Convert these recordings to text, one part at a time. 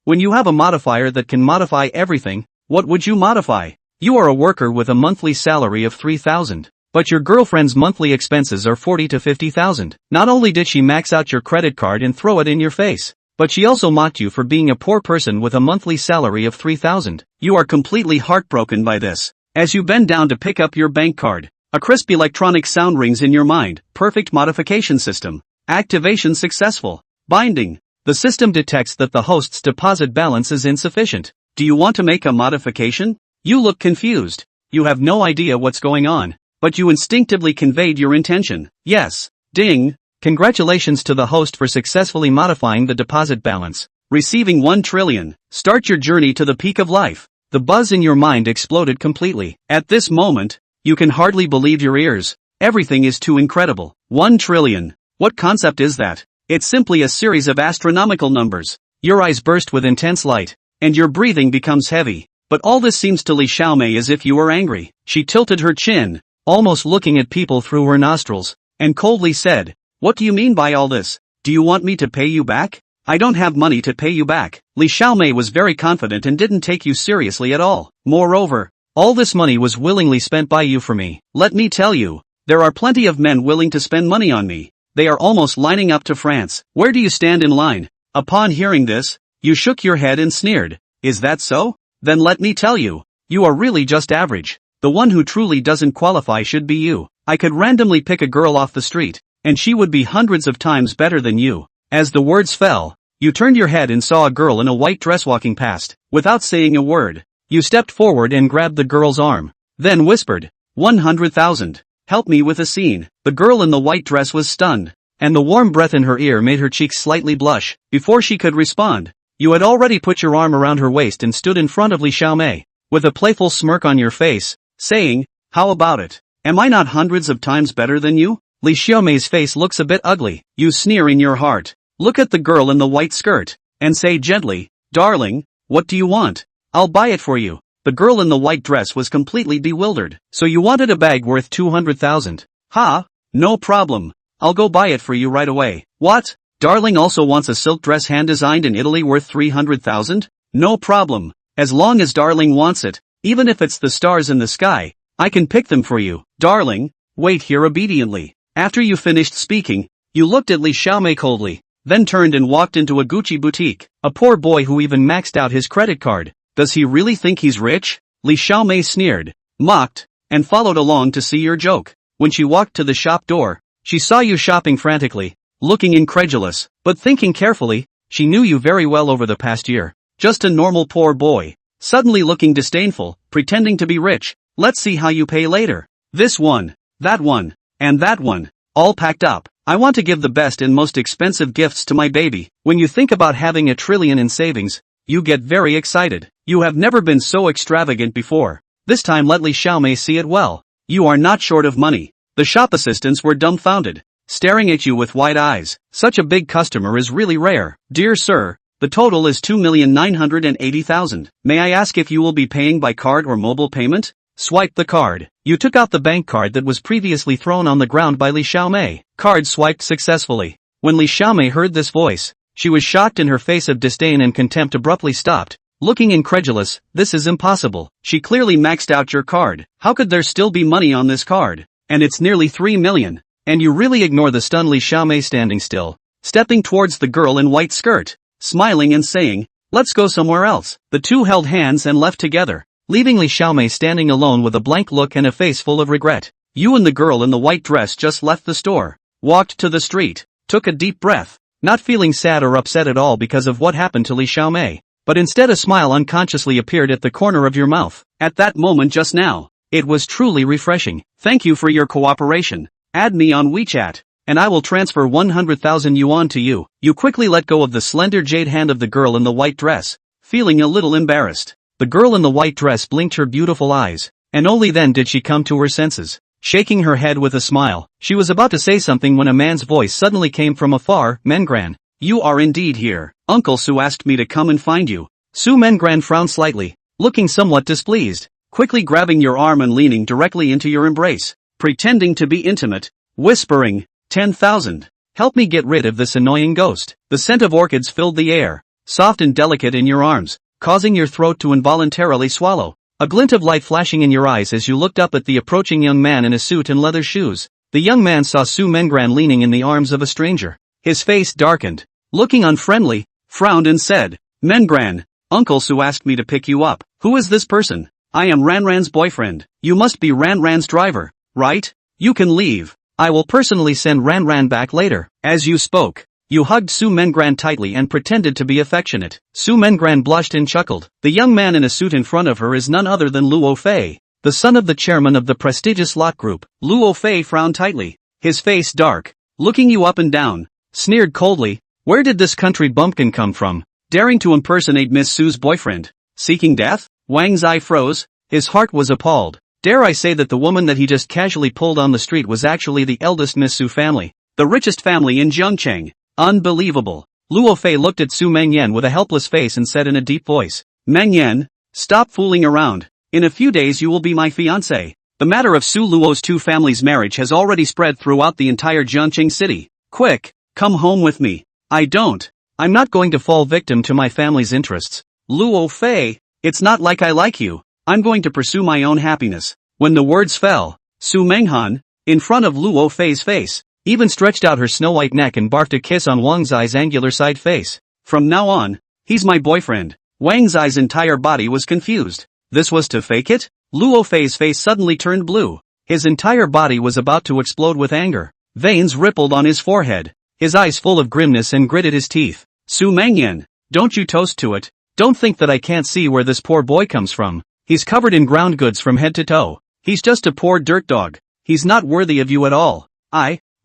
When you have a modifier that can modify everything, what would you modify? You are a worker with a monthly salary of 3,000. But your girlfriend's monthly expenses are 40 to 50,000. Not only did she max out your credit card and throw it in your face, but she also mocked you for being a poor person with a monthly salary of 3,000. You are completely heartbroken by this. As you bend down to pick up your bank card, a crisp electronic sound rings in your mind. Perfect modification system. Activation successful. Binding. The system detects that the host's deposit balance is insufficient. Do you want to make a modification? You look confused. You have no idea what's going on, but you instinctively conveyed your intention. Yes. Ding. Congratulations to the host for successfully modifying the deposit balance. Receiving 1 trillion. Start your journey to the peak of life. The buzz in your mind exploded completely. At this moment, you can hardly believe your ears. Everything is too incredible. 1 trillion. What concept is that? It's simply a series of astronomical numbers. Your eyes burst with intense light, and your breathing becomes heavy. But all this seems to Li Xiaomei as if you were angry. She tilted her chin, almost looking at people through her nostrils, and coldly said, "What do you mean by all this? Do you want me to pay you back?" "I don't have money to pay you back." Li Xiaomei was very confident and didn't take you seriously at all. Moreover, all this money was willingly spent by you for me. Let me tell you, there are plenty of men willing to spend money on me. They are almost lining up to France. Where do you stand in line? Upon hearing this, you shook your head and sneered. Is that so? Then let me tell you, you are really just average. The one who truly doesn't qualify should be you. I could randomly pick a girl off the street, and she would be hundreds of times better than you. As the words fell, you turned your head and saw a girl in a white dress walking past. Without saying a word, you stepped forward and grabbed the girl's arm, then whispered, 100,000. Help me with a scene. The girl in the white dress was stunned, and the warm breath in her ear made her cheeks slightly blush. Before she could respond, you had already put your arm around her waist and stood in front of Li Xiaomei, with a playful smirk on your face, saying, "How about it? Am I not hundreds of times better than you?" Li Xiaomei's face looks a bit ugly. You sneer in your heart. Look at the girl in the white skirt, and say gently, "Darling, what do you want? I'll buy it for you." The girl in the white dress was completely bewildered. "So you wanted a bag worth 200,000. Ha? No problem. I'll go buy it for you right away." "What? Darling also wants a silk dress hand-designed in Italy worth 300,000? No problem. As long as Darling wants it, even if it's the stars in the sky, I can pick them for you." "Darling, wait here obediently." After you finished speaking, you looked at Li Xiaomei coldly, then turned and walked into a Gucci boutique. A poor boy who even maxed out his credit card. Does he really think he's rich? Li Xiaomei sneered, mocked, and followed along to see your joke. When she walked to the shop door, she saw you shopping frantically, looking incredulous, but thinking carefully. She knew you very well over the past year. Just a normal poor boy, suddenly looking disdainful, pretending to be rich. Let's see how you pay later. This one, that one, and that one, all packed up. I want to give the best and most expensive gifts to my baby. When you think about having 1 trillion in savings, you get very excited. You have never been so extravagant before. This time let Li Xiaomei see it well. You are not short of money. The shop assistants were dumbfounded, staring at you with wide eyes. Such a big customer is really rare. "Dear sir, the total is 2,980,000. May I ask if you will be paying by card or mobile payment?" Swipe the card. You took out the bank card that was previously thrown on the ground by Li Xiaomei. Card swiped successfully. When Li Xiaomei heard this voice, she was shocked and her face of disdain and contempt abruptly stopped. Looking incredulous, "This is impossible. She clearly maxed out your card. How could there still be money on this card? And it's nearly 3 million. And you really ignore the stunned Li Xiaomei standing still, stepping towards the girl in white skirt, smiling and saying, "Let's go somewhere else." The two held hands and left together, leaving Li Xiaomei standing alone with a blank look and a face full of regret. You and the girl in the white dress just left the store, walked to the street, took a deep breath, not feeling sad or upset at all because of what happened to Li Xiaomei, but instead a smile unconsciously appeared at the corner of your mouth. At that moment just now, it was truly refreshing. "Thank you for your cooperation. Add me on WeChat, and I will transfer 100,000 yuan to you." You quickly let go of the slender jade hand of the girl in the white dress, feeling a little embarrassed. The girl in the white dress blinked her beautiful eyes, and only then did she come to her senses. Shaking her head with a smile, she was about to say something when a man's voice suddenly came from afar. "Mengran, you are indeed here. Uncle Su asked me to come and find you." Su Mengran frowned slightly, looking somewhat displeased, quickly grabbing your arm and leaning directly into your embrace, pretending to be intimate, whispering, 10,000. Help me get rid of this annoying ghost." The scent of orchids filled the air, soft and delicate in your arms, causing your throat to involuntarily swallow. A glint of light flashing in your eyes as you looked up at the approaching young man in a suit and leather shoes. The young man saw Su Mengran leaning in the arms of a stranger. His face darkened. Looking unfriendly, frowned and said, "Mengran, Uncle Su asked me to pick you up. Who is this person?" "I am Ranran's boyfriend." "You must be Ranran's driver, right? You can leave. I will personally send Ranran back later." As you spoke, you hugged Su Mengran tightly and pretended to be affectionate. Su Mengran blushed and chuckled. The young man in a suit in front of her is none other than Luo Fei, the son of the chairman of the prestigious lot group. Luo Fei frowned tightly, his face dark, looking you up and down, sneered coldly, "Where did this country bumpkin come from, daring to impersonate Miss Su's boyfriend? Seeking death?" Wang's eye froze, his heart was appalled. Dare I say that the woman that he just casually pulled on the street was actually the eldest Miss Su family, the richest family in Zhengcheng. Unbelievable. Luo Fei looked at Su Mengyan with a helpless face and said in a deep voice, "Mengyan, stop fooling around. In a few days you will be my fiancé." The matter of Su Luo's two families' marriage has already spread throughout the entire Zhengcheng city. "Quick, come home with me." I'm not going to fall victim to my family's interests. "Luo Fei, it's not like I like you. I'm going to pursue my own happiness." When the words fell, Su Menghan, in front of Luo Fei's face, even stretched out her snow-white neck and barked a kiss on Wang Zai's angular side face. "From now on, he's my boyfriend." Wang Zai's entire body was confused. This was to fake it? Luo Fei's face suddenly turned blue. His entire body was about to explode with anger. Veins rippled on his forehead. His eyes full of grimness and gritted his teeth. "Su Mengyan, don't you toast to it. Don't think that I can't see where this poor boy comes from. He's covered in ground goods from head to toe. He's just a poor dirt dog. He's not worthy of you at all.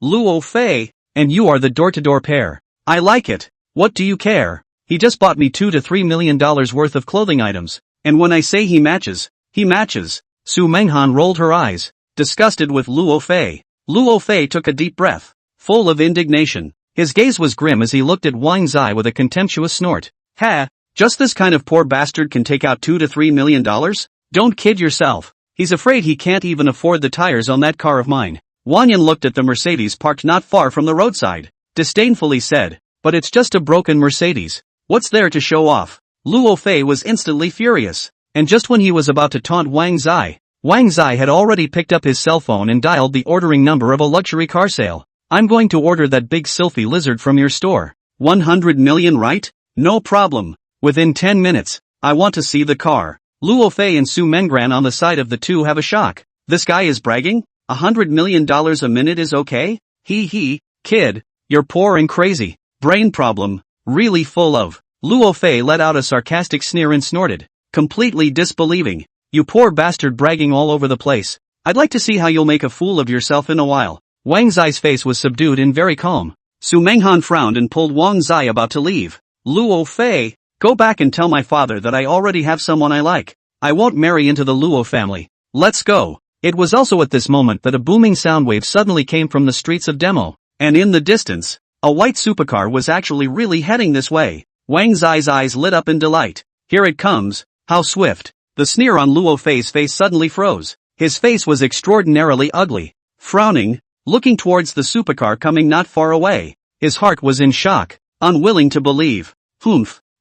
Luo Fei, and you are the door-to-door pair. I like it. What do you care? He just bought me $2 to $3 million worth of clothing items. And when I say he matches, he matches." Su Menghan rolled her eyes, disgusted with Luo Fei. Luo Fei took a deep breath, full of indignation. His gaze was grim as he looked at Wang Zai with a contemptuous snort. "Ha, just this kind of poor bastard can take out $2 to $3 million? Don't kid yourself. He's afraid he can't even afford the tires on that car of mine." Wanyan looked at the Mercedes parked not far from the roadside, disdainfully said, "But it's just a broken Mercedes. What's there to show off?" Luo Fei was instantly furious, and just when he was about to taunt Wang Zai had already picked up his cell phone and dialed the ordering number of a luxury car sale. "I'm going to order that big Sylphie lizard from your store. 100 million, right? No problem. Within 10 minutes, I want to see the car." Luo Fei and Su Mengran on the side of the two have a shock. This guy is bragging? $100 million a minute is okay? Kid, you're poor and crazy. Brain problem, really full of. Luo Fei let out a sarcastic sneer and snorted, completely disbelieving. "You poor bastard bragging all over the place. I'd like to see how you'll make a fool of yourself in a while." Wang Zai's face was subdued and very calm. Su Menghan frowned and pulled Wang Zai about to leave. "Luo Fei, go back and tell my father that I already have someone I like. I won't marry into the Luo family. Let's go." It was also at this moment that a booming sound wave suddenly came from the streets of Demo, and in the distance, a white supercar was actually really heading this way. Wang Zai's eyes lit up in delight. "Here it comes, how swift." The sneer on Luo Fei's face suddenly froze. His face was extraordinarily ugly. Frowning, looking towards the supercar coming not far away, his heart was in shock, unwilling to believe.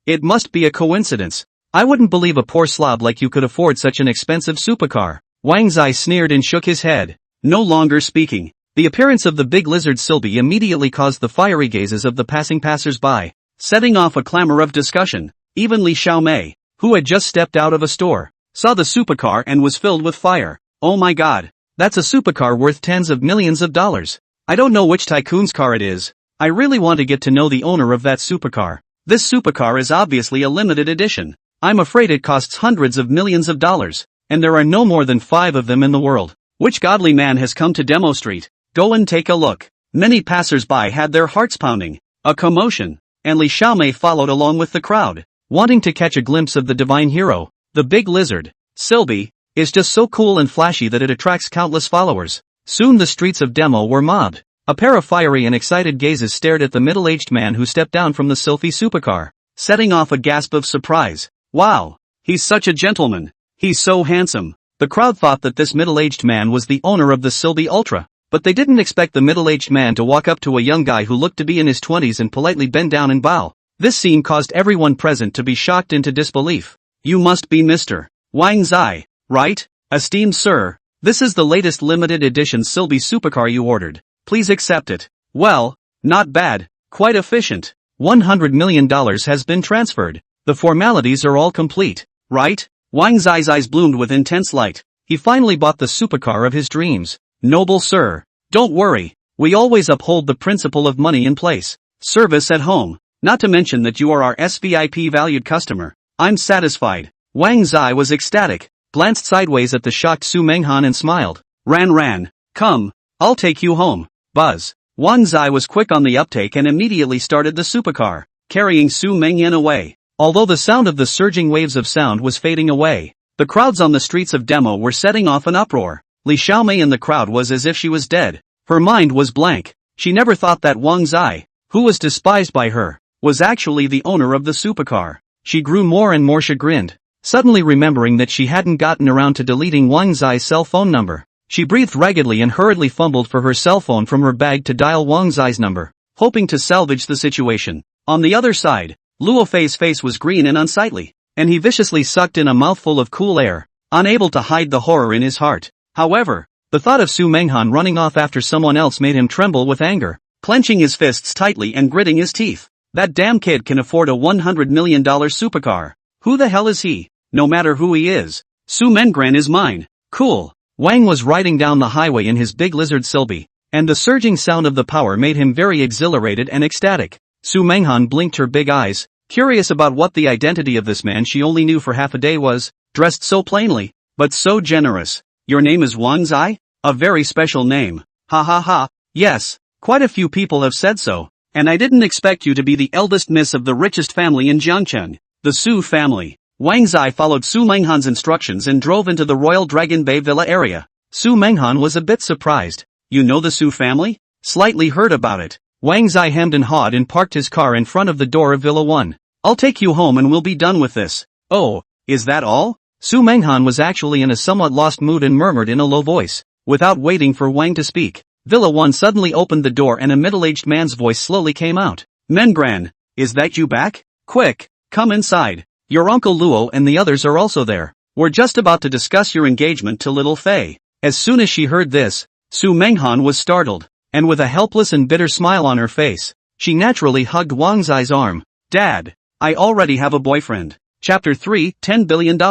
It must be a coincidence. I wouldn't believe a poor slob like you could afford such an expensive supercar. Wang Zai sneered and shook his head, no longer speaking. The appearance of the big lizard Sylvie immediately caused the fiery gazes of the passing passers-by, setting off a clamor of discussion. Even Li Xiaomei, who had just stepped out of a store, saw the supercar and was filled with fire. "Oh my god, that's a supercar worth tens of millions of dollars. I don't know which tycoon's car it is. I really want to get to know the owner of that supercar. This supercar is obviously a limited edition. I'm afraid it costs hundreds of millions of dollars. And there are no more than 5 of them in the world. Which godly man has come to Demo Street? Go and take a look." Many passers-by had their hearts pounding. A commotion, and Li Xiaomei followed along with the crowd, wanting to catch a glimpse of the divine hero. The big lizard, Sylvie, is just so cool and flashy that it attracts countless followers. Soon the streets of Demo were mobbed. A pair of fiery and excited gazes stared at the middle-aged man who stepped down from the Sylphie supercar, setting off a gasp of surprise. "Wow, he's such a gentleman. He's so handsome." The crowd thought that this middle-aged man was the owner of the Sylvie Ultra, but they didn't expect the middle-aged man to walk up to a young guy who looked to be in his 20s and politely bend down and bow. This scene caused everyone present to be shocked into disbelief. You must be Mr. Wang Zai, right? Esteemed sir, this is the latest limited edition Sylvie supercar you ordered. Please accept it. Well, not bad, quite efficient. $100 million has been transferred. The formalities are all complete, right? Wang Zai's eyes bloomed with intense light. He finally bought the supercar of his dreams. Noble sir, don't worry. We always uphold the principle of money in place, service at home. Not to mention that you are our SVIP valued customer. I'm satisfied. Wang Zai was ecstatic, glanced sideways at the shocked Su Menghan and smiled. Ran, come, I'll take you home. Buzz. Wang Zai was quick on the uptake and immediately started the supercar, carrying Su Mengyan away. Although the sound of the surging waves of sound was fading away, the crowds on the streets of Demo were setting off an uproar. Li Xiaomei in the crowd was as if she was dead. Her mind was blank. She never thought that Wang Zai, who was despised by her, was actually the owner of the supercar. She grew more and more chagrined, suddenly remembering that she hadn't gotten around to deleting Wang Zai's cell phone number. She breathed raggedly and hurriedly fumbled for her cell phone from her bag to dial Wang Zai's number, hoping to salvage the situation. On the other side, Luo Fei's face was green and unsightly, and he viciously sucked in a mouthful of cool air, unable to hide the horror in his heart. However, the thought of Su Menghan running off after someone else made him tremble with anger, clenching his fists tightly and gritting his teeth. That damn kid can afford a $100 million supercar. Who the hell is he? No matter who he is, Su Menghan is mine. Cool. Wang was riding down the highway in his big lizard Silby, and the surging sound of the power made him very exhilarated and ecstatic. Su Menghan blinked her big eyes, curious about what the identity of this man she only knew for half a day was, dressed so plainly, but so generous. Your name is Wang Zai? A very special name. Ha ha ha. Yes, quite a few people have said so, and I didn't expect you to be the eldest miss of the richest family in Jiangcheng, the Su family. Wang Zai followed Su Menghan's instructions and drove into the Royal Dragon Bay Villa area. Su Menghan was a bit surprised. You know the Su family? Slightly heard about it. Wang Zai hemmed and hawed and parked his car in front of the door of Villa 1. I'll take you home and we'll be done with this. Oh, is that all? Su Menghan was actually in a somewhat lost mood and murmured in a low voice. Without waiting for Wang to speak, Villa 1 suddenly opened the door and a middle-aged man's voice slowly came out. Mengran, is that you back? Quick, come inside. Your Uncle Luo and the others are also there. We're just about to discuss your engagement to little Fei. As soon as she heard this, Su Menghan was startled, and with a helpless and bitter smile on her face, she naturally hugged Wang Zai's arm. Dad, I already have a boyfriend. Chapter 3, $10 billion.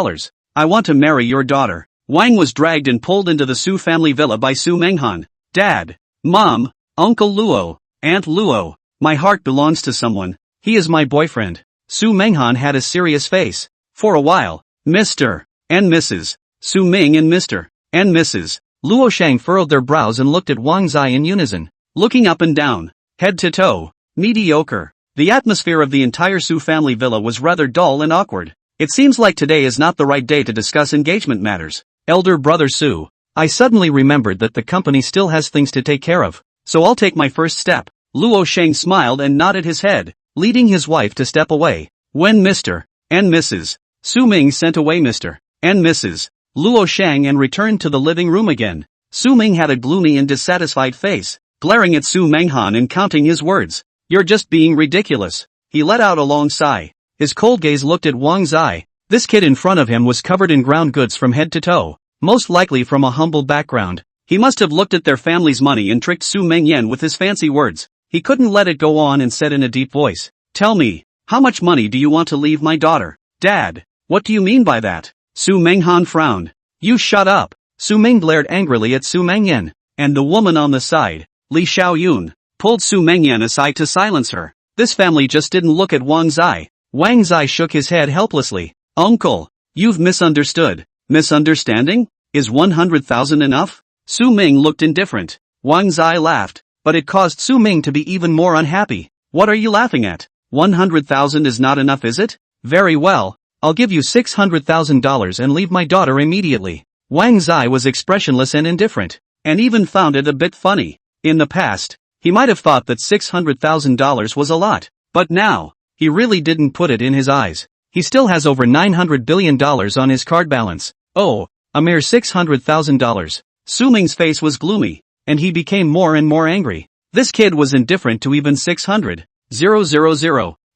I want to marry your daughter. Wang was dragged and pulled into the Su family villa by Su Menghan. Dad, Mom, Uncle Luo, Aunt Luo, my heart belongs to someone. He is my boyfriend. Su Menghan had a serious face. For a while, Mr. and Mrs. Su Ming and Mr. and Mrs. Luo Shang furrowed their brows and looked at Wang Zai in unison, looking up and down, head to toe. Mediocre. The atmosphere of the entire Su family villa was rather dull and awkward. It seems like today is not the right day to discuss engagement matters. Elder brother Su, I suddenly remembered that the company still has things to take care of, so I'll take my first step. Luo Shang smiled and nodded his head, leading his wife to step away. When Mr. and Mrs. Su Ming sent away Mr. and Mrs. Luo Shang and returned to the living room again, Su Ming had a gloomy and dissatisfied face, glaring at Su Menghan and counting his words. You're just being ridiculous. He let out a long sigh. His cold gaze looked at Wang Zai. This kid in front of him was covered in ground goods from head to toe, most likely from a humble background. He must have looked at their family's money and tricked Su Mengyan with his fancy words. He couldn't let it go on and said in a deep voice, Tell me, how much money do you want to leave my daughter? Dad, what do you mean by that? Su Menghan frowned. You shut up. Su Ming glared angrily at Su Mengyan, and the woman on the side, Li Xiaoyun, pulled Su Mengyan aside to silence her. This family just didn't look at Wang Zai. Wang Zai shook his head helplessly. Uncle, you've misunderstood. Misunderstanding? Is 100,000 enough? Su Ming looked indifferent. Wang Zai laughed, but it caused Su Ming to be even more unhappy. What are you laughing at? 100,000 is not enough, is it? Very well, I'll give you $600,000 and leave my daughter immediately. Wang Zai was expressionless and indifferent, and even found it a bit funny. In the past, he might have thought that $600,000 was a lot, but now, he really didn't put it in his eyes. He still has over $900 billion on his card balance. Oh, a mere $600,000. Su Ming's face was gloomy, and he became more and more angry. This kid was indifferent to even 600,000.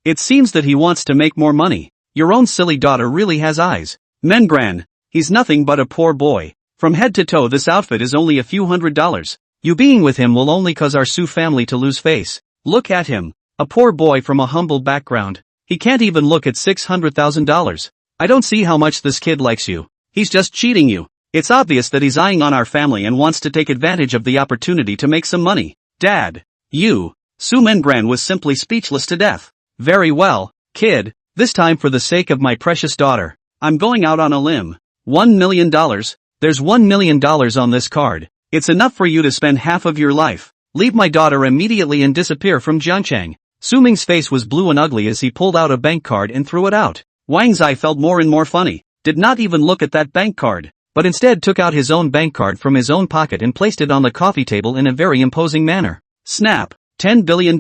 It seems that he wants to make more money. Your own silly daughter really has eyes. Mengran, he's nothing but a poor boy. From head to toe this outfit is only a few $100s. You being with him will only cause our Su family to lose face. Look at him. A poor boy from a humble background. He can't even look at $600,000. I don't see how much this kid likes you. He's just cheating you. It's obvious that he's eyeing on our family and wants to take advantage of the opportunity to make some money. Dad. You. Su Mengran was simply speechless to death. Very well, kid, this time for the sake of my precious daughter. I'm going out on a limb. $1 million? There's $1 million on this card. It's enough for you to spend half of your life. Leave my daughter immediately and disappear from Jiangchang. Su Ming's face was blue and ugly as he pulled out a bank card and threw it out. Wang Zai felt more and more funny, did not even look at that bank card, but instead took out his own bank card from his own pocket and placed it on the coffee table in a very imposing manner. Snap. $10 billion.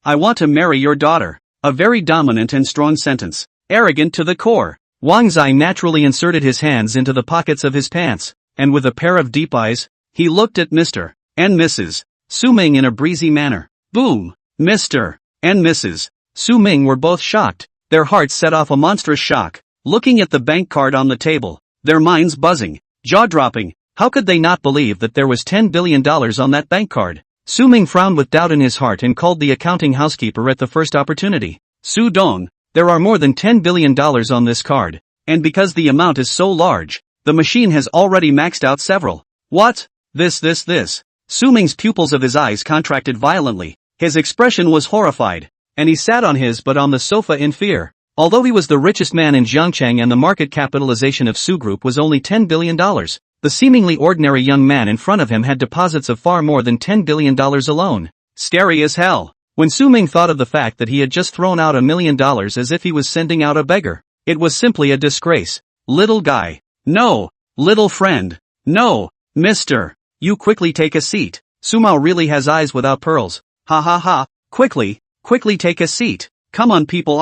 I want to marry your daughter. A very dominant and strong sentence. Arrogant to the core. Wang Zai naturally inserted his hands into the pockets of his pants, and with a pair of deep eyes, he looked at Mr. and Mrs. Su Ming in a breezy manner. Boom! Mr. and Mrs. Su Ming were both shocked, their hearts set off a monstrous shock, looking at the bank card on the table, their minds buzzing, jaw-dropping. How could they not believe that there was $10 billion on that bank card? Su Ming frowned with doubt in his heart and called the accounting housekeeper at the first opportunity. Su Dong, there are more than $10 billion on this card, and because the amount is so large, the machine has already maxed out several. What? This. Su Ming's pupils of his eyes contracted violently, his expression was horrified, and he sat on his butt on the sofa in fear. Although he was the richest man in Jiangchang and the market capitalization of Su Group was only $10 billion, the seemingly ordinary young man in front of him had deposits of far more than $10 billion alone. Scary as hell. When Su Ming thought of the fact that he had just thrown out $1 million as if he was sending out a beggar, it was simply a disgrace. Little guy. No. Little friend. No. Mister. You quickly take a seat. Su Mao really has eyes without pearls. Ha ha ha. Quickly take a seat. Come on people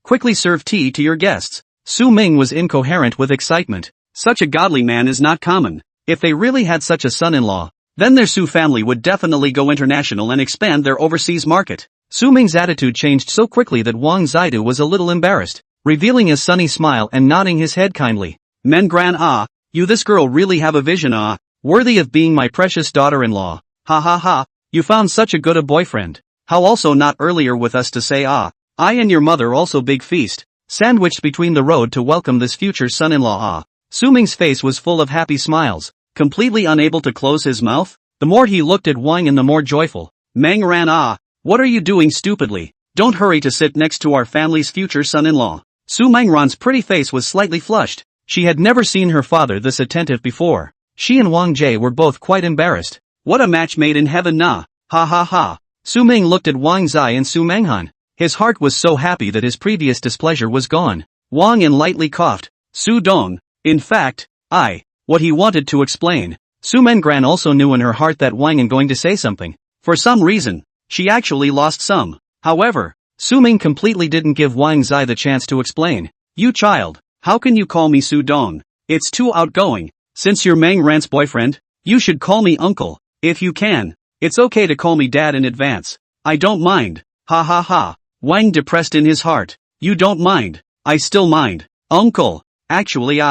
quickly serve tea to your guests. Su Ming was incoherent with excitement. Such a godly man is not common. If they really had such a son-in-law, then their Su family would definitely go international and expand their overseas market. Su Ming's attitude changed so quickly that Wang Zaidu was a little embarrassed, revealing a sunny smile and nodding his head kindly. Mengran you this girl really have a vision worthy of being my precious daughter-in-law. Ha ha ha, you found such a good a boyfriend. How also not earlier with us to say I and your mother also big feast, sandwiched between the road to welcome this future son-in-law Su Ming's face was full of happy smiles, completely unable to close his mouth. The more he looked at Wang and the more joyful. Mengran what are you doing stupidly? Don't hurry to sit next to our family's future son-in-law. Su Mengran's pretty face was slightly flushed. She had never seen her father this attentive before. She and Wang Jie were both quite embarrassed. What a match made in heaven Ha ha ha. Su Ming looked at Wang Zai and Su Menghan. His heart was so happy that his previous displeasure was gone. Wang and lightly coughed. Su Dong. In fact, what he wanted to explain. Su Mengran also knew in her heart that Wang is going to say something. For some reason, she actually lost some. However, Su Ming completely didn't give Wang Zai the chance to explain. You child, how can you call me Su Dong? It's too outgoing. Since you're Meng Ran's boyfriend, you should call me uncle, if you can. It's okay to call me dad in advance. I don't mind. Ha ha ha. Wang depressed in his heart. You don't mind. I still mind. Uncle. Actually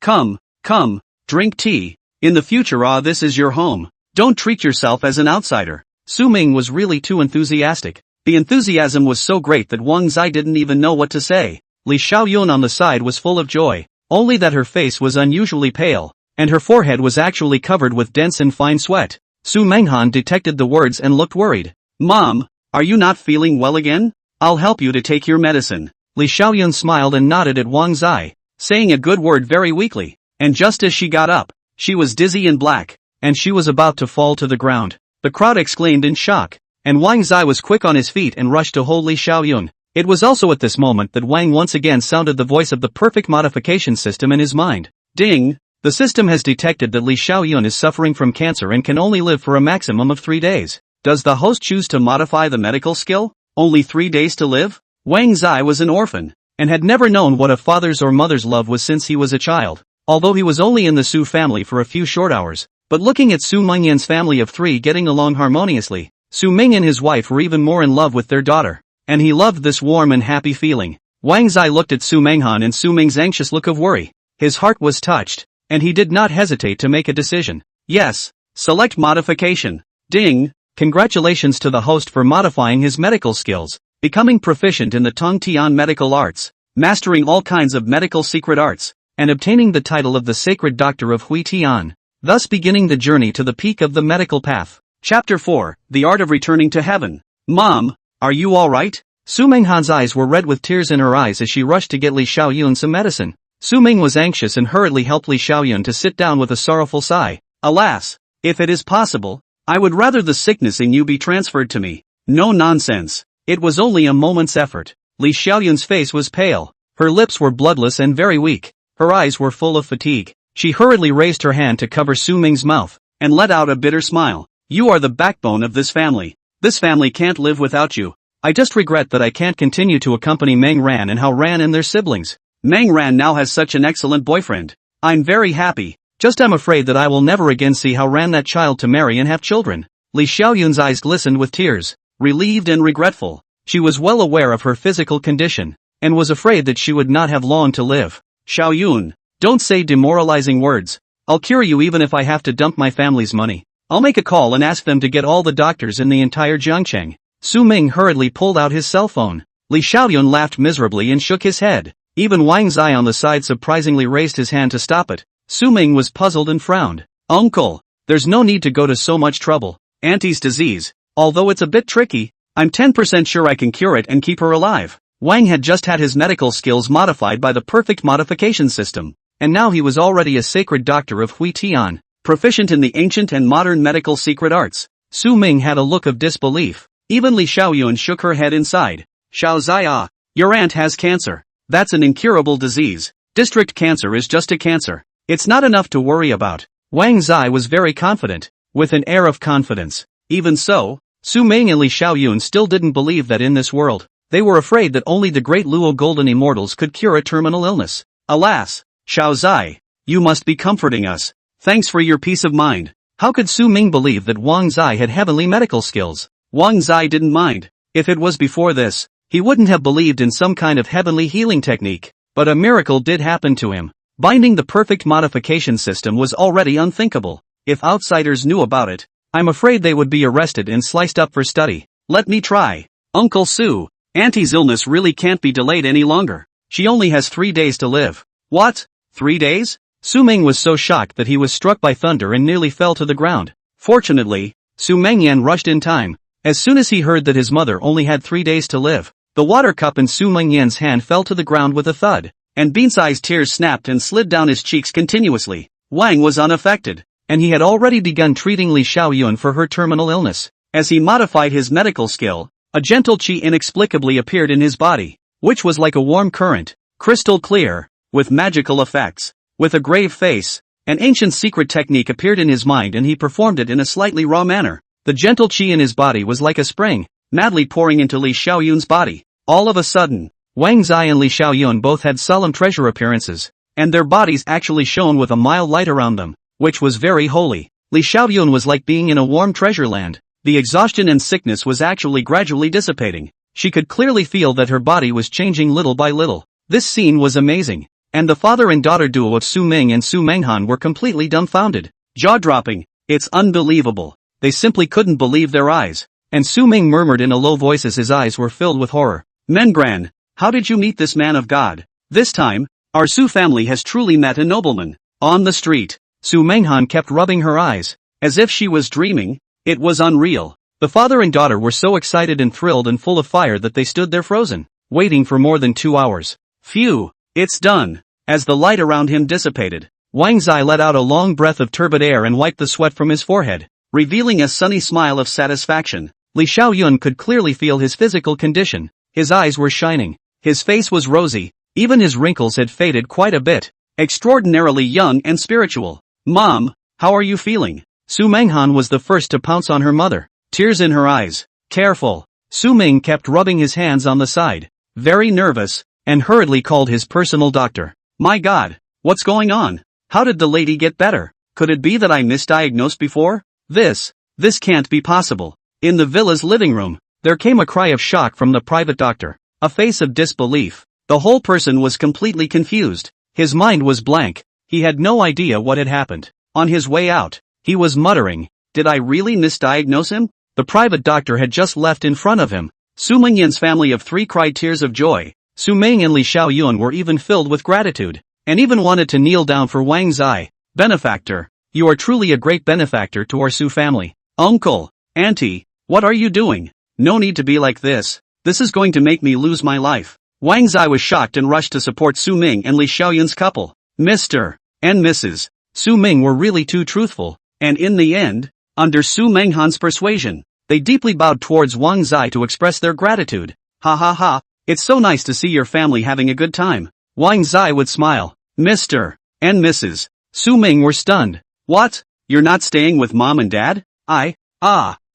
Come, drink tea. In the future this is your home. Don't treat yourself as an outsider. Su Ming was really too enthusiastic. The enthusiasm was so great that Wang Zai didn't even know what to say. Li Xiaoyun on the side was full of joy, only that her face was unusually pale, and her forehead was actually covered with dense and fine sweat. Su Menghan detected the words and looked worried. Mom, are you not feeling well again? I'll help you to take your medicine. Li Xiaoyun smiled and nodded at Wang Zai, saying a good word very weakly, and just as she got up, she was dizzy and black, and she was about to fall to the ground. The crowd exclaimed in shock, and Wang Zai was quick on his feet and rushed to hold Li Xiaoyun. It was also at this moment that Wang once again sounded the voice of the perfect modification system in his mind. Ding! The system has detected that Li Xiaoyun is suffering from cancer and can only live for a maximum of 3 days. Does the host choose to modify the medical skill? Only 3 days to live? Wang Zai was an orphan, and had never known what a father's or mother's love was since he was a child, although he was only in the Su family for a few short hours. But looking at Su Mingyan's family of 3 getting along harmoniously, Su Ming and his wife were even more in love with their daughter. and he loved this warm and happy feeling. Wang Zai looked at Su Menghan and Su Ming's anxious look of worry. His heart was touched, and he did not hesitate to make a decision. Yes, select modification. Ding! Congratulations to the host for modifying his medical skills, becoming proficient in the Tong Tian medical arts, mastering all kinds of medical secret arts, and obtaining the title of the Sacred Doctor of Hui Tian, thus beginning the journey to the peak of the medical path. Chapter 4, The Art of Returning to Heaven. Mom, are you alright? Su Menghan's eyes were red with tears in her eyes as she rushed to get Li Xiaoyun some medicine. Su Ming was anxious and hurriedly helped Li Xiaoyun to sit down with a sorrowful sigh. Alas, if it is possible, I would rather the sickness in you be transferred to me. No nonsense. It was only a moment's effort. Li Xiaoyun's face was pale. Her lips were bloodless and very weak. Her eyes were full of fatigue. She hurriedly raised her hand to cover Su Ming's mouth, and let out a bitter smile. You are the backbone of this family. This family can't live without you. I just regret that I can't continue to accompany Meng Ran and Hao Ran and their siblings. Meng Ran now has such an excellent boyfriend. I'm very happy. Just I'm afraid that I will never again see Hao Ran that child to marry and have children. Li Xiaoyun's eyes glistened with tears, relieved and regretful. She was well aware of her physical condition, and was afraid that she would not have long to live. Xiaoyun, don't say demoralizing words. I'll cure you even if I have to dump my family's money. I'll make a call and ask them to get all the doctors in the entire Jiangcheng. Su Ming hurriedly pulled out his cell phone. Li Xiaoyun laughed miserably and shook his head. Even Wang Zai on the side surprisingly raised his hand to stop it. Su Ming was puzzled and frowned. Uncle, there's no need to go to so much trouble. Auntie's disease, although it's a bit tricky, I'm 10% sure I can cure it and keep her alive. Wang had just had his medical skills modified by the perfect modification system, and now he was already a sacred doctor of Hui Tian, proficient in the ancient and modern medical secret arts. Su Ming had a look of disbelief. Even Li Xiaoyun shook her head inside. Xiao Zai, your aunt has cancer. That's an incurable disease. District cancer is just a cancer. It's not enough to worry about. Wang Zai was very confident, with an air of confidence. Even so, Su Ming and Li Xiaoyun still didn't believe that in this world, they were afraid that only the great Luo Golden Immortals could cure a terminal illness. Alas, Xiao Zai, you must be comforting us. Thanks for your peace of mind. How could Su Ming believe that Wang Zai had heavenly medical skills? Wang Zai didn't mind. If it was before this, he wouldn't have believed in some kind of heavenly healing technique. But a miracle did happen to him. Binding the perfect modification system was already unthinkable. If outsiders knew about it, I'm afraid they would be arrested and sliced up for study. Let me try. Uncle Su, Auntie's illness really can't be delayed any longer. She only has 3 days to live. What? 3 days? Su Ming was so shocked that he was struck by thunder and nearly fell to the ground. Fortunately, Su Mengyan rushed in time. As soon as he heard that his mother only had 3 days to live, the water cup in Su Mengyan's hand fell to the ground with a thud, and Beansai's tears snapped and slid down his cheeks continuously. Wang was unaffected, and he had already begun treating Li Xiaoyun for her terminal illness. As he modified his medical skill, a gentle qi inexplicably appeared in his body, which was like a warm current, crystal clear, with magical effects. With a grave face, an ancient secret technique appeared in his mind and he performed it in a slightly raw manner. The gentle qi in his body was like a spring, madly pouring into Li Xiaoyun's body. All of a sudden, Wang Zai and Li Xiaoyun both had solemn treasure appearances, and their bodies actually shone with a mild light around them, which was very holy. Li Xiaoyun was like being in a warm treasure land. The exhaustion and sickness was actually gradually dissipating. She could clearly feel that her body was changing little by little. This scene was amazing, and the father and daughter duo of Su Ming and Su Menghan were completely dumbfounded. Jaw-dropping. It's unbelievable. They simply couldn't believe their eyes. And Su Ming murmured in a low voice as his eyes were filled with horror. Mengran, how did you meet this man of God? This time, our Su family has truly met a nobleman. On the street, Su Menghan kept rubbing her eyes, as if she was dreaming. It was unreal. The father and daughter were so excited and thrilled and full of fire that they stood there frozen, waiting for more than 2 hours. Phew, it's done. As the light around him dissipated, Wang Zai let out a long breath of turbid air and wiped the sweat from his forehead, revealing a sunny smile of satisfaction. Li Xiaoyun could clearly feel his physical condition. His eyes were shining. His face was rosy. Even his wrinkles had faded quite a bit. Extraordinarily young and spiritual. Mom, how are you feeling? Su Menghan was the first to pounce on her mother, tears in her eyes. Careful. Su Ming kept rubbing his hands on the side, very nervous, and hurriedly called his personal doctor. My God, what's going on? How did the lady get better? Could it be that I misdiagnosed before? This can't be possible. In the villa's living room, There came a cry of shock from the private doctor. A face of disbelief. The whole person was completely confused. His mind was blank. He had no idea what had happened. On his way out, he was muttering, "Did I really misdiagnose him?" The private doctor had just left in front of him. Su Mingyan's family of three cried tears of joy. Su Ming and Li Xiaoyun were even filled with gratitude, and even wanted to kneel down for Wang Zai. "Benefactor, you are truly a great benefactor to our Su family." "Uncle, auntie, what are you doing? No need to be like this. This is going to make me lose my life." Wang Zai was shocked and rushed to support Su Ming and Li Xiaoyun's couple. Mr. and Mrs. Su Ming were really too truthful, and in the end, under Su Menghan's persuasion, they deeply bowed towards Wang Zai to express their gratitude. "Ha ha ha, it's so nice to see your family having a good time." Wang Zai would smile. Mr. and Mrs. Su Ming were stunned. "What? You're not staying with mom and dad?" I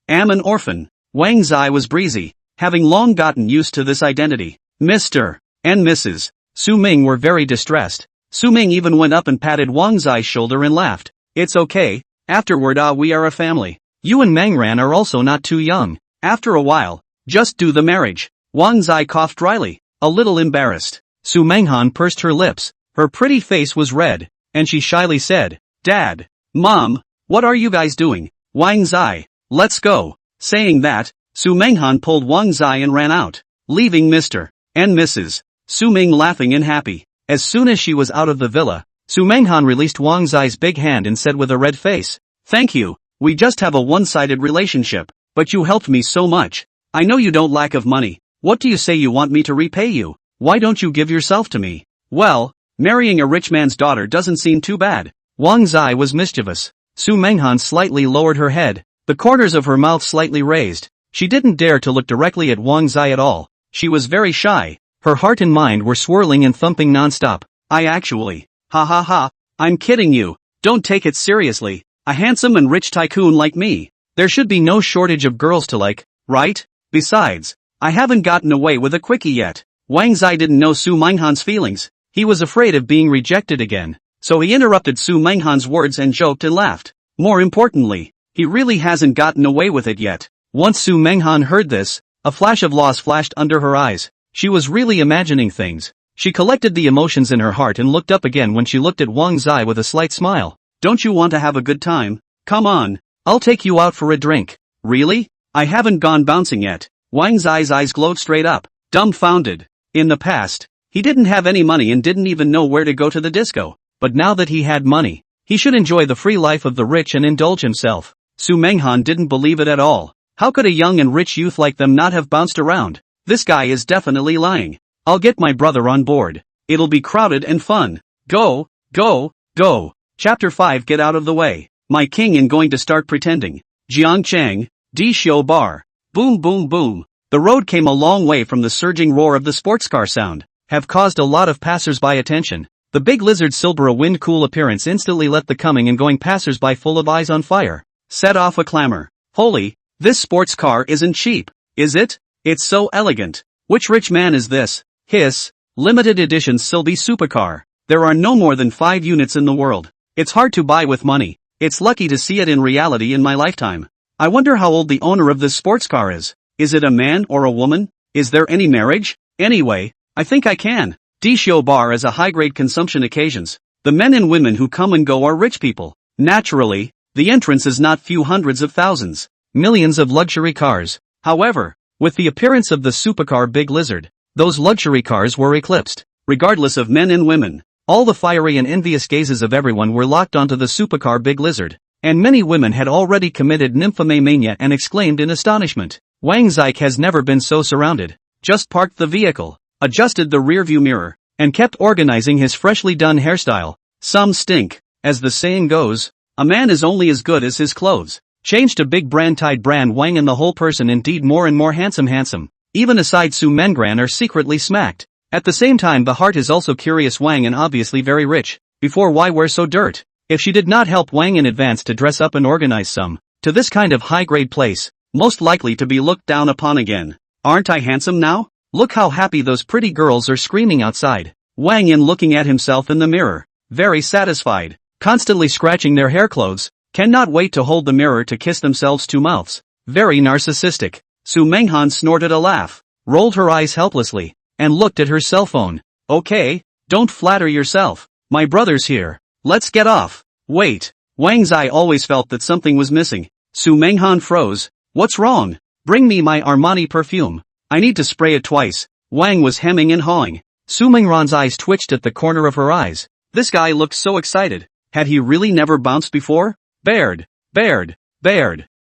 am an orphan." Wang Zai was breezy, having long gotten used to this identity. Mr. and Mrs. Su Ming were very distressed. Su Ming even went up and patted Wang Zai's shoulder and laughed. "It's okay, afterward we are a family. You and Mangran are also not too young. After a while, just do the marriage." Wang Zai coughed dryly, a little embarrassed. Su Menghan pursed her lips, her pretty face was red, and she shyly said, "Dad, Mom, what are you guys doing? Wang Zai, let's go." Saying that, Su Menghan pulled Wang Zai and ran out, leaving Mr. and Mrs. Su Ming laughing and happy. As soon as she was out of the villa, Su Menghan released Wang Zai's big hand and said with a red face, "Thank you, we just have a one-sided relationship, but you helped me so much. I know you don't lack of money. What do you say you want me to repay you? Why don't you give yourself to me?" "Well, marrying a rich man's daughter doesn't seem too bad." Wang Zai was mischievous. Su Menghan slightly lowered her head, the corners of her mouth slightly raised. She didn't dare to look directly at Wang Zai at all. She was very shy. Her heart and mind were swirling and thumping non-stop. "I actually, I'm kidding you. Don't take it seriously. A handsome and rich tycoon like me. There should be no shortage of girls to like, right? Besides, I haven't gotten away with a quickie yet." Wang Zai didn't know Su Menghan's feelings. He was afraid of being rejected again, so he interrupted Su Menghan's words and joked and laughed. More importantly, he really hasn't gotten away with it yet. Once Su Menghan heard this, a flash of loss flashed under her eyes. She was really imagining things. She collected the emotions in her heart and looked up again when she looked at Wang Zai with a slight smile. "Don't you want to have a good time? Come on, I'll take you out for a drink." "Really? I haven't gone bouncing yet." Wang Zai's eyes glowed straight up, dumbfounded. In the past, he didn't have any money and didn't even know where to go to the disco. But now that he had money, he should enjoy the free life of the rich and indulge himself. Su Menghan didn't believe it at all. How could a young and rich youth like them not have bounced around? This guy is definitely lying. "I'll get my brother on board. It'll be crowded and fun. Go, go, go." Chapter 5. Get out of the way. My king and going to start pretending. Jiangcheng, Di Xiu Bar. Boom boom boom. The road came a long way from the surging roar of the sports car sound, have caused a lot of passers-by attention. The big lizard's silver wind cool appearance instantly let the coming and going passers-by full of eyes on fire set off a clamor. "Holy, this sports car isn't cheap, is it? It's so elegant. Which rich man is this? Hiss, limited edition Silby supercar. There are no more than 5 units in the world. It's hard to buy with money. It's lucky to see it in reality in my lifetime. I wonder how old the owner of this sports car is. Is it a man or a woman? Is there any marriage? Anyway, I think I can." Disho bar is a high-grade consumption occasions. The men and women who come and go are rich people. Naturally, the entrance is not few hundreds of thousands, millions of luxury cars. However, with the appearance of the supercar Big Lizard, those luxury cars were eclipsed. Regardless of men and women, all the fiery and envious gazes of everyone were locked onto the supercar Big Lizard, and many women had already committed nymphomania and exclaimed in astonishment, "Wang Zai has never been so surrounded." Just parked the vehicle, adjusted the rearview mirror, and kept organizing his freshly done hairstyle. Some stink. As the saying goes, a man is only as good as his clothes. Changed to big brand tied brand Wang and the whole person indeed more and more handsome. Even aside Su Mengran are secretly smacked. At the same time the heart is also curious Wang and obviously very rich. Before why wear so dirt? If she did not help Wang in advance to dress up and organize some, to this kind of high-grade place, most likely to be looked down upon again. Aren't I handsome now? Look how happy those pretty girls are screaming outside. Wang Yin looking at himself in the mirror, very satisfied, constantly scratching their hair clothes, cannot wait to hold the mirror to kiss themselves 2 mouths. Very narcissistic. Su Menghan snorted a laugh, rolled her eyes helplessly, and looked at her cell phone. Okay, don't flatter yourself. My brother's here. Let's get off. Wait. Wang Zai always felt that something was missing. Su Menghan froze. What's wrong? Bring me my Armani perfume. I need to spray it twice. Wang was hemming and hawing. Su Menghan's eyes twitched at the corner of her eyes. This guy looked so excited. Had he really never bounced before? Baird.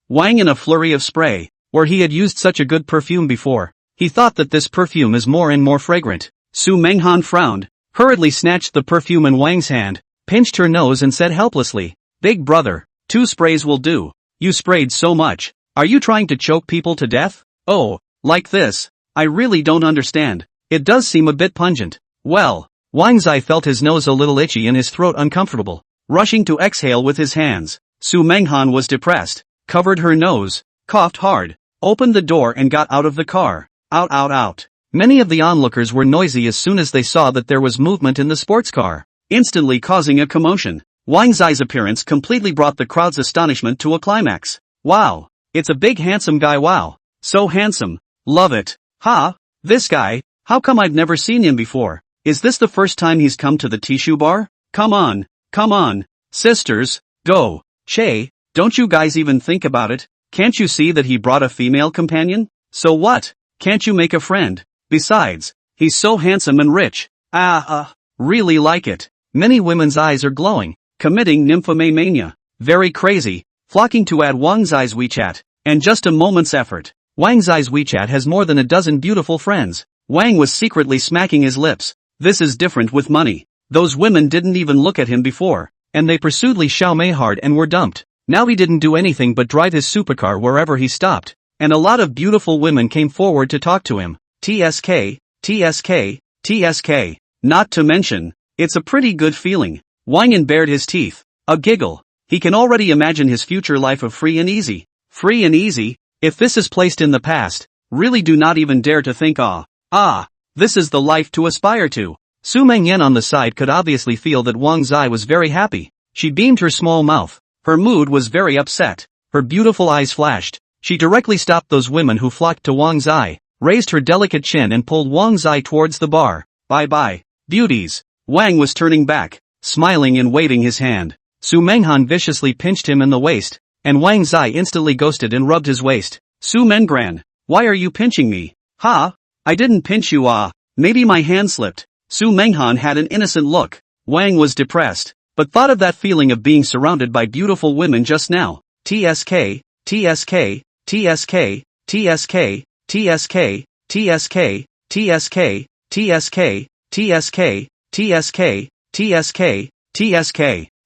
Wang in a flurry of spray, where he had used such a good perfume before. He thought that this perfume is more and more fragrant. Su Menghan frowned, hurriedly snatched the perfume in Wang's hand, pinched her nose and said helplessly, Big brother, 2 sprays will do. You sprayed so much. Are you trying to choke people to death? Oh, like this? I really don't understand. It does seem a bit pungent. Well, Wang Zai felt his nose a little itchy and his throat uncomfortable. Rushing to exhale with his hands, Su Menghan was depressed, covered her nose, coughed hard, opened the door and got out of the car. Out. Many of the onlookers were noisy as soon as they saw that there was movement in the sports car, instantly causing a commotion. Wang Zai's appearance completely brought the crowd's astonishment to a climax. Wow! It's a big handsome guy. Wow! So handsome. Love it. Ha! This guy, how come I've never seen him before? Is this the first time he's come to the tissue bar? Come on. Sisters, go. Che, don't you guys even think about it? Can't you see that he brought a female companion? So what? Can't you make a friend? Besides, he's so handsome and rich. Really like it. Many women's eyes are glowing, committing nymphomania. Very crazy, flocking to add Wang Zai's WeChat, and just a moment's effort. Wang Zai's WeChat has more than a dozen beautiful friends. Wang was secretly smacking his lips. This is different with money. Those women didn't even look at him before, and they pursued Li Xiaomei hard and were dumped. Now he didn't do anything but drive his supercar wherever he stopped, and a lot of beautiful women came forward to talk to him. TSK. Not to mention, it's a pretty good feeling. Wang bared his teeth. A giggle. He can already imagine his future life of free and easy. Free and easy? If this is placed in the past, really do not even dare to think this is the life to aspire to. Su Mengyan on the side could obviously feel that Wang Zai was very happy. She beamed her small mouth. Her mood was very upset. Her beautiful eyes flashed. She directly stopped those women who flocked to Wang Zai, raised her delicate chin and pulled Wang Zai towards the bar. Bye, beauties. Wang was turning back, smiling and waving his hand. Su Menghan viciously pinched him in the waist, and Wang Zai instantly ghosted and rubbed his waist. Su Mengran, why are you pinching me? Ha? I didn't pinch you. Maybe my hand slipped. Su Menghan had an innocent look. Wang was depressed, but thought of that feeling of being surrounded by beautiful women just now. TSK.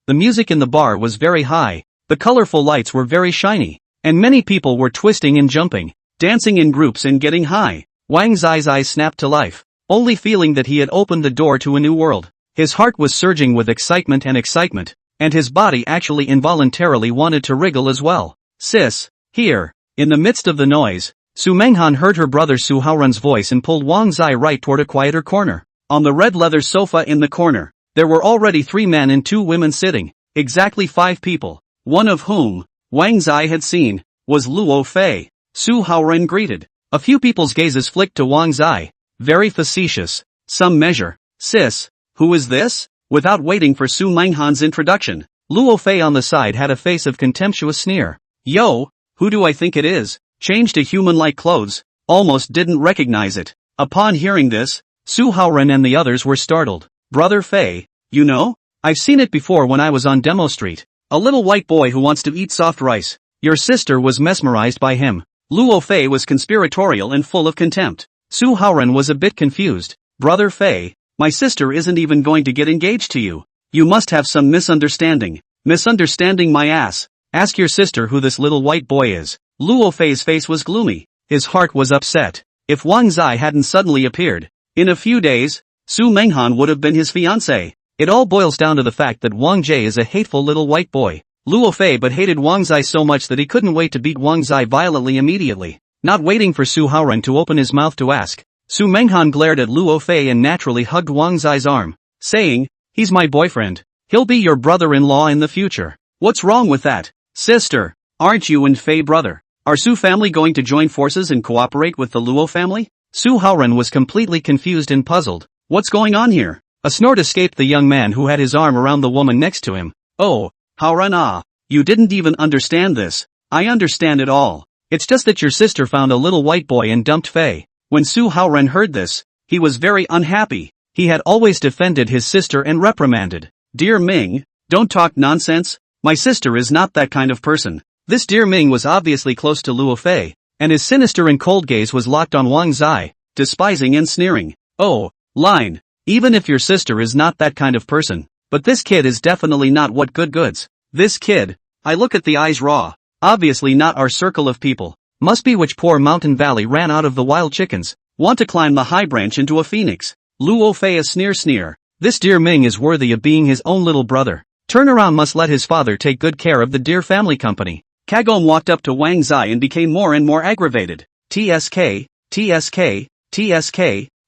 The music in the bar was very high, the colorful lights were very shiny, and many people were twisting and jumping, dancing in groups and getting high. Wang Zai's eyes snapped to life, only feeling that he had opened the door to a new world. His heart was surging with excitement, and his body actually involuntarily wanted to wriggle as well. Sis, here. In the midst of the noise, Su Menghan heard her brother Su Haoran's voice and pulled Wang Zai right toward a quieter corner. On the red leather sofa in the corner, there were already 3 men and 2 women sitting, exactly 5 people, one of whom, Wang Zai had seen, was Luo Fei. Su Haoran greeted. A few people's gazes flicked to Wang Zai. Very facetious. Some measure. Sis, who is this? Without waiting for Su Menghan's introduction, Luo Fei on the side had a face of contemptuous sneer. Yo, who do I think it is? Changed to human-like clothes, almost didn't recognize it. Upon hearing this, Su Haoran and the others were startled. Brother Fei, you know? I've seen it before when I was on Demo Street. A little white boy who wants to eat soft rice. Your sister was mesmerized by him. Luo Fei was conspiratorial and full of contempt. Su Haoran was a bit confused. Brother Fei, my sister isn't even going to get engaged to you. You must have some misunderstanding. Misunderstanding my ass. Ask your sister who this little white boy is. Luo Fei's face was gloomy. His heart was upset. If Wang Zai hadn't suddenly appeared, in a few days, Su Menghan would have been his fiancé. It all boils down to the fact that Wang Jie is a hateful little white boy. Luo Fei but hated Wang Zai so much that he couldn't wait to beat Wang Zai violently immediately. Not waiting for Su Haoran to open his mouth to ask, Su Menghan glared at Luo Fei and naturally hugged Wang Zai's arm, saying, he's my boyfriend. He'll be your brother-in-law in the future. What's wrong with that? Sister, aren't you and Fei brother? Are Su family going to join forces and cooperate with the Luo family? Su Haoran was completely confused and puzzled. What's going on here? A snort escaped the young man who had his arm around the woman next to him. Oh, Haoran, you didn't even understand this. I understand it all. It's just that your sister found a little white boy and dumped Faye. When Su Haoran heard this, he was very unhappy. He had always defended his sister and reprimanded. Dear Ming, don't talk nonsense. My sister is not that kind of person. This Dear Ming was obviously close to Luo Fei, and his sinister and cold gaze was locked on Wang Zai, despising and sneering. Oh, line. Even if your sister is not that kind of person, but this kid is definitely not what good goods. This kid, I look at the eyes raw. Obviously not our circle of people. Must be which poor mountain valley ran out of the wild chickens. Want to climb the high branch into a phoenix. Luo Fei a sneer. This Dear Ming is worthy of being his own little brother. Turnaround must let his father take good care of the Dear family company. Kagome walked up to Wang Zai and became more and more aggravated. TSK,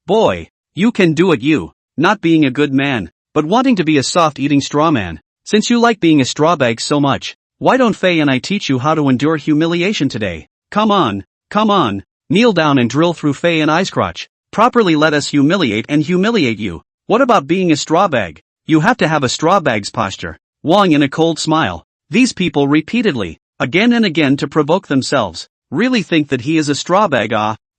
boy, you can do it you. Not being a good man, but wanting to be a soft-eating straw man. Since you like being a straw bag so much, why don't Faye and I teach you how to endure humiliation today? Come on. Kneel down and drill through Faye and I's crotch. Properly let us humiliate you. What about being a straw bag? You have to have a straw bag's posture. Wang in a cold smile. These people repeatedly, again and again to provoke themselves, really think that he is a straw bag.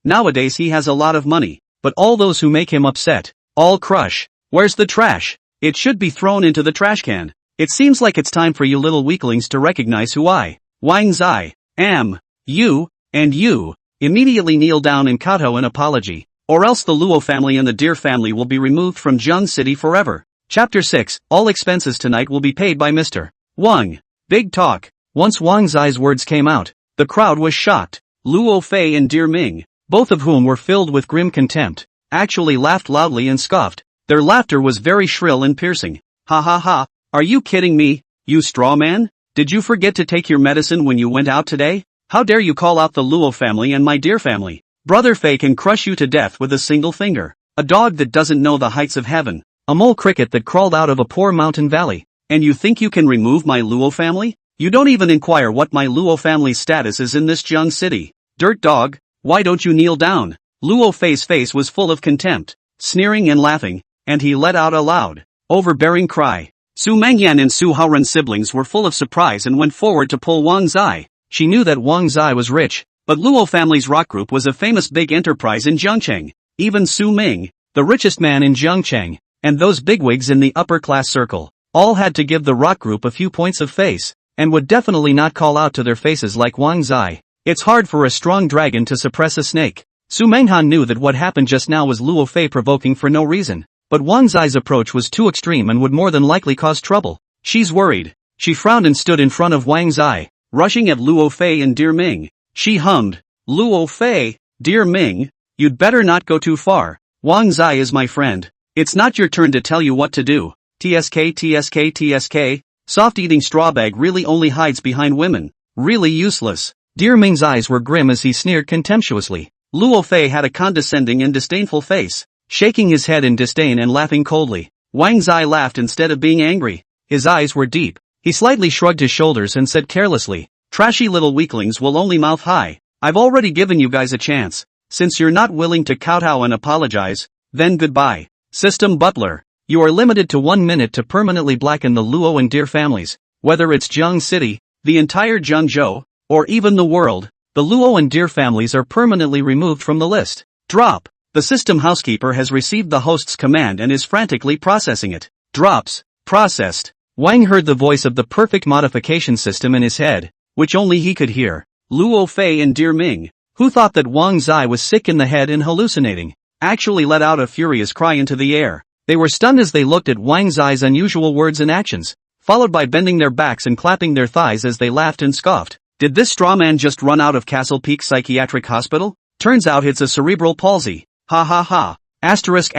Nowadays he has a lot of money, but all those who make him upset, all crush. Where's the trash? It should be thrown into the trash can. It seems like it's time for you little weaklings to recognize who I, Wang Zai, am. You, and you, immediately kneel down and kowtow an apology, or else the Luo family and the Dear family will be removed from Zheng City forever. Chapter 6, all expenses tonight will be paid by Mr. Wang. Big talk. Once Wang Zai's words came out, the crowd was shocked. Luo Fei and Dear Ming, both of whom were filled with grim contempt, actually laughed loudly and scoffed. Their laughter was very shrill and piercing. Ha ha ha, are you kidding me, you straw man? Did you forget to take your medicine when you went out today? How dare you call out the Luo family and my Dear family? Brother Fei can crush you to death with a single finger. A dog that doesn't know the heights of heaven. A mole cricket that crawled out of a poor mountain valley. And you think you can remove my Luo family? You don't even inquire what my Luo family's status is in this Zheng City. Dirt dog, why don't you kneel down? Luo Fei's face was full of contempt, sneering and laughing, and he let out a loud, overbearing cry. Su Mangyan and Su Haoran siblings were full of surprise and went forward to pull Wang Zai. She knew that Wang Zai was rich, but Luo family's rock group was a famous big enterprise in Zhengcheng. Even Su Ming, the richest man in Zhengcheng, and those bigwigs in the upper-class circle, all had to give the rock group a few points of face, and would definitely not call out to their faces like Wang Zai. It's hard for a strong dragon to suppress a snake. Su Menghan knew that what happened just now was Luo Fei provoking for no reason, but Wang Zai's approach was too extreme and would more than likely cause trouble. She's worried. She frowned and stood in front of Wang Zai, rushing at Luo Fei and Dear Ming. She hummed, Luo Fei, Dear Ming, you'd better not go too far. Wang Zai is my friend. It's not your turn to tell you what to do. TSK. Soft-eating straw bag really only hides behind women. Really useless. Dear Ming's eyes were grim as he sneered contemptuously. Luo Fei had a condescending and disdainful face, shaking his head in disdain and laughing coldly. Wang Zai laughed instead of being angry. His eyes were deep. He slightly shrugged his shoulders and said carelessly, trashy little weaklings will only mouth high. I've already given you guys a chance. Since you're not willing to kowtow and apologize, then goodbye. System Butler. You are limited to 1 minute to permanently blacken the Luo and Dear families. Whether it's Zheng City, the entire Zhengzhou, or even the world, the Luo and Dear families are permanently removed from the list. Drop. The system housekeeper has received the host's command and is frantically processing it. Drops. Processed. Wang heard the voice of the perfect modification system in his head, which only he could hear. Luo Fei and Dear Ming, who thought that Wang Zai was sick in the head and hallucinating, actually let out a furious cry into the air. They were stunned as they looked at Wang Zai's unusual words and actions, followed by bending their backs and clapping their thighs as they laughed and scoffed. Did this straw man just run out of Castle Peak Psychiatric Hospital? Turns out it's a cerebral palsy. Ha ha ha. Asterisk.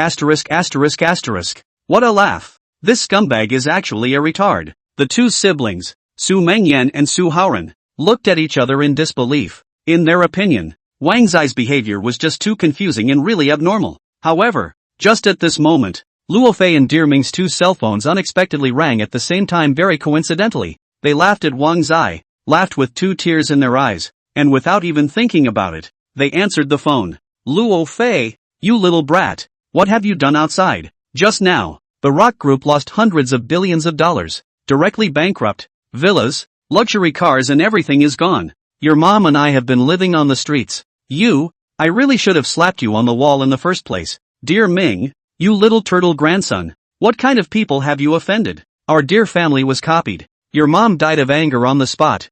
What a laugh. This scumbag is actually a retard. The two siblings, Su Mengyan and Su Haoran, looked at each other in disbelief. In their opinion, Wang Zai's behavior was just too confusing and really abnormal. However, just at this moment, Luo Fei and Dear Ming's two cell phones unexpectedly rang at the same time very coincidentally. They laughed at Wang Zai, laughed with 2 tears in their eyes. and without even thinking about it, they answered the phone. Luo Fei, you little brat, what have you done outside? Just now, the rock group lost hundreds of billions of dollars, directly bankrupt, villas, luxury cars and everything is gone. Your mom and I have been living on the streets. I really should have slapped you on the wall in the first place. Dear Ming, you little turtle grandson, what kind of people have you offended? Our dear family was copied. Your mom died of anger on the spot.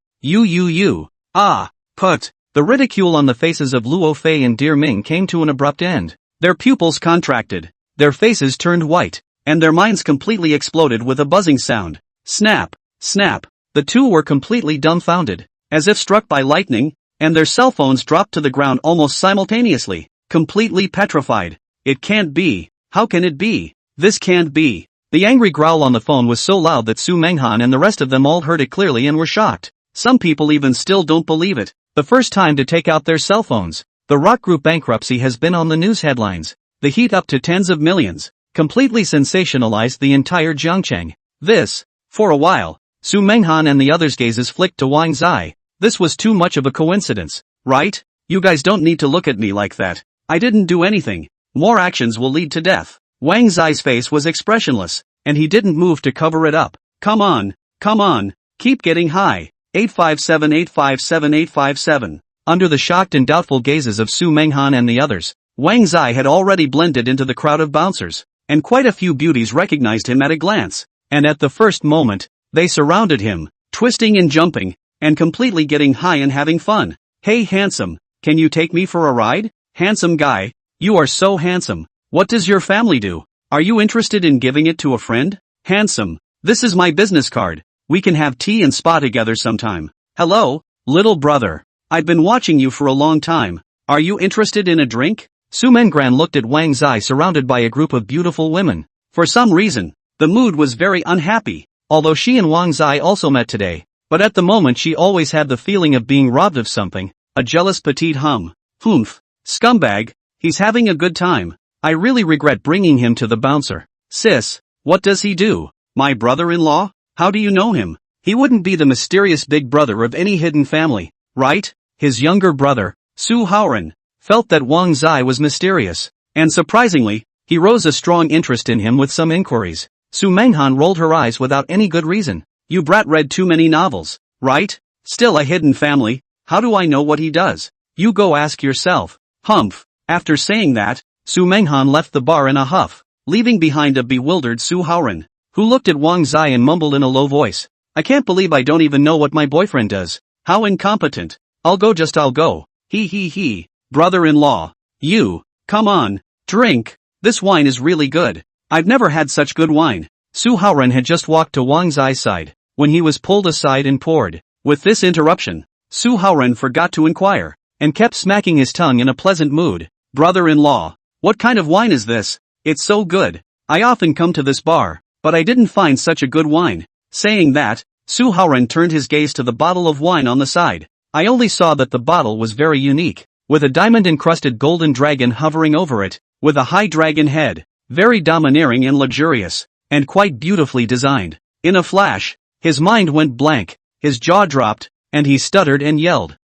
Put. The ridicule on the faces of Luo Fei and Dear Ming came to an abrupt end. Their pupils contracted, their faces turned white, and their minds completely exploded with a buzzing sound. Snap, snap. The two were completely dumbfounded, as if struck by lightning, and their cell phones dropped to the ground almost simultaneously, completely petrified. It can't be. How can it be? This can't be. The angry growl on the phone was so loud that Su Menghan and the rest of them all heard it clearly and were shocked. Some people even still don't believe it. The first time to take out their cell phones. The rock group bankruptcy has been on the news headlines. The heat up to tens of millions, completely sensationalized the entire Jiangcheng. This, for a while, Su Menghan and the others' gazes flicked to Wang Zai. This was too much of a coincidence, right? You guys don't need to look at me like that. I didn't do anything. More actions will lead to death. Wang Zai's face was expressionless, and he didn't move to cover it up. Come on, keep getting high. 857. Under the shocked and doubtful gazes of Su Menghan and the others, Wang Zai had already blended into the crowd of bouncers, and quite a few beauties recognized him at a glance, and at the first moment, they surrounded him, twisting and jumping, and completely getting high and having fun. Hey handsome, can you take me for a ride? Handsome guy, you are so handsome. What does your family do? Are you interested in giving it to a friend? Handsome, this is my business card. We can have tea and spa together sometime. Hello, little brother. I've been watching you for a long time. Are you interested in a drink? Su Mengran looked at Wang Zai surrounded by a group of beautiful women. For some reason, the mood was very unhappy, although she and Wang Zai also met today. But at the moment she always had the feeling of being robbed of something, a jealous petite hum. Humph. Scumbag, he's having a good time. I really regret bringing him to the bouncer. Sis, what does he do? My brother-in-law? How do you know him? He wouldn't be the mysterious big brother of any hidden family, right? His younger brother, Su Haoran, felt that Wang Zai was mysterious, and surprisingly, he rose a strong interest in him with some inquiries. Su Menghan rolled her eyes without any good reason. You brat read too many novels, right? Still a hidden family, how do I know what he does? You go ask yourself. Humph. After saying that, Su Menghan left the bar in a huff, leaving behind a bewildered Su Haoran, who looked at Wang Zai and mumbled in a low voice. I can't believe I don't even know what my boyfriend does. How incompetent. I'll go. He. Brother-in-law. You. Come on. Drink. This wine is really good. I've never had such good wine. Su Haoran had just walked to Wang Zai's side, when he was pulled aside and poured. With this interruption, Su Haoran forgot to inquire, and kept smacking his tongue in a pleasant mood. Brother-in-law. What kind of wine is this? It's so good. I often come to this bar, but I didn't find such a good wine. Saying that, Su Haoran turned his gaze to the bottle of wine on the side. I only saw that the bottle was very unique, with a diamond-encrusted golden dragon hovering over it, with a high dragon head, very domineering and luxurious, and quite beautifully designed. In a flash, his mind went blank, his jaw dropped, and he stuttered and yelled.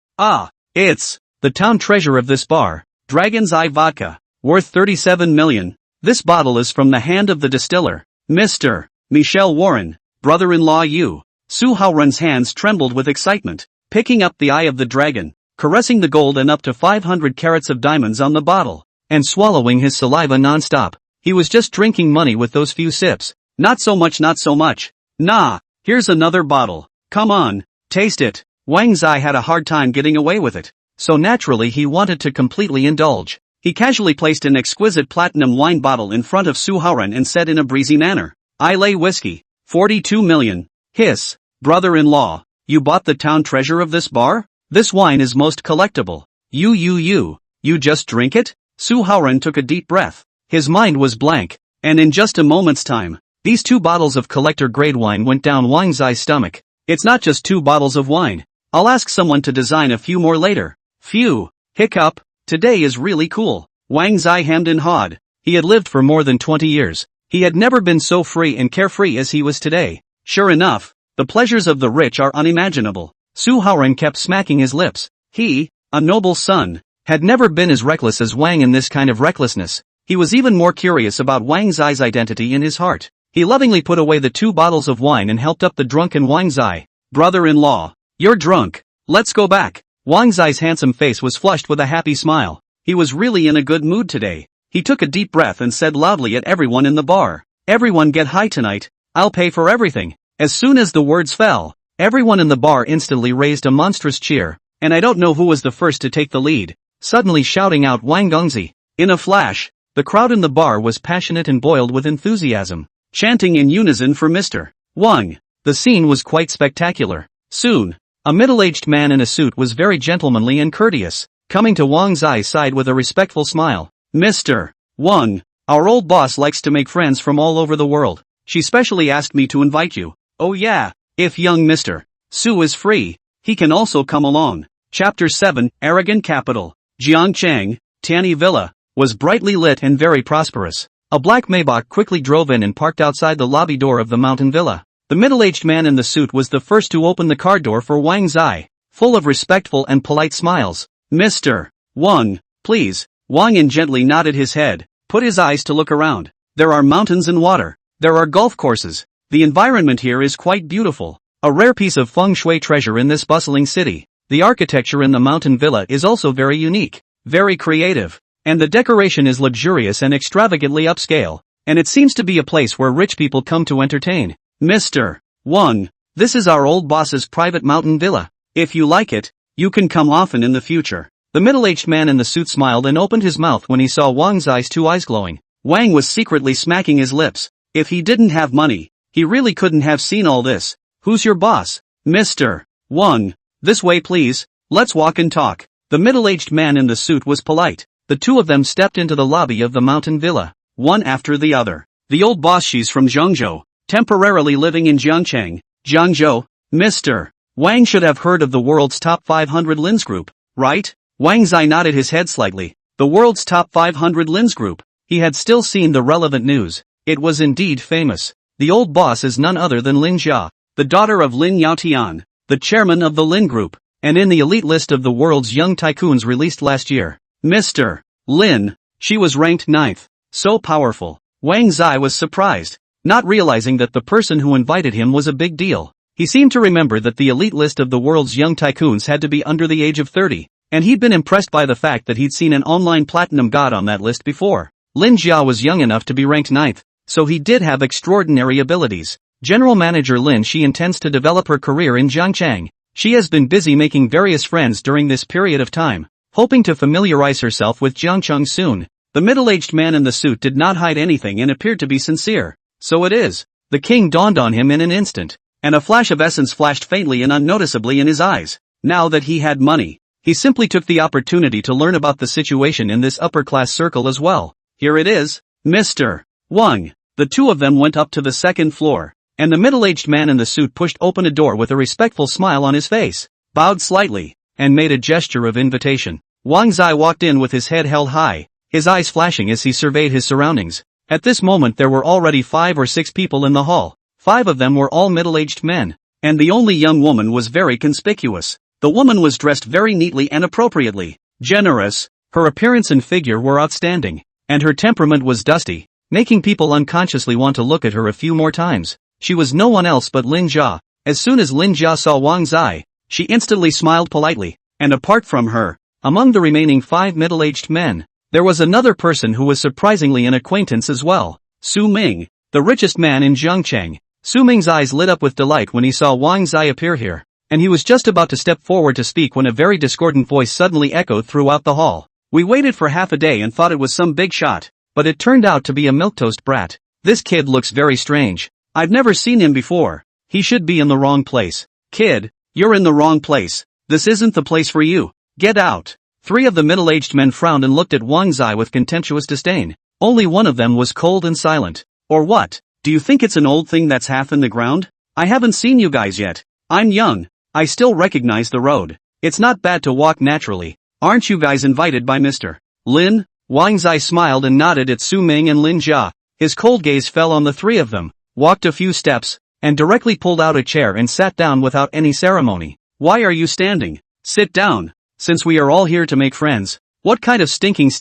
It's the town treasure of this bar, Dragon's Eye Vodka, worth 37 million. This bottle is from the hand of the distiller, Mr. Michel Warren, brother-in-law you. Su Haoran's hands trembled with excitement, picking up the eye of the dragon, caressing the gold and up to 500 carats of diamonds on the bottle, and swallowing his saliva non-stop. He was just drinking money with those few sips. Not so much. Nah, here's another bottle. Come on, taste it. Wang Zai had a hard time getting away with it, so naturally he wanted to completely indulge. He casually placed an exquisite platinum wine bottle in front of Su Haoran and said in a breezy manner, Islay whiskey, 42 million. Hiss, brother-in-law, you bought the town treasure of this bar? This wine is most collectible. You just drink it? Su Haoran took a deep breath. His mind was blank, and in just a moment's time, these 2 bottles of collector-grade wine went down Wang Zai's stomach. It's not just 2 bottles of wine. I'll ask someone to design a few more later. Phew, hiccup, today is really cool. Wang Zai hemmed and hawed. He had lived for more than 20 years. He had never been so free and carefree as he was today. Sure enough, the pleasures of the rich are unimaginable. Su Haoran kept smacking his lips. He, a noble son, had never been as reckless as Wang in this kind of recklessness. He was even more curious about Wang Zai's identity in his heart. He lovingly put away the 2 bottles of wine and helped up the drunken Wang Zai. Brother-in-law, you're drunk. Let's go back. Wang Zai's handsome face was flushed with a happy smile. He was really in a good mood today. He took a deep breath and said loudly at everyone in the bar, "Everyone get high tonight, I'll pay for everything." As soon as the words fell, everyone in the bar instantly raised a monstrous cheer, and I don't know who was the first to take the lead, suddenly shouting out Wang Gongzi. In a flash, the crowd in the bar was passionate and boiled with enthusiasm, chanting in unison for Mr. Wang. The scene was quite spectacular. Soon, a middle-aged man in a suit was very gentlemanly and courteous, coming to Wang Zai's side with a respectful smile. "Mr. Wang, our old boss likes to make friends from all over the world. She specially asked me to invite you." "Oh yeah, if young Mr. Su is free, he can also come along." Chapter 7, Arrogant Capital. Jiangcheng, Tianyi Villa, was brightly lit and very prosperous. A black Maybach quickly drove in and parked outside the lobby door of the mountain villa. The middle-aged man in the suit was the first to open the car door for Wang Zai, full of respectful and polite smiles. "Mr. Wang, please." Wang gently nodded his head, put his eyes to look around. There are mountains and water. There are golf courses. The environment here is quite beautiful. A rare piece of feng shui treasure in this bustling city. The architecture in the mountain villa is also very unique, very creative, and the decoration is luxurious and extravagantly upscale, and it seems to be a place where rich people come to entertain. "Mr. Wang, this is our old boss's private mountain villa. If you like it, you can come often in the future." The middle-aged man in the suit smiled and opened his mouth when he saw Wang Zai's 2 eyes glowing. Wang was secretly smacking his lips. If he didn't have money, he really couldn't have seen all this. "Who's your boss?" "Mr. Wang, this way please, let's walk and talk." The middle-aged man in the suit was polite. The 2 of them stepped into the lobby of the mountain villa, one after the other. The old boss, she's from Zhengzhou, temporarily living in Jiangcheng. Zhengzhou? Mr. Wang should have heard of the world's top 500 lens group, right? Wang Zai nodded his head slightly. The world's top 500 lens group. He had still seen the relevant news. It was indeed famous. The old boss is none other than Lin Jia, the daughter of Lin Yaotian, the chairman of the Lin Group, and in the elite list of the world's young tycoons released last year. Mr. Lin, she was ranked 9th. So powerful. Wang Zai was surprised, not realizing that the person who invited him was a big deal. He seemed to remember that the elite list of the world's young tycoons had to be under the age of 30, and he'd been impressed by the fact that he'd seen an online platinum god on that list before. Lin Jia was young enough to be ranked 9th, so he did have extraordinary abilities. General Manager Lin Shi intends to develop her career in Jiangcheng. She has been busy making various friends during this period of time, hoping to familiarize herself with Jiangcheng soon. The middle-aged man in the suit did not hide anything and appeared to be sincere. "So it is." The king dawned on him in an instant, and a flash of essence flashed faintly and unnoticeably in his eyes. Now that he had money, he simply took the opportunity to learn about the situation in this upper-class circle as well. "Here it is, Mr. Wang." The 2 of them went up to the 2nd floor, and the middle-aged man in the suit pushed open a door with a respectful smile on his face, bowed slightly, and made a gesture of invitation. Wang Zai walked in with his head held high, his eyes flashing as he surveyed his surroundings. At this moment there were already 5 or 6 people in the hall. 5 of them were all middle-aged men, and the only young woman was very conspicuous. The woman was dressed very neatly and appropriately. Generous, her appearance and figure were outstanding, and her temperament was dusty, making people unconsciously want to look at her a few more times. She was no one else but Lin Jia. As soon as Lin Jia saw Wang Zai, she instantly smiled politely, and apart from her, among the remaining 5 middle-aged men, there was another person who was surprisingly an acquaintance as well. Su Ming, the richest man in Jiangcheng. Su Ming's eyes lit up with delight when he saw Wang Zai appear here, and he was just about to step forward to speak when a very discordant voice suddenly echoed throughout the hall. "We waited for half a day and thought it was some big shot, but it turned out to be a milquetoast brat. This kid looks very strange. I've never seen him before. He should be in the wrong place." "Kid, you're in the wrong place. This isn't the place for you. Get out." 3 of the middle-aged men frowned and looked at Wang Zai with contemptuous disdain. Only one of them was cold and silent. "Or what? Do you think it's an old thing that's half in the ground? I haven't seen you guys yet. I'm young. I still recognize the road. It's not bad to walk naturally. Aren't you guys invited by Mr. Lin?" Wang Zai smiled and nodded at Su Ming and Lin Jia. His cold gaze fell on the 3 of them, walked a few steps, and directly pulled out a chair and sat down without any ceremony. "Why are you standing? Sit down." since we are all here to make friends. What kind of stinking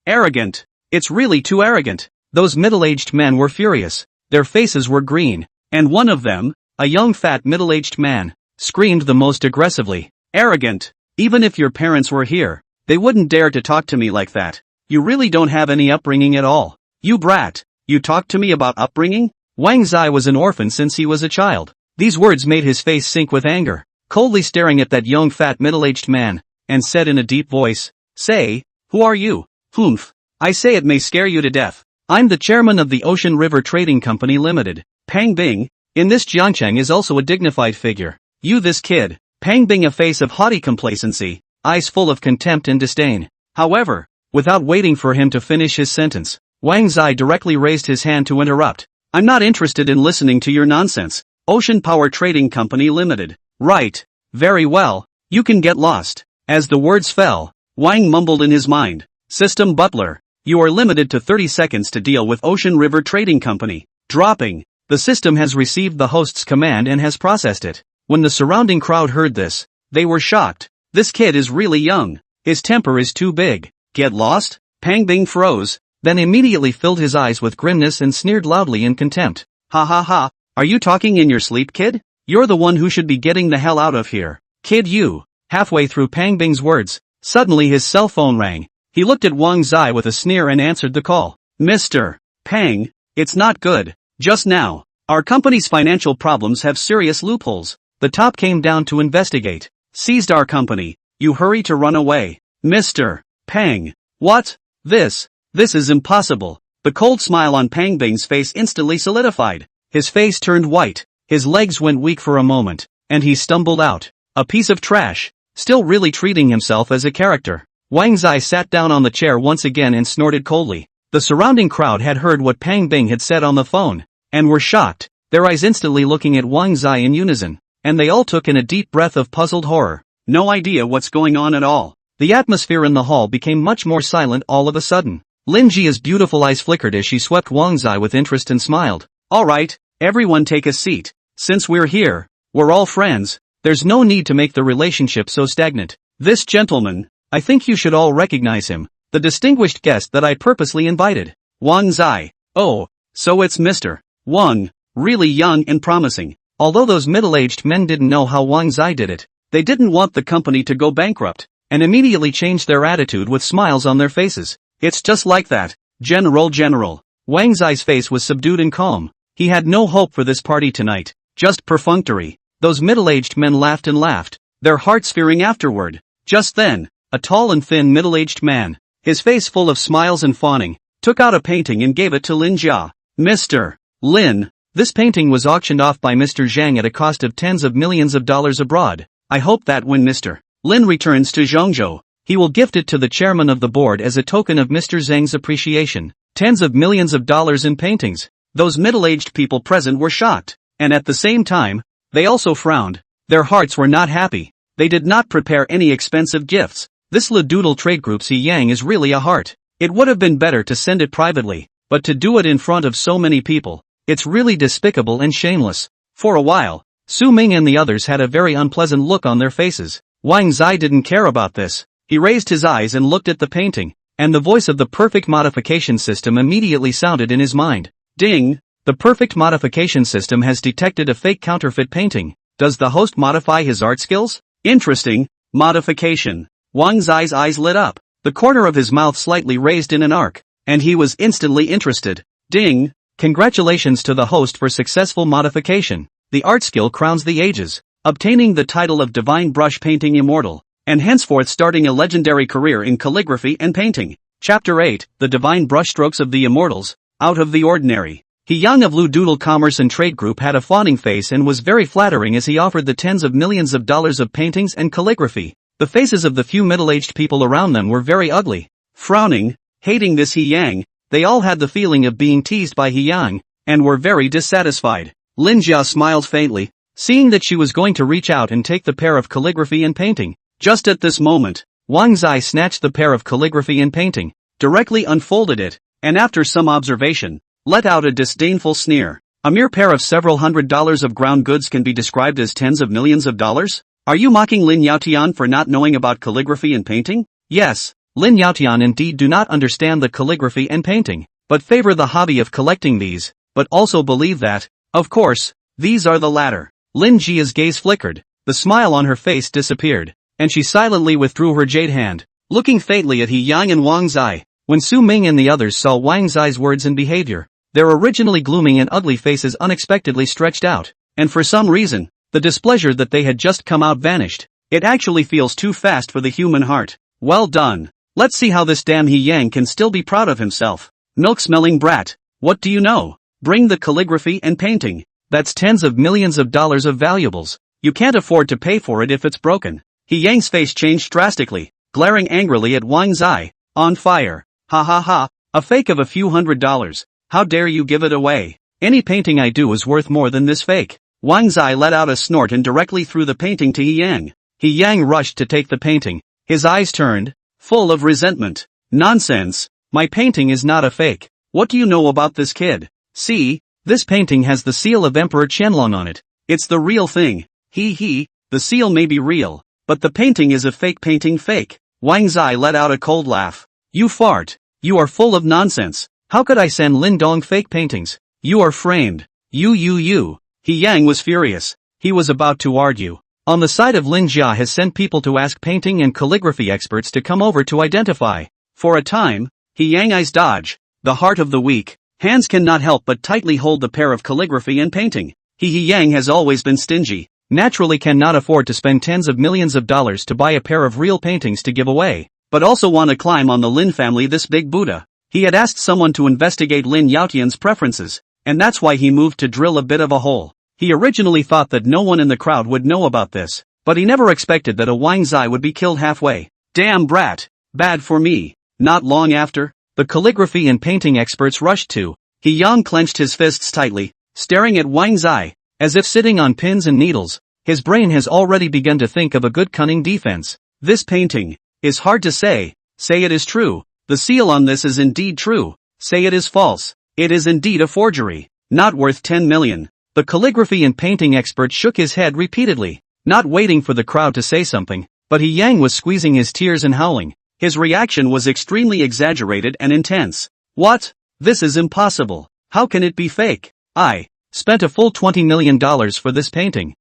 arrogant. It's really too arrogant. Those middle-aged men were furious. Their faces were green. And one of them, a young fat middle-aged man, screamed the most aggressively. Arrogant. Even if your parents were here, they wouldn't dare to talk to me like that. You really don't have any upbringing at all. You brat. You talk to me about upbringing? Wang Zai was an orphan since he was a child. These words made his face sink with anger. Coldly staring at that young fat middle-aged man, and said in a deep voice, "Say, who are you?" "Humph. I say it may scare you to death. I'm the chairman of the Ocean River Trading Company Limited. Pang Bing." In this Jiangcheng is also a dignified figure. "You this kid." Pang Bing, a face of haughty complacency, eyes full of contempt and disdain. However, without waiting for him to finish his sentence, Wang Zai directly raised his hand to interrupt. "I'm not interested in listening to your nonsense. Ocean Power Trading Company Limited. Right. Very well. You can get lost." As the words fell, Wang mumbled in his mind, "System butler, you are limited to 30 seconds to deal with Ocean River Trading Company." Dropping. The system has received the host's command and has processed it. When the surrounding crowd heard this, they were shocked. This kid is really young. His temper is too big. Get lost? Pang Bing froze, then immediately filled his eyes with grimness and sneered loudly in contempt. "Ha ha ha, are you talking in your sleep, kid? You're the one who should be getting the hell out of here. Kid you." Halfway through Pang Bing's words, suddenly his cell phone rang. He looked at Wang Zai with a sneer and answered the call. "Mr. Pang, it's not good. Just now, our company's financial problems have serious loopholes. The top came down to investigate. Seized our company. You hurry to run away." "Mr. Pang. What? This is impossible." The cold smile on Pang Bing's face instantly solidified. His face turned white, his legs went weak for a moment, and he stumbled out. "A piece of trash." Still really treating himself as a character, Wang Zai sat down on the chair once again and snorted coldly. The surrounding crowd had heard what Pang Bing had said on the phone, and were shocked, their eyes instantly looking at Wang Zai in unison, and they all took in a deep breath of puzzled horror. No idea what's going on at all. The atmosphere in the hall became much more silent all of a sudden. Lin Jia's beautiful eyes flickered as she swept Wang Zai with interest and smiled. "Alright, everyone take a seat. Since we're here, we're all friends. There's no need to make the relationship so stagnant. This gentleman, I think you should all recognize him. The distinguished guest that I purposely invited. Wang Zai. Oh, so it's Mr. Wang. Really young and promising." Although those middle-aged men didn't know how Wang Zai did it, they didn't want the company to go bankrupt, and immediately changed their attitude with smiles on their faces. "It's just like that, General." Wang Zai's face was subdued and calm. He had no hope for this party tonight, just perfunctory. Those middle-aged men laughed and laughed, their hearts fearing afterward. Just then, a tall and thin middle-aged man, his face full of smiles and fawning, took out a painting and gave it to Lin Jia. "Mr. Lin, this painting was auctioned off by Mr. Zhang at a cost of tens of millions of dollars abroad. I hope that when Mr. Lin returns to Zhongzhou, he will gift it to the chairman of the board as a token of Mr. Zhang's appreciation." Tens of millions of dollars in paintings. Those middle-aged people present were shocked, and at the same time, they also frowned. Their hearts were not happy. They did not prepare any expensive gifts. This Ladoodle Trade Group Si Yang is really a heart. It would have been better to send it privately, but to do it in front of so many people, it's really despicable and shameless. For a while, Su Ming and the others had a very unpleasant look on their faces. Wang Zai didn't care about this. He raised his eyes and looked at the painting, and the voice of the perfect modification system immediately sounded in his mind. Ding! The perfect modification system has detected a fake counterfeit painting. Does the host modify his art skills? Interesting. Modification. Wang Zai's eyes lit up. The corner of his mouth slightly raised in an arc, and he was instantly interested. Ding! Congratulations to the host for successful modification. The art skill crowns the ages, obtaining the title of Divine Brush Painting Immortal, and henceforth starting a legendary career in calligraphy and painting. Chapter 8, The Divine Brushstrokes of the Immortals, Out of the Ordinary. He Yang of Ladoodle Commerce and Trade Group had a fawning face and was very flattering as he offered the tens of millions of dollars of paintings and calligraphy. The faces of the few middle-aged people around them were very ugly. Frowning, hating this He Yang, they all had the feeling of being teased by He Yang, and were very dissatisfied. Lin Jia smiled faintly, seeing that she was going to reach out and take the pair of calligraphy and painting. Just at this moment, Wang Zai snatched the pair of calligraphy and painting, directly unfolded it, and after some observation, let out a disdainful sneer. A mere pair of several $100s of ground goods can be described as tens of millions of dollars? Are you mocking Lin Yaotian for not knowing about calligraphy and painting? Yes, Lin Yaotian indeed do not understand the calligraphy and painting, but favor the hobby of collecting these, but also believe that, of course, these are the latter. Lin Jia's gaze flickered, the smile on her face disappeared, and she silently withdrew her jade hand, looking fatally at He Yang and Wang Zai. When Su Ming and the others saw Wang Zai's words and behavior, their originally gloomy and ugly faces unexpectedly stretched out, and for some reason, the displeasure that they had just come out vanished. It actually feels too fast for the human heart. Well done. Let's see how this damn He Yang can still be proud of himself. Milk-smelling brat. What do you know? Bring the calligraphy and painting. That's tens of millions of dollars of valuables. You can't afford to pay for it if it's broken. He Yang's face changed drastically, glaring angrily at Wang Zai. On fire. Ha ha ha. A fake of a few $100s. How dare you give it away? Any painting I do is worth more than this fake. Wang Zai let out a snort and directly threw the painting to He Yang. He Yang rushed to take the painting. His eyes turned, full of resentment. Nonsense. My painting is not a fake. What do you know about this kid? See, this painting has the seal of Emperor Qianlong on it. It's the real thing. The seal may be real, but the painting is a fake painting fake. Wang Zai let out a cold laugh. You fart. You are full of nonsense. How could I send Lin Dong fake paintings? You are framed. You. He Yang was furious. He was about to argue. On the side of Lin Jia has sent people to ask painting and calligraphy experts to come over to identify. For a time, He Yang eyes dodge. The heart of the weak. Hands cannot help but tightly hold the pair of calligraphy and painting. He Yang has always been stingy. Naturally cannot afford to spend tens of millions of dollars to buy a pair of real paintings to give away, but also want to climb on the Lin family this big Buddha. He had asked someone to investigate Lin Yaotian's preferences, and that's why he moved to drill a bit of a hole. He originally thought that no one in the crowd would know about this, but he never expected that a Wang Zai would be killed halfway. Damn brat. Bad for me. Not long after, the calligraphy and painting experts rushed to. He Yang clenched his fists tightly, staring at Wang Zai, as if sitting on pins and needles. His brain has already begun to think of a good cunning defense. This painting is hard to say. Say it is true. The seal on this is indeed true. Say it is false. It is indeed a forgery. Not worth 10 million. The calligraphy and painting expert shook his head repeatedly, not waiting for the crowd to say something, but He Yang was squeezing his tears and howling. His reaction was extremely exaggerated and intense. What? This is impossible. How can it be fake? I spent a full $20 million for this painting.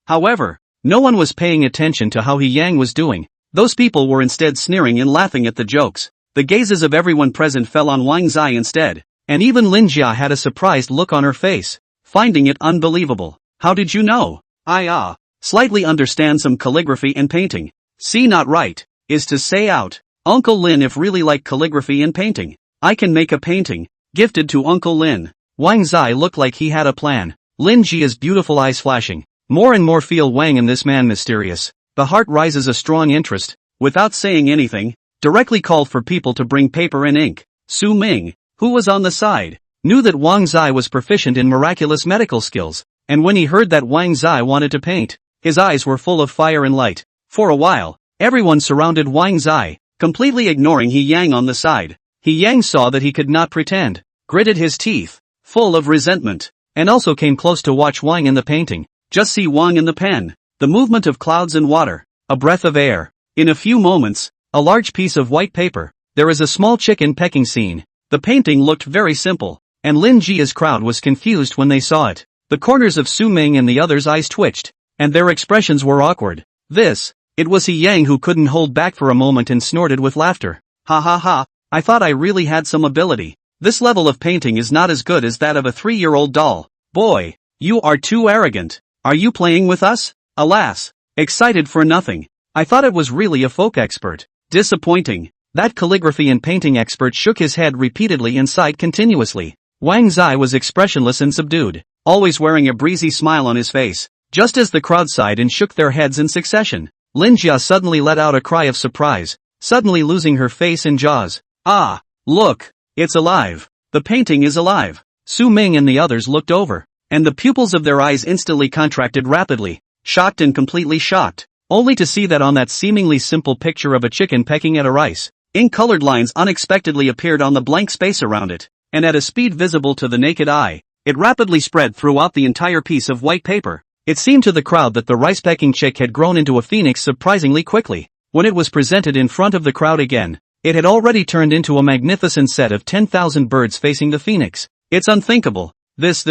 However, no one was paying attention to how He Yang was doing. Those people were instead sneering and laughing at the jokes. The gazes of everyone present fell on Wang Zai instead, and even Lin Jia had a surprised look on her face, finding it unbelievable. How did you know? I slightly understand some calligraphy and painting. See, not right, is to say out. Uncle Lin, if really like calligraphy and painting, I can make a painting, gifted to Uncle Lin. Wang Zai looked like he had a plan. Lin Jia's beautiful eyes flashing. More and more feel Wang and this man mysterious. The heart rises a strong interest. Without saying anything, directly called for people to bring paper and ink. Su Ming, who was on the side, knew that Wang Zai was proficient in miraculous medical skills, and when he heard that Wang Zai wanted to paint, his eyes were full of fire and light. For a while, everyone surrounded Wang Zai, completely ignoring He Yang on the side. He Yang saw that he could not pretend, gritted his teeth, full of resentment, and also came close to watch Wang in the painting. Just see Wang in the pen, the movement of clouds and water, a breath of air. In a few moments, a large piece of white paper, there is a small chicken pecking scene. The painting looked very simple, and Lin Jia's crowd was confused when they saw it. The corners of Su Ming and the others' eyes twitched, and their expressions were awkward. It was He Yang who couldn't hold back for a moment and snorted with laughter. Ha ha ha, I thought I really had some ability. This level of painting is not as good as that of a 3-year-old doll. Boy, you are too arrogant. Are you playing with us? Alas, excited for nothing. I thought it was really a folk expert. Disappointing. That calligraphy and painting expert shook his head repeatedly and sighed continuously. Wang Zai was expressionless and subdued, always wearing a breezy smile on his face. Just as the crowd sighed and shook their heads in succession, Lin Jia suddenly let out a cry of surprise, suddenly losing her face and jaws. Ah, look, it's alive. The painting is alive. Su Ming and the others looked over, and the pupils of their eyes instantly contracted rapidly, shocked and completely shocked, only to see that on that seemingly simple picture of a chicken pecking at a rice, ink-colored lines unexpectedly appeared on the blank space around it, and at a speed visible to the naked eye, it rapidly spread throughout the entire piece of white paper. It seemed to the crowd that the rice-pecking chick had grown into a phoenix surprisingly quickly. When it was presented in front of the crowd again, it had already turned into a magnificent set of 10,000 birds facing the phoenix. It's unthinkable. This.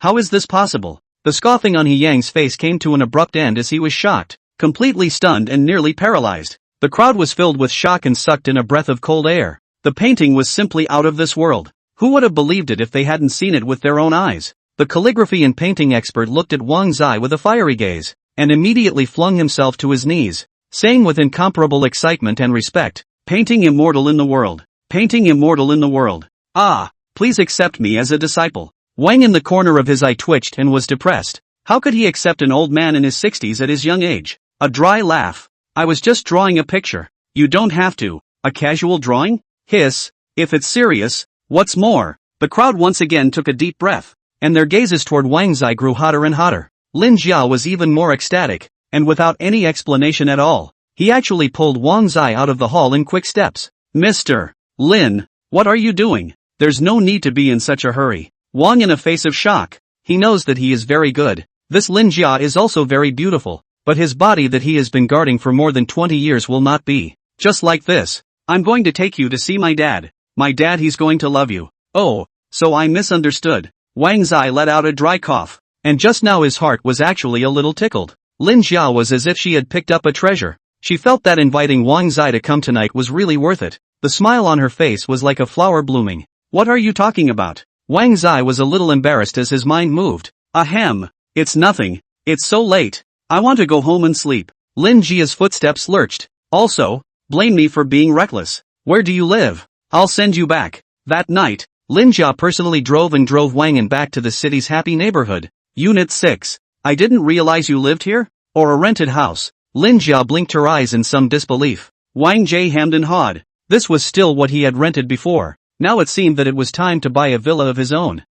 How is this possible? The scoffing on He Yang's face came to an abrupt end as he was shocked, completely stunned and nearly paralyzed. The crowd was filled with shock and sucked in a breath of cold air. The painting was simply out of this world. Who would have believed it if they hadn't seen it with their own eyes? The calligraphy and painting expert looked at Wang Zai with a fiery gaze, and immediately flung himself to his knees, saying with incomparable excitement and respect, "Painting immortal in the world. Painting immortal in the world. Ah, please accept me as a disciple." Wang in the corner of his eye twitched and was depressed. How could he accept an old man in his 60s at his young age? A dry laugh. "I was just drawing a picture." "You don't have to. A casual drawing?" Hiss. "If it's serious, what's more?" The crowd once again took a deep breath, and their gazes toward Wang Zai grew hotter and hotter. Lin Jia was even more ecstatic, and without any explanation at all, he actually pulled Wang Zai out of the hall in quick steps. "Mr. Lin, what are you doing? There's no need to be in such a hurry." Wang in a face of shock. He knows that he is very good. This Lin Jia is also very beautiful, but his body that he has been guarding for more than 20 years will not be just like this. "I'm going to take you to see my dad. My dad, he's going to love you." "Oh, so I misunderstood." Wang Zai let out a dry cough, and just now his heart was actually a little tickled. Lin Jia was as if she had picked up a treasure. She felt that inviting Wang Zai to come tonight was really worth it. The smile on her face was like a flower blooming. "What are you talking about?" Wang Zai was a little embarrassed as his mind moved. "Ahem. It's nothing. It's so late. I want to go home and sleep." Lin Jia's footsteps lurched. "Also, blame me for being reckless. Where do you live? I'll send you back." That night, Lin Jia personally drove Wang and back to the city's happy neighborhood. Unit 6. "I didn't realize you lived here? Or a rented house?" Lin Jia blinked her eyes in some disbelief. Wang Jie hemmed and hawed. This was still what he had rented before. Now it seemed that it was time to buy a villa of his own.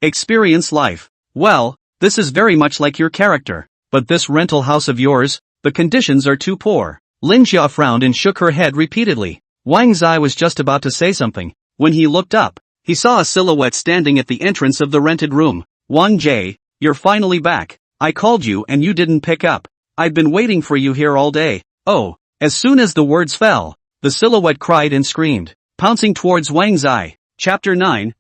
Experience life. "Well, this is very much like your character. But this rental house of yours, the conditions are too poor." Lin Jia frowned and shook her head repeatedly. Wang Zai was just about to say something. When he looked up, he saw a silhouette standing at the entrance of the rented room. "Wang Jie, you're finally back. I called you and you didn't pick up. I've been waiting for you here all day." "Oh." As soon as the words fell, the silhouette cried and screamed, pouncing towards Wang Zai. Chapter 9,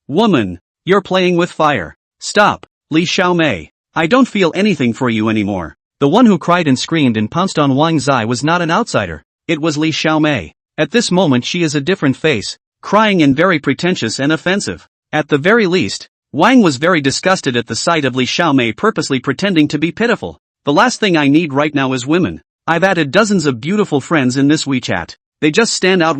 Woman, you're playing with fire. Stop, Li Xiaomei. I don't feel anything for you anymore. The one who cried and screamed and pounced on Wang Zai was not an outsider. It was Li Xiaomei. At this moment she is a different face, crying and very pretentious and offensive. At the very least, Wang was very disgusted at the sight of Li Xiaomei purposely pretending to be pitiful. "The last thing I need right now is women. I've added dozens of beautiful friends in this WeChat. They just stand out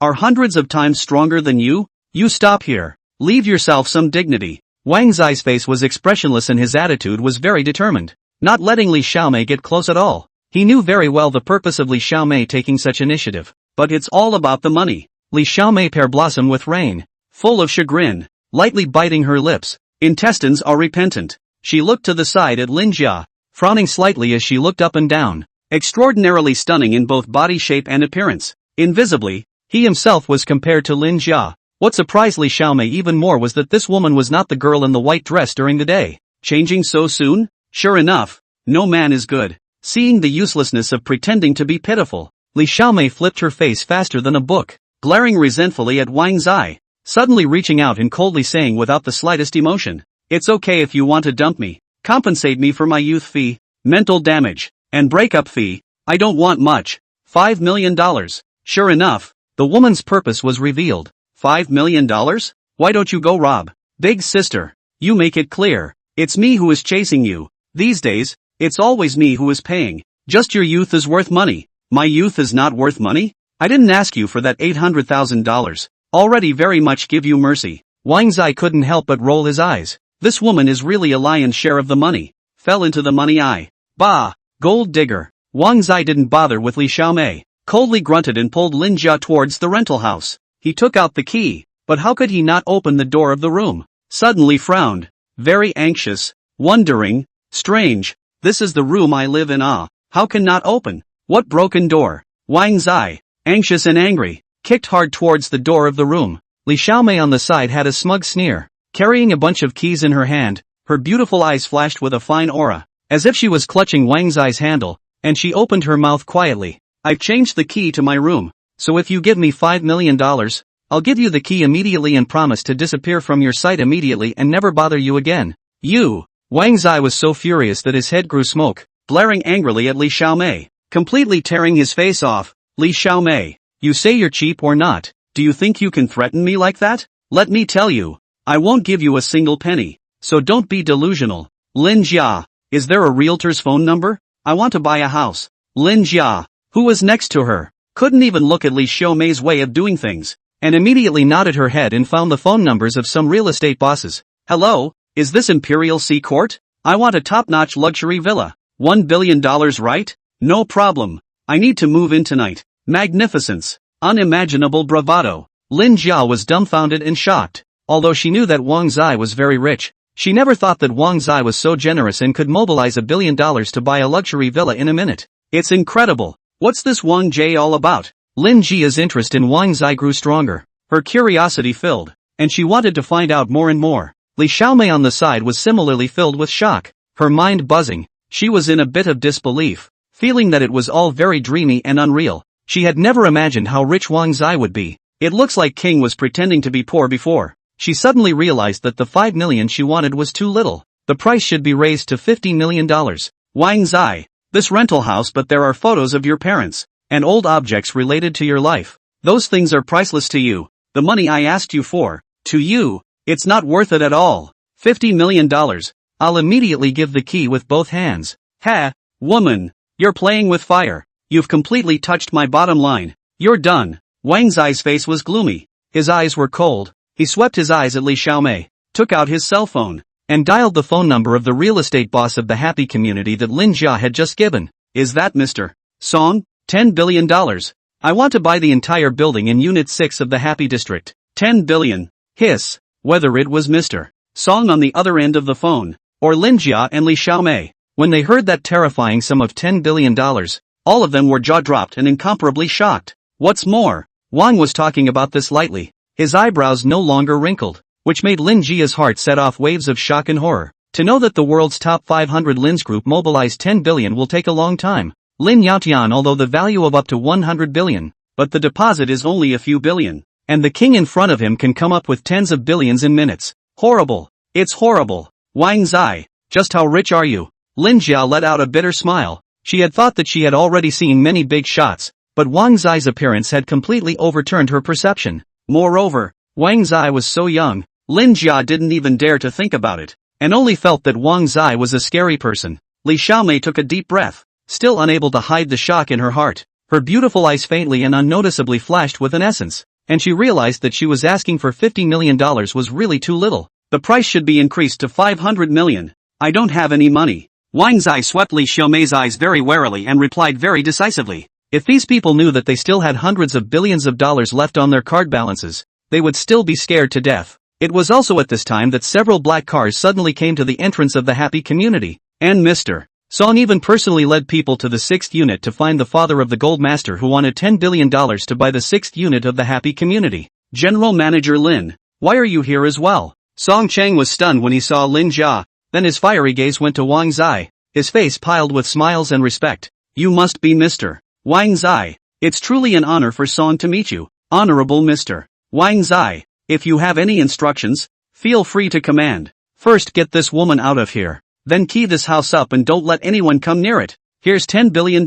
are hundreds of times stronger than you. You stop here. Leave yourself some dignity." Wang Zai's face was expressionless and his attitude was very determined, not letting Li Xiaomei get close at all. He knew very well the purpose of Li Xiaomei taking such initiative. But it's all about the money. Li Xiaomei pear blossom with rain, full of chagrin, lightly biting her lips. Intestines are repentant. She looked to the side at Lin Jia, frowning slightly as she looked up and down. Extraordinarily stunning in both body shape and appearance. Invisibly, he himself was compared to Lin Jia. What surprised Li Xiaomei even more was that this woman was not the girl in the white dress during the day. Changing so soon? Sure enough, no man is good. Seeing the uselessness of pretending to be pitiful, Li Xiaomei flipped her face faster than a book, glaring resentfully at Wang Zai, suddenly reaching out and coldly saying without the slightest emotion, "It's okay if you want to dump me. Compensate me for my youth fee, mental damage, and breakup fee. I don't want much. $5 million. Sure enough, the woman's purpose was revealed. $5 million? Why don't you go rob? Big sister, you make it clear. It's me who is chasing you. These days, it's always me who is paying. Just your youth is worth money. My youth is not worth money? I didn't ask you for that $800,000. Already very much give you mercy." Wang Zai couldn't help but roll his eyes. This woman is really a lion's share of the money. Fell into the money eye. Bah, gold digger. Wang Zai didn't bother with Li Xiaomei, coldly grunted and pulled Lin Jia towards the rental house. He took out the key, but how could he not open the door of the room? Suddenly frowned, very anxious, wondering, strange, this is the room I live in. How can not open? What broken door? Wang Zai, anxious and angry, kicked hard towards the door of the room. Li Xiaomei on the side had a smug sneer. Carrying a bunch of keys in her hand, Her beautiful eyes flashed with a fine aura, as if she was clutching Wang Zai's handle, and she opened her mouth quietly. I've changed the key to my room, so if you give me $5 million, I'll give you the key immediately and promise to disappear from your sight immediately and never bother you again. You! Wang Zai was so furious that his head grew smoke, blaring angrily at Li Xiaomei, completely tearing his face off. Li Xiaomei, you say you're cheap or not? Do you think you can threaten me like that? Let me tell you, I won't give you a single penny, so don't be delusional. Lin Jia, is there a realtor's phone number? I want to buy a house. Lin Jia, who was next to her, couldn't even look at Li Xiaomei's way of doing things, and immediately nodded her head and found the phone numbers of some real estate bosses. Hello, is this Imperial Sea Court? I want a top-notch luxury villa. $1 billion, right? No problem. I need to move in tonight. Magnificence. Unimaginable bravado. Lin Jia was dumbfounded and shocked. Although she knew that Wang Zai was very rich, she never thought that Wang Zai was so generous and could mobilize $1 billion to buy a luxury villa in a minute. It's incredible. What's this Wang Jie all about? Lin Jia's interest in Wang Zai grew stronger. Her curiosity filled, and she wanted to find out more and more. Li Xiaomei on the side was similarly filled with shock, her mind buzzing. She was in a bit of disbelief, feeling that it was all very dreamy and unreal. She had never imagined how rich Wang Zai would be. It looks like King was pretending to be poor before. She suddenly realized that the $5 million she wanted was too little. The price should be raised to $50 million. Wang Zai, this rental house, but there are photos of your parents, and old objects related to your life. Those things are priceless to you. The money I asked you for, to you, it's not worth it at all. $50 million. I'll immediately give the key with both hands. Ha, woman, you're playing with fire. You've completely touched my bottom line. You're done. Wang Zai's face was gloomy. His eyes were cold. He swept his eyes at Li Xiaomei, took out his cell phone, and dialed the phone number of the real estate boss of the happy community that Lin Jia had just given. Is that Mr. Song? $10 billion. I want to buy the entire building in Unit 6 of the Happy District. 10 billion. Hiss. Whether it was Mr. Song on the other end of the phone, or Lin Jia and Li Xiaomei, when they heard that terrifying sum of $10 billion, all of them were jaw-dropped and incomparably shocked. What's more, Wang was talking about this lightly. His eyebrows no longer wrinkled, which made Lin Jia's heart set off waves of shock and horror. To know that the world's top 500 Lin's group mobilized 10 billion will take a long time. Lin Yaotian, although the value of up to 100 billion, but the deposit is only a few billion, and the king in front of him can come up with tens of billions in minutes. Horrible. It's horrible. Wang Zai, just how rich are you? Lin Jia let out a bitter smile. She had thought that she had already seen many big shots, but Wang Zai's appearance had completely overturned her perception. Moreover, Wang Zai was so young, Lin Jia didn't even dare to think about it, and only felt that Wang Zai was a scary person. Li Xiaomei took a deep breath, still unable to hide the shock in her heart. Her beautiful eyes faintly and unnoticeably flashed with an essence, and she realized that she was asking for $50 million was really too little. The price should be increased to 500 million. I don't have any money. Wang Zai swept Li Xiaomei's eyes very warily and replied very decisively. If these people knew that they still had hundreds of billions of dollars left on their card balances, they would still be scared to death. It was also at this time that several black cars suddenly came to the entrance of the happy community, and Mr. Song even personally led people to the 6th unit to find the father of the gold master who wanted $10 billion to buy the 6th unit of the happy community. General Manager Lin, why are you here as well? Song Cheng was stunned when he saw Lin Jia, then his fiery gaze went to Wang Zai, his face piled with smiles and respect. You must be Mr. Wang Zai. It's truly an honor for Song to meet you, Honorable Mr. Wang Zai. If you have any instructions, feel free to command. First get this woman out of here, then key this house up and don't let anyone come near it. Here's $10 billion.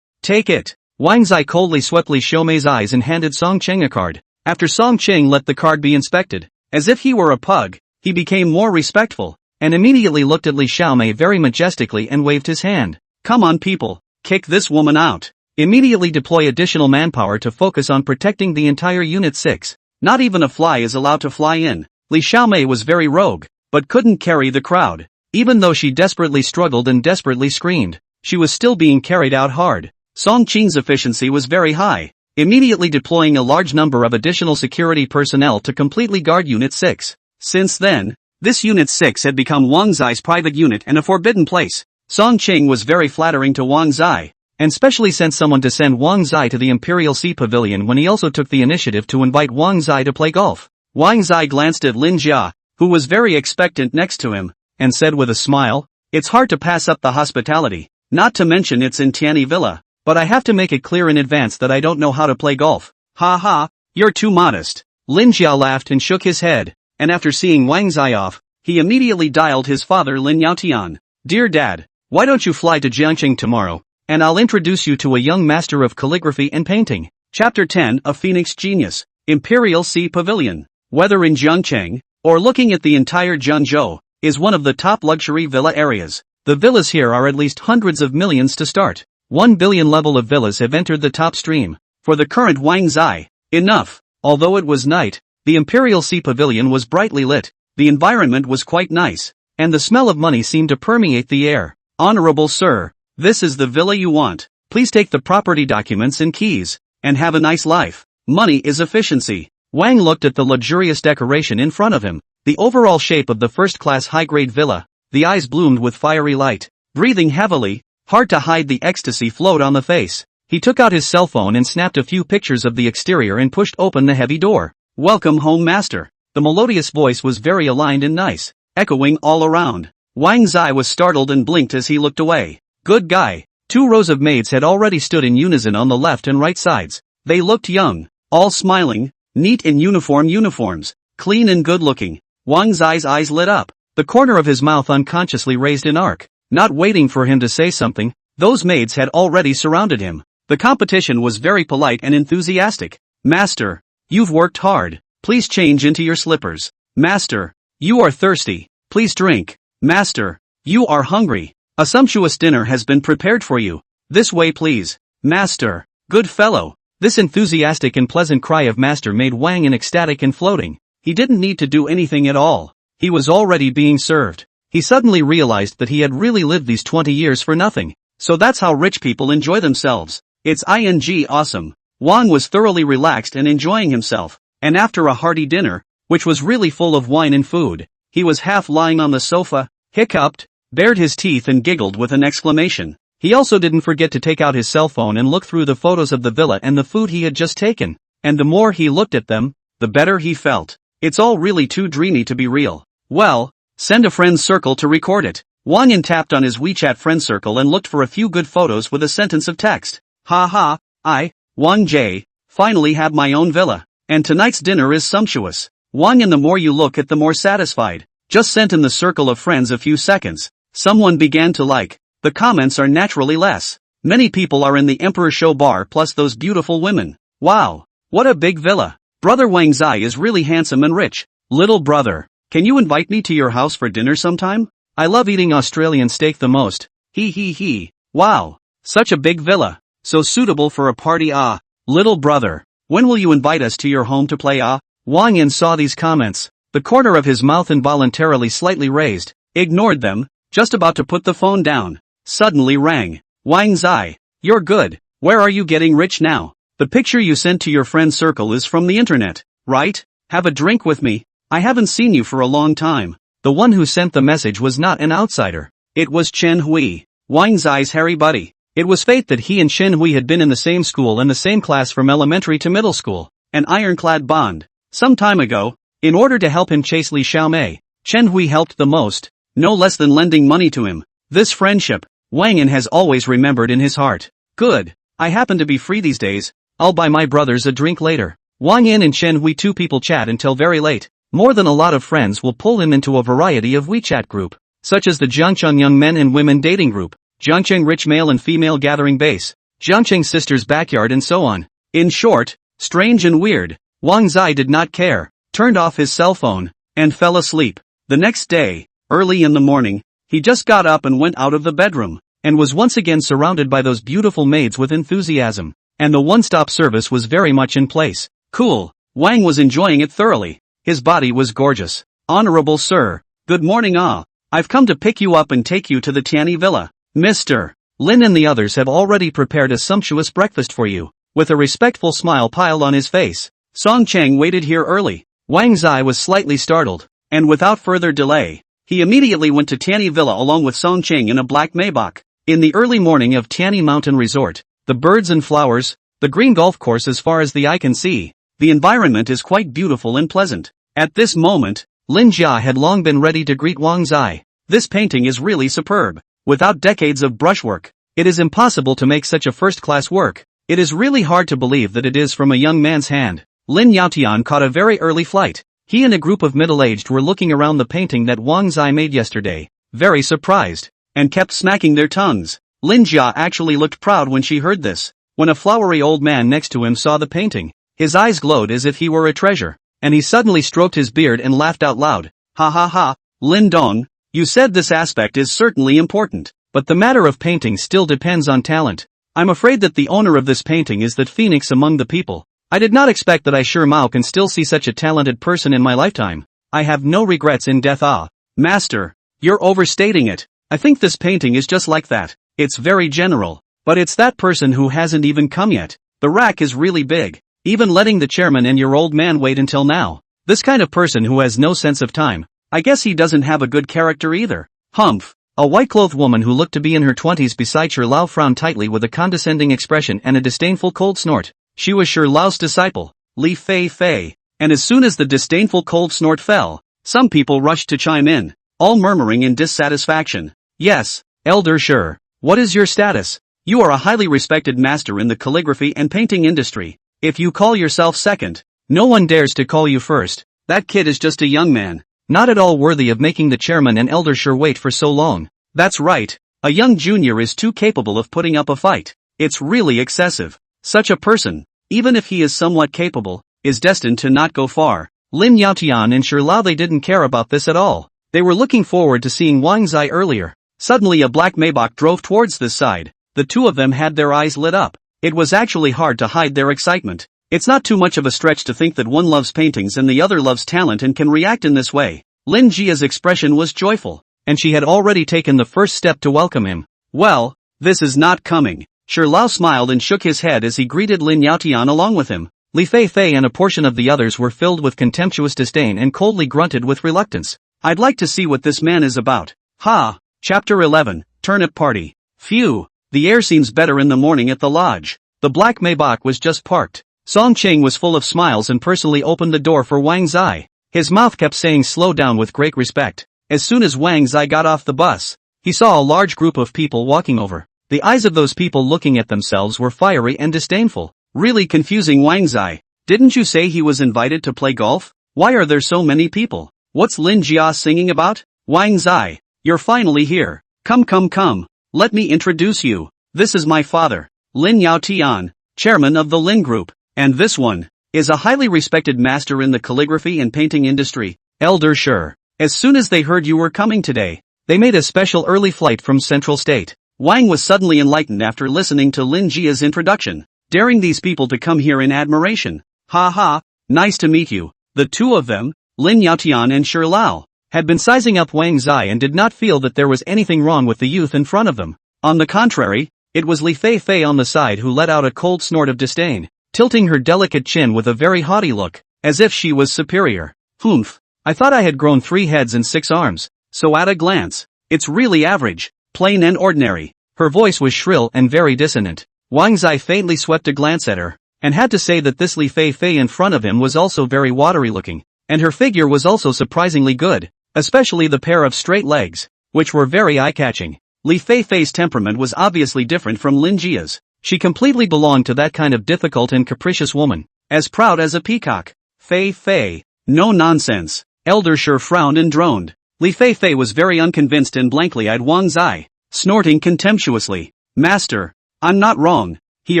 Take it. Wang Zai coldly swept Li Xiaomei's eyes and handed Song Cheng a card. After Song Cheng let the card be inspected, as if he were a pug, he became more respectful, and immediately looked at Li Xiaomei very majestically and waved his hand. Come on people, kick this woman out. Immediately deploy additional manpower to focus on protecting the entire Unit 6. Not even a fly is allowed to fly in. Li Xiaomei was very rogue, but couldn't carry the crowd. Even though she desperately struggled and desperately screamed, she was still being carried out hard. Song Qing's efficiency was very high, immediately deploying a large number of additional security personnel to completely guard Unit 6. Since then, this Unit 6 had become Wang Zai's private unit and a forbidden place. Song Qing was very flattering to Wang Zai, and specially sent someone to send Wang Zai to the Imperial Sea Pavilion when he also took the initiative to invite Wang Zai to play golf. Wang Zai glanced at Lin Jia, who was very expectant next to him. and said with a smile, "It's hard to pass up the hospitality, not to mention it's in Tiani Villa, but I have to make it clear in advance that I don't know how to play golf." "Ha ha, you're too modest." Lin Jia laughed and shook his head, and after seeing Wang Zai off, he immediately dialed his father Lin Yaotian. "Dear Dad, why don't you fly to Jiangqing tomorrow, and I'll introduce you to a young master of calligraphy and painting." Chapter 10 of Phoenix Genius, Imperial Sea Pavilion. Whether in Jiangqing, or looking at the entire Zhengzhou, is one of the top luxury villa areas. The villas here are at least hundreds of millions to start. 1 billion level of villas have entered the top stream. For the current Wang Zai, enough. Although it was night, the Imperial Sea Pavilion was brightly lit, the environment was quite nice, and the smell of money seemed to permeate the air. "Honorable sir, this is the villa you want. Please take the property documents and keys, and have a nice life. Money is efficiency." Wang looked at the luxurious decoration in front of him, the overall shape of the first-class high-grade villa. The eyes bloomed with fiery light. Breathing heavily, hard to hide the ecstasy flowed on the face. He took out his cell phone and snapped a few pictures of the exterior and pushed open the heavy door. "Welcome home, master." The melodious voice was very aligned and nice, echoing all around. Wang Zai was startled and blinked as he looked away. "Good guy." 2 rows of maids had already stood in unison on the left and right sides. They looked young, all smiling, neat in uniforms, clean and good-looking. Wang Zai's eyes lit up, the corner of his mouth unconsciously raised an arc. Not waiting for him to say something, those maids had already surrounded him. The competition was very polite and enthusiastic. "Master, you've worked hard. Please change into your slippers." "Master, you are thirsty. Please drink." "Master, you are hungry. A sumptuous dinner has been prepared for you. This way please." "Master, good fellow." This enthusiastic and pleasant cry of master made Wang an ecstatic and floating. He didn't need to do anything at all. He was already being served. He suddenly realized that he had really lived these 20 years for nothing. So that's how rich people enjoy themselves. It's awesome. Wang was thoroughly relaxed and enjoying himself, and after a hearty dinner, which was really full of wine and food, he was half lying on the sofa, hiccuped, bared his teeth and giggled with an exclamation. He also didn't forget to take out his cell phone and look through the photos of the villa and the food he had just taken, and the more he looked at them, the better he felt. It's all really too dreamy to be real. Well, send a friend's circle to record it. Wang Yin tapped on his WeChat friend circle and looked for a few good photos with a sentence of text. "Ha ha, I, Wang J, finally have my own villa, and tonight's dinner is sumptuous." Wang Yin, the more you look at the more satisfied. Just sent in the circle of friends a few seconds. Someone began to like. The comments are naturally less. Many people are in the Emperor Show bar plus those beautiful women. "Wow, what a big villa. Brother Wang Zai is really handsome and rich. Little brother, can you invite me to your house for dinner sometime? I love eating Australian steak the most. He. Wow, such a big villa. So suitable for a party. Ah, little brother, when will you invite us to your home to play? Ah." Wang Yin saw these comments. The corner of his mouth involuntarily slightly raised, ignored them, just about to put the phone down. Suddenly rang. "Wang Zai, you're good. Where are you getting rich now? The picture you sent to your friend circle is from the internet, right? Have a drink with me. I haven't seen you for a long time." The one who sent the message was not an outsider. It was Chen Hui, Wang Zai's hairy buddy. It was fate that he and Chen Hui had been in the same school and the same class from elementary to middle school, an ironclad bond. Some time ago, in order to help him chase Li Xiaomei, Chen Hui helped the most, no less than lending money to him. This friendship, Wang Yin has always remembered in his heart. "Good, I happen to be free these days, I'll buy my brothers a drink later." Wang Yin and Chen Hui, 2 people chat until very late. More than a lot of friends will pull him into a variety of WeChat group, such as the Jiangcheng Young Men and Women Dating Group, Jiangcheng Rich Male and Female Gathering Base, Jiangcheng Sisters Backyard and so on. In short, strange and weird. Wang Zai did not care, turned off his cell phone, and fell asleep. The next day, early in the morning, he just got up and went out of the bedroom, and was once again surrounded by those beautiful maids with enthusiasm, and the one-stop service was very much in place. Cool. Wang was enjoying it thoroughly. His body was gorgeous. "Honorable sir, good morning. I've come to pick you up and take you to the Tiani Villa. Mr. Lin and the others have already prepared a sumptuous breakfast for you." With a respectful smile piled on his face, Song Cheng waited here early. Wang Zai was slightly startled, and without further delay, he immediately went to Tiani Villa along with Song Cheng in a black Maybach. In the early morning of Tiani Mountain Resort, the birds and flowers, the green golf course as far as the eye can see, the environment is quite beautiful and pleasant. At this moment, Lin Jia had long been ready to greet Wang Zai. This painting is really superb. Without decades of brushwork, it is impossible to make such a first-class work. It is really hard to believe that it is from a young man's hand. Lin Yaotian caught a very early flight. He and a group of middle-aged were looking around the painting that Wang Zai made yesterday, very surprised, and kept smacking their tongues. Lin Jia actually looked proud when she heard this. When a flowery old man next to him saw the painting, his eyes glowed as if he were a treasure, and he suddenly stroked his beard and laughed out loud. Ha ha ha, Lin Dong, you said this aspect is certainly important, but the matter of painting still depends on talent. I'm afraid that the owner of this painting is that phoenix among the people. I did not expect that I sure Mao can still see such a talented person in my lifetime. I have no regrets in death. Ah, master, you're overstating it. I think this painting is just like that. It's very general, but it's that person who hasn't even come yet. The rack is really big, even letting the chairman and your old man wait until now. This kind of person who has no sense of time. I guess he doesn't have a good character either. Humph. A white-clothed woman who looked to be in her 20s beside Shi Lao frowned tightly with a condescending expression and a disdainful cold snort. She was Shi Lao's disciple, Li Fei Fei, and as soon as the disdainful cold snort fell, some people rushed to chime in, all murmuring in dissatisfaction. Yes, Elder Shi, what is your status? You are a highly respected master in the calligraphy and painting industry. If you call yourself second, no one dares to call you first. That kid is just a young man, not at all worthy of making the chairman and Elder Shi wait for so long. That's right, a young junior is too capable of putting up a fight. It's really excessive. Such a person, even if he is somewhat capable, is destined to not go far. Lin Yaotian and Shi Lao, they didn't care about this at all. They were looking forward to seeing Wang Zai earlier. Suddenly a black Maybach drove towards this side. The two of them had their eyes lit up. It was actually hard to hide their excitement. It's not too much of a stretch to think that one loves paintings and the other loves talent and can react in this way. Lin Jia's expression was joyful, and she had already taken the first step to welcome him. Well, this is not coming. Shi Lao smiled and shook his head as he greeted Lin Yaotian along with him. Li Fei Fei and a portion of the others were filled with contemptuous disdain and coldly grunted with reluctance. I'd like to see what this man is about. Ha! Chapter 11, Turnip Party. Phew, the air seems better in the morning at the lodge. The black Maybach was just parked. Song Cheng was full of smiles and personally opened the door for Wang Zai. His mouth kept saying slow down with great respect. As soon as Wang Zai got off the bus, he saw a large group of people walking over. The eyes of those people looking at themselves were fiery and disdainful. Really confusing. Wang Zai, didn't you say he was invited to play golf? Why are there so many people? What's Lin Jia singing about? Wang Zai, you're finally here. Come. Let me introduce you. This is my father, Lin Yaotian, chairman of the Lin Group, and this one is a highly respected master in the calligraphy and painting industry, Elder Shi. As soon as they heard you were coming today, they made a special early flight from Central State. Wang was suddenly enlightened after listening to Lin Jia's introduction, daring these people to come here in admiration. Ha ha, nice to meet you. The two of them, Lin Yaotian and Shi Lao, had been sizing up Wang Zai and did not feel that there was anything wrong with the youth in front of them. On the contrary, it was Li Fei Fei on the side who let out a cold snort of disdain, tilting her delicate chin with a very haughty look, as if she was superior. Humph, I thought I had grown 3 heads and 6 arms, so at a glance, it's really average, plain and ordinary. Her voice was shrill and very dissonant. Wang Zai faintly swept a glance at her, and had to say that this Li Fei Fei in front of him was also very watery looking, and her figure was also surprisingly good, especially the pair of straight legs, which were very eye-catching. Li Fei Fei's temperament was obviously different from Lin Jia's. She completely belonged to that kind of difficult and capricious woman, as proud as a peacock. Fei Fei, no nonsense. Elder Shi frowned and droned. Li Fei Fei was very unconvinced and blankly eyed Wang Zai, snorting contemptuously. Master, I'm not wrong. He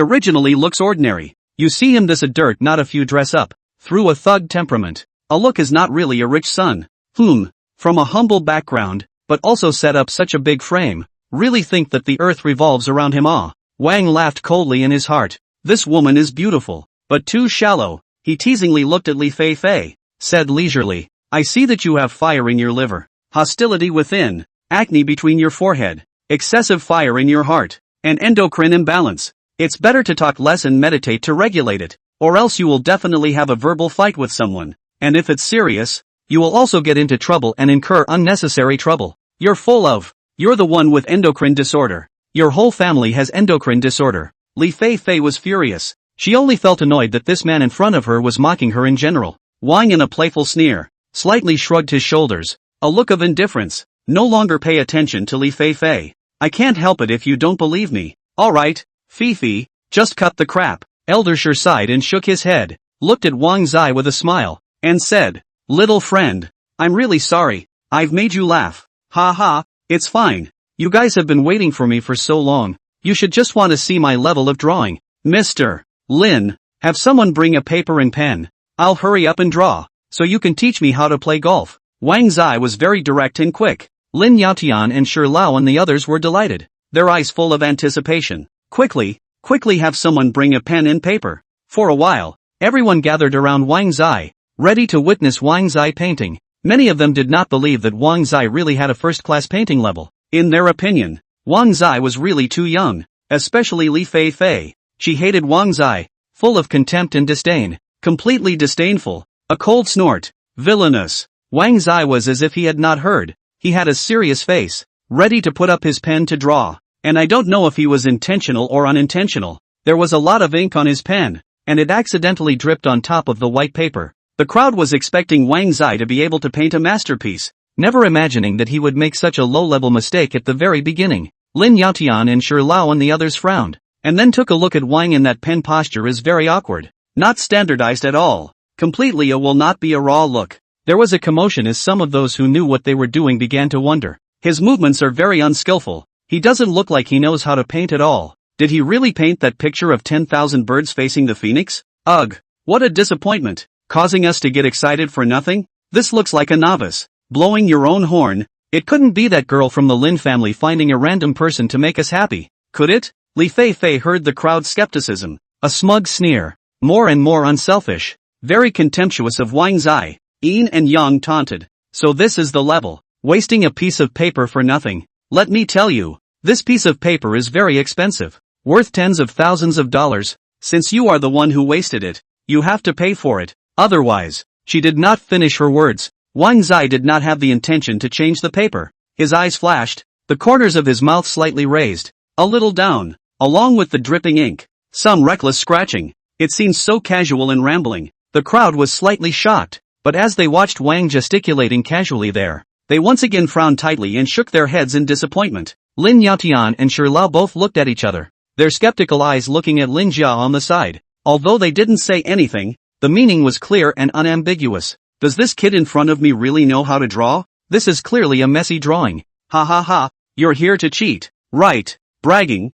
originally looks ordinary. You see him this a dirt not a few dress up, through a thug temperament. A look is not really a rich son. From a humble background, but also set up such a big frame. Really think that the earth revolves around him. Ah. Wang laughed coldly in his heart. This woman is beautiful, but too shallow. He teasingly looked at Li Fei Fei, said leisurely, I see that you have fire in your liver, hostility within, acne between your forehead, excessive fire in your heart, and endocrine imbalance. It's better to talk less and meditate to regulate it, or else you will definitely have a verbal fight with someone, and if it's serious, you will also get into trouble and incur unnecessary trouble. You're the one with endocrine disorder. Your whole family has endocrine disorder. Li Fei Fei was furious. She only felt annoyed that this man in front of her was mocking her in general. Wang in a playful sneer, slightly shrugged his shoulders, a look of indifference. no longer pay attention to Li Fei. I can't help it if you don't believe me. Alright, Fifi, just cut the crap. Eldersher sighed and shook his head, looked at Wang Zai with a smile, and said, little friend, I'm really sorry, I've made you laugh. Ha ha, it's fine. You guys have been waiting for me for so long, you should just want to see my level of drawing. Mr. Lin, have someone bring a paper and pen. I'll hurry up and draw, so you can teach me how to play golf. Wang Zai was very direct and quick. Lin Yaotian and Shi Lao and the others were delighted, their eyes full of anticipation. Quickly have someone bring a pen and paper. For a while, everyone gathered around Wang Zai, ready to witness Wang Zai painting. Many of them did not believe that Wang Zai really had a first-class painting level. In their opinion, Wang Zai was really too young, especially Li Fei. She hated Wang Zai, full of contempt and disdain, completely disdainful, a cold snort, villainous. Wang Zai was as if he had not heard. He had a serious face, ready to put up his pen to draw, and I don't know if he was intentional or unintentional. There was a lot of ink on his pen, and it accidentally dripped on top of the white paper. The crowd was expecting Wang Zai to be able to paint a masterpiece, never imagining that he would make such a low-level mistake at the very beginning. Lin Yaotian and Shi Lao and the others frowned, and then took a look at Wang, and that pen posture is very awkward, not standardized at all. Completely a will not be a raw look. There was a commotion as some of those who knew what they were doing began to wonder. His movements are very unskillful. He doesn't look like he knows how to paint at all. Did he really paint that picture of 10,000 birds facing the phoenix? Ugh, what a disappointment, causing us to get excited for nothing? This looks like a novice, blowing your own horn. It couldn't be that girl from the Lin family finding a random person to make us happy, could it? Li Fei heard the crowd's skepticism, a smug sneer, more and more unselfish, very contemptuous of Wang Zai. Yin and Yang taunted. So this is the level, wasting a piece of paper for nothing. Let me tell you, this piece of paper is very expensive, worth tens of thousands of dollars. Since you are the one who wasted it, you have to pay for it. Otherwise, she did not finish her words. Wang Zai did not have the intention to change the paper. His eyes flashed, the corners of his mouth slightly raised, a little down, along with the dripping ink, some reckless scratching. It seemed so casual and rambling. The crowd was slightly shocked. But as they watched Wang gesticulating casually there, they once again frowned tightly and shook their heads in disappointment. Lin Yaotian and Shi Lao both looked at each other, their skeptical eyes looking at Lin Jia on the side. Although they didn't say anything, the meaning was clear and unambiguous. Does this kid in front of me really know how to draw? This is clearly a messy drawing. Ha ha ha, you're here to cheat, right? Bragging.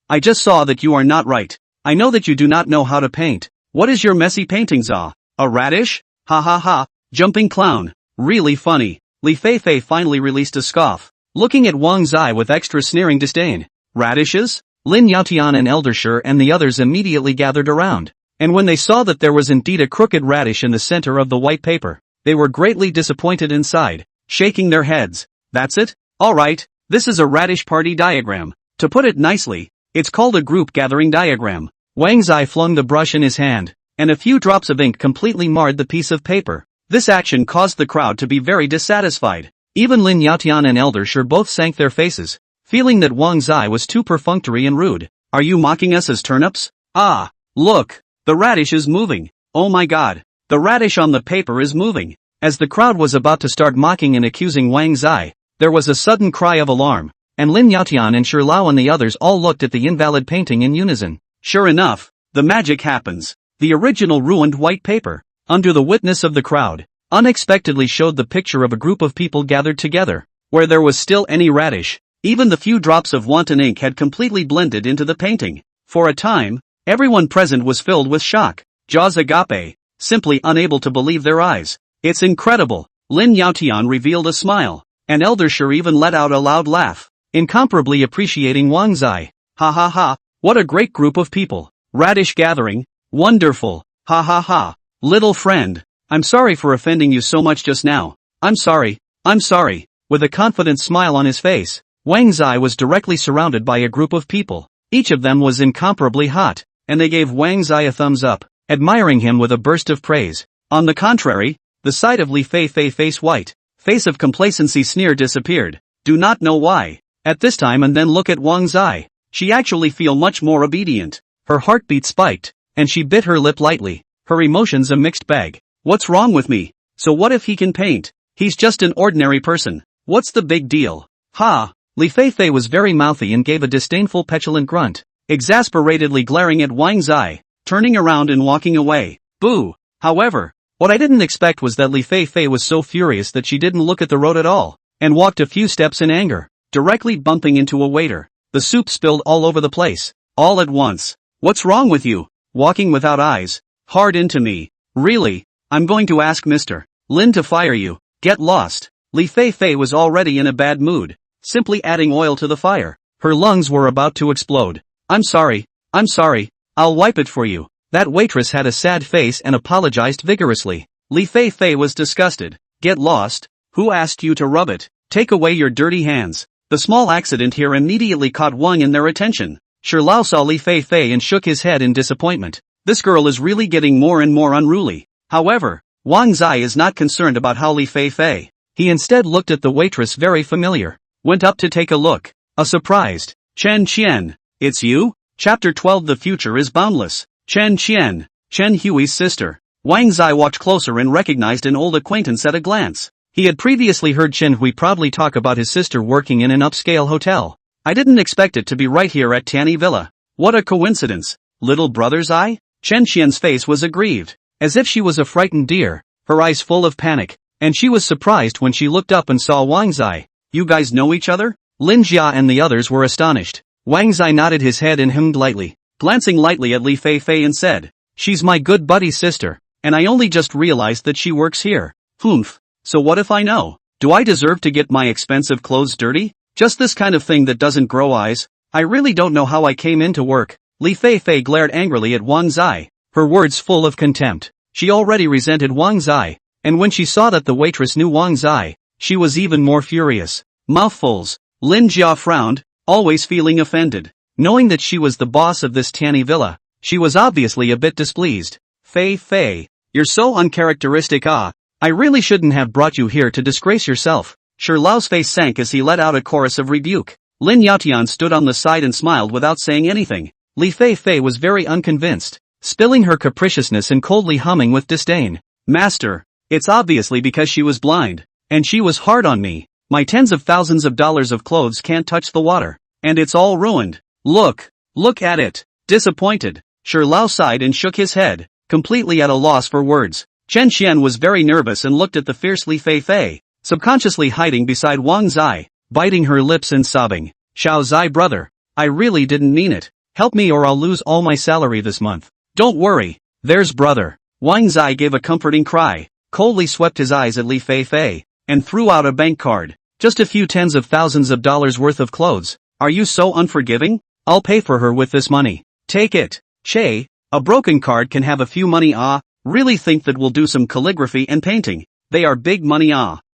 I just saw that you are not right. I know that you do not know how to paint. What is your messy painting, Za? A radish? Ha ha ha, jumping clown, really funny. Li Fei finally released a scoff, looking at Wang Zai with extra sneering disdain. Radishes? Lin Yaotian and Eldersher and the others immediately gathered around, and when they saw that there was indeed a crooked radish in the center of the white paper, they were greatly disappointed inside, shaking their heads. That's it? Alright, this is a radish party diagram. To put it nicely, it's called a group gathering diagram. Wang Zai flung the brush in his hand, and a few drops of ink completely marred the piece of paper. This action caused the crowd to be very dissatisfied. Even Lin Yaotian and Eldersher both sank their faces, feeling that Wang Zai was too perfunctory and rude. Are you mocking us as turnips? Ah, look, the radish is moving. Oh my god, the radish on the paper is moving. As the crowd was about to start mocking and accusing Wang Zai, there was a sudden cry of alarm, and Lin Yaotian and Shi Lao and the others all looked at the invalid painting in unison. Sure enough, the magic happens. The original ruined white paper, under the witness of the crowd, unexpectedly showed the picture of a group of people gathered together, where there was still any radish. Even the few drops of wanton ink had completely blended into the painting. For a time, everyone present was filled with shock, jaws agape, simply unable to believe their eyes. It's incredible. Lin Yaotian revealed a smile, and Eldersher even let out a loud laugh, incomparably appreciating Wang Zai. Ha ha ha, what a great group of people. Radish gathering. Wonderful, ha ha ha. Little friend, I'm sorry for offending you so much just now. I'm sorry. With a confident smile on his face, Wang Zai was directly surrounded by a group of people. Each of them was incomparably hot, and they gave Wang Zai a thumbs up, admiring him with a burst of praise. On the contrary, the sight of Li Fei face white, face of complacency sneer disappeared. Do not know why. At this time and then look at Wang Zai. She actually feel much more obedient. Her heartbeat spiked, and she bit her lip lightly, her emotions a mixed bag. What's wrong with me? So what if he can paint? He's just an ordinary person. What's the big deal? Ha! Li Feifei was very mouthy and gave a disdainful petulant grunt, exasperatedly glaring at Wang Zai, turning around and walking away. Boo! However, what I didn't expect was that Li Feifei was so furious that she didn't look at the road at all, and walked a few steps in anger, directly bumping into a waiter. The soup spilled all over the place, all at once. What's wrong with you? Walking without eyes, hard into me. Really? I'm going to ask Mr. Lin to fire you. Get lost. Li Feifei was already in a bad mood, simply adding oil to the fire. Her lungs were about to explode. I'm sorry, I'll wipe it for you. That waitress had a sad face and apologized vigorously. Li Feifei was disgusted. Get lost? Who asked you to rub it? Take away your dirty hands. The small accident here immediately caught Wang in their attention. Shirlao saw Li Feifei and shook his head in disappointment. This girl is really getting more and more unruly. However, Wang Zai is not concerned about how Li Feifei. He instead looked at the waitress very familiar. Went up to take a look. A surprised Chen Qian. It's you? Chapter 12. The future is boundless. Chen Qian, Chen Hui's sister. Wang Zai walked closer and recognized an old acquaintance at a glance. He had previously heard Chen Hui proudly talk about his sister working in an upscale hotel. I didn't expect it to be right here at Tanny Villa. What a coincidence. Little brother's eye? Chen Qian's face was aggrieved, as if she was a frightened deer, her eyes full of panic, and she was surprised when she looked up and saw Wang Zai. You guys know each other? Lin Jia and the others were astonished. Wang Zai nodded his head and hummed lightly, glancing lightly at Li Feifei and said, she's my good buddy's sister, and I only just realized that she works here. Humph. So what if I know? Do I deserve to get my expensive clothes dirty? Just this kind of thing that doesn't grow eyes? I really don't know how I came into work. Li Feifei glared angrily at Wang Zai, her words full of contempt. She already resented Wang Zai, and when she saw that the waitress knew Wang Zai, she was even more furious. Mouthfuls. Lin Jia frowned, always feeling offended. Knowing that she was the boss of this Tanny Villa, she was obviously a bit displeased. Fei, you're so uncharacteristic. I really shouldn't have brought you here to disgrace yourself. Lao's face sank as he let out a chorus of rebuke. Lin Yaotian stood on the side and smiled without saying anything. Li Feifei was very unconvinced, spilling her capriciousness and coldly humming with disdain. Master, it's obviously because she was blind, and she was hard on me. My tens of thousands of dollars of clothes can't touch the water, and it's all ruined. Look at it. Disappointed, Lao sighed and shook his head, completely at a loss for words. Chen Qian was very nervous and looked at the fierce Li Feifei, subconsciously hiding beside Wang Zai, biting her lips and sobbing. Xiao Zai brother, I really didn't mean it. Help me or I'll lose all my salary this month. Don't worry, there's brother. Wang Zai gave a comforting cry, coldly swept his eyes at Li Feifei, and threw out a bank card. Just a few tens of thousands of dollars worth of clothes. Are you so unforgiving? I'll pay for her with this money. Take it. Che, a broken card can have a few money. Really think that we'll do some calligraphy and painting. They are big money.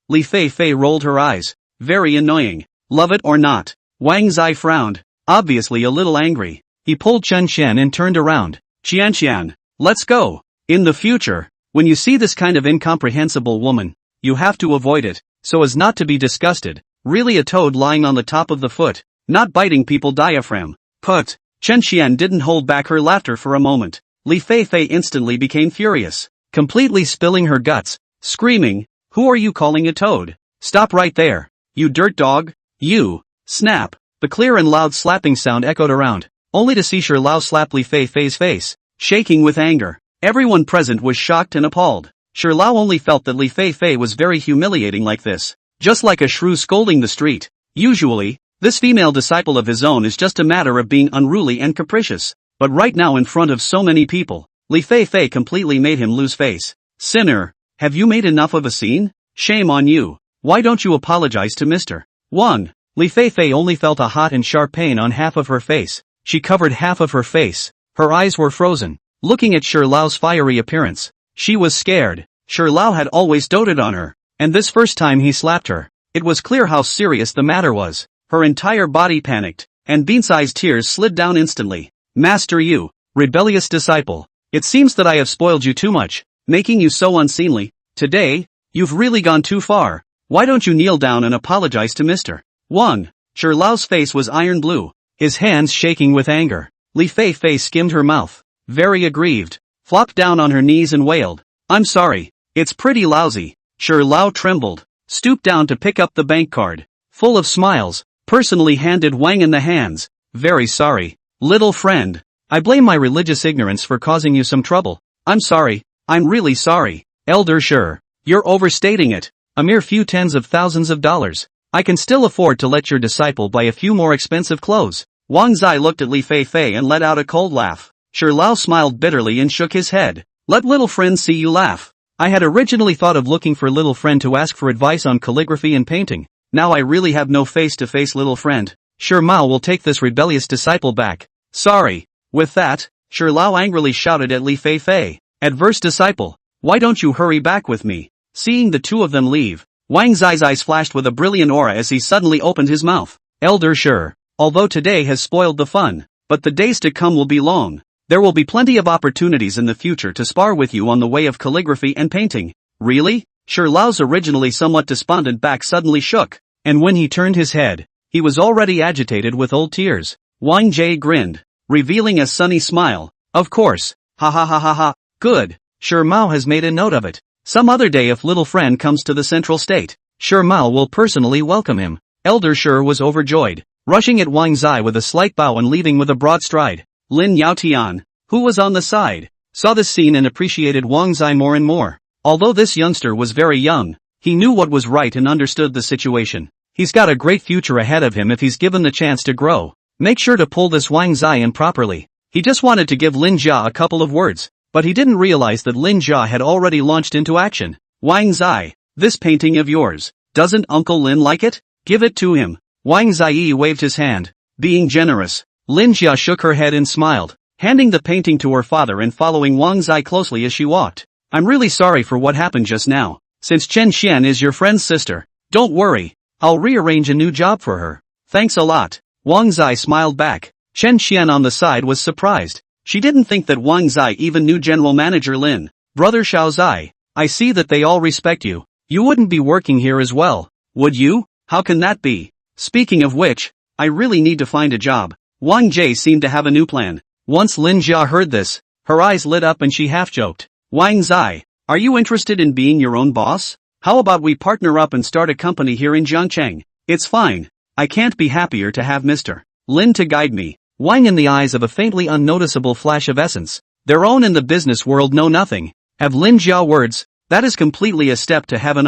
Li Feifei rolled her eyes. Very annoying. Love it or not. Wang Zai frowned, obviously a little angry. He pulled Chen Qian and turned around. Qian, let's go. In the future, when you see this kind of incomprehensible woman, you have to avoid it, so as not to be disgusted. Really a toad lying on the top of the foot, not biting people diaphragm. Put. Chen Qian didn't hold back her laughter for a moment. Li Feifei instantly became furious, completely spilling her guts, screaming, who are you calling a toad? Stop right there. You dirt dog. You. Snap. The clear and loud slapping sound echoed around, only to see Lao slap Li Feifei's face, shaking with anger. Everyone present was shocked and appalled. Lao only felt that Li Feifei was very humiliating like this, just like a shrew scolding the street. Usually, this female disciple of his own is just a matter of being unruly and capricious, but right now in front of so many people, Li Feifei completely made him lose face. Sinner, have you made enough of a scene? Shame on you. Why don't you apologize to Mr. Wang? Li Feifei only felt a hot and sharp pain on half of her face. She covered half of her face. Her eyes were frozen, looking at Lao's fiery appearance. She was scared. Lao had always doted on her, and this first time he slapped her, it was clear how serious the matter was. Her entire body panicked, and bean-sized tears slid down instantly. Master, you, rebellious disciple, it seems that I have spoiled you too much, making you so unseemly. Today, you've really gone too far. Why don't you kneel down and apologize to Mr. Wang? Lao's face was iron blue, his hands shaking with anger. Li Feifei skimmed her mouth, very aggrieved, flopped down on her knees and wailed, I'm sorry, it's pretty lousy. Lao trembled, stooped down to pick up the bank card. Full of smiles, personally handed Wang in the hands. Very sorry, little friend. I blame my religious ignorance for causing you some trouble. I'm sorry, I'm really sorry. Elder sure, you're overstating it. A mere few tens of thousands of dollars. I can still afford to let your disciple buy a few more expensive clothes. Wang Zai looked at Li Fei and let out a cold laugh. Shi Lao smiled bitterly and shook his head. Let little friend see you laugh. I had originally thought of looking for little friend to ask for advice on calligraphy and painting. Now I really have no face-to-face little friend. Shi Mao will take this rebellious disciple back. Sorry. With that, Shi Lao angrily shouted at Li Fei. Adverse disciple, why don't you hurry back with me? Seeing the two of them leave, Wang Zai's eyes flashed with a brilliant aura as he suddenly opened his mouth. Elder sure, although today has spoiled the fun, but the days to come will be long. There will be plenty of opportunities in the future to spar with you on the way of calligraphy and painting. Really? Shi Lao's originally somewhat despondent back suddenly shook, and when he turned his head, he was already agitated with old tears. Wang Jie grinned, revealing a sunny smile. Of course. Ha ha ha ha ha. Good. Shi Mao has made a note of it. Some other day if little friend comes to the central state, Shi Mao will personally welcome him. Elder Shi was overjoyed, rushing at Wang Zai with a slight bow and leaving with a broad stride. Lin Yaotian, who was on the side, saw this scene and appreciated Wang Zai more and more. Although this youngster was very young, he knew what was right and understood the situation. He's got a great future ahead of him if he's given the chance to grow. Make sure to pull this Wang Zai in properly. He just wanted to give Lin Jia a couple of words, but he didn't realize that Lin Jia had already launched into action. Wang Zai, this painting of yours, doesn't Uncle Lin like it? Give it to him. Wang Zai waved his hand, being generous. Lin Jia shook her head and smiled, handing the painting to her father and following Wang Zai closely as she walked. I'm really sorry for what happened just now. Since Chen Xian is your friend's sister, don't worry, I'll rearrange a new job for her. Thanks a lot. Wang Zai smiled back. Chen Xian on the side was surprised. She didn't think that Wang Zai even knew General Manager Lin. Brother Xiao Zai, I see that they all respect you. You wouldn't be working here as well, would you? How can that be? Speaking of which, I really need to find a job. Wang Jie seemed to have a new plan. Once Lin Jia heard this, her eyes lit up and she half-joked. Wang Zai, are you interested in being your own boss? How about we partner up and start a company here in Jiangcheng? It's fine. I can't be happier to have Mr. Lin to guide me. Wang in the eyes of a faintly unnoticeable flash of essence. Their own in the business world know nothing. Have Lin Jia words? That is completely a step to heaven.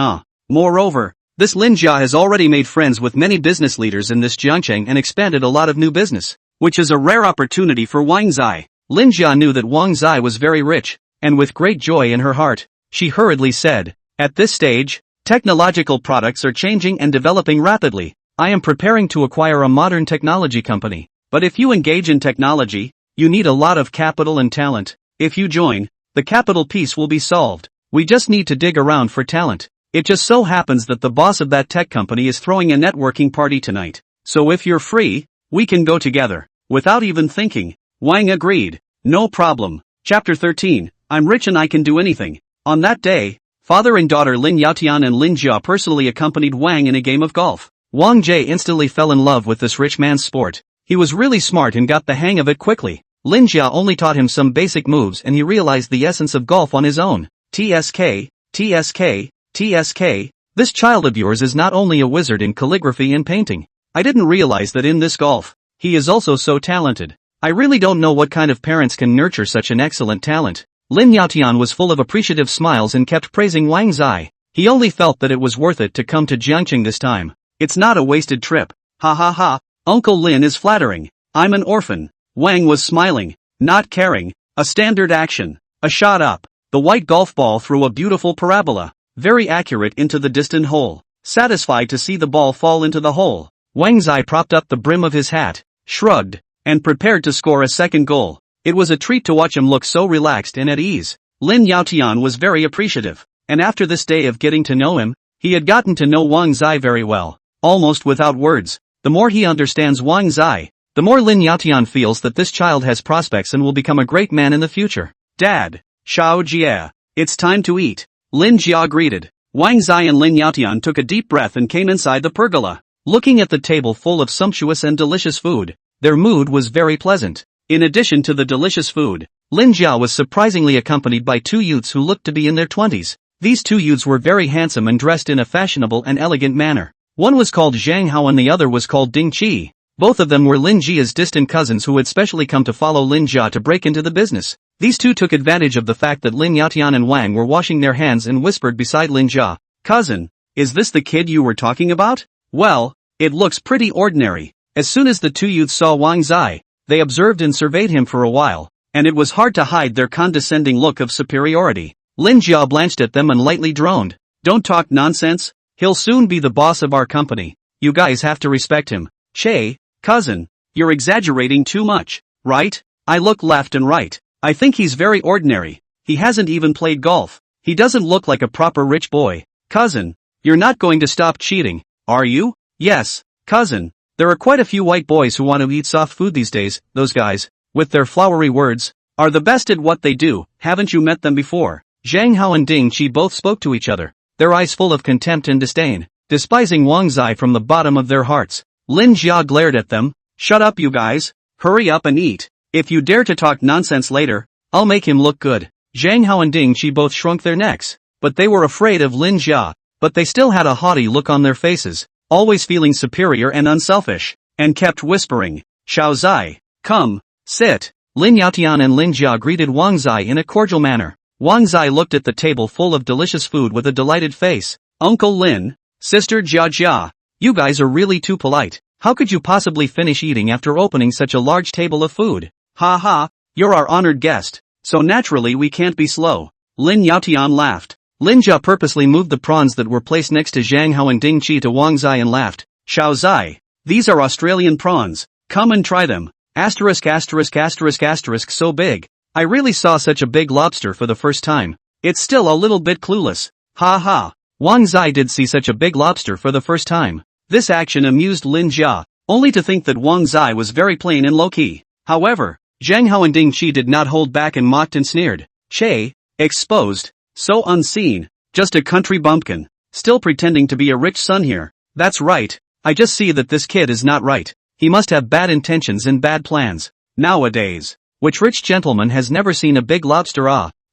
Moreover, this Lin Jia has already made friends with many business leaders in this Jiangcheng and expanded a lot of new business, which is a rare opportunity for Wang Zai. Lin Jia knew that Wang Zai was very rich, and with great joy in her heart, she hurriedly said, at this stage, technological products are changing and developing rapidly. I am preparing to acquire a modern technology company. But if you engage in technology, you need a lot of capital and talent. If you join, the capital piece will be solved. We just need to dig around for talent. It just so happens that the boss of that tech company is throwing a networking party tonight. So if you're free, we can go together. Without even thinking, Wang agreed. No problem. Chapter 13, I'm rich and I can do anything. On that day, father and daughter Lin Yaotian and Lin Jia personally accompanied Wang in a game of golf. Wang Jie instantly fell in love with this rich man's sport. He was really smart and got the hang of it quickly. Lin Jia only taught him some basic moves and he realized the essence of golf on his own. TSK, TSK, TSK, this child of yours is not only a wizard in calligraphy and painting. I didn't realize that in this golf, he is also so talented. I really don't know what kind of parents can nurture such an excellent talent. Lin Yaotian was full of appreciative smiles and kept praising Wang Zai. He only felt that it was worth it to come to Jiangcheng this time. It's not a wasted trip. Ha ha ha. Uncle Lin is flattering. I'm an orphan. Wang was smiling, not caring. A standard action. A shot up. The white golf ball threw a beautiful parabola, very accurate into the distant hole. Satisfied to see the ball fall into the hole, Wang Zai propped up the brim of his hat, shrugged, and prepared to score a second goal. It was a treat to watch him look so relaxed and at ease. Lin Yaotian was very appreciative, and after this day of getting to know him, he had gotten to know Wang Zai very well, almost without words. The more he understands Wang Zai, the more Lin Yaotian feels that this child has prospects and will become a great man in the future. Dad, Xiao Jie, it's time to eat. Lin Jia greeted. Wang Zai and Lin Yaotian took a deep breath and came inside the pergola. Looking at the table full of sumptuous and delicious food, their mood was very pleasant. In addition to the delicious food, Lin Jia was surprisingly accompanied by two youths who looked to be in their 20s. These two youths were very handsome and dressed in a fashionable and elegant manner. One was called Zhang Hao and the other was called Ding Qi. Both of them were Lin Jia's distant cousins who had specially come to follow Lin Jia to break into the business. These two took advantage of the fact that Lin Yaotian and Wang were washing their hands and whispered beside Lin Jia, "Cousin, is this the kid you were talking about? Well, it looks pretty ordinary." As soon as the two youths saw Wang Zai, they observed and surveyed him for a while, and it was hard to hide their condescending look of superiority. Lin Jia blanched at them and lightly droned. "Don't talk nonsense, he'll soon be the boss of our company. You guys have to respect him." "Che, cousin, you're exaggerating too much, right? I look left and right. I think he's very ordinary. He hasn't even played golf. He doesn't look like a proper rich boy." "Cousin, you're not going to stop cheating, are you?" "Yes, cousin. There are quite a few white boys who want to eat soft food these days. Those guys, with their flowery words, are the best at what they do. Haven't you met them before?" Zhang Hao and Ding Qi both spoke to each other, their eyes full of contempt and disdain, despising Wang Zai from the bottom of their hearts. Lin Jia glared at them. "Shut up you guys, hurry up and eat. If you dare to talk nonsense later, I'll make him look good." Zhang Hao and Ding Qi both shrunk their necks, but they were afraid of Lin Jia, but they still had a haughty look on their faces, always feeling superior and unselfish, and kept whispering, "Xiao Zai, come, sit." Lin Yaotian and Lin Jia greeted Wang Zai in a cordial manner. Wang Zai looked at the table full of delicious food with a delighted face. "Uncle Lin, Sister Jia Jia, you guys are really too polite. How could you possibly finish eating after opening such a large table of food? Ha ha, you're our honored guest, so naturally we can't be slow." Lin Yaotian laughed. Lin Jia purposely moved the prawns that were placed next to Zhang Hao and Ding Qi to Wang Zai and laughed. "Xiao Zai, these are Australian prawns, come and try them. Asterisk asterisk asterisk asterisk so big. I really saw such a big lobster for the first time. It's still a little bit clueless. Ha ha." Wang Zai did see such a big lobster for the first time. This action amused Lin Jia, only to think that Wang Zai was very plain and low-key. However, Zhang Hao and Ding Qi did not hold back and mocked and sneered. "Che, exposed, so unseen, just a country bumpkin, still pretending to be a rich son here. That's right, I just see that this kid is not right. He must have bad intentions and bad plans. Nowadays, which rich gentleman has never seen a big lobster?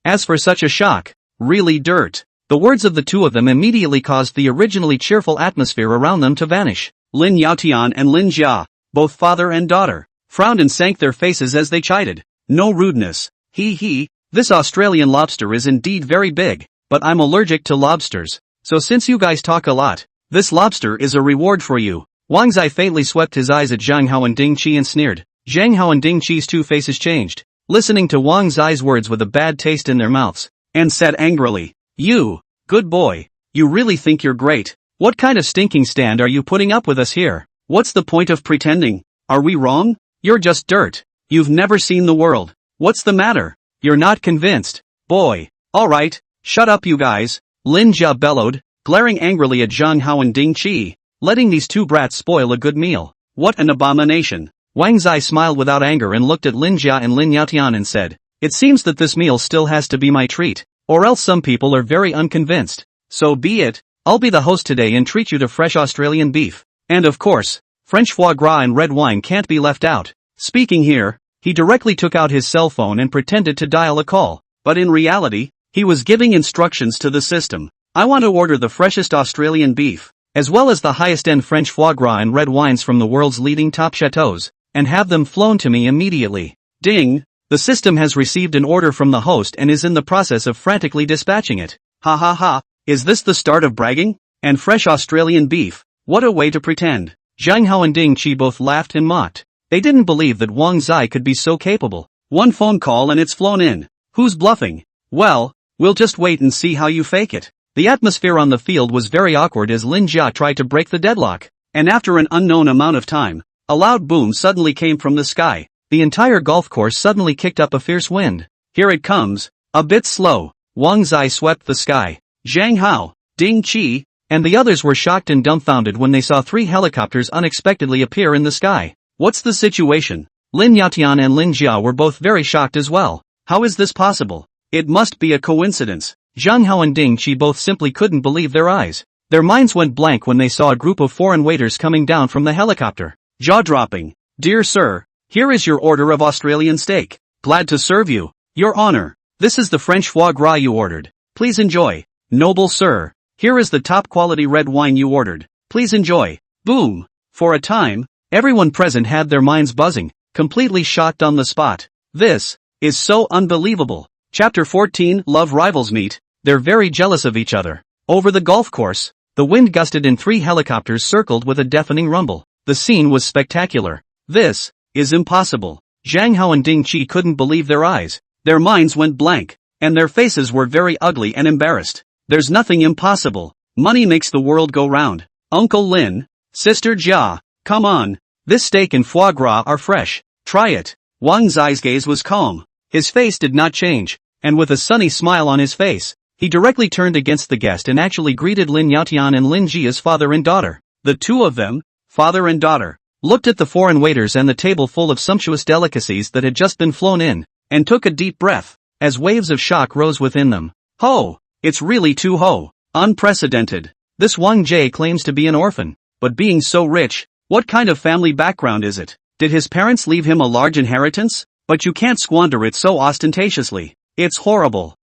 As for such a shock, really dirt." The words of the two of them immediately caused the originally cheerful atmosphere around them to vanish. Lin Yaotian and Lin Jia, both father and daughter, frowned and sank their faces as they chided. "No rudeness. He, this Australian lobster is indeed very big, but I'm allergic to lobsters. So since you guys talk a lot, this lobster is a reward for you." Wang Zai faintly swept his eyes at Zhang Hao and Ding Qi and sneered. Zhang Hao and Ding Qi's two faces changed, listening to Wang Zai's words with a bad taste in their mouths, and said angrily, "You, good boy, you really think you're great? What kind of stinking stand are you putting up with us here? What's the point of pretending? Are we wrong? You're just dirt. You've never seen the world. What's the matter? You're not convinced? Boy, alright, shut up you guys," Lin Jia bellowed, glaring angrily at Zhang Hao and Ding Qi, letting these two brats spoil a good meal. "What an abomination." Wang Zai smiled without anger and looked at Lin Jia and Lin Yaotian and said, "It seems that this meal still has to be my treat, or else some people are very unconvinced. So be it, I'll be the host today and treat you to fresh Australian beef. And of course, French foie gras and red wine can't be left out." Speaking here, he directly took out his cell phone and pretended to dial a call, but in reality, he was giving instructions to the system. "I want to order the freshest Australian beef, as well as the highest-end French foie gras and red wines from the world's leading top chateaus, and have them flown to me immediately." Ding! The system has received an order from the host and is in the process of frantically dispatching it. Ha ha ha, is this the start of bragging? And fresh Australian beef, what a way to pretend. Zhang Hao and Ding Qi both laughed and mocked. They didn't believe that Wang Zai could be so capable. One phone call and it's flown in. Who's bluffing? Well, we'll just wait and see how you fake it. The atmosphere on the field was very awkward as Lin Jia tried to break the deadlock, and after an unknown amount of time, a loud boom suddenly came from the sky. The entire golf course suddenly kicked up a fierce wind. "Here it comes, a bit slow." Wang Zai swept the sky. Zhang Hao, Ding Qi, and the others were shocked and dumbfounded when they saw 3 helicopters unexpectedly appear in the sky. "What's the situation?" Lin Yaotian and Lin Jia were both very shocked as well. "How is this possible? It must be a coincidence." Zhang Hao and Ding Qi both simply couldn't believe their eyes. Their minds went blank when they saw a group of foreign waiters coming down from the helicopter. Jaw-dropping. "Dear sir, here is your order of Australian steak. Glad to serve you, Your Honor. This is the French foie gras you ordered. Please enjoy." Noble sir, here is the top quality red wine you ordered. Please enjoy. Boom. For a time, everyone present had their minds buzzing, completely shocked on the spot. This is so unbelievable. Chapter 14 Love Rivals Meet. They're very jealous of each other. Over the golf course, the wind gusted and 3 helicopters circled with a deafening rumble. The scene was spectacular. This is impossible. Zhang Hao and Ding Qi couldn't believe their eyes. Their minds went blank, and their faces were very ugly and embarrassed. There's nothing impossible. Money makes the world go round. Uncle Lin, Sister Jia, come on. This steak and foie gras are fresh. Try it. Wang Zai's gaze was calm. His face did not change, and with a sunny smile on his face, he directly turned against the guest and actually greeted Lin Yaotian and Lin Jia's father and daughter. The two of them, father and daughter, looked at the foreign waiters and the table full of sumptuous delicacies that had just been flown in, and took a deep breath, as waves of shock rose within them. Ho! It's really too unprecedented. This Wang Jie claims to be an orphan, but being so rich, what kind of family background is it? Did his parents leave him a large inheritance? But you can't squander it so ostentatiously. It's horrible.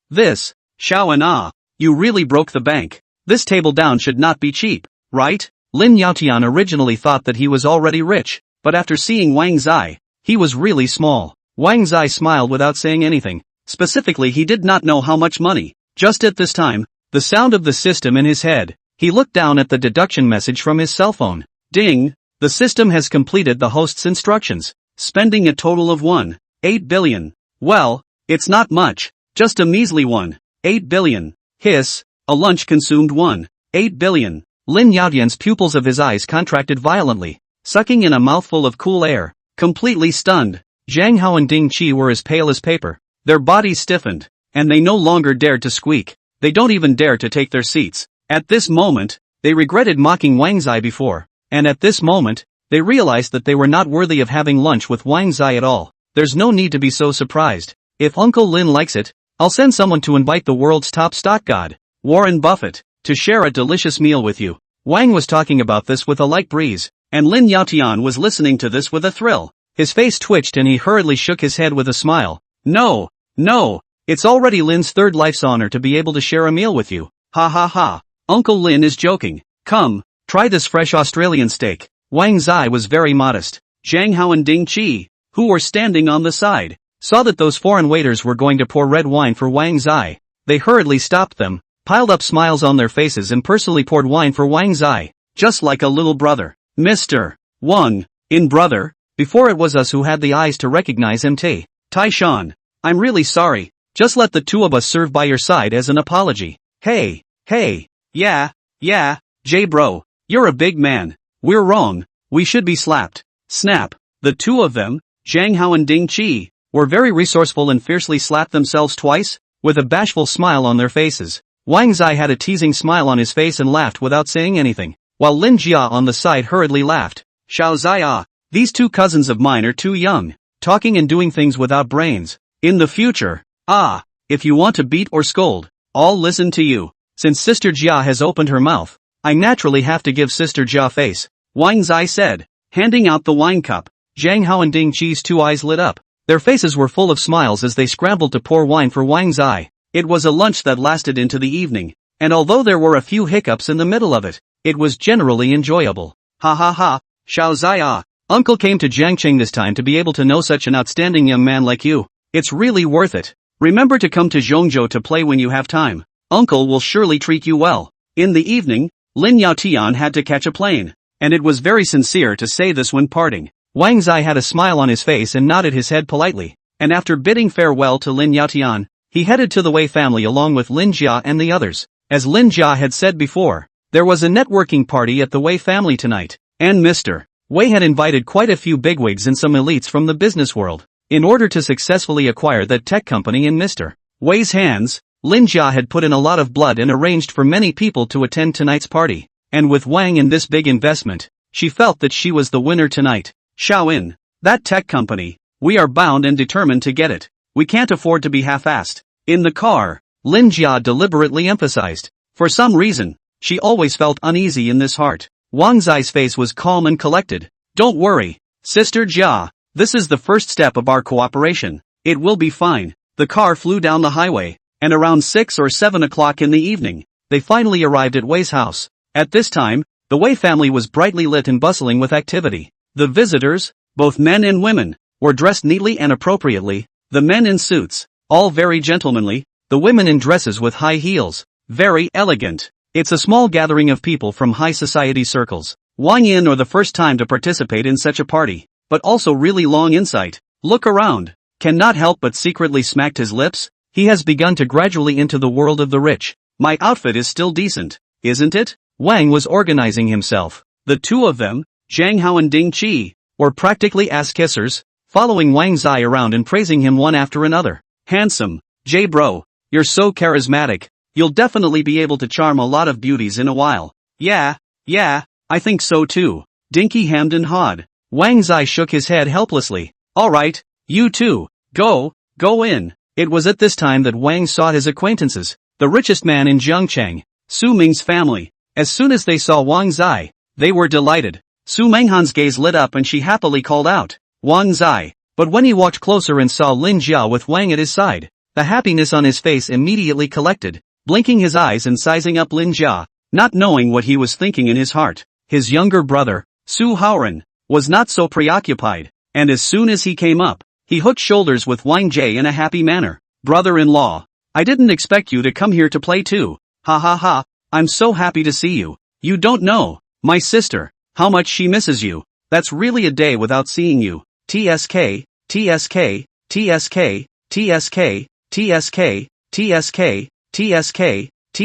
This, Xiao and you really broke the bank. This table down should not be cheap, right? Lin Yaotian originally thought that he was already rich, but after seeing Wang Zai, he was really small. Wang Zai smiled without saying anything. Specifically, he did not know how much money. Just at this time, the sound of the system in his head, he looked down at the deduction message from his cell phone. Ding! The system has completed the host's instructions, spending a total of 1.8 billion. Well, it's not much, just a measly 1.8 billion. Hiss, a lunch consumed 1.8 billion. Lin Yaotian's pupils of his eyes contracted violently, sucking in a mouthful of cool air, completely stunned. Zhang Hao and Ding Qi were as pale as paper. Their bodies stiffened, and they no longer dared to squeak. They don't even dare to take their seats. At this moment, they regretted mocking Wang Zai before, and at this moment, they realized that they were not worthy of having lunch with Wang Zai at all. There's no need to be so surprised. If Uncle Lin likes it, I'll send someone to invite the world's top stock god, Warren Buffett, to share a delicious meal with you. Wang was talking about this with a light breeze, and Lin Yaotian was listening to this with a thrill. His face twitched and he hurriedly shook his head with a smile. No, it's already Lin's third life's honor to be able to share a meal with you. Ha ha ha. Uncle Lin is joking. Come, try this fresh Australian steak. Wang Zai was very modest. Zhang Hao and Ding Qi, who were standing on the side, saw that those foreign waiters were going to pour red wine for Wang Zai. They hurriedly stopped them, piled up smiles on their faces and personally poured wine for Wang Zai, just like a little brother. Mr. Wang, in brother, before it was us who had the eyes to recognize him. Taishan, I'm really sorry, just let the two of us serve by your side as an apology. Hey, yeah, Jay bro, you're a big man. We're wrong, we should be slapped. Snap. The two of them, Zhang Hao and Ding Qi, were very resourceful and fiercely slapped themselves twice, with a bashful smile on their faces. Wang Zai had a teasing smile on his face and laughed without saying anything, while Lin Jia on the side hurriedly laughed. Xiao Zai, these two cousins of mine are too young, talking and doing things without brains. In the future, if you want to beat or scold, I'll listen to you. Since Sister Jia has opened her mouth, I naturally have to give Sister Jia face, Wang Zai said, handing out the wine cup. Zhang Hao and Ding Qi's two eyes lit up. Their faces were full of smiles as they scrambled to pour wine for Wang Zai. It was a lunch that lasted into the evening, and although there were a few hiccups in the middle of it, it was generally enjoyable. Ha ha ha, Xiao Zai, Uncle came to Jiangcheng this time to be able to know such an outstanding young man like you. It's really worth it. Remember to come to Zhongzhou to play when you have time. Uncle will surely treat you well. In the evening, Lin Yaotian had to catch a plane, and it was very sincere to say this when parting. Wang Zai had a smile on his face and nodded his head politely, and after bidding farewell to Lin Yaotian, he headed to the Wei family along with Lin Jia and the others. As Lin Jia had said before, there was a networking party at the Wei family tonight, and Mr. Wei had invited quite a few bigwigs and some elites from the business world. In order to successfully acquire that tech company in Mr. Wei's hands, Lin Jia had put in a lot of blood and arranged for many people to attend tonight's party. And with Wang in this big investment, she felt that she was the winner tonight. Xiaoin, that tech company, we are bound and determined to get it. We can't afford to be half-assed. In the car, Lin Jia deliberately emphasized. For some reason, she always felt uneasy in this heart. Wang Zai's face was calm and collected. Don't worry, Sister Jia. This is the first step of our cooperation. It will be fine. The car flew down the highway. and around 6 or 7 o'clock in the evening, they finally arrived at Wei's house. At this time, the Wei family was brightly lit and bustling with activity. The visitors, both men and women, were dressed neatly and appropriately, the men in suits, all very gentlemanly, the women in dresses with high heels, very elegant. It's a small gathering of people from high society circles, Wang Yin or the first time to participate in such a party, but also really long insight. Look around, cannot help but secretly smacked his lips. He has begun to gradually into the world of the rich. My outfit is still decent, isn't it? Wang was organizing himself. The two of them, Zhang Hao and Ding Qi, were practically ass-kissers, following Wang Zai around and praising him one after another. Handsome, J bro, you're so charismatic, you'll definitely be able to charm a lot of beauties in a while. Yeah, I think so too. Dinky hemmed and hawed. Wang Zai shook his head helplessly. Alright, you two, go in. It was at this time that Wang sought his acquaintances, the richest man in Zhengcheng, Su Ming's family. As soon as they saw Wang Zai, they were delighted. Su Menghan's gaze lit up and she happily called out, Wang Zai. But when he walked closer and saw Lin Jia with Wang at his side, the happiness on his face immediately collected, blinking his eyes and sizing up Lin Jia, not knowing what he was thinking in his heart. His younger brother, Su Haoran, was not so preoccupied, and as soon as he came up, he hooked shoulders with Wang Jie in a happy manner. Brother-in-law, I didn't expect you to come here to play too. Ha ha ha, I'm so happy to see you. You don't know, my sister, how much she misses you. That's really a day without seeing you. TSK, TSK, TSK, TSK, TSK, TSK, TSK,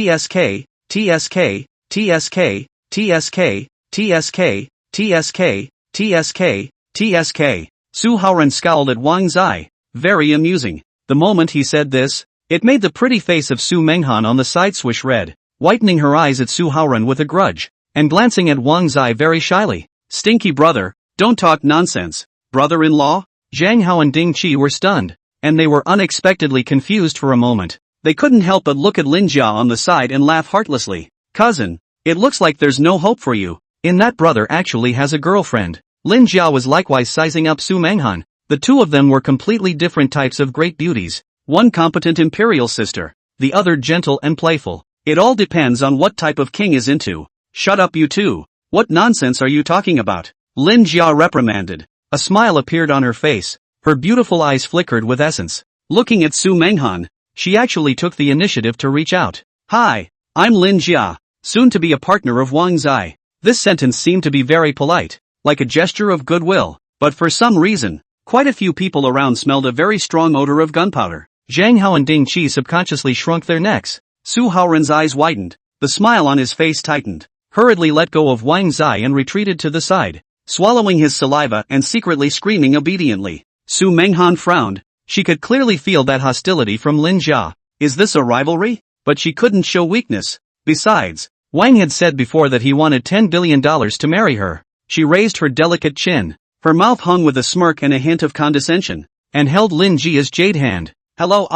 TSK, TSK, TSK, TSK, TSK, TSK, TSK, TSK. Su Haoran scowled at Wang Zai. Very amusing. The moment he said this, it made the pretty face of Su Menghan on the side swish red, whitening her eyes at Su Haoran with a grudge, and glancing at Wang Zai very shyly. Stinky brother, don't talk nonsense. Brother-in-law? Zhang Hao and Ding Qi were stunned, and they were unexpectedly confused for a moment. They couldn't help but look at Lin Jia on the side and laugh heartlessly. Cousin, it looks like there's no hope for you. In that brother actually has a girlfriend. Lin Jia was likewise sizing up Su Menghan. The two of them were completely different types of great beauties. One competent imperial sister, the other gentle and playful. It all depends on what type of king is into. Shut up you two. What nonsense are you talking about? Lin Jia reprimanded. A smile appeared on her face. Her beautiful eyes flickered with essence. Looking at Su Menghan, she actually took the initiative to reach out. Hi, I'm Lin Jia, soon to be a partner of Wang Zai. This sentence seemed to be very polite, like a gesture of goodwill, but for some reason, quite a few people around smelled a very strong odor of gunpowder. Zhang Hao and Ding Qi subconsciously shrunk their necks. Su Haoran's eyes widened, the smile on his face tightened, hurriedly let go of Wang Zai and retreated to the side, swallowing his saliva and secretly screaming obediently. Su Menghan frowned. She could clearly feel that hostility from Lin Jia. Is this a rivalry? But she couldn't show weakness. Besides, Wang had said before that he wanted $10 billion to marry her. She raised her delicate chin. Her mouth hung with a smirk and a hint of condescension, and held Lin Jia's jade hand. Hello,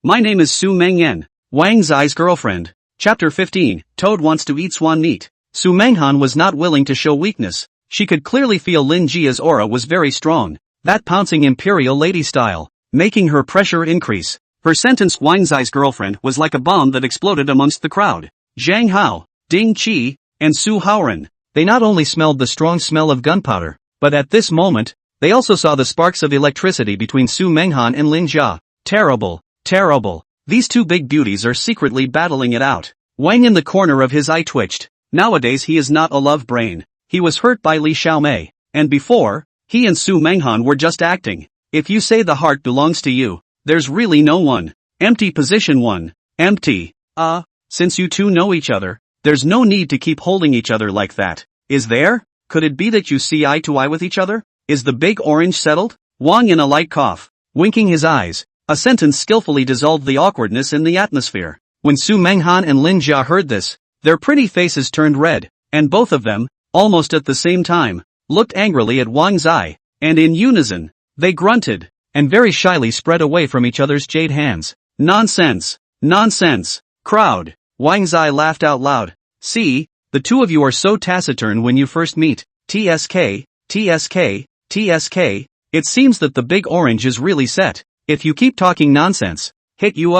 my name is Su Mengyan, Wang Zai's girlfriend. Chapter 15, Toad wants to eat swan meat. Su Menghan was not willing to show weakness. She could clearly feel Lin Jia's aura was very strong, that pouncing imperial lady style, making her pressure increase. Her sentence Wang Zai's girlfriend was like a bomb that exploded amongst the crowd. Zhang Hao, Ding Qi, and Su Haoran. They not only smelled the strong smell of gunpowder, but at this moment, they also saw the sparks of electricity between Su Menghan and Lin Jia. Terrible, terrible. These two big beauties are secretly battling it out. Wang in the corner of his eye twitched. Nowadays he is not a love brain. He was hurt by Li Xiaomei, and before, he and Su Menghan were just acting. If you say the heart belongs to you, there's really no one. Empty position 1. Empty. Since you two know each other, there's no need to keep holding each other like that. Is there? Could it be that you see eye to eye with each other? Is the big orange settled? Wang in a light cough, winking his eyes. A sentence skillfully dissolved the awkwardness in the atmosphere. When Su Menghan and Lin Jia heard this, their pretty faces turned red, and both of them, almost at the same time, looked angrily at Wang Zai, and in unison, they grunted, and very shyly spread away from each other's jade hands. Nonsense! Nonsense! Crowd! Wang Zai laughed out loud. See, the two of you are so taciturn when you first meet. TSK, TSK, TSK, it seems that the big orange is really set. If you keep talking nonsense, hit you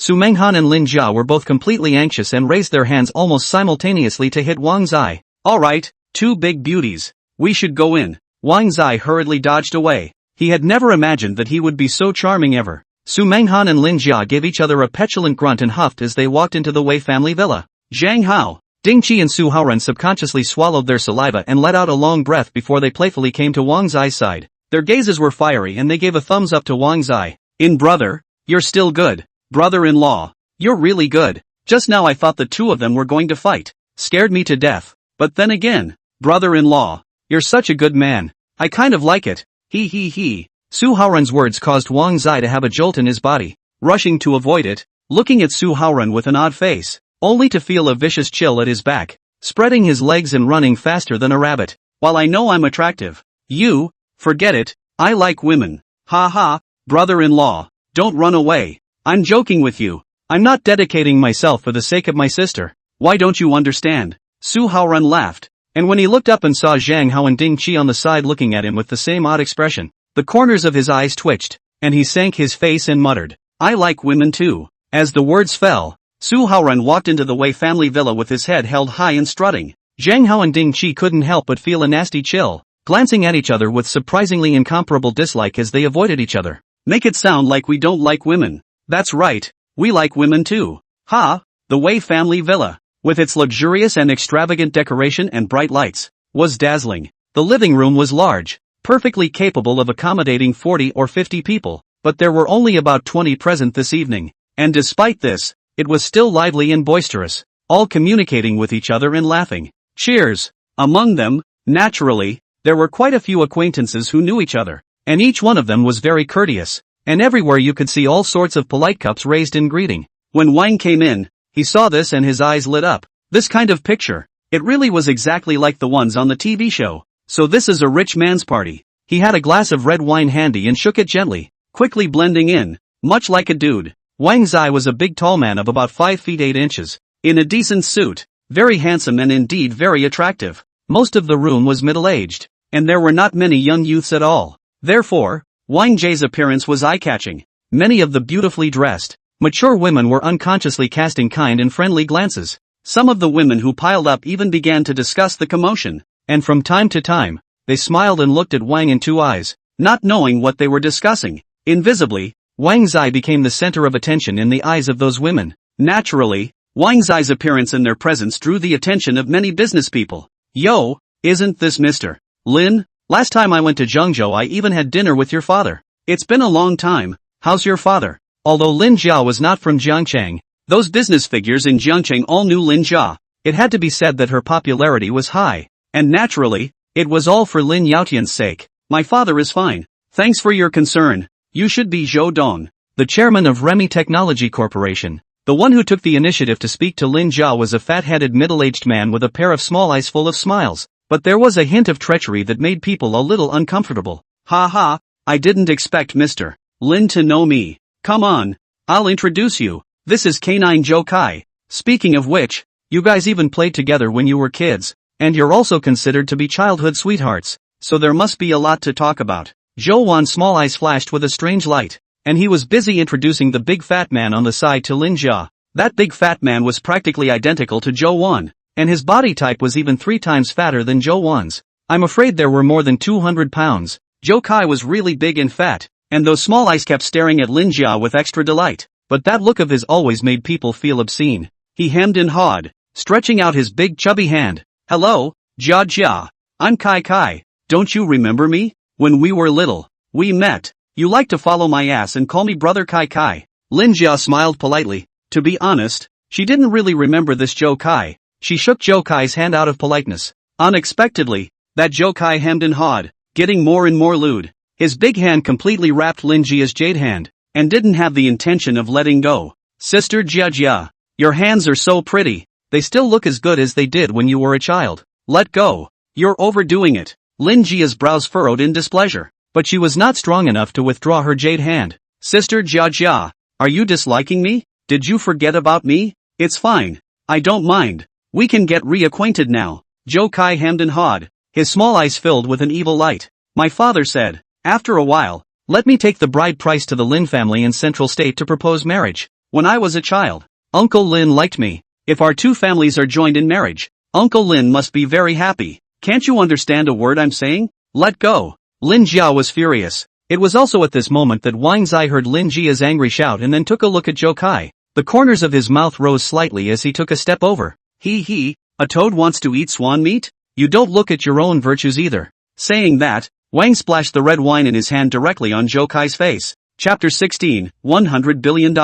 Su Menghan and Lin Jia were both completely anxious and raised their hands almost simultaneously to hit Wang Zai. Alright, two big beauties. We should go in. Wang Zai hurriedly dodged away. He had never imagined that he would be so charming ever. Su Menghan and Lin Jia gave each other a petulant grunt and huffed as they walked into the Wei family villa. Zhang Hao, Ding Qi and Su Haoran subconsciously swallowed their saliva and let out a long breath before they playfully came to Wang Zai's side. Their gazes were fiery and they gave a thumbs up to Wang Zai. Brother, you're still good. Brother-in-law, you're really good. Just now I thought the two of them were going to fight. Scared me to death. But then again, brother-in-law, you're such a good man. I kind of like it. He. Su Haoran's words caused Wang Zai to have a jolt in his body. Rushing to avoid it, looking at Su Haoran with an odd face, only to feel a vicious chill at his back, spreading his legs and running faster than a rabbit. While I know I'm attractive, you, forget it, I like women. Ha ha, brother-in-law, don't run away. I'm joking with you. I'm not dedicating myself for the sake of my sister. Why don't you understand? Su Haoran laughed, and when he looked up and saw Zhang Hao and Ding Qi on the side looking at him with the same odd expression, the corners of his eyes twitched, and he sank his face and muttered, I like women too. As the words fell, Su Haoran walked into the Wei family villa with his head held high and strutting. Zhang Hao and Ding Qi couldn't help but feel a nasty chill, glancing at each other with surprisingly incomparable dislike as they avoided each other. Make it sound like we don't like women. That's right, we like women too. Ha! The Wei family villa, with its luxurious and extravagant decoration and bright lights, was dazzling. The living room was large, perfectly capable of accommodating 40 or 50 people, but there were only about 20 present this evening, and despite this, it was still lively and boisterous, all communicating with each other and laughing. Cheers! Among them, naturally, there were quite a few acquaintances who knew each other, and each one of them was very courteous, and everywhere you could see all sorts of polite cups raised in greeting. When Wang came in, he saw this and his eyes lit up. This kind of picture, it really was exactly like the ones on the TV show. So this is a rich man's party. He had a glass of red wine handy and shook it gently, quickly blending in, much like a dude. Wang Zai was a big tall man of about 5 feet 8 inches, in a decent suit, very handsome and indeed very attractive. Most of the room was middle-aged, and there were not many young youths at all. Therefore, Wang Zai's appearance was eye-catching. Many of the beautifully dressed, mature women were unconsciously casting kind and friendly glances. Some of the women who piled up even began to discuss the commotion, and from time to time, they smiled and looked at Wang in two eyes, not knowing what they were discussing. Invisibly, Wang Zai became the center of attention in the eyes of those women. Naturally, Wang Zai's appearance in their presence drew the attention of many business people. Yo, isn't this Mr. Lin? Last time I went to Zhengzhou I even had dinner with your father. It's been a long time. How's your father? Although Lin Jiao was not from Jiangcheng, those business figures in Jiangcheng all knew Lin Jia. It had to be said that her popularity was high. And naturally, it was all for Lin Yaotian's sake. My father is fine. Thanks for your concern. You should be Zhou Dong, the chairman of Remy Technology Corporation. The one who took the initiative to speak to Lin Jia was a fat-headed middle-aged man with a pair of small eyes full of smiles, but there was a hint of treachery that made people a little uncomfortable. Ha ha, I didn't expect Mr. Lin to know me. Come on, I'll introduce you. This is K9 Zhou Kai. Speaking of which, you guys even played together when you were kids. And you're also considered to be childhood sweethearts, so there must be a lot to talk about. Zhou Wan's small eyes flashed with a strange light, and he was busy introducing the big fat man on the side to Lin Jia. That big fat man was practically identical to Zhou Wan, and his body type was even 3 times fatter than Zhou Wan's. I'm afraid there were more than 200 pounds. Zhou Kai was really big and fat, and those small eyes kept staring at Lin Jia with extra delight, but that look of his always made people feel obscene. He hemmed and hawed, stretching out his big chubby hand. Hello, Jia Jia. I'm Kai Kai. Don't you remember me? When we were little, we met. You like to follow my ass and call me brother Kai Kai. Lin Jia smiled politely. To be honest, she didn't really remember this Zhou Kai. She shook Zhou Kai's hand out of politeness. Unexpectedly, that Zhou Kai hemmed and hawed, getting more and more lewd. His big hand completely wrapped Lin Jia's jade hand, and didn't have the intention of letting go. Sister Jia Jia, your hands are so pretty. They still look as good as they did when you were a child. Let go. You're overdoing it. Lin Jia's brows furrowed in displeasure, but she was not strong enough to withdraw her jade hand. Sister Jia Jia, are you disliking me? Did you forget about me? It's fine. I don't mind. We can get reacquainted now. Zhou Kai hemmed and hawed, his small eyes filled with an evil light. My father said, after a while, let me take the bride price to the Lin family in Central State to propose marriage. When I was a child, Uncle Lin liked me. If our two families are joined in marriage, Uncle Lin must be very happy. Can't you understand a word I'm saying? Let go. Lin Jia was furious. It was also at this moment that Wang Zai heard Lin Jia's angry shout and then took a look at Zhou Kai. The corners of his mouth rose slightly as he took a step over. A toad wants to eat swan meat? You don't look at your own virtues either. Saying that, Wang splashed the red wine in his hand directly on Zhou Kai's face. Chapter 16, $100 billion.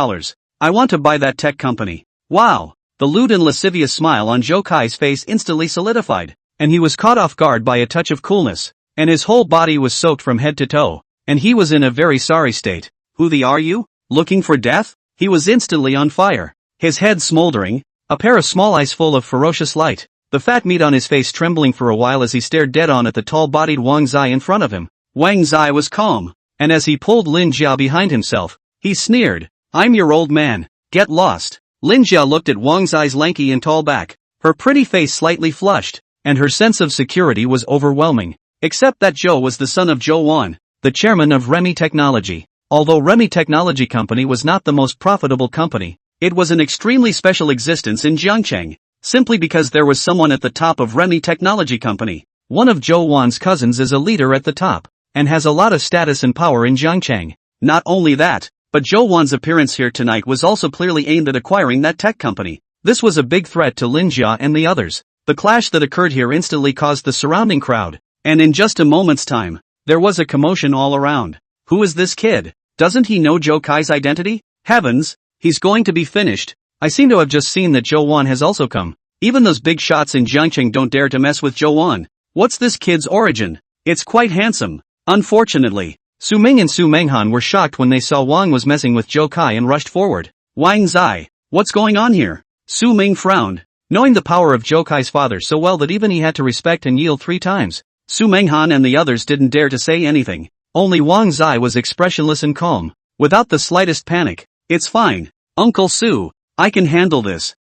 I want to buy that tech company. Wow! The lewd and lascivious smile on Zhou Kai's face instantly solidified, and he was caught off guard by a touch of coolness, and his whole body was soaked from head to toe, and he was in a very sorry state. Who the are you? Looking for death? He was instantly on fire, his head smoldering, a pair of small eyes full of ferocious light, the fat meat on his face trembling for a while as he stared dead on at the tall-bodied Wang Zai in front of him. Wang Zai was calm, and as he pulled Lin Jia behind himself, he sneered, I'm your old man, get lost. Lin Jia looked at Wang Zai's lanky and tall back, her pretty face slightly flushed, and her sense of security was overwhelming, except that Zhou was the son of Zhou Wan, the chairman of Remy Technology. Although Remy Technology Company was not the most profitable company, it was an extremely special existence in Jiangcheng, simply because there was someone at the top of Remy Technology Company. One of Zhou Wan's cousins is a leader at the top, and has a lot of status and power in Jiangcheng. Not only that, but Zhou Wan's appearance here tonight was also clearly aimed at acquiring that tech company. This was a big threat to Lin Jia and the others. The clash that occurred here instantly caused the surrounding crowd, and in just a moment's time, there was a commotion all around. Who is this kid? Doesn't he know Zhou Kai's identity? Heavens, he's going to be finished. I seem to have just seen that Zhou Wan has also come. Even those big shots in Jiangcheng don't dare to mess with Zhou Wan. What's this kid's origin? It's quite handsome. Unfortunately, Su Ming and Su Menghan were shocked when they saw Wang was messing with Zhou Kai and rushed forward. Wang Zai, what's going on here? Su Ming frowned, knowing the power of Zhou Kai's father so well that even he had to respect and yield 3 times. Su Menghan and the others didn't dare to say anything. Only Wang Zai was expressionless and calm, without the slightest panic. It's fine, Uncle Su, I can handle this.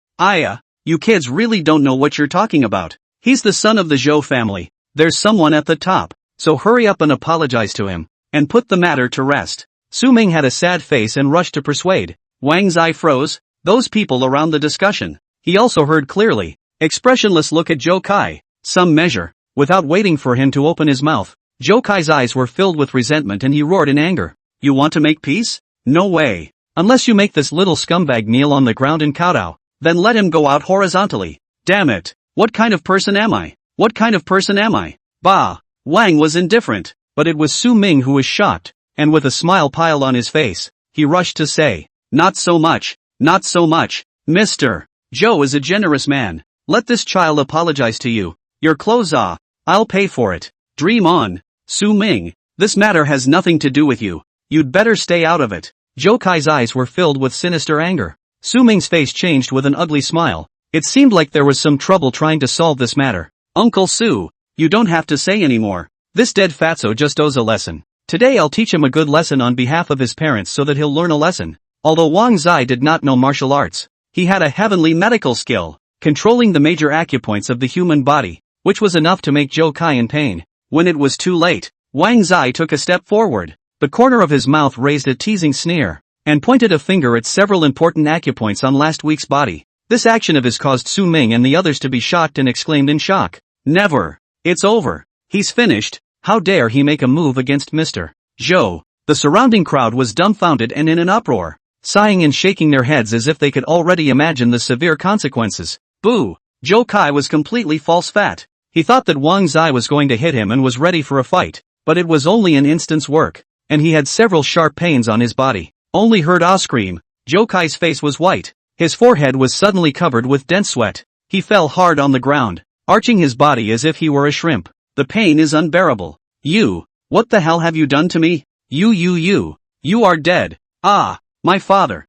You kids really don't know what you're talking about. He's the son of the Zhou family. There's someone at the top, so hurry up and apologize to him, and put the matter to rest. Su Ming had a sad face and rushed to persuade. Wang Zai froze, those people around the discussion. He also heard clearly, expressionless look at Zhou Kai. Some measure, without waiting for him to open his mouth, Zhou Kai's eyes were filled with resentment and he roared in anger. You want to make peace? No way. Unless you make this little scumbag kneel on the ground and kowtow, then let him go out horizontally. Damn it. What kind of person am I? What kind of person am I? Bah. Wang was indifferent, but it was Su Ming who was shocked, and with a smile piled on his face, he rushed to say, not so much, not so much, Mr. Zhou is a generous man. Let this child apologize to you. Your clothes I'll pay for it. Dream on, Su Ming. This matter has nothing to do with you. You'd better stay out of it. Zhou Kai's eyes were filled with sinister anger. Su Ming's face changed with an ugly smile. It seemed like there was some trouble trying to solve this matter. Uncle Su, you don't have to say anymore. This dead fatso just owes a lesson. Today I'll teach him a good lesson on behalf of his parents so that he'll learn a lesson. Although Wang Zai did not know martial arts, he had a heavenly medical skill, controlling the major acupoints of the human body, which was enough to make Zhou Kai in pain. When it was too late, Wang Zai took a step forward. The corner of his mouth raised a teasing sneer, and pointed a finger at several important acupoints on last week's body. This action of his caused Su Ming and the others to be shocked and exclaimed in shock. Never. It's over. He's finished. How dare he make a move against Mr. Zhou? The surrounding crowd was dumbfounded and in an uproar, sighing and shaking their heads as if they could already imagine the severe consequences. Boo! Zhou Kai was completely false fat. He thought that Wang Zai was going to hit him and was ready for a fight, but it was only an instant's work, and he had several sharp pains on his body. Only heard scream. Zhou Kai's face was white. His forehead was suddenly covered with dense sweat. He fell hard on the ground, arching his body as if he were a shrimp. The pain is unbearable. You, what the hell have you done to me? You are dead. My father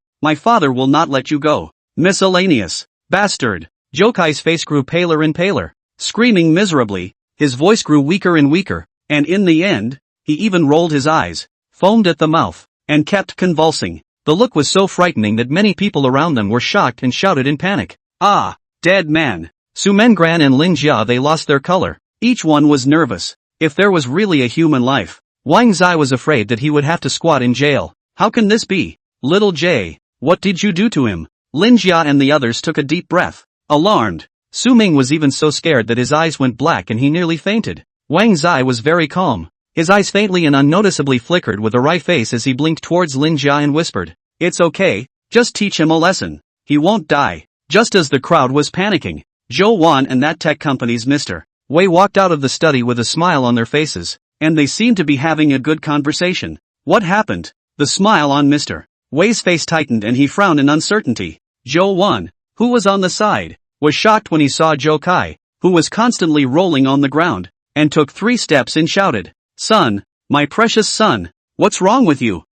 will not let you go. Miscellaneous, bastard. Zhou Kai's face grew paler and paler, screaming miserably, his voice grew weaker and weaker, and in the end, he even rolled his eyes, foamed at the mouth, and kept convulsing. The look was so frightening that many people around them were shocked and shouted in panic. Dead man. Su Mengran and Lin Jia, they lost their color. Each one was nervous. If there was really a human life, Wang Zai was afraid that he would have to squat in jail. How can this be? Little J, What did you do to him? Lin Jia and the others took a deep breath. Alarmed. Su Ming was even so scared that his eyes went black and he nearly fainted. Wang Zai was very calm. His eyes faintly and unnoticeably flickered with a wry face as he blinked towards Lin Jia and whispered, "It's okay, just teach him a lesson. He won't die." Just as the crowd was panicking, Zhou Wan and that tech company's Mr. Wei walked out of the study with a smile on their faces, and they seemed to be having a good conversation. What happened? The smile on Mr. Wei's face tightened and he frowned in uncertainty. Zhou Wan, who was on the side, was shocked when he saw Zhou Kai, who was constantly rolling on the ground, and took 3 steps and shouted, "Son, my precious son, what's wrong with you?"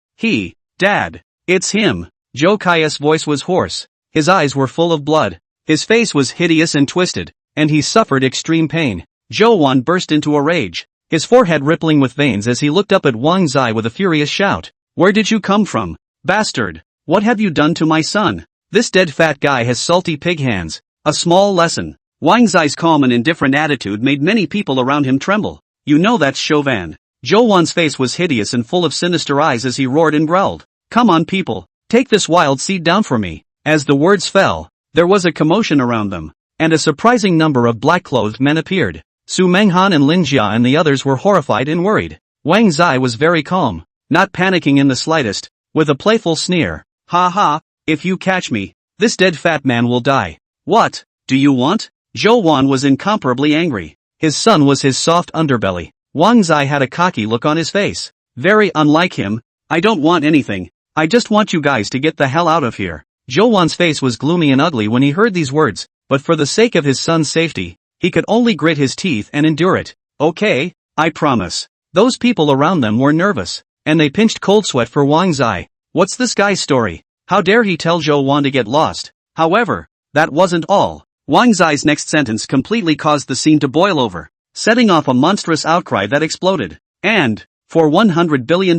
"Dad, it's him." Zhou Kai's voice was hoarse, his eyes were full of blood, his face was hideous and twisted, and he suffered extreme pain. Zhou Wan burst into a rage, his forehead rippling with veins as he looked up at Wang Zai with a furious shout. "Where did you come from? Bastard! What have you done to my son? This dead fat guy has salty pig hands." A small lesson. Wang Zai's calm and indifferent attitude made many people around him tremble. "You know that's Chauvin." Zhou Wan's face was hideous and full of sinister eyes as he roared and growled. "Come on people, take this wild seed down for me." As the words fell, there was a commotion around them, and a surprising number of black-clothed men appeared. Su Menghan and Lin Jia and the others were horrified and worried. Wang Zai was very calm, not panicking in the slightest, with a playful sneer. "Ha ha, if you catch me, this dead fat man will die." "What do you want?" Zhou Wan was incomparably angry. His son was his soft underbelly. Wang Zai had a cocky look on his face. Very unlike him. "I don't want anything. I just want you guys to get the hell out of here." Zhou Wan's face was gloomy and ugly when he heard these words, but for the sake of his son's safety, he could only grit his teeth and endure it. "Okay, I promise." Those people around them were nervous, and they pinched cold sweat for Wang Zai. What's this guy's story? How dare he tell Zhou Wan to get lost? However, that wasn't all. Wang Zai's next sentence completely caused the scene to boil over, setting off a monstrous outcry that exploded. "And, for $100 billion,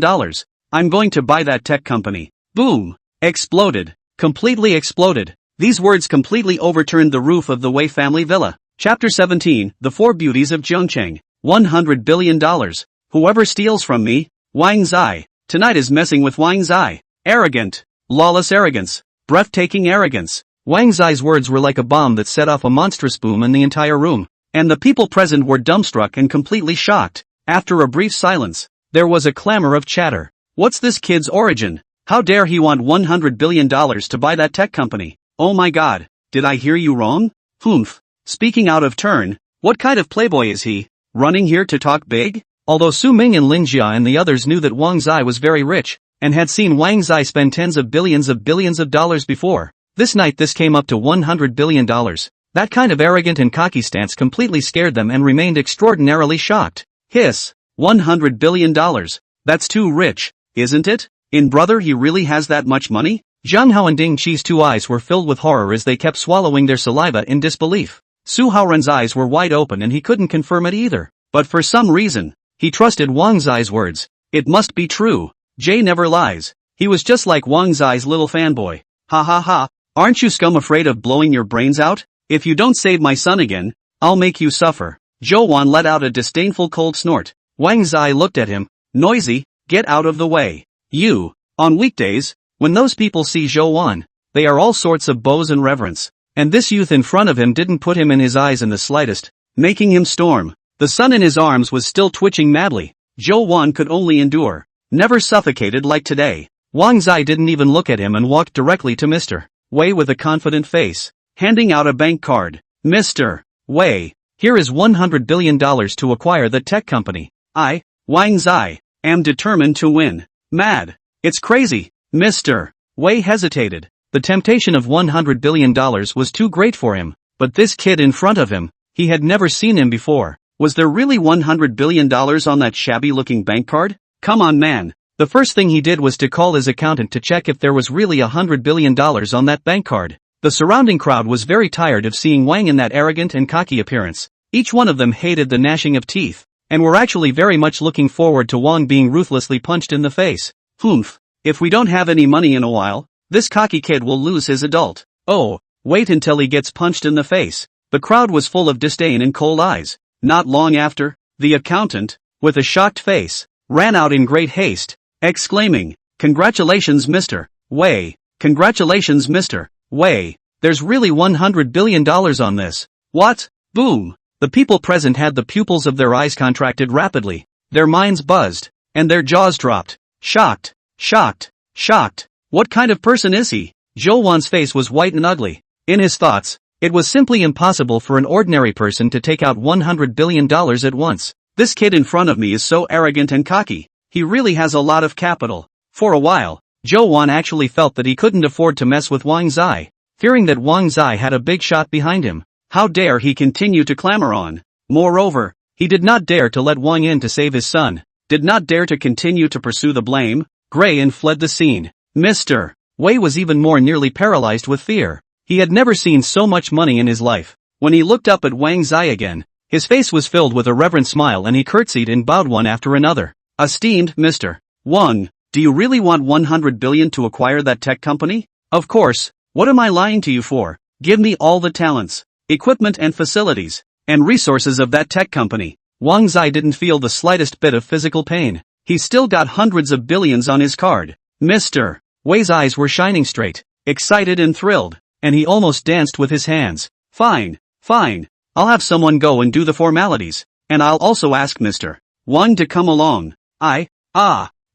I'm going to buy that tech company." Boom! Exploded. Completely exploded. These words completely overturned the roof of the Wei family villa. Chapter 17, The Four Beauties of Zhongcheng. $100 billion. Whoever steals from me, Wang Zai, tonight is messing with Wang Zai. Arrogant. Lawless arrogance. Breathtaking arrogance. Wang Zai's words were like a bomb that set off a monstrous boom in the entire room, and the people present were dumbstruck and completely shocked. After a brief silence, there was a clamor of chatter. What's this kid's origin? How dare he want $100 billion to buy that tech company? Oh my god, did I hear you wrong? Humph. Speaking out of turn, what kind of playboy is he? Running here to talk big? Although Su Ming and Lin Jia and the others knew that Wang Zai was very rich, and had seen Wang Zai spend tens of billions of dollars before, this night this came up to $100 billion. That kind of arrogant and cocky stance completely scared them and remained extraordinarily shocked. Hiss. $100 billion. That's too rich, isn't it? Brother, he really has that much money? Zhang Hao and Ding Qi's 2 eyes were filled with horror as they kept swallowing their saliva in disbelief. Su Haoren's eyes were wide open and he couldn't confirm it either. But for some reason, he trusted Wang Zai's words. It must be true. Jay never lies. He was just like Wang Zai's little fanboy. Ha ha ha. Aren't you scum afraid of blowing your brains out? If you don't save my son again, I'll make you suffer. Zhou Wan let out a disdainful cold snort. Wang Zai looked at him. Noisy, get out of the way. You. On weekdays, when those people see Zhou Wan, they are all sorts of bows and reverence. And this youth in front of him didn't put him in his eyes in the slightest, making him storm. The sun in his arms was still twitching madly. Zhou Wan could only endure. Never suffocated like today. Wang Zai didn't even look at him and walked directly to Mr. Wei with a confident face, handing out a bank card. "Mr. Wei, here is $100 billion to acquire the tech company. I, Wang Zai, am determined to win." "Mad. It's crazy." Mr. Wei hesitated. The temptation of $100 billion was too great for him, but this kid in front of him, he had never seen him before. Was there really $100 billion on that shabby-looking bank card? Come on man. The first thing he did was to call his accountant to check if there was really $100 billion on that bank card. The surrounding crowd was very tired of seeing Wang in that arrogant and cocky appearance. Each one of them hated the gnashing of teeth, and were actually very much looking forward to Wang being ruthlessly punched in the face. Humph. If we don't have any money in a while, this cocky kid will lose his adult. Oh, wait until he gets punched in the face. The crowd was full of disdain and cold eyes. Not long after, the accountant, with a shocked face, ran out in great haste, exclaiming, "Congratulations Mr. Wei, Congratulations, Mr. Wei. There's really $100 billion on this. What? Boom. The people present had the pupils of their eyes contracted rapidly, their minds buzzed, and their jaws dropped. Shocked. Shocked. Shocked. What kind of person is he? Zhou Wan's face was white and ugly. In his thoughts, it was simply impossible for an ordinary person to take out $100 billion at once. This kid in front of me is so arrogant and cocky. He really has a lot of capital. For a while, Zhou Wan actually felt that he couldn't afford to mess with Wang Zai, fearing that Wang Zai had a big shot behind him. How dare he continue to clamor on? Moreover, he did not dare to let Wang in to save his son, did not dare to continue to pursue the blame. Gray and fled the scene. Mr. Wei was even more nearly paralyzed with fear. He had never seen so much money in his life. When he looked up at Wang Zai again, his face was filled with a reverent smile and he curtsied and bowed one after another. Esteemed Mr. Wang, do you really want 100 billion to acquire that tech company? Of course. What am I lying to you for? Give me all the talents, equipment and facilities, and resources of that tech company. Wang Zai didn't feel the slightest bit of physical pain. He still got hundreds of billions on his card. Mr. Wei's eyes were shining straight, excited and thrilled, and he almost danced with his hands. Fine, fine. I'll have someone go and do the formalities, and I'll also ask Mr. Wang to come along.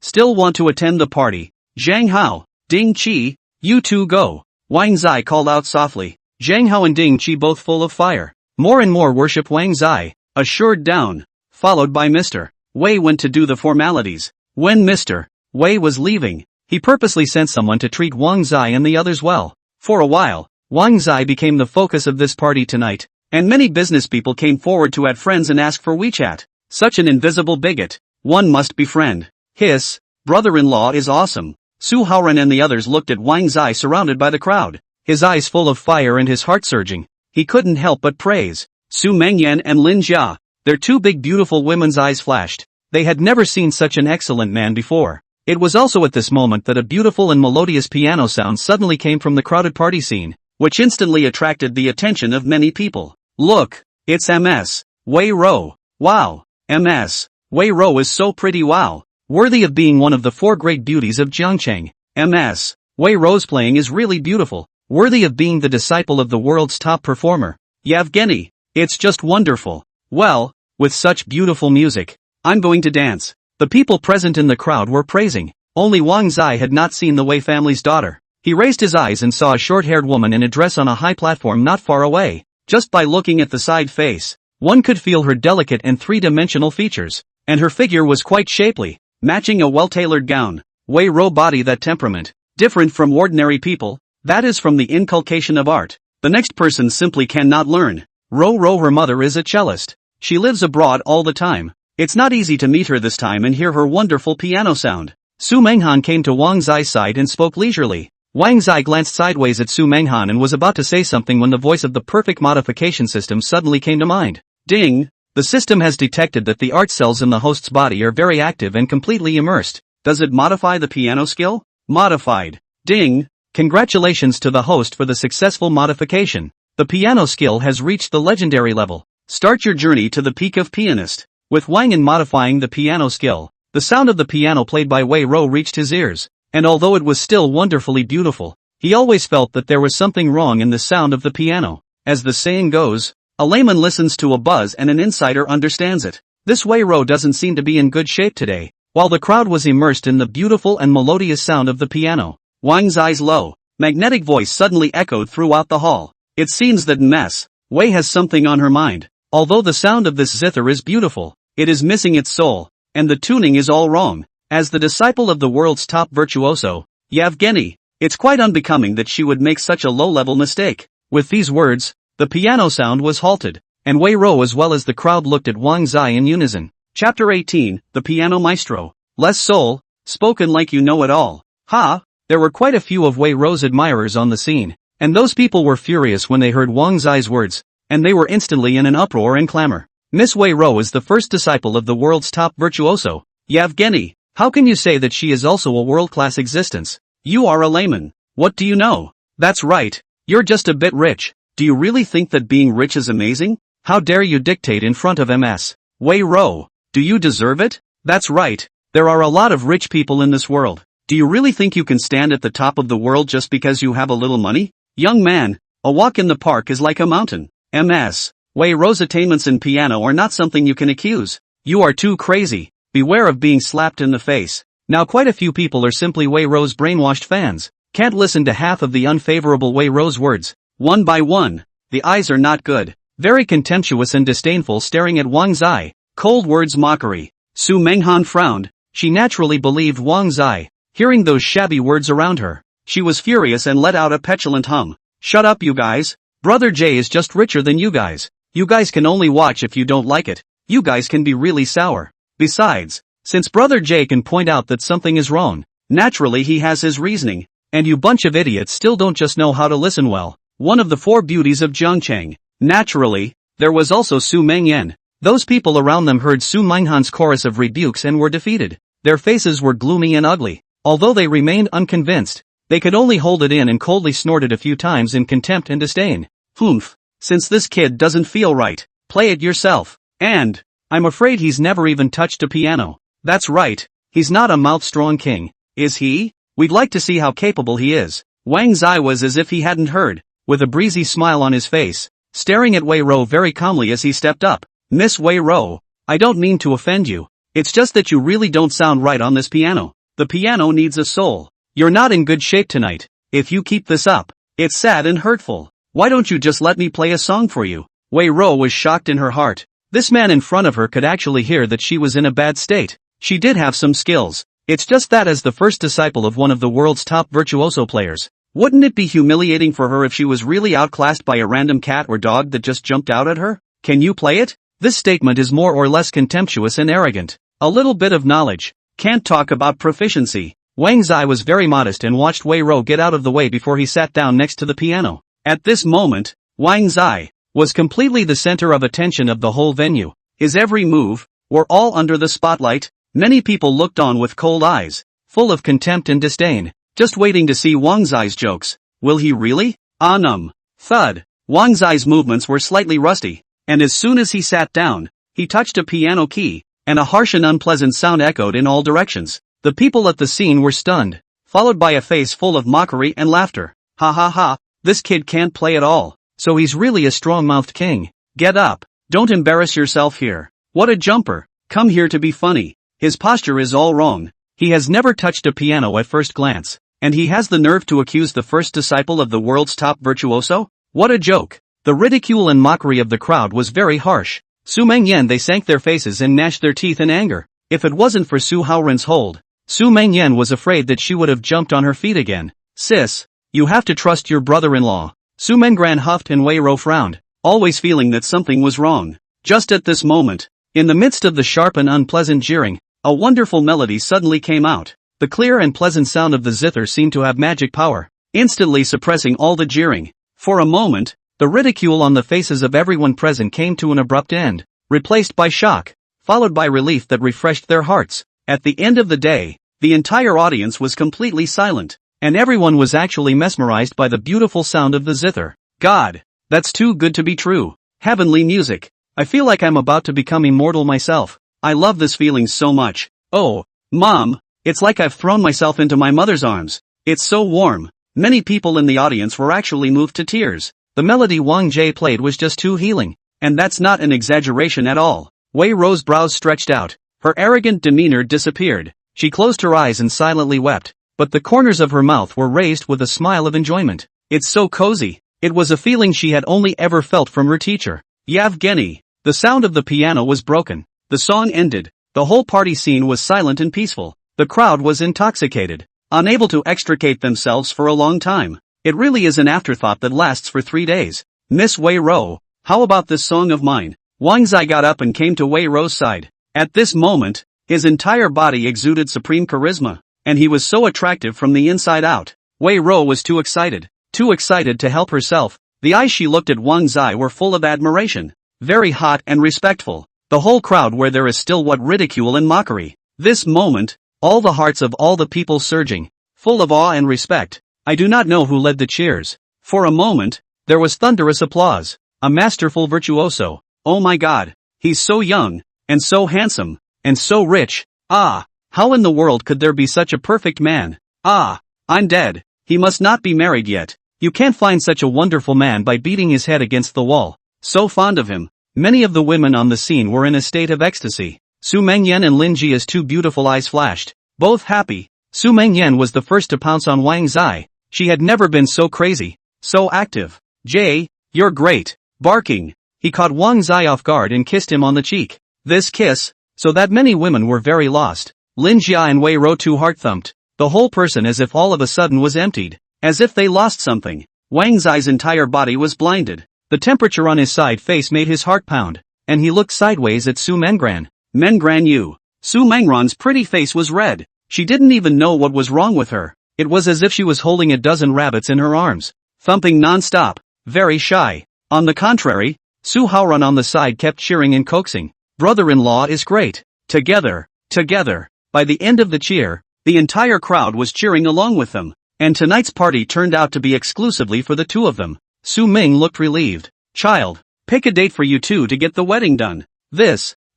Still want to attend the party. Zhang Hao, Ding Qi, you two go. Wang Zai called out softly. Zhang Hao and Ding Qi both full of fire. More and more worship Wang Zai, assured down. Followed by Mr. Wei went to do the formalities. When Mr. Wei was leaving, he purposely sent someone to treat Wang Zai and the others well. For a while, Wang Zai became the focus of this party tonight, and many business people came forward to add friends and ask for WeChat. Such an invisible bigot. One must befriend. His brother-in-law is awesome. Su Haoren and the others looked at Wang Zai surrounded by the crowd, his eyes full of fire and his heart surging. He couldn't help but praise Su Mengyan and Lin Jia. Their two big beautiful women's eyes flashed. They had never seen such an excellent man before. It was also at this moment that a beautiful and melodious piano sound suddenly came from the crowded party scene, which instantly attracted the attention of many people. Look, it's MS Wei Rou. Wow, MS Wei Rou is so pretty. Wow. Worthy of being one of the four great beauties of Jiangcheng. MS Wei Rou's playing is really beautiful, worthy of being the disciple of the world's top performer. Yevgeny, it's just wonderful. Well, with such beautiful music, I'm going to dance. The people present in the crowd were praising. Only Wang Zai had not seen the Wei family's daughter. He raised his eyes and saw a short-haired woman in a dress on a high platform not far away. Just by looking at the side face, one could feel her delicate and three-dimensional features, and her figure was quite shapely, matching a well-tailored gown. Wei Rou body that temperament, different from ordinary people, that is from the inculcation of art. The next person simply cannot learn. Rou, her mother is a cellist. She lives abroad all the time. It's not easy to meet her this time and hear her wonderful piano sound. Su Menghan came to Wang Zai's side and spoke leisurely. Wang Zai glanced sideways at Su Menghan and was about to say something when the voice of the perfect modification system suddenly came to mind. Ding! The system has detected that the art cells in the host's body are very active and completely immersed. Does it modify the piano skill? Modified. Ding! Congratulations to the host for the successful modification. The piano skill has reached the legendary level. Start your journey to the peak of pianist. With Wang in modifying the piano skill, the sound of the piano played by Wei Rou reached his ears, and although it was still wonderfully beautiful, he always felt that there was something wrong in the sound of the piano. As the saying goes, a layman listens to a buzz and an insider understands it. This Wei Rou doesn't seem to be in good shape today. While the crowd was immersed in the beautiful and melodious sound of the piano, Wang Zai's low, magnetic voice suddenly echoed throughout the hall. It seems that Ms. Wei has something on her mind. Although the sound of this zither is beautiful, it is missing its soul, and the tuning is all wrong. As the disciple of the world's top virtuoso, Yevgeny, it's quite unbecoming that she would make such a low-level mistake. With these words, the piano sound was halted, and Wei Rou as well as the crowd looked at Wang Zai in unison. Chapter 18, The Piano Maestro. Less soul, spoken like you know it all. Ha! There were quite a few of Wei Rou's admirers on the scene, and those people were furious when they heard Wang Zai's words, and they were instantly in an uproar and clamor. Miss Wei Rou is the first disciple of the world's top virtuoso. Yevgeny, how can you say that she is also a world-class existence? You are a layman. What do you know? That's right, you're just a bit rich. Do you really think that being rich is amazing? How dare you dictate in front of Ms. Wei Rou? Do you deserve it? That's right, there are a lot of rich people in this world. Do you really think you can stand at the top of the world just because you have a little money? Young man, a walk in the park is like a mountain. MS. Wei Ro's attainments in piano are not something you can accuse. You are too crazy. Beware of being slapped in the face. Now quite a few people are simply Wei Ro's brainwashed fans. Can't listen to half of the unfavorable Wei Ro's words. One by one. The eyes are not good. Very contemptuous and disdainful, staring at Wang Zai. Cold words, mockery. Su Menghan frowned. She naturally believed Wang Zai. Hearing those shabby words around her, she was furious and let out a petulant hum. Shut up, you guys. Brother Jay is just richer than you guys. You guys can only watch if you don't like it. You guys can be really sour. Besides, since Brother Jay can point out that something is wrong, naturally he has his reasoning. And you bunch of idiots still don't just know how to listen well. One of the four beauties of Zhongcheng. Naturally, there was also Su Mengyan. Those people around them heard Su Menghan's chorus of rebukes and were defeated. Their faces were gloomy and ugly. Although they remained unconvinced, they could only hold it in and coldly snorted a few times in contempt and disdain. Humph. Since this kid doesn't feel right, play it yourself. And, I'm afraid he's never even touched a piano. That's right, he's not a mouth-strong king, is he? We'd like to see how capable he is. Wang Zai was as if he hadn't heard, with a breezy smile on his face, staring at Wei Ro very calmly as he stepped up. Miss Wei Ro, I don't mean to offend you. It's just that you really don't sound right on this piano. The piano needs a soul. You're not in good shape tonight. If you keep this up, it's sad and hurtful. Why don't you just let me play a song for you? Wei Ro was shocked in her heart. This man in front of her could actually hear that she was in a bad state. She did have some skills. It's just that as the first disciple of one of the world's top virtuoso players, wouldn't it be humiliating for her if she was really outclassed by a random cat or dog that just jumped out at her? Can you play it? This statement is more or less contemptuous and arrogant. A little bit of knowledge. Can't talk about proficiency. Wang Zai was very modest and watched Wei Ro get out of the way before he sat down next to the piano. At this moment, Wang Zai was completely the center of attention of the whole venue. His every move were all under the spotlight. Many people looked on with cold eyes, full of contempt and disdain, just waiting to see Wang Zai's jokes. Will he really? Thud. Wang Zai's movements were slightly rusty, and as soon as he sat down, he touched a piano key, and a harsh and unpleasant sound echoed in all directions. The people at the scene were stunned, followed by a face full of mockery and laughter. Ha ha ha, this kid can't play at all, so he's really a strong-mouthed king. Get up, don't embarrass yourself here. What a jumper, come here to be funny. His posture is all wrong. He has never touched a piano at first glance, and he has the nerve to accuse the first disciple of the world's top virtuoso? What a joke. The ridicule and mockery of the crowd was very harsh. Su Mengyan, they sank their faces and gnashed their teeth in anger. If it wasn't for Su Haoren's hold, Su Mengyan was afraid that she would have jumped on her feet again. Sis, you have to trust your brother-in-law. Su Mengran huffed and Wei Ro frowned, always feeling that something was wrong. Just at this moment, in the midst of the sharp and unpleasant jeering, a wonderful melody suddenly came out. The clear and pleasant sound of the zither seemed to have magic power, instantly suppressing all the jeering. For a moment, the ridicule on the faces of everyone present came to an abrupt end, replaced by shock, followed by relief that refreshed their hearts. At the end of the day, the entire audience was completely silent, and everyone was actually mesmerized by the beautiful sound of the zither. God, that's too good to be true. Heavenly music. I feel like I'm about to become immortal myself. I love this feeling so much. Oh, Mom, it's like I've thrown myself into my mother's arms. It's so warm. Many people in the audience were actually moved to tears. The melody Wang Jie played was just too healing, and that's not an exaggeration at all. Wei Ro's brows stretched out, her arrogant demeanor disappeared, she closed her eyes and silently wept, but the corners of her mouth were raised with a smile of enjoyment. It's so cozy. It was a feeling she had only ever felt from her teacher. Yevgeny. The sound of the piano was broken. The song ended. The whole party scene was silent and peaceful. The crowd was intoxicated, unable to extricate themselves for a long time. It really is an afterthought that lasts for 3 days. Miss Wei Ro, how about this song of mine? Wang Zai got up and came to Wei Ro's side. At this moment, his entire body exuded supreme charisma, and he was so attractive from the inside out. Wei Ro was too excited to help herself. The eyes she looked at Wang Zai were full of admiration, very hot and respectful. The whole crowd where there is still what ridicule and mockery. This moment, all the hearts of all the people surging, full of awe and respect. I do not know who led the cheers. For a moment, there was thunderous applause. A masterful virtuoso. Oh my God, he's so young, and so handsome, and so rich. Ah, How in the world could there be such a perfect man? Ah, I'm dead. He must not be married yet. You can't find such a wonderful man by beating his head against the wall. So fond of him. Many of the women on the scene were in a state of ecstasy. Su Mengyan and Lin Jia's two beautiful eyes flashed. Both happy. Su Mengyan was the first to pounce on Wang Zai. She had never been so crazy. So active. Jay, you're great. Barking. He caught Wang Zai off guard and kissed him on the cheek. This kiss, so that many women were very lost. Lin Jia and Wei Ro too heart-thumped. The whole person as if all of a sudden was emptied. As if they lost something. Wang Zai's entire body was blinded. The temperature on his side face made his heart pound. And he looked sideways at Su Mengran. Mengran you. Su Mengran's pretty face was red. She didn't even know what was wrong with her. It was as if she was holding a dozen rabbits in her arms. Thumping non-stop. Very shy. On the contrary, Su Haoran on the side kept cheering and coaxing. Brother-in-law is great. Together. Together. By the end of the cheer, the entire crowd was cheering along with them. And tonight's party turned out to be exclusively for the two of them. Su Ming looked relieved. Child, pick a date for you two to get the wedding done.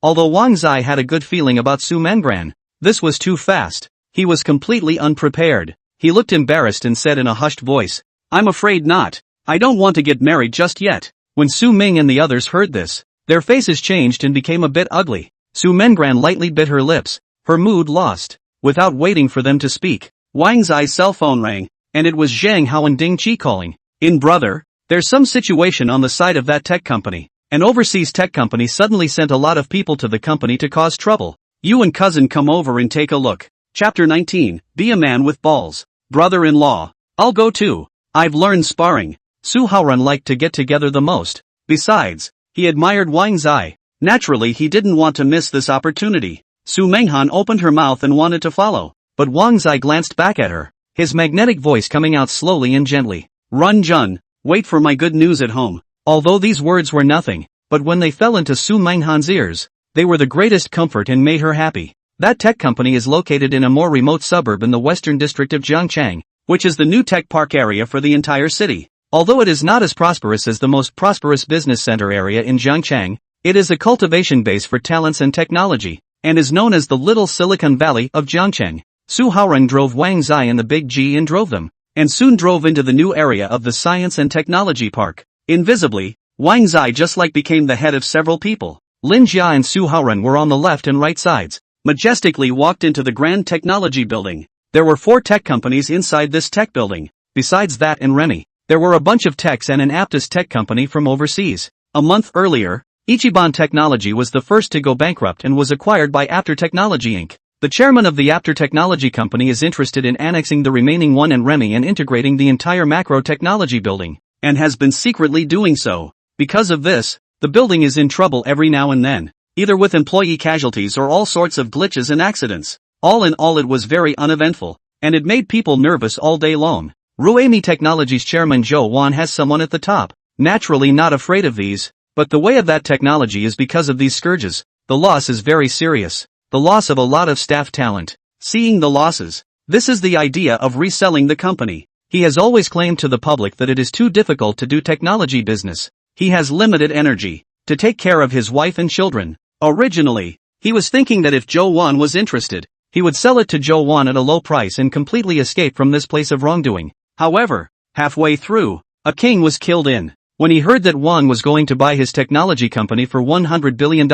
Although Wang Zai had a good feeling about Su Mengran, this was too fast. He was completely unprepared. He looked embarrassed and said in a hushed voice, I'm afraid not. I don't want to get married just yet. When Su Ming and the others heard this, their faces changed and became a bit ugly. Su Mengran lightly bit her lips, her mood lost. Without waiting for them to speak, Wang Zai's cell phone rang, and it was Zhang Hao and Ding Qi calling. Brother, there's some situation on the side of that tech company. An overseas tech company suddenly sent a lot of people to the company to cause trouble. You and cousin come over and take a look. Chapter 19, Be a Man with Balls. Brother-in-law. I'll go too. I've learned sparring. Su Haoran liked to get together the most. Besides, he admired Wang Zai. Naturally he didn't want to miss this opportunity. Su Menghan opened her mouth and wanted to follow, but Wang Zai glanced back at her, his magnetic voice coming out slowly and gently. Run Jun, wait for my good news at home. Although these words were nothing, but when they fell into Su Menghan's ears, they were the greatest comfort and made her happy. That tech company is located in a more remote suburb in the western district of Jiangchang, which is the new tech park area for the entire city. Although it is not as prosperous as the most prosperous business center area in Jiangchang, it is a cultivation base for talents and technology, and is known as the Little Silicon Valley of Jiangcheng. Su Haoran drove Wang Zai in the Big G and drove them, and soon drove into the new area of the Science and Technology Park. Invisibly, Wang Zai just became the head of several people. Lin Jia and Su Haoran were on the left and right sides, majestically walked into the Grand Technology Building. There were 4 tech companies inside this tech building. Besides that and Remy, there were a bunch of techs and an Aptus tech company from overseas. A month earlier, Ichiban Technology was the first to go bankrupt and was acquired by Apter Technology Inc. The chairman of the Apter Technology Company is interested in annexing the remaining one and Remy and integrating the entire macro technology building, and has been secretly doing so. Because of this, the building is in trouble every now and then, either with employee casualties or all sorts of glitches and accidents. All in all it was very uneventful, and it made people nervous all day long. Ruemi Technology's chairman Zhou Wan has someone at the top, naturally not afraid of these, but the way of that technology is because of these scourges. The loss is very serious. The loss of a lot of staff talent. Seeing the losses, this is the idea of reselling the company. He has always claimed to the public that it is too difficult to do technology business. He has limited energy to take care of his wife and children. Originally, he was thinking that if Zhou Wan was interested, he would sell it to Zhou Wan at a low price and completely escape from this place of wrongdoing. However, halfway through, a king was killed in. When he heard that Wan was going to buy his technology company for $100 billion,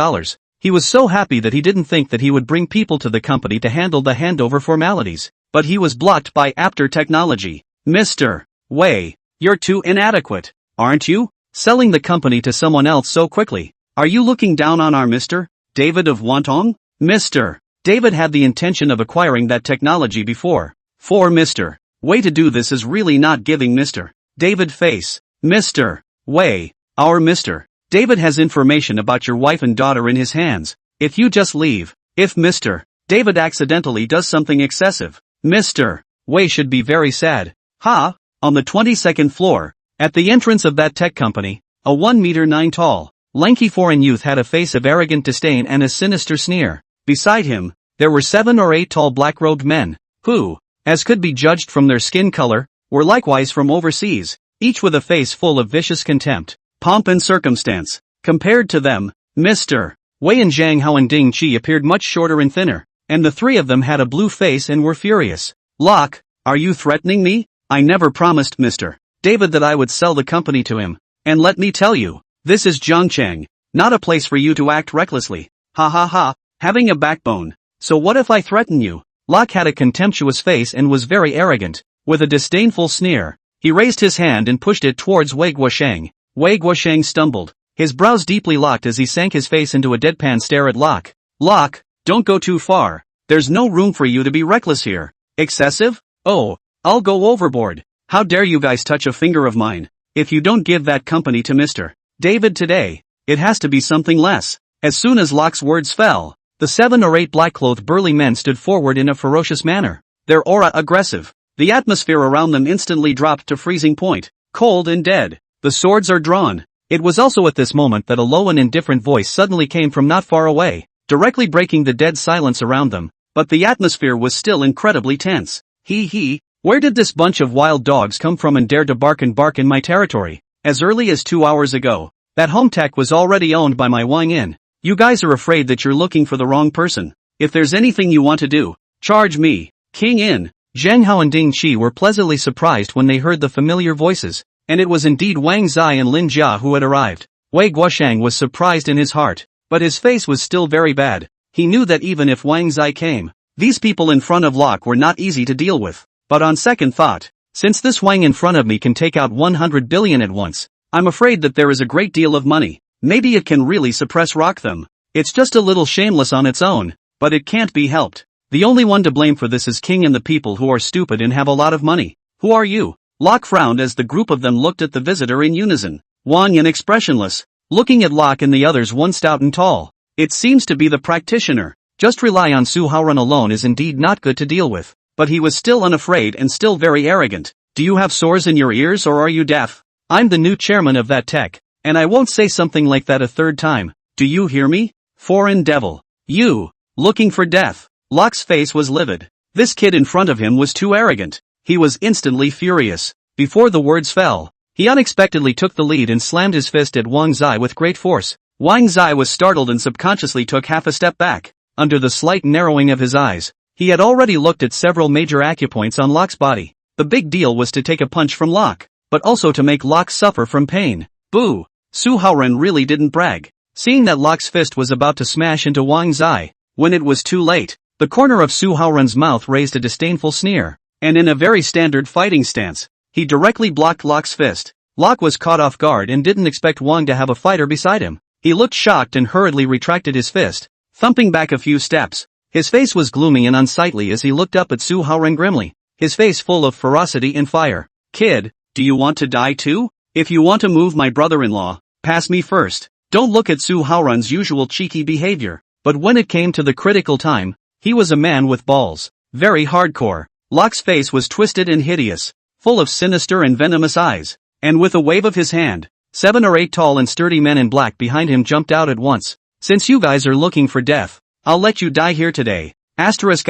he was so happy that he didn't think that he would bring people to the company to handle the handover formalities. But he was blocked by Apter Technology. Mr. Wei, you're too inadequate, aren't you? Selling the company to someone else so quickly. Are you looking down on our Mr. David of Wantong? Mr. David had the intention of acquiring that technology before. For Mr. Wei to do this is really not giving Mr. David face. Mr. Wei, our Mr. David has information about your wife and daughter in his hands. If you just leave, if Mr. David accidentally does something excessive, Mr. Wei should be very sad. Ha! On the 22nd floor, at the entrance of that tech company, a 1 meter 9 tall, lanky foreign youth had a face of arrogant disdain and a sinister sneer. Beside him, there were 7 or 8 tall black-robed men, who, as could be judged from their skin color, were likewise from overseas, each with a face full of vicious contempt, pomp and circumstance. Compared to them, Mr. Wei and Zhang Hao and Ding Qi appeared much shorter and thinner. and the three of them had a blue face and were furious. Locke, are you threatening me? I never promised Mr. David that I would sell the company to him. And let me tell you, this is Zhongcheng, not a place for you to act recklessly. Ha ha ha, having a backbone. So what if I threaten you? Locke had a contemptuous face and was very arrogant. With a disdainful sneer, he raised his hand and pushed it towards Wei Guosheng. Wei Guosheng stumbled, his brows deeply locked as he sank his face into a deadpan stare at Locke. Locke, don't go too far. There's no room for you to be reckless here. Excessive? Oh, I'll go overboard. How dare you guys touch a finger of mine? If you don't give that company to Mr. David today, it has to be something less. As soon as Locke's words fell, the 7 or 8 black-clothed burly men stood forward in a ferocious manner, their aura aggressive. The atmosphere around them instantly dropped to freezing point, cold and dead. The swords are drawn. It was also at this moment that a low and indifferent voice suddenly came from not far away, directly breaking the dead silence around them, but the atmosphere was still incredibly tense. He, where did this bunch of wild dogs come from and dare to bark in my territory? As early as 2 hours ago, that home tech was already owned by my Wang In. You guys are afraid that you're looking for the wrong person. If there's anything you want to do, charge me. King In, Zheng Hao and Ding Qi were pleasantly surprised when they heard the familiar voices, and it was indeed Wang Zai and Lin Jia who had arrived. Wei Guosheng was surprised in his heart, but his face was still very bad. He knew that even if Wang Zai came, these people in front of Locke were not easy to deal with. But on second thought, since this Wang in front of me can take out 100 billion at once, I'm afraid that there is a great deal of money. Maybe it can really suppress rock them. It's just a little shameless on its own, but it can't be helped. The only one to blame for this is King and the people who are stupid and have a lot of money. Who are you? Locke frowned as the group of them looked at the visitor in unison. Wang in expressionless, looking at Locke and the others, one stout and tall. It seems to be the practitioner. Just rely on Su Haoran alone is indeed not good to deal with. But he was still unafraid and still very arrogant. Do you have sores in your ears or are you deaf? I'm the new chairman of that tech, and I won't say something like that a third time. Do you hear me? Foreign devil. You, looking for death. Locke's face was livid. This kid in front of him was too arrogant. He was instantly furious. Before the words fell, he unexpectedly took the lead and slammed his fist at Wang Zai with great force. Wang Zai was startled and subconsciously took half a step back. Under the slight narrowing of his eyes, he had already looked at several major acupoints on Locke's body. The big deal was to take a punch from Locke, but also to make Locke suffer from pain. Boo! Su Haoran really didn't brag. Seeing that Locke's fist was about to smash into Wang Zai, when it was too late, the corner of Su Haoran's mouth raised a disdainful sneer, and in a very standard fighting stance, he directly blocked Locke's fist. Locke was caught off guard and didn't expect Wang to have a fighter beside him. He looked shocked and hurriedly retracted his fist, thumping back a few steps. His face was gloomy and unsightly as he looked up at Su Haoran grimly, his face full of ferocity and fire. Kid, do you want to die too? If you want to move my brother-in-law, pass me first. Don't look at Su Haoran's usual cheeky behavior. But when it came to the critical time, he was a man with balls. Very hardcore. Locke's face was twisted and hideous, full of sinister and venomous eyes. And with a wave of his hand, 7 or 8 tall and sturdy men in black behind him jumped out at once. Since you guys are looking for death, I'll let you die here today. Asterisk.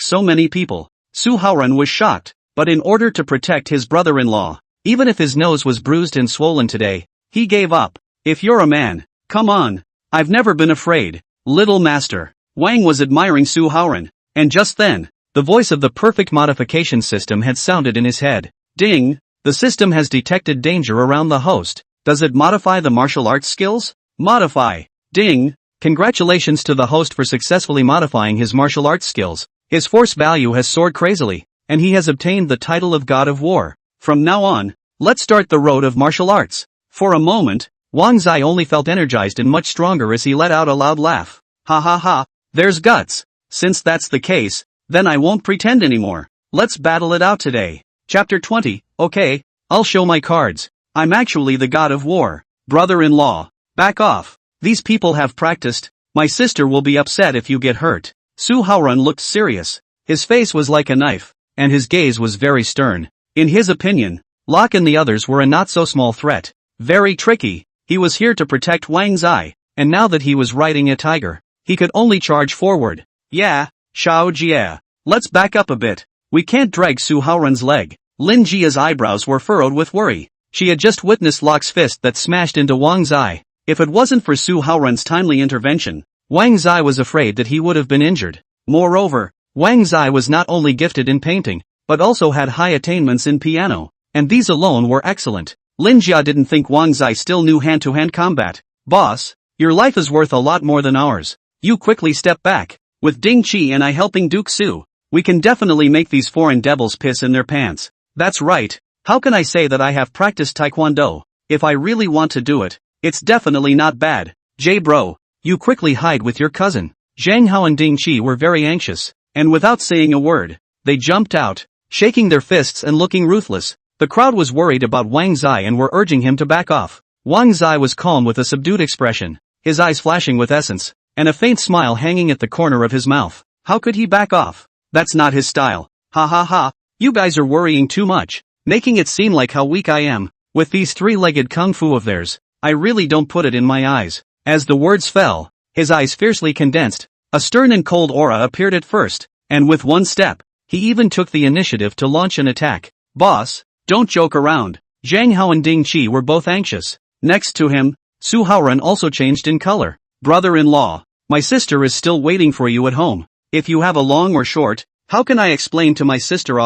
So many people. Su Haoran was shocked, but in order to protect his brother-in-law, even if his nose was bruised and swollen today, he gave up. If you're a man, come on. I've never been afraid, little master. Wang was admiring Su Haoran, and just then, the voice of the perfect modification system had sounded in his head. Ding! The system has detected danger around the host. Does it modify the martial arts skills? Modify. Ding! Congratulations to the host for successfully modifying his martial arts skills. His force value has soared crazily, and he has obtained the title of God of War. From now on, let's start the road of martial arts. For a moment, Wang Zai only felt energized and much stronger as he let out a loud laugh. Ha ha ha, there's guts. Since that's the case, then I won't pretend anymore. Let's battle it out today. Chapter 20, okay, I'll show my cards. I'm actually the God of War. Brother-in-law, back off. These people have practiced. My sister will be upset if you get hurt. Su Haoran looked serious. His face was like a knife, and his gaze was very stern. In his opinion, Locke and the others were a not-so-small threat. Very tricky. He was here to protect Wang Zai, and now that he was riding a tiger, he could only charge forward. Yeah, Xiao Jie. Let's back up a bit. We can't drag Su Haoran's leg. Lin Jia's eyebrows were furrowed with worry. She had just witnessed Locke's fist that smashed into Wang Zai. If it wasn't for Su Haoran's timely intervention, Wang Zai was afraid that he would have been injured. Moreover, Wang Zai was not only gifted in painting, but also had high attainments in piano, and these alone were excellent. Lin Jia didn't think Wang Zai still knew hand-to-hand combat. Boss, your life is worth a lot more than ours. You quickly step back. With Ding Qi and I helping Duke Su, we can definitely make these foreign devils piss in their pants. That's right. How can I say that I have practiced taekwondo? If I really want to do it, it's definitely not bad. J bro, you quickly hide with your cousin. Zhang Hao and Ding Qi were very anxious, and without saying a word, they jumped out, shaking their fists and looking ruthless. The crowd was worried about Wang Zai and were urging him to back off. Wang Zai was calm with a subdued expression, his eyes flashing with essence, and a faint smile hanging at the corner of his mouth. How could he back off? That's not his style. Ha ha ha, you guys are worrying too much, making it seem like how weak I am. With these three-legged kung fu of theirs, I really don't put it in my eyes. As the words fell, his eyes fiercely condensed. A stern and cold aura appeared at first, and with one step, he even took the initiative to launch an attack. Boss, don't joke around. Zhang Hao and Ding Qi were both anxious. Next to him, Su Haoran also changed in color. Brother-in-law, my sister is still waiting for you at home. If you have a long or short, how can I explain to my sister?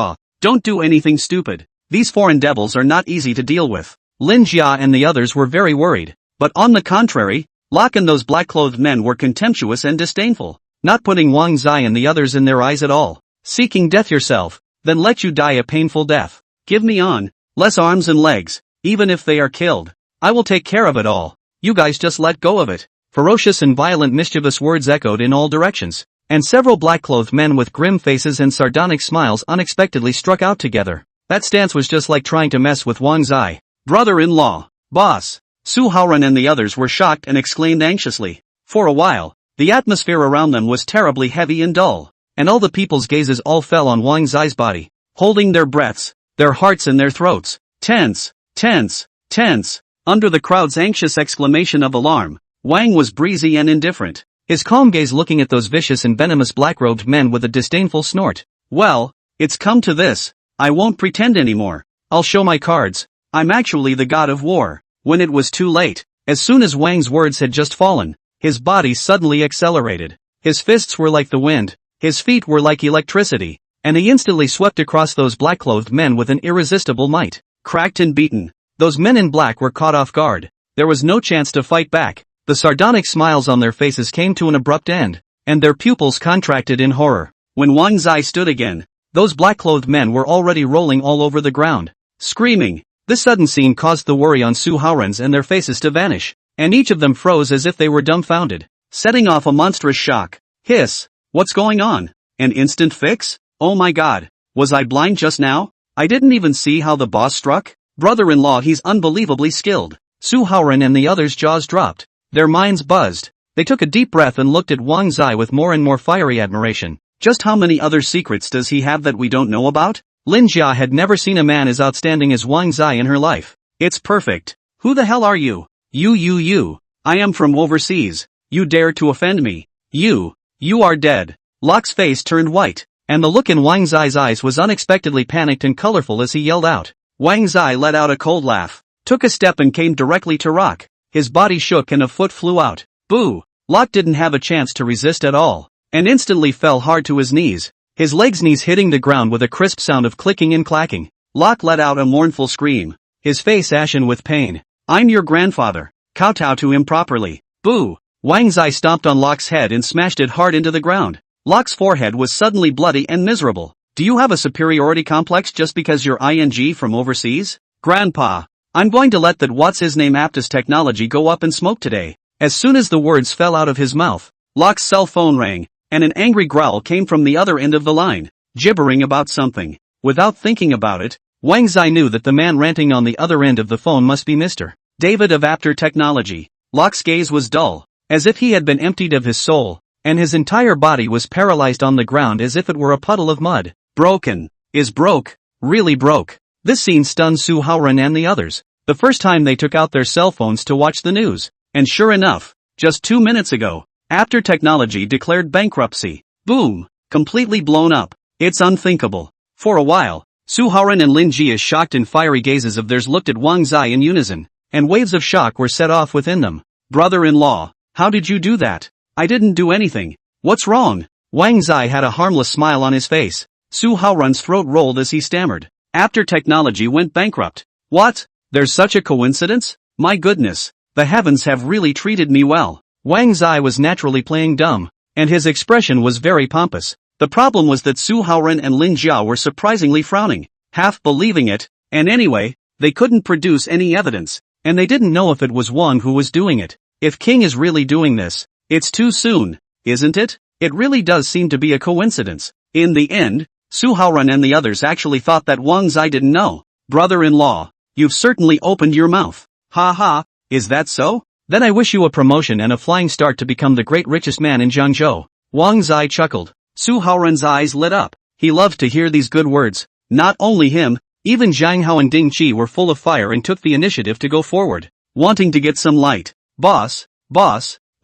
Don't do anything stupid. These foreign devils are not easy to deal with. Lin Jia and the others were very worried, but on the contrary, Locke and those black-clothed men were contemptuous and disdainful, not putting Wang Zai and the others in their eyes at all. Seeking death yourself, then let you die a painful death. Give me on, less arms and legs, even if they are killed. I will take care of it all. You guys just let go of it. Ferocious and violent mischievous words echoed in all directions, and several black-clothed men with grim faces and sardonic smiles unexpectedly struck out together. That stance was just like trying to mess with Wang Zai. Brother-in-law, boss. Su Haoran and the others were shocked and exclaimed anxiously. For a while, the atmosphere around them was terribly heavy and dull, and all the people's gazes all fell on Wang Zai's body, holding their breaths, their hearts in their throats. Tense, tense, tense. Under the crowd's anxious exclamation of alarm, Wang was breezy and indifferent, his calm gaze looking at those vicious and venomous black-robed men with a disdainful snort. Well, it's come to this. I won't pretend anymore. I'll show my cards. I'm actually the god of war. When it was too late, as soon as Wang's words had just fallen, his body suddenly accelerated. His fists were like the wind, his feet were like electricity, and he instantly swept across those black-clothed men with an irresistible might. Cracked and beaten, those men in black were caught off guard. There was no chance to fight back. The sardonic smiles on their faces came to an abrupt end, and their pupils contracted in horror. When Wang Zai stood again, those black-clothed men were already rolling all over the ground, screaming. This sudden scene caused the worry on Su Haoran's and their faces to vanish, and each of them froze as if they were dumbfounded, setting off a monstrous shock. Hiss! What's going on? An instant fix? Oh my god, was I blind just now? I didn't even see how the boss struck? Brother-in-law, he's unbelievably skilled. Su Haoran and the others' jaws dropped, their minds buzzed. They took a deep breath and looked at Wang Zai with more and more fiery admiration. Just how many other secrets does he have that we don't know about? Lin Jia had never seen a man as outstanding as Wang Zai in her life. It's perfect. Who the hell are you? You. I am from overseas. You dare to offend me. You are dead. Locke's face turned white, and the look in Wang Zai's eyes was unexpectedly panicked and colorful as he yelled out. Wang Zai let out a cold laugh, took a step and came directly to Rock. His body shook and a foot flew out. Boo! Locke didn't have a chance to resist at all, and instantly fell hard to his knees, his knees hitting the ground with a crisp sound of clicking and clacking. Locke let out a mournful scream, his face ashen with pain. I'm your grandfather. Kowtow to him properly. Boo! Wang Zai stomped on Locke's head and smashed it hard into the ground. Locke's forehead was suddenly bloody and miserable. Do you have a superiority complex just because you're ING from overseas? Grandpa, I'm going to let that what's-his-name Aptus technology go up in smoke today. As soon as the words fell out of his mouth, Locke's cell phone rang, and an angry growl came from the other end of the line, gibbering about something. Without thinking about it, Wang Zai knew that the man ranting on the other end of the phone must be Mr. David of Apter Technology. Locke's gaze was dull, as if he had been emptied of his soul, and his entire body was paralyzed on the ground as if it were a puddle of mud. Broken. Is broke. Really broke. This scene stunned Su Haoran and the others, the first time they took out their cell phones to watch the news. And sure enough, just 2 minutes ago, Apter Technology declared bankruptcy. Boom. Completely blown up. It's unthinkable. For a while, Su Haoran and Lin Jia's shocked and fiery gazes of theirs looked at Wang Zai in unison, and waves of shock were set off within them. Brother-in-law, how did you do that? I didn't do anything. What's wrong? Wang Zai had a harmless smile on his face. Su Haoran's throat rolled as he stammered. After technology went bankrupt. What? There's such a coincidence? My goodness. The heavens have really treated me well. Wang Zai was naturally playing dumb, and his expression was very pompous. The problem was that Su Haoran and Lin Jiao were surprisingly frowning, half believing it, and anyway, they couldn't produce any evidence, and they didn't know if it was Wang who was doing it. If King is really doing this, it's too soon, isn't it? It really does seem to be a coincidence. In the end, Su Haoran and the others actually thought that Wang Zai didn't know. Brother-in-law, you've certainly opened your mouth. Ha ha, is that so? Then I wish you a promotion and a flying start to become the great richest man in Jiangzhou. Wang Zai chuckled. Su Haoran's eyes lit up. He loved to hear these good words. Not only him, even Zhang Hao and Ding Qi were full of fire and took the initiative to go forward, wanting to get some light. Boss,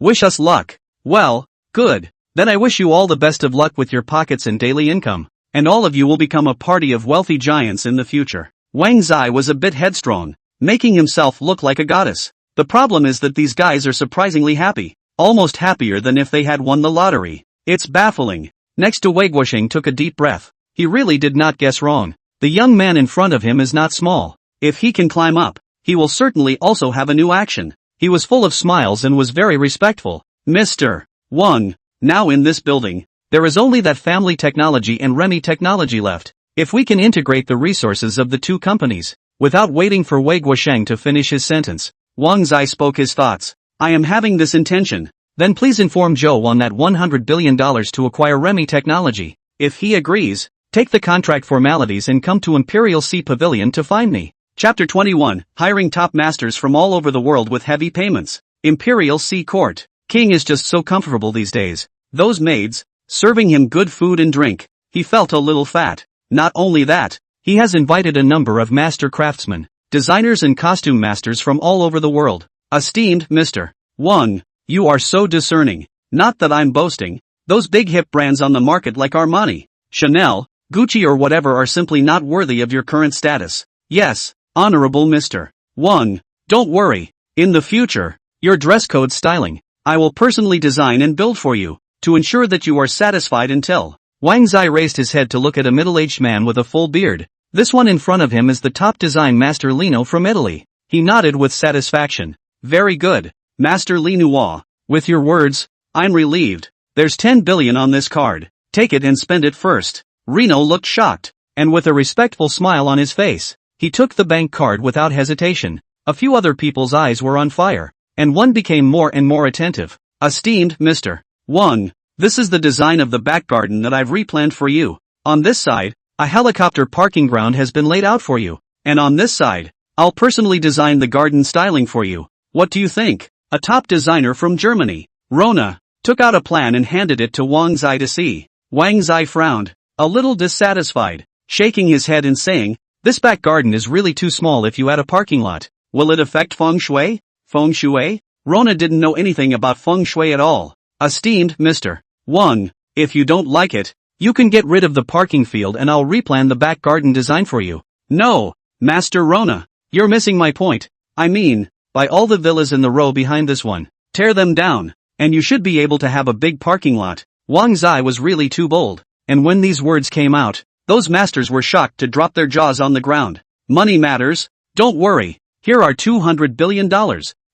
wish us luck. Well, good. Then I wish you all the best of luck with your pockets and daily income, and all of you will become a party of wealthy giants in the future. Wang Zai was a bit headstrong, making himself look like a goddess. The problem is that these guys are surprisingly happy, almost happier than if they had won the lottery. It's baffling. Next to Wei Guosheng took a deep breath. He really did not guess wrong. The young man in front of him is not small. If he can climb up, he will certainly also have a new action. He was full of smiles and was very respectful. Mr. Wang, now in this building, there is only that family technology and Remy technology left. If we can integrate the resources of the two companies, without waiting for Wei Guosheng to finish his sentence, Wang Zai spoke his thoughts. I am having this intention. Then please inform Zhou on that $100 billion to acquire Remy technology. If he agrees, take the contract formalities and come to Imperial Sea Pavilion to find me. Chapter 21, Hiring top masters from all over the world with heavy payments. Imperial Sea Court. King is just so comfortable these days. Those maids, serving him good food and drink. He felt a little fat. Not only that, he has invited a number of master craftsmen, designers and costume masters from all over the world. Esteemed Mr. Wang, you are so discerning. Not that I'm boasting. Those big hip brands on the market like Armani, Chanel, Gucci or whatever are simply not worthy of your current status. Yes, Honorable Mr. Wang, don't worry. In the future, your dress code styling, I will personally design and build for you, to ensure that you are satisfied until. Wang Zai raised his head to look at a middle-aged man with a full beard. This one in front of him is the top design master Lino from Italy. He nodded with satisfaction. Very good, Master Li Nuo. With your words, I'm relieved. There's 10 billion on this card. Take it and spend it first. Reno looked shocked, and with a respectful smile on his face, he took the bank card without hesitation. A few other people's eyes were on fire, and one became more and more attentive. Esteemed Mr. Wang, this is the design of the back garden that I've replanned for you. On this side, a helicopter parking ground has been laid out for you, and on this side, I'll personally design the garden styling for you. What do you think? A top designer from Germany, Rona, took out a plan and handed it to Wang Zai to see. Wang Zai frowned, a little dissatisfied, shaking his head and saying, this back garden is really too small if you add a parking lot. Will it affect feng shui? Feng shui? Rona didn't know anything about feng shui at all. Esteemed Mr. Wang, if you don't like it, you can get rid of the parking field and I'll replan the back garden design for you. No, Master Rona, you're missing my point. I mean, buy all the villas in the row behind this one, tear them down, and you should be able to have a big parking lot. Wang Zai was really too bold, and when these words came out, those masters were shocked to drop their jaws on the ground. Money matters? Don't worry, here are $200 billion.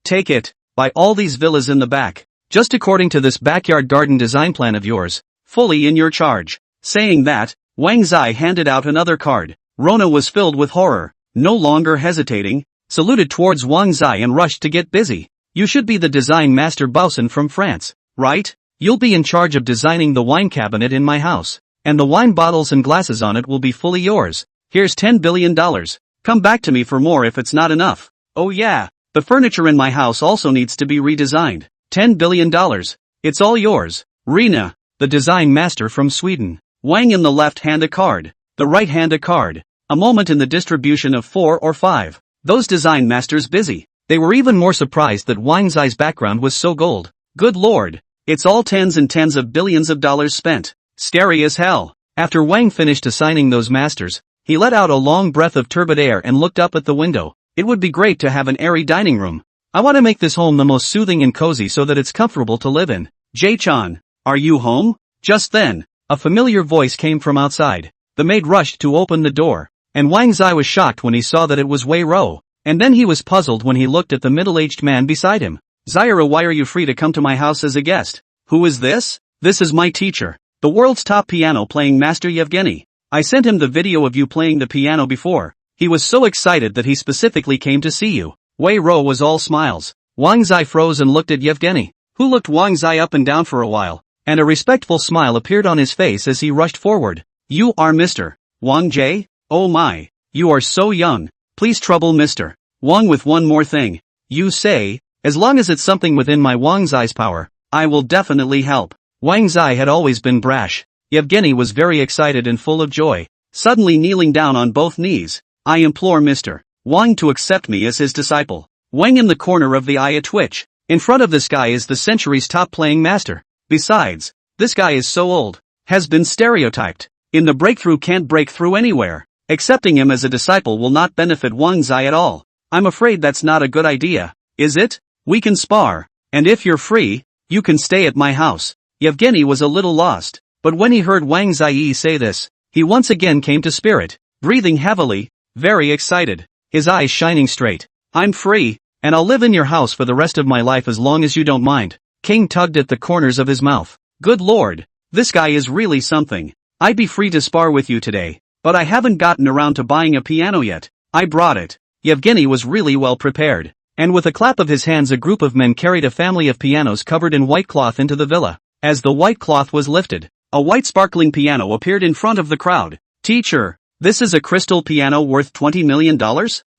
Take it, buy all these villas in the back, just according to this backyard garden design plan of yours, fully in your charge. Saying that, Wang Zai handed out another card. Rona was filled with horror, no longer hesitating, saluted towards Wang Zai and rushed to get busy. You should be the design master Bausen from France, right? You'll be in charge of designing the wine cabinet in my house, and the wine bottles and glasses on it will be fully yours. Here's $10 billion. Come back to me for more if it's not enough. Oh yeah, the furniture in my house also needs to be redesigned. $10 billion. It's all yours. Rena, the design master from Sweden. Wang in the left hand a card, the right hand a card. A moment in the distribution of 4 or 5. Those design masters busy. They were even more surprised that Wang Zai's background was so gold. Good lord, it's all tens and tens of billions of dollars spent. Scary as hell. After Wang finished assigning those masters, he let out a long breath of turbid air and looked up at the window. It would be great to have an airy dining room. I want to make this home the most soothing and cozy so that it's comfortable to live in. Jae-chan, are you home? Just then, a familiar voice came from outside. The maid rushed to open the door, and Wang Zai was shocked when he saw that it was Wei Ro, and then he was puzzled when he looked at the middle-aged man beside him. Zaira, why are you free to come to my house as a guest? Who is this? This is my teacher, the world's top piano-playing master Yevgeny. I sent him the video of you playing the piano before. He was so excited that he specifically came to see you. Wei Ro was all smiles. Wang Zai froze and looked at Yevgeny, who looked Wang Zai up and down for a while, and a respectful smile appeared on his face as he rushed forward. You are Mr. Wang Jae? Oh my, you are so young. Please trouble Mr. Wang with one more thing. You say, as long as it's something within my Wang Zai's power, I will definitely help. Wang Zai had always been brash. Yevgeny was very excited and full of joy, suddenly kneeling down on both knees. I implore Mr. Wang to accept me as his disciple. Wang in the corner of the eye a twitch. In front of this guy is the century's top playing master. Besides, this guy is so old, has been stereotyped. In the breakthrough can't break through anywhere. Accepting him as a disciple will not benefit Wang Zai at all. I'm afraid that's not a good idea, is it? We can spar, and if you're free, you can stay at my house. Yevgeny was a little lost, but when he heard Wang Zai say this, he once again came to spirit, breathing heavily, very excited, his eyes shining straight. I'm free, and I'll live in your house for the rest of my life as long as you don't mind. King tugged at the corners of his mouth. Good lord, this guy is really something. I'd be free to spar with you today, but I haven't gotten around to buying a piano yet. I brought it. Yevgeny was really well prepared, and with a clap of his hands a group of men carried a family of pianos covered in white cloth into the villa. As the white cloth was lifted, a white sparkling piano appeared in front of the crowd. Teacher, this is a crystal piano worth $20 million?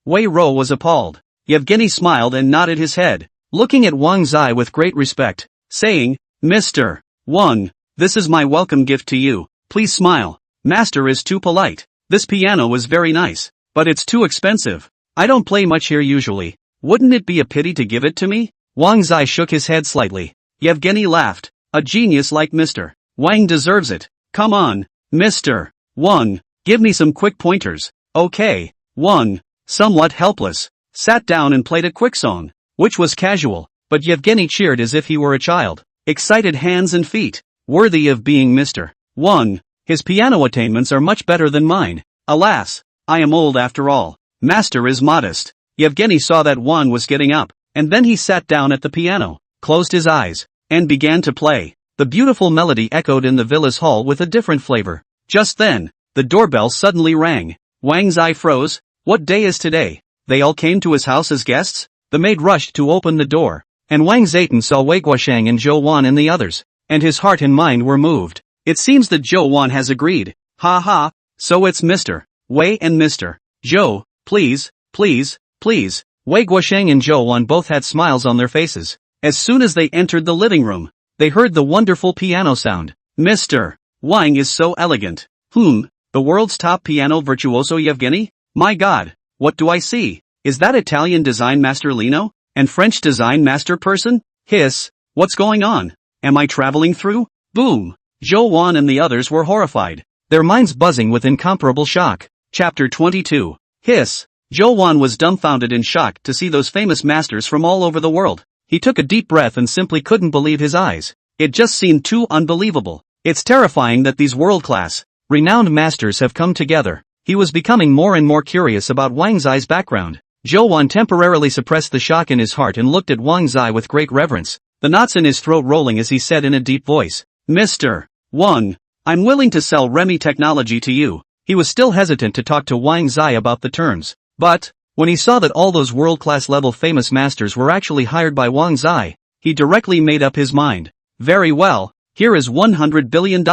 Wei Ro was appalled. Yevgeny smiled and nodded his head, looking at Wang Zai with great respect, saying, Mr. Wang, this is my welcome gift to you. Please smile. Master is too polite. This piano is very nice, but it's too expensive. I don't play much here usually. Wouldn't it be a pity to give it to me? Wang Zai shook his head slightly. Yevgeny laughed. A genius like Mr. Wang deserves it. Come on, Mr. Wang, give me some quick pointers. Okay. Wang, somewhat helpless, sat down and played a quick song, which was casual, but Yevgeny cheered as if he were a child. Excited hands and feet, worthy of being Mr. Wang. His piano attainments are much better than mine. Alas, I am old after all. Master is modest. Yevgeny saw that Wang was getting up, and then he sat down at the piano, closed his eyes, and began to play. The beautiful melody echoed in the villa's hall with a different flavor. Just then, the doorbell suddenly rang. Wang Zai froze. What day is today? They all came to his house as guests? The maid rushed to open the door, and Wang Zaitan saw Wei Guosheng and Zhou Wan and the others, and his heart and mind were moved. It seems that Zhou Wan has agreed. Ha ha, so it's Mr. Wei and Mr. Zhou, please, please, please. Wei Guosheng and Zhou Wan both had smiles on their faces. As soon as they entered the living room, they heard the wonderful piano sound. Mr. Wang is so elegant. The world's top piano virtuoso Yevgeny? My god, what do I see? Is that Italian design master Lino? And French design master person? Hiss, what's going on? Am I traveling through? Boom! Zhou Wan and the others were horrified, their minds buzzing with incomparable shock. Chapter 22. Hiss. Zhou Wan was dumbfounded in shock to see those famous masters from all over the world. He took a deep breath and simply couldn't believe his eyes. It just seemed too unbelievable. It's terrifying that these world-class, renowned masters have come together. He was becoming more and more curious about Wang Zai's background. Zhou Wan temporarily suppressed the shock in his heart and looked at Wang Zai with great reverence, the knots in his throat rolling as he said in a deep voice, Mr. Wang, I'm willing to sell Remy technology to you. He was still hesitant to talk to Wang Zai about the terms, but, when he saw that all those world-class level famous masters were actually hired by Wang Zai, he directly made up his mind. Very well, here is $100 billion.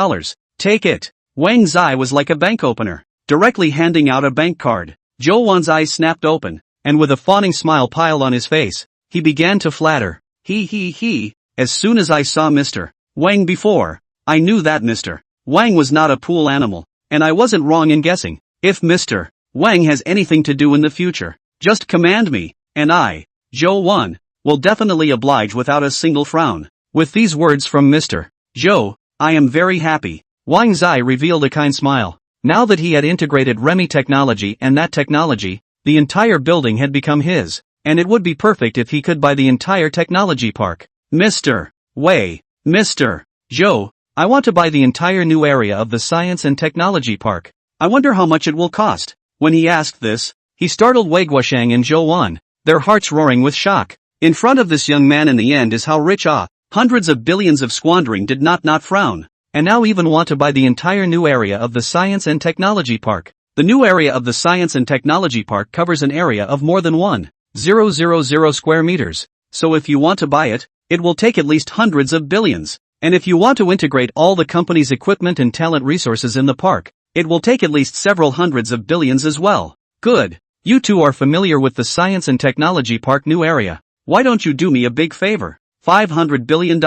Take it. Wang Zai was like a bank opener, directly handing out a bank card. Zhou Wan's eyes snapped open, and with a fawning smile piled on his face, he began to flatter. He. As soon as I saw Mr. Wang before, I knew that Mr. Wang was not a pool animal, and I wasn't wrong in guessing. If Mr. Wang has anything to do in the future, just command me, and I, Zhou Wan, will definitely oblige without a single frown. With these words from Mr. Zhou, I am very happy. Wang Zai revealed a kind smile. Now that he had integrated Remy technology and that technology, the entire building had become his, and it would be perfect if he could buy the entire technology park. Mr. Wei, Mr. Joe, I want to buy the entire new area of the Science and Technology Park. I wonder how much it will cost. When he asked this, he startled Wei Guosheng and Zhou Wan, their hearts roaring with shock. In front of this young man in the end is how rich hundreds of billions of squandering did not frown. And now even want to buy the entire new area of the Science and Technology Park. The new area of the Science and Technology Park covers an area of more than 1,000 square meters. So if you want to buy it, it will take at least hundreds of billions. And if you want to integrate all the company's equipment and talent resources in the park, it will take at least several hundreds of billions as well. Good. You two are familiar with the Science and Technology Park new area. Why don't you do me a big favor? $500 billion.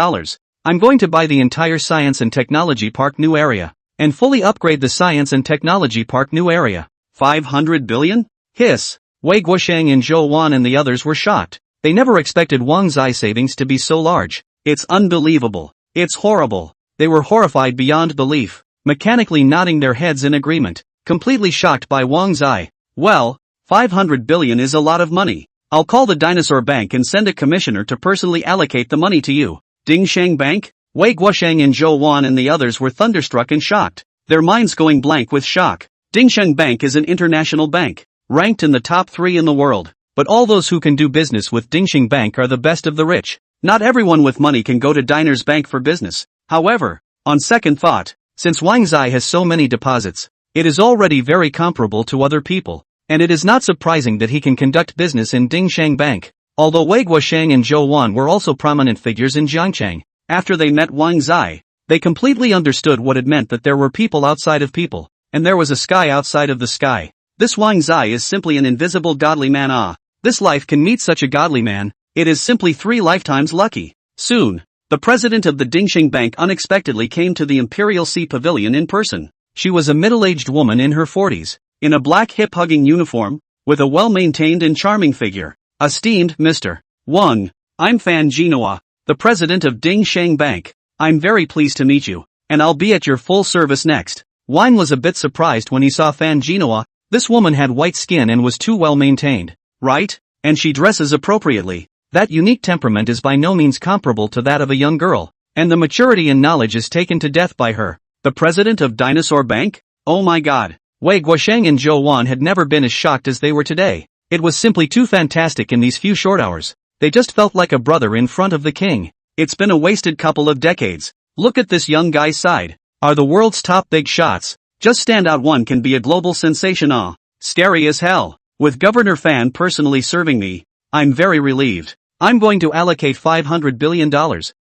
I'm going to buy the entire Science and Technology Park new area, and fully upgrade the Science and Technology Park new area. 500 billion? Hiss. Wei Guosheng and Zhou Wan and the others were shocked. They never expected Wang Zai savings to be so large. It's unbelievable. It's horrible. They were horrified beyond belief, mechanically nodding their heads in agreement, completely shocked by Wang Zai. Well, 500 billion is a lot of money. I'll call the Dinosaur Bank and send a commissioner to personally allocate the money to you. Dingsheng Bank? Wei Guosheng and Zhou Wan and the others were thunderstruck and shocked, their minds going blank with shock. Dingsheng Bank is an international bank, ranked in the top 3 in the world. But all those who can do business with Dingsheng Bank are the best of the rich. Not everyone with money can go to Diners Bank for business. However, on second thought, since Wang Zai has so many deposits, it is already very comparable to other people, and it is not surprising that he can conduct business in Dingsheng Bank. Although Wei Guosheng and Zhou Wan were also prominent figures in Jiangcheng, after they met Wang Zai, they completely understood what it meant that there were people outside of people, and there was a sky outside of the sky. This Wang Zai is simply an invisible godly man. This life can meet such a godly man. It is simply 3 lifetimes lucky. Soon, the president of the Dingsheng Bank unexpectedly came to the Imperial Sea Pavilion in person. She was a middle-aged woman in her 40s, in a black hip-hugging uniform, with a well-maintained and charming figure. Esteemed Mr. Wang, I'm Fan Jinhua, the president of Dingsheng Bank. I'm very pleased to meet you, and I'll be at your full service next. Wang was a bit surprised when he saw Fan Jinhua. This woman had white skin and was too well-maintained, right? And she dresses appropriately. That unique temperament is by no means comparable to that of a young girl, and the maturity and knowledge is taken to death by her. The president of Dinosaur Bank? Oh my god. Wei Guosheng and Zhou Wan had never been as shocked as they were today. It was simply too fantastic in these few short hours. They just felt like a brother in front of the king. It's been a wasted couple of decades. Look at this young guy's side. Are the world's top big shots. Just stand out one can be a global sensation. Scary as hell. With Governor Fan personally serving me, I'm very relieved. I'm going to allocate $500 billion,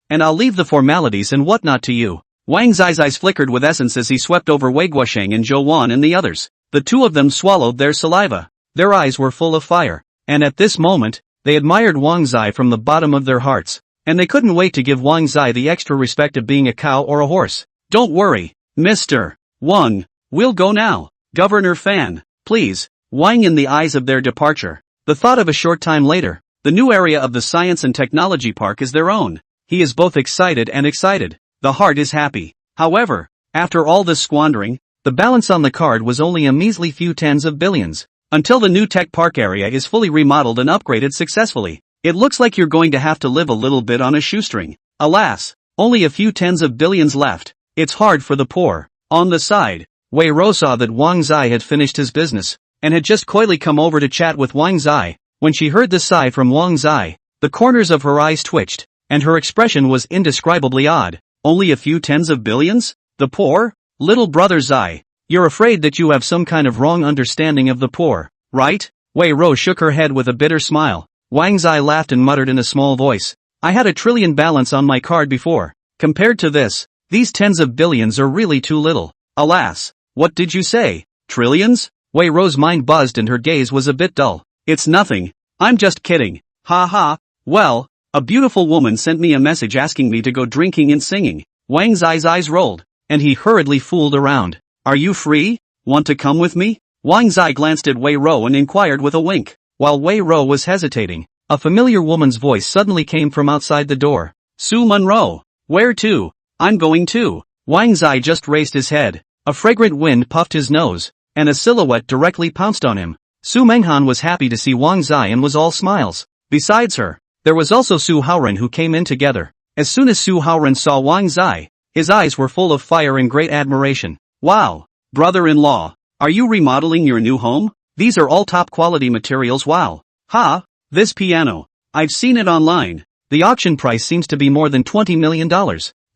and I'll leave the formalities and whatnot to you. Wang Zai's eyes flickered with essence as he swept over Wei Guosheng and Zhou Wan and the others. The two of them swallowed their saliva. Their eyes were full of fire, and at this moment, they admired Wang Zai from the bottom of their hearts, and they couldn't wait to give Wang Zai the extra respect of being a cow or a horse. Don't worry, Mr. Wang, we'll go now. Governor Fan, please. Wang in the eyes of their departure. The thought of a short time later, the new area of the Science and Technology Park is their own. He is both excited and excited. The heart is happy. However, after all this squandering, the balance on the card was only a measly few tens of billions. Until the new tech park area is fully remodeled and upgraded successfully, it looks like you're going to have to live a little bit on a shoestring. Alas, only a few tens of billions left. It's hard for the poor. On the side, Wei Ro saw that Wang Zai had finished his business, and had just coyly come over to chat with Wang Zai. When she heard the sigh from Wang Zai, the corners of her eyes twitched, and her expression was indescribably odd. Only a few tens of billions? The poor? Little brother Zai, you're afraid that you have some kind of wrong understanding of the poor, right? Wei Ro shook her head with a bitter smile. Wang Zai laughed and muttered in a small voice. I had $1 trillion balance on my card before. Compared to this, these tens of billions are really too little. Alas, what did you say? Trillions? Wei Ro's mind buzzed and her gaze was a bit dull. It's nothing. I'm just kidding. Ha ha. Well, a beautiful woman sent me a message asking me to go drinking and singing. Wang Zai's eyes rolled, and he hurriedly fooled around. Are you free? Want to come with me? Wang Zai glanced at Wei Ro and inquired with a wink. While Wei Ro was hesitating, a familiar woman's voice suddenly came from outside the door. Su Munro. Where to? I'm going too. Wang Zai just raised his head. A fragrant wind puffed his nose, and a silhouette directly pounced on him. Su Menghan was happy to see Wang Zai and was all smiles. Besides her, there was also Su Haoren who came in together. As soon as Su Haoren saw Wang Zai, his eyes were full of fire and great admiration. Wow! Brother-in-law, are you remodeling your new home? These are all top quality materials. Wow! Ha! This piano. I've seen it online. The auction price seems to be more than $20 million.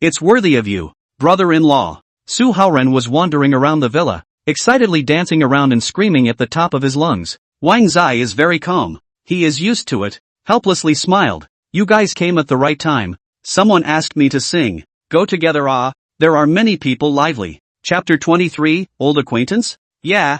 It's worthy of you, brother-in-law. Su Haoren was wandering around the villa, excitedly dancing around and screaming at the top of his lungs. Wang Zai is very calm. He is used to it. Helplessly smiled. You guys came at the right time. Someone asked me to sing. Go together. Ah, there are many people lively. Chapter 23, Old Acquaintance? Yeah.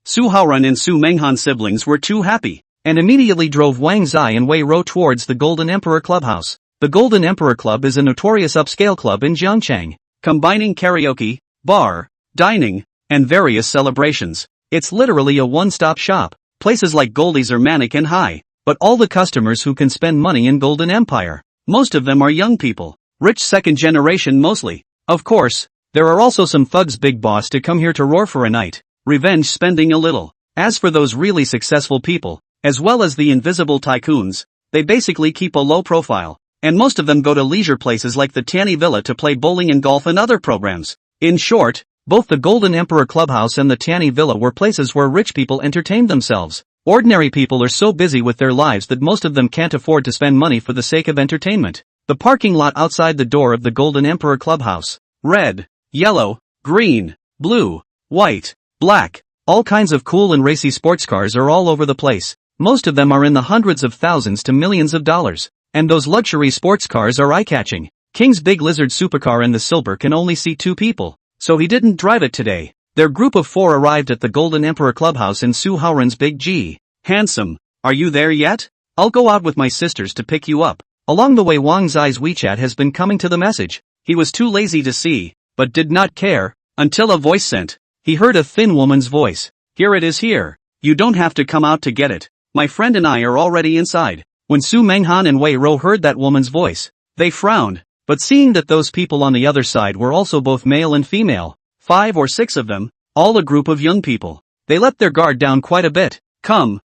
Su Haoren and Su Menghan siblings were too happy, and immediately drove Wang Zai and Wei Ro towards the Golden Emperor Clubhouse. The Golden Emperor Club is a notorious upscale club in Jiangcheng, combining karaoke, bar, dining, and various celebrations. It's literally a one-stop shop. Places like Goldie's are manic and high, but all the customers who can spend money in Golden Empire, most of them are young people, rich second generation mostly. Of course, there are also some thugs big boss to come here to roar for a night, revenge spending a little. As for those really successful people, as well as the invisible tycoons, they basically keep a low profile, and most of them go to leisure places like the Tianyi Villa to play bowling and golf and other programs. In short, both the Golden Emperor Clubhouse and the Tianyi Villa were places where rich people entertained themselves. Ordinary people are so busy with their lives that most of them can't afford to spend money for the sake of entertainment. The parking lot outside the door of the Golden Emperor Clubhouse. Red, yellow, green, blue, white, black. All kinds of cool and racy sports cars are all over the place. Most of them are in the hundreds of thousands to millions of dollars. And those luxury sports cars are eye-catching. King's big lizard supercar in the silver can only seat 2 people, so he didn't drive it today. Their group of 4 arrived at the Golden Emperor Clubhouse in Su Haoren's Big G. Handsome, are you there yet? I'll go out with my sisters to pick you up. Along the way Wang Zai's WeChat has been coming to the message. He was too lazy to see, but did not care, until a voice sent. He heard a thin woman's voice. Here it is here. You don't have to come out to get it. My friend and I are already inside. When Su Menghan and Wei Ro heard that woman's voice, they frowned, but seeing that those people on the other side were also both male and female, 5 or 6 of them, all a group of young people, they let their guard down quite a bit. Come,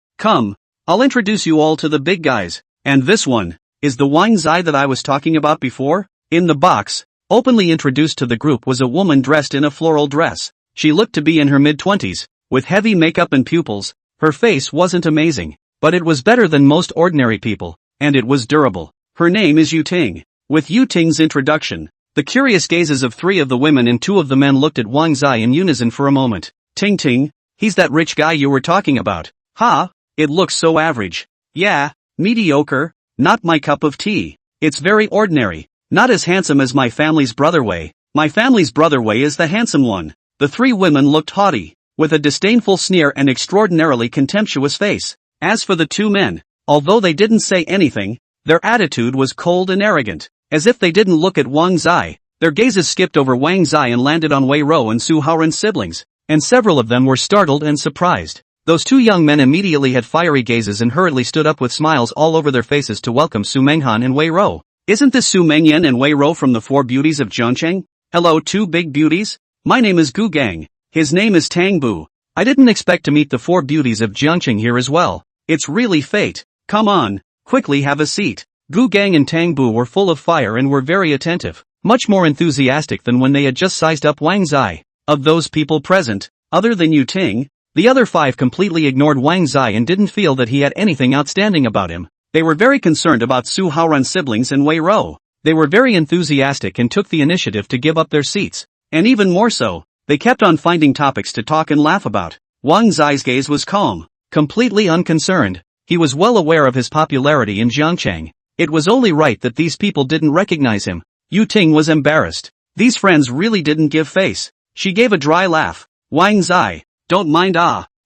I'll introduce you all to the big guys, and this one, is the Wang Zai that I was talking about before? In the box, openly introduced to the group was a woman dressed in a floral dress. She looked to be in her mid-20s, with heavy makeup and pupils. Her face wasn't amazing, but it was better than most ordinary people, and it was durable. Her name is Yu Ting. With Yu Ting's introduction, the curious gazes of 3 of the women and 2 of the men looked at Wang Zai in unison for a moment. Ting, he's that rich guy you were talking about. Ha, it looks so average. Yeah, mediocre, not my cup of tea. It's very ordinary, not as handsome as my family's brother Wei. My family's brother Wei is the handsome one. The 3 women looked haughty, with a disdainful sneer and extraordinarily contemptuous face. As for the 2 men, although they didn't say anything, their attitude was cold and arrogant, as if they didn't look at Wang Zai. Their gazes skipped over Wang Zai and landed on Wei Ro and Su Haoren's siblings, and several of them were startled and surprised. Those 2 young men immediately had fiery gazes and hurriedly stood up with smiles all over their faces to welcome Su Menghan and Wei Ro. Isn't this Su Mengyan and Wei Ro from the 4 beauties of Jiangcheng? Hello 2 big beauties? My name is Gu Gang. His name is Tang Bu. I didn't expect to meet the 4 beauties of Jiangcheng here as well. It's really fate. Come on, quickly have a seat. Gu Gang and Tang Bu were full of fire and were very attentive, much more enthusiastic than when they had just sized up Wang Zai. Of those people present, other than Yu Ting, the other 5 completely ignored Wang Zai and didn't feel that he had anything outstanding about him. They were very concerned about Su Haoren's siblings and Wei Ro. They were very enthusiastic and took the initiative to give up their seats. And even more so, they kept on finding topics to talk and laugh about. Wang Zai's gaze was calm, completely unconcerned. He was well aware of his popularity in Jiangcheng. It was only right that these people didn't recognize him. Yu Ting was embarrassed. These friends really didn't give face. She gave a dry laugh. Wang Zai, don't mind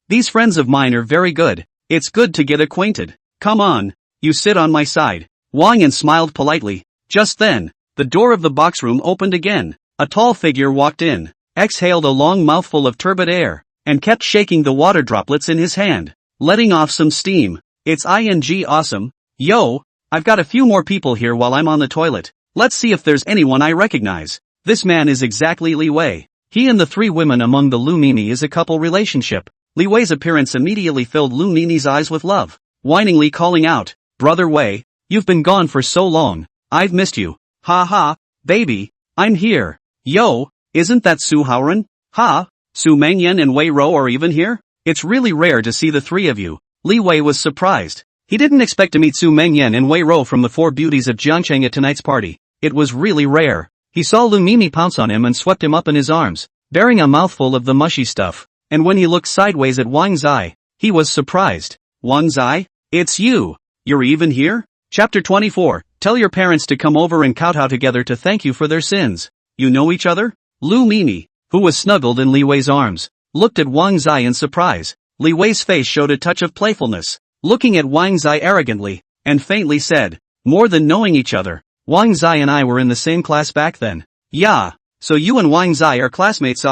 these friends of mine are very good. It's good to get acquainted. Come on, you sit on my side. Wang Yan smiled politely. Just then, the door of the box room opened again. A tall figure walked in, exhaled a long mouthful of turbid air, and kept shaking the water droplets in his hand, letting off some steam. It's awesome. Yo, I've got a few more people here while I'm on the toilet. Let's see if there's anyone I recognize. This man is exactly Li Wei. He and the 3 women among the Lu Mimi is a couple relationship. Li Wei's appearance immediately filled Lu Mimi's eyes with love, whiningly calling out, Brother Wei, you've been gone for so long. I've missed you. Ha ha, baby, I'm here. Yo, isn't that Su Haoran? Ha, Su Mengyan and Wei Rou are even here? It's really rare to see the three of you. Li Wei was surprised. He didn't expect to meet Su Mengyan and Wei Rou from the four beauties of Jiangcheng at tonight's party. It was really rare. He saw Lu Mimi pounce on him and swept him up in his arms, bearing a mouthful of the mushy stuff. And when he looked sideways at Wang Zai, he was surprised. Wang Zai? It's you. You're even here? Chapter 24. Tell your parents to come over and kowtow together to thank you for their sins. You know each other? Lu Mimi, who was snuggled in Li Wei's arms, looked at Wang Zai in surprise. Li Wei's face showed a touch of playfulness, looking at Wang Zai arrogantly, and faintly said, more than knowing each other, Wang Zai and I were in the same class back then. Yeah, so you and Wang Zai are classmates.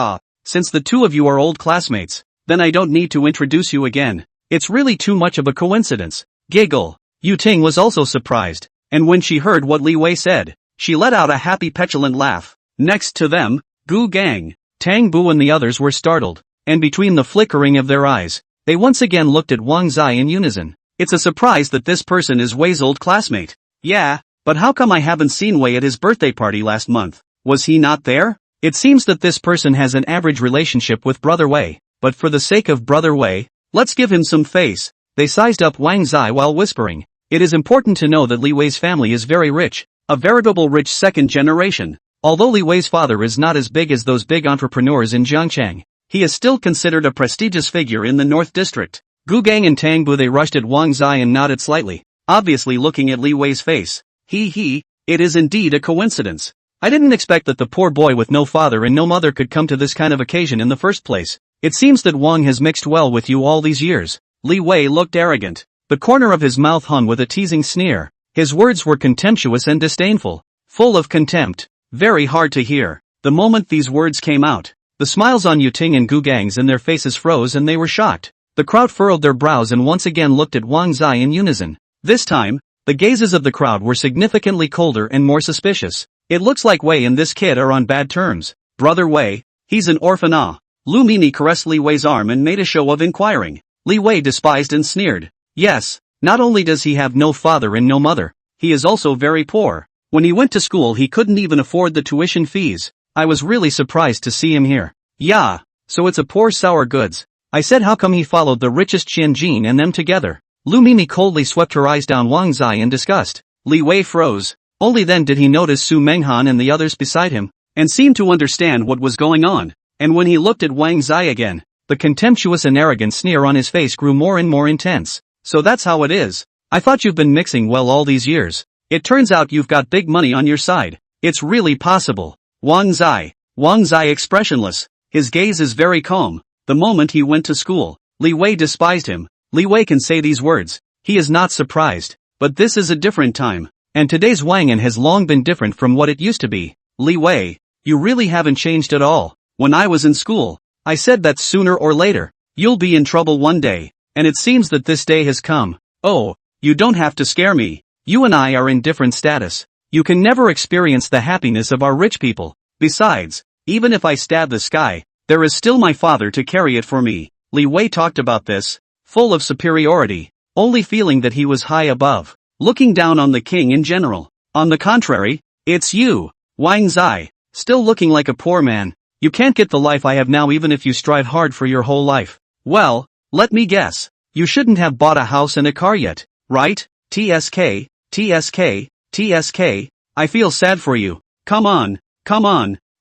Since the two of you are old classmates, then I don't need to introduce you again. It's really too much of a coincidence. Giggle. Yu Ting was also surprised, and when she heard what Li Wei said, she let out a happy petulant laugh. Next to them, Gu Gang, Tang Bu and the others were startled, and between the flickering of their eyes, they once again looked at Wang Zai in unison. It's a surprise that this person is Wei's old classmate. Yeah, but how come I haven't seen Wei at his birthday party last month? Was he not there? It seems that this person has an average relationship with Brother Wei, but for the sake of Brother Wei, let's give him some face. They sized up Wang Zai while whispering. It is important to know that Li Wei's family is very rich, a veritable rich second generation. Although Li Wei's father is not as big as those big entrepreneurs in Jiangcheng, he is still considered a prestigious figure in the North District. Gu Gang and Tang Bu they rushed at Wang Zai and nodded slightly, obviously looking at Li Wei's face. It is indeed a coincidence. I didn't expect that the poor boy with no father and no mother could come to this kind of occasion in the first place. It seems that Wang has mixed well with you all these years. Li Wei looked arrogant. The corner of his mouth hung with a teasing sneer. His words were contemptuous and disdainful, full of contempt, very hard to hear. The moment these words came out, the smiles on Yu Ting and Gu Gang's and their faces froze and they were shocked. The crowd furrowed their brows and once again looked at Wang Zai in unison. This time, the gazes of the crowd were significantly colder and more suspicious. It looks like Wei and this kid are on bad terms. Brother Wei, he's an orphan. Lu Mimi caressed Li Wei's arm and made a show of inquiring. Li Wei despised and sneered. Yes, not only does he have no father and no mother, he is also very poor. When he went to school he couldn't even afford the tuition fees. I was really surprised to see him here. Yeah, so it's a poor sour goods. I said how come he followed the richest Qianjin and them together. Lu Mimi coldly swept her eyes down Wang Zai in disgust. Li Wei froze. Only then did he notice Su Menghan and the others beside him, and seemed to understand what was going on. And when he looked at Wang Zai again, the contemptuous and arrogant sneer on his face grew more and more intense. So that's how it is. I thought you've been mixing well all these years. It turns out you've got big money on your side. It's really possible. Wang Zai expressionless. His gaze is very calm. The moment he went to school, Li Wei despised him. Li Wei can say these words. He is not surprised. But this is a different time. And today's Wangan has long been different from what it used to be. Li Wei, you really haven't changed at all. When I was in school, I said that sooner or later, you'll be in trouble one day. And it seems that this day has come. Oh, you don't have to scare me. You and I are in different status. You can never experience the happiness of our rich people. Besides, even if I stab the sky, there is still my father to carry it for me. Li Wei talked about this, full of superiority, only feeling that he was high above, looking down on the king in general. On the contrary, it's you, Wang Zai, still looking like a poor man. You can't get the life I have now even if you strive hard for your whole life. Well, let me guess. You shouldn't have bought a house and a car yet, right? TSK. I feel sad for you. Come on.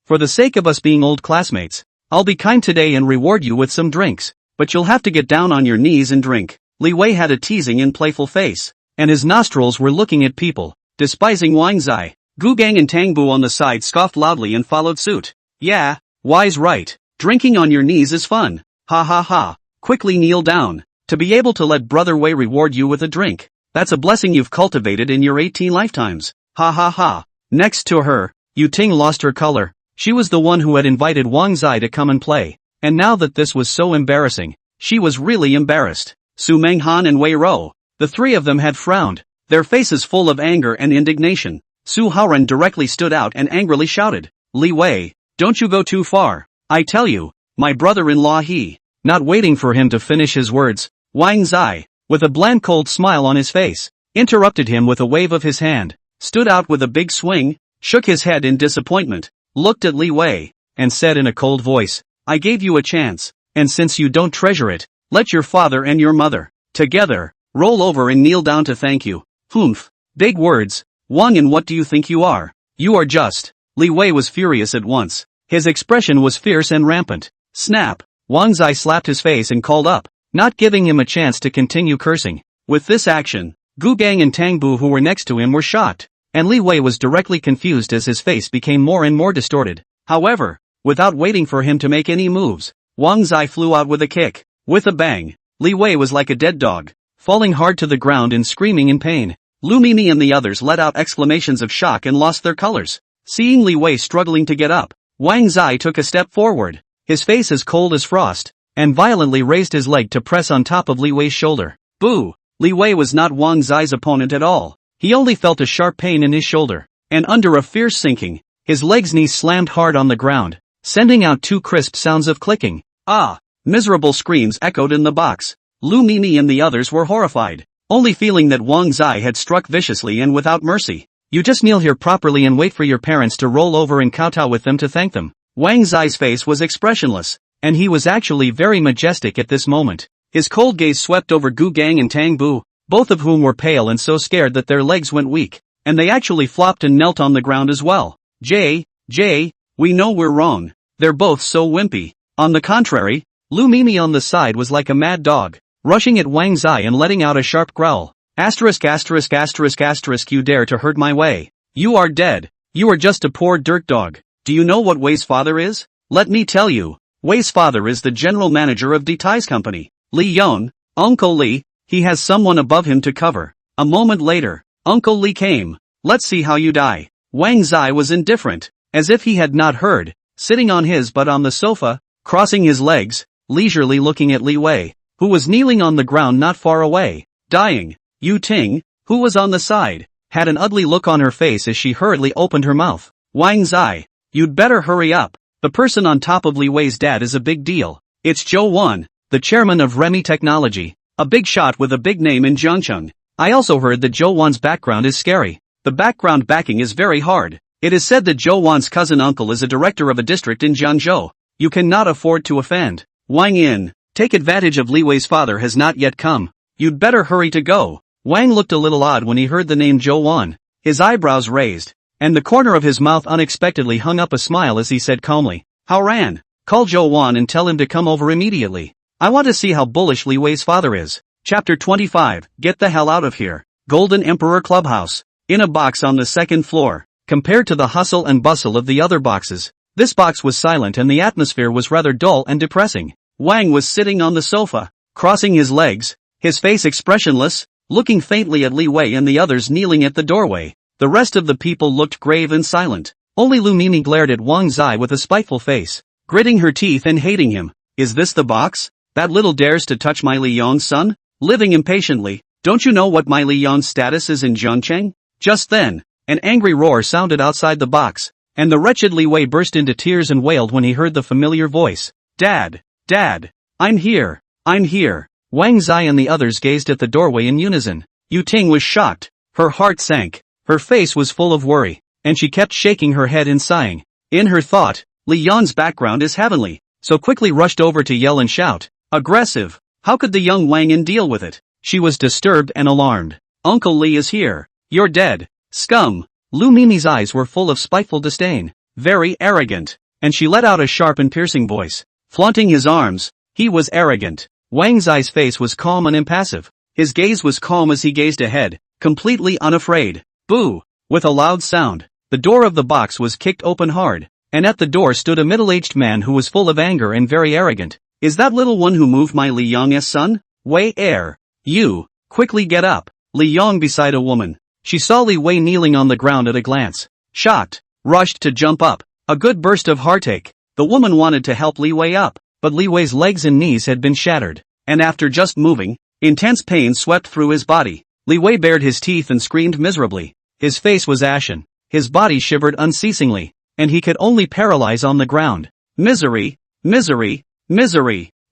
For the sake of us being old classmates, I'll be kind today and reward you with some drinks. But you'll have to get down on your knees and drink. Li Wei had a teasing and playful face, and his nostrils were looking at people, despising Wang Zai. Gu Gang and Tang Bu on the side scoffed loudly and followed suit. Yeah, Wei's right. Drinking on your knees is fun. Ha ha ha. Quickly kneel down. To be able to let Brother Wei reward you with a drink. That's a blessing you've cultivated in your 18 lifetimes. Ha ha ha. Next to her, Yu Ting lost her color. She was the one who had invited Wang Zai to come and play. And now that this was so embarrassing, she was really embarrassed. Su Menghan and Wei Rou, the three of them had frowned, their faces full of anger and indignation. Su Haoran directly stood out and angrily shouted, Li Wei, don't you go too far. I tell you, my brother-in-law he. Not waiting for him to finish his words, Wang Zai, with a bland cold smile on his face, interrupted him with a wave of his hand. stood out with a big swing, shook his head in disappointment, looked at Li Wei, and said in a cold voice, I gave you a chance, and since you don't treasure it, let your father and your mother, together, roll over and kneel down to thank you. Humph. Big words. Wang, and what do you think you are? You are just. Li Wei was furious at once. His expression was fierce and rampant. Snap. Wang Zai slapped his face and called up, not giving him a chance to continue cursing. With this action, Gu Gang and Tang Bu who were next to him were shocked, and Li Wei was directly confused as his face became more and more distorted. However, without waiting for him to make any moves, Wang Zai flew out with a kick. With a bang, Li Wei was like a dead dog, falling hard to the ground and screaming in pain. Lu Mimi and the others let out exclamations of shock and lost their colors. Seeing Li Wei struggling to get up, Wang Zai took a step forward, his face as cold as frost, and violently raised his leg to press on top of Li Wei's shoulder. Boo! Li Wei was not Wang Zai's opponent at all. He only felt a sharp pain in his shoulder, and under a fierce sinking, his leg's knees slammed hard on the ground, sending out two crisp sounds of clicking. Ah! Miserable screams echoed in the box. Lu Mimi and the others were horrified, only feeling that Wang Zai had struck viciously and without mercy. You just kneel here properly and wait for your parents to roll over and kowtow with them to thank them. Wang Zai's face was expressionless, and he was actually very majestic at this moment. His cold gaze swept over Gu Gang and Tang Bu, both of whom were pale and so scared that their legs went weak, and they actually flopped and knelt on the ground as well. Jay, we know we're wrong. They're both so wimpy. On the contrary, Lu Mimi on the side was like a mad dog, rushing at Wang Zai and letting out a sharp growl. Asterisk, you dare to hurt my Wei. You are dead. You are just a poor dirt dog. Do you know what Wei's father is? Let me tell you. Wei's father is the general manager of Detai's company. Li Yong, Uncle Li, he has someone above him to cover. A moment later, Uncle Li came. Let's see how you die. Wang Zai was indifferent, as if he had not heard, sitting on his butt on the sofa, crossing his legs, leisurely looking at Li Wei, who was kneeling on the ground not far away, dying. Yu Ting, who was on the side, had an ugly look on her face as she hurriedly opened her mouth. Wang Zai, you'd better hurry up. The person on top of Li Wei's dad is a big deal. It's Zhou Wan, the chairman of Remy Technology, a big shot with a big name in Jiangcheng. I also heard that Zhou Wan's background is scary. The background backing is very hard. It is said that Zhou Wan's cousin uncle is a director of a district in Jiangzhou. You cannot afford to offend. Wang Yin, take advantage of Li Wei's father has not yet come. You'd better hurry to go. Wang looked a little odd when he heard the name Zhou Wan, his eyebrows raised, and the corner of his mouth unexpectedly hung up a smile as he said calmly, How ran? Call Zhou Wan and tell him to come over immediately. I want to see how bullish Li Wei's father is. Chapter 25, Get the hell out of here. Golden Emperor Clubhouse. In a box on the second floor. Compared to the hustle and bustle of the other boxes, this box was silent and the atmosphere was rather dull and depressing. Wang was sitting on the sofa, crossing his legs, his face expressionless, looking faintly at Li Wei and the others kneeling at the doorway. The rest of the people looked grave and silent. Only Lu Mimi glared at Wang Zai with a spiteful face, gritting her teeth and hating him. Is this the box? That little dares to touch my Li Yong's son? Living impatiently, don't you know what my Li Yong's status is in Zhongcheng? Just then, an angry roar sounded outside the box, and the wretched Li Wei burst into tears and wailed when he heard the familiar voice. Dad! I'm here! Wang Zai and the others gazed at the doorway in unison. Yu Ting was shocked. Her heart sank. Her face was full of worry, and she kept shaking her head and sighing. In her thought, Li Yong's background is heavenly, so quickly rushed over to yell and shout. Aggressive! How could the young Wang Yin deal with it? She was disturbed and alarmed. Uncle Li is here. You're dead. Scum! Lu Mimi's eyes were full of spiteful disdain. Very arrogant. And she let out a sharp and piercing voice. Flaunting his arms, he was arrogant. Wang Zai's face was calm and impassive. His gaze was calm as he gazed ahead, completely unafraid. Boo! With a loud sound, the door of the box was kicked open hard, and at the door stood a middle-aged man who was full of anger and very arrogant. Is that little one who moved my Li Yong's son? Wei Er. You, quickly get up. Li Yong beside a woman. She saw Li Wei kneeling on the ground at a glance. Shocked, rushed to jump up. A good burst of heartache. The woman wanted to help Li Wei up, but Li Wei's legs and knees had been shattered, and after just moving, intense pain swept through his body. Li Wei bared his teeth and screamed miserably. His face was ashen, his body shivered unceasingly, and he could only paralyze on the ground. Misery!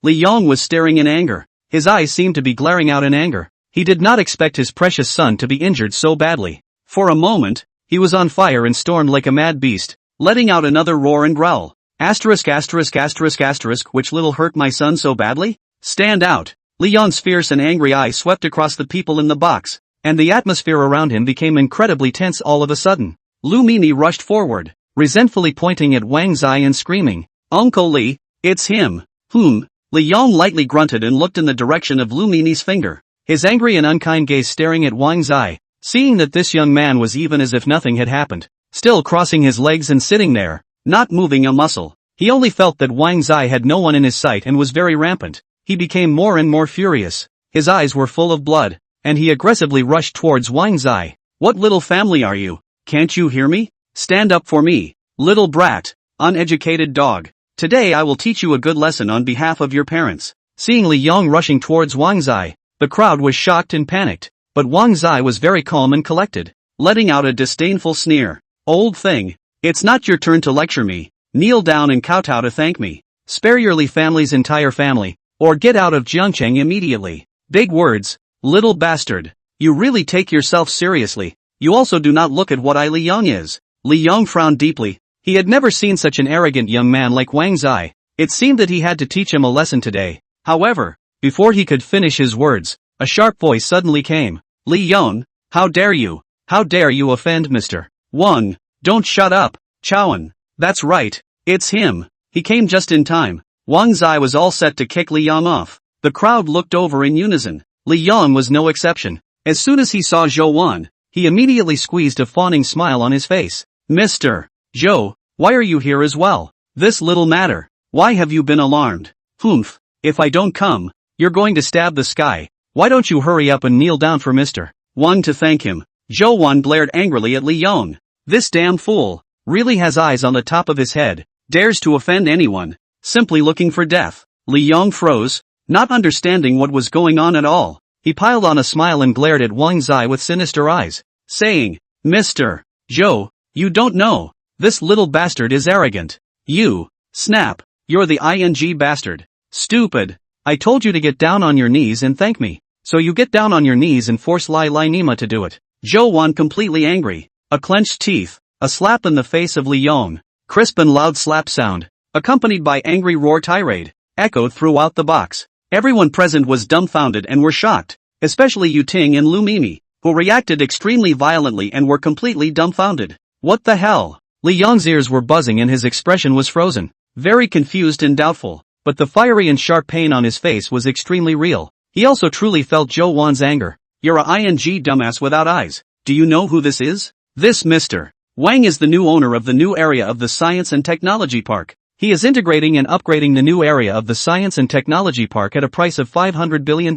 Li Yong was staring in anger. His eyes seemed to be glaring out in anger. He did not expect his precious son to be injured so badly. For a moment, he was on fire and stormed like a mad beast, letting out another roar and growl. Asterisk asterisk asterisk asterisk, which little hurt my son so badly? Stand out. Li Yong's fierce and angry eye swept across the people in the box, and the atmosphere around him became incredibly tense all of a sudden. Lu Mimi rushed forward, resentfully pointing at Wang Zai and screaming, "Uncle Li, it's him." Li Yong lightly grunted and looked in the direction of Lu Mimi's finger, his angry and unkind gaze staring at Wang Zai, seeing that this young man was even as if nothing had happened, still crossing his legs and sitting there, not moving a muscle. He only felt that Wang Zai had no one in his sight and was very rampant. He became more and more furious. His eyes were full of blood, and he aggressively rushed towards Wang Zai. "What little family are you? Can't you hear me? Stand up for me, little brat, uneducated dog. Today I will teach you a good lesson on behalf of your parents." Seeing Li Yong rushing towards Wang Zai, the crowd was shocked and panicked, but Wang Zai was very calm and collected, letting out a disdainful sneer. "Old thing, it's not your turn to lecture me. Kneel down and kowtow to thank me. Spare your Li family's entire family, or get out of Jiangcheng immediately." Big words, little bastard. You really take yourself seriously. You also do not look at what Li Yong is. Li Yong frowned deeply. He had never seen such an arrogant young man like Wang Zai. It seemed that he had to teach him a lesson today. However, before he could finish his words, a sharp voice suddenly came. "Li Yong, how dare you? How dare you offend Mr. Wang? Don't shut up, Chowan." That's right, it's him. He came just in time. Wang Zai was all set to kick Li Yong off. The crowd looked over in unison. Li Yong was no exception. As soon as he saw Zhou Wan, he immediately squeezed a fawning smile on his face. "Mr. Zhou, why are you here as well? This little matter. Why have you been alarmed? Humph, if I don't come, you're going to stab the sky. Why don't you hurry up and kneel down for Mr. Wan to thank him?" Zhou Wan glared angrily at Li Yong. This damn fool really has eyes on the top of his head, dares to offend anyone, simply looking for death. Li Yong froze, not understanding what was going on at all. He piled on a smile and glared at Wang Zai with sinister eyes, saying, "Mr. Zhou, you don't know. This little bastard is arrogant. You, snap, you're the ing bastard. Stupid. I told you to get down on your knees and thank me. So you get down on your knees and force Lai Nima to do it." Zhou Wan completely angry, a clenched teeth, a slap in the face of Li Yong, crisp and loud slap sound, accompanied by angry roar tirade, echoed throughout the box. Everyone present was dumbfounded and were shocked, especially Yu Ting and Lu Mimi, who reacted extremely violently and were completely dumbfounded. What the hell? Li Yong's ears were buzzing and his expression was frozen, very confused and doubtful, but the fiery and sharp pain on his face was extremely real. He also truly felt Zhou Wan's anger. "You're a ing dumbass without eyes. Do you know who this is? This Mr. Wang is the new owner of the new area of the Science and Technology Park. He is integrating and upgrading the new area of the Science and Technology Park at a price of $500 billion.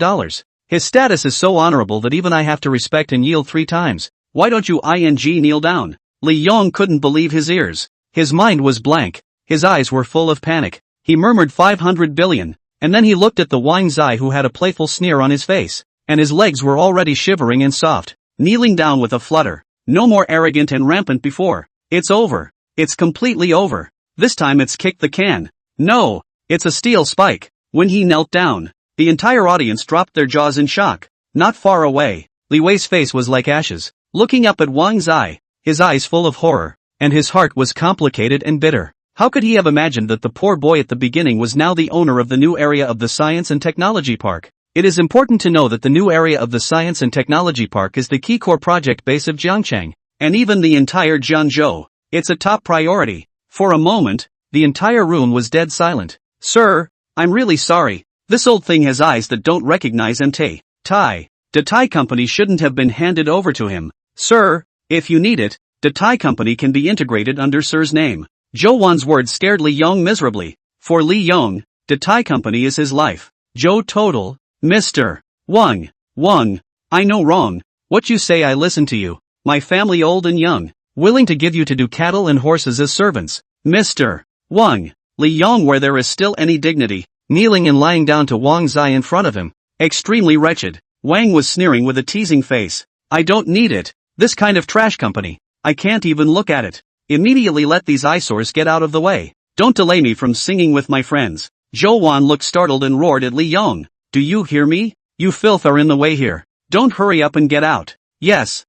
His status is so honorable that even I have to respect and yield 3 times. Why don't you ing kneel down?" Li Yong couldn't believe his ears. His mind was blank. His eyes were full of panic. He murmured 500 billion, and then he looked at the Wang Zai who had a playful sneer on his face, and his legs were already shivering and soft, kneeling down with a flutter. No more arrogant and rampant before. It's over. It's completely over. This time it's kicked the can. No, it's a steel spike. When he knelt down, the entire audience dropped their jaws in shock. Not far away, Li Wei's face was like ashes, looking up at Wang Zai, his eyes full of horror, and his heart was complicated and bitter. How could he have imagined that the poor boy at the beginning was now the owner of the new area of the Science and Technology Park? It is important to know that the new area of the Science and Technology Park is the key core project base of Jiangcheng, and even the entire Jianzhou. It's a top priority. For a moment, the entire room was dead silent. "Sir, I'm really sorry. This old thing has eyes that don't recognize MT. Tai. The Tai company shouldn't have been handed over to him. Sir, if you need it, the Tai company can be integrated under Sir's name." Zhou Wan's words scared Li Yong miserably. For Li Yong, the Tai company is his life. Zhou total. "Mr. Wang, I know wrong. What you say I listen to you. My family old and young, willing to give you to do cattle and horses as servants. Mr. Wang." Li Yong, where there is still any dignity, kneeling and lying down to Wang Zai in front of him, extremely wretched. Wang was sneering with a teasing face. "I don't need it. This kind of trash company. I can't even look at it. Immediately let these eyesores get out of the way. Don't delay me from singing with my friends." Zhou Wan looked startled and roared at Li Yong. "Do you hear me? You filth are in the way here. Don't hurry up and get out." Yes,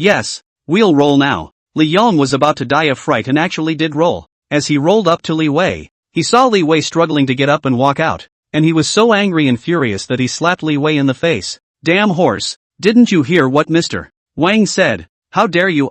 Yes, we'll roll now. Li Yong was about to die of fright and actually did roll. As he rolled up to Li Wei, he saw Li Wei struggling to get up and walk out, and he was so angry and furious that he slapped Li Wei in the face. Damn horse, didn't you hear what Mr. Wang said? How dare you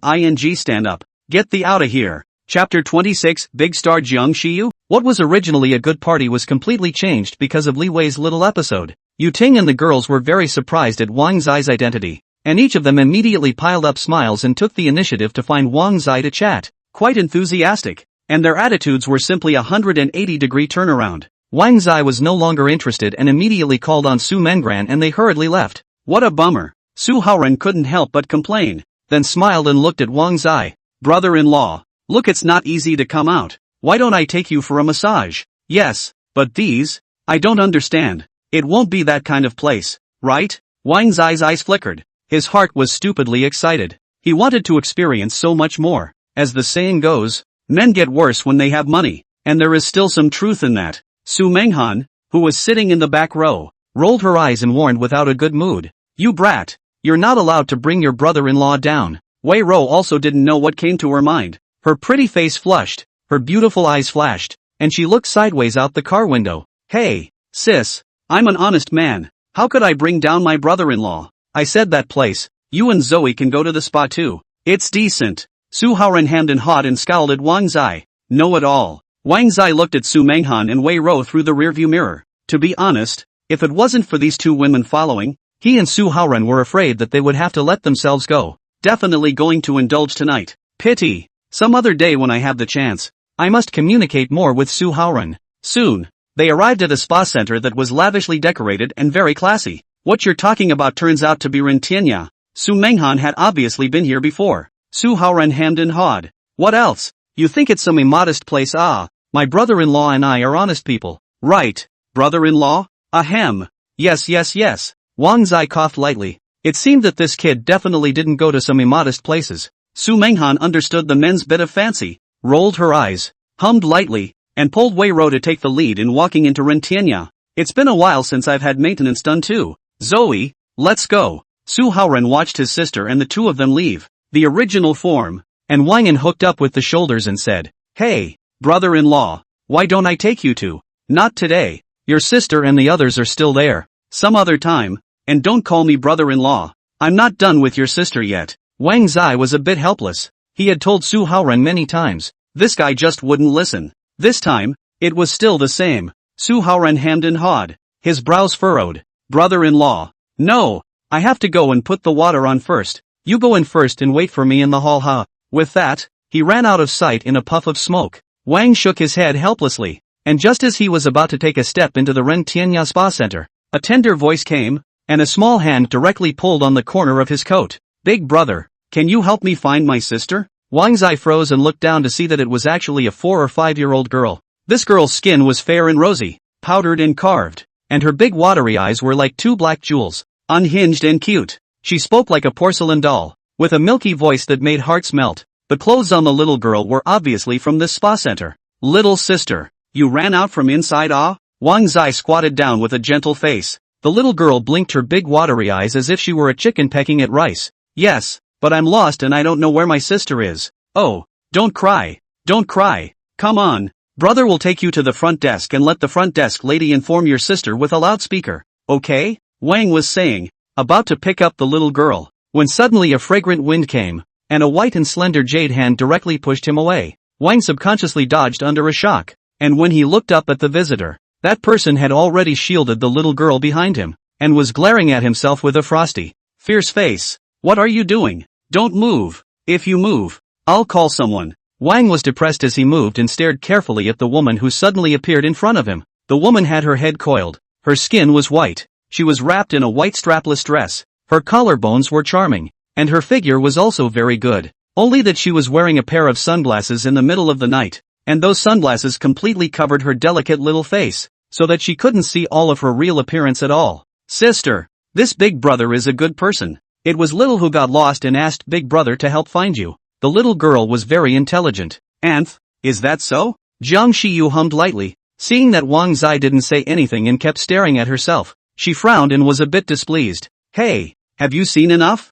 stand up, get thee outta here. Chapter 26 Big Star Jiang Shiyu? What was originally a good party was completely changed because of Li Wei's little episode. Yu Ting and the girls were very surprised at Wang Zai's identity, and each of them immediately piled up smiles and took the initiative to find Wang Zai to chat, quite enthusiastic, and their attitudes were simply a 180-degree turnaround. Wang Zai was no longer interested and immediately called on Su Mengran and they hurriedly left. What a bummer. Su Haoren couldn't help but complain, then smiled and looked at Wang Zai. Brother-in-law, look, it's not easy to come out. Why don't I take you for a massage? Yes, but these? I don't understand. It won't be that kind of place, right? Wang Zai's eyes flickered. His heart was stupidly excited. He wanted to experience so much more. As the saying goes, men get worse when they have money, and there is still some truth in that. Su Menghan, who was sitting in the back row, rolled her eyes and warned without a good mood. You brat, you're not allowed to bring your brother-in-law down. Wei Ro also didn't know what came to her mind. Her pretty face flushed, her beautiful eyes flashed, and she looked sideways out the car window. Hey, sis, I'm an honest man. How could I bring down my brother-in-law? I said that place, you and Zoe can go to the spa too. It's decent. Su Haoren hemmed and hawed and scowled at Wang Zai. No at all. Wang Zai looked at Su Menghan and Wei Ro through the rearview mirror. To be honest, if it wasn't for these two women following, he and Su Haoren were afraid that they would have to let themselves go. Definitely going to indulge tonight. Pity. Some other day when I have the chance. I must communicate more with Su Haoren. Soon, they arrived at a spa center that was lavishly decorated and very classy. What you're talking about turns out to be Rentianya. Su Menghan had obviously been here before. Su Haoren hemmed and hawed. What else? You think it's some immodest place? Ah, my brother-in-law and I are honest people. Right, brother-in-law? Ahem. Yes. Wang Zai coughed lightly. It seemed that this kid definitely didn't go to some immodest places. Su Menghan understood the men's bit of fancy, rolled her eyes, hummed lightly, and pulled Wei Ro to take the lead in walking into Rentianya. It's been a while since I've had maintenance done too. Zoe, let's go. Su Haoren watched his sister and the two of them leave the original form, and Wang hooked up with the shoulders and said, Hey, brother-in-law, why don't I take you to? Not today. Your sister and the others are still there. Some other time, and don't call me brother-in-law. I'm not done with your sister yet. Wang Zai was a bit helpless. He had told Su Haoren many times. This guy just wouldn't listen. This time, it was still the same. Su Haoren hemmed and hawed, his brows furrowed. Brother-in-law. No, I have to go and put the water on first. You go in first and wait for me in the hall. Ha. With that, he ran out of sight in a puff of smoke. Wang shook his head helplessly, and just as he was about to take a step into the Rentianya Spa Center, a tender voice came, and a small hand directly pulled on the corner of his coat. Big brother, can you help me find my sister? Wang Zai froze and looked down to see that it was actually a 4 or 5-year-old girl. This girl's skin was fair and rosy, powdered and carved, and her big watery eyes were like two black jewels, unhinged and cute. She spoke like a porcelain doll, with a milky voice that made hearts melt. The clothes on the little girl were obviously from this spa center. Little sister, you ran out from inside? Ah? Wang Zai squatted down with a gentle face. The little girl blinked her big watery eyes as if she were a chicken pecking at rice. Yes, but I'm lost and I don't know where my sister is. Oh, don't cry. Don't cry. Come on. Brother will take you to the front desk and let the front desk lady inform your sister with a loudspeaker. Okay? Wang was saying, about to pick up the little girl, when suddenly a fragrant wind came, and a white and slender jade hand directly pushed him away. Wang subconsciously dodged under a shock, and when he looked up at the visitor, that person had already shielded the little girl behind him, and was glaring at himself with a frosty, fierce face. What are you doing? Don't move. If you move, I'll call someone. Wang was depressed as he moved and stared carefully at the woman who suddenly appeared in front of him. The woman had her head coiled. Her skin was white. She was wrapped in a white strapless dress. Her collarbones were charming, and her figure was also very good. Only that she was wearing a pair of sunglasses in the middle of the night, and those sunglasses completely covered her delicate little face, so that she couldn't see all of her real appearance at all. Sister, this big brother is a good person. It was Little who got lost and asked Big Brother to help find you. The little girl was very intelligent. Anth, is that so? Jiang Shiyu hummed lightly, seeing that Wang Zai didn't say anything and kept staring at herself. She frowned and was a bit displeased. Hey, have you seen enough?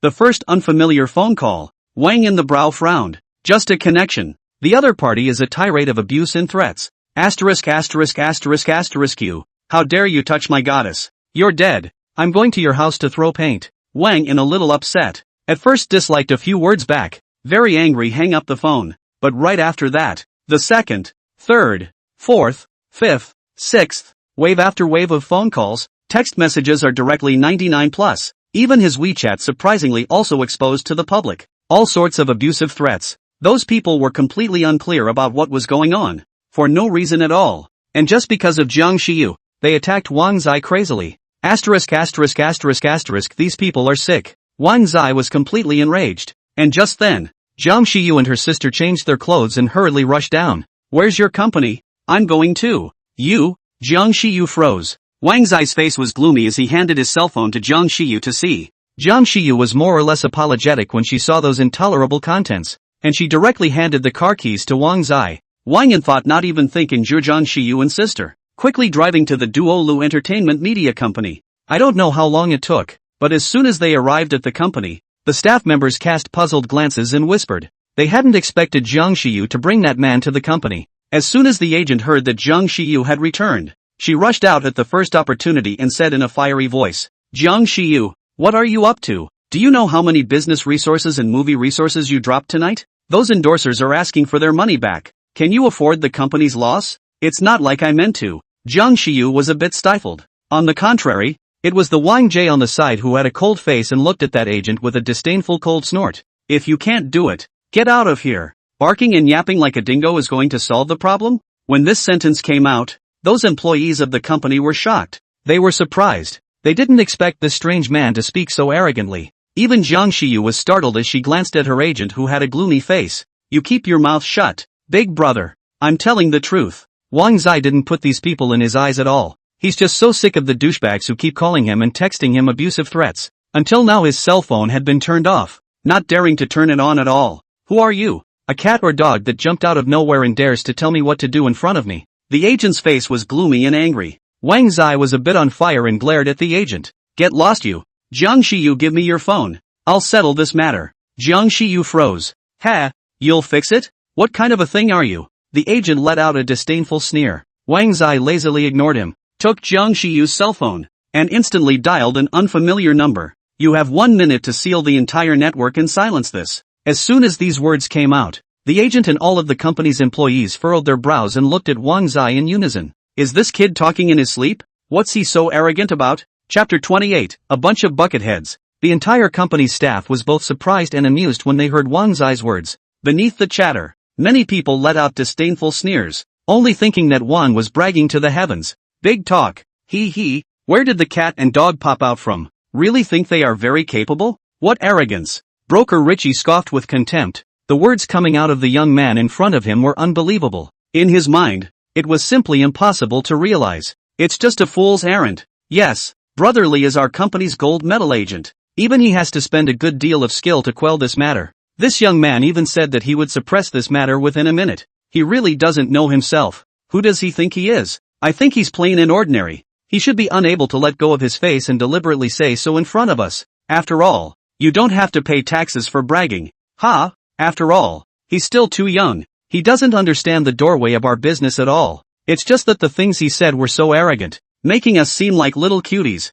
The first unfamiliar phone call. Wang in the brow frowned. Just a connection. The other party is a tirade of abuse and threats. Asterisk asterisk asterisk asterisk you. How dare you touch my goddess? You're dead. I'm going to your house to throw paint. Wang in a little upset. At first disliked a few words back. Very angry hang up the phone. But right after that, the second, third, fourth, fifth, sixth, wave after wave of phone calls, text messages are directly 99 plus. Even his WeChat surprisingly also exposed to the public. All sorts of abusive threats. Those people were completely unclear about what was going on. For no reason at all. And just because of Jiang Xiyu, they attacked Wang Zai crazily. Asterisk asterisk asterisk asterisk these people are sick. Wang Zai was completely enraged. And just then, Jiang Xiyu and her sister changed their clothes and hurriedly rushed down. Where's your company? I'm going too. You? Jiang Xiyu froze. Wang Zai's face was gloomy as he handed his cell phone to Jiang Xiyu to see. Jiang Xiyu was more or less apologetic when she saw those intolerable contents, and she directly handed the car keys to Wang Zai. Wang Yan thought not even thinking Jiang Xiyu and sister, quickly driving to the Duolu Entertainment Media Company. I don't know how long it took, but as soon as they arrived at the company, the staff members cast puzzled glances and whispered. They hadn't expected Jiang Xiyu to bring that man to the company. As soon as the agent heard that Jiang Xiyu had returned, she rushed out at the first opportunity and said in a fiery voice, Jiang Xiyu, what are you up to? Do you know how many business resources and movie resources you dropped tonight? Those endorsers are asking for their money back. Can you afford the company's loss? It's not like I meant to. Jiang Xiyu was a bit stifled. On the contrary, it was the Wang Jie on the side who had a cold face and looked at that agent with a disdainful cold snort. If you can't do it, get out of here. Barking and yapping like a dingo is going to solve the problem? When this sentence came out, those employees of the company were shocked. They were surprised. They didn't expect this strange man to speak so arrogantly. Even Jiang Xiyu was startled as she glanced at her agent who had a gloomy face. You keep your mouth shut, big brother. I'm telling the truth. Wang Zai didn't put these people in his eyes at all. He's just so sick of the douchebags who keep calling him and texting him abusive threats. Until now his cell phone had been turned off, not daring to turn it on at all. Who are you? A cat or dog that jumped out of nowhere and dares to tell me what to do in front of me? The agent's face was gloomy and angry. Wang Zai was a bit on fire and glared at the agent. Get lost you. Jiang Xiyu, give me your phone. I'll settle this matter. Jiang Xiyu froze. Ha, you'll fix it? What kind of a thing are you? The agent let out a disdainful sneer. Wang Zai lazily ignored him, took Jiang Xiyu's cell phone, and instantly dialed an unfamiliar number. You have 1 minute to seal the entire network and silence this. As soon as these words came out, the agent and all of the company's employees furrowed their brows and looked at Wang Zai in unison. Is this kid talking in his sleep? What's he so arrogant about? Chapter 28, A bunch of bucketheads. The entire company's staff was both surprised and amused when they heard Wang Zai's words. Beneath the chatter, many people let out disdainful sneers, only thinking that Wang was bragging to the heavens. Big talk. He. Where did the cat and dog pop out from? Really think they are very capable? What arrogance. Broker Richie scoffed with contempt. The words coming out of the young man in front of him were unbelievable. In his mind, it was simply impossible to realize. It's just a fool's errand. Yes, Brother Lee is our company's gold medal agent. Even he has to spend a good deal of skill to quell this matter. This young man even said that he would suppress this matter within a minute. He really doesn't know himself. Who does he think he is? I think he's plain and ordinary. He should be unable to let go of his face and deliberately say so in front of us. After all, you don't have to pay taxes for bragging. Ha! After all, he's still too young. He doesn't understand the doorway of our business at all. It's just that the things he said were so arrogant, making us seem like little cuties.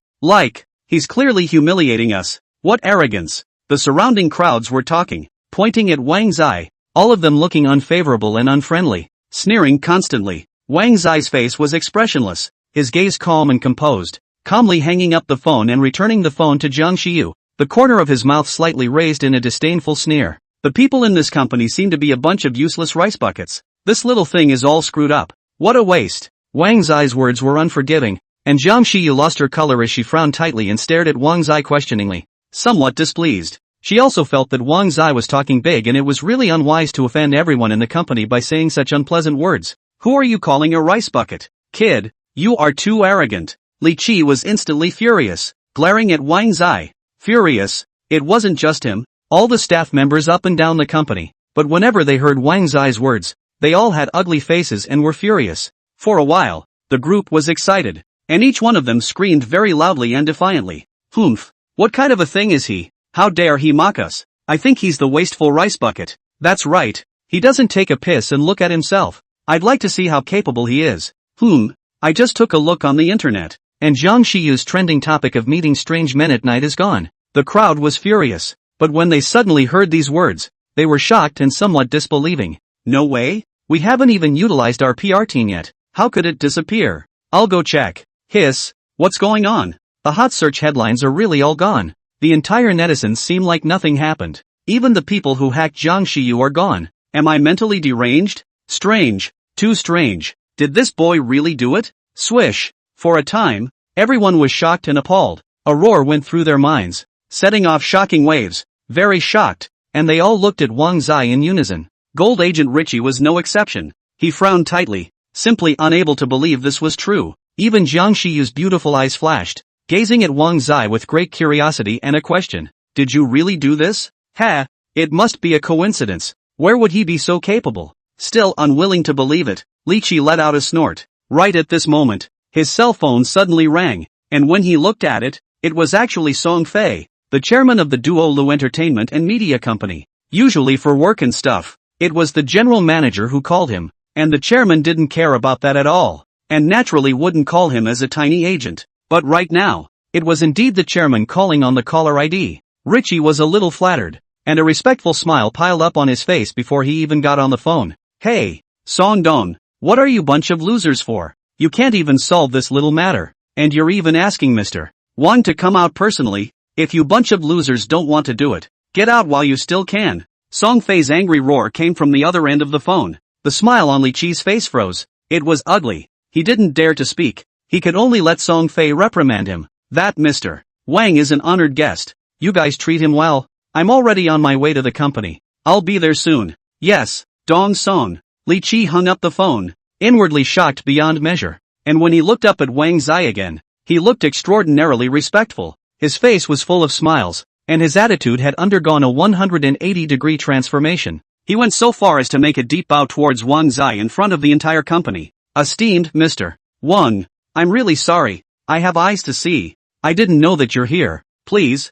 He's clearly humiliating us. What arrogance. The surrounding crowds were talking, pointing at Wang Zai, all of them looking unfavorable and unfriendly, sneering constantly. Wang Zai's face was expressionless, his gaze calm and composed, calmly hanging up the phone and returning the phone to Jiang Xiyu, the corner of his mouth slightly raised in a disdainful sneer. The people in this company seem to be a bunch of useless rice buckets. This little thing is all screwed up. What a waste. Wang Zai's words were unforgiving, and Jiang Xiyu lost her color as she frowned tightly and stared at Wang Zai questioningly, somewhat displeased. She also felt that Wang Zai was talking big and it was really unwise to offend everyone in the company by saying such unpleasant words. Who are you calling a rice bucket? Kid, you are too arrogant. Li Qi was instantly furious, glaring at Wang Zai. Furious? It wasn't just him. All the staff members up and down the company, but whenever they heard Wang Zai's words, they all had ugly faces and were furious. For a while, the group was excited, and each one of them screamed very loudly and defiantly. Humph, what kind of a thing is he? How dare he mock us? I think he's the wasteful rice bucket. That's right. He doesn't take a piss and look at himself. I'd like to see how capable he is. I just took a look on the internet, and Jiang Shiyu's trending topic of meeting strange men at night is gone. The crowd was furious, but when they suddenly heard these words, they were shocked and somewhat disbelieving. No way? We haven't even utilized our PR team yet. How could it disappear? I'll go check. Hiss. What's going on? The hot search headlines are really all gone. The entire netizens seem like nothing happened. Even the people who hacked Jiang Shiyu are gone. Am I mentally deranged? Strange. Too strange. Did this boy really do it? Swish. For a time, everyone was shocked and appalled. A roar went through their minds, setting off shocking waves. Very shocked, and they all looked at Wang Zai in unison. Gold Agent Richie was no exception. He frowned tightly, simply unable to believe this was true. Even Jiang Shiyu's beautiful eyes flashed, gazing at Wang Zai with great curiosity and a question. Did you really do this? It must be a coincidence. Where would he be so capable? Still unwilling to believe it, Li Qi let out a snort. Right at this moment, his cell phone suddenly rang, and when he looked at it, it was actually Song Fei, the chairman of the Duo Lu Entertainment and Media Company. Usually for work and stuff, it was the general manager who called him, and the chairman didn't care about that at all, and naturally wouldn't call him as a tiny agent. But right now, it was indeed the chairman calling on the caller ID. Richie was a little flattered, and a respectful smile piled up on his face before he even got on the phone. Hey, Song Dong, what are you bunch of losers for? You can't even solve this little matter, and you're even asking Mr. Wang to come out personally. If you bunch of losers don't want to do it, get out while you still can. Song Fei's angry roar came from the other end of the phone. The smile on Li Qi's face froze. It was ugly. He didn't dare to speak. He could only let Song Fei reprimand him. That Mr. Wang is an honored guest. You guys treat him well. I'm already on my way to the company. I'll be there soon. Yes, Dong Song. Li Qi hung up the phone, inwardly shocked beyond measure. And when he looked up at Wang Zai again, he looked extraordinarily respectful. His face was full of smiles, and his attitude had undergone a 180-degree transformation. He went so far as to make a deep bow towards Wang Zai in front of the entire company. Esteemed Mr. Wang, I'm really sorry. I have eyes to see. I didn't know that you're here. Please.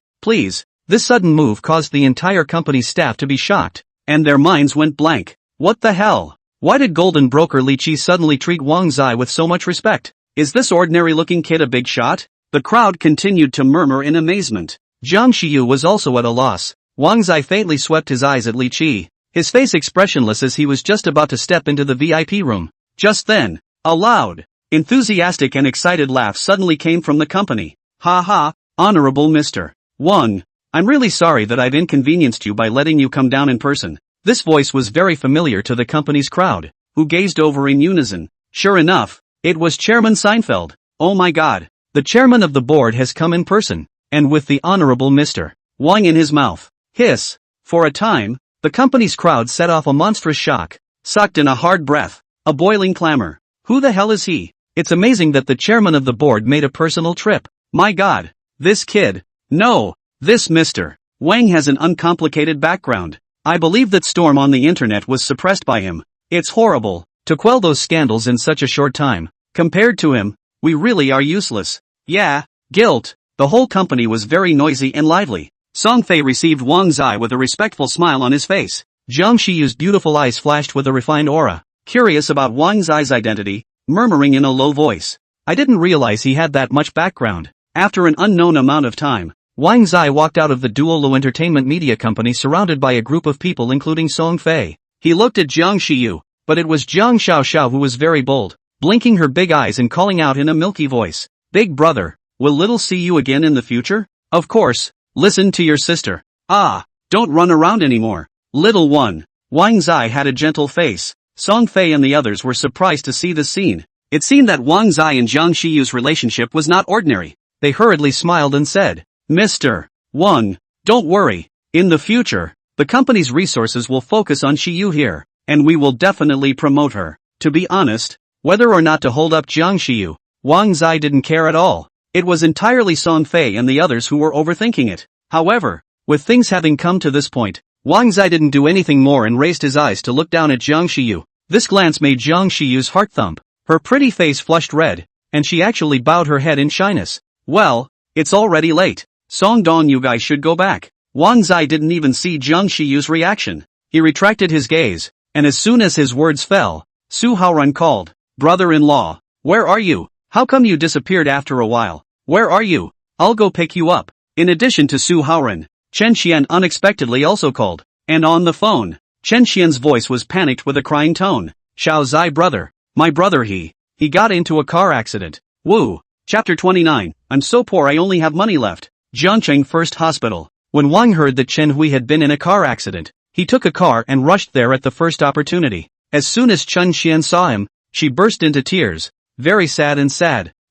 This sudden move caused the entire company's staff to be shocked, and their minds went blank. What the hell? Why did golden broker Li Qi suddenly treat Wang Zai with so much respect? Is this ordinary-looking kid a big shot? The crowd continued to murmur in amazement. Jiang Shiyu was also at a loss. Wang Zai faintly swept his eyes at Li Qi, his face expressionless as he was just about to step into the VIP room. Just then, a loud, enthusiastic and excited laugh suddenly came from the company. Ha ha, Honorable Mr. Wang, I'm really sorry that I've inconvenienced you by letting you come down in person. This voice was very familiar to the company's crowd, who gazed over in unison. Sure enough, it was Chairman Seinfeld. Oh my god, the chairman of the board has come in person, and with the Honorable Mr. Wang in his mouth. Hiss. For a time, the company's crowd set off a monstrous shock, sucked in a hard breath, a boiling clamor. Who the hell is he? It's amazing that the chairman of the board made a personal trip. My god, this kid. No, this Mr. Wang has an uncomplicated background. I believe that storm on the internet was suppressed by him. It's horrible to quell those scandals in such a short time. Compared to him, we really are useless. Yeah, guilt. The whole company was very noisy and lively. Song Fei received Wang Zai with a respectful smile on his face. Jiang Shiyu's beautiful eyes flashed with a refined aura, curious about Wang Zai's identity, murmuring in a low voice. I didn't realize he had that much background. After an unknown amount of time, Wang Zai walked out of the Duo Lu Entertainment Media Company surrounded by a group of people including Song Fei. He looked at Jiang Shiyu, but it was Jiang Xiaoxiao who was very bold, blinking her big eyes and calling out in a milky voice. Big brother, will little see you again in the future? Of course, listen to your sister. Don't run around anymore. Little one. Wang Zai had a gentle face. Song Fei and the others were surprised to see this scene. It seemed that Wang Zai and Jiang Shiyu's relationship was not ordinary. They hurriedly smiled and said, Mr. Wang, don't worry. In the future, the company's resources will focus on Shiyu here, and we will definitely promote her. To be honest, whether or not to hold up Jiang Shiyu, Wang Zai didn't care at all. It was entirely Song Fei and the others who were overthinking it. However, with things having come to this point, Wang Zai didn't do anything more and raised his eyes to look down at Jiang Shiyu. This glance made Jiang Shiyu's heart thump. Her pretty face flushed red, and she actually bowed her head in shyness. Well, it's already late. Song Dong, you guys should go back. Wang Zai didn't even see Jiang Shiyu's reaction. He retracted his gaze, and as soon as his words fell, Su Haorun called, "Brother-in-law, where are you? How come you disappeared after a while? Where are you? I'll go pick you up." In addition to Su Haorun, Chen Xian unexpectedly also called, and on the phone, Chen Xian's voice was panicked with a crying tone. "Xiao Zai brother, my brother he got into a car accident. Woo." Chapter 29, I'm so poor I only have money left. Jiangcheng First Hospital. When Wang heard that Chen Hui had been in a car accident, he took a car and rushed there at the first opportunity. As soon as Chen Xian saw him, she burst into tears, very sad,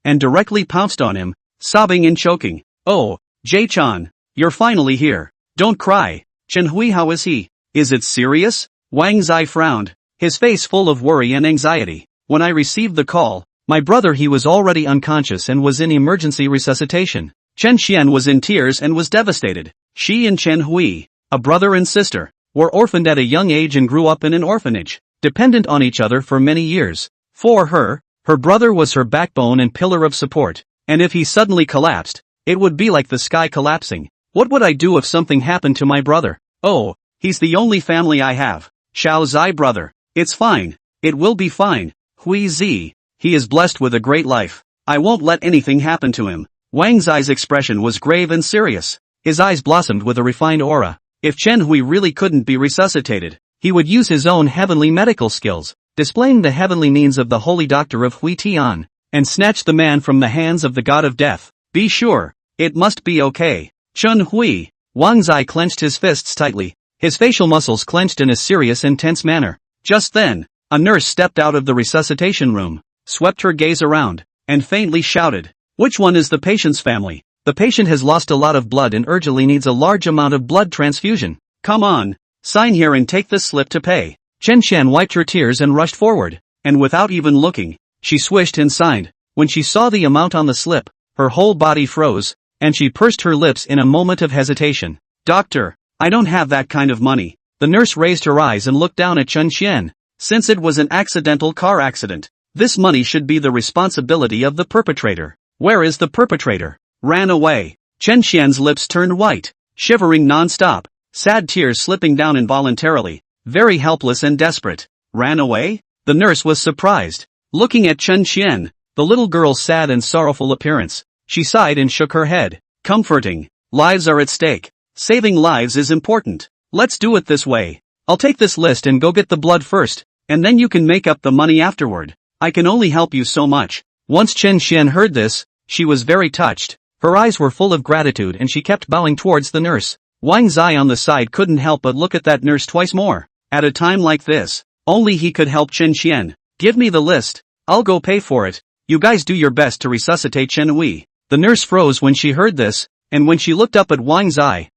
and directly pounced on him, sobbing and choking. "Oh, Jay-chan, you're finally here. Don't cry. Chen Hui, how is he? Is it serious?" Wang Zai frowned, his face full of worry and anxiety. "When I received the call, my brother he was already unconscious and was in emergency resuscitation." Chen Xian was in tears and was devastated. She and Chen Hui, a brother and sister, were orphaned at a young age and grew up in an orphanage, dependent on each other for many years. For her brother was her backbone and pillar of support, and if he suddenly collapsed, it would be like the sky collapsing. What would I do if something happened to my brother? Oh, he's the only family I have. Xiao Zai brother. It's fine. It will be fine. Hui Zi. He is blessed with a great life. I won't let anything happen to him. Wang Zai's expression was grave and serious. His eyes blossomed with a refined aura. If Chen Hui really couldn't be resuscitated, he would use his own heavenly medical skills, displaying the heavenly means of the holy doctor of Hui Tian, and snatch the man from the hands of the god of death. Be sure, it must be okay. Chen Hui. Wang Zai clenched his fists tightly, his facial muscles clenched in a serious and tense manner. Just then, a nurse stepped out of the resuscitation room, swept her gaze around, and faintly shouted, "Which one is the patient's family? The patient has lost a lot of blood and urgently needs a large amount of blood transfusion. Come on, sign here and take this slip to pay." Chen Xian wiped her tears and rushed forward, and without even looking, she swished and signed. When she saw the amount on the slip, her whole body froze, and she pursed her lips in a moment of hesitation. "Doctor, I don't have that kind of money." The nurse raised her eyes and looked down at Chen Xian. "Since it was an accidental car accident, this money should be the responsibility of the perpetrator. Where is the perpetrator? Ran away." Chen Xian's lips turned white, shivering non-stop, sad tears slipping down involuntarily, very helpless and desperate. Ran away? The nurse was surprised, looking at Chen Xian, the little girl's sad and sorrowful appearance. She sighed and shook her head. "Comforting. Lives are at stake. Saving lives is important. Let's do it this way. I'll take this list and go get the blood first, and then you can make up the money afterward. I can only help you so much." Once Chen Xian heard this, she was very touched. Her eyes were full of gratitude and she kept bowing towards the nurse. Wang Zai on the side couldn't help but look at that nurse twice more. At a time like this, only he could help Chen Xian. "Give me the list. I'll go pay for it. You guys do your best to resuscitate Chen Hui." The nurse froze when she heard this, and when she looked up at Wang Zai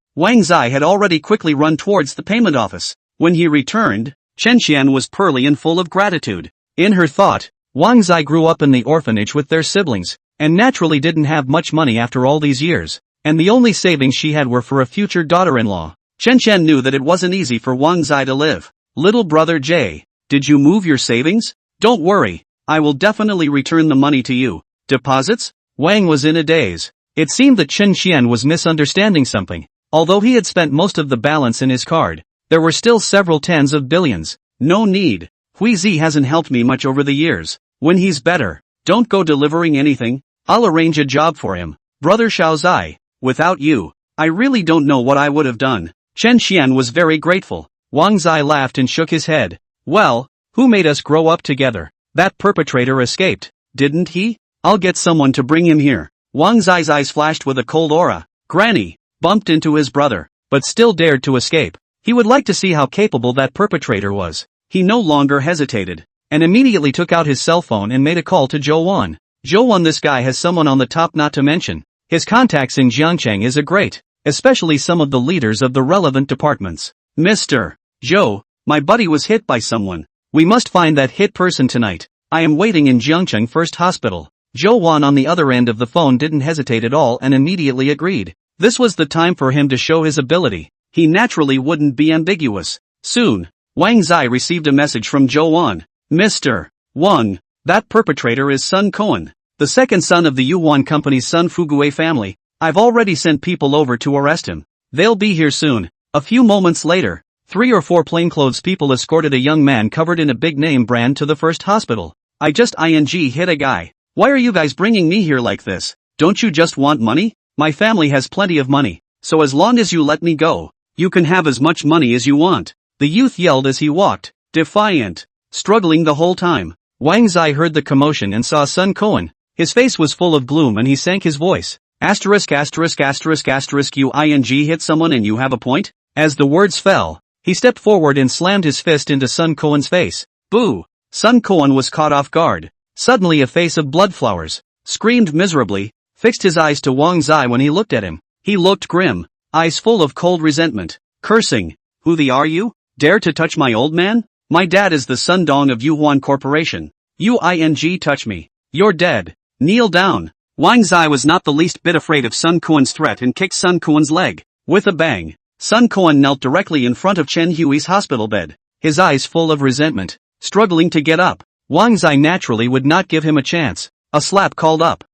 had already quickly run towards the payment office. When he returned, Chen Xian was pearly and full of gratitude. In her thought, Wang Zai grew up in the orphanage with their siblings, and naturally didn't have much money after all these years, and the only savings she had were for a future daughter-in-law. Chen Xian knew that it wasn't easy for Wang Zai to live. "Little brother Jay, did you move your savings? Don't worry, I will definitely return the money to you." "Deposits?" Wang was in a daze. It seemed that Chen Xian was misunderstanding something. Although he had spent most of the balance in his card, there were still several tens of billions. "No need. Hui Zi hasn't helped me much over the years. When he's better, don't go delivering anything. I'll arrange a job for him. Brother Xiao Zai, without you, I really don't know what I would have done." Chen Xian was very grateful. Wang Zai laughed and shook his head. "Well, who made us grow up together? That perpetrator escaped, didn't he? I'll get someone to bring him here." Wang Zai's eyes flashed with a cold aura. Granny bumped into his brother, but still dared to escape. He would like to see how capable that perpetrator was. He no longer hesitated, and immediately took out his cell phone and made a call to Zhou Wan. "Zhou Wan, this guy has someone on the top, not to mention his contacts in Jiangcheng is a great, especially some of the leaders of the relevant departments. Mr. Zhou, my buddy was hit by someone. We must find that hit person tonight. I am waiting in Jiangcheng First Hospital." Zhou Wan on the other end of the phone didn't hesitate at all and immediately agreed. This was the time for him to show his ability. He naturally wouldn't be ambiguous. Soon, Wang Zai received a message from Zhou Wan. "Mr. Wang, that perpetrator is Sun Koan, the second son of the Yuan Company's Sun Fugue family. I've already sent people over to arrest him. They'll be here soon. A few moments later, 3 or 4 plainclothes people escorted a young man covered in a big name brand to the first hospital. I just hit a guy. Why are you guys bringing me here like this? Don't you just want money? My family has plenty of money, so as long as you let me go, you can have as much money as you want. The youth yelled as he walked, defiant, struggling the whole time. Wang Zai heard the commotion and saw Sun Quan. His face was full of gloom and he sank his voice. You hit someone and you have a point? As the words fell, he stepped forward and slammed his fist into Sun Quan's face. Boo! Sun Quan was caught off guard. Suddenly a face of blood flowers, screamed miserably, fixed his eyes to Wang Zai when he looked at him. He looked grim, eyes full of cold resentment, cursing. Who the are you? Dare to touch my old man? My dad is the Sun Dong of Yuhuan Corporation. Touch me. You're dead. Kneel down. Wang Zai was not the least bit afraid of Sun Quan's threat and kicked Sun Quan's leg. With a bang, Sun Quan knelt directly in front of Chen Hui's hospital bed, his eyes full of resentment, struggling to get up. Wang Zai naturally would not give him a chance. A slap called up.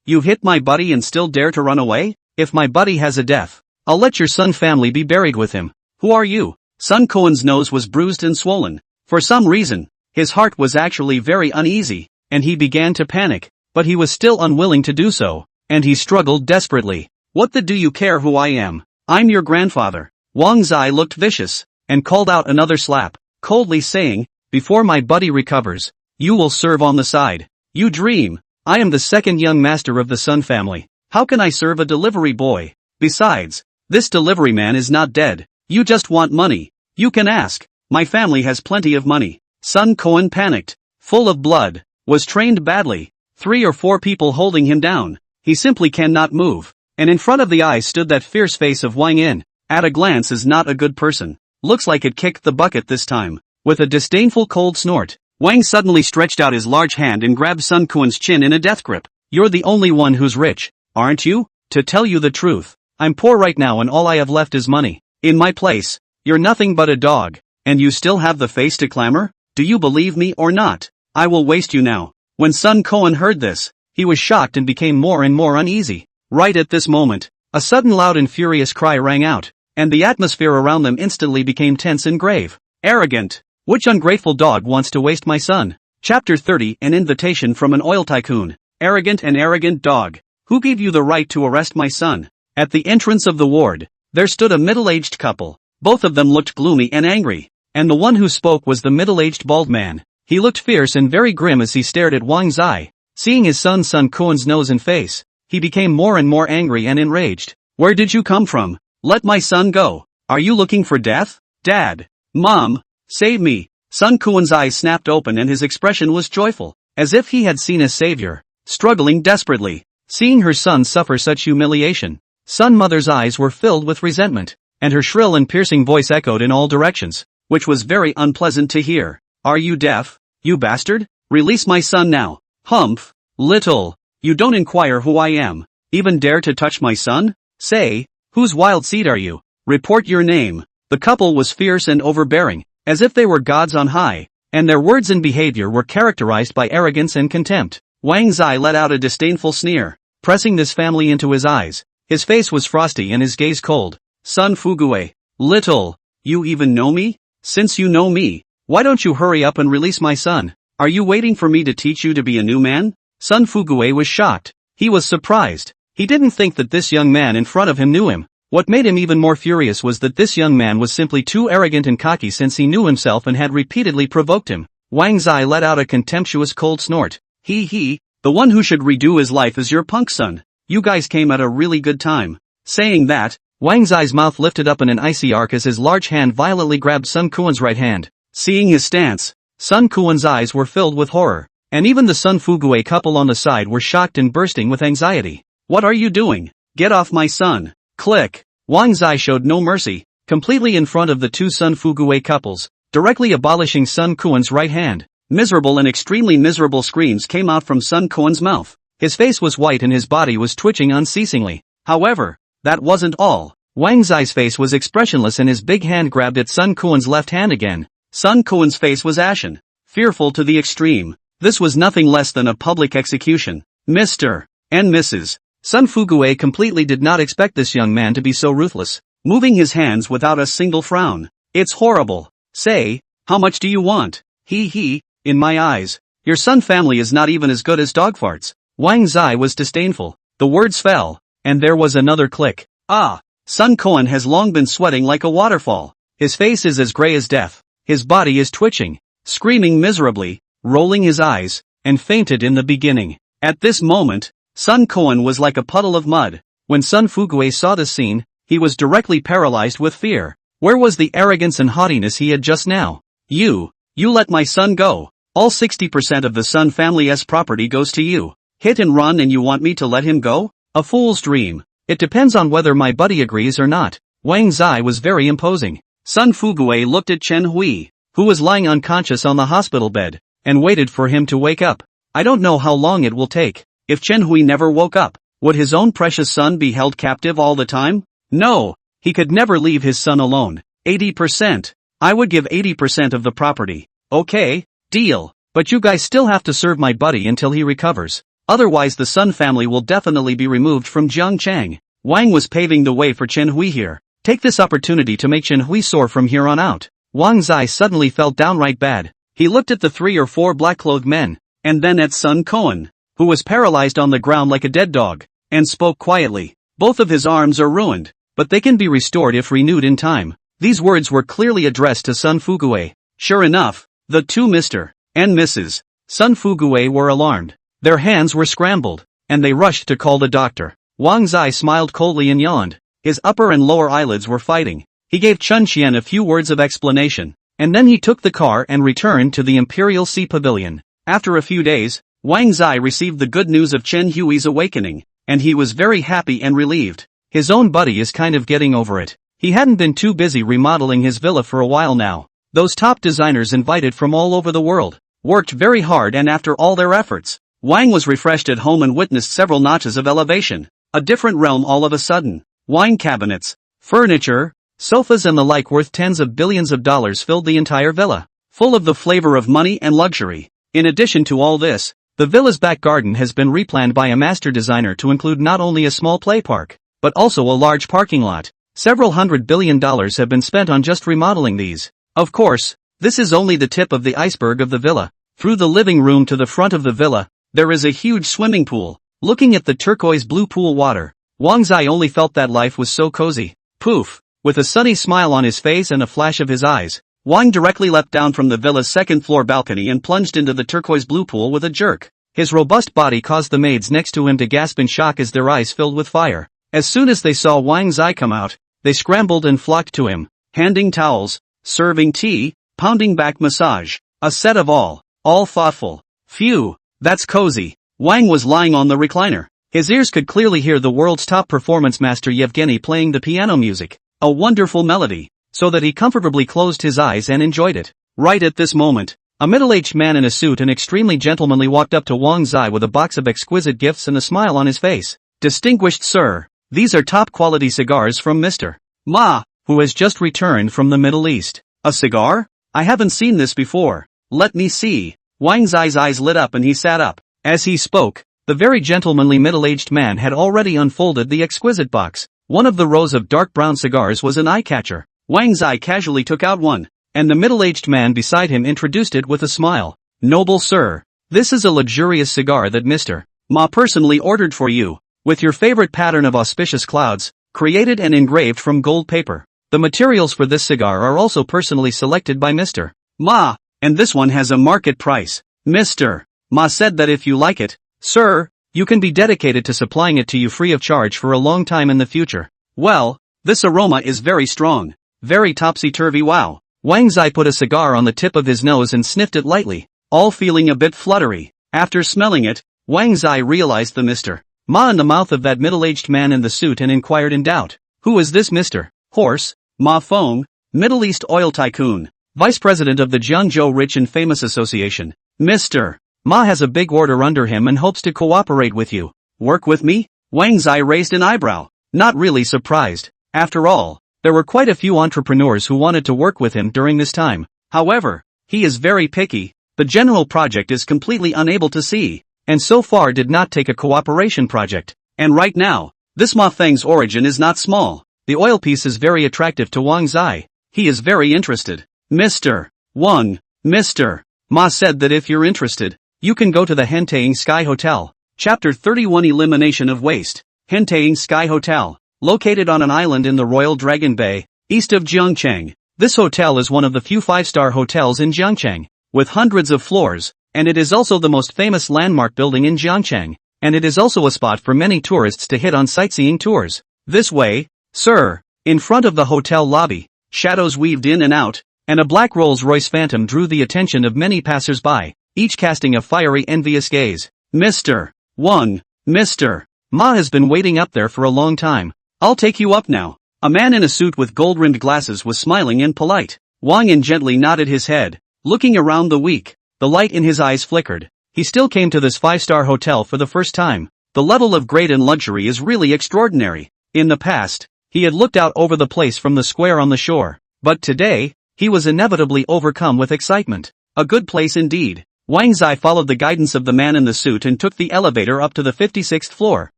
You've hit my buddy and still dare to run away? If my buddy has a death, I'll let your Sun family be buried with him. Who are you? Sun Quan's nose was bruised and swollen. For some reason, his heart was actually very uneasy, and he began to panic, but he was still unwilling to do so, and he struggled desperately. What the do you care who I am? I'm your grandfather. Wang Zai looked vicious, and called out another slap, coldly saying, before my buddy recovers, you will serve on the side. You dream. I am the second young master of the Sun family. How can I serve a delivery boy? Besides, this delivery man is not dead. You just want money. You can ask. My family has plenty of money. Sun Quan panicked, full of blood, was trained badly. 3 or 4 people holding him down. He simply cannot move. And in front of the eyes stood that fierce face of Wang Yin. At a glance is not a good person. Looks like it kicked the bucket this time. With a disdainful cold snort, Wang suddenly stretched out his large hand and grabbed Sun Quan's chin in a death grip. You're the only one who's rich, aren't you? To tell you the truth, I'm poor right now and all I have left is money. In my place, you're nothing but a dog, and you still have the face to clamor? Do you believe me or not? I will waste you now. When Sun Quan heard this, he was shocked and became more and more uneasy. Right at this moment, a sudden loud and furious cry rang out, and the atmosphere around them instantly became tense and grave. Arrogant! Which ungrateful dog wants to waste my son? Chapter 30 An invitation from an oil tycoon. Arrogant and arrogant dog. Who gave you the right to arrest my son? At the entrance of the ward, there stood a middle-aged couple. Both of them looked gloomy and angry, and the one who spoke was the middle-aged bald man. He looked fierce and very grim as he stared at Wang Zai. Seeing his son Sun Quan's nose and face, he became more and more angry and enraged. Where did you come from? Let my son go. Are you looking for death? Dad. Mom. Save me. Sun Quan's eyes snapped open and his expression was joyful, as if he had seen a savior, struggling desperately. Seeing her son suffer such humiliation, Sun Mother's eyes were filled with resentment, and her shrill and piercing voice echoed in all directions, which was very unpleasant to hear. Are you deaf, you bastard? Release my son now. Humph. Little. You don't inquire who I am. Even dare to touch my son? Say, whose wild seed are you? Report your name. The couple was fierce and overbearing, as if they were gods on high, and their words and behavior were characterized by arrogance and contempt. Wang Zai let out a disdainful sneer, pressing this family into his eyes. His face was frosty and his gaze cold. Sun Fugue. Little. You even know me? Since you know me, why don't you hurry up and release my son? Are you waiting for me to teach you to be a new man? Sun Fugue was shocked. He was surprised. He didn't think that this young man in front of him knew him. What made him even more furious was that this young man was simply too arrogant and cocky since he knew himself and had repeatedly provoked him. Wang Zai let out a contemptuous cold snort. The one who should redo his life is your punk son. You guys came at a really good time. Saying that, Wang Zai's mouth lifted up in an icy arc as his large hand violently grabbed Sun Quan's right hand. Seeing his stance, Sun Quan's eyes were filled with horror, and even the Sun Fugue couple on the side were shocked and bursting with anxiety. What are you doing? Get off my son. Click. Wang Zai showed no mercy, completely in front of the two Sun Fugue couples, directly abolishing Sun Quan's right hand. Miserable and extremely miserable screams came out from Sun Quan's mouth. His face was white and his body was twitching unceasingly. However, that wasn't all. Wang Zai's face was expressionless and his big hand grabbed at Sun Quan's left hand again. Sun Quan's face was ashen, fearful to the extreme. This was nothing less than a public execution. Mr. and Mrs. Sun Fugue completely did not expect this young man to be so ruthless, moving his hands without a single frown. It's horrible. Say, how much do you want? In my eyes, your Sun family is not even as good as dog farts. Wang Zai was disdainful. The words fell, and there was another click. Sun Koan has long been sweating like a waterfall. His face is as gray as death. His body is twitching, screaming miserably, rolling his eyes, and fainted in the beginning. At this moment, Sun Koan was like a puddle of mud. When Sun Fugue saw the scene, he was directly paralyzed with fear. Where was the arrogance and haughtiness he had just now? You let my son go. All 60% of the Sun family's property goes to you. Hit and run and you want me to let him go? A fool's dream. It depends on whether my buddy agrees or not. Wang Zai was very imposing. Sun Fugue looked at Chen Hui, who was lying unconscious on the hospital bed, and waited for him to wake up. I don't know how long it will take. If Chen Hui never woke up, would his own precious son be held captive all the time? No, he could never leave his son alone. 80%. I would give 80% of the property. Okay, deal. But you guys still have to serve my buddy until he recovers. Otherwise the Sun family will definitely be removed from Jiangchang. Wang was paving the way for Chen Hui here. Take this opportunity to make Chen Hui soar from here on out. Wang Zai suddenly felt downright bad. He looked at the 3 or 4 black-clothed men, and then at Sun Koan, who was paralyzed on the ground like a dead dog, and spoke quietly. Both of his arms are ruined, but they can be restored if renewed in time. These words were clearly addressed to Sun Fugue. Sure enough, the two Mr. and Mrs. Sun Fugue were alarmed. Their hands were scrambled, and they rushed to call the doctor. Wang Zai smiled coldly and yawned. His upper and lower eyelids were fighting. He gave Chun Qian a few words of explanation, and then he took the car and returned to the Imperial Sea Pavilion. After a few days, Wang Zai received the good news of Chen Hui's awakening, and he was very happy and relieved. His own buddy is kind of getting over it. He hadn't been too busy remodeling his villa for a while now. Those top designers invited from all over the world worked very hard, and after all their efforts, Wang was refreshed at home and witnessed several notches of elevation. A different realm all of a sudden. Wine cabinets, furniture, sofas and the like worth tens of billions of dollars filled the entire villa, full of the flavor of money and luxury. In addition to all this, the villa's back garden has been replanned by a master designer to include not only a small play park, but also a large parking lot. Several $100 billion have been spent on just remodeling these. Of course, this is only the tip of the iceberg of the villa. Through the living room to the front of the villa, there is a huge swimming pool. Looking at the turquoise blue pool water, Wang Zai only felt that life was so cozy. Poof! With a sunny smile on his face and a flash of his eyes, Wang directly leapt down from the villa's second-floor balcony and plunged into the turquoise blue pool with a jerk. His robust body caused the maids next to him to gasp in shock as their eyes filled with fire. As soon as they saw Wang Zai come out, they scrambled and flocked to him, handing towels, serving tea, pounding back massage. A set of all thoughtful. Phew, that's cozy. Wang was lying on the recliner. His ears could clearly hear the world's top performance master Yevgeny playing the piano music, a wonderful melody, so that he comfortably closed his eyes and enjoyed it. Right at this moment, a middle-aged man in a suit and extremely gentlemanly walked up to Wang Zai with a box of exquisite gifts and a smile on his face. Distinguished sir, these are top-quality cigars from Mr. Ma, who has just returned from the Middle East. A cigar? I haven't seen this before. Let me see. Wang Zai's eyes lit up and he sat up. As he spoke, the very gentlemanly middle-aged man had already unfolded the exquisite box. One of the rows of dark brown cigars was an eye-catcher. Wang Zai casually took out one, and the middle-aged man beside him introduced it with a smile. Noble sir, this is a luxurious cigar that Mr. Ma personally ordered for you, with your favorite pattern of auspicious clouds, created and engraved from gold paper. The materials for this cigar are also personally selected by Mr. Ma, and this one has a market price. Mr. Ma said that if you like it, sir, you can be dedicated to supplying it to you free of charge for a long time in the future. Well, this aroma is very strong, very topsy-turvy. Wow. Wang Zai put a cigar on the tip of his nose and sniffed it lightly, all feeling a bit fluttery. After smelling it, Wang Zai realized the Mr. Ma in the mouth of that middle-aged man in the suit and inquired in doubt. Who is this Mr. Horse? Ma Feng, Middle East oil tycoon, vice president of the Jiangzhou Rich and Famous Association. Mr. Ma has a big order under him and hopes to cooperate with you. Work with me? Wang Zai raised an eyebrow, not really surprised. After all, there were quite a few entrepreneurs who wanted to work with him during this time. However, he is very picky. The general project is completely unable to see, and so far did not take a cooperation project. And right now, this Ma Feng's origin is not small. The oil piece is very attractive to Wang Zai. He is very interested. Mr. Wang, Mr. Ma said that if you're interested, you can go to the Henteing Sky Hotel. Chapter 31 Elimination of Waste. Henteing Sky Hotel. Located on an island in the Royal Dragon Bay, east of Jiangcheng. This hotel is one of the few five-star hotels in Jiangcheng, with hundreds of floors, and it is also the most famous landmark building in Jiangcheng, and it is also a spot for many tourists to hit on sightseeing tours. This way, sir. In front of the hotel lobby, shadows weaved in and out, and a black Rolls-Royce Phantom drew the attention of many passers-by, each casting a fiery envious gaze. Mr. Wang, Mr. Ma has been waiting up there for a long time. I'll take you up now. A man in a suit with gold-rimmed glasses was smiling and polite. Wang gently nodded his head, looking around the week. The light in his eyes flickered. He still came to this five-star hotel for the first time. The level of grade and luxury is really extraordinary. In the past, he had looked out over the place from the square on the shore. But today, he was inevitably overcome with excitement. A good place indeed. Wang Zai followed the guidance of the man in the suit and took the elevator up to the 56th floor,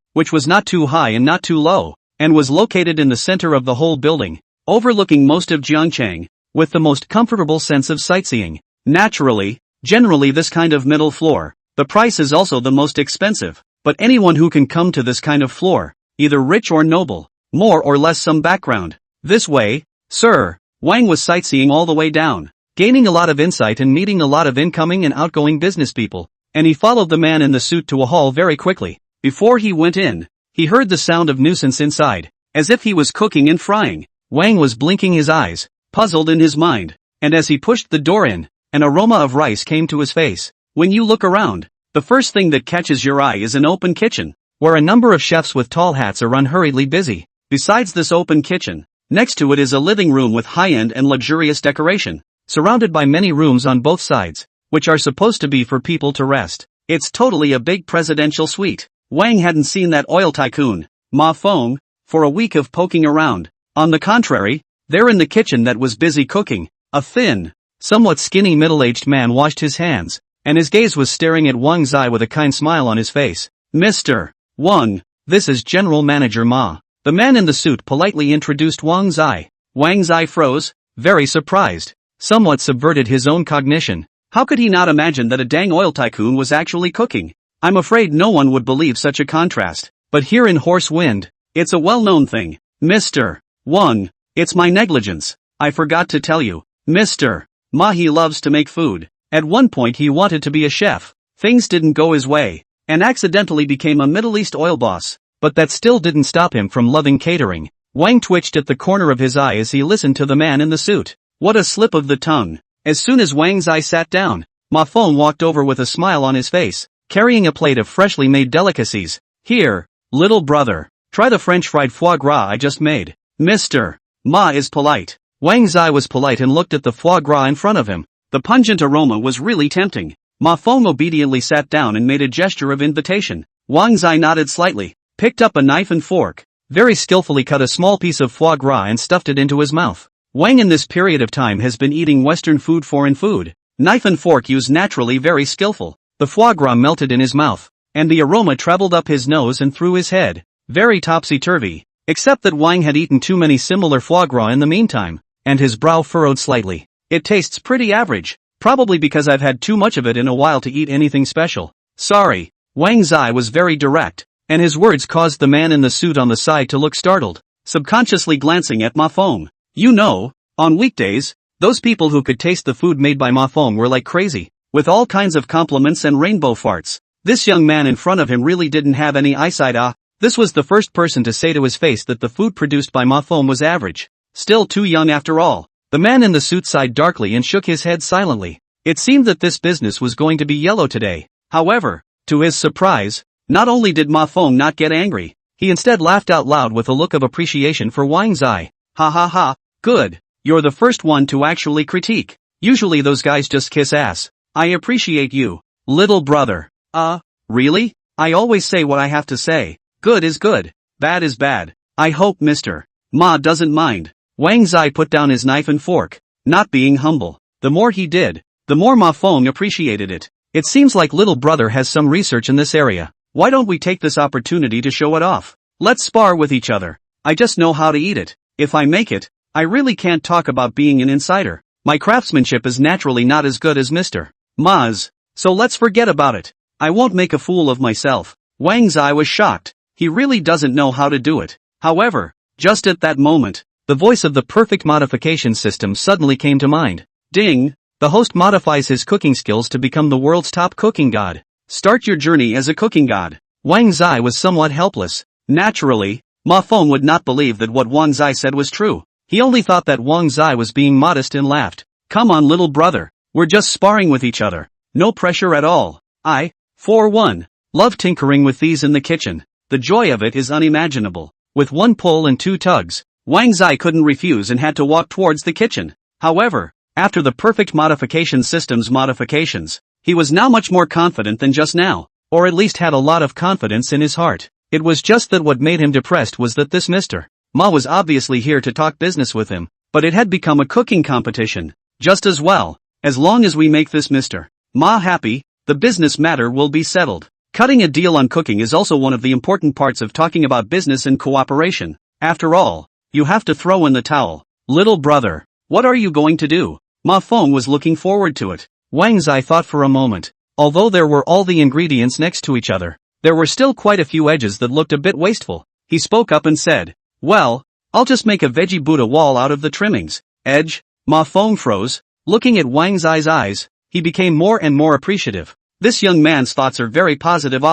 which was not too high and not too low, and was located in the center of the whole building, overlooking most of Jiangcheng, with the most comfortable sense of sightseeing. Naturally, generally this kind of middle floor, the price is also the most expensive, but anyone who can come to this kind of floor, either rich or noble, more or less some background. This way, sir. Wang was sightseeing all the way down, gaining a lot of insight and meeting a lot of incoming and outgoing business people, and he followed the man in the suit to a hall very quickly. Before he went in, he heard the sound of nuisance inside, as if he was cooking and frying. Wang was blinking his eyes, puzzled in his mind, and as he pushed the door in, an aroma of rice came to his face. When you look around, the first thing that catches your eye is an open kitchen, where a number of chefs with tall hats are unhurriedly busy. Besides this open kitchen, next to it is a living room with high-end and luxurious decoration, surrounded by many rooms on both sides, which are supposed to be for people to rest. It's totally a big presidential suite. Wang hadn't seen that oil tycoon, Ma Feng, for a week of poking around. On the contrary, there in the kitchen that was busy cooking, a thin, somewhat skinny middle-aged man washed his hands, and his gaze was staring at Wang Zai with a kind smile on his face. Mr. Wang, this is General Manager Ma. The man in the suit politely introduced Wang Zai. Wang Zai froze, very surprised, somewhat subverted his own cognition. How could he not imagine that a dang oil tycoon was actually cooking? I'm afraid no one would believe such a contrast, but here in Horse Wind, it's a well-known thing. Mr. Wang, it's my negligence. I forgot to tell you. Mr. Ma, he loves to make food. At one point he wanted to be a chef. Things didn't go his way, and accidentally became a Middle East oil boss, but that still didn't stop him from loving catering. Wang twitched at the corner of his eye as he listened to the man in the suit. What a slip of the tongue. As soon as Wang Zai sat down, Ma Feng walked over with a smile on his face, carrying a plate of freshly made delicacies. Here, little brother, try the French fried foie gras I just made. Mr. Ma is polite. Wang Zai was polite and looked at the foie gras in front of him. The pungent aroma was really tempting. Ma Feng obediently sat down and made a gesture of invitation. Wang Zai nodded slightly, picked up a knife and fork, very skillfully cut a small piece of foie gras and stuffed it into his mouth. Wang in this period of time has been eating Western food, foreign food. Knife and fork used naturally very skillful. The foie gras melted in his mouth, and the aroma traveled up his nose and through his head. Very topsy-turvy, except that Wang had eaten too many similar foie gras in the meantime, and his brow furrowed slightly. It tastes pretty average, probably because I've had too much of it in a while to eat anything special. Sorry. Wang Zai was very direct, and his words caused the man in the suit on the side to look startled, subconsciously glancing at Ma Feng. You know, on weekdays, those people who could taste the food made by Ma Feng were like crazy, with all kinds of compliments and rainbow farts. This young man in front of him really didn't have any eyesight. This was the first person to say to his face that the food produced by Ma Feng was average. Still too young after all. The man in the suit sighed darkly and shook his head silently. It seemed that this business was going to be yellow today. However, to his surprise, not only did Ma Feng not get angry, he instead laughed out loud with a look of appreciation for Wang Zai. Ha ha ha, good. You're the first one to actually critique. Usually those guys just kiss ass. I appreciate you, little brother. Really? I always say what I have to say. Good is good, bad is bad. I hope Mr. Ma doesn't mind. Wang Zai put down his knife and fork, not being humble. The more he did, the more Ma Feng appreciated it. It seems like little brother has some research in this area. Why don't we take this opportunity to show it off? Let's spar with each other. I just know how to eat it. If I make it, I really can't talk about being an insider. My craftsmanship is naturally not as good as Mr. Ma's. So let's forget about it. I won't make a fool of myself. Wang Zai was shocked. He really doesn't know how to do it. However, just at that moment, the voice of the perfect modification system suddenly came to mind. Ding! The host modifies his cooking skills to become the world's top cooking god. Start your journey as a cooking god. Wang Zai was somewhat helpless. Naturally, Ma Feng would not believe that what Wang Zai said was true. He only thought that Wang Zai was being modest and laughed. Come on, little brother. We're just sparring with each other. No pressure at all. I, for one, love tinkering with these in the kitchen. The joy of it is unimaginable. With one pull and two tugs, Wang Zai couldn't refuse and had to walk towards the kitchen. However, after the perfect modification system's modifications, he was now much more confident than just now, or at least had a lot of confidence in his heart. It was just that what made him depressed was that this Mr. Ma was obviously here to talk business with him, but it had become a cooking competition. Just as well, as long as we make this Mr. Ma happy, the business matter will be settled. Cutting a deal on cooking is also one of the important parts of talking about business and cooperation. After all, you have to throw in the towel. Little brother, what are you going to do? Ma Feng was looking forward to it. Wang Zai thought for a moment. Although there were all the ingredients next to each other, there were still quite a few edges that looked a bit wasteful. He spoke up and said, well, I'll just make a veggie Buddha wall out of the trimmings. Edge? Ma Feng froze. Looking at Wang Zai's eyes, he became more and more appreciative. This young man's thoughts are very positive.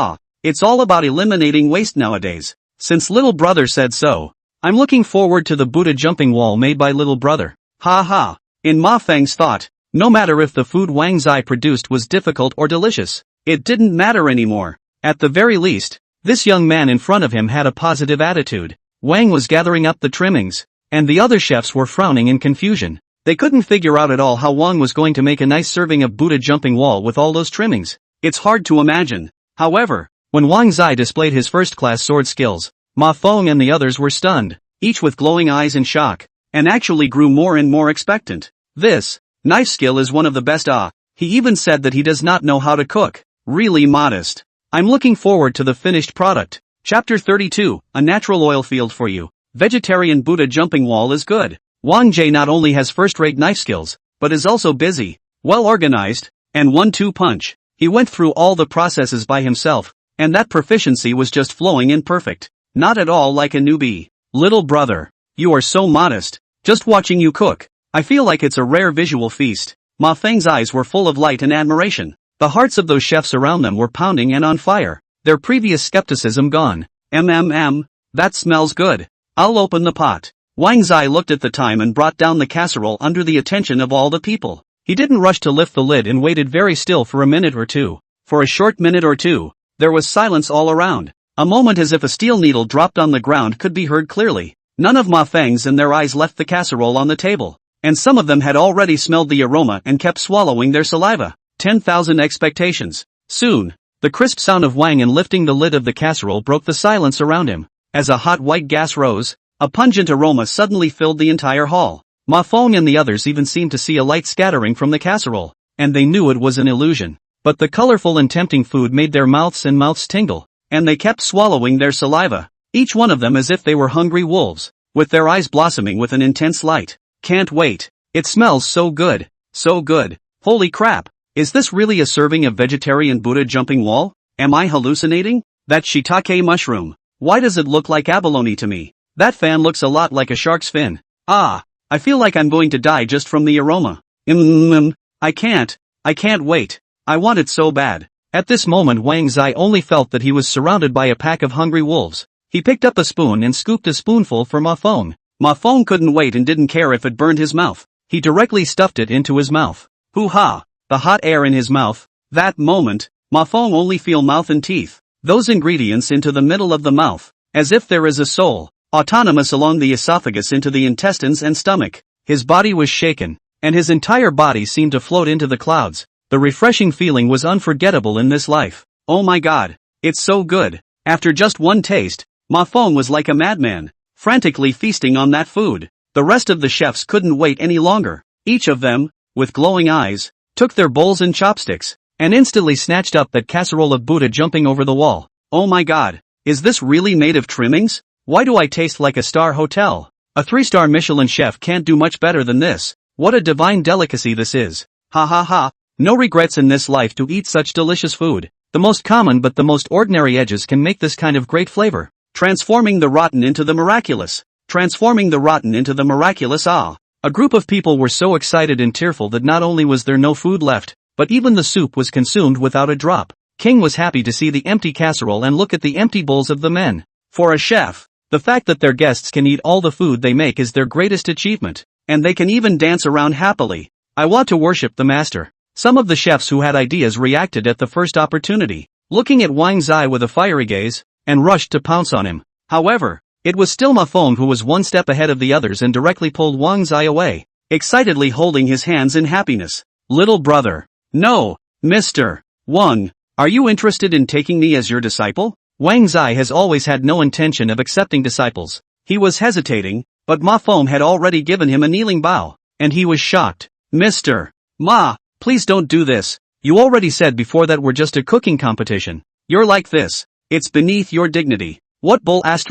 It's all about eliminating waste nowadays. Since little brother said so, I'm looking forward to the Buddha jumping wall made by little brother. Ha ha. In Ma Feng's thought, no matter if the food Wang Zai produced was difficult or delicious, it didn't matter anymore. At the very least, this young man in front of him had a positive attitude. Wang was gathering up the trimmings, and the other chefs were frowning in confusion. They couldn't figure out at all how Wang was going to make a nice serving of Buddha jumping wall with all those trimmings. It's hard to imagine. However, when Wang Zai displayed his first-class sword skills, Ma Feng and the others were stunned, each with glowing eyes in shock, and actually grew more and more expectant. This knife skill is one of the best. He even said that he does not know how to cook. Really modest. I'm looking forward to the finished product. Chapter 32, a natural oil field for you. Vegetarian Buddha jumping wall is good. Wang Jie not only has first-rate knife skills, but is also busy, well-organized, and 1-2 punch. He went through all the processes by himself, and that proficiency was just flowing in perfect. Not at all like a newbie. Little brother, you are so modest. Just watching you cook, I feel like it's a rare visual feast. Ma Feng's eyes were full of light and admiration. The hearts of those chefs around them were pounding and on fire, their previous skepticism gone. That smells good. I'll open the pot. Wang Zai looked at the time and brought down the casserole under the attention of all the people. He didn't rush to lift the lid and waited very still for a minute or two. For a short minute or two, there was silence all around. A moment as if a steel needle dropped on the ground could be heard clearly. None of Ma Feng's and their eyes left the casserole on the table, and some of them had already smelled the aroma and kept swallowing their saliva. 10,000 expectations. Soon, the crisp sound of Wang and lifting the lid of the casserole broke the silence around him. As a hot white gas rose, a pungent aroma suddenly filled the entire hall. Ma Feng and the others even seemed to see a light scattering from the casserole, and they knew it was an illusion. But the colorful and tempting food made their mouths tingle, and they kept swallowing their saliva, each one of them as if they were hungry wolves, with their eyes blossoming with an intense light. Can't wait. It smells so good. So good. Holy crap. Is this really a serving of vegetarian Buddha jumping wall? Am I hallucinating? That shiitake mushroom. Why does it look like abalone to me? That fan looks a lot like a shark's fin. I feel like I'm going to die just from the aroma. I can't wait. I want it so bad. At this moment Wang Zai only felt that he was surrounded by a pack of hungry wolves. He picked up a spoon and scooped a spoonful for Ma Feng. Ma Feng couldn't wait and didn't care if it burned his mouth. He directly stuffed it into his mouth. Hoo-ha! The hot air in his mouth. That moment, Ma Feng only feel mouth and teeth. Those ingredients into the middle of the mouth, as if there is a soul, autonomous along the esophagus into the intestines and stomach. His body was shaken, and his entire body seemed to float into the clouds. The refreshing feeling was unforgettable in this life. Oh my god, it's so good. After just one taste, Ma Feng was like a madman, frantically feasting on that food. The rest of the chefs couldn't wait any longer. Each of them, with glowing eyes, took their bowls and chopsticks, and instantly snatched up that casserole of Buddha jumping over the wall. Oh my god. Is this really made of trimmings? Why do I taste like a star hotel? A 3-star Michelin chef can't do much better than this. What a divine delicacy this is. Ha ha ha. No regrets in this life to eat such delicious food. The most common but the most ordinary edges can make this kind of great flavor. Transforming the rotten into the miraculous. Transforming the rotten into the miraculous. Ah. A group of people were so excited and tearful that not only was there no food left, but even the soup was consumed without a drop. King was happy to see the empty casserole and look at the empty bowls of the men. For a chef, the fact that their guests can eat all the food they make is their greatest achievement, and they can even dance around happily. I want to worship the master. Some of the chefs who had ideas reacted at the first opportunity, looking at Wang Zai with a fiery gaze, and rushed to pounce on him. However, it was still Ma Fong who was one step ahead of the others and directly pulled Wang Zai away, excitedly holding his hands in happiness. Little brother. No, Mr. Wang. Are you interested in taking me as your disciple? Wang Zai has always had no intention of accepting disciples. He was hesitating, but Ma Fong had already given him a kneeling bow, and he was shocked. Mr. Ma, please don't do this. You already said before that we're just a cooking competition. You're like this. It's beneath your dignity. What bull ******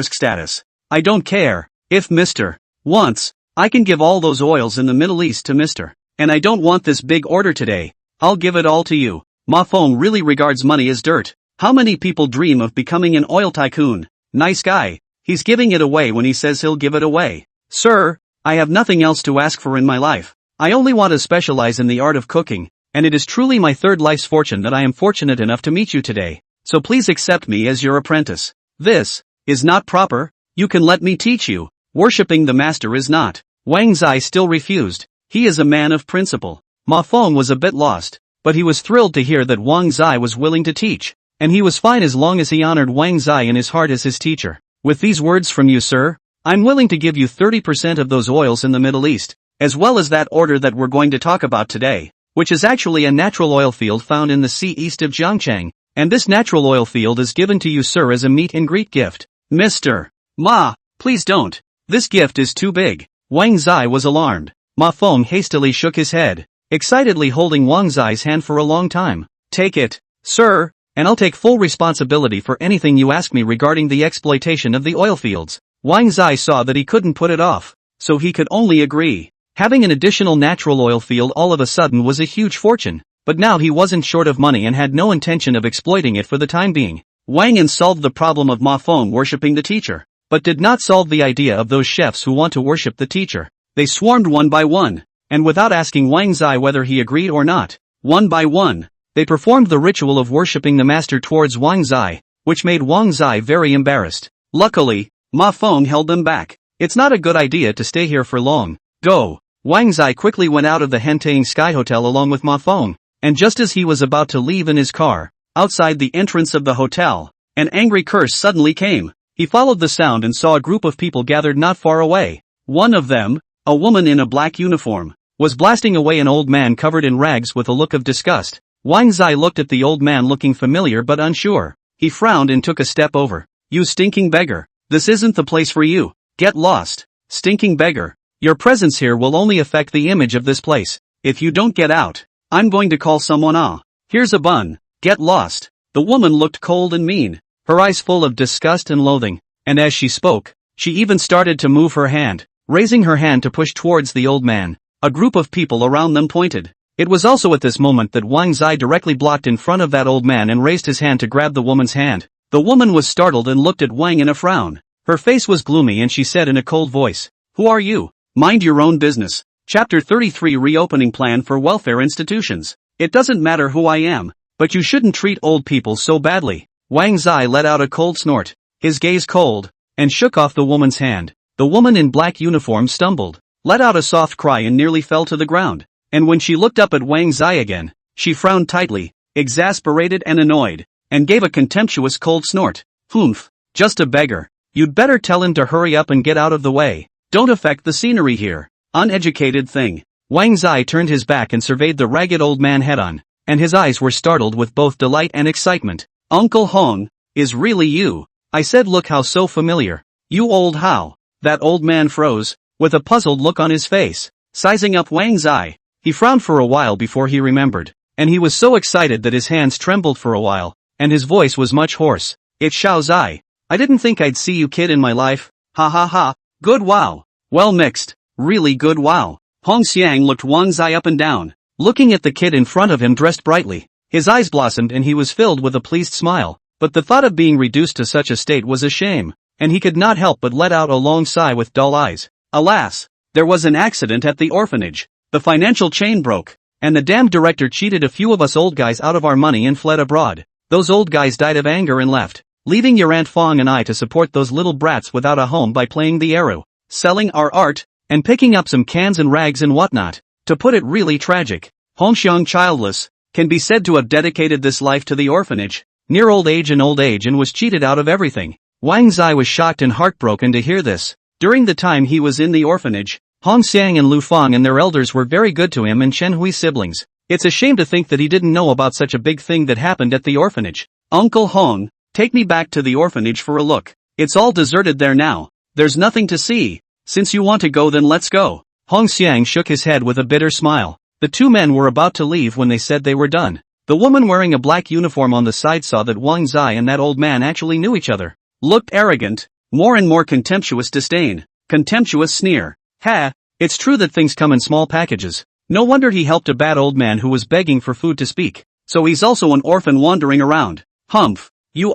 status? I don't care. If Mr. wants, I can give all those oils in the Middle East to Mr. And I don't want this big order today. I'll give it all to you. Ma Fong really regards money as dirt. How many people dream of becoming an oil tycoon? Nice guy. He's giving it away when he says he'll give it away. Sir, I have nothing else to ask for in my life. I only want to specialize in the art of cooking, and it is truly my third life's fortune that I am fortunate enough to meet you today. So please accept me as your apprentice. This is not proper. You can let me teach you. Worshipping the master is not. Wang Zai still refused. He is a man of principle. Ma Fong was a bit lost, but he was thrilled to hear that Wang Zai was willing to teach, and he was fine as long as he honored Wang Zai in his heart as his teacher. With these words from you, sir, I'm willing to give you 30% of those oils in the Middle East, as well as that order that we're going to talk about today, which is actually a natural oil field found in the sea east of Jiangchang, and this natural oil field is given to you, sir, as a meet and greet gift. Mr. Ma, please don't. This gift is too big. Wang Zai was alarmed. Ma Fong hastily shook his head, excitedly holding Wang Zai's hand for a long time. Take it, sir, and I'll take full responsibility for anything you ask me regarding the exploitation of the oil fields. Wang Zai saw that he couldn't put it off, so he could only agree. Having an additional natural oil field all of a sudden was a huge fortune, but now he wasn't short of money and had no intention of exploiting it for the time being. Wang solved the problem of Ma Fong worshipping the teacher, but did not solve the idea of those chefs who want to worship the teacher. They swarmed one by one, and without asking Wang Zai whether he agreed or not, one by one, they performed the ritual of worshipping the master towards Wang Zai, which made Wang Zai very embarrassed. Luckily, Ma Fong held them back. It's not a good idea to stay here for long. Go. Wang Zai quickly went out of the Hentang Sky Hotel along with Ma Fong, and just as he was about to leave in his car, outside the entrance of the hotel, an angry curse suddenly came. He followed the sound and saw a group of people gathered not far away. One of them, a woman in a black uniform, was blasting away an old man covered in rags with a look of disgust. Wang Zai looked at the old man looking familiar but unsure. He frowned and took a step over. You stinking beggar. This isn't the place for you. Get lost. Stinking beggar. Your presence here will only affect the image of this place. If you don't get out, I'm going to call someone. Here's a bun. Get lost. The woman looked cold and mean, her eyes full of disgust and loathing, and as she spoke, she even started to move her hand, raising her hand to push towards the old man. A group of people around them pointed. It was also at this moment that Wang Zai directly blocked in front of that old man and raised his hand to grab the woman's hand. The woman was startled and looked at Wang in a frown. Her face was gloomy and she said in a cold voice, "Who are you? Mind your own business." Chapter 33 Reopening Plan for Welfare Institutions. It doesn't matter who I am, but you shouldn't treat old people so badly. Wang Zai let out a cold snort, his gaze cold, and shook off the woman's hand. The woman in black uniform stumbled, let out a soft cry and nearly fell to the ground. And when she looked up at Wang Zai again, she frowned tightly, exasperated and annoyed, and gave a contemptuous cold snort. Humph, just a beggar. You'd better tell him to hurry up and get out of the way. Don't affect the scenery here. Uneducated thing. Wang Zai turned his back and surveyed the ragged old man head-on, and his eyes were startled with both delight and excitement. Uncle Hong, is really you? I said, look how so familiar. You old how? That old man froze, with a puzzled look on his face, sizing up Wang Zai. He frowned for a while before he remembered, and he was so excited that his hands trembled for a while, and his voice was much hoarse. It's Xiao Zai. I didn't think I'd see you kid in my life. Ha ha ha. Good wow. Well mixed. Really good wow. Hong Xiang looked Wang Zai up and down, looking at the kid in front of him dressed brightly. His eyes blossomed and he was filled with a pleased smile, but the thought of being reduced to such a state was a shame, and he could not help but let out a long sigh with dull eyes. Alas, there was an accident at the orphanage. The financial chain broke, and the damned director cheated a few of us old guys out of our money and fled abroad. Those old guys died of anger and left, leaving your Aunt Fong and I to support those little brats without a home by playing the arrow, selling our art, and picking up some cans and rags and whatnot. To put it really tragic, Hong Xiang, childless, can be said to have dedicated this life to the orphanage, near old age and was cheated out of everything. Wang Zai was shocked and heartbroken to hear this. During the time he was in the orphanage, Hong Xiang and Lu Fang and their elders were very good to him and Chen Hui siblings. It's a shame to think that he didn't know about such a big thing that happened at the orphanage. Uncle Hong, take me back to the orphanage for a look. It's all deserted there now. There's nothing to see. Since you want to go, then let's go. Hong Xiang shook his head with a bitter smile. The two men were about to leave when they said they were done. The woman wearing a black uniform on the side saw that Wang Zai and that old man actually knew each other. Looked arrogant, more and more contemptuous disdain, contemptuous sneer. Ha, it's true that things come in small packages. No wonder he helped a bad old man who was begging for food to speak. So he's also an orphan wandering around. Humph, you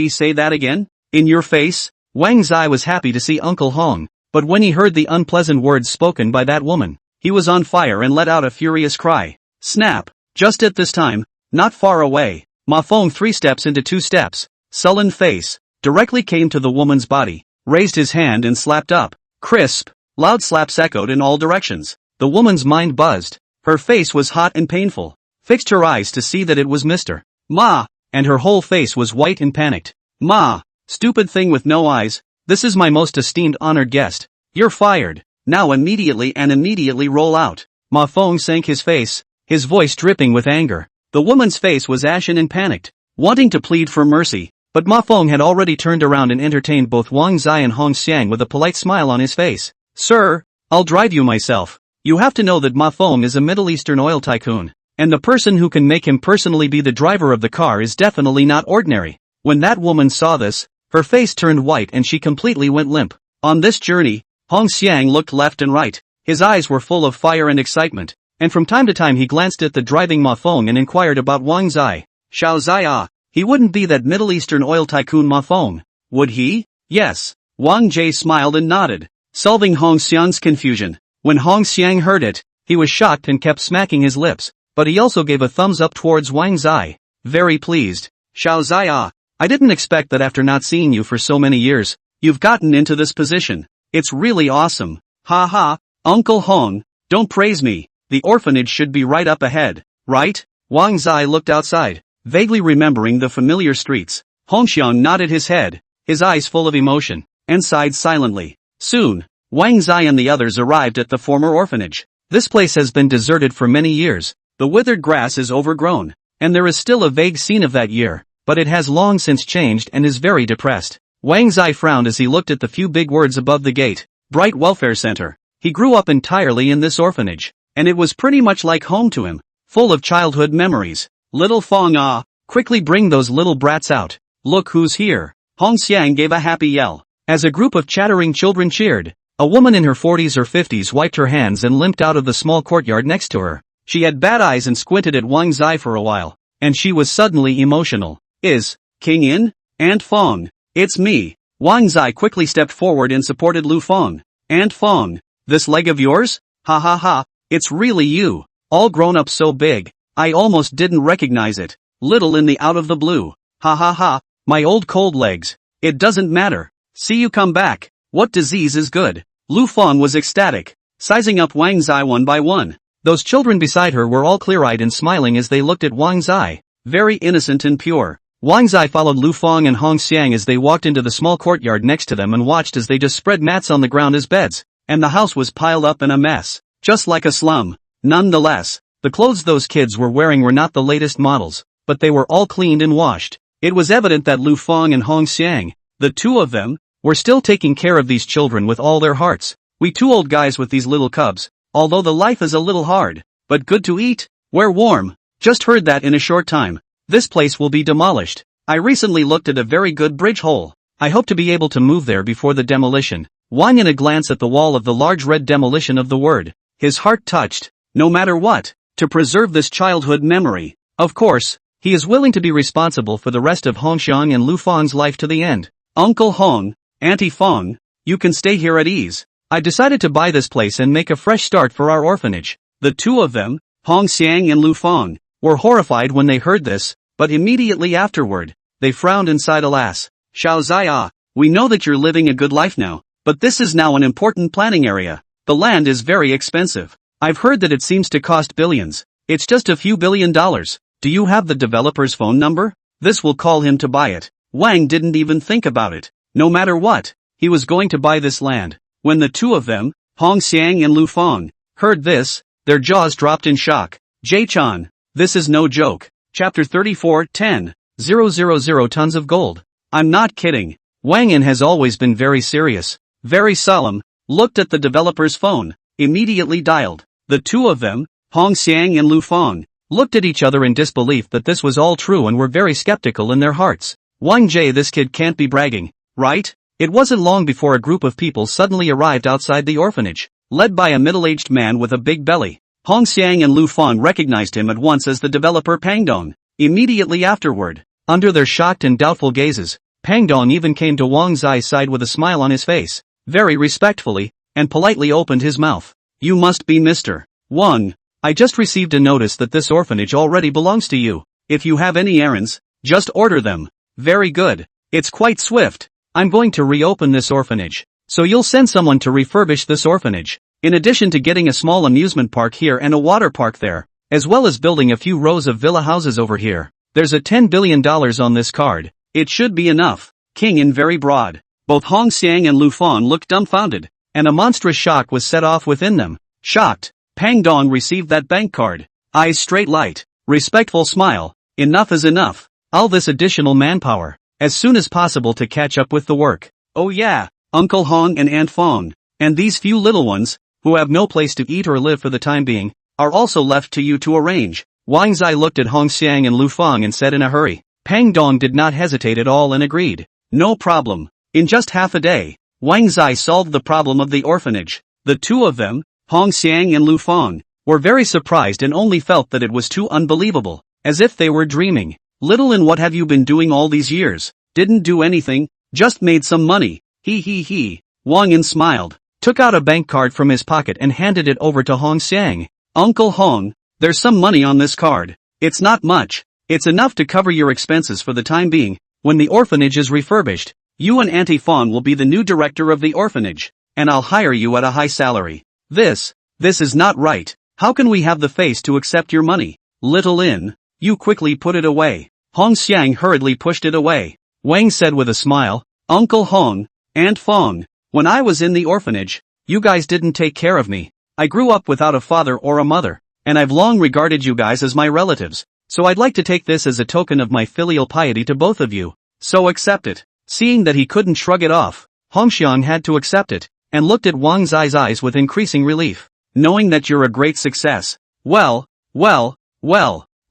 say that again? In your face? Wang Zai was happy to see Uncle Hong, but when he heard the unpleasant words spoken by that woman, he was on fire and let out a furious cry. Snap! Just at this time, not far away, Ma Fong 3 steps into 2 steps, sullen face, directly came to the woman's body, raised his hand and slapped up. Crisp, loud slaps echoed in all directions. The woman's mind buzzed. Her face was hot and painful. Fixed her eyes to see that it was Mr. Ma, and her whole face was white and panicked. Ma, stupid thing with no eyes, this is my most esteemed honored guest. You're fired. Now immediately roll out. Ma Fong sank his face, his voice dripping with anger. The woman's face was ashen and panicked, wanting to plead for mercy. But Ma Fong had already turned around and entertained both Wang Zai and Hong Xiang with a polite smile on his face. Sir, I'll drive you myself. You have to know that Ma Fong is a Middle Eastern oil tycoon, and the person who can make him personally be the driver of the car is definitely not ordinary. When that woman saw this, her face turned white and she completely went limp. On this journey, Hong Xiang looked left and right. His eyes were full of fire and excitement, and from time to time he glanced at the driving Ma Fong and inquired about Wang Zai. Xiao Zai ah. He wouldn't be that Middle Eastern oil tycoon Ma Fong, would he? Yes. Wang Jie smiled and nodded, solving Hong Xiang's confusion. When Hong Xiang heard it, he was shocked and kept smacking his lips, but he also gave a thumbs up towards Wang Zai. Very pleased. Xiao Zai ah, I didn't expect that after not seeing you for so many years, you've gotten into this position. It's really awesome. Ha ha, Uncle Hong, don't praise me. The orphanage should be right up ahead, right? Wang Zai looked outside, vaguely remembering the familiar streets. Hong Xiang nodded his head, his eyes full of emotion, and sighed silently. Soon, Wang Zai and the others arrived at the former orphanage. This place has been deserted for many years. The withered grass is overgrown, and there is still a vague scene of that year, but it has long since changed and is very depressed. Wang Zai frowned as he looked at the few big words above the gate. Bright Welfare Center. He grew up entirely in this orphanage, and it was pretty much like home to him, full of childhood memories. Little Fong ah, quickly bring those little brats out. Look who's here. Hong Xiang gave a happy yell. As a group of chattering children cheered, a woman in her 40s or 50s wiped her hands and limped out of the small courtyard next to her. She had bad eyes and squinted at Wang Zai for a while, and she was suddenly emotional. Is King in? Aunt Fong. It's me. Wang Zai quickly stepped forward and supported Lu Fong. Aunt Fong, this leg of yours? Ha ha ha, it's really you. All grown up so big. I almost didn't recognize it. Little in the out of the blue. Ha ha ha, my old cold legs. It doesn't matter. See you come back. What disease is good? Lu Fong was ecstatic, sizing up Wang Zai one by one. Those children beside her were all clear-eyed and smiling as they looked at Wang Zai. Very innocent and pure. Wang Zai followed Lu Fong and Hong Xiang as they walked into the small courtyard next to them and watched as they just spread mats on the ground as beds, and the house was piled up in a mess, just like a slum. Nonetheless, the clothes those kids were wearing were not the latest models, but they were all cleaned and washed. It was evident that Lu Fong and Hong Xiang, the two of them, were still taking care of these children with all their hearts. We two old guys with these little cubs, although the life is a little hard, but good to eat, we're warm. Just heard that in a short time, this place will be demolished. I recently looked at a very good bridge hole. I hope to be able to move there before the demolition. Wang in a glance at the wall of the large red demolition of the word. His heart touched. No matter what, to preserve this childhood memory. Of course, he is willing to be responsible for the rest of Hongxiang and Lu Fang's life to the end. Uncle Hong, Auntie Fang, you can stay here at ease. I decided to buy this place and make a fresh start for our orphanage. The two of them, Hongxiang and Lu Fang, were horrified when they heard this, but immediately afterward, they frowned and sighed alas. Xiao Zia, we know that you're living a good life now, but this is now an important planning area. The land is very expensive. I've heard that it seems to cost billions. It's just a few $1 billion. Do you have the developer's phone number? This will call him to buy it. Wang didn't even think about it. No matter what, he was going to buy this land. When the two of them, Hongxiang and Lu Fang, heard this, their jaws dropped in shock. Jay-chan, this is no joke. Chapter 34, 10,000 tons of gold. I'm not kidding. Wang Yin has always been very serious, very solemn, looked at the developer's phone, immediately dialed. The two of them, Hongxiang and Lu Fang, looked at each other in disbelief that this was all true and were very skeptical in their hearts. Wang Jie, this kid can't be bragging, right? It wasn't long before a group of people suddenly arrived outside the orphanage, led by a middle-aged man with a big belly. Hongxiang and Lu Fang recognized him at once as the developer Pangdong. Immediately afterward, under their shocked and doubtful gazes, Pangdong even came to Wang Zai's side with a smile on his face, very respectfully, and politely opened his mouth. You must be Mr. Wang. I just received a notice that this orphanage already belongs to you. If you have any errands, just order them. Very good. It's quite swift. I'm going to reopen this orphanage, so you'll send someone to refurbish this orphanage. In addition to getting a small amusement park here and a water park there, as well as building a few rows of villa houses over here. There's a $10 billion on this card. It should be enough. King in very broad. Both Hongxiang and Lu Fang looked dumbfounded, and a monstrous shock was set off within them. Shocked, Pangdong received that bank card. Eyes straight light, respectful smile. Enough is enough. All this additional manpower, as soon as possible to catch up with the work. Oh yeah, Uncle Hong and Aunt Fang, and these few little ones, who have no place to eat or live for the time being, are also left to you to arrange. Wang Zai looked at Hongxiang and Lu Fang and said in a hurry. Pangdong did not hesitate at all and agreed. No problem. In just half a day, Wang Zai solved the problem of the orphanage. The two of them, Hongxiang and Lu Fang, were very surprised and only felt that it was too unbelievable, as if they were dreaming. Little and what have you been doing all these years? Didn't do anything, just made some money. He. Wang Yin smiled, took out a bank card from his pocket and handed it over to Hongxiang. Uncle Hong, there's some money on this card. It's not much. It's enough to cover your expenses for the time being. When the orphanage is refurbished, you and Auntie Fawn will be the new director of the orphanage, and I'll hire you at a high salary. This is not right. How can we have the face to accept your money? Little In, you quickly put it away. Hongxiang hurriedly pushed it away. Wang said with a smile, Uncle Hong, Aunt Fong, when I was in the orphanage, you guys didn't take care of me. I grew up without a father or a mother, and I've long regarded you guys as my relatives, so I'd like to take this as a token of my filial piety to both of you. So accept it. Seeing that he couldn't shrug it off, Hongxiang had to accept it, and looked at Wang Zai's eyes with increasing relief. Knowing that you're a great success. Well,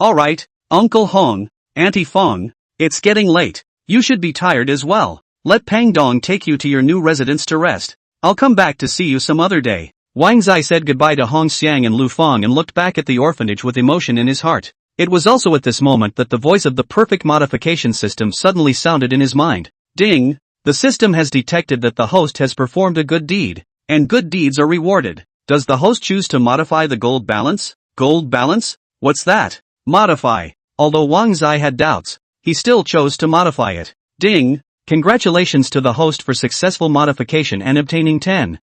alright, Uncle Hong, Auntie Fong, it's getting late. You should be tired as well. Let Pangdong take you to your new residence to rest. I'll come back to see you some other day. Wang Zai said goodbye to Hongxiang and Lu Fang and looked back at the orphanage with emotion in his heart. It was also at this moment that the voice of the perfect modification system suddenly sounded in his mind. Ding! The system has detected that the host has performed a good deed, and good deeds are rewarded. Does the host choose to modify the gold balance? Gold balance? What's that? Modify. Although Wang Zai had doubts, he still chose to modify it. Ding! Congratulations to the host for successful modification and obtaining 10,000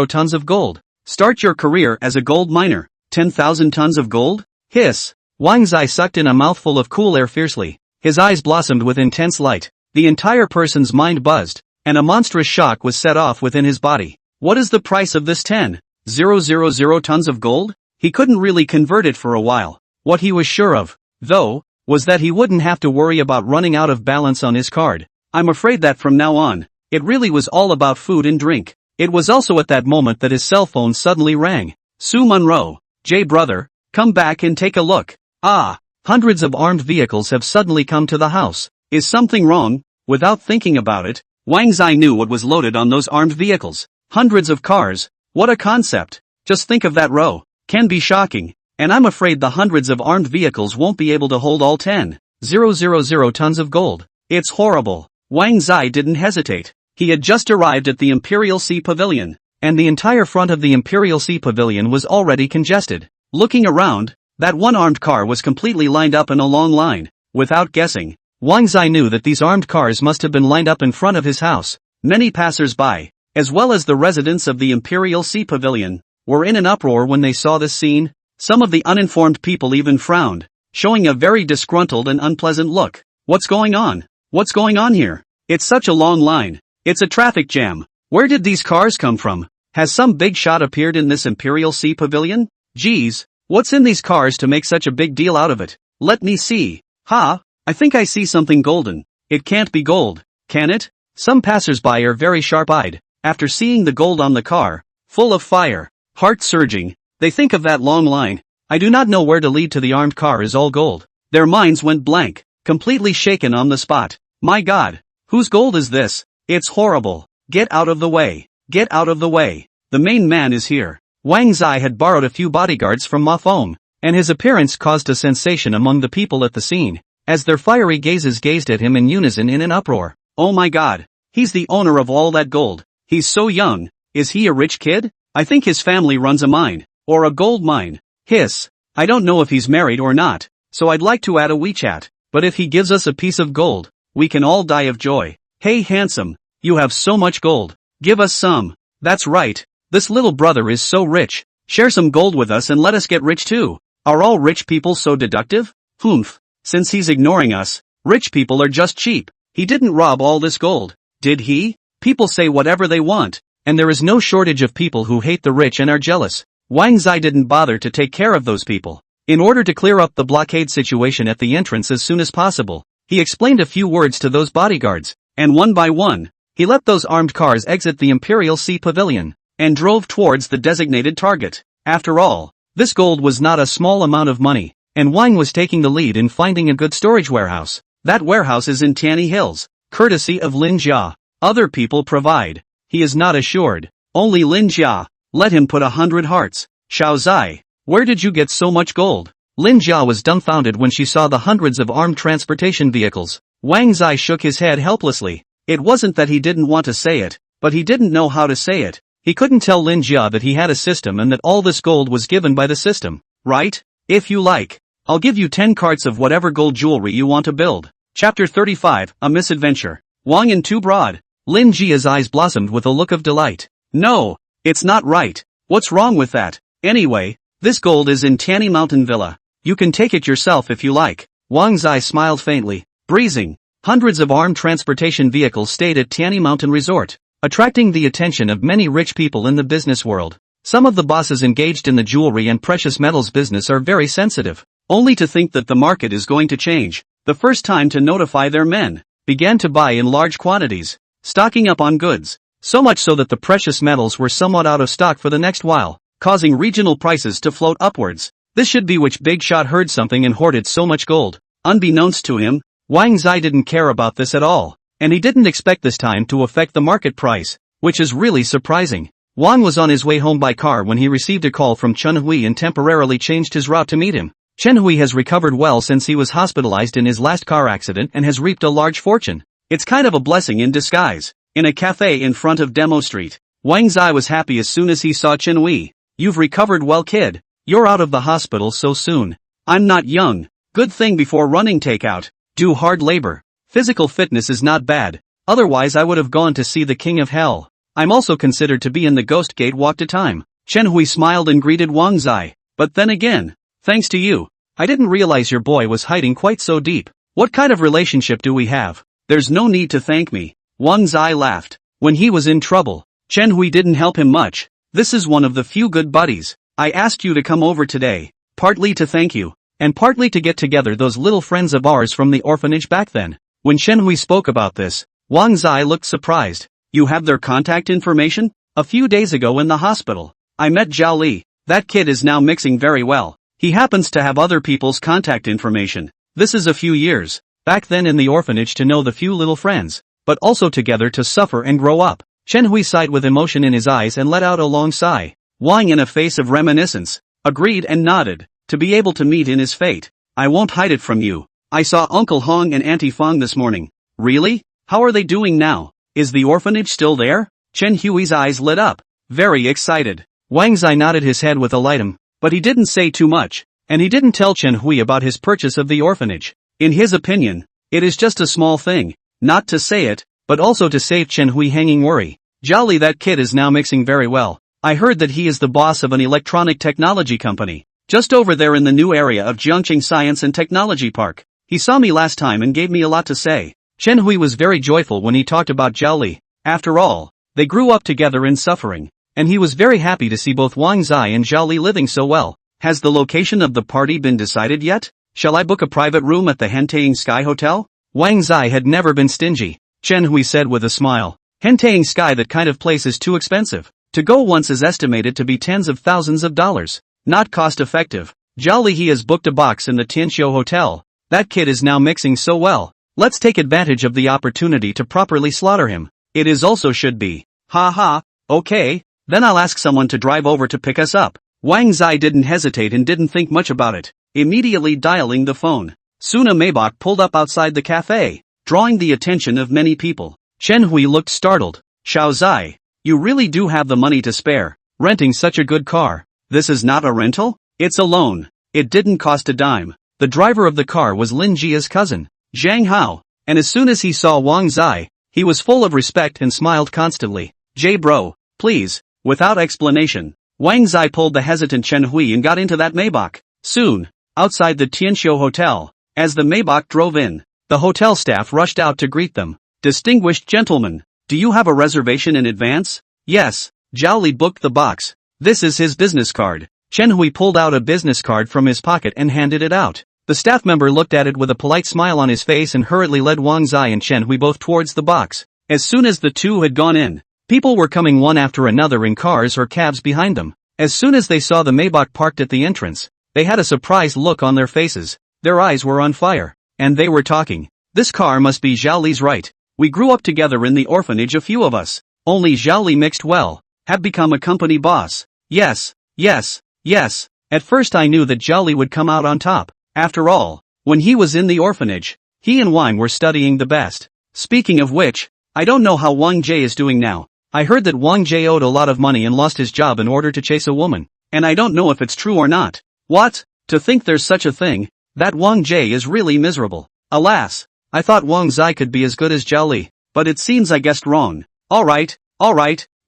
tons of gold. Start your career as a gold miner. 10,000 tons of gold? Hiss! Wang Zai sucked in a mouthful of cool air fiercely. His eyes blossomed with intense light. The entire person's mind buzzed, and a monstrous shock was set off within his body. What is the price of this 10,000 tons of gold? He couldn't really convert it for a while. What he was sure of, though, was that he wouldn't have to worry about running out of balance on his card. I'm afraid that from now on, it really was all about food and drink. It was also at that moment that his cell phone suddenly rang. Su Munro, Jay brother, come back and take a look. Ah, Hundreds of armed vehicles have suddenly come to the house. Is something wrong? Without thinking about it, Wang Zai knew what was loaded on those armed vehicles. Hundreds of cars. What a concept. Just think of that row. Can be shocking. And I'm afraid the hundreds of armed vehicles won't be able to hold all 10,000 tons of gold. It's horrible. Wang Zai didn't hesitate. He had just arrived at the Imperial Sea Pavilion, and the entire front of the Imperial Sea Pavilion was already congested. Looking around, that one armed car was completely lined up in a long line. Without guessing, Wang Zai knew that these armed cars must have been lined up in front of his house. Many passers-by, as well as the residents of the Imperial Sea Pavilion, were in an uproar when they saw this scene. Some of the uninformed people even frowned, showing a very disgruntled and unpleasant look. What's going on? What's going on here? It's such a long line. It's a traffic jam. Where did these cars come from? Has some big shot appeared in this Imperial Sea Pavilion? Geez, what's in these cars to make such a big deal out of it? Let me see. I think I see something golden. It can't be gold, can it? Some passers-by are very sharp-eyed. After seeing the gold on the car, full of fire, heart surging, they think of that long line. I do not know where to lead to the armed car is all gold. Their minds went blank, completely shaken on the spot. My God, whose gold is this? It's horrible. Get out of the way. Get out of the way. The main man is here. Wang Zai had borrowed a few bodyguards from Ma Feng, and his appearance caused a sensation among the people at the scene, as their fiery gazes gazed at him in unison in an uproar. Oh my God, he's the owner of all that gold. He's so young. Is he a rich kid? I think his family runs a mine, or a gold mine. Hiss. I don't know if he's married or not, so I'd like to add a WeChat, but if he gives us a piece of gold, we can all die of joy. Hey handsome, you have so much gold. Give us some. That's right. This little brother is so rich. Share some gold with us and let us get rich too. Are all rich people so deductive? Humph. Since he's ignoring us, rich people are just cheap. He didn't rob all this gold, did he? People say whatever they want, and there is no shortage of people who hate the rich and are jealous. Wang Zai didn't bother to take care of those people. In order to clear up the blockade situation at the entrance as soon as possible, he explained a few words to those bodyguards, and one by one, he let those armed cars exit the Imperial Sea Pavilion, and drove towards the designated target. After all, this gold was not a small amount of money, and Wang was taking the lead in finding a good storage warehouse. That warehouse is in Tanny Hills, courtesy of Lin Jia. Other people provide. He is not assured. Only Lin Jia. Let him put 100 hearts. Xiao Zai, where did you get so much gold? Lin Jia was dumbfounded when she saw the hundreds of armed transportation vehicles. Wang Zai shook his head helplessly. It wasn't that he didn't want to say it, but he didn't know how to say it. He couldn't tell Lin Jia that he had a system and that all this gold was given by the system. Right? If you like, I'll give you 10 carts of whatever gold jewelry you want to build. Chapter 35, A Misadventure. Wang and Too Broad. Lin Jia's eyes blossomed with a look of delight. No, it's not right. What's wrong with that? Anyway, this gold is in Tanny Mountain Villa. You can take it yourself if you like. Wang Zai smiled faintly, breezing. Hundreds of armed transportation vehicles stayed at Tanny Mountain Resort, attracting the attention of many rich people in the business world. Some of the bosses engaged in the jewelry and precious metals business are very sensitive. Only to think that the market is going to change. The first time to notify their men, began to buy in large quantities, stocking up on goods, so much so that the precious metals were somewhat out of stock for the next while, causing regional prices to float upwards. This should be which big shot heard something and hoarded so much gold. Unbeknownst to him, Wang Zai didn't care about this at all, and he didn't expect this time to affect the market price, which is really surprising. Wang was on his way home by car when he received a call from Chen Hui and temporarily changed his route to meet him. Chen Hui has recovered well since he was hospitalized in his last car accident and has reaped a large fortune. It's kind of a blessing in disguise. In a cafe in front of Demo Street, Wang Zai was happy as soon as he saw Chen Hui. You've recovered well, kid. You're out of the hospital so soon. I'm not young. Good thing before running takeout. Do hard labor. Physical fitness is not bad. Otherwise I would have gone to see the king of hell. I'm also considered to be in the ghost gate walk to time. Chen Hui smiled and greeted Wang Zai. But then again, thanks to you, I didn't realize your boy was hiding quite so deep. What kind of relationship do we have? There's no need to thank me. Wang Zai laughed. When he was in trouble, Chen Hui didn't help him much. This is one of the few good buddies. I asked you to come over today, partly to thank you, and partly to get together those little friends of ours from the orphanage back then. When Chen Hui spoke about this, Wang Zai looked surprised. You have their contact information? A few days ago in the hospital, I met Zhao Li. That kid is now mixing very well. He happens to have other people's contact information. This is a few years back then in the orphanage to know the few little friends, but also together to suffer and grow up. Chen Hui sighed with emotion in his eyes and let out a long sigh. Wang, in a face of reminiscence, agreed and nodded. To be able to meet in his fate. I won't hide it from you. I saw Uncle Hong and Auntie Fong this morning. Really? How are they doing now? Is the orphanage still there? Chen Hui's eyes lit up, very excited. Wang Zai nodded his head with a light, but he didn't say too much, and he didn't tell Chen Hui about his purchase of the orphanage. In his opinion, it is just a small thing, not to say it, but also to save Chen Hui hanging worry. Jolly, that kid is now mixing very well. I heard that he is the boss of an electronic technology company, just over there in the new area of Jiangqing Science and Technology Park. He saw me last time and gave me a lot to say. Chen Hui was very joyful when he talked about Zhao Li. After all, they grew up together in suffering, and he was very happy to see both Wang Zai and Zhao Li living so well. Has the location of the party been decided yet? Shall I book a private room at the Hentaying Sky Hotel? Wang Zai had never been stingy. Chen Hui said with a smile. Hentaying Sky, that kind of place is too expensive. To go once is estimated to be tens of thousands of dollars. Not cost effective. Zhao Li, he has booked a box in the Tianqiu Hotel. That kid is now mixing so well. Let's take advantage of the opportunity to properly slaughter him. It is also should be. Ha ha, okay, then I'll ask someone to drive over to pick us up. Wang Zai didn't hesitate and didn't think much about it, immediately dialing the phone. Soon a Maybach pulled up outside the cafe, drawing the attention of many people. Chen Hui looked startled. Xiao Zai, you really do have the money to spare, renting such a good car. This is not a rental? It's a loan. It didn't cost a dime. The driver of the car was Lin Jia's cousin, Zhang Hao, and as soon as he saw Wang Zai, he was full of respect and smiled constantly. J bro, please, without explanation. Wang Zai pulled the hesitant Chen Hui and got into that Maybach. Soon, outside the Tianqiu Hotel, as the Maybach drove in, the hotel staff rushed out to greet them. Distinguished gentlemen, do you have a reservation in advance? Yes, Zhao Li booked the box. This is his business card. Chen Hui pulled out a business card from his pocket and handed it out. The staff member looked at it with a polite smile on his face and hurriedly led Wang Zai and Chen Hui both towards the box. As soon as the two had gone in, people were coming one after another in cars or cabs behind them. As soon as they saw the Maybach parked at the entrance, they had a surprised look on their faces. Their eyes were on fire, and they were talking. This car must be Zhao Li's, right? We grew up together in the orphanage, a few of us. Only Zhao Li mixed well, have become a company boss. Yes, yes, yes. At first I knew that Zhao Li would come out on top. After all, when he was in the orphanage, he and Wang were studying the best. Speaking of which, I don't know how Wang Jie is doing now. I heard that Wang Jie owed a lot of money and lost his job in order to chase a woman, and I don't know if it's true or not. What? To think there's such a thing? That Wang Jie is really miserable. Alas, I thought Wang Zai could be as good as Zhao Li, but it seems I guessed wrong. Alright,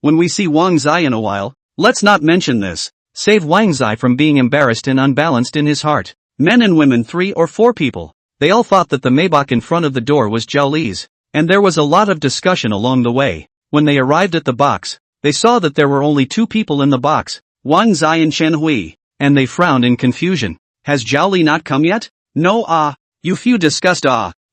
when we see Wang Zai in a while, let's not mention this. Save Wang Zai from being embarrassed and unbalanced in his heart. Men and women, 3 or 4 people. They all thought that the Maybach in front of the door was Zhao Li's, and there was a lot of discussion along the way. When they arrived at the box, they saw that there were only 2 people in the box, Wang Zai and Chen Hui, and they frowned in confusion. Has Zhao Li not come yet? No, you few discussed,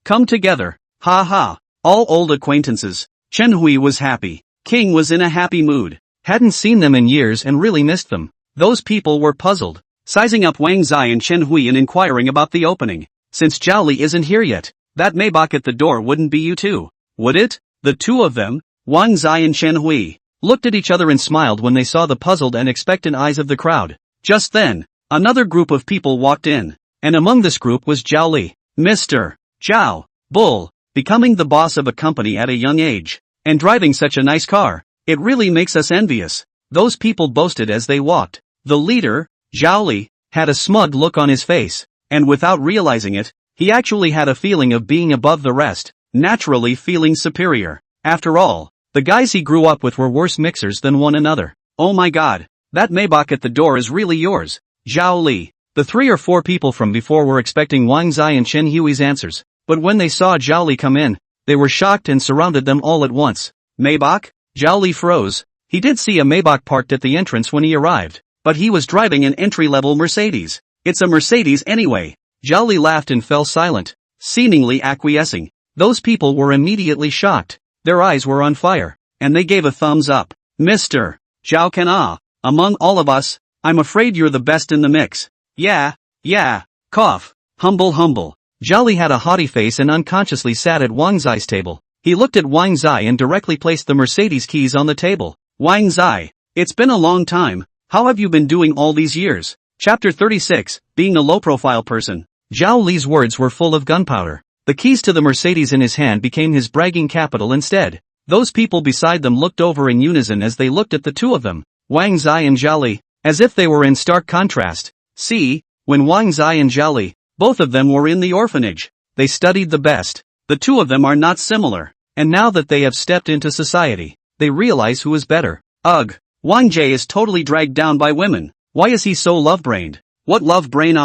come together, ha ha, all old acquaintances. Chen Hui was happy. King was in a happy mood. Hadn't seen them in years and really missed them. Those people were puzzled, sizing up Wang Zai and Chen Hui and inquiring about the opening. Since Zhao Li isn't here yet, that Maybach at the door wouldn't be you two, would it? The two of them, Wang Zai and Chen Hui, looked at each other and smiled when they saw the puzzled and expectant eyes of the crowd. Just then, another group of people walked in, and among this group was Zhao Li. Mr. Zhao, Bull, becoming the boss of a company at a young age, and driving such a nice car, it really makes us envious. Those people boasted as they walked. The leader, Zhao Li, had a smug look on his face, and without realizing it, he actually had a feeling of being above the rest, naturally feeling superior. After all, the guys he grew up with were worse mixers than one another. Oh my god, that Maybach at the door is really yours, Zhao Li. The 3 or 4 people from before were expecting Wang Zai and Chen Hui's answers, but when they saw Zhao Li come in, they were shocked and surrounded them all at once. Maybach? Zhao Li froze. He did see a Maybach parked at the entrance when he arrived, but he was driving an entry-level Mercedes. It's a Mercedes anyway. Zhao Li laughed and fell silent, seemingly acquiescing. Those people were immediately shocked. Their eyes were on fire, and they gave a thumbs up. Mr. Zhao Can, among all of us, I'm afraid you're the best in the mix. Yeah, yeah. Cough. Humble. Zhao had a haughty face and unconsciously sat at Wang Zai's table. He looked at Wang Zai and directly placed the Mercedes keys on the table. Wang Zai, it's been a long time. How have you been doing all these years? Chapter 36, Being a Low-Profile Person. Zhao Li's words were full of gunpowder. The keys to the Mercedes in his hand became his bragging capital instead. Those people beside them looked over in unison as they looked at the two of them, Wang Zai and Zhao Li, as if they were in stark contrast. See, when Wang Zai and Zhao Li, both of them were in the orphanage. They studied the best. The two of them are not similar. And now that they have stepped into society, they realize who is better. Ugh. Wang Jie is totally dragged down by women. Why is he so love-brained? What love-brain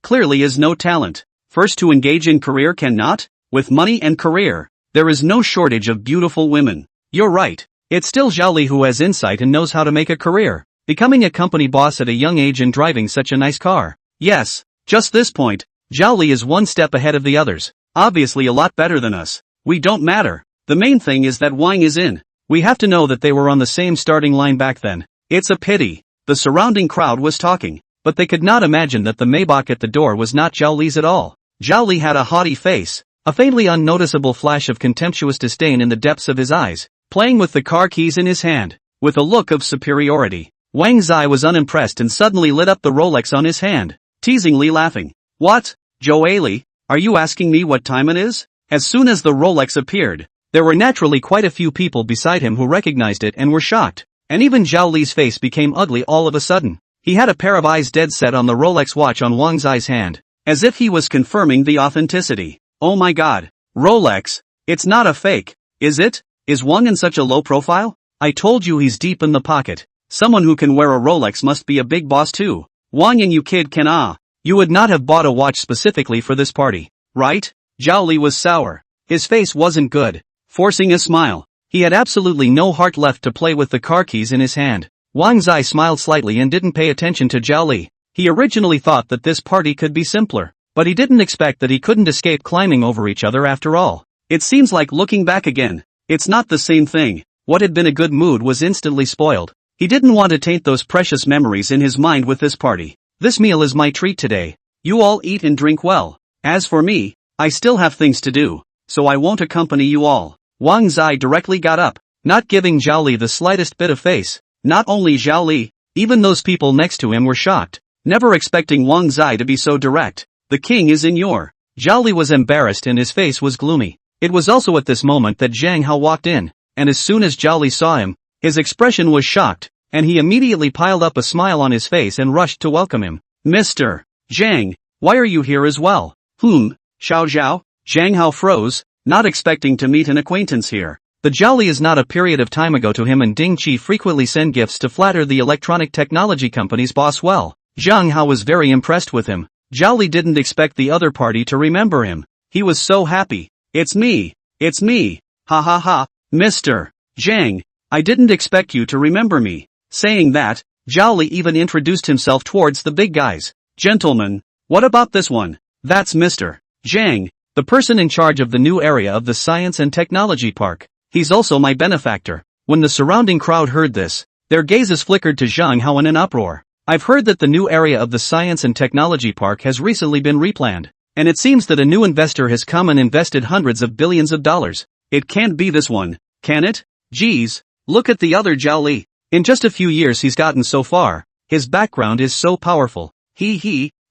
clearly is no talent. First to engage in career cannot? With money and career, there is no shortage of beautiful women. You're right. It's still Zhao Li who has insight and knows how to make a career. Becoming a company boss at a young age and driving such a nice car. Yes, just this point, Zhao Li is one step ahead of the others. Obviously a lot better than us. We don't matter. The main thing is that Wang is in. We have to know that they were on the same starting line back then. It's a pity. The surrounding crowd was talking, but they could not imagine that the Maybach at the door was not Zhao Li's at all. Zhao Li had a haughty face, a faintly unnoticeable flash of contemptuous disdain in the depths of his eyes, playing with the car keys in his hand, with a look of superiority. Wang Zai was unimpressed and suddenly lit up the Rolex on his hand, teasingly laughing. What? Zhao Li, are you asking me what time it is? As soon as the Rolex appeared, there were naturally quite a few people beside him who recognized it and were shocked, and even Zhao Li's face became ugly all of a sudden. He had a pair of eyes dead set on the Rolex watch on Wang Zai's hand, as if he was confirming the authenticity. Oh my god. Rolex? It's not a fake, is it? Is Wang in such a low profile? I told you he's deep in the pocket. Someone who can wear a Rolex must be a big boss too. Wang and you kid can You would not have bought a watch specifically for this party, right? Zhao Li was sour. His face wasn't good. Forcing a smile, he had absolutely no heart left to play with the car keys in his hand. Wang Zai smiled slightly and didn't pay attention to Zhao Li. He originally thought that this party could be simpler, but he didn't expect that he couldn't escape climbing over each other after all. It seems like looking back again, it's not the same thing. What had been a good mood was instantly spoiled. He didn't want to taint those precious memories in his mind with this party. This meal is my treat today. You all eat and drink well. As for me, I still have things to do, so I won't accompany you all. Wang Zai directly got up, not giving Zhao Li the slightest bit of face. Not only Zhao Li, even those people next to him were shocked, never expecting Wang Zai to be so direct. The king is in your. Zhao Li was embarrassed and his face was gloomy. It was also at this moment that Zhang Hao walked in, and as soon as Zhao Li saw him, his expression was shocked, and he immediately piled up a smile on his face and rushed to welcome him. Mr. Zhang, why are you here as well? Xiao Zhao? Zhang Hao froze, not expecting to meet an acquaintance here. The Zhao Li is not a period of time ago to him, and Ding Qi frequently send gifts to flatter the electronic technology company's boss well. Zhang Hao was very impressed with him. Zhao Li didn't expect the other party to remember him. He was so happy. It's me. Ha ha ha. Mr. Zhang, I didn't expect you to remember me. Saying that, Zhao Li even introduced himself towards the big guys. Gentlemen, what about this one? That's Mr. Zhang, the person in charge of the new area of the Science and Technology Park. He's also my benefactor. When the surrounding crowd heard this, their gazes flickered to Zhang Hao in an uproar. I've heard that the new area of the Science and Technology Park has recently been replanned, and it seems that a new investor has come and invested hundreds of billions of dollars. It can't be this one, can it? Geez, look at the other Zhao Li. In just a few years he's gotten so far. His background is so powerful.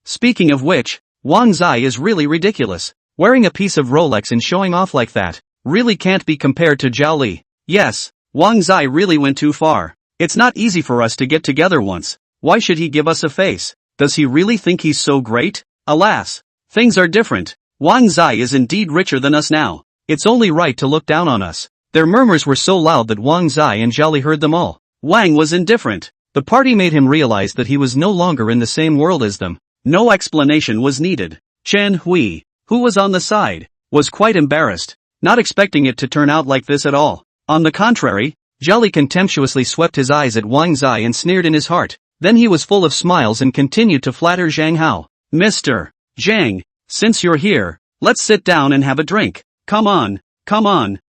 Speaking of which, Wang Zai is really ridiculous. Wearing a piece of Rolex and showing off like that really can't be compared to Zhao Li. Yes, Wang Zai really went too far. It's not easy for us to get together once. Why should he give us a face? Does he really think he's so great? Alas, things are different. Wang Zai is indeed richer than us now. It's only right to look down on us. Their murmurs were so loud that Wang Zai and Zhao Li heard them all. Wang was indifferent. The party made him realize that he was no longer in the same world as them. No explanation was needed. Chen Hui, who was on the side, was quite embarrassed, not expecting it to turn out like this at all. On the contrary, Zhao Li contemptuously swept his eyes at Wang Zai and sneered in his heart. Then he was full of smiles and continued to flatter Zhang Hao. Mr. Zhang, since you're here, let's sit down and have a drink. Come on,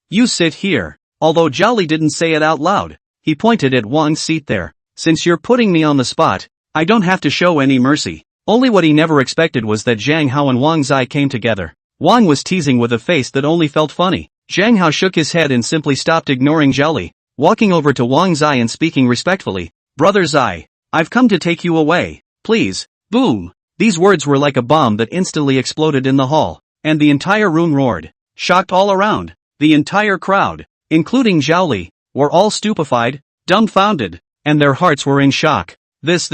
you sit here. Although Zhao Li didn't say it out loud, he pointed at Wang's seat there. Since you're putting me on the spot, I don't have to show any mercy. Only what he never expected was that Zhang Hao and Wang Zai came together. Wang was teasing with a face that only felt funny. Zhang Hao shook his head and simply stopped ignoring Zhao Li, walking over to Wang Zai and speaking respectfully. Brother Zai, I've come to take you away. Please. Boom. These words were like a bomb that instantly exploded in the hall, and the entire room roared. Shocked all around. The entire crowd, including Zhao Li, were all stupefied, dumbfounded, and their hearts were in shock. This.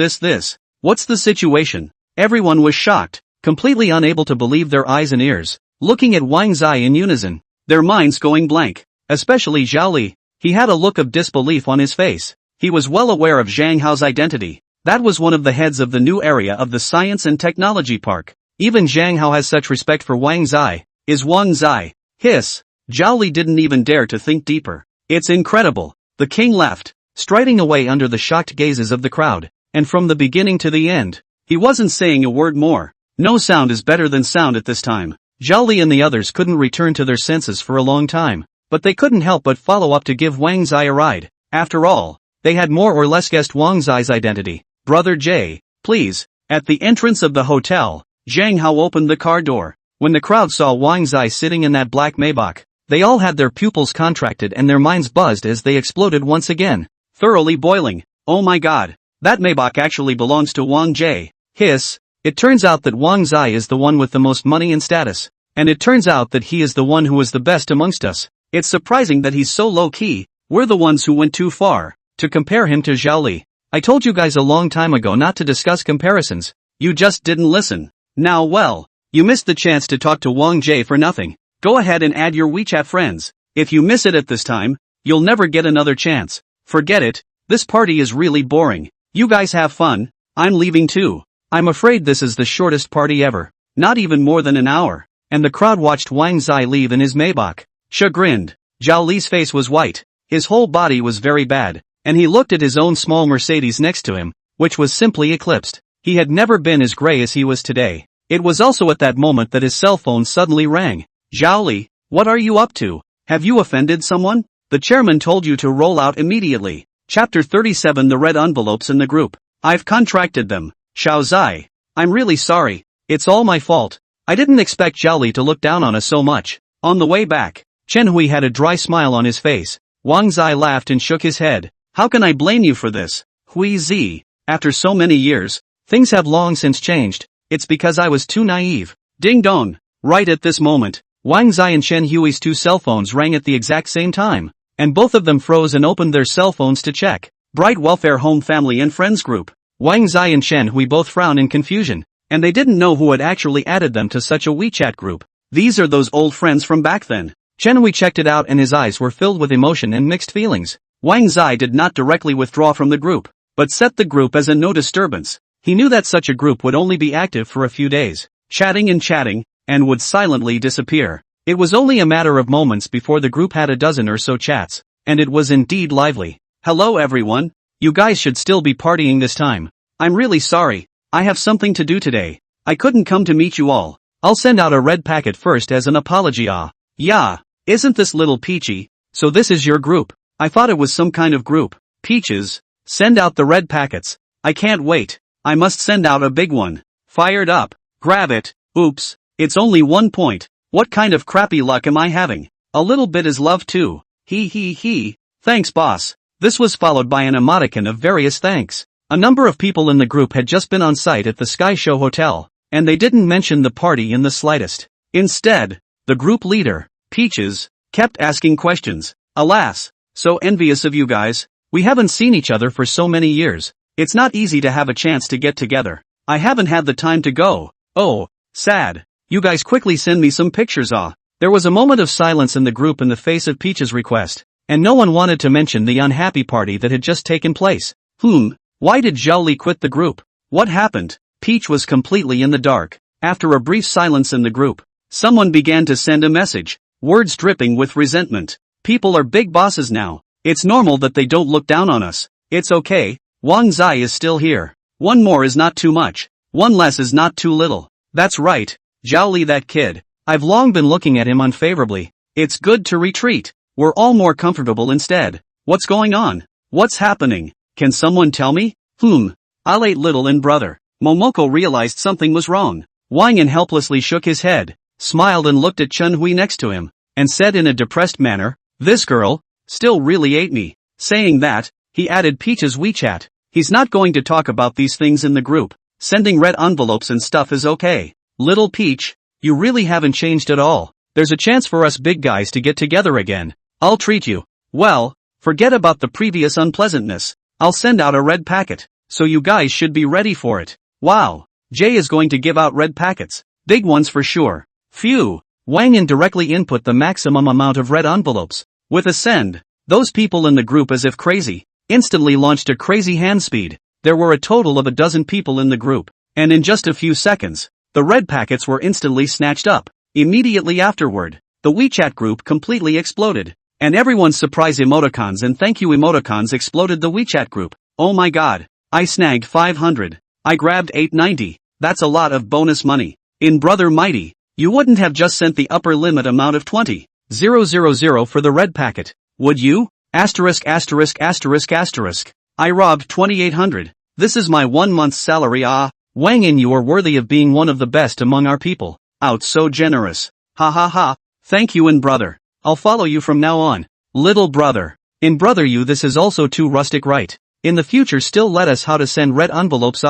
What's the situation? Everyone was shocked, completely unable to believe their eyes and ears, looking at Wang Zai in unison, their minds going blank, especially Zhao Li. He had a look of disbelief on his face. He was well aware of Zhang Hao's identity. That was one of the heads of the new area of the Science and Technology Park. Even Zhang Hao has such respect for Wang Zai. Is Wang Zai? Hiss. Zhao Li didn't even dare to think deeper. It's incredible. The king left, striding away under the shocked gazes of the crowd, and from the beginning to the end, he wasn't saying a word more. No sound is better than sound at this time. Zhao Li and the others couldn't return to their senses for a long time, but they couldn't help but follow up to give Wang Zai a ride. After all, they had more or less guessed Wang Zai's identity. Brother Jay, please. At the entrance of the hotel, Zhang Hao opened the car door. When the crowd saw Wang Zai sitting in that black Maybach, they all had their pupils contracted and their minds buzzed as they exploded once again, thoroughly boiling. Oh my god, that Maybach actually belongs to Wang Jie. Hiss. It turns out that Wang Zai is the one with the most money and status, and it turns out that he is the one who is the best amongst us. It's surprising that he's so low-key. We're the ones who went too far to compare him to Zhao Li. I told you guys a long time ago not to discuss comparisons. You just didn't listen. Now well, you missed the chance to talk to Wang Jie for nothing. Go ahead and add your WeChat friends. If you miss it at this time, you'll never get another chance. Forget it, this party is really boring. You guys have fun, I'm leaving too. I'm afraid this is the shortest party ever. Not even more than an hour. And the crowd watched Wang Zai leave in his Maybach. Chagrined, Zhao Li's face was white. His whole body was very bad. And he looked at his own small Mercedes next to him, which was simply eclipsed. He had never been as gray as he was today. It was also at that moment that his cell phone suddenly rang. Zhao Li, what are you up to? Have you offended someone? The chairman told you to roll out immediately. Chapter 37. The red envelopes in the group. I've contracted them. Xiao Zai. I'm really sorry. It's all my fault. I didn't expect Zhao Li to look down on us so much. On the way back, Chen Hui had a dry smile on his face. Wang Zai laughed and shook his head. How can I blame you for this? Hui Zi. After so many years, things have long since changed. It's because I was too naive. Ding dong. Right at this moment, Wang Zai and Chen Hui's two cell phones rang at the exact same time, and both of them froze and opened their cell phones to check. Bright Welfare Home Family and Friends Group. Wang Zai and Chen Hui both frowned in confusion, and they didn't know who had actually added them to such a WeChat group. These are those old friends from back then. Chen Hui checked it out and his eyes were filled with emotion and mixed feelings. Wang Zai did not directly withdraw from the group, but set the group as a no disturbance. He knew that such a group would only be active for a few days, chatting, and would silently disappear. It was only a matter of moments before the group had a dozen or so chats, and it was indeed lively. Hello everyone, you guys should still be partying this time. I'm really sorry, I have something to do today. I couldn't come to meet you all. I'll send out a red packet first as an apology. Yeah, isn't this little peachy? So this is your group. I thought it was some kind of group. Peaches, send out the red packets. I can't wait. I must send out a big one. Fired up. Grab it. Oops, it's only 1 point. What kind of crappy luck am I having? A little bit is love too. He. Thanks boss. This was followed by an emoticon of various thanks. A number of people in the group had just been on site at the Sky Show Hotel, and they didn't mention the party in the slightest. Instead, the group leader, Peaches, kept asking questions. Alas, so envious of you guys. We haven't seen each other for so many years. It's not easy to have a chance to get together. I haven't had the time to go. Oh, sad. You guys quickly send me some pictures. There was a moment of silence in the group in the face of Peach's request, and no one wanted to mention the unhappy party that had just taken place. Why did Zhao Li quit the group? What happened? Peach was completely in the dark. After a brief silence in the group, someone began to send a message, words dripping with resentment. People are big bosses now. It's normal that they don't look down on us. It's okay. Wang Zai is still here. One more is not too much. One less is not too little. That's right. Zhao Li, that kid. I've long been looking at him unfavorably. It's good to retreat. We're all more comfortable instead. What's going on? What's happening? Can someone tell me? I'll eat little and brother. Momoko realized something was wrong. Wang Yin helplessly shook his head, smiled and looked at Chun Hui next to him, and said in a depressed manner, "This girl still really ate me." Saying that, he added Peach's WeChat. He's not going to talk about these things in the group. Sending red envelopes and stuff is okay. Little Peach, you really haven't changed at all. There's a chance for us big guys to get together again. I'll treat you. Well, forget about the previous unpleasantness. I'll send out a red packet, so you guys should be ready for it. Wow, Jay is going to give out red packets. Big ones for sure. Phew. Wang Yin directly input the maximum amount of red envelopes. With a send, those people in the group as if crazy, instantly launched a crazy hand speed. There were a total of a dozen people in the group, and in just a few seconds, the red packets were instantly snatched up. Immediately afterward, the WeChat group completely exploded, and everyone's surprise emoticons and thank you emoticons exploded the WeChat group. Oh my god, I snagged 500. I grabbed 890. That's a lot of bonus money. In Brother Mighty, you wouldn't have just sent the upper limit amount of 20,000 for the red packet, would you? Asterisk asterisk asterisk asterisk. I robbed 2800. This is my 1 month's salary. Wang Yin, you are worthy of being one of the best among our people. Out so generous. Ha ha ha. Thank you in brother. I'll follow you from now on. Little brother. In brother you this is also too rustic, right? In the future still let us how to send red envelopes.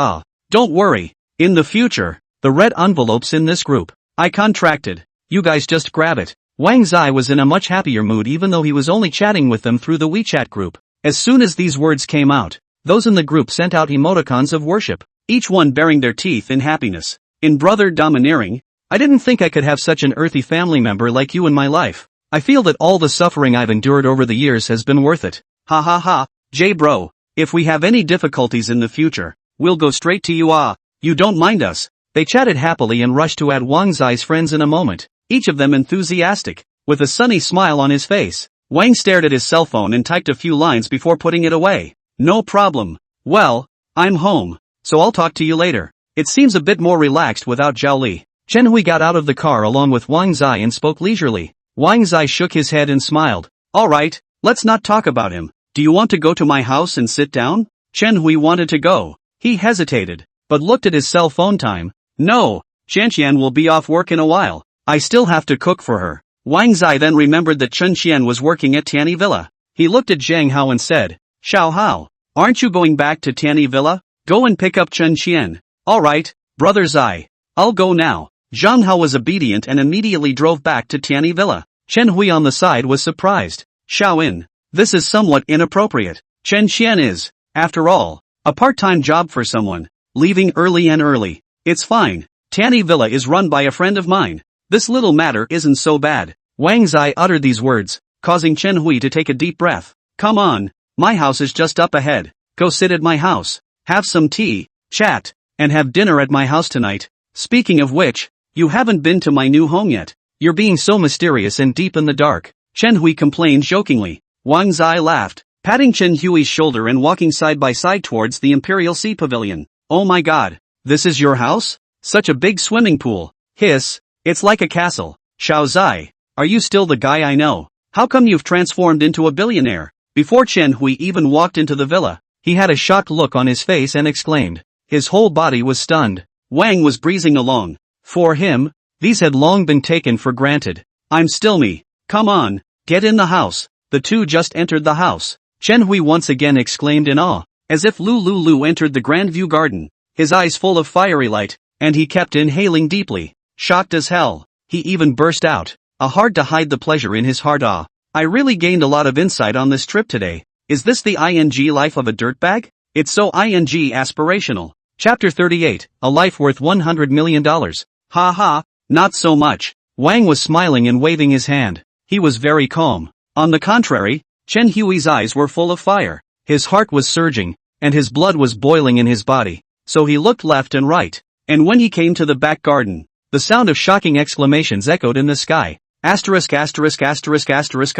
Don't worry. In the future, the red envelopes in this group. I contracted. You guys just grab it. Wang Zai was in a much happier mood even though he was only chatting with them through the WeChat group. As soon as these words came out, those in the group sent out emoticons of worship, each one baring their teeth in happiness. In brother domineering, I didn't think I could have such an earthy family member like you in my life. I feel that all the suffering I've endured over the years has been worth it. Ha ha ha. Jay bro, if we have any difficulties in the future, we'll go straight to you. You don't mind us. They chatted happily and rushed to add Wang Zai's friends in a moment, each of them enthusiastic, with a sunny smile on his face. Wang stared at his cell phone and typed a few lines before putting it away. No problem. Well, I'm home, so I'll talk to you later. It seems a bit more relaxed without Zhao Li. Chen Hui got out of the car along with Wang Zai and spoke leisurely. Wang Zai shook his head and smiled. Alright, let's not talk about him. Do you want to go to my house and sit down? Chen Hui wanted to go. He hesitated, but looked at his cell phone time. No, Qian will be off work in a while. I still have to cook for her. Wang Zai then remembered that Chen Qian was working at Tianyi Villa. He looked at Zhang Hao and said, Xiao Hao, aren't you going back to Tianyi Villa? Go and pick up Chen Qian. Alright, brother Zai. I'll go now. Zhang Hao was obedient and immediately drove back to Tianyi Villa. Chen Hui on the side was surprised. Xiao-in, this is somewhat inappropriate. Chen Qian is, after all, a part-time job for someone, leaving early and early. It's fine. Tianyi Villa is run by a friend of mine. This little matter isn't so bad. Wang Zai uttered these words, causing Chen Hui to take a deep breath. Come on, my house is just up ahead. Go sit at my house, have some tea, chat, and have dinner at my house tonight. Speaking of which, you haven't been to my new home yet. You're being so mysterious and deep in the dark. Chen Hui complained jokingly. Wang Zai laughed, patting Chen Hui's shoulder and walking side by side towards the Imperial Sea Pavilion. Oh my god, this is your house? Such a big swimming pool. Hiss, it's like a castle. Xiao Zai, are you still the guy I know? How come you've transformed into a billionaire? Before Chen Hui even walked into the villa, he had a shocked look on his face and exclaimed. His whole body was stunned. Wang was breezing along. For him, these had long been taken for granted. I'm still me. Come on, get in the house. The two just entered the house. Chen Hui once again exclaimed in awe, as if Lu entered the Grand View Garden, his eyes full of fiery light, and he kept inhaling deeply. Shocked as hell, he even burst out, hard to hide the pleasure in his heart. I really gained a lot of insight on this trip today. Is this the ing life of a dirtbag? It's so ing aspirational. Chapter 38, A Life Worth $100 Million. Ha ha, not so much. Wang was smiling and waving his hand. He was very calm. On the contrary, Chen Hui's eyes were full of fire. His heart was surging, and his blood was boiling in his body. So he looked left and right. And when he came to the back garden, the sound of shocking exclamations echoed in the sky. Asterisk asterisk asterisk asterisk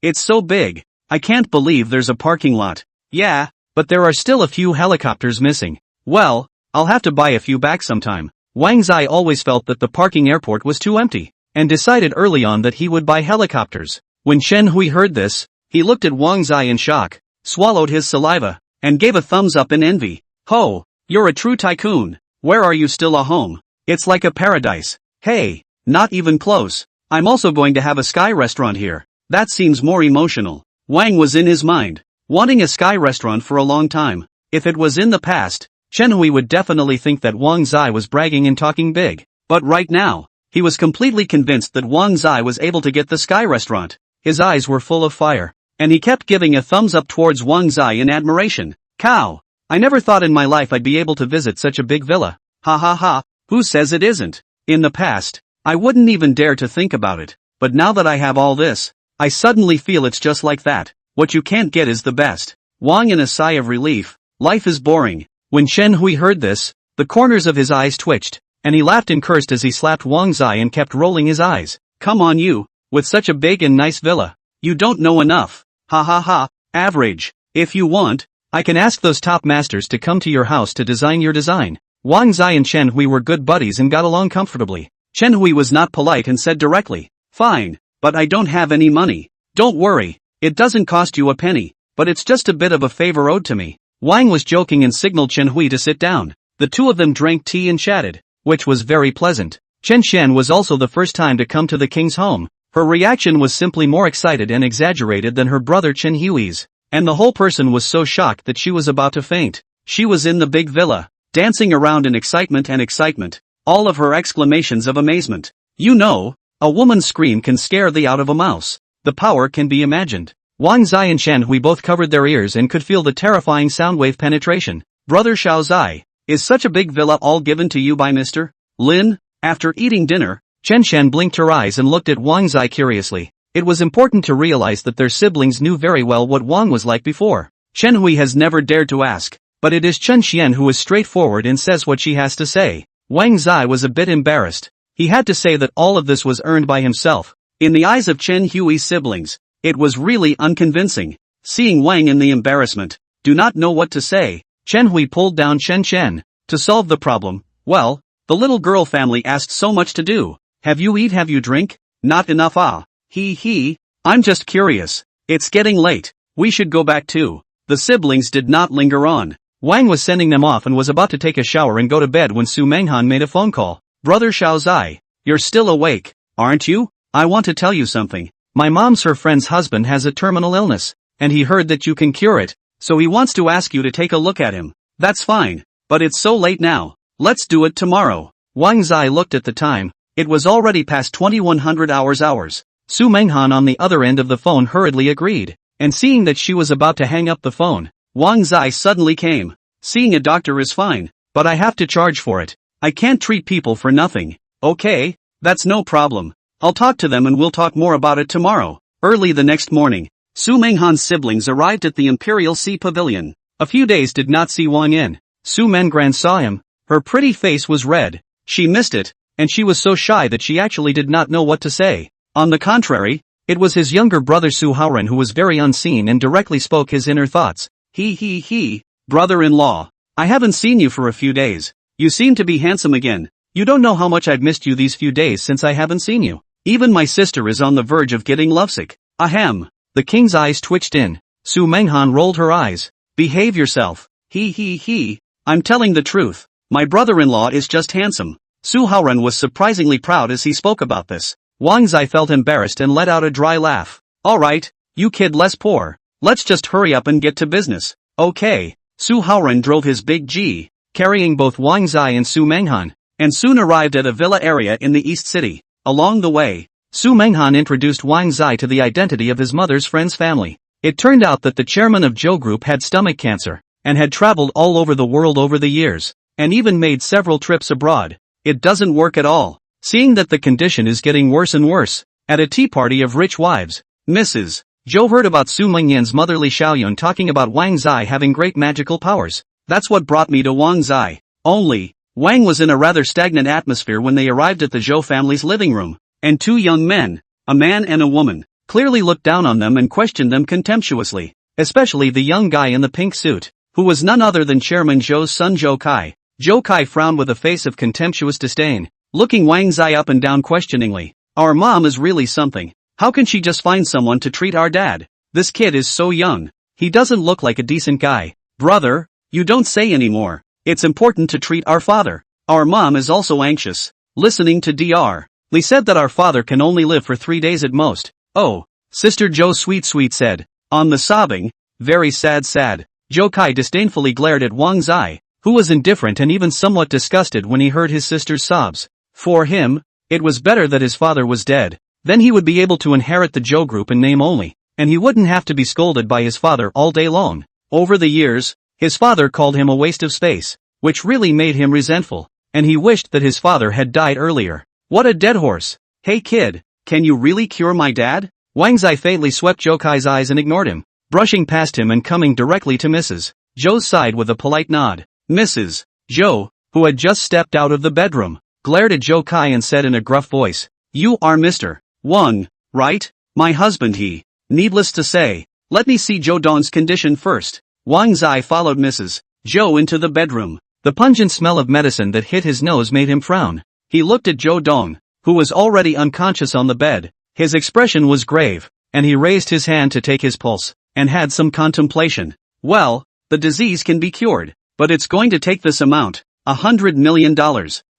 it's so big. I can't believe there's a parking lot. Yeah, but there are still a few helicopters missing. Well, I'll have to buy a few back sometime. Wang Zai always felt that the parking airport was too empty, and decided early on that he would buy helicopters. When Chen Hui heard this, he looked at Wang Zai in shock, swallowed his saliva, and gave a thumbs up in envy. Ho, you're a true tycoon. Where are you still a home? It's like a paradise. Hey, not even close. I'm also going to have a sky restaurant here. That seems more emotional. Wang was in his mind, wanting a sky restaurant for a long time. If it was in the past, Chen Hui would definitely think that Wang Zai was bragging and talking big. But right now, he was completely convinced that Wang Zai was able to get the sky restaurant. His eyes were full of fire, and he kept giving a thumbs up towards Wang Zai in admiration. Cow! I never thought in my life I'd be able to visit such a big villa. Ha ha ha, who says it isn't? In the past, I wouldn't even dare to think about it, but now that I have all this, I suddenly feel it's just like that. What you can't get is the best. Wang in a sigh of relief. Life is boring. When Chen Hui heard this, the corners of his eyes twitched, and he laughed and cursed as he slapped Wang Zai and kept rolling his eyes. Come on you, with such a big and nice villa. You don't know enough. Ha ha ha, average. If you want, I can ask those top masters to come to your house to design your design. Wang Zai and Chen Hui were good buddies and got along comfortably. Chen Hui was not polite and said directly, fine, but I don't have any money. Don't worry, it doesn't cost you a penny, but it's just a bit of a favor owed to me. Wang was joking and signaled Chen Hui to sit down. The two of them drank tea and chatted, which was very pleasant. Chen Shen was also the first time to come to the king's home. Her reaction was simply more excited and exaggerated than her brother Chen Hui's, and the whole person was so shocked that she was about to faint. She was in the big villa, dancing around in excitement and excitement, all of her exclamations of amazement. You know, a woman's scream can scare the out of a mouse. The power can be imagined. Wang Zai and Chen Hui both covered their ears and could feel the terrifying sound wave penetration. Brother Xiao Zai, is such a big villa all given to you by Mr. Lin? After eating dinner, Chen Shen blinked her eyes and looked at Wang Zai curiously. It was important to realize that their siblings knew very well what Wang was like before. Chen Hui has never dared to ask, but it is Chen Xian who is straightforward and says what she has to say. Wang Zai was a bit embarrassed. He had to say that all of this was earned by himself. In the eyes of Chen Hui's siblings, it was really unconvincing. Seeing Wang in the embarrassment, do not know what to say, Chen Hui pulled down Chen Chen. To solve the problem, well, the little girl family asked so much to do. Have you eat, have you drink? Not enough ah. He, I'm just curious. It's getting late. We should go back too. The siblings did not linger on. Wang was sending them off and was about to take a shower and go to bed when Su Menghan made a phone call. Brother Xiao Zai, you're still awake, aren't you? I want to tell you something. My mom's her friend's husband has a terminal illness, and he heard that you can cure it, so he wants to ask you to take a look at him. That's fine, but it's so late now. Let's do it tomorrow. Wang Zai looked at the time. It was already past 2100 hours. Su Menghan on the other end of the phone hurriedly agreed, and seeing that she was about to hang up the phone, Wang Zai suddenly came. Seeing a doctor is fine, but I have to charge for it. I can't treat people for nothing. Okay, that's no problem. I'll talk to them and we'll talk more about it tomorrow. Early the next morning, Su Menghan's siblings arrived at the Imperial Sea Pavilion. A few days did not see Wang in. Su Mengran saw him. Her pretty face was red. She missed it, and she was so shy that she actually did not know what to say. On the contrary, it was his younger brother Su Haoren who was very unseen and directly spoke his inner thoughts. He, brother-in-law. I haven't seen you for a few days. You seem to be handsome again. You don't know how much I've missed you these few days since I haven't seen you. Even my sister is on the verge of getting lovesick. Ahem. The king's eyes twitched in. Su Menghan rolled her eyes. Behave yourself. He. I'm telling the truth. My brother-in-law is just handsome. Su Haoren was surprisingly proud as he spoke about this. Wang Zai felt embarrassed and let out a dry laugh. Alright, you kid less poor. Let's just hurry up and get to business. Okay. Su Haoren drove his big G, carrying both Wang Zai and Su Menghan, and soon arrived at a villa area in the East City. Along the way, Su Menghan introduced Wang Zai to the identity of his mother's friend's family. It turned out that the chairman of Zhou Group had stomach cancer, and had traveled all over the world over the years, and even made several trips abroad. It doesn't work at all. Seeing that the condition is getting worse and worse, at a tea party of rich wives, Mrs. Zhou heard about Su Mengyan's motherly Xiaoyun talking about Wang Zai having great magical powers. That's what brought me to Wang Zai. Only, Wang was in a rather stagnant atmosphere when they arrived at the Zhou family's living room, and two young men, a man and a woman, clearly looked down on them and questioned them contemptuously, especially the young guy in the pink suit, who was none other than Chairman Zhou's son Zhou Kai. Zhou Kai frowned with a face of contemptuous disdain, looking Wang Zai up and down questioningly. Our mom is really something. How can she just find someone to treat our dad? This kid is so young. He doesn't look like a decent guy. Brother, you don't say anymore. It's important to treat our father. Our mom is also anxious. Listening to Dr. Lee said that our father can only live for 3 days at most. Oh, Sister Joe sweet said. On the sobbing, very sad. Joe Kai disdainfully glared at Wang Zai, who was indifferent and even somewhat disgusted when he heard his sister's sobs. For him, it was better that his father was dead. Then he would be able to inherit the Joe group in name only, and he wouldn't have to be scolded by his father all day long. Over the years, his father called him a waste of space, which really made him resentful, and he wished that his father had died earlier. What a dead horse. Hey kid, can you really cure my dad? Wang Zai faintly swept Joe Kai's eyes and ignored him, brushing past him and coming directly to Mrs. Joe's side with a polite nod. Mrs. Joe, who had just stepped out of the bedroom, glared at Joe Kai and said in a gruff voice, "You are Mr. Wang, right? My husband he. Needless to say, let me see Joe Dong's condition first." Wang Zai followed Mrs. Joe into the bedroom. The pungent smell of medicine that hit his nose made him frown. He looked at Joe Dong, who was already unconscious on the bed. His expression was grave, and he raised his hand to take his pulse, and had some contemplation. Well, the disease can be cured, but it's going to take this amount, $100 million.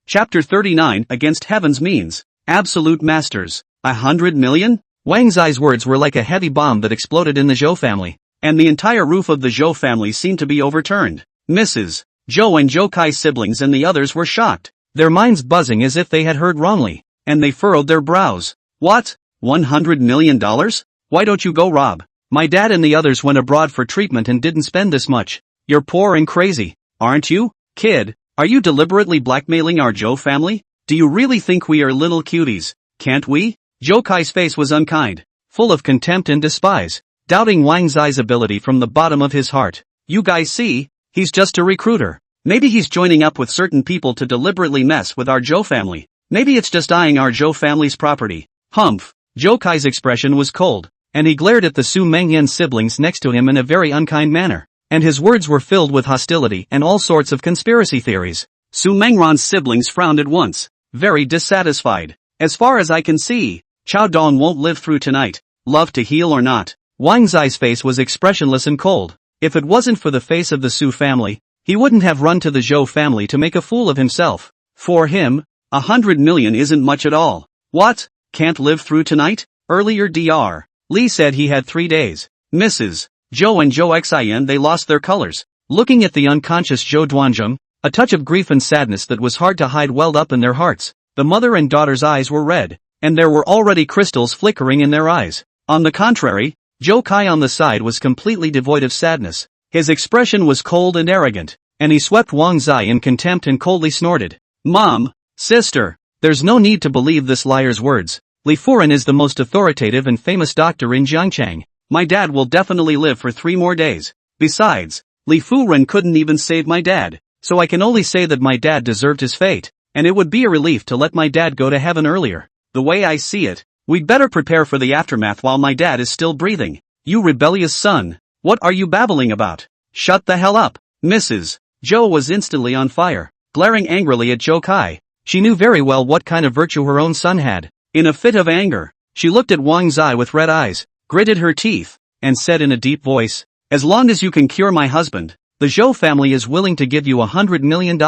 Chapter 39 Against Heaven's Means. Absolute Masters. 100 million? Wang Zai's words were like a heavy bomb that exploded in the Zhou family, and the entire roof of the Zhou family seemed to be overturned. Mrs. Zhou and Zhou Kai's siblings and the others were shocked, their minds buzzing as if they had heard wrongly, and they furrowed their brows. What? $100 million? Why don't you go rob? My dad and the others went abroad for treatment and didn't spend this much. You're poor and crazy, aren't you? Kid, are you deliberately blackmailing our Zhou family? Do you really think we are little cuties? Can't we? Zhou Kai's face was unkind, full of contempt and despise, doubting Wang Zai's ability from the bottom of his heart. You guys see, he's just a recruiter. Maybe he's joining up with certain people to deliberately mess with our Zhou family. Maybe it's just eyeing our Zhou family's property. Humph. Zhou Kai's expression was cold, and he glared at the Su Mengyan siblings next to him in a very unkind manner, and his words were filled with hostility and all sorts of conspiracy theories. Su Mengran's siblings frowned at once, very dissatisfied. As far as I can see, Chao Dong won't live through tonight. Love to heal or not? Wang Zai's face was expressionless and cold. If it wasn't for the face of the Su family, he wouldn't have run to the Zhou family to make a fool of himself. For him, 100 million isn't much at all. What? Can't live through tonight? Earlier Dr. Lee said he had 3 days. Mrs. Zhou and Zhou Xian they lost their colors. Looking at the unconscious Zhou Duanzheng, a touch of grief and sadness that was hard to hide welled up in their hearts. The mother and daughter's eyes were red, and there were already crystals flickering in their eyes. On the contrary, Zhou Kai on the side was completely devoid of sadness. His expression was cold and arrogant, and he swept Wang Zai in contempt and coldly snorted. Mom, sister, there's no need to believe this liar's words. Li Furen is the most authoritative and famous doctor in Jiangchang. My dad will definitely live for 3 more days. Besides, Li Furen couldn't even save my dad, so I can only say that my dad deserved his fate, and it would be a relief to let my dad go to heaven earlier. The way I see it, we'd better prepare for the aftermath while my dad is still breathing. You rebellious son, what are you babbling about? Shut the hell up. Mrs. Zhou was instantly on fire, glaring angrily at Zhou Kai. She knew very well what kind of virtue her own son had. In a fit of anger, she looked at Wang Zai with red eyes, gritted her teeth, and said in a deep voice, as long as you can cure my husband, the Zhou family is willing to give you $100 million.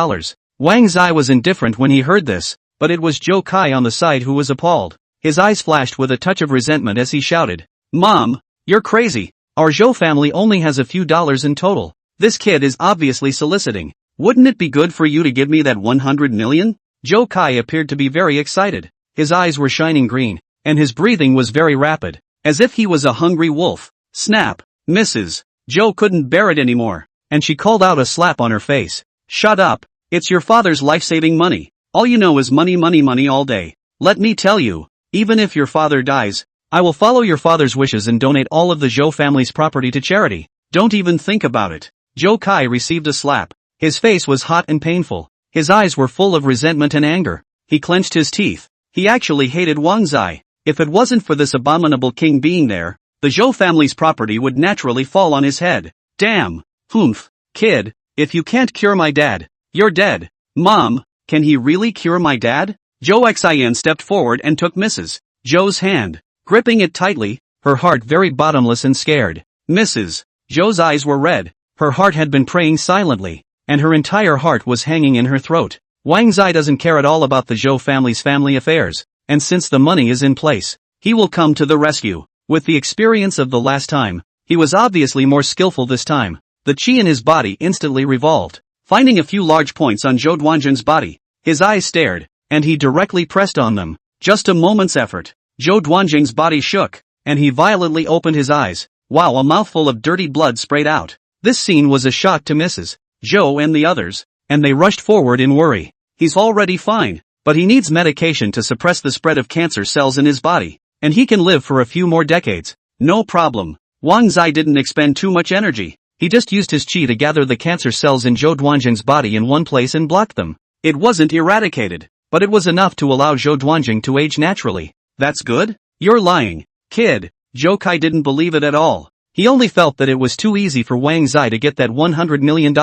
Wang Zai was indifferent when he heard this, but it was Zhou Kai on the side who was appalled. His eyes flashed with a touch of resentment as he shouted, Mom, you're crazy. Our Zhou family only has a few dollars in total. This kid is obviously soliciting. Wouldn't it be good for you to give me that 100 million? Zhou Kai appeared to be very excited. His eyes were shining green, and his breathing was very rapid, as if he was a hungry wolf. Snap. Mrs. Zhou couldn't bear it anymore, and she called out a slap on her face. Shut up. It's your father's life-saving money. All you know is money money money all day. Let me tell you, even if your father dies, I will follow your father's wishes and donate all of the Zhou family's property to charity. Don't even think about it. Zhou Kai received a slap. His face was hot and painful. His eyes were full of resentment and anger. He clenched his teeth. He actually hated Wang Zai. If it wasn't for this abominable king being there, the Zhou family's property would naturally fall on his head. Damn. Humph. Kid, if you can't cure my dad, you're dead. Mom, can he really cure my dad? Zhou Xian stepped forward and took Mrs. Zhou's hand, gripping it tightly, her heart very bottomless and scared. Mrs. Zhou's eyes were red. Her heart had been praying silently, and her entire heart was hanging in her throat. Wang Zai doesn't care at all about the Zhou family's family affairs, and since the money is in place, he will come to the rescue. With the experience of the last time, he was obviously more skillful this time. The chi in his body instantly revolved. Finding a few large points on Zhou Duanjing's body, his eyes stared, and he directly pressed on them. Just a moment's effort, Zhou Duanjing's body shook, and he violently opened his eyes. Wow, a mouthful of dirty blood sprayed out. This scene was a shock to Mrs. Zhou and the others, and they rushed forward in worry. He's already fine, but he needs medication to suppress the spread of cancer cells in his body, and he can live for a few more decades. No problem. Wang Zai didn't expend too much energy. He just used his qi to gather the cancer cells in Zhou Duanjing's body in one place and blocked them. It wasn't eradicated, but it was enough to allow Zhou Duanjing to age naturally. That's good? You're lying, kid. Zhou Kai didn't believe it at all. He only felt that it was too easy for Wang Zai to get that $100 million.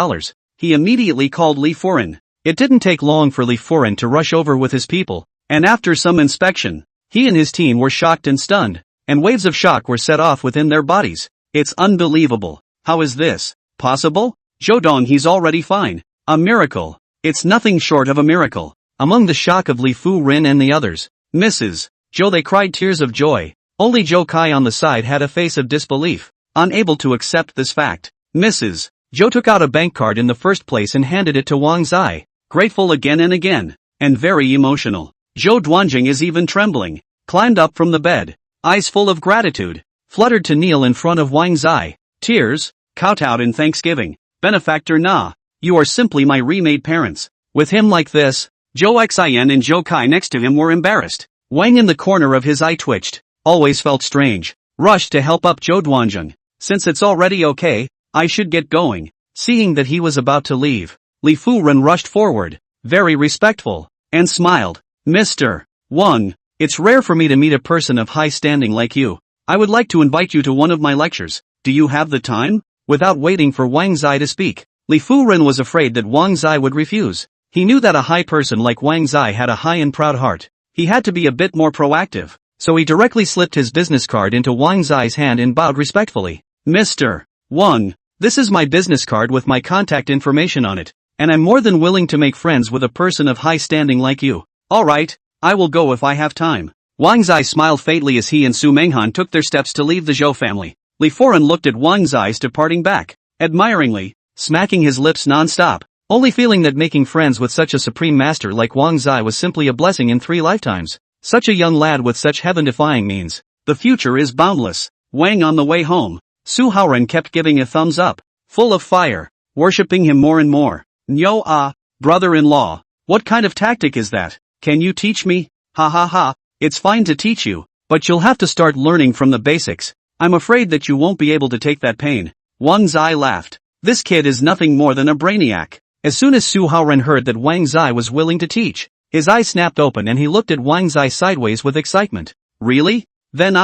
He immediately called Li Furen. It didn't take long for Li Furen to rush over with his people, and after some inspection, he and his team were shocked and stunned, and waves of shock were set off within their bodies. It's unbelievable. How is this possible? Zhou Dong, he's already fine. A miracle. It's nothing short of a miracle. Among the shock of Li Furen and the others, Mrs. Zhou, they cried tears of joy. Only Zhou Kai on the side had a face of disbelief, unable to accept this fact. Mrs. Zhou took out a bank card in the first place and handed it to Wang Zai, grateful again and again, and very emotional. Zhou Duanjing is even trembling, climbed up from the bed, eyes full of gratitude, fluttered to kneel in front of Wang Zai. Tears, kowtowed in thanksgiving. Benefactor Na, you are simply my remade parents. With him like this, Zhou Xian and Zhou Kai next to him were embarrassed. Wang in the corner of his eye twitched, always felt strange, rushed to help up Zhou Duanjing. Since it's already okay, I should get going. Seeing that he was about to leave, Li Furen rushed forward, very respectful, and smiled. Mr. Wang, it's rare for me to meet a person of high standing like you. I would like to invite you to one of my lectures. Do you have the time? Without waiting for Wang Zai to speak, Li Furen was afraid that Wang Zai would refuse. He knew that a high person like Wang Zai had a high and proud heart. He had to be a bit more proactive, so he directly slipped his business card into Wang Zai's hand and bowed respectfully. Mr. Wang, this is my business card with my contact information on it, and I'm more than willing to make friends with a person of high standing like you. Alright, I will go if I have time. Wang Zai smiled faintly as he and Su Menghan took their steps to leave the Zhou family. Li Furen looked at Wang Zai's departing back, admiringly, smacking his lips non-stop, only feeling that making friends with such a supreme master like Wang Zai was simply a blessing in 3 lifetimes. Such a young lad with such heaven-defying means. The future is boundless. Wang on the way home, Su Haoren kept giving a thumbs up, full of fire, worshipping him more and more. Nyo ah, brother-in-law, what kind of tactic is that? Can you teach me? Ha ha ha, it's fine to teach you, but you'll have to start learning from the basics. I'm afraid that you won't be able to take that pain. Wang Zai laughed. This kid is nothing more than a brainiac. As soon as Su Haoren heard that Wang Zai was willing to teach, his eyes snapped open and he looked at Wang Zai sideways with excitement. Really? Then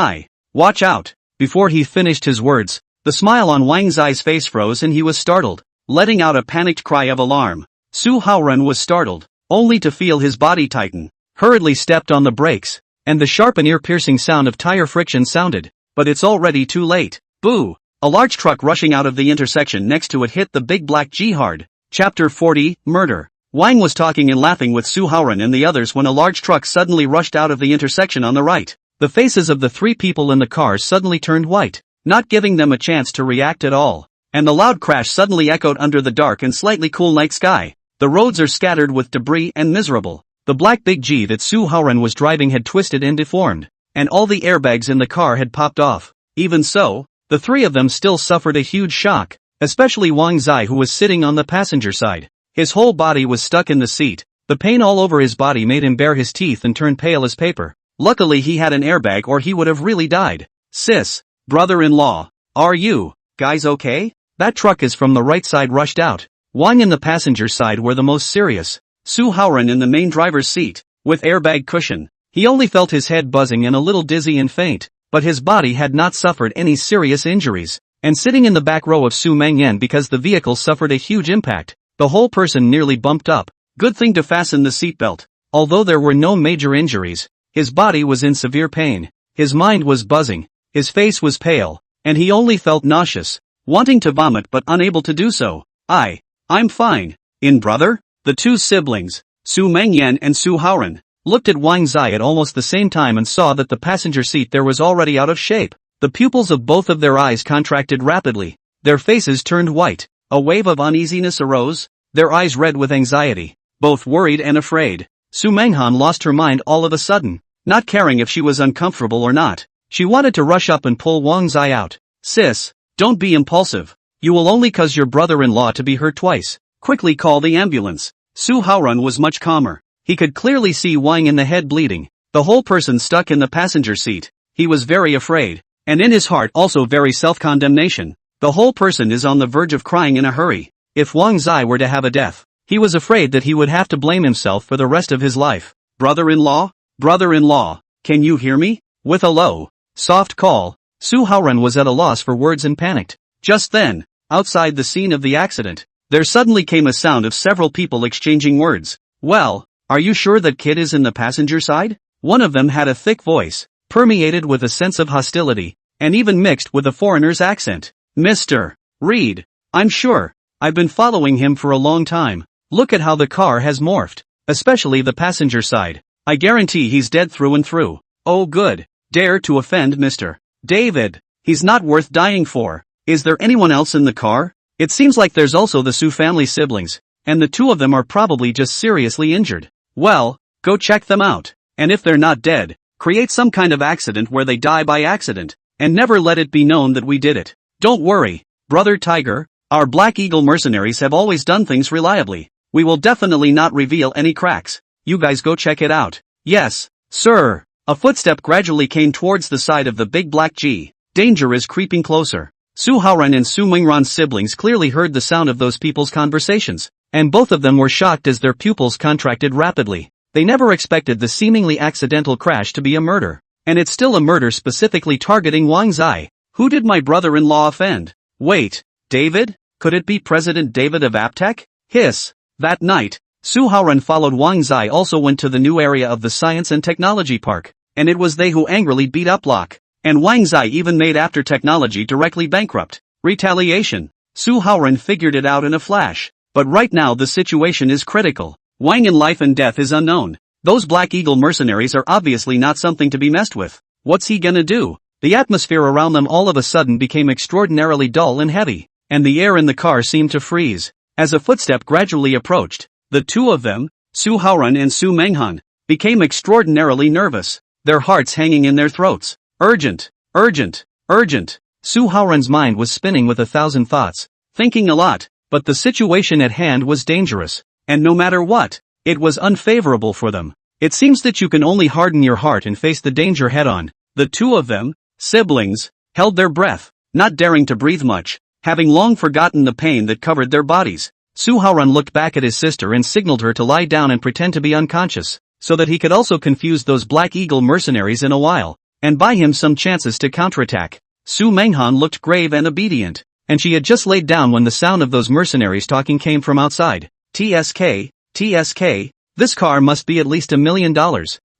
watch out. Before he finished his words, the smile on Wang Zai's face froze and he was startled, letting out a panicked cry of alarm. Su Haoren was startled, only to feel his body tighten, hurriedly stepped on the brakes, and the sharp and ear-piercing sound of tire friction sounded. But it's already too late. Boo! A large truck rushing out of the intersection next to it hit the big black G-hard. Chapter 40, Murder. Wang was talking and laughing with Su Haoren and the others when a large truck suddenly rushed out of the intersection on the right. The faces of the 3 people in the car suddenly turned white, not giving them a chance to react at all. And the loud crash suddenly echoed under the dark and slightly cool night sky. The roads are scattered with debris and miserable. The black big G that Su Haoren was driving had twisted and deformed, and all the airbags in the car had popped off. Even so, the 3 of them still suffered a huge shock, especially Wang Zai, who was sitting on the passenger side. His whole body was stuck in the seat. The pain all over his body made him bare his teeth and turn pale as paper. Luckily he had an airbag or he would have really died. Sis, brother-in-law, are you guys okay? That truck is from the right side rushed out. Wang in the passenger side were the most serious. Su Haoren in the main driver's seat, with airbag cushion. He only felt his head buzzing and a little dizzy and faint, but his body had not suffered any serious injuries. And sitting in the back row of Su Mengyan because the vehicle suffered a huge impact, the whole person nearly bumped up. Good thing to fasten the seatbelt. Although there were no major injuries, his body was in severe pain, his mind was buzzing, his face was pale, and he only felt nauseous, wanting to vomit but unable to do so. I'm fine. In brother? The 2 siblings, Su Mengyan and Su Haoran looked at Wang Zai at almost the same time and saw that the passenger seat there was already out of shape. The pupils of both of their eyes contracted rapidly. Their faces turned white. A wave of uneasiness arose, their eyes red with anxiety, both worried and afraid. Su Menghan lost her mind all of a sudden, not caring if she was uncomfortable or not. She wanted to rush up and pull Wang Zai out. Sis, don't be impulsive. You will only cause your brother-in-law to be hurt twice. Quickly call the ambulance. Su Haoran was much calmer. He could clearly see Wang in the head bleeding, the whole person stuck in the passenger seat. He was very afraid, and in his heart also very self-condemnation. The whole person is on the verge of crying in a hurry. If Wang Zai were to have a death, he was afraid that he would have to blame himself for the rest of his life. Brother-in-law? Brother-in-law, can you hear me? With a low, soft call, Su Haoran was at a loss for words and panicked. Just then, outside the scene of the accident, there suddenly came a sound of several people exchanging words. Well, are you sure that kid is in the passenger side? One of them had a thick voice, permeated with a sense of hostility, and even mixed with a foreigner's accent. Mr. Reed, I'm sure. I've been following him for a long time. Look at how the car has morphed, especially the passenger side. I guarantee he's dead through and through. Oh good. Dare to offend Mr. David. He's not worth dying for. Is there anyone else in the car? It seems like there's also the Su family siblings, and the two of them are probably just seriously injured. Well, go check them out, and if they're not dead, create some kind of accident where they die by accident, and never let it be known that we did it. Don't worry, Brother Tiger, our Black Eagle mercenaries have always done things reliably. We will definitely not reveal any cracks. You guys go check it out. Yes, sir. A footstep gradually came towards the side of the big black G. Danger is creeping closer. Su Haoran and Su Mengran's siblings clearly heard the sound of those people's conversations, and both of them were shocked as their pupils contracted rapidly. They never expected the seemingly accidental crash to be a murder. And it's still a murder specifically targeting Wang Zai. Who did my brother-in-law offend? Wait, David? Could it be President David of Aptech? Hiss. That night, Su Haoran followed Wang Zai also went to the new area of the Science and Technology Park, and it was they who angrily beat up Locke. And Wang Zai even made After Technology directly bankrupt. Retaliation. Su Haoran figured it out in a flash. But right now the situation is critical. Wang in life and death is unknown. Those Black Eagle mercenaries are obviously not something to be messed with. What's he gonna do? The atmosphere around them all of a sudden became extraordinarily dull and heavy, and the air in the car seemed to freeze. As a footstep gradually approached, the two of them, Su Haoran and Su Menghan, became extraordinarily nervous, their hearts hanging in their throats. Urgent, urgent, urgent. Su Haoran's mind was spinning with 1,000 thoughts, thinking a lot, but the situation at hand was dangerous, and no matter what, it was unfavorable for them. It seems that you can only harden your heart and face the danger head-on. The two of them, siblings, held their breath, not daring to breathe much, having long forgotten the pain that covered their bodies. Su Haoran looked back at his sister and signaled her to lie down and pretend to be unconscious, so that he could also confuse those Black Eagle mercenaries in a while, and buy him some chances to counterattack. Su Menghan looked grave and obedient, and she had just laid down when the sound of those mercenaries talking came from outside. TSK, TSK, this car must be at least $1 million,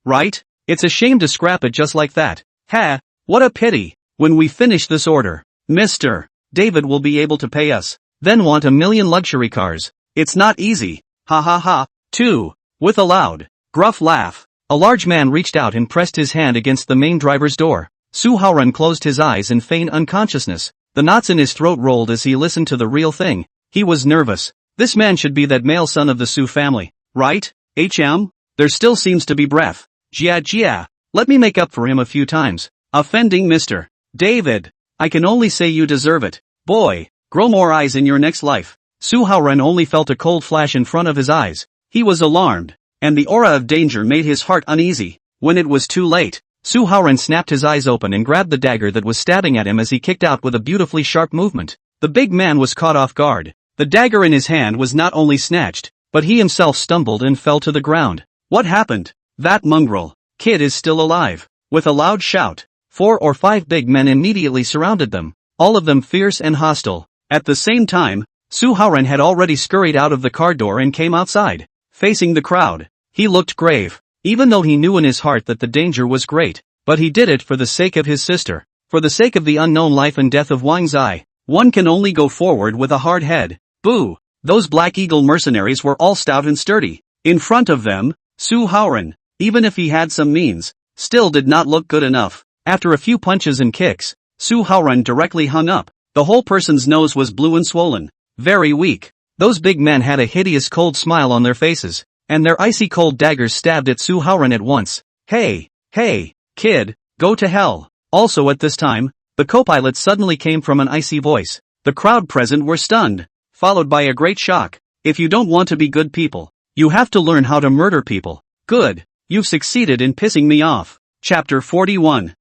right? It's a shame to scrap it just like that. Ha, what a pity. When we finish this order, Mr. David will be able to pay us, then want 1 million luxury cars. It's not easy. Ha ha ha. 2. With a loud, gruff laugh, a large man reached out and pressed his hand against the main driver's door. Su Haoran closed his eyes in feigned unconsciousness. The knots in his throat rolled as he listened to the real thing. He was nervous. This man should be that male son of the Su family, right? There still seems to be breath. Jia, let me make up for him a few times. Offending Mr. David. I can only say you deserve it. Boy, grow more eyes in your next life. Su Haoran only felt a cold flash in front of his eyes. He was alarmed, and the aura of danger made his heart uneasy. When it was too late, Su Haoran snapped his eyes open and grabbed the dagger that was stabbing at him as he kicked out with a beautifully sharp movement. The big man was caught off guard. The dagger in his hand was not only snatched, but he himself stumbled and fell to the ground. What happened? That mongrel kid is still alive. With a loud shout, 4 or 5 big men immediately surrounded them, all of them fierce and hostile. At the same time, Su Haoran had already scurried out of the car door and came outside, facing the crowd. He looked grave, even though he knew in his heart that the danger was great, but he did it for the sake of his sister, for the sake of the unknown life and death of Wang Zai. One can only go forward with a hard head. Boo! Those Black Eagle mercenaries were all stout and sturdy. In front of them, Su Haoran, even if he had some means, still did not look good enough. After a few punches and kicks, Su Haoran directly hung up. The whole person's nose was blue and swollen. Very weak. Those big men had a hideous cold smile on their faces, and their icy cold daggers stabbed at Su Haoran at once. Hey, kid, go to hell. Also at this time, the co-pilot suddenly came from an icy voice. The crowd present were stunned, followed by a great shock. If you don't want to be good people, you have to learn how to murder people. Good, you've succeeded in pissing me off. Chapter 41.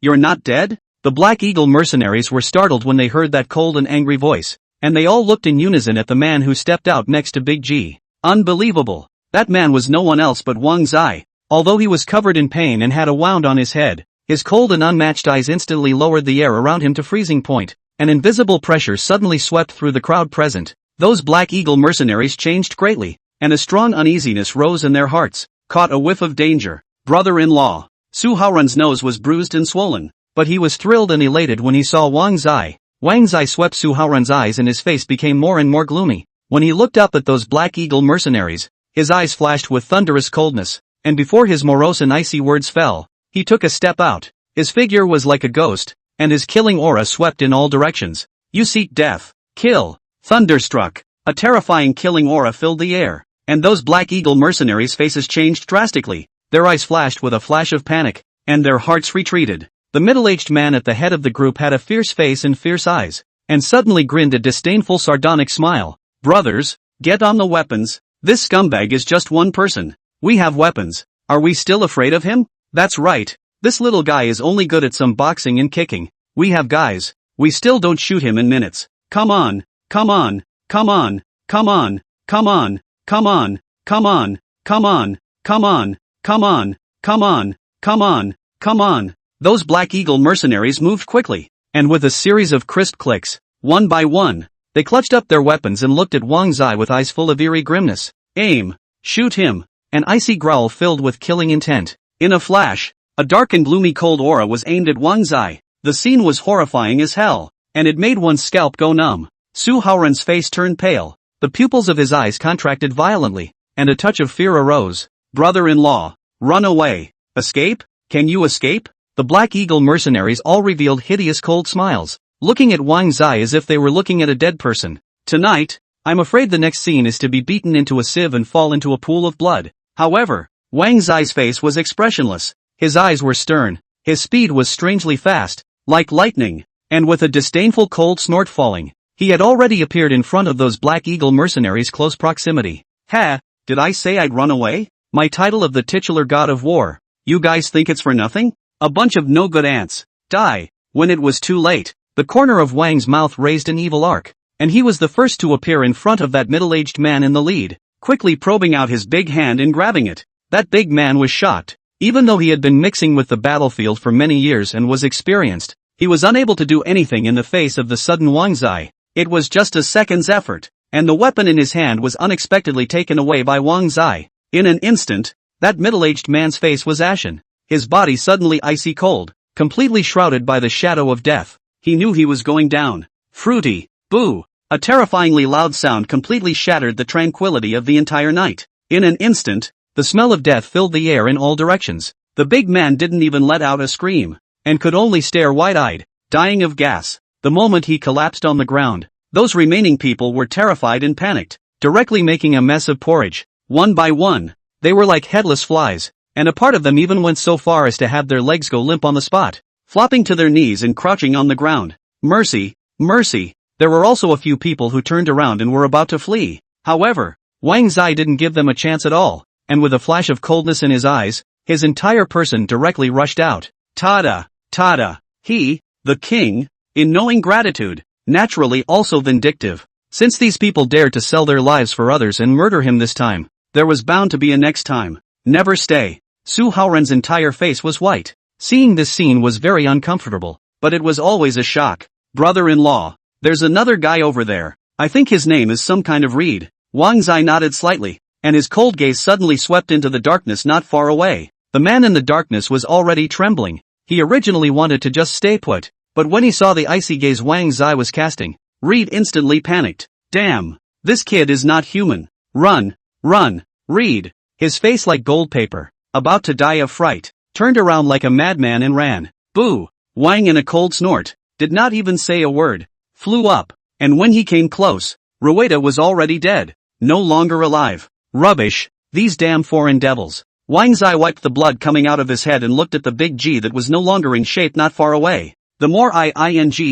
You're not dead? The Black Eagle mercenaries were startled when they heard that cold and angry voice, and they all looked in unison at the man who stepped out next to Big G. Unbelievable. That man was no one else but Wang Zai. Although he was covered in pain and had a wound on his head, his cold and unmatched eyes instantly lowered the air around him to freezing point. An invisible pressure suddenly swept through the crowd present. Those Black Eagle mercenaries changed greatly, and a strong uneasiness rose in their hearts. Caught a whiff of danger. Brother-in-law. Su Haoran's nose was bruised and swollen, but he was thrilled and elated when he saw Wang Zai. Wang Zai swept Su Haoran's eyes and his face became more and more gloomy. When he looked up at those Black Eagle mercenaries, his eyes flashed with thunderous coldness, and before his morose and icy words fell, he took a step out. His figure was like a ghost, and his killing aura swept in all directions. You seek death. Kill. Thunderstruck. A terrifying killing aura filled the air, and those Black Eagle mercenaries' faces changed drastically. Their eyes flashed with a flash of panic, and their hearts retreated. The middle-aged man at the head of the group had a fierce face and fierce eyes, and suddenly grinned a disdainful sardonic smile. Brothers, get on the weapons. This scumbag is just one person. We have weapons. Are we still afraid of him? That's right. This little guy is only good at some boxing and kicking. We have guys. We still don't shoot him in minutes. Come on, come on, come on, come on, come on, come on, come on, come on, come on, come on, come on, come on, come on. Those Black Eagle mercenaries moved quickly, and with a series of crisp clicks, one by one, they clutched up their weapons and looked at Wang Zai with eyes full of eerie grimness. Aim. Shoot him. An icy growl filled with killing intent. In a flash, a dark and gloomy cold aura was aimed at Wang Zai. The scene was horrifying as hell, and it made one's scalp go numb. Su Haoran's face turned pale, the pupils of his eyes contracted violently, and a touch of fear arose. Brother-in-law, run away. Escape? Can you escape? The Black Eagle mercenaries all revealed hideous cold smiles, looking at Wang Zai as if they were looking at a dead person. Tonight, I'm afraid the next scene is to be beaten into a sieve and fall into a pool of blood. However, Wang Zai's face was expressionless, his eyes were stern, his speed was strangely fast, like lightning, and with a disdainful cold snort falling, he had already appeared in front of those Black Eagle mercenaries' close proximity. Ha, did I say I'd run away? My title of the titular god of war. You guys think it's for nothing? A bunch of no-good ants. Die. When it was too late, the corner of Wang's mouth raised an evil arc, and he was the first to appear in front of that middle-aged man in the lead, quickly probing out his big hand and grabbing it. That big man was shocked. Even though he had been mixing with the battlefield for many years and was experienced, he was unable to do anything in the face of the sudden Wang Zai. It was just a second's effort, and the weapon in his hand was unexpectedly taken away by Wang Zai. In an instant, that middle-aged man's face was ashen, his body suddenly icy cold, completely shrouded by the shadow of death. He knew he was going down. Fruity. Boo. A terrifyingly loud sound completely shattered the tranquility of the entire night. In an instant, the smell of death filled the air in all directions. The big man didn't even let out a scream, and could only stare wide-eyed, dying of gas. The moment he collapsed on the ground, those remaining people were terrified and panicked, directly making a mess of porridge. One by one, they were like headless flies, and a part of them even went so far as to have their legs go limp on the spot, flopping to their knees and crouching on the ground. Mercy, mercy. There were also a few people who turned around and were about to flee. However, Wang Zai didn't give them a chance at all, and with a flash of coldness in his eyes, his entire person directly rushed out. Tada! Tada! He, the king, in knowing gratitude, naturally also vindictive. Since these people dared to sell their lives for others and murder him this time, there was bound to be a next time. Never stay. Su Haoran's entire face was white. Seeing this scene was very uncomfortable, but it was always a shock. Brother-in-law, there's another guy over there. I think his name is some kind of Reed. Wang Zai nodded slightly, and his cold gaze suddenly swept into the darkness not far away. The man in the darkness was already trembling. He originally wanted to just stay put, but when he saw the icy gaze Wang Zai was casting, Reed instantly panicked. Damn! This kid is not human. Run! Run! Read. His face like gold paper, about to die of fright, turned around like a madman and ran. Boo! Wang in a cold snort, did not even say a word, flew up, and when he came close, Rueda was already dead, no longer alive. Rubbish, these damn foreign devils. Wang Zai wiped the blood coming out of his head and looked at the big G that was no longer in shape not far away. The more I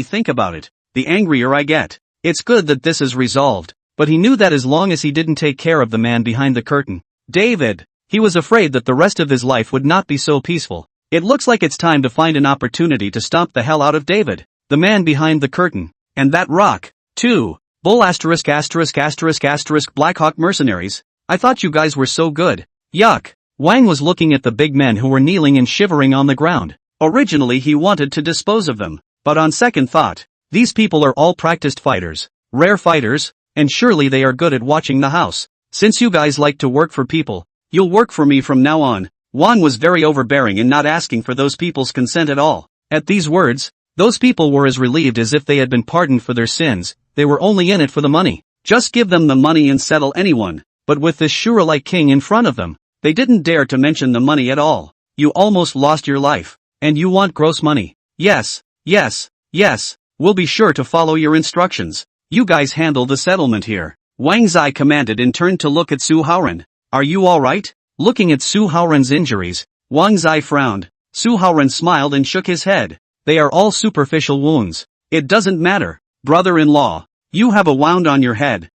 think about it, the angrier I get. It's good that this is resolved, but he knew that as long as he didn't take care of the man behind the curtain, David, he was afraid that the rest of his life would not be so peaceful. It looks like it's time to find an opportunity to stomp the hell out of David, the man behind the curtain, and that rock, too. Bull asterisk asterisk asterisk asterisk Blackhawk mercenaries, I thought you guys were so good. Yuck. Wang was looking at the big men who were kneeling and shivering on the ground. Originally he wanted to dispose of them, but on second thought, these people are all practiced fighters, rare fighters, and surely they are good at watching the house. Since you guys like to work for people, you'll work for me from now on. Wang was very overbearing in not asking for those people's consent at all. At these words, those people were as relieved as if they had been pardoned for their sins. They were only in it for the money. Just give them the money and settle anyone. But with this Shura-like king in front of them, they didn't dare to mention the money at all. You almost lost your life. And you want gross money? Yes, yes, yes. We'll be sure to follow your instructions. You guys handle the settlement here. Wang Zai commanded and turned to look at Su Haoran. Are you alright? Looking at Su Haoran's injuries, Wang Zai frowned. Su Haoran smiled and shook his head. They are all superficial wounds. It doesn't matter. Brother-in-law, you have a wound on your head.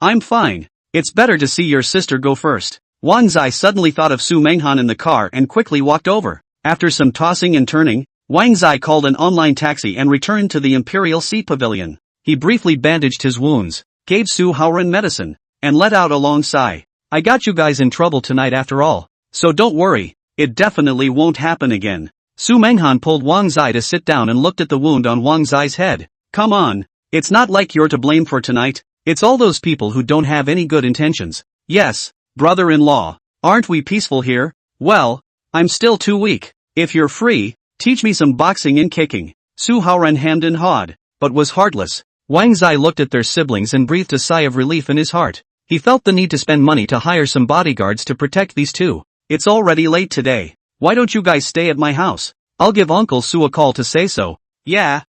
I'm fine. It's better to see your sister go first. Wang Zai suddenly thought of Su Menghan in the car and quickly walked over. After some tossing and turning, Wang Zai called an online taxi and returned to the Imperial Sea Pavilion. He briefly bandaged his wounds, gave Su Haoran medicine, and let out a long sigh. I got you guys in trouble tonight after all, so don't worry, it definitely won't happen again. Su Menghan pulled Wang Zai to sit down and looked at the wound on Wang Zai's head. Come on, it's not like you're to blame for tonight, it's all those people who don't have any good intentions. Yes, brother-in-law, aren't we peaceful here? Well, I'm still too weak. If you're free, teach me some boxing and kicking. Su Haoran hemmed and hawed, but was heartless. Wang Zai looked at their siblings and breathed a sigh of relief in his heart. He felt the need to spend money to hire some bodyguards to protect these two. It's already late today. Why don't you guys stay at my house? I'll give Uncle Su a call to say so. Yeah.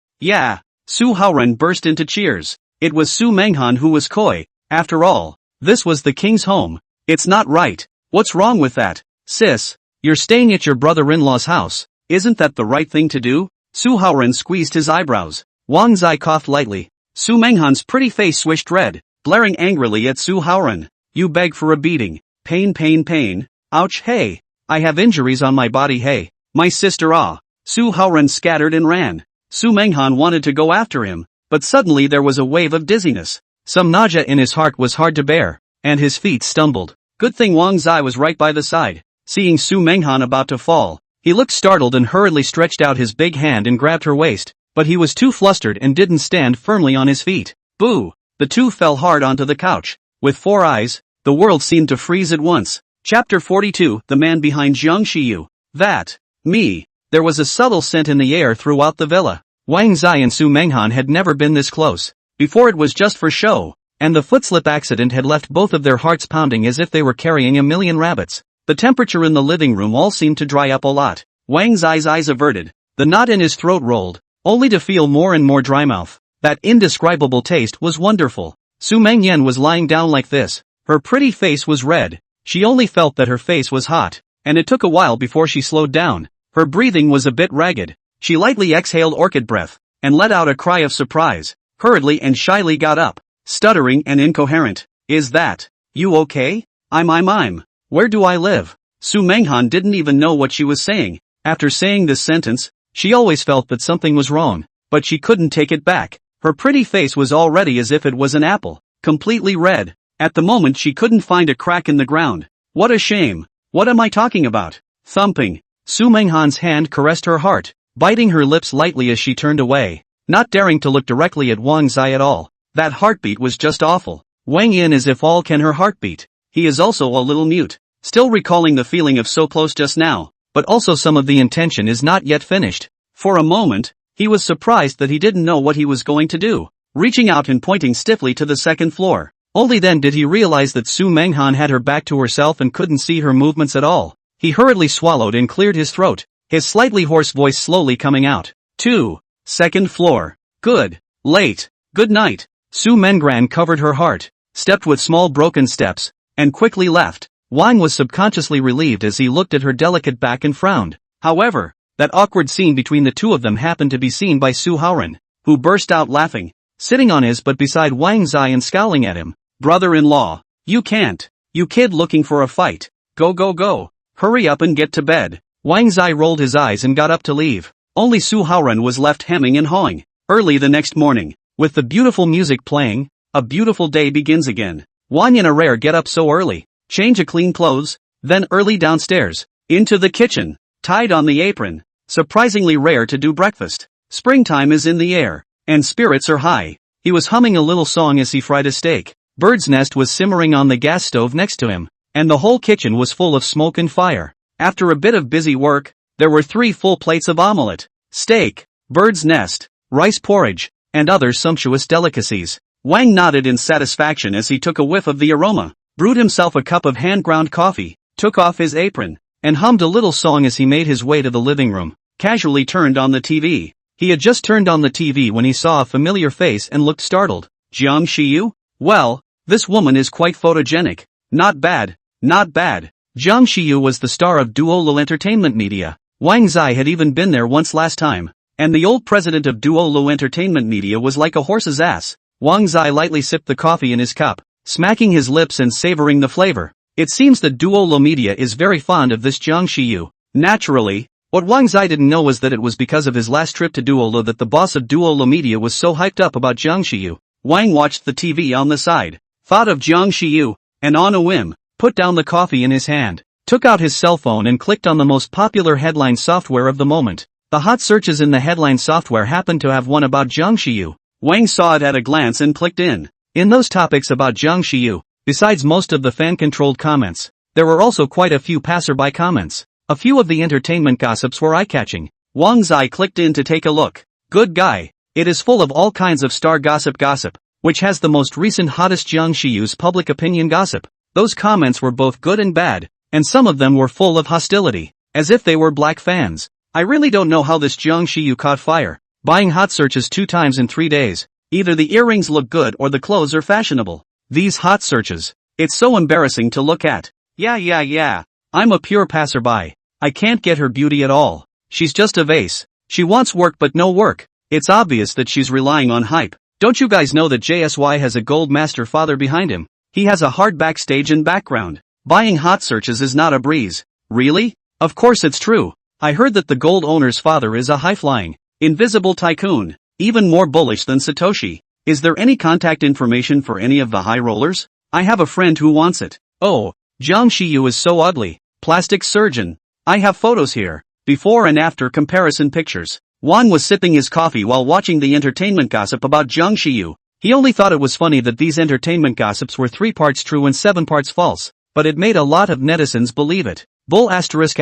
Su Haoran burst into cheers. It was Su Menghan who was coy. After all, this was the king's home. It's not right. What's wrong with that? Sis, you're staying at your brother-in-law's house. Isn't that the right thing to do? Su Haoran squeezed his eyebrows. Wang Zai coughed lightly. Su Menghan's pretty face swished red, glaring angrily at Su Haoran. You beg for a beating. Pain. Ouch, hey. I have injuries on my body, hey. My sister, ah. Su Haoran scattered and ran. Su Menghan wanted to go after him, but suddenly there was a wave of dizziness. Some nausea in his heart was hard to bear, and his feet stumbled. Good thing Wang Zai was right by the side. Seeing Su Menghan about to fall, he looked startled and hurriedly stretched out his big hand and grabbed her waist, but he was too flustered and didn't stand firmly on his feet. Boo! The two fell hard onto the couch. With 4 eyes, the world seemed to freeze at once. Chapter 42, The Man Behind Jiang Shiyu. That. Me. There was a subtle scent in the air throughout the villa. Wang Zai and Su Menghan had never been this close. Before it was just for show, and the footslip accident had left both of their hearts pounding as if they were carrying a million rabbits. The temperature in the living room all seemed to dry up a lot. Wang Zai's eyes averted. The knot in his throat rolled, only to feel more and more dry mouth. That indescribable taste was wonderful. Su Mengyan was lying down like this. Her pretty face was red. She only felt that her face was hot, and it took a while before she slowed down. Her breathing was a bit ragged. She lightly exhaled orchid breath, and let out a cry of surprise, hurriedly and shyly got up, stuttering and incoherent. Is that, you okay? I'm. Where do I live? Su Menghan didn't even know what she was saying. After saying this sentence, she always felt that something was wrong, but she couldn't take it back. Her pretty face was already as if it was an apple, completely red. At the moment she couldn't find a crack in the ground. What a shame. What am I talking about? Thumping. Su Menghan's hand caressed her heart, biting her lips lightly as she turned away, not daring to look directly at Wang Zai at all. That heartbeat was just awful. Wang Yin as if all can her heartbeat. He is also a little mute, still recalling the feeling of so close just now, but also some of the intention is not yet finished. For a moment, he was surprised that he didn't know what he was going to do, reaching out and pointing stiffly to the second floor. Only then did he realize that Su Menghan had her back to herself and couldn't see her movements at all. He hurriedly swallowed and cleared his throat, his slightly hoarse voice slowly coming out. 2. Second floor. Good. Late. Good night. Su Mengran covered her heart, stepped with small broken steps, and quickly left. Wang was subconsciously relieved as he looked at her delicate back and frowned. However, that awkward scene between the two of them happened to be seen by Su Haoran, who burst out laughing, sitting on his butt beside Wang Zai and scowling at him. Brother-in-law, you can't. You kid looking for a fight. Go go go. Hurry up and get to bed. Wang Zai rolled his eyes and got up to leave. Only Su Haoran was left hemming and hawing. Early the next morning, with the beautiful music playing, a beautiful day begins again. Wang and Arare get up so early, change a clean clothes, then early downstairs, into the kitchen, tied on the apron. Surprisingly rare to do breakfast. Springtime is in the air, and spirits are high. He was humming a little song as he fried a steak. Bird's nest was simmering on the gas stove next to him, and the whole kitchen was full of smoke and fire. After a bit of busy work, there were 3 full plates of omelette, steak, bird's nest, rice porridge, and other sumptuous delicacies. Wang nodded in satisfaction as he took a whiff of the aroma, brewed himself a cup of hand-ground coffee, took off his apron, and hummed a little song as he made his way to the living room, casually turned on the TV. He had just turned on the TV when he saw a familiar face and looked startled. Jiang Shiyu? Well, this woman is quite photogenic. Not bad, not bad. Jiang Shiyu was the star of Duolu Entertainment Media. Wang Zai had even been there once last time, and the old president of Duolu Entertainment Media was like a horse's ass. Wang Zai lightly sipped the coffee in his cup, smacking his lips and savoring the flavor. It seems that Duolo Media is very fond of this Jiang Shiyu. Naturally, what Wang Zai didn't know was that it was because of his last trip to Duolo that the boss of Duolo Media was so hyped up about Jiang Shiyu. Wang watched the TV on the side, thought of Jiang Shiyu, and on a whim, put down the coffee in his hand, took out his cell phone and clicked on the most popular headline software of the moment. The hot searches in the headline software happened to have one about Jiang Shiyu. Wang saw it at a glance and clicked in. In those topics about Jiang Shiyu, besides most of the fan-controlled comments, there were also quite a few passerby comments. A few of the entertainment gossips were eye-catching. Wang Zai clicked in to take a look. Good guy. It is full of all kinds of star gossip, which has the most recent hottest Jiang Shiyu's public opinion gossip. Those comments were both good and bad, and some of them were full of hostility, as if they were black fans. I really don't know how this Jiang Shiyu caught fire, buying hot searches 2 times in 3 days. Either the earrings look good or the clothes are fashionable. These hot searches. It's so embarrassing to look at. Yeah. I'm a pure passerby. I can't get her beauty at all. She's just a vase. She wants work but no work. It's obvious that she's relying on hype. Don't you guys know that JSY has a gold master father behind him? He has a hard backstage and background. Buying hot searches is not a breeze. Really? Of course it's true. I heard that the gold owner's father is a high-flying, invisible tycoon, even more bullish than Satoshi. Is there any contact information for any of the high rollers? I have a friend who wants it. Oh, Jiang Shiyu is so ugly. Plastic surgeon. I have photos here. Before and after comparison pictures. Wang was sipping his coffee while watching the entertainment gossip about Jiang Shiyu. He only thought it was funny that these entertainment gossips were 3 parts true and 7 parts false, but it made a lot of netizens believe it. Bull asterisk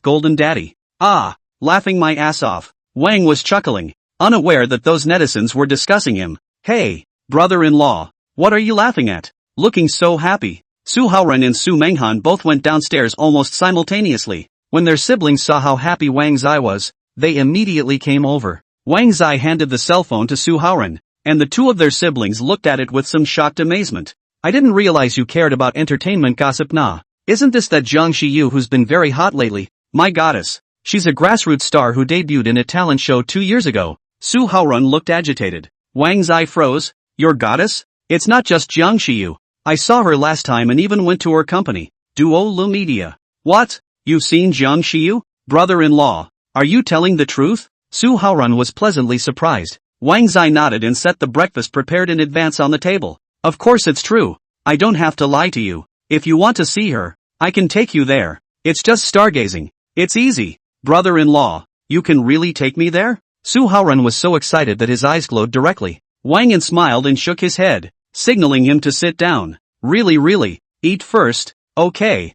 golden daddy. Ah, laughing my ass off. Wang was chuckling, unaware that those netizens were discussing him. Hey, brother-in-law, what are you laughing at? Looking so happy. Su Haoran and Su Menghan both went downstairs almost simultaneously. When their siblings saw how happy Wang Zai was, they immediately came over. Wang Zai handed the cell phone to Su Haoran, and the 2 of their siblings looked at it with some shocked amazement. I didn't realize you cared about entertainment gossip. Nah. Isn't this that Jiang Shiyu who's been very hot lately? My goddess. She's a grassroots star who debuted in a talent show 2 years ago. Su Haoran looked agitated. Wang Zai froze. Your goddess? It's not just Jiang Shiyu. I saw her last time and even went to her company, Duolu Media. What? You've seen Jiang Shiyu? Brother-in-law, are you telling the truth? Su Haoran was pleasantly surprised. Wang Zai nodded and set the breakfast prepared in advance on the table. Of course it's true. I don't have to lie to you. If you want to see her, I can take you there. It's just stargazing. It's easy. Brother-in-law, you can really take me there? Su Haoran was so excited that his eyes glowed directly. Wang smiled and shook his head, signaling him to sit down. Really, eat first. Okay.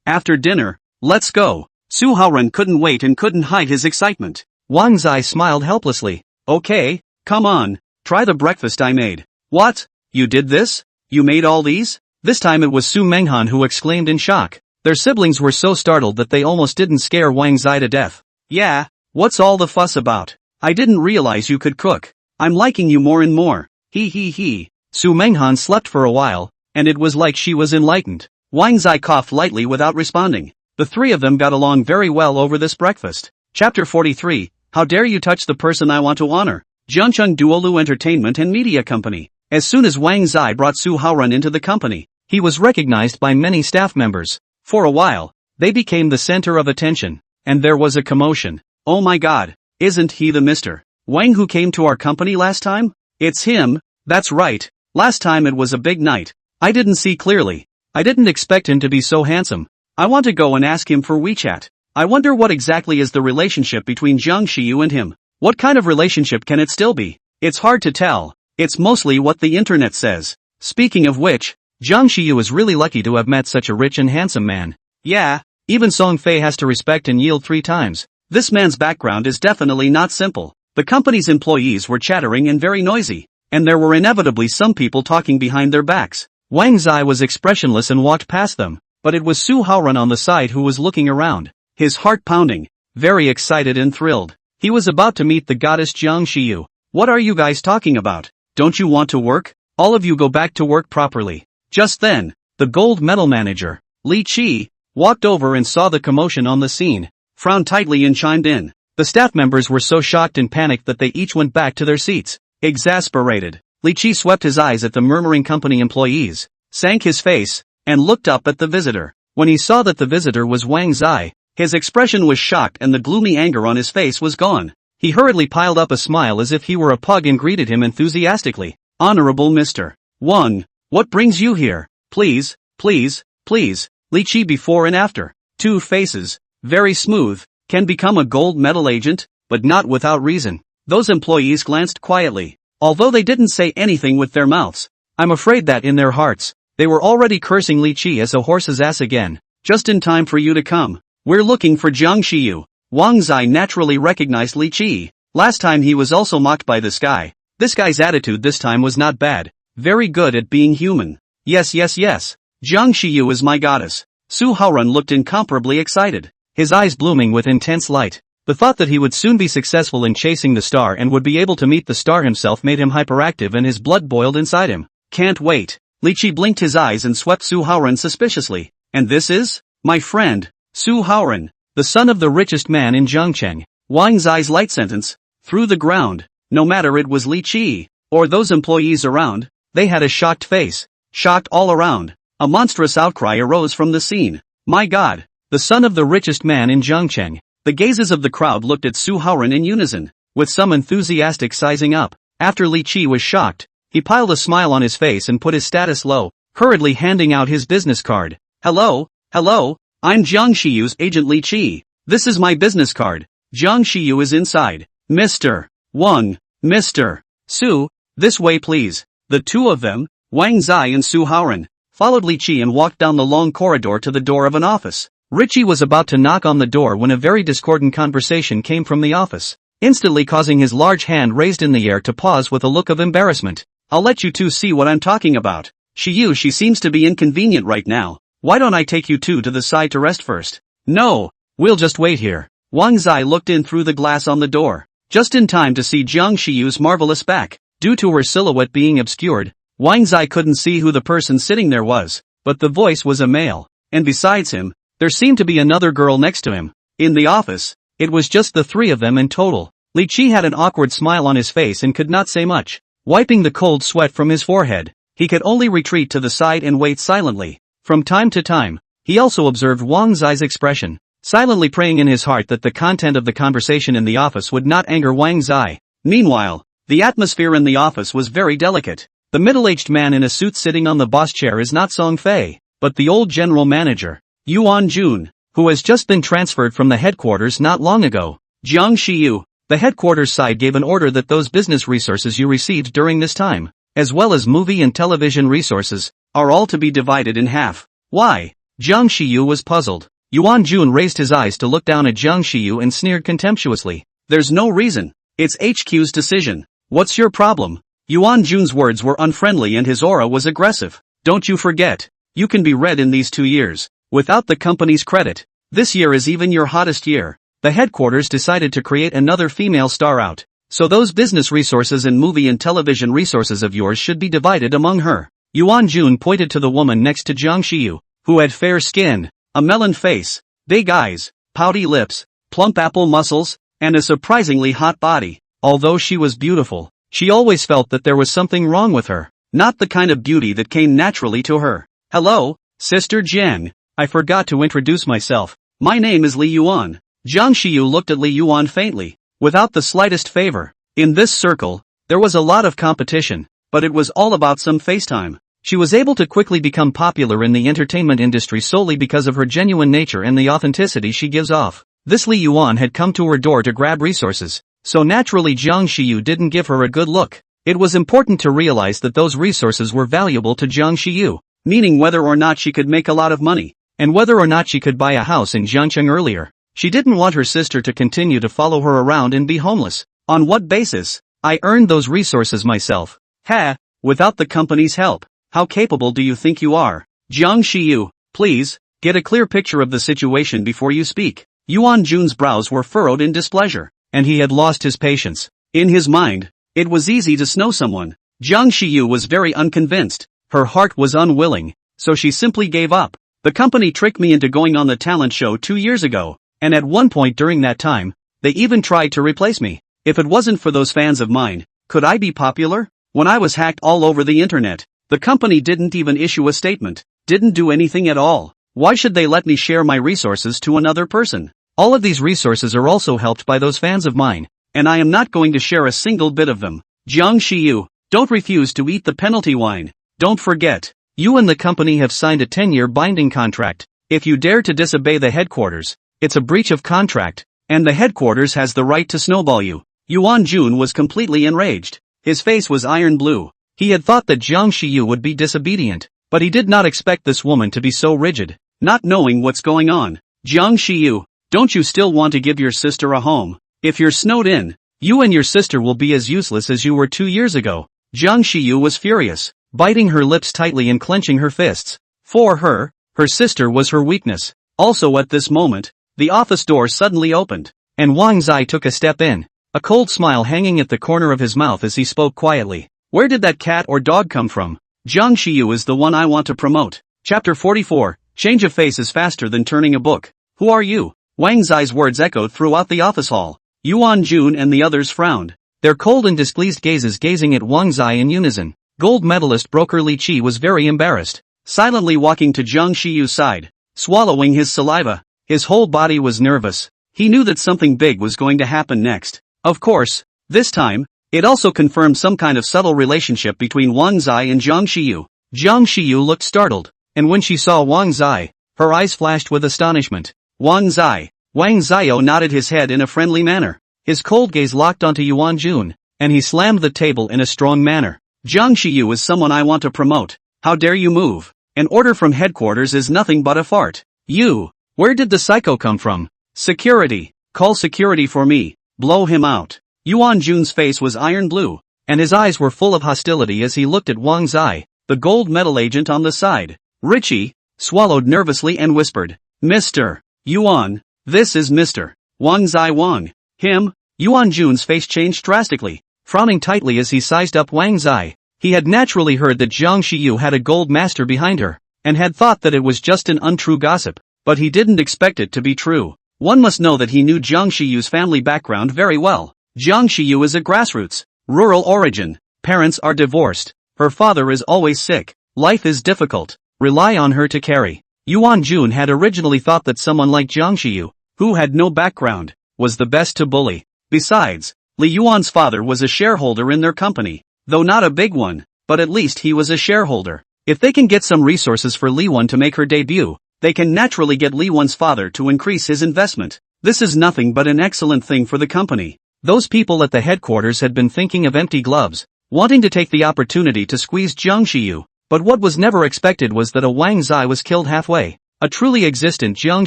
After dinner, let's go. Su Haoran couldn't wait and couldn't hide his excitement. Wang Zai smiled helplessly. Okay, come on, try the breakfast I made. What? You did this? You made all these? This time it was Su Menghan who exclaimed in shock. Their siblings were so startled that they almost didn't scare Wang Zai to death. Yeah, what's all the fuss about? I didn't realize you could cook. I'm liking you more and more. He. Su Menghan slept for a while, and it was like she was enlightened. Wang Zai coughed lightly without responding. The three of them got along very well over this breakfast. Chapter 43, How dare you touch the person I want to honor? Jiangcheng Duolu Entertainment and Media Company. As soon as Wang Zai brought Su Haoran into the company, he was recognized by many staff members. For a while, they became the center of attention, and there was a commotion. Oh my god, isn't he the Mr. Wang who came to our company last time? It's him, that's right, last time it was a big night. I didn't see clearly. I didn't expect him to be so handsome. I want to go and ask him for WeChat. I wonder what exactly is the relationship between Jiang Xiyu and him. What kind of relationship can it still be? It's hard to tell. It's mostly what the internet says. Speaking of which, Jiang Xiyu is really lucky to have met such a rich and handsome man. Yeah, even Song Fei has to respect and yield 3 times. This man's background is definitely not simple. The company's employees were chattering and very noisy, and there were inevitably some people talking behind their backs. Wang Zai was expressionless and walked past them, but it was Su Haoran on the side who was looking around, his heart pounding, very excited and thrilled. He was about to meet the goddess Jiang Xiyu. What are you guys talking about? Don't you want to work? All of you go back to work properly. Just then, the gold medal manager, Li Qi, walked over and saw the commotion on the scene, frowned tightly and chimed in. The staff members were so shocked and panicked that they each went back to their seats. Exasperated, Li Qi swept his eyes at the murmuring company employees, sank his face, and looked up at the visitor. When he saw that the visitor was Wang Zai, his expression was shocked and the gloomy anger on his face was gone. He hurriedly piled up a smile as if he were a pug and greeted him enthusiastically. Honorable Mr. Wang, what brings you here? Please. Li Qi before and after. 2 faces, very smooth, can become a gold medal agent, but not without reason. Those employees glanced quietly, although they didn't say anything with their mouths. I'm afraid that in their hearts, they were already cursing Li Qi as a horse's ass again. Just in time for you to come. We're looking for Jiang Xiyu. Wang Zai naturally recognized Li Qi. Last time he was also mocked by this guy. This guy's attitude this time was not bad. Very good at being human. Yes. Jiang Xiyu is my goddess. Su Haoran looked incomparably excited, his eyes blooming with intense light. The thought that he would soon be successful in chasing the star and would be able to meet the star himself made him hyperactive and his blood boiled inside him. Can't wait. Li Qi blinked his eyes and swept Su Haoran suspiciously. And this is? My friend, Su Haoran, the son of the richest man in Zhangcheng. Wang Zai's light sentence, through the ground. No matter it was Li Qi, or those employees around, they had a shocked face. Shocked all around. A monstrous outcry arose from the scene. My god, the son of the richest man in Zhangcheng. The gazes of the crowd looked at Su Haoran in unison, with some enthusiastic sizing up. After Li Qi was shocked, he piled a smile on his face and put his status low, hurriedly handing out his business card. Hello, I'm Jiang Xiyu's agent Li Qi. This is my business card. Jiang Xiyu is inside. Mr. Wang, Mr. Su, this way please. The 2 of them, Wang Zai and Su Haoran, followed Li Qi and walked down the long corridor to the door of an office. Richie was about to knock on the door when a very discordant conversation came from the office, instantly causing his large hand raised in the air to pause with a look of embarrassment. I'll let you 2 see what I'm talking about. Xiyu, she seems to be inconvenient right now. Why don't I take you 2 to the side to rest first? No, we'll just wait here. Wang Zai looked in through the glass on the door, just in time to see Jiang Xiyu's marvelous back. Due to her silhouette being obscured, Wang Zai couldn't see who the person sitting there was, but the voice was a male, and besides him, there seemed to be another girl next to him. In the office, it was just the 3 of them in total. Li Qi had an awkward smile on his face and could not say much. Wiping the cold sweat from his forehead, he could only retreat to the side and wait silently. From time to time, he also observed Wang Zai's expression, silently praying in his heart that the content of the conversation in the office would not anger Wang Zai. Meanwhile, the atmosphere in the office was very delicate. The middle-aged man in a suit sitting on the boss chair is not Song Fei, but the old general manager, Yuan Jun, who has just been transferred from the headquarters not long ago. Jiang Xiyu, the headquarters side gave an order that those business resources you received during this time, as well as movie and television resources, are all to be divided in half. Why? Jiang Xiyu was puzzled. Yuan Jun raised his eyes to look down at Jiang Xiyu and sneered contemptuously. There's no reason. It's HQ's decision. What's your problem? Yuan Jun's words were unfriendly and his aura was aggressive. Don't you forget. You can be read in these 2 years. Without the company's credit. This year is even your hottest year. The headquarters decided to create another female star out. So those business resources and movie and television resources of yours should be divided among her. Yuan Jun pointed to the woman next to Jiang Shiyu, who had fair skin, a melon face, big eyes, pouty lips, plump apple muscles, and a surprisingly hot body. Although she was beautiful, she always felt that there was something wrong with her. Not the kind of beauty that came naturally to her. Hello, Sister Jiang. I forgot to introduce myself. My name is Li Yuan. Jiang Shiyu looked at Li Yuan faintly, without the slightest favor. In this circle, there was a lot of competition, but it was all about some FaceTime. She was able to quickly become popular in the entertainment industry solely because of her genuine nature and the authenticity she gives off. This Li Yuan had come to her door to grab resources, so naturally Jiang Shiyu didn't give her a good look. It was important to realize that those resources were valuable to Jiang Shiyu, meaning whether or not she could make a lot of money, and whether or not she could buy a house in Jiangcheng earlier. She didn't want her sister to continue to follow her around and be homeless. On what basis? I earned those resources myself. Ha! Without the company's help. How capable do you think you are? Jiang Shiyu, please, get a clear picture of the situation before you speak. Yuan Jun's brows were furrowed in displeasure, and he had lost his patience. In his mind, it was easy to snow someone. Jiang Shiyu was very unconvinced. Her heart was unwilling, so she simply gave up. The company tricked me into going on the talent show 2 years ago, and at one point during that time, they even tried to replace me. If it wasn't for those fans of mine, could I be popular? When I was hacked all over the internet, the company didn't even issue a statement, didn't do anything at all. Why should they let me share my resources to another person? All of these resources are also helped by those fans of mine, and I am not going to share a single bit of them. Jiang Shiyu, don't refuse to eat the penalty wine. Don't forget, you and the company have signed a 10-year binding contract. If you dare to disobey the headquarters, it's a breach of contract, and the headquarters has the right to snowball you. Yuan Jun was completely enraged. His face was iron blue. He had thought that Jiang Shiyu would be disobedient, but he did not expect this woman to be so rigid, not knowing what's going on. Jiang Shiyu, don't you still want to give your sister a home? If you're snowed in, you and your sister will be as useless as you were 2 years ago. Jiang Shiyu was furious, biting her lips tightly and clenching her fists. For her, her sister was her weakness. Also at this moment, the office door suddenly opened, and Wang Zai took a step in, a cold smile hanging at the corner of his mouth as he spoke quietly. Where did that cat or dog come from? Jiang Shiyu is the one I want to promote. Chapter 44, Change of face is faster than turning a book. Who are you? Wang Zai's words echoed throughout the office hall. Yuan Jun and the others frowned, their cold and displeased gazes gazing at Wang Zai in unison. Gold medalist broker Li Qi was very embarrassed, silently walking to Jiang Shiyu's side, swallowing his saliva. His whole body was nervous. He knew that something big was going to happen next. Of course, this time, it also confirmed some kind of subtle relationship between Wang Zai and Jiang Shiyu. Jiang Shiyu looked startled, and when she saw Wang Zai, her eyes flashed with astonishment. Wang Zai. Wang Zio nodded his head in a friendly manner. His cold gaze locked onto Yuan Jun, and he slammed the table in a strong manner. Jiang Shiyu is someone I want to promote. How dare you move? An order from headquarters is nothing but a fart. You. Where did the psycho come from? Security. Call security for me. Blow him out. Yuan Jun's face was iron blue, and his eyes were full of hostility as he looked at Wang Zai, the gold medal agent on the side. Richie swallowed nervously and whispered, Mr. Yuan, this is Mr. Wang Zai Wang. Him? Yuan Jun's face changed drastically, frowning tightly as he sized up Wang Zai. He had naturally heard that Jiang Shiyu had a gold master behind her, and had thought that it was just an untrue gossip, but he didn't expect it to be true. One must know that he knew Jiang Shiyu's family background very well. Jiang Shiyu is a grassroots, rural origin. Parents are divorced. Her father is always sick. Life is difficult. Rely on her to carry. Yuan Jun had originally thought that someone like Jiang Shiyu, who had no background, was the best to bully. Besides, Li Yuan's father was a shareholder in their company, though not a big one, but at least he was a shareholder. If they can get some resources for Li Yuan to make her debut, they can naturally get Li Yuan's father to increase his investment. This is nothing but an excellent thing for the company. Those people at the headquarters had been thinking of empty gloves, wanting to take the opportunity to squeeze Jiang Shiyu, but what was never expected was that a Wang Zai was killed halfway, a truly existent Jiang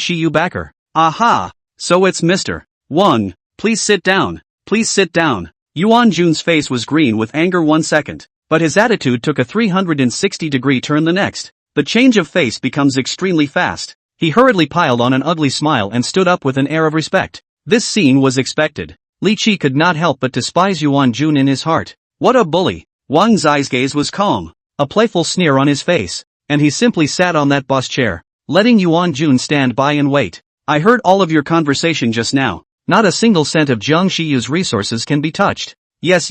Shiyu backer. Aha! So it's Mr. Wang, please sit down. Please sit down. Yuan Jun's face was green with anger 1 second, but his attitude took a 360-degree turn the next. The change of face becomes extremely fast. He hurriedly piled on an ugly smile and stood up with an air of respect. This scene was expected. Li Qi could not help but despise Yuan Jun in his heart. What a bully! Wang Zai's gaze was calm, a playful sneer on his face, and he simply sat on that boss chair, letting Yuan Jun stand by and wait. I heard all of your conversation just now. Not a single cent of Jiang Shiyu's resources can be touched. Yes.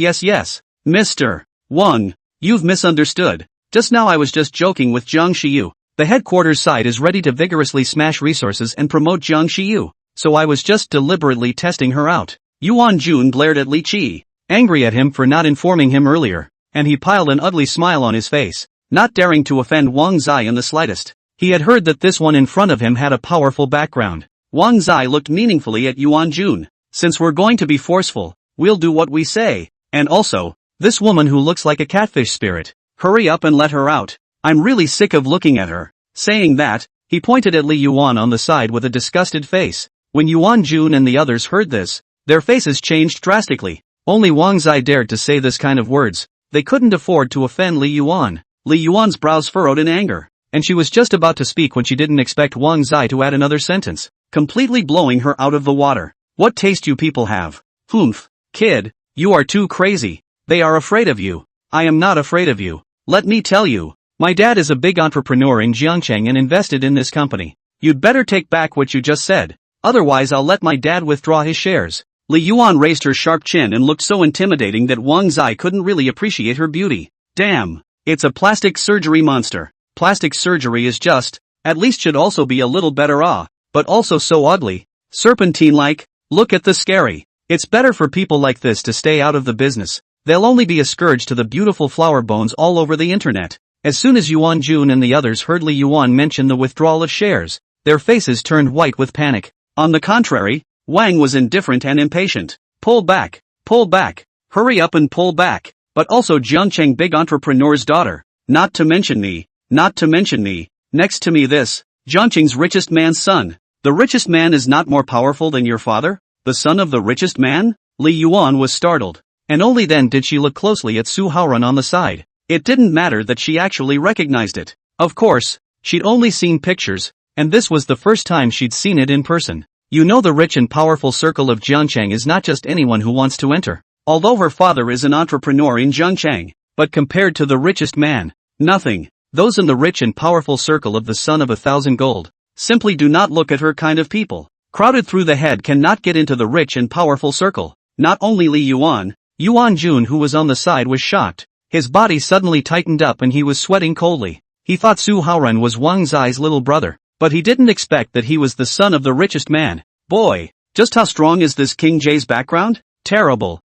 Mr. Wang, you've misunderstood. Just now I was just joking with Jiang Shiyu. The headquarters side is ready to vigorously smash resources and promote Jiang Shiyu, so I was just deliberately testing her out. Yuan Jun glared at Li Qi, angry at him for not informing him earlier, and he piled an ugly smile on his face, not daring to offend Wang Zai in the slightest. He had heard that this one in front of him had a powerful background. Wang Zai looked meaningfully at Yuan Jun. Since we're going to be forceful, we'll do what we say. And also, this woman who looks like a catfish spirit, hurry up and let her out. I'm really sick of looking at her. Saying that, he pointed at Li Yuan on the side with a disgusted face. When Yuan Jun and the others heard this, their faces changed drastically. Only Wang Zai dared to say this kind of words. They couldn't afford to offend Li Yuan. Li Yuan's brows furrowed in anger, and she was just about to speak when she didn't expect Wang Zai to add another sentence, completely blowing her out of the water. What taste you people have. Humph. Kid, you are too crazy. They are afraid of you. I am not afraid of you. Let me tell you. My dad is a big entrepreneur in Jiangcheng and invested in this company. You'd better take back what you just said. Otherwise I'll let my dad withdraw his shares. Li Yuan raised her sharp chin and looked so intimidating that Wang Zai couldn't really appreciate her beauty. Damn. It's a plastic surgery monster. Plastic surgery is just, at least should also be a little better but also so ugly. Serpentine-like. Look at the scary. It's better for people like this to stay out of the business. They'll only be a scourge to the beautiful flower bones all over the internet. As soon as Yuan Jun and the others heard Li Yuan mention the withdrawal of shares, their faces turned white with panic. On the contrary, Wang was indifferent and impatient. Pull back, hurry up and pull back. But also Jiangcheng big entrepreneur's daughter. Not to mention me. Next to me this, Jiangcheng's richest man's son. The richest man is not more powerful than your father? The son of the richest man? Li Yuan was startled. And only then did she look closely at Su Haoran on the side. It didn't matter that she actually recognized it. Of course, she'd only seen pictures, and this was the first time she'd seen it in person. You know, the rich and powerful circle of Jiangcheng is not just anyone who wants to enter. Although her father is an entrepreneur in Jiangcheng, but compared to the richest man, nothing. Those in the rich and powerful circle of the son of 1,000 gold simply do not look at her kind of people. Crowded through the head cannot get into the rich and powerful circle. Not only Li Yuan, Yuan Jun who was on the side was shocked. His body suddenly tightened up and he was sweating coldly. He thought Su Haoran was Wang Zai's little brother, but he didn't expect that he was the son of the richest man. Boy, just how strong is this King Jay's background? Terrible.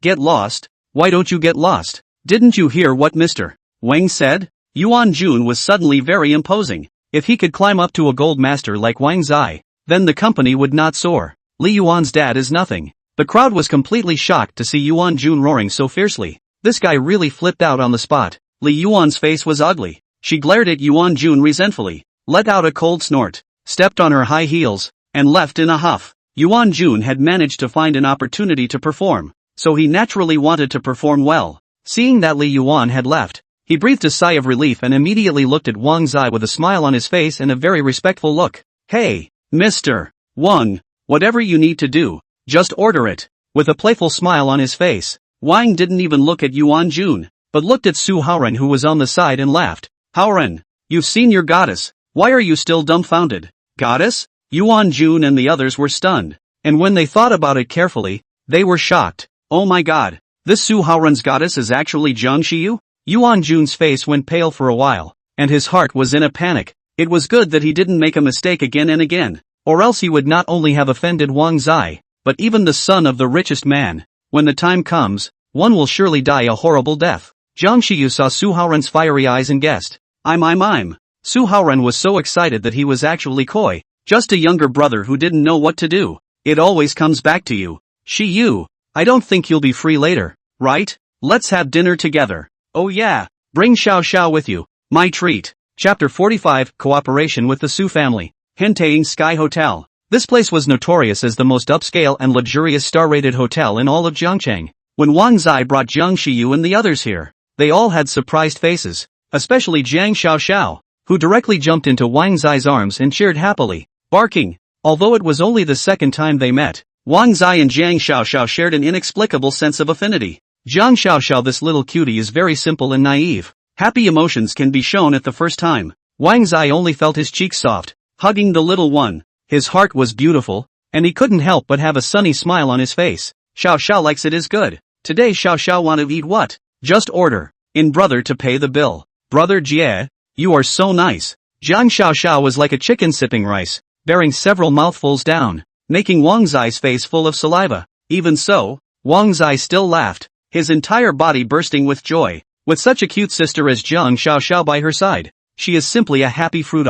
Get lost. Why don't you get lost? Didn't you hear what Mr. Wang said? Yuan Jun was suddenly very imposing. If he could climb up to a gold master like Wang Zai, then the company would not soar. Li Yuan's dad is nothing. The crowd was completely shocked to see Yuan Jun roaring so fiercely. This guy really flipped out on the spot. Li Yuan's face was ugly. She glared at Yuan Jun resentfully, let out a cold snort, stepped on her high heels, and left in a huff. Yuan Jun had managed to find an opportunity to perform, so he naturally wanted to perform well. Seeing that Li Yuan had left, he breathed a sigh of relief and immediately looked at Wang Zai with a smile on his face and a very respectful look. Hey, Mr. Wang, whatever you need to do, just order it. With a playful smile on his face, Wang didn't even look at Yuan Jun, but looked at Su Haoran who was on the side and laughed. Haoran, you've seen your goddess. Why are you still dumbfounded? Goddess? Yuan Jun and the others were stunned, and when they thought about it carefully, they were shocked. Oh my god, this Su Haoran's goddess is actually Jiang Shiyu? Yuan Jun's face went pale for a while, and his heart was in a panic. It was good that he didn't make a mistake again and again, or else he would not only have offended Wang Zai, but even the son of the richest man. When the time comes, one will surely die a horrible death. Jiang Shiyu saw Su Haoran's fiery eyes and guessed. I'm. Su Haoran was so excited that he was actually coy, just a younger brother who didn't know what to do. It always comes back to you. Shiyu, I don't think you'll be free later, right? Let's have dinner together. Oh yeah, bring Xiao Xiao with you. My treat. Chapter 45, Cooperation with the Su Family. Henteing Sky Hotel. This place was notorious as the most upscale and luxurious star-rated hotel in all of Jiangcheng. When Wang Zai brought Jiang Shiyu and the others here, they all had surprised faces, especially Jiang Xiaoxiao, who directly jumped into Wang Zai's arms and cheered happily, barking. Although it was only the second time they met, Wang Zai and Jiang Xiaoxiao shared an inexplicable sense of affinity. Jiang Xiaoxiao, this little cutie, is very simple and naive. Happy emotions can be shown at the first time. Wang Zai only felt his cheeks soft, hugging the little one. His heart was beautiful, and he couldn't help but have a sunny smile on his face. Xiao likes it is good. Today Xiao want to eat what? Just order. In brother to pay the bill. Brother Jie, you are so nice. Jiang Xiao was like a chicken sipping rice, bearing several mouthfuls down, making Wang Zai's face full of saliva. Even so, Wang Zai still laughed, his entire body bursting with joy. With such a cute sister as Jiang Xiao by her side, she is simply a happy fruit.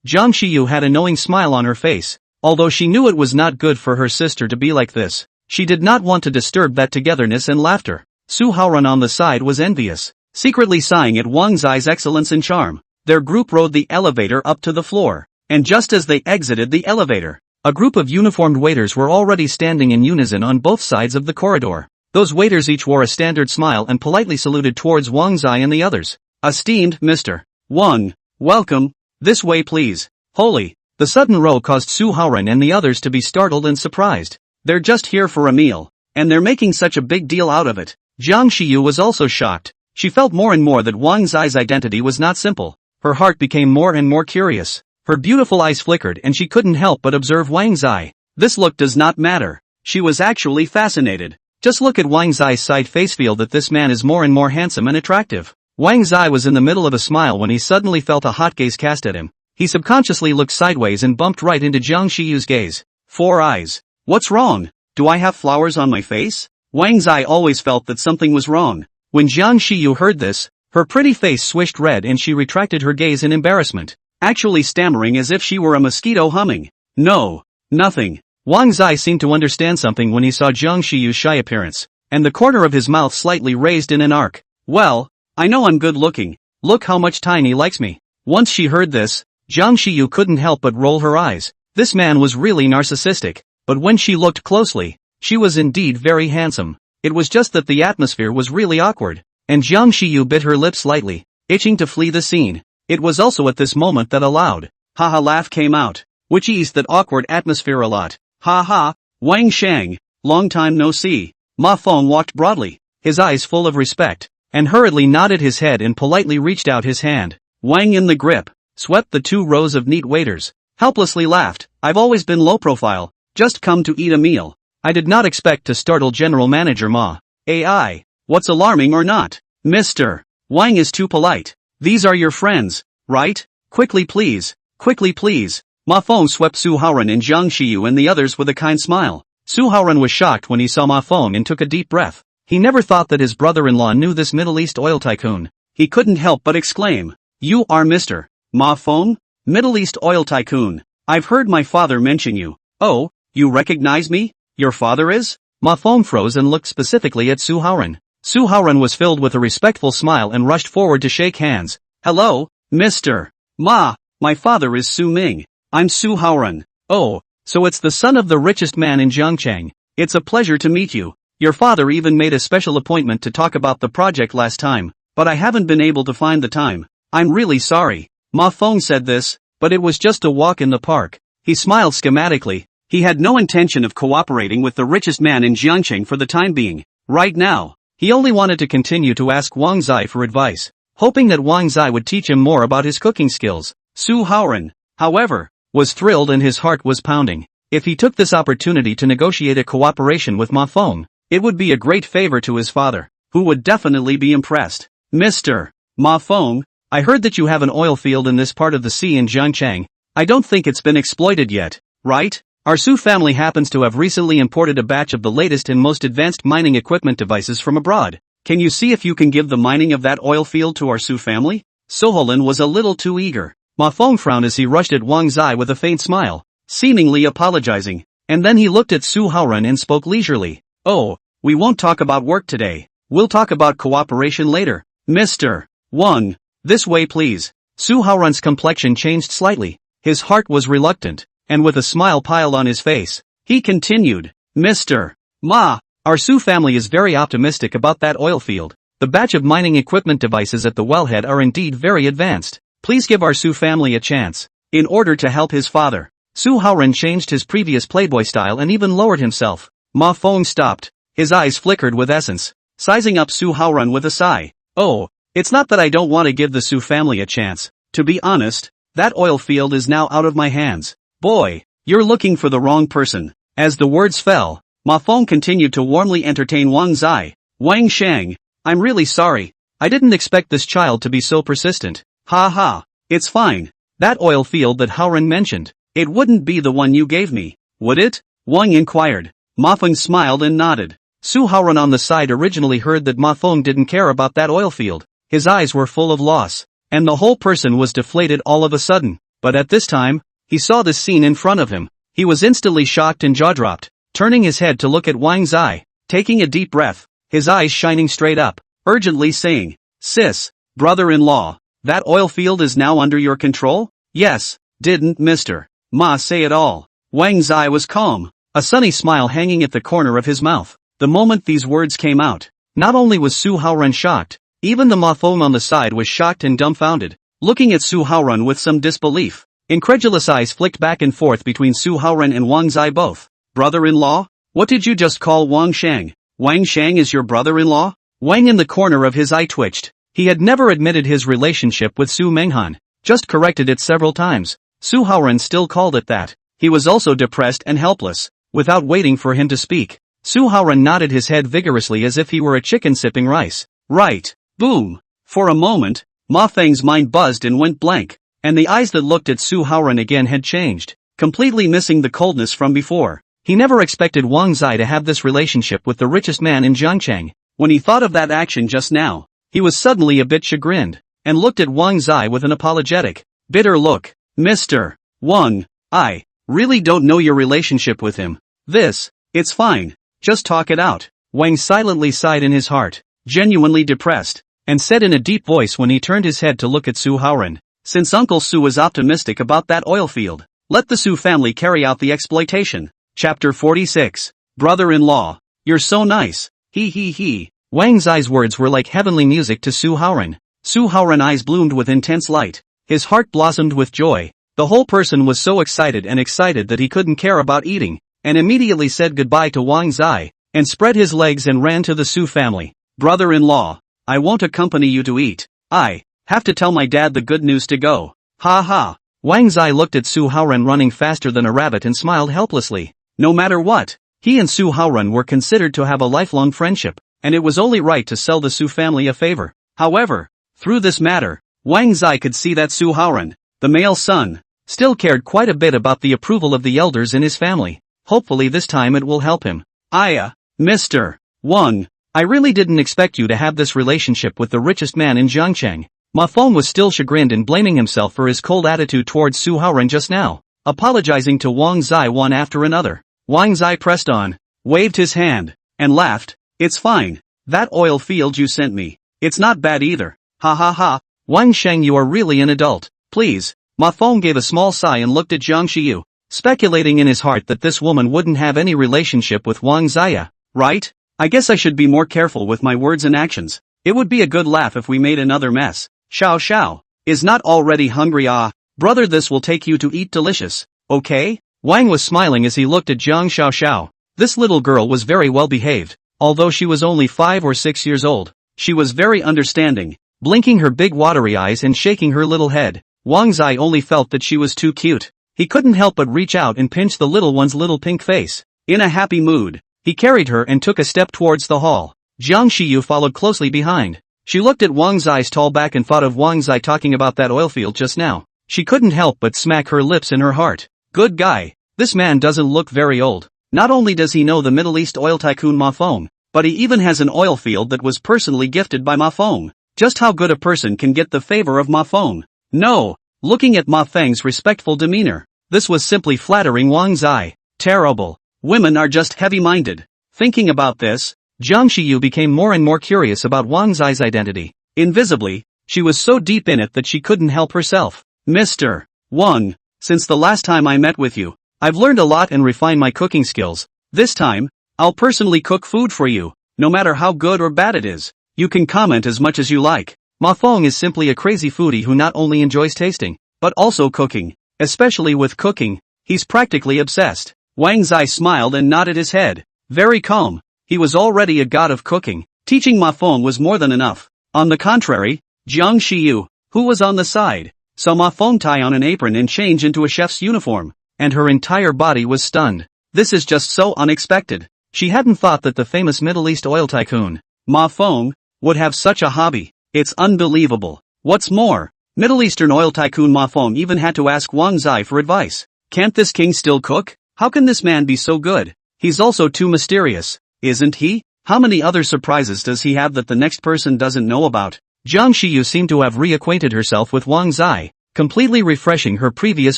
Jiang Shiyu had a knowing smile on her face. Although she knew it was not good for her sister to be like this, she did not want to disturb that togetherness and laughter. Su Haoran on the side was envious, secretly sighing at Wang Zai's excellence and charm. Their group rode the elevator up to the floor, and just as they exited the elevator, a group of uniformed waiters were already standing in unison on both sides of the corridor. Those waiters each wore a standard smile and politely saluted towards Wang Zai and the others. Esteemed Mr. Wang, welcome. This way please. Holy! The sudden row caused Su Haoran and the others to be startled and surprised. They're just here for a meal, and they're making such a big deal out of it. Jiang Shiyu was also shocked. She felt more and more that Wang Zai's identity was not simple. Her heart became more and more curious. Her beautiful eyes flickered and she couldn't help but observe Wang Zai. This look does not matter. She was actually fascinated. Just look at Wang Zai's side face, feel that this man is more and more handsome and attractive. Wang Zai was in the middle of a smile when he suddenly felt a hot gaze cast at him. He subconsciously looked sideways and bumped right into Jiang Shiyu's gaze. 4 eyes. What's wrong? Do I have flowers on my face? Wang Zai always felt that something was wrong. When Jiang Shiyu heard this, her pretty face swished red and she retracted her gaze in embarrassment, actually stammering as if she were a mosquito humming. No, nothing. Wang Zai seemed to understand something when he saw Jiang Shiyu's shy appearance, and the corner of his mouth slightly raised in an arc. Well, I know I'm good looking. Look how much Tiny likes me. Once she heard this, Jiang Shiyu couldn't help but roll her eyes. This man was really narcissistic, but when she looked closely, she was indeed very handsome. It was just that the atmosphere was really awkward, and Jiang Shiyu bit her lips slightly, itching to flee the scene. It was also at this moment that a loud, haha laugh came out, which eased that awkward atmosphere a lot. Ha ha, Wang Shang, long time no see. Ma Feng walked broadly, his eyes full of respect, and hurriedly nodded his head and politely reached out his hand. Wang, in the grip, swept the 2 rows of neat waiters, helplessly laughed. I've always been low profile, just come to eat a meal. I did not expect to startle General Manager Ma. AI, what's alarming or not? Mr. Wang is too polite. These are your friends, right? Quickly please, quickly please. Ma Feng swept Su Haoran and Jiang Shiyu and the others with a kind smile. Su Haoran was shocked when he saw Ma Feng and took a deep breath. He never thought that his brother-in-law knew this Middle East oil tycoon. He couldn't help but exclaim, "You are Mr. Ma Feng? Middle East oil tycoon. I've heard my father mention you. Oh, you recognize me? Your father is?" Ma Feng froze and looked specifically at Su Haoran. Su Haoran was filled with a respectful smile and rushed forward to shake hands. "Hello, Mr. Ma, my father is Su Ming. I'm Su Haoran." "Oh, so it's the son of the richest man in Jiangcheng. It's a pleasure to meet you. Your father even made a special appointment to talk about the project last time, but I haven't been able to find the time. I'm really sorry." Ma Feng said this, but it was just a walk in the park. He smiled schematically. He had no intention of cooperating with the richest man in Jiangcheng for the time being. Right now, he only wanted to continue to ask Wang Zai for advice, hoping that Wang Zai would teach him more about his cooking skills. Su Haoran, however, was thrilled and his heart was pounding. If he took this opportunity to negotiate a cooperation with Ma Feng, it would be a great favor to his father, who would definitely be impressed. "Mr. Ma Feng, I heard that you have an oil field in this part of the sea in Jiangcheng. I don't think it's been exploited yet, right? Our Su family happens to have recently imported a batch of the latest and most advanced mining equipment devices from abroad. Can you see if you can give the mining of that oil field to our Su family?" Soholin was a little too eager. Ma Feng frowned as he rushed at Wang Zai with a faint smile, seemingly apologizing, and then he looked at Su Haoran and spoke leisurely. "Oh, we won't talk about work today. We'll talk about cooperation later. Mr. Wang, this way please." Su Haoran's complexion changed slightly. His heart was reluctant. and with a smile piled on his face, he continued, Mr. Ma, our Su family is very optimistic about that oil field. The batch of mining equipment devices at the wellhead are indeed very advanced. Please give our Su family a chance. In order to help his father, Su Haoran changed his previous playboy style and even lowered himself. Ma Feng stopped. His eyes flickered with essence, sizing up Su Haoran with a sigh. Oh, it's not that I don't want to give the Su family a chance. To be honest, that oil field is now out of my hands. Boy, you're looking for the wrong person. As the words fell, Ma Feng continued to warmly entertain Wang Zai. Wang Shang, I'm really sorry. I didn't expect this child to be so persistent. Ha ha, it's fine. That oil field that Haoran mentioned, it wouldn't be the one you gave me, would it? Wang inquired. Ma Feng smiled and nodded. Su Haoran on the side originally heard that Ma Feng didn't care about that oil field. His eyes were full of loss, and the whole person was deflated all of a sudden. But at this time, he saw this scene in front of him. He was instantly shocked and jaw-dropped, turning his head to look at Wang Zai, taking a deep breath, his eyes shining straight up, urgently saying, Sis, brother-in-law, that oil field is now under your control? Yes, didn't Mr. Ma say it all? Wang Zai was calm, a sunny smile hanging at the corner of his mouth. The moment these words came out, not only was Su Haoran shocked, even the Ma Feng on the side was shocked and dumbfounded, looking at Su Haoran with some disbelief. Incredulous eyes flicked back and forth between Su Haoran and Wang Zai both. Brother-in-law? What did you just call Wang Shang? Wang Shang is your brother-in-law? Wang in the corner of his eye twitched. He had never admitted his relationship with Su Menghan, just corrected it several times. Su Haoran still called it that. He was also depressed and helpless. Without waiting for him to speak, Su Haoran nodded his head vigorously as if he were a chicken sipping rice. Right. Boom. For a moment, Ma Feng's mind buzzed and went blank, and the eyes that looked at Su Haoran again had changed, completely missing the coldness from before. He never expected Wang Zai to have this relationship with the richest man in Jiangcheng. When he thought of that action just now, he was suddenly a bit chagrined, and looked at Wang Zai with an apologetic, bitter look. Mr. Wang, I really don't know your relationship with him. It's fine. Just talk it out. Wang silently sighed in his heart, genuinely depressed, and said in a deep voice when he turned his head to look at Su Haoran, since Uncle Su was optimistic about that oil field, let the Su family carry out the exploitation. Chapter 46. Brother-in-law, you're so nice. He. Wang Zai's words were like heavenly music to Su Haoran. Su Haoran's eyes bloomed with intense light. His heart blossomed with joy. The whole person was so excited that he couldn't care about eating, and immediately said goodbye to Wang Zai, and spread his legs and ran to the Su family. Brother-in-law, I won't accompany you to eat. I have to tell my dad the good news to go. Ha ha. Wang Zai looked at Su Haoran running faster than a rabbit and smiled helplessly. No matter what, he and Su Haoran were considered to have a lifelong friendship, and it was only right to sell the Su family a favor. However, through this matter, Wang Zai could see that Su Haoran, the male son, still cared quite a bit about the approval of the elders in his family. Hopefully this time it will help him. Mr. Wang, I really didn't expect you to have this relationship with the richest man in Jiangcheng. Ma Feng was still chagrined and blaming himself for his cold attitude towards Su Haoran just now, apologizing to Wang Zai one after another. Wang Zai pressed on, waved his hand, and laughed. It's fine. That oil field you sent me, it's not bad either. Ha ha ha. Wang Sheng, you are really an adult. Please. Ma Feng gave a small sigh and looked at Jiang Xiyu, speculating in his heart that this woman wouldn't have any relationship with Wang Zai. Right? I guess I should be more careful with my words and actions. It would be a good laugh if we made another mess. Xiao is not already hungry. Brother, this will take you to eat delicious, okay? Wang was smiling as he looked at Jiang Xiao. This little girl was very well behaved, although she was only 5 or 6 years old. She was very understanding, blinking her big watery eyes and shaking her little head. Wang Zai only felt that she was too cute. He couldn't help but reach out and pinch the little one's little pink face. In a happy mood, he carried her and took a step towards the hall. Jiang Xiyu followed closely behind. She looked at Wang Zai's tall back and thought of Wang Zai talking about that oil field just now. She couldn't help but smack her lips in her heart. Good guy. This man doesn't look very old. Not only does he know the Middle East oil tycoon Ma Feng, but he even has an oil field that was personally gifted by Ma Feng. Just how good a person can get the favor of Ma Feng? No. Looking at Ma Feng's respectful demeanor, this was simply flattering Wang Zai. Terrible. Women are just heavy-minded. Thinking about this, Jiang Xiyu became more and more curious about Wang Zai's identity. Invisibly, she was so deep in it that she couldn't help herself. Mr. Wang, Since the last time I met with you, I've learned a lot and refined my cooking skills. This time, I'll personally cook food for you, no matter how good or bad it is. You can comment as much as you like. Ma Fong is simply a crazy foodie who not only enjoys tasting, but also cooking. Especially with cooking, he's practically obsessed. Wang Zai smiled and nodded his head. Very calm. He was already a god of cooking. Teaching Ma Fong was more than enough. On the contrary, Jiang Xiyu, who was on the side, saw Ma Fong tie on an apron and change into a chef's uniform, and her entire body was stunned. This is just so unexpected. She hadn't thought that the famous Middle East oil tycoon, Ma Fong, would have such a hobby. It's unbelievable. What's more, Middle Eastern oil tycoon Ma Fong even had to ask Wang Zai for advice. Can't this king still cook? How can this man be so good? He's also too mysterious, isn't he? How many other surprises does he have that the next person doesn't know about? Jiang Xiyu seemed to have reacquainted herself with Wang Zai, completely refreshing her previous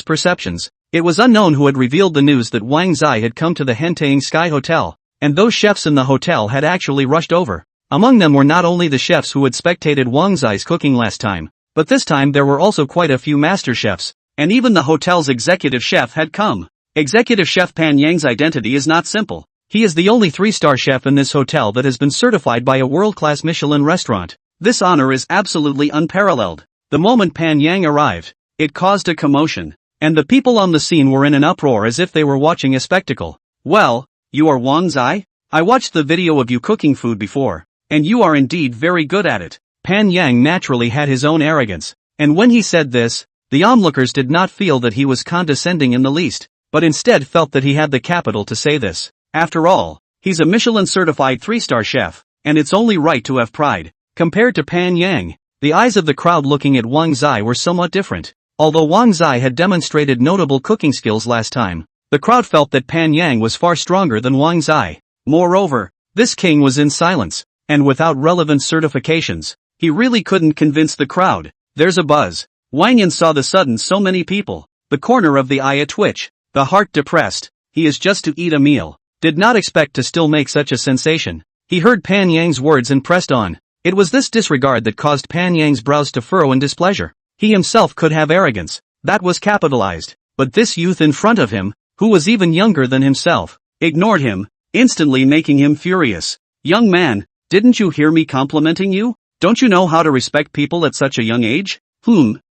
perceptions. It was unknown who had revealed the news that Wang Zai had come to the Hentang Sky Hotel, and those chefs in the hotel had actually rushed over. Among them were not only the chefs who had spectated Wang Zai's cooking last time, but this time there were also quite a few master chefs, and even the hotel's executive chef had come. Executive Chef Pan Yang's identity is not simple. He is the only 3-star chef in this hotel that has been certified by a world-class Michelin restaurant. This honor is absolutely unparalleled. The moment Pan Yang arrived, it caused a commotion, and the people on the scene were in an uproar as if they were watching a spectacle. Well, you are Wang Zai? I watched the video of you cooking food before, and you are indeed very good at it. Pan Yang naturally had his own arrogance, and when he said this, the onlookers did not feel that he was condescending in the least, but instead felt that he had the capital to say this. After all, he's a Michelin-certified 3-star chef, and it's only right to have pride. Compared to Pan Yang, the eyes of the crowd looking at Wang Zai were somewhat different. Although Wang Zai had demonstrated notable cooking skills last time, the crowd felt that Pan Yang was far stronger than Wang Zai. Moreover, this king was in silence, and without relevant certifications, he really couldn't convince the crowd. There's a buzz. Wang Yan saw the sudden so many people, the corner of the eye a twitch, the heart depressed. He is just to eat a meal. Did not expect to still make such a sensation. He heard Pan Yang's words and pressed on. It was this disregard that caused Pan Yang's brows to furrow in displeasure. He himself could have arrogance. That was capitalized. But this youth in front of him, who was even younger than himself, ignored him, instantly making him furious. Young man, didn't you hear me complimenting you? Don't you know how to respect people at such a young age?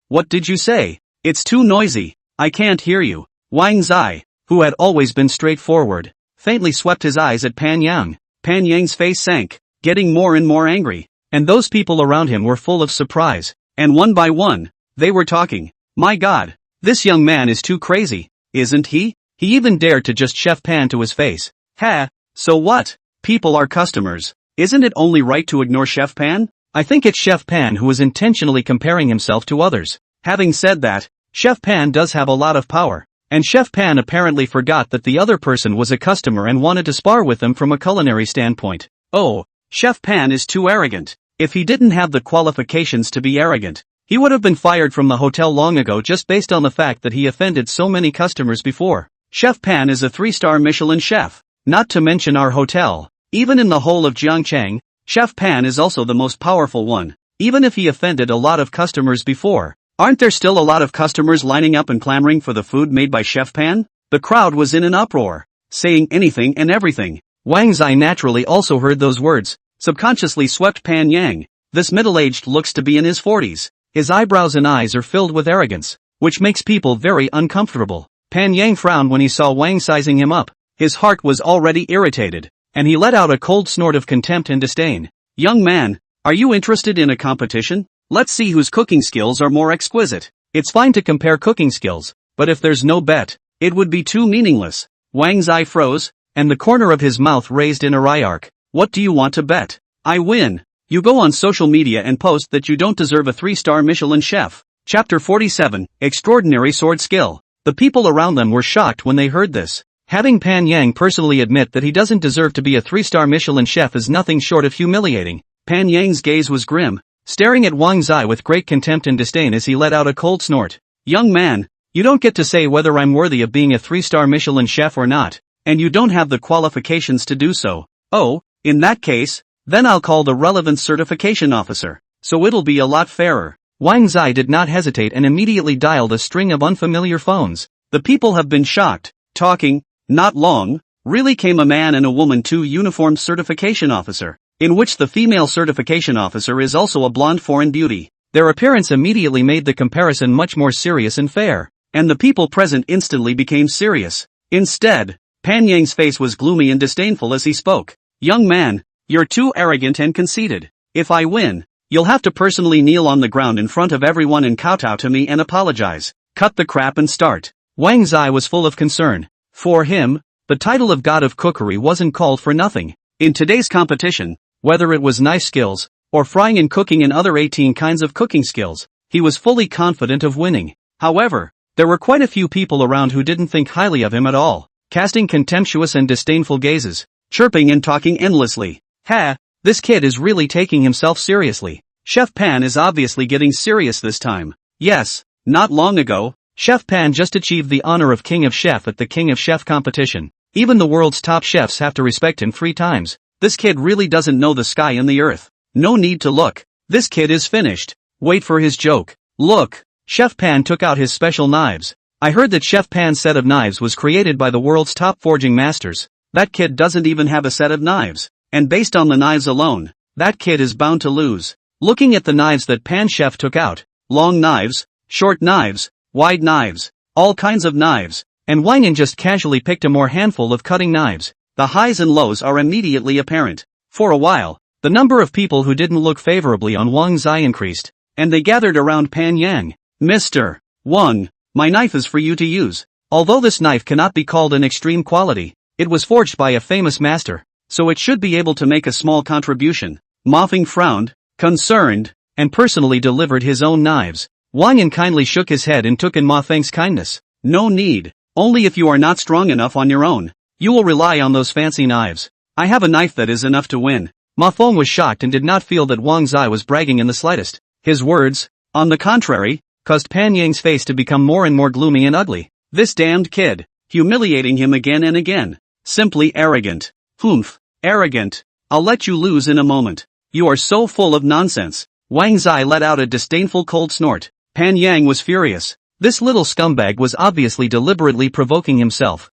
What did you say? It's too noisy. I can't hear you. Wang Zai, who had always been straightforward, faintly swept his eyes at Pan Yang. Pan Yang's face sank, getting more and more angry, and those people around him were full of surprise, and one by one, they were talking. My God, this young man is too crazy, isn't he? He even dared to just Chef Pan to his face. Ha, so what? People are customers. Isn't it only right to ignore Chef Pan? I think it's Chef Pan who is intentionally comparing himself to others. Having said that, Chef Pan does have a lot of power. And Chef Pan apparently forgot that the other person was a customer and wanted to spar with them from a culinary standpoint. Oh, Chef Pan is too arrogant. If he didn't have the qualifications to be arrogant, he would have been fired from the hotel long ago just based on the fact that he offended so many customers before. Chef Pan is a 3-star Michelin chef, not to mention our hotel. Even in the whole of Jiangchang, Chef Pan is also the most powerful one. Even if he offended a lot of customers before, aren't there still a lot of customers lining up and clamoring for the food made by Chef Pan? The crowd was in an uproar, saying anything and everything. Wang Zai naturally also heard those words, subconsciously swept Pan Yang. This middle-aged looks to be in his 40s. His eyebrows and eyes are filled with arrogance, which makes people very uncomfortable. Pan Yang frowned when he saw Wang sizing him up. His heart was already irritated, and he let out a cold snort of contempt and disdain. Young man, are you interested in a competition? Let's see whose cooking skills are more exquisite. It's fine to compare cooking skills, but if there's no bet, it would be too meaningless. Wang Zai froze, and the corner of his mouth raised in a wry arc. What do you want to bet? I win. You go on social media and post that you don't deserve a 3-star Michelin chef. Chapter 47, Extraordinary Sword Skill. The people around them were shocked when they heard this. Having Pan Yang personally admit that he doesn't deserve to be a 3-star Michelin chef is nothing short of humiliating. Pan Yang's gaze was grim, staring at Wang Zai with great contempt and disdain as he let out a cold snort. Young man, you don't get to say whether I'm worthy of being a 3-star Michelin chef or not, and you don't have the qualifications to do so. Oh, in that case, then I'll call the relevant certification officer, so it'll be a lot fairer. Wang Zai did not hesitate and immediately dialed a string of unfamiliar phones. The people have been shocked. Talking, not long, really came a man and a woman, two uniformed certification officer, in which the female certification officer is also a blonde foreign beauty. Their appearance immediately made the comparison much more serious and fair, and the people present instantly became serious. Instead, Pan Yang's face was gloomy and disdainful as he spoke. Young man, you're too arrogant and conceited. If I win, you'll have to personally kneel on the ground in front of everyone and kowtow to me and apologize. Cut the crap and start. Wang Zai was full of concern. For him, the title of God of Cookery wasn't called for nothing. In today's competition, whether it was knife skills, or frying and cooking and other 18 kinds of cooking skills, he was fully confident of winning. However, there were quite a few people around who didn't think highly of him at all, casting contemptuous and disdainful gazes, chirping and talking endlessly. Ha, this kid is really taking himself seriously. Chef Pan is obviously getting serious this time. Yes, not long ago, Chef Pan just achieved the honor of King of Chef at the King of Chef competition. Even the world's top chefs have to respect him 3 times. This kid really doesn't know the sky and the earth. No need to look. This kid is finished. Wait for his joke. Look, Chef Pan took out his special knives. I heard that Chef Pan's set of knives was created by the world's top forging masters. That kid doesn't even have a set of knives. And based on the knives alone, that kid is bound to lose. Looking at the knives that Pan Chef took out, long knives, short knives, wide knives, all kinds of knives, and Wang Yin just casually picked a more handful of cutting knives. The highs and lows are immediately apparent. For a while, the number of people who didn't look favorably on Wang Zai increased, and they gathered around Pan Yang. Mr. Wang, my knife is for you to use. Although this knife cannot be called an extreme quality, it was forged by a famous master, so it should be able to make a small contribution. Ma Feng frowned, concerned, and personally delivered his own knives. Wang Yin kindly shook his head and took in Ma Feng's kindness. No need. Only if you are not strong enough on your own, you will rely on those fancy knives. I have a knife that is enough to win. Ma Feng was shocked and did not feel that Wang Zai was bragging in the slightest. His words, on the contrary, caused Pan Yang's face to become more and more gloomy and ugly. This damned kid, humiliating him again and again. Simply arrogant. Humph, arrogant. I'll let you lose in a moment. You are so full of nonsense. Wang Zai let out a disdainful cold snort. Pan Yang was furious. This little scumbag was obviously deliberately provoking himself.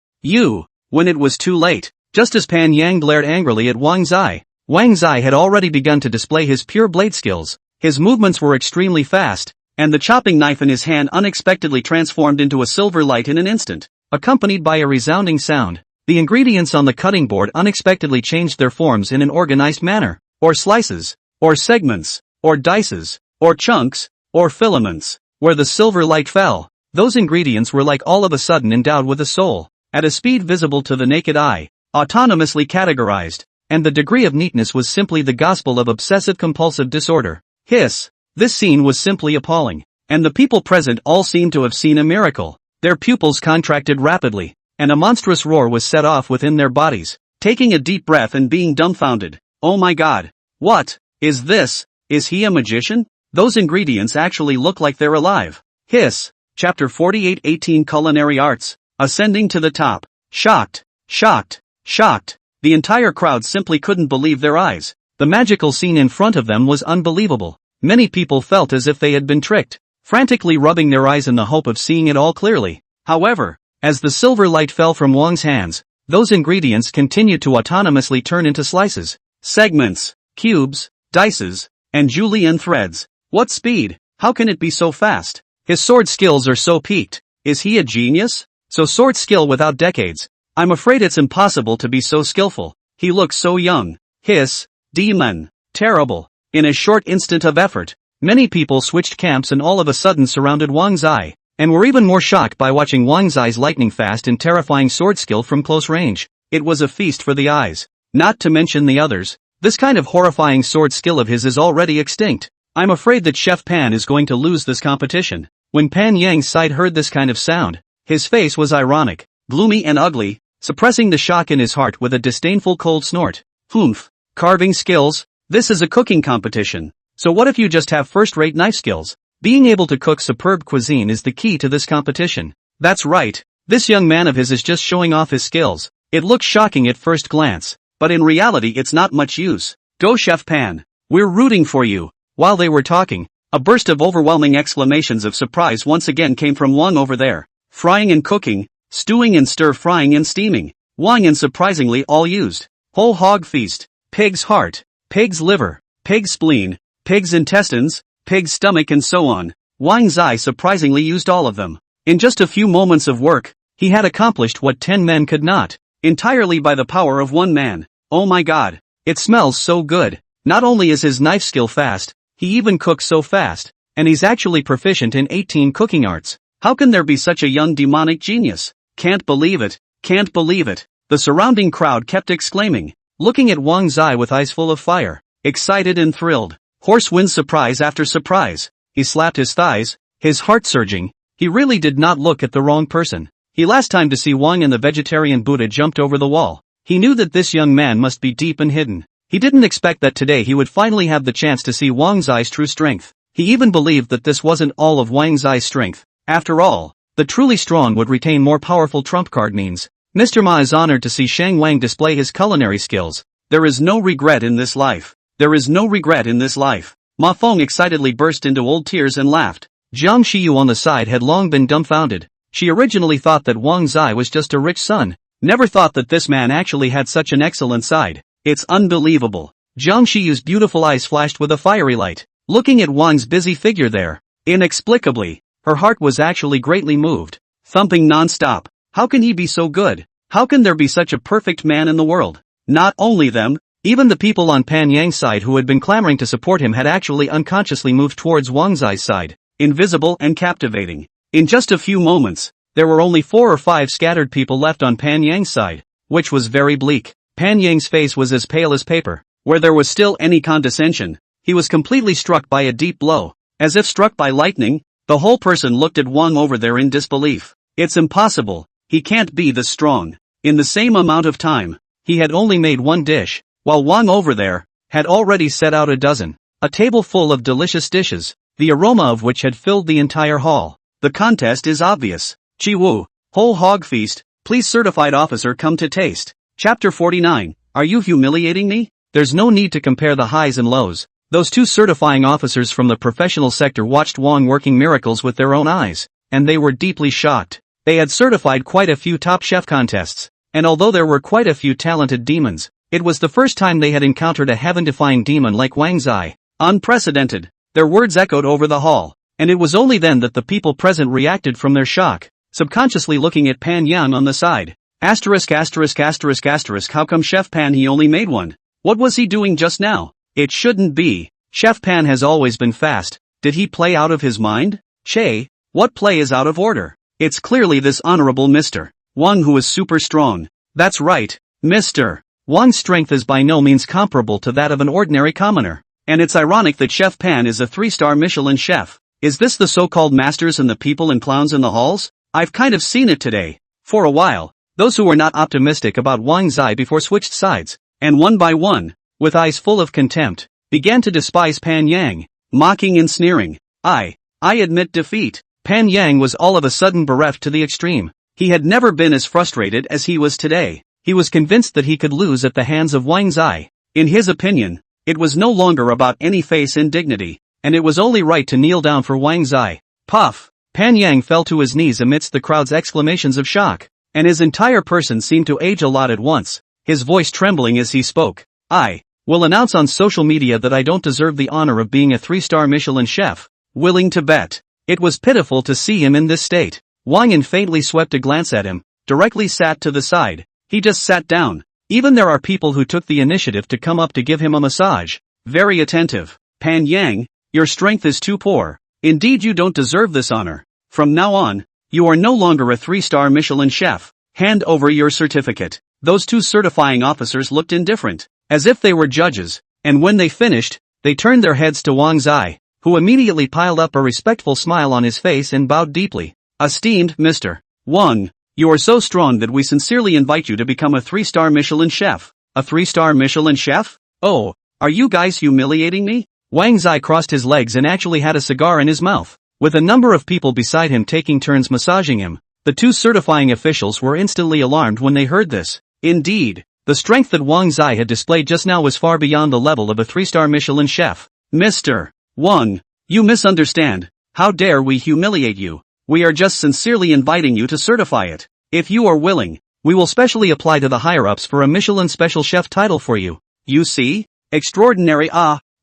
When it was too late, just as Pan Yang glared angrily at Wang Zai had already begun to display his pure blade skills. His movements were extremely fast, and the chopping knife in his hand unexpectedly transformed into a silver light in an instant, accompanied by a resounding sound. The ingredients on the cutting board unexpectedly changed their forms in an organized manner, or slices, or segments, or dices, or chunks, or filaments. Where the silver light fell, those ingredients were like all of a sudden endowed with a soul, at a speed visible to the naked eye, autonomously categorized, and the degree of neatness was simply the gospel of obsessive-compulsive disorder. Hiss! This scene was simply appalling, and the people present all seemed to have seen a miracle. Their pupils contracted rapidly, and a monstrous roar was set off within their bodies, taking a deep breath and being dumbfounded. Oh my god! What is this? Is he a magician? Those ingredients actually look like they're alive. Hiss. Chapter 48:18 Culinary Arts. Ascending to the top. Shocked. Shocked. Shocked. The entire crowd simply couldn't believe their eyes. The magical scene in front of them was unbelievable. Many people felt as if they had been tricked, frantically rubbing their eyes in the hope of seeing it all clearly. However, as the silver light fell from Wang's hands, those ingredients continued to autonomously turn into slices, segments, cubes, dices, and julienne threads. What speed? How can it be so fast? His sword skills are so peaked. Is he a genius? So sword skill without decades. I'm afraid it's impossible to be so skillful. He looks so young. Hiss. Demon. Terrible. In a short instant of effort, many people switched camps and all of a sudden surrounded Wang Zai, and were even more shocked by watching Wang Zai's lightning-fast and terrifying sword skill from close range. It was a feast for the eyes. Not to mention the others. This kind of horrifying sword skill of his is already extinct. I'm afraid that Chef Pan is going to lose this competition. When Pan Yang's side heard this kind of sound, his face was ironic, gloomy and ugly, suppressing the shock in his heart with a disdainful cold snort. Humph. Carving skills? This is a cooking competition. So what if you just have first-rate knife skills? Being able to cook superb cuisine is the key to this competition. That's right. This young man of his is just showing off his skills. It looks shocking at first glance, but in reality it's not much use. Go Chef Pan. We're rooting for you. While they were talking, A burst of overwhelming exclamations of surprise once again came from Wang over there. Frying and cooking, stewing and stir-frying and steaming. Wang and surprisingly all used. Whole hog feast, pig's heart, pig's liver, pig's spleen, pig's intestines, pig's stomach and so on. Wang Zai surprisingly used all of them. In just a few moments of work, he had accomplished what 10 men could not. Entirely by the power of one man. Oh my god. It smells so good. Not only is his knife skill fast, he even cooks so fast. And he's actually proficient in 18 cooking arts. How can there be such a young demonic genius? Can't believe it. Can't believe it. The surrounding crowd kept exclaiming, looking at Wang Zai with eyes full of fire, excited and thrilled. Horse wins surprise after surprise. He slapped his thighs, his heart surging. He really did not look at the wrong person. He last time to see Wang and the vegetarian Buddha jumped over the wall. He knew that this young man must be deep and hidden. He didn't expect that today he would finally have the chance to see Wang Zai's true strength. He even believed that this wasn't all of Wang Zai's strength. After all, the truly strong would retain more powerful trump card means. Mr. Ma is honored to see Shang Wang display his culinary skills. There is no regret in this life. There is no regret in this life. Ma Feng excitedly burst into old tears and laughed. Jiang Shiyu on the side had long been dumbfounded. She originally thought that Wang Zai was just a rich son. Never thought that this man actually had such an excellent side. It's unbelievable. Jiang Shiyu's beautiful eyes flashed with a fiery light, looking at Wang's busy figure there. Inexplicably, her heart was actually greatly moved. Thumping non-stop. How can he be so good? How can there be such a perfect man in the world? Not only them, even the people on Pan Yang's side who had been clamoring to support him had actually unconsciously moved towards Wang Zai's side, invisible and captivating. In just a few moments, there were only 4 or 5 scattered people left on Pan Yang's side, which was very bleak. Pan Yang's face was as pale as paper. Where there was still any condescension, he was completely struck by a deep blow. As if struck by lightning, the whole person looked at Wang over there in disbelief. It's impossible. He can't be this strong. In the same amount of time, he had only made 1 dish, while Wang over there had already set out a dozen. A table full of delicious dishes, the aroma of which had filled the entire hall. The contest is obvious. Chi Wu, whole hog feast, please certified officer come to taste. Chapter 49, are you humiliating me? There's no need to compare the highs and lows. Those 2 certifying officers from the professional sector watched Wang working miracles with their own eyes, and they were deeply shocked. They had certified quite a few top chef contests, and although there were quite a few talented demons, it was the first time they had encountered a heaven-defying demon like Wang Zai. Unprecedented. Their words echoed over the hall. And it was only then that the people present reacted from their shock, subconsciously looking at Pan Yang on the side. Asterisk. How come Chef Pan he only made 1? What was he doing just now? It shouldn't be. Chef Pan has always been fast. Did he play out of his mind? Che, what play is out of order? It's clearly this honorable Mr. Wang who is super strong. That's right, Mr. Wang's strength is by no means comparable to that of an ordinary commoner. And it's ironic that Chef Pan is a 3-star Michelin chef. Is this the so-called masters and the people and clowns in the halls? I've kind of seen it today. For a while, those who were not optimistic about Wang Zai before switched sides, and one by one, with eyes full of contempt, began to despise Pan Yang, mocking and sneering. I admit defeat. Pan Yang was all of a sudden bereft to the extreme. He had never been as frustrated as he was today. He was convinced that he could lose at the hands of Wang Zai. In his opinion, it was no longer about any face and dignity. And it was only right to kneel down for Wang Zai. Puff! Pan Yang fell to his knees amidst the crowd's exclamations of shock, and his entire person seemed to age a lot at once, his voice trembling as he spoke. I will announce on social media that I don't deserve the honor of being a 3-star Michelin chef. Willing to bet. It was pitiful to see him in this state. Wang faintly swept a glance at him, directly sat to the side. He just sat down. Even there are people who took the initiative to come up to give him a massage. Very attentive. Pan Yang, your strength is too poor. Indeed you don't deserve this honor. From now on, you are no longer a 3-star Michelin chef. Hand over your certificate. Those 2 certifying officers looked indifferent, as if they were judges, and when they finished, they turned their heads to Wang Zai, who immediately piled up a respectful smile on his face and bowed deeply. Esteemed Mr. Wang, you are so strong that we sincerely invite you to become a 3-star Michelin chef. A 3-star Michelin chef? Oh, are you guys humiliating me? Wang Zai crossed his legs and actually had a cigar in his mouth, with a number of people beside him taking turns massaging him. The 2 certifying officials were instantly alarmed when they heard this. Indeed, the strength that Wang Zai had displayed just now was far beyond the level of a 3-star Michelin chef. Mr. Wang, You misunderstand. How dare we humiliate you? We are just sincerely inviting you to certify it. If you are willing, we will specially apply to the higher-ups for a Michelin special chef title for you. You see? Extraordinary.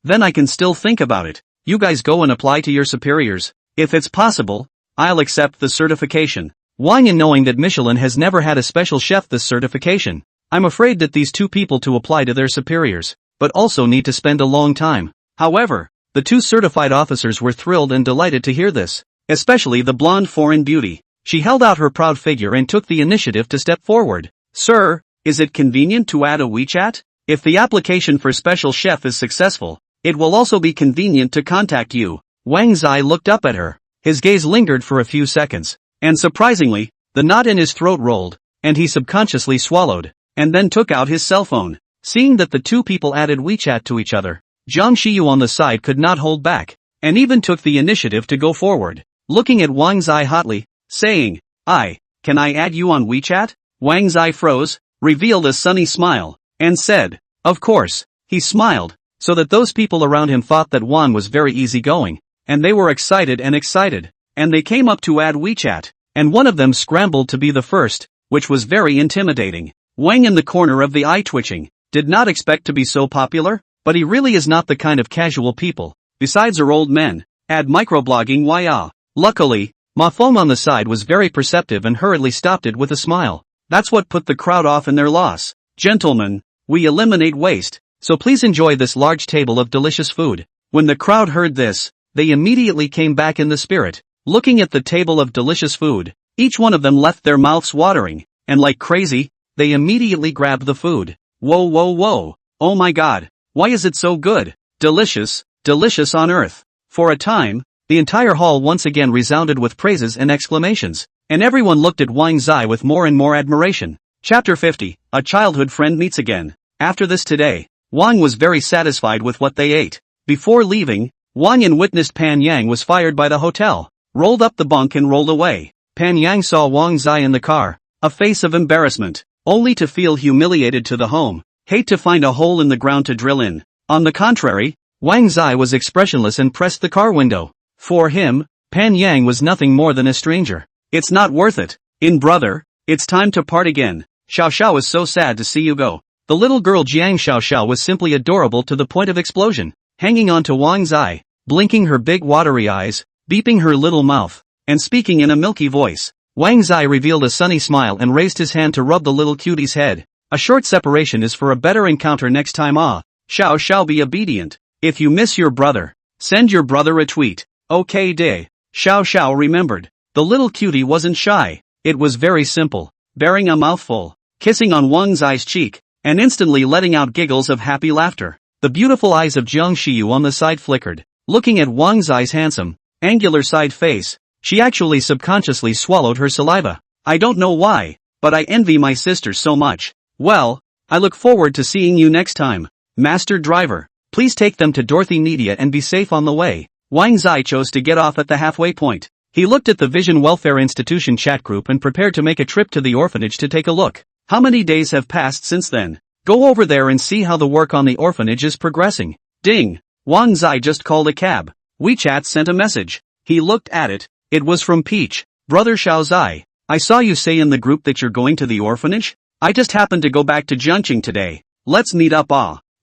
Then I can still think about it. You guys go and apply to your superiors. If it's possible, I'll accept the certification. Wang Yin, knowing that Michelin has never had a special chef this certification, I'm afraid that these two people to apply to their superiors, but also need to spend a long time. However, the two certified officers were thrilled and delighted to hear this, especially the blonde foreign beauty. She held out her proud figure and took the initiative to step forward. Sir, is it convenient to add a WeChat? If the application for special chef is successful, it will also be convenient to contact you. Wang Zai looked up at her. His gaze lingered for a few seconds, and surprisingly, the knot in his throat rolled, and he subconsciously swallowed, and then took out his cell phone. Seeing that the two people added WeChat to each other, Zhang Xiyu on the side could not hold back, and even took the initiative to go forward, looking at Wang Zai hotly, saying, Can I add you on WeChat? Wang Zai froze, revealed a sunny smile, and said, of course. He smiled, so that those people around him thought that Wan was very easygoing, and they were excited, and they came up to add WeChat, and one of them scrambled to be the first, which was very intimidating. Wang, in the corner of the eye twitching, did not expect to be so popular, but he really is not the kind of casual people. Besides are old men, add microblogging ya. Luckily, Ma Feng on the side was very perceptive and hurriedly stopped it with a smile. That's what put the crowd off in their loss. Gentlemen, we eliminate waste, so please enjoy this large table of delicious food. When the crowd heard this, they immediately came back in the spirit. Looking at the table of delicious food, each one of them left their mouths watering, and like crazy, they immediately grabbed the food. Whoa. Oh my god, why is it so good? Delicious, delicious on earth. For a time, the entire hall once again resounded with praises and exclamations, and everyone looked at Wang Zai with more and more admiration. Chapter 50, A Childhood Friend Meets Again. After this today, Wang was very satisfied with what they ate. Before leaving, Wang Yin witnessed Pan Yang was fired by the hotel, rolled up the bunk and rolled away. Pan Yang saw Wang Zai in the car, a face of embarrassment, only to feel humiliated to the home, hate to find a hole in the ground to drill in. On the contrary, Wang Zai was expressionless and pressed the car window. For him, Pan Yang was nothing more than a stranger. It's not worth it. Brother, it's time to part again. Xiao Xiao is so sad to see you go. The little girl Jiang Xiao Xiao was simply adorable to the point of explosion, hanging on to Wang Zai, blinking her big watery eyes, beeping her little mouth, and speaking in a milky voice. Wang Zai revealed a sunny smile and raised his hand to rub the little cutie's head. A short separation is for a better encounter next time. Xiao Xiao, be obedient. If you miss your brother, send your brother a tweet. Okay day. Xiao Xiao remembered. The little cutie wasn't shy. It was very simple. Bearing a mouthful, kissing on Wang Zai's cheek, and instantly letting out giggles of happy laughter. The beautiful eyes of Zhang Xiyu on the side flickered. Looking at Wang Zai's handsome, angular side face, she actually subconsciously swallowed her saliva. I don't know why, but I envy my sister so much. Well, I look forward to seeing you next time. Master driver, please take them to Dorothy Nidia and be safe on the way. Wang Zai chose to get off at the halfway point. He looked at the Vision Welfare Institution chat group and prepared to make a trip to the orphanage to take a look. How many days have passed since then? Go over there and see how the work on the orphanage is progressing. Ding! Wang Zai just called a cab. WeChat sent a message. He looked at it. It was from Peach. Brother Xiao Zai, I saw you say in the group that you're going to the orphanage? I just happened to go back to Junqing today. Let's meet up.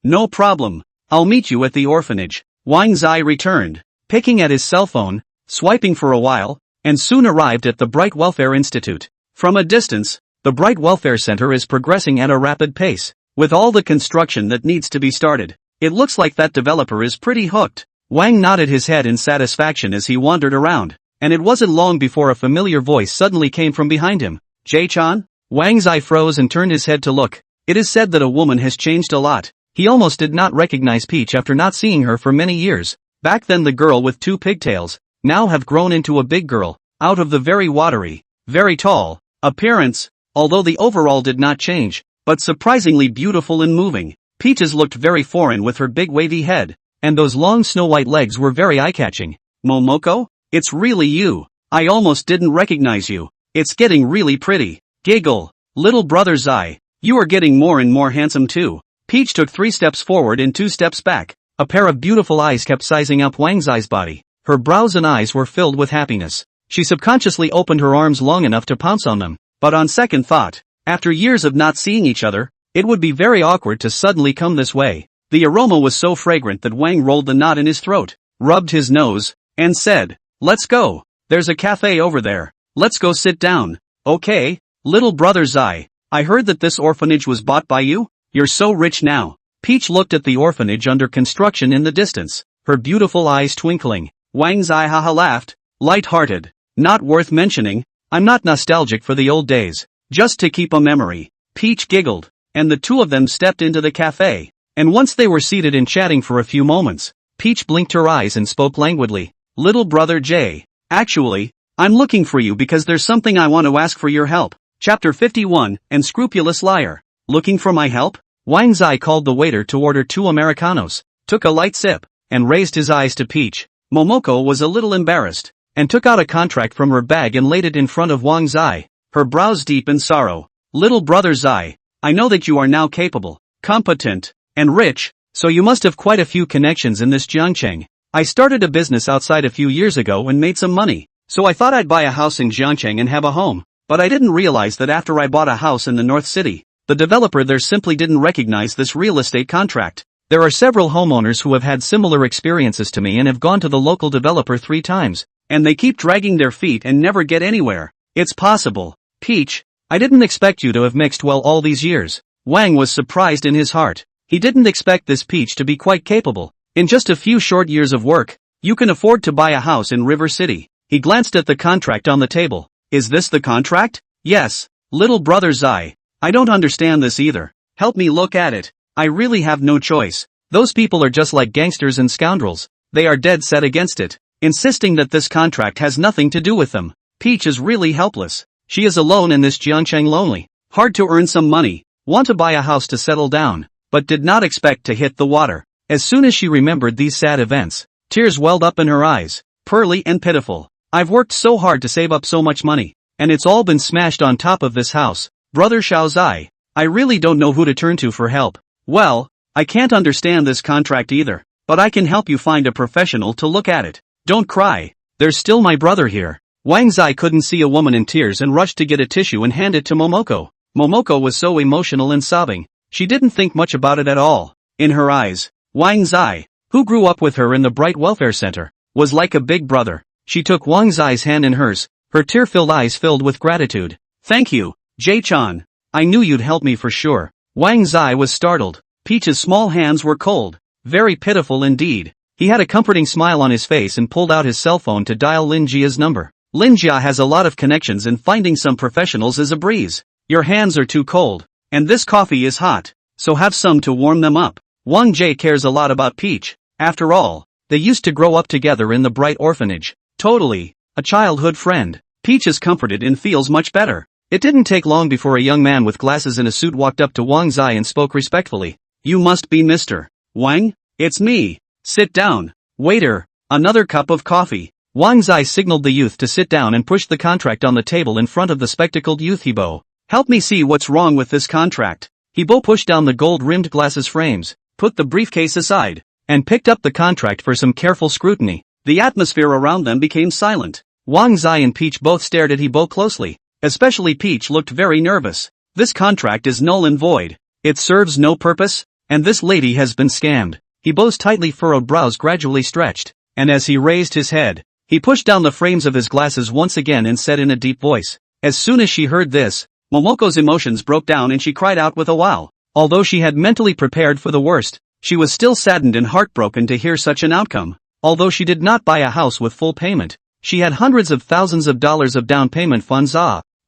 No problem. I'll meet you at the orphanage. Wang Zai returned, picking at his cell phone, swiping for a while, and soon arrived at the Bright Welfare Institute. From a distance, the Bright Welfare Center is progressing at a rapid pace, with all the construction that needs to be started. It looks like that developer is pretty hooked. Wang nodded his head in satisfaction as he wandered around, and it wasn't long before a familiar voice suddenly came from behind him. Jay-chan? Wang Zai froze and turned his head to look. It is said that a woman has changed a lot. He almost did not recognize Peach after not seeing her for many years. Back then the girl with two pigtails, now have grown into a big girl, out of the very watery, very tall appearance, although the overall did not change, but surprisingly beautiful and moving. Peaches looked very foreign with her big wavy head, and those long snow-white legs were very eye-catching. Momoko? It's really you. I almost didn't recognize you. It's getting really pretty. Giggle. Little brother Zai, you are getting more and more handsome too. Peach took 3 steps forward and 2 steps back. A pair of beautiful eyes kept sizing up Wang Zai's body. Her brows and eyes were filled with happiness. She subconsciously opened her arms long enough to pounce on them, but on second thought, after years of not seeing each other, it would be very awkward to suddenly come this way. The aroma was so fragrant that Wang rolled the knot in his throat, rubbed his nose, and said, "Let's go. There's a cafe over there. Let's go sit down." "Okay, little brother Zai. I heard that this orphanage was bought by you? You're so rich now." Peach looked at the orphanage under construction in the distance, her beautiful eyes twinkling. Wang Zai haha laughed, light-hearted. "Not worth mentioning. I'm not nostalgic for the old days. Just to keep a memory." Peach giggled, and the two of them stepped into the cafe. And once they were seated and chatting for a few moments, Peach blinked her eyes and spoke languidly. "Little brother Jay. Actually, I'm looking for you because there's something I want to ask for your help." Chapter 51, Unscrupulous Liar. "Looking for my help?" Wang Zai called the waiter to order 2 Americanos, took a light sip, and raised his eyes to Peach. Momoko was a little embarrassed, and took out a contract from her bag and laid it in front of Wang Zai, her brows deep in sorrow. "Little brother Zai, I know that you are now capable, competent, and rich, so you must have quite a few connections in this Jiangcheng. I started a business outside a few years ago and made some money, so I thought I'd buy a house in Jiangcheng and have a home, but I didn't realize that after I bought a house in the North City, the developer there simply didn't recognize this real estate contract. There are several homeowners who have had similar experiences to me and have gone to the local developer 3 times, and they keep dragging their feet and never get anywhere. It's possible. Peach, I didn't expect you to have mixed well all these years." Wang was surprised in his heart. He didn't expect this Peach to be quite capable. In just a few short years of work, you can afford to buy a house in River City. He glanced at the contract on the table. "Is this the contract?" "Yes, little brother Zai. I don't understand this either. Help me look at it. I really have no choice. Those people are just like gangsters and scoundrels. They are dead set against it, insisting that this contract has nothing to do with them." Peach is really helpless. She is alone in this Jiangcheng, lonely, hard to earn some money, want to buy a house to settle down, but did not expect to hit the water. As soon as she remembered these sad events, tears welled up in her eyes, pearly and pitiful. "I've worked so hard to save up so much money, and it's all been smashed on top of this house. Brother Xiao Zai, I really don't know who to turn to for help." "Well, I can't understand this contract either, but I can help you find a professional to look at it. Don't cry, there's still my brother here." Wang Zai couldn't see a woman in tears and rushed to get a tissue and hand it to Momoko. Momoko was so emotional and sobbing, she didn't think much about it at all. In her eyes, Wang Zai, who grew up with her in the Bright Welfare Center, was like a big brother. She took Wang Zai's hand in hers, her tear-filled eyes filled with gratitude. "Thank you, Jay-chan. I knew you'd help me for sure." Wang Zai was startled. Peach's small hands were cold, very pitiful indeed. He had a comforting smile on his face and pulled out his cell phone to dial Lin Jia's number. "Lin Jia has a lot of connections and finding some professionals is a breeze. Your hands are too cold, and this coffee is hot, so have some to warm them up." Wang Jie cares a lot about Peach. After all, they used to grow up together in the Bright Orphanage. Totally, a childhood friend. Peach is comforted and feels much better. It didn't take long before a young man with glasses and a suit walked up to Wang Zai and spoke respectfully. "You must be Mr. Wang? It's me. Sit down. Waiter, another cup of coffee." Wang Zai signaled the youth to sit down and pushed the contract on the table in front of the spectacled youth. "Hebo, help me see what's wrong with this contract." Hebo pushed down the gold-rimmed glasses frames, put the briefcase aside, and picked up the contract for some careful scrutiny. The atmosphere around them became silent. Wang Zai and Peach both stared at Hebo closely. Especially Peach looked very nervous. "This contract is null and void. It serves no purpose, and this lady has been scammed." Hebo's tightly furrowed brows gradually stretched, and as he raised his head, he pushed down the frames of his glasses once again and said in a deep voice. As soon as she heard this, Momoko's emotions broke down and she cried out with a wow. Although she had mentally prepared for the worst, she was still saddened and heartbroken to hear such an outcome. Although she did not buy a house with full payment, she had hundreds of thousands of dollars of down payment funds.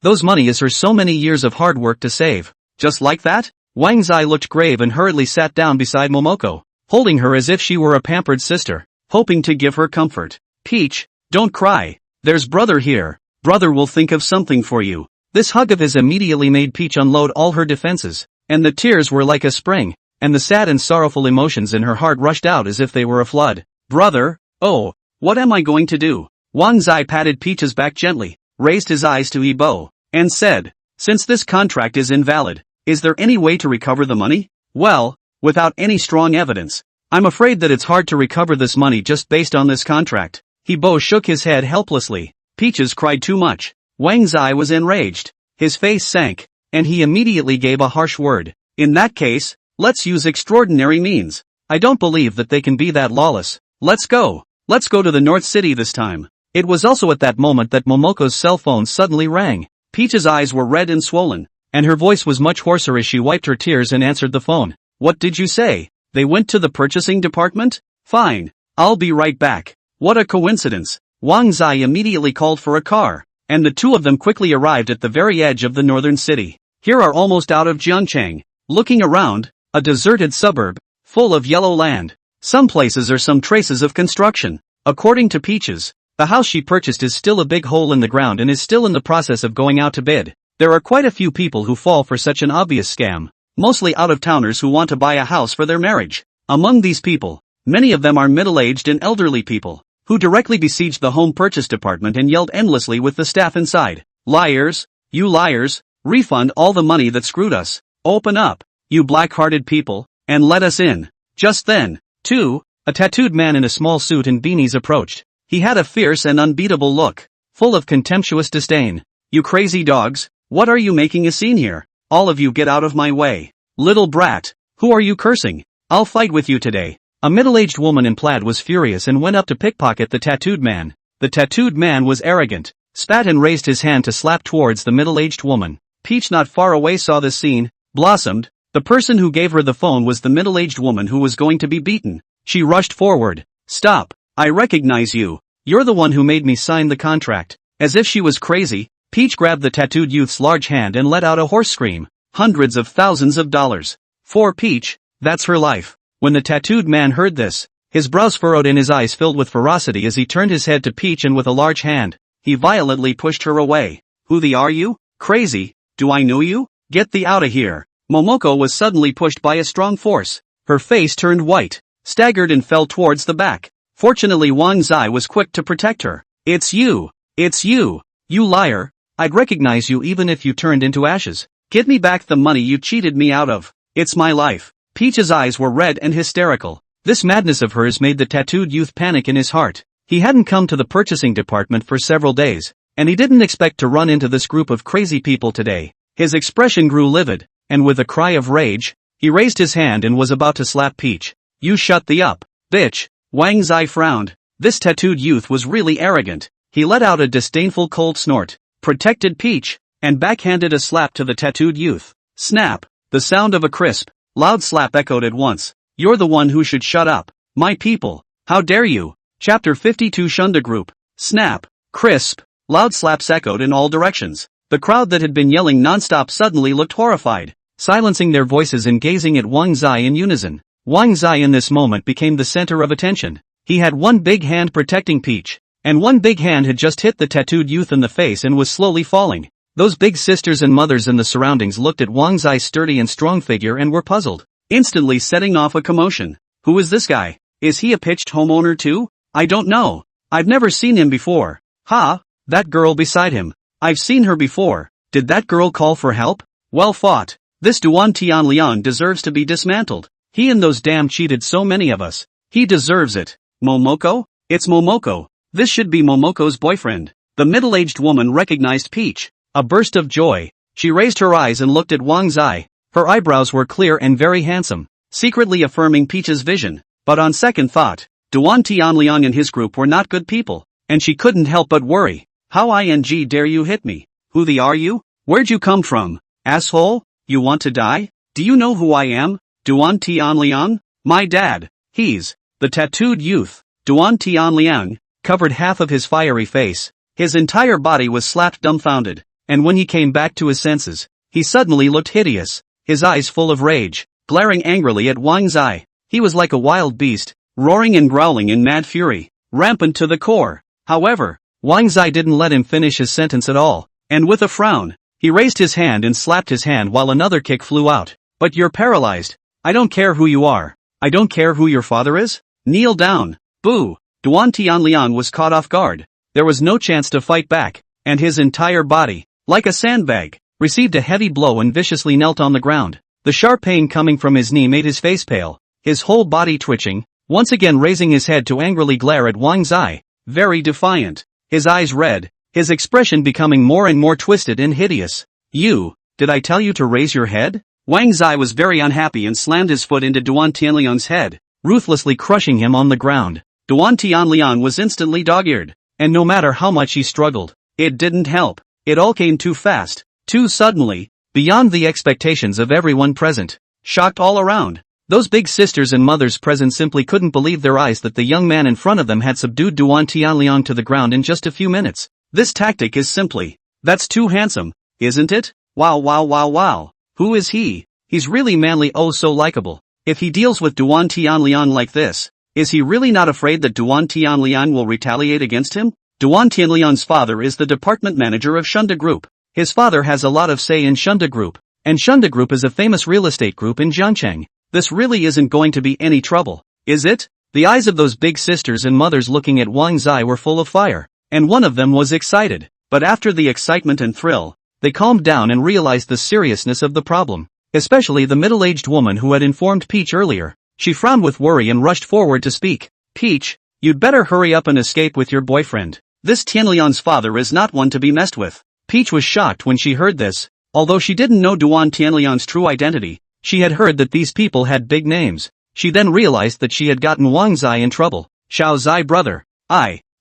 Those money is her so many years of hard work to save. Just like that? Wang Zai looked grave and hurriedly sat down beside Momoko, holding her as if she were a pampered sister, hoping to give her comfort. "Peach, don't cry. There's brother here. Brother will think of something for you." This hug of his immediately made Peach unload all her defenses, and the tears were like a spring, and the sad and sorrowful emotions in her heart rushed out as if they were a flood. "Brother, oh, what am I going to do?" Wang Zai patted Peach's back gently, raised his eyes to Hebo, and said, "Since this contract is invalid, is there any way to recover the money?" "Well, without any strong evidence, I'm afraid that it's hard to recover this money just based on this contract. He Bo shook his head helplessly. Peaches cried too much. Wang Zai was enraged. His face sank, and he immediately gave a harsh word. In that case, let's use extraordinary means. I don't believe that they can be that lawless. Let's go. Let's go to the North City this time. It was also at that moment that Momoko's cell phone suddenly rang. Peach's eyes were red and swollen, and her voice was much hoarser as she wiped her tears and answered the phone. What did you say? They went to the purchasing department? Fine. I'll be right back. What a coincidence. Wang Zai immediately called for a car, and the two of them quickly arrived at the very edge of the northern city. Here are almost out of Jiangchang. Looking around, a deserted suburb, full of yellow land. Some places are some traces of construction. According to Peaches, the house she purchased is still a big hole in the ground and is still in the process of going out to bid. There are quite a few people who fall for such an obvious scam, mostly out-of-towners who want to buy a house for their marriage. Among these people, many of them are middle-aged and elderly people, who directly besieged the home purchase department and yelled endlessly with the staff inside. Liars, you liars, refund all the money that screwed us. Open up, you black-hearted people, and let us in. Just then, too, a tattooed man in a small suit and beanies approached. He had a fierce and unbeatable look, full of contemptuous disdain. You crazy dogs, what are you making a scene here? All of you get out of my way. Little brat, who are you cursing? I'll fight with you today. A middle-aged woman in plaid was furious and went up to pickpocket the tattooed man. The tattooed man was arrogant, spat and raised his hand to slap towards the middle-aged woman. Peach not far away saw this scene, blossomed. The person who gave her the phone was the middle-aged woman who was going to be beaten. She rushed forward. Stop. I recognize you. You're the one who made me sign the contract. As if she was crazy, Peach grabbed the tattooed youth's large hand and let out a hoarse scream. Hundreds of thousands of dollars. For Peach, that's her life. When the tattooed man heard this, his brows furrowed and his eyes filled with ferocity as he turned his head to Peach and with a large hand, he violently pushed her away. Who the are you? Crazy? Do I know you? Get thee outta here. Momoko was suddenly pushed by a strong force. Her face turned white, staggered and fell towards the back. Fortunately Wang Zai was quick to protect her. It's you! It's you! You liar! I'd recognize you even if you turned into ashes. Give me back the money you cheated me out of. It's my life. Peach's eyes were red and hysterical. This madness of hers made the tattooed youth panic in his heart. He hadn't come to the purchasing department for several days, and he didn't expect to run into this group of crazy people today. His expression grew livid, and with a cry of rage, he raised his hand and was about to slap Peach. You shut the up, bitch. Wang Zai frowned. This tattooed youth was really arrogant. He let out a disdainful cold snort, protected Peach, and backhanded a slap to the tattooed youth. Snap! The sound of a crisp, loud slap echoed at once. You're the one who should shut up. My people, how dare you? Chapter 52 Shunda Group. Snap! Crisp! Loud slaps echoed in all directions. The crowd that had been yelling non-stop suddenly looked horrified, silencing their voices and gazing at Wang Zai in unison. Wang Zai in this moment became the center of attention. He had one big hand protecting Peach, and one big hand had just hit the tattooed youth in the face and was slowly falling. Those big sisters and mothers in the surroundings looked at Wang Zai's sturdy and strong figure and were puzzled, instantly setting off a commotion. Who is this guy? Is he a pitched homeowner too? I don't know. I've never seen him before. Ha! That girl beside him. I've seen her before. Did that girl call for help? Well fought. This Duan Tianliang deserves to be dismantled. He and those damn cheated so many of us. He deserves it. Momoko? It's Momoko. This should be Momoko's boyfriend. The middle-aged woman recognized Peach. A burst of joy. She raised her eyes and looked at Wang Zai. Her eyebrows were clear and very handsome, secretly affirming Peach's vision. But on second thought, Duan Tianliang and his group were not good people, and she couldn't help but worry. How ing dare you hit me? Who the are you? Where'd you come from? Asshole? You want to die? Do you know who I am? Duan Tianliang? My dad. He's the tattooed youth. Duan Tianliang covered half of his fiery face. His entire body was slapped dumbfounded, and when he came back to his senses, he suddenly looked hideous, his eyes full of rage, glaring angrily at Wang Zai. He was like a wild beast, roaring and growling in mad fury, rampant to the core. However, Wang Zai didn't let him finish his sentence at all, and with a frown, he raised his hand and slapped his hand while another kick flew out. But you're paralyzed. I don't care who you are. I don't care who your father is. Kneel down. Boo! Duan Tianliang was caught off guard. There was no chance to fight back, and his entire body, like a sandbag, received a heavy blow and viciously knelt on the ground. The sharp pain coming from his knee made his face pale, his whole body twitching, once again raising his head to angrily glare at Wang Zai. very defiant. His eyes red, his expression becoming more and more twisted and hideous. Did I tell you to raise your head? Wang Zai was very unhappy and slammed his foot into Duan Tianliang's head, ruthlessly crushing him on the ground. Duan Tianliang was instantly dog-eared, and no matter how much he struggled, it didn't help. It all came too fast, too suddenly, beyond the expectations of everyone present. Shocked all around, those big sisters and mothers present simply couldn't believe their eyes that the young man in front of them had subdued Duan Tianliang to the ground in just a few minutes. This tactic is simply, that's too handsome, isn't it? Wow. Who is he? He's really manly, oh so likable. If he deals with Duan Tianliang like this, is he really not afraid that Duan Tianliang will retaliate against him? Duan Tianliang's father is the department manager of Shunda Group. His father has a lot of say in Shunda Group, and Shunda Group is a famous real estate group in Jiangcheng. This really isn't going to be any trouble, is it? The eyes of those big sisters and mothers looking at Wang Zai were full of fire, and one of them was excited. But after the excitement and thrill, they calmed down and realized the seriousness of the problem. Especially the middle-aged woman who had informed Peach earlier. She frowned with worry and rushed forward to speak. Peach, you'd better hurry up and escape with your boyfriend. This Tianliang's father is not one to be messed with. Peach was shocked when she heard this. Although she didn't know Duan Tianliang's true identity, she had heard that these people had big names. She then realized that she had gotten Wang Zai in trouble. Xiao Zai brother.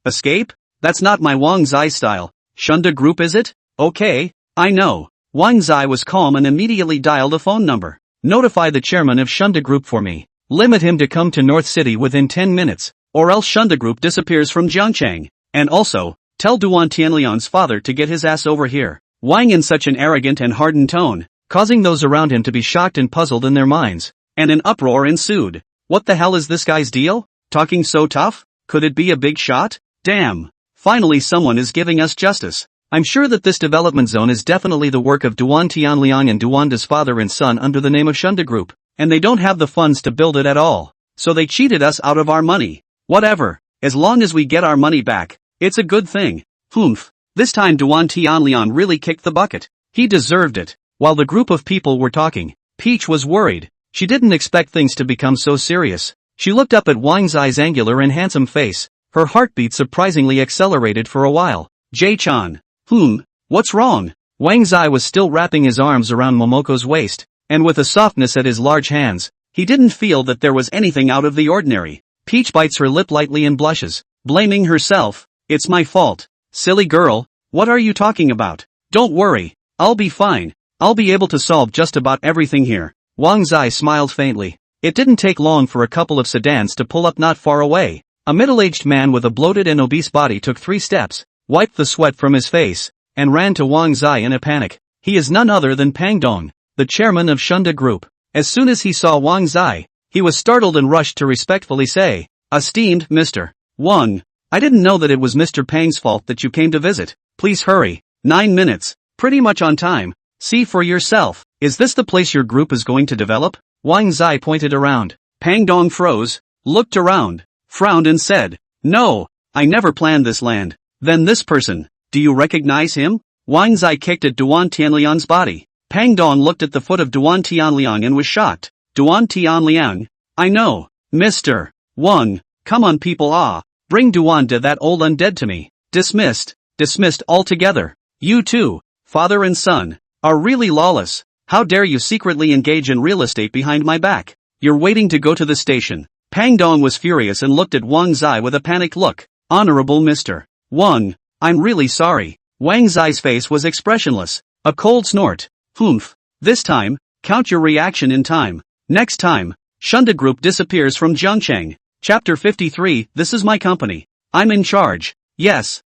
Escape? That's not my Wang Zai style. Shunda Group is it? Okay, I know. Wang Zai was calm and immediately dialed a phone number. Notify the chairman of Shunda Group for me. Limit him to come to North City within 10 minutes, or else Shunda Group disappears from Jiangcheng. And also, tell Duan Tianliang's father to get his ass over here. Wang in such an arrogant and hardened tone, causing those around him to be shocked and puzzled in their minds. And an uproar ensued. What the hell is this guy's deal? Talking so tough? Could it be a big shot? Damn. Finally someone is giving us justice. I'm sure that this development zone is definitely the work of Duan Tianliang and Duanda's father and son under the name of Shunda Group, and they don't have the funds to build it at all. So they cheated us out of our money. Whatever, as long as we get our money back, it's a good thing. This time Duan Tianliang really kicked the bucket. He deserved it. While the group of people were talking, Peach was worried. She didn't expect things to become so serious. She looked up at Wang Zai's angular and handsome face. Her heartbeat surprisingly accelerated for a while. Jay-chan. What's wrong? Wang Zai was still wrapping his arms around Momoko's waist, and with a softness at his large hands, he didn't feel that there was anything out of the ordinary. Peach bites her lip lightly and blushes, blaming herself. It's my fault. Silly girl, what are you talking about? Don't worry, I'll be fine. I'll be able to solve just about everything here. Wang Zai smiled faintly. It didn't take long for a couple of sedans to pull up not far away. A middle-aged man with a bloated and obese body took 3 steps, wiped the sweat from his face, and ran to Wang Zai in a panic. He is none other than Pang Dong, the chairman of Shunda Group. As soon as he saw Wang Zai, he was startled and rushed to respectfully say, Esteemed Mr. Wang, I didn't know that it was Mr. Pang's fault that you came to visit. Please hurry. 9 minutes. Pretty much on time. See for yourself. Is this the place your group is going to develop? Wang Zai pointed around. Pang Dong froze, looked around, frowned and said, No, I never planned this land. Then this person, do you recognize him? Wang Zai kicked at Duan Tianliang's body. Pang Dong looked at the foot of Duan Tianliang and was shocked. Duan Tianliang? I know. Mr. Wang, come on people bring Duan de that old undead to me. Dismissed altogether. You two, father and son, are really lawless. How dare you secretly engage in real estate behind my back? You're waiting to go to the station. Pang Dong was furious and looked at Wang Zai with a panicked look. Honorable Mr. Wang, I'm really sorry. Wang Zai's face was expressionless. A cold snort. This time, count your reaction in time. Next time, Shunda Group disappears from Jiangcheng. Chapter 53, This is my company. I'm in charge. Yes,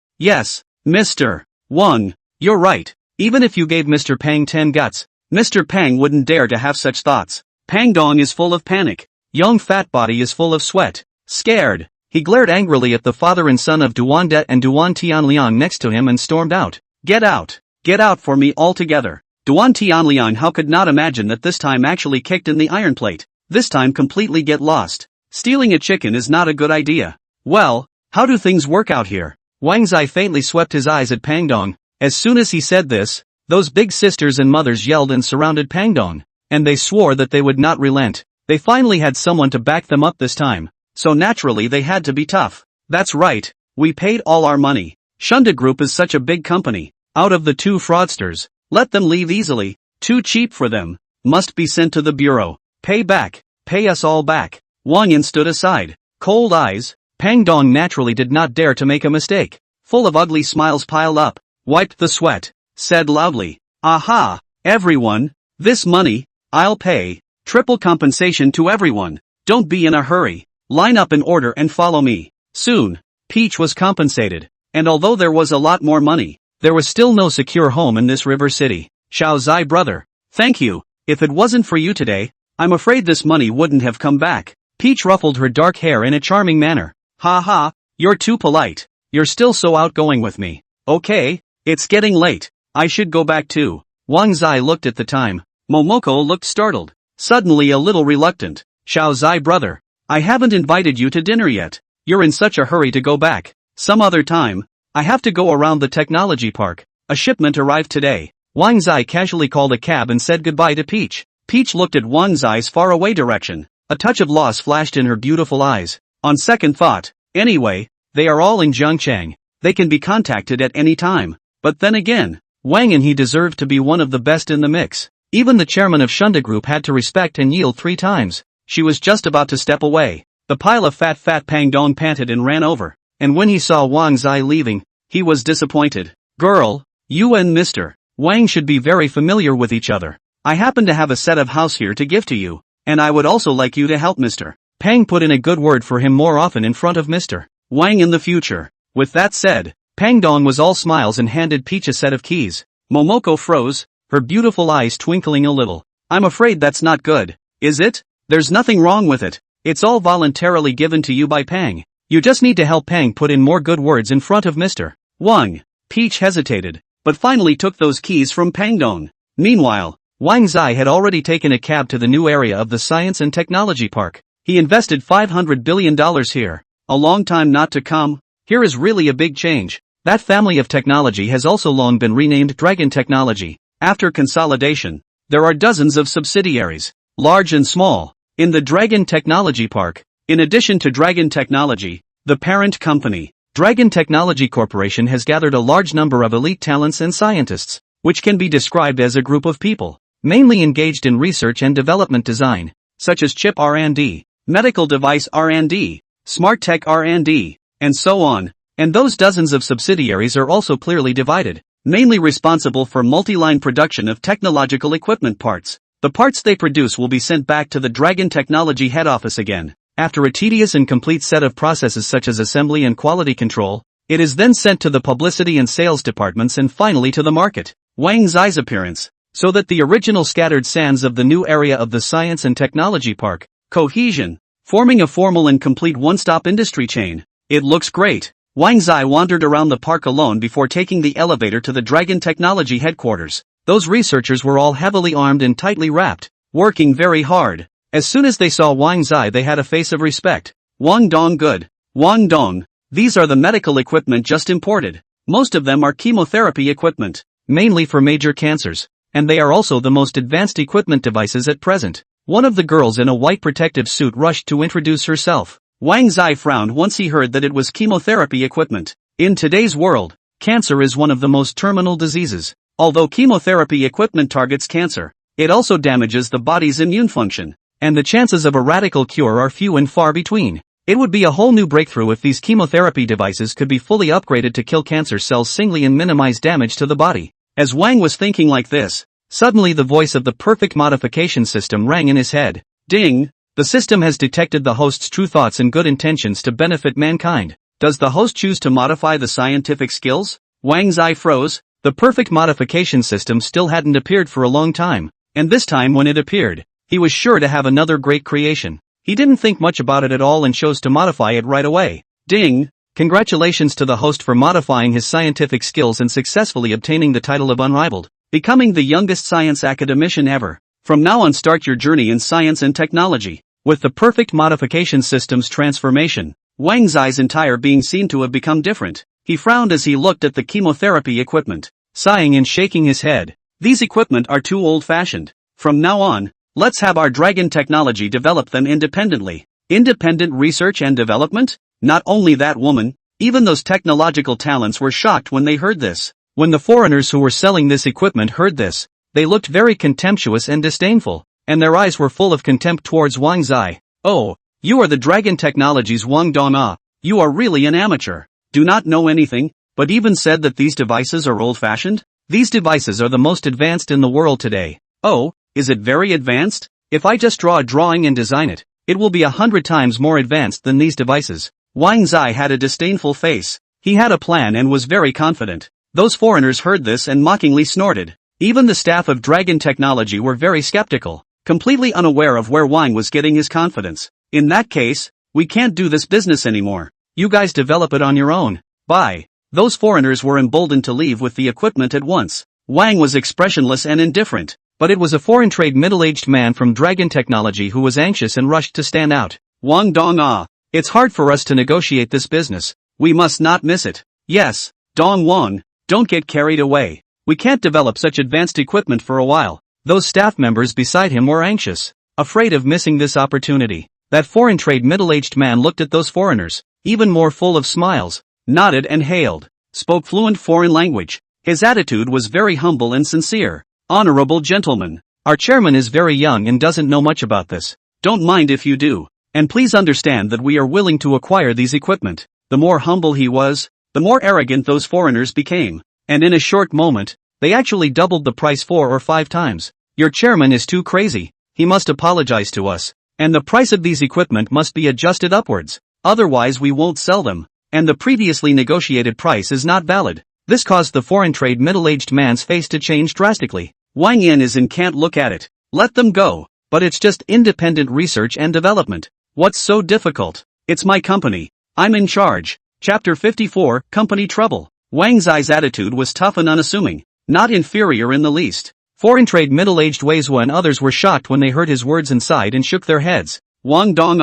Mr. Wang, you're right. Even if you gave Mr. Pang 10 guts, Mr. Pang wouldn't dare to have such thoughts. Pang Dong is full of panic. Young fat body is full of sweat. Scared. He glared angrily at the father and son of Duan Det and Duan Tianliang next to him and stormed out. Get out! Get out for me altogether! Duan Tianliang how could not imagine that this time actually kicked in the iron plate. This time completely get lost. Stealing a chicken is not a good idea. Well, how do things work out here? Wang Zai faintly swept his eyes at Pang Dong. As soon as he said this, those big sisters and mothers yelled and surrounded Pang Dong, and they swore that they would not relent. They finally had someone to back them up this time, so naturally they had to be tough. That's right, We paid all our money. Shunda Group is such a big company. Out of the 2 fraudsters, let them leave easily. Too cheap for them. Must be sent to the bureau. Pay back. Pay us all back. Wang Yin stood aside. Cold eyes. Pang Dong naturally did not dare to make a mistake. Full of ugly smiles piled up. Wiped the sweat. Said loudly. Aha! Everyone. This money. I'll pay. Triple compensation to everyone. Don't be in a hurry. Line up in order and follow me. Soon, Peach was compensated. And although there was a lot more money, there was still no secure home in this river city. Xiao Zai brother. Thank you. If it wasn't for you today, I'm afraid this money wouldn't have come back. Peach ruffled her dark hair in a charming manner. Ha ha, you're too polite. You're still so outgoing with me. Okay, it's getting late. I should go back too. Wang Zai looked at the time. Momoko looked startled. Suddenly a little reluctant. Xiao Zai brother. I haven't invited you to dinner yet. You're in such a hurry to go back. Some other time. I have to go around the technology park. A shipment arrived today. Wang Zai casually called a cab and said goodbye to Peach. Peach looked at Wang Zai's faraway direction. A touch of loss flashed in her beautiful eyes. On second thought, anyway, they are all in Zhangchang. They can be contacted at any time. But then again, Wang and he deserved to be one of the best in the mix. Even the chairman of Shunda Group had to respect and yield 3 times. She was just about to step away. The pile of fat Pang Dong panted and ran over. And when he saw Wang Zai leaving, he was disappointed. Girl, you and Mr. Wang should be very familiar with each other. I happen to have a set of house here to give to you. And I would also like you to help Mr. Pang put in a good word for him more often in front of Mr. Wang in the future. With that said, Pang Dong was all smiles and handed Peach a set of keys. Momoko froze, her beautiful eyes twinkling a little. I'm afraid that's not good, is it? There's nothing wrong with it. It's all voluntarily given to you by Pang. You just need to help Pang put in more good words in front of Mr. Wang. Peach hesitated, but finally took those keys from Pang Dong. Meanwhile, Wang Zai had already taken a cab to the new area of the Science and Technology Park. He invested $500 billion here. A long time not to come. Here is really a big change. That family of technology has also long been renamed Dragon Technology. After consolidation, there are dozens of subsidiaries, large and small, in the Dragon Technology Park. In addition to Dragon Technology, the parent company, Dragon Technology Corporation, has gathered a large number of elite talents and scientists, which can be described as a group of people, mainly engaged in research and development design, such as chip R&D, medical device R&D, smart tech R&D, and so on. And those dozens of subsidiaries are also clearly divided, mainly responsible for multi-line production of technological equipment parts. The parts they produce will be sent back to the Dragon Technology head office again. After a tedious and complete set of processes such as assembly and quality control, it is then sent to the publicity and sales departments and finally to the market. Wang Zai's appearance, so that the original scattered sands of the new area of the Science and Technology Park, cohesion, forming a formal and complete one-stop industry chain. It looks great. Wang Zai wandered around the park alone before taking the elevator to the Dragon Technology headquarters. Those researchers were all heavily armed and tightly wrapped, working very hard. As soon as they saw Wang Zai, they had a face of respect. Wang Dong good. Wang Dong, these are the medical equipment just imported. Most of them are chemotherapy equipment, mainly for major cancers. And they are also the most advanced equipment devices at present. One of the girls in a white protective suit rushed to introduce herself. Wang Zai frowned once he heard that it was chemotherapy equipment. In today's world, cancer is one of the most terminal diseases. Although chemotherapy equipment targets cancer, it also damages the body's immune function, and the chances of a radical cure are few and far between. It would be a whole new breakthrough if these chemotherapy devices could be fully upgraded to kill cancer cells singly and minimize damage to the body. As Wang was thinking like this, suddenly the voice of the perfect modification system rang in his head. Ding! The system has detected the host's true thoughts and good intentions to benefit mankind. Does the host choose to modify the scientific skills? Wang's eye froze. The perfect modification system still hadn't appeared for a long time, and this time when it appeared, he was sure to have another great creation. He didn't think much about it at all and chose to modify it right away. Ding! Congratulations to the host for modifying his scientific skills and successfully obtaining the title of Unrivaled, becoming the youngest science academician ever. From now on, start your journey in science and technology. With the perfect modification system's transformation, Wang Zai's entire being seemed to have become different. He frowned as he looked at the chemotherapy equipment, sighing and shaking his head. These equipment are too old-fashioned. From now on, let's have our Dragon Technology develop them independently. Independent research and development? Not only that, woman, Even those technological talents were shocked when they heard this. When the foreigners who were selling this equipment heard this, they looked very contemptuous and disdainful, and their eyes were full of contempt towards Wang Zai. Oh, you are the Dragon Technologies Wang Dong. You are really an amateur. Do not know anything, but even said that these devices are old-fashioned? These devices are the most advanced in the world today. Oh, is it very advanced? If I just draw a drawing and design it, it will be 100 times more advanced than these devices. Wang Zai had a disdainful face. He had a plan and was very confident. Those foreigners heard this and mockingly snorted. Even the staff of Dragon Technology were very skeptical, completely unaware of where Wang was getting his confidence. In that case, we can't do this business anymore. You guys develop it on your own. Bye. Those foreigners were emboldened to leave with the equipment at once. Wang was expressionless and indifferent, but it was a foreign trade middle-aged man from Dragon Technology who was anxious and rushed to stand out. Wang Dong. It's hard for us to negotiate this business. We must not miss it. Yes, Dong Wang, don't get carried away. We can't develop such advanced equipment for a while. Those staff members beside him were anxious, afraid of missing this opportunity. That foreign trade middle-aged man looked at those foreigners, even more full of smiles, nodded and hailed, spoke fluent foreign language. His attitude was very humble and sincere. Honorable gentlemen, our chairman is very young and doesn't know much about this. Don't mind if you do. And please understand that we are willing to acquire these equipment. The more humble he was, the more arrogant those foreigners became. And in a short moment, they actually doubled the price 4 or 5 times. Your chairman is too crazy. He must apologize to us. And the price of these equipment must be adjusted upwards. Otherwise we won't sell them. And the previously negotiated price is not valid. This caused the foreign trade middle-aged man's face to change drastically. Wang Yin is and can't look at it. Let them go. But it's just independent research and development. What's so difficult? It's my company. I'm in charge. Chapter 54, Company Trouble. Wang Zai's attitude was tough and unassuming, not inferior in the least. Foreign trade middle-aged Weizhua and others were shocked when they heard his words and sighed and shook their heads. Wang Dong.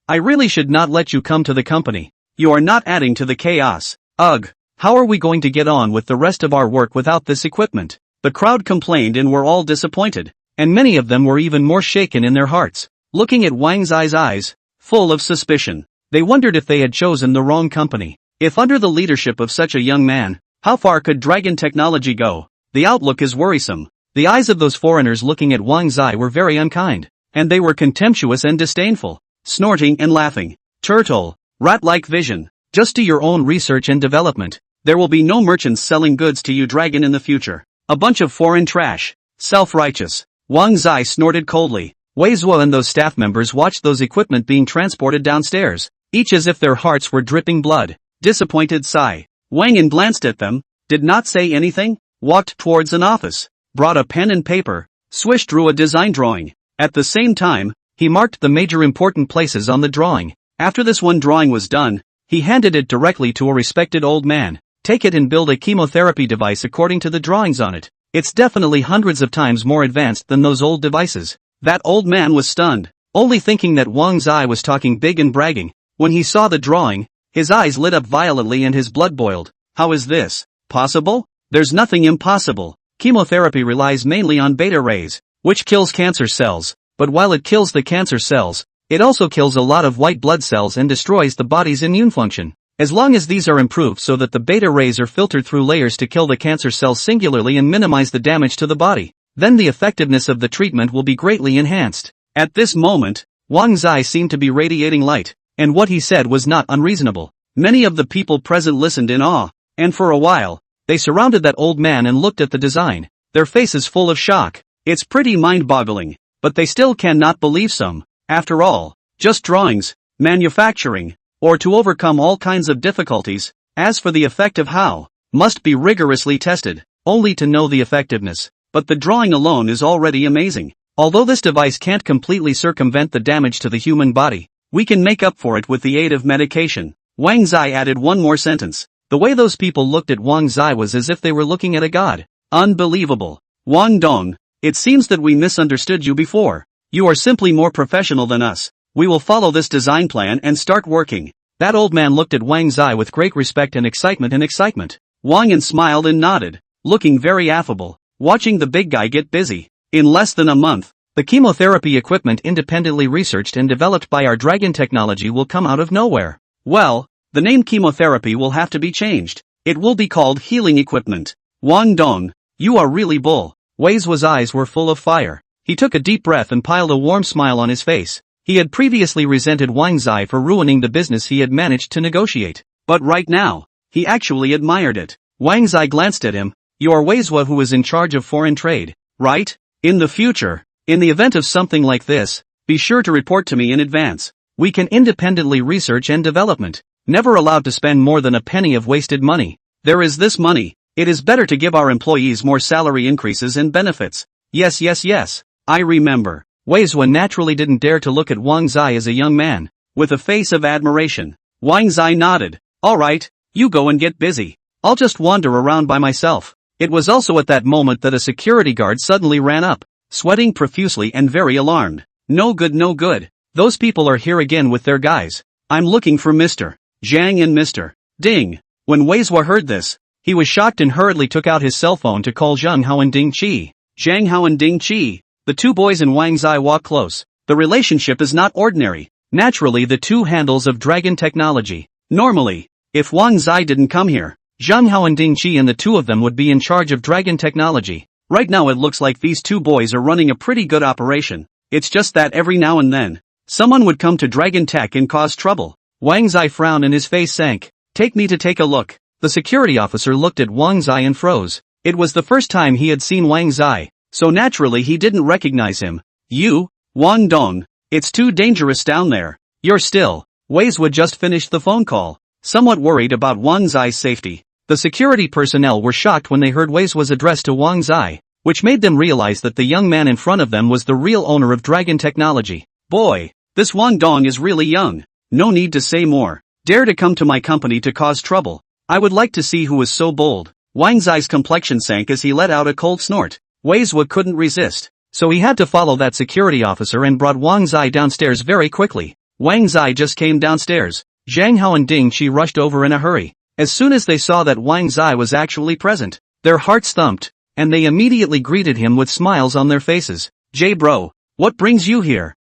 I really should not let you come to the company. You are not adding to the chaos. Ugh. How are we going to get on with the rest of our work without this equipment? The crowd complained and were all disappointed, and many of them were even more shaken in their hearts, looking at Wang Zai's eyes, full of suspicion. They wondered if they had chosen the wrong company. If under the leadership of such a young man, how far could Dragon Technology go? The outlook is worrisome. The eyes of those foreigners looking at Wang Zai were very unkind, and they were contemptuous and disdainful, snorting and laughing. Turtle, rat-like vision, just do your own research and development. There will be no merchants selling goods to you Dragon in the future. A bunch of foreign trash. Self-righteous. Wang Zai snorted coldly. Weizhua and those staff members watched those equipment being transported downstairs, each as if their hearts were dripping blood. Disappointed sigh. Wang Yin glanced at them, did not say anything, walked towards an office, brought a pen and paper, Swish drew a design drawing. At the same time, he marked the major important places on the drawing. After this one drawing was done, he handed it directly to a respected old man. Take it and build a chemotherapy device according to the drawings on it. It's definitely hundreds of times more advanced than those old devices. That old man was stunned, only thinking that Wang Zai was talking big and bragging. When he saw the drawing, his eyes lit up violently and his blood boiled. How is this possible? There's nothing impossible. Chemotherapy relies mainly on beta rays, which kills cancer cells, but while it kills the cancer cells, it also kills a lot of white blood cells and destroys the body's immune function. As long as these are improved so that the beta rays are filtered through layers to kill the cancer cells singularly and minimize the damage to the body, then the effectiveness of the treatment will be greatly enhanced. At this moment, Wang Zai seemed to be radiating light, and what he said was not unreasonable. Many of the people present listened in awe, and for a while, they surrounded that old man and looked at the design, their faces full of shock. It's pretty mind-boggling, but they still cannot believe some. After all, just drawings, manufacturing, or to overcome all kinds of difficulties. As for the effect of how, must be rigorously tested, only to know the effectiveness. But the drawing alone is already amazing. Although this device can't completely circumvent the damage to the human body, we can make up for it with the aid of medication. Wang Zai added one more sentence. The way those people looked at Wang Zai was as if they were looking at a god. Unbelievable. Wang Dong, it seems that we misunderstood you before. You are simply more professional than us. We will follow this design plan and start working. That old man looked at Wang Zai with great respect and excitement. Wang Yin smiled and nodded, looking very affable, watching the big guy get busy. In less than a month, the chemotherapy equipment independently researched and developed by our Dragon Technology will come out of nowhere. Well, The name chemotherapy will have to be changed. It will be called healing equipment. Wang Dong, you are really bull. Wei Zuo's eyes were full of fire. He took a deep breath and piled a warm smile on his face. He had previously resented Wang Zai for ruining the business he had managed to negotiate. But right now, he actually admired it. Wang Zai glanced at him. You are Wei Zuo who is in charge of foreign trade, right? In the future, in the event of something like this, be sure to report to me in advance. We can independently research and development. Never allowed to spend more than a penny of wasted money. There is this money. It is better to give our employees more salary increases and benefits. Yes. I remember. Wei Zuo naturally didn't dare to look at Wang Zai as a young man. With a face of admiration, Wang Zai nodded. Alright, you go and get busy. I'll just wander around by myself. It was also at that moment that a security guard suddenly ran up, sweating profusely and very alarmed. No good. Those people are here again with their guys. I'm looking for Mr. Zhang and Mr. Ding. When Wei Zuo heard this, he was shocked and hurriedly took out his cell phone to call Zhang Hao and Ding Qi. Zhang Hao and Ding Qi. The two boys and Wang Zai walk close. The relationship is not ordinary. Naturally the two handles of dragon technology. Normally, if Wang Zai didn't come here, Zhang Hao and Ding Qi and the two of them would be in charge of dragon technology. Right now it looks like these two boys are running a pretty good operation. It's just that every now and then, someone would come to Dragon Tech and cause trouble. Wang Zai frowned and his face sank. Take me to take a look. The security officer looked at Wang Zai and froze. It was the first time he had seen Wang Zai, so naturally he didn't recognize him. You, Wang Dong, it's too dangerous down there. You're still. Wei Zuo just finished the phone call, somewhat worried about Wang Zai's safety. The security personnel were shocked when they heard Wei Zuo's address to Wang Zai, which made them realize that the young man in front of them was the real owner of dragon technology. Boy, this Wang Dong is really young. No need to say more. Dare to come to my company to cause trouble. I would like to see who is so bold. Wang Zai's complexion sank as he let out a cold snort. Wei Zuo couldn't resist, so he had to follow that security officer and brought Wang Zai downstairs very quickly. Wang Zai just came downstairs. Zhang Hao and Ding Qi rushed over in a hurry. As soon as they saw that Wang Zai was actually present, their hearts thumped, and they immediately greeted him with smiles on their faces. Bro, what brings you here?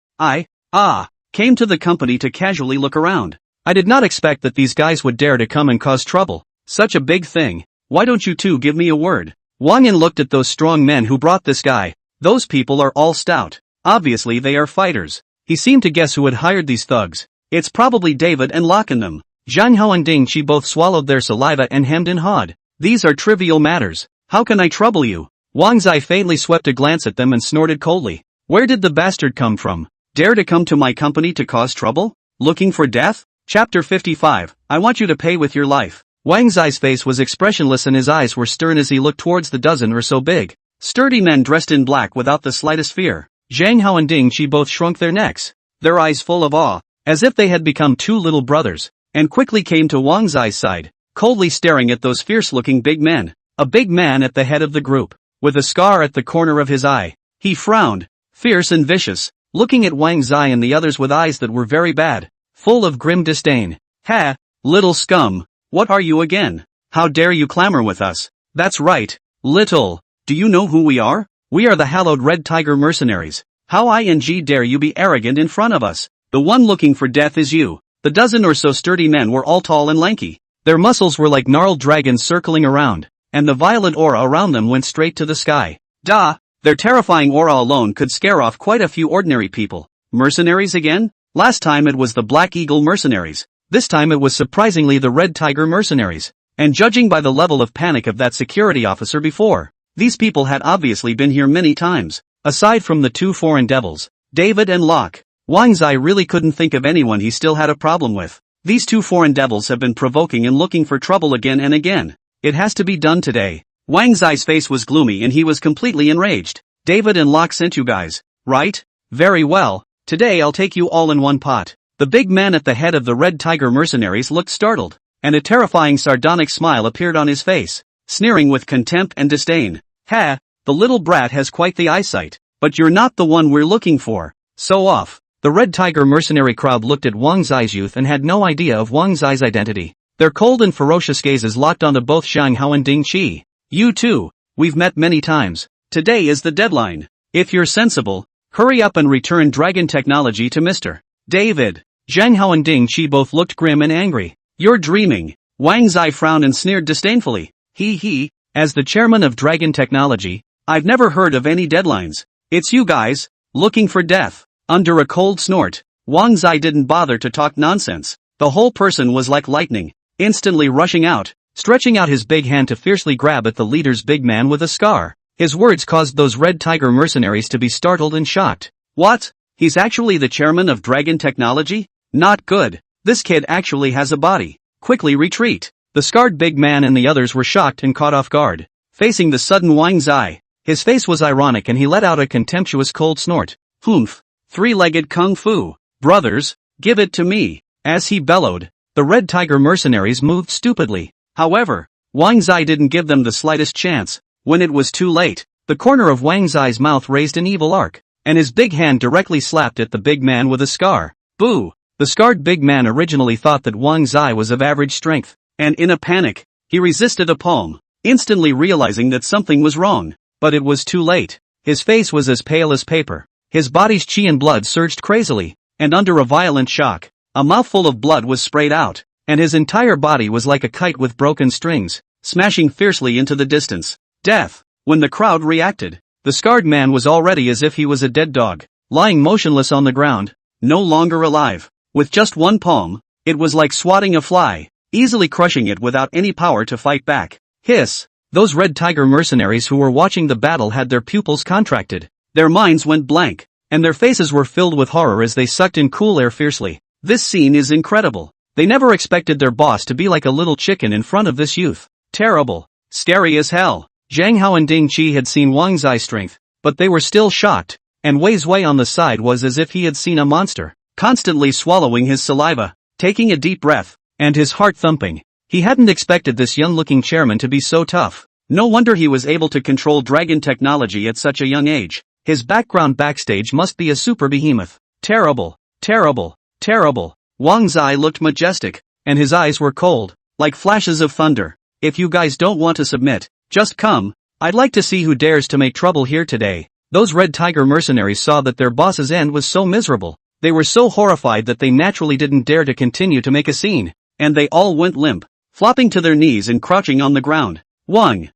Came to the company to casually look around. I did not expect that these guys would dare to come and cause trouble. Such a big thing. Why don't you two give me a word? Wang Yin looked at those strong men who brought this guy. Those people are all stout. Obviously they are fighters. He seemed to guess who had hired these thugs. It's probably David and Locke in them. Zhang Hao and Ding Qi both swallowed their saliva and hemmed and hawed. These are trivial matters. How can I trouble you? Wang Zai faintly swept a glance at them and snorted coldly. Where did the bastard come from? Dare to come to my company to cause trouble? Looking for death? Chapter 55. I want you to pay with your life. Wang Zai's face was expressionless and his eyes were stern as he looked towards the dozen or so big, sturdy men dressed in black without the slightest fear. Zhang Hao and Ding Qi both shrunk their necks, their eyes full of awe, as if they had become two little brothers, and quickly came to Wang Zai's side, coldly staring at those fierce-looking big men. A big man at the head of the group, with a scar at the corner of his eye. He frowned, fierce and vicious, looking at Wang Zai and the others with eyes that were very bad, full of grim disdain. Ha, little scum, what are you again? How dare you clamor with us? That's right, little. Do you know who we are? We are the hallowed Red Tiger mercenaries. How dare you be arrogant in front of us? The one looking for death is you. The dozen or so sturdy men were all tall and lanky. Their muscles were like gnarled dragons circling around, and the violet aura around them went straight to the sky. Their terrifying aura alone could scare off quite a few ordinary people. Mercenaries again? Last time it was the Black Eagle mercenaries. This time it was surprisingly the Red Tiger mercenaries. And judging by the level of panic of that security officer before, these people had obviously been here many times. Aside from the two foreign devils, David and Locke, Wang Zai really couldn't think of anyone he still had a problem with. These two foreign devils have been provoking and looking for trouble again and again. It has to be done today. Wang Zai's face was gloomy and he was completely enraged. David and Locke sent you guys, right? Very well. Today I'll take you all in one pot. The big man at the head of the Red Tiger mercenaries looked startled, and a terrifying sardonic smile appeared on his face, sneering with contempt and disdain. Ha, the little brat has quite the eyesight, but you're not the one we're looking for. So off. The Red Tiger mercenary crowd looked at Wang Zai's youth and had no idea of Wang Zai's identity. Their cold and ferocious gazes locked onto both Zhang Hao and Ding Qi. You too, we've met many times. Today is the deadline. If you're sensible, hurry up and return dragon technology to Mr. David. Zhang Hao and Ding Qi both looked grim and angry. You're dreaming. Wang Zai frowned and sneered disdainfully. He, as the chairman of Dragon Technology, I've never heard of any deadlines. It's you guys, looking for death. Under a cold snort, Wang Zai didn't bother to talk nonsense. The whole person was like lightning, instantly rushing out, stretching out his big hand to fiercely grab at the leader's big man with a scar. His words caused those Red Tiger mercenaries to be startled and shocked. What? He's actually the chairman of Dragon Technology? Not good. This kid actually has a body. Quickly retreat. The scarred big man and the others were shocked and caught off guard. Facing the sudden Wang Zai, his face was ironic and he let out a contemptuous cold snort. Humph. Three-legged kung fu. Brothers, give it to me. As he bellowed, the Red Tiger mercenaries moved stupidly. However, Wang Zai didn't give them the slightest chance. When it was too late, the corner of Wang Zai's mouth raised an evil arc, and his big hand directly slapped at the big man with a scar. Boo! The scarred big man originally thought that Wang Zai was of average strength, and in a panic, he resisted a palm, instantly realizing that something was wrong. But it was too late. His face was as pale as paper. His body's chi and blood surged crazily, and under a violent shock, a mouthful of blood was sprayed out, and his entire body was like a kite with broken strings, smashing fiercely into the distance. Death! When the crowd reacted, the scarred man was already as if he was a dead dog, lying motionless on the ground, no longer alive. With just one palm, it was like swatting a fly, easily crushing it without any power to fight back. Hiss! Those Red Tiger mercenaries who were watching the battle had their pupils contracted. Their minds went blank, and their faces were filled with horror as they sucked in cool air fiercely. This scene is incredible. They never expected their boss to be like a little chicken in front of this youth. Terrible. Scary as hell. Zhang Hao and Ding Qi had seen Wang Zai's strength, but they were still shocked, and Wei Zui on the side was as if he had seen a monster, constantly swallowing his saliva, taking a deep breath, and his heart thumping. He hadn't expected this young-looking chairman to be so tough. No wonder he was able to control Dragon Technology at such a young age. His background backstage must be a super behemoth. Terrible, terrible, terrible. Wang Zai looked majestic, and his eyes were cold, like flashes of thunder. If you guys don't want to submit, just come. I'd like to see who dares to make trouble here today. Those Red Tiger mercenaries saw that their boss's end was so miserable. They were so horrified that they naturally didn't dare to continue to make a scene, and they all went limp, flopping to their knees and crouching on the ground. Wang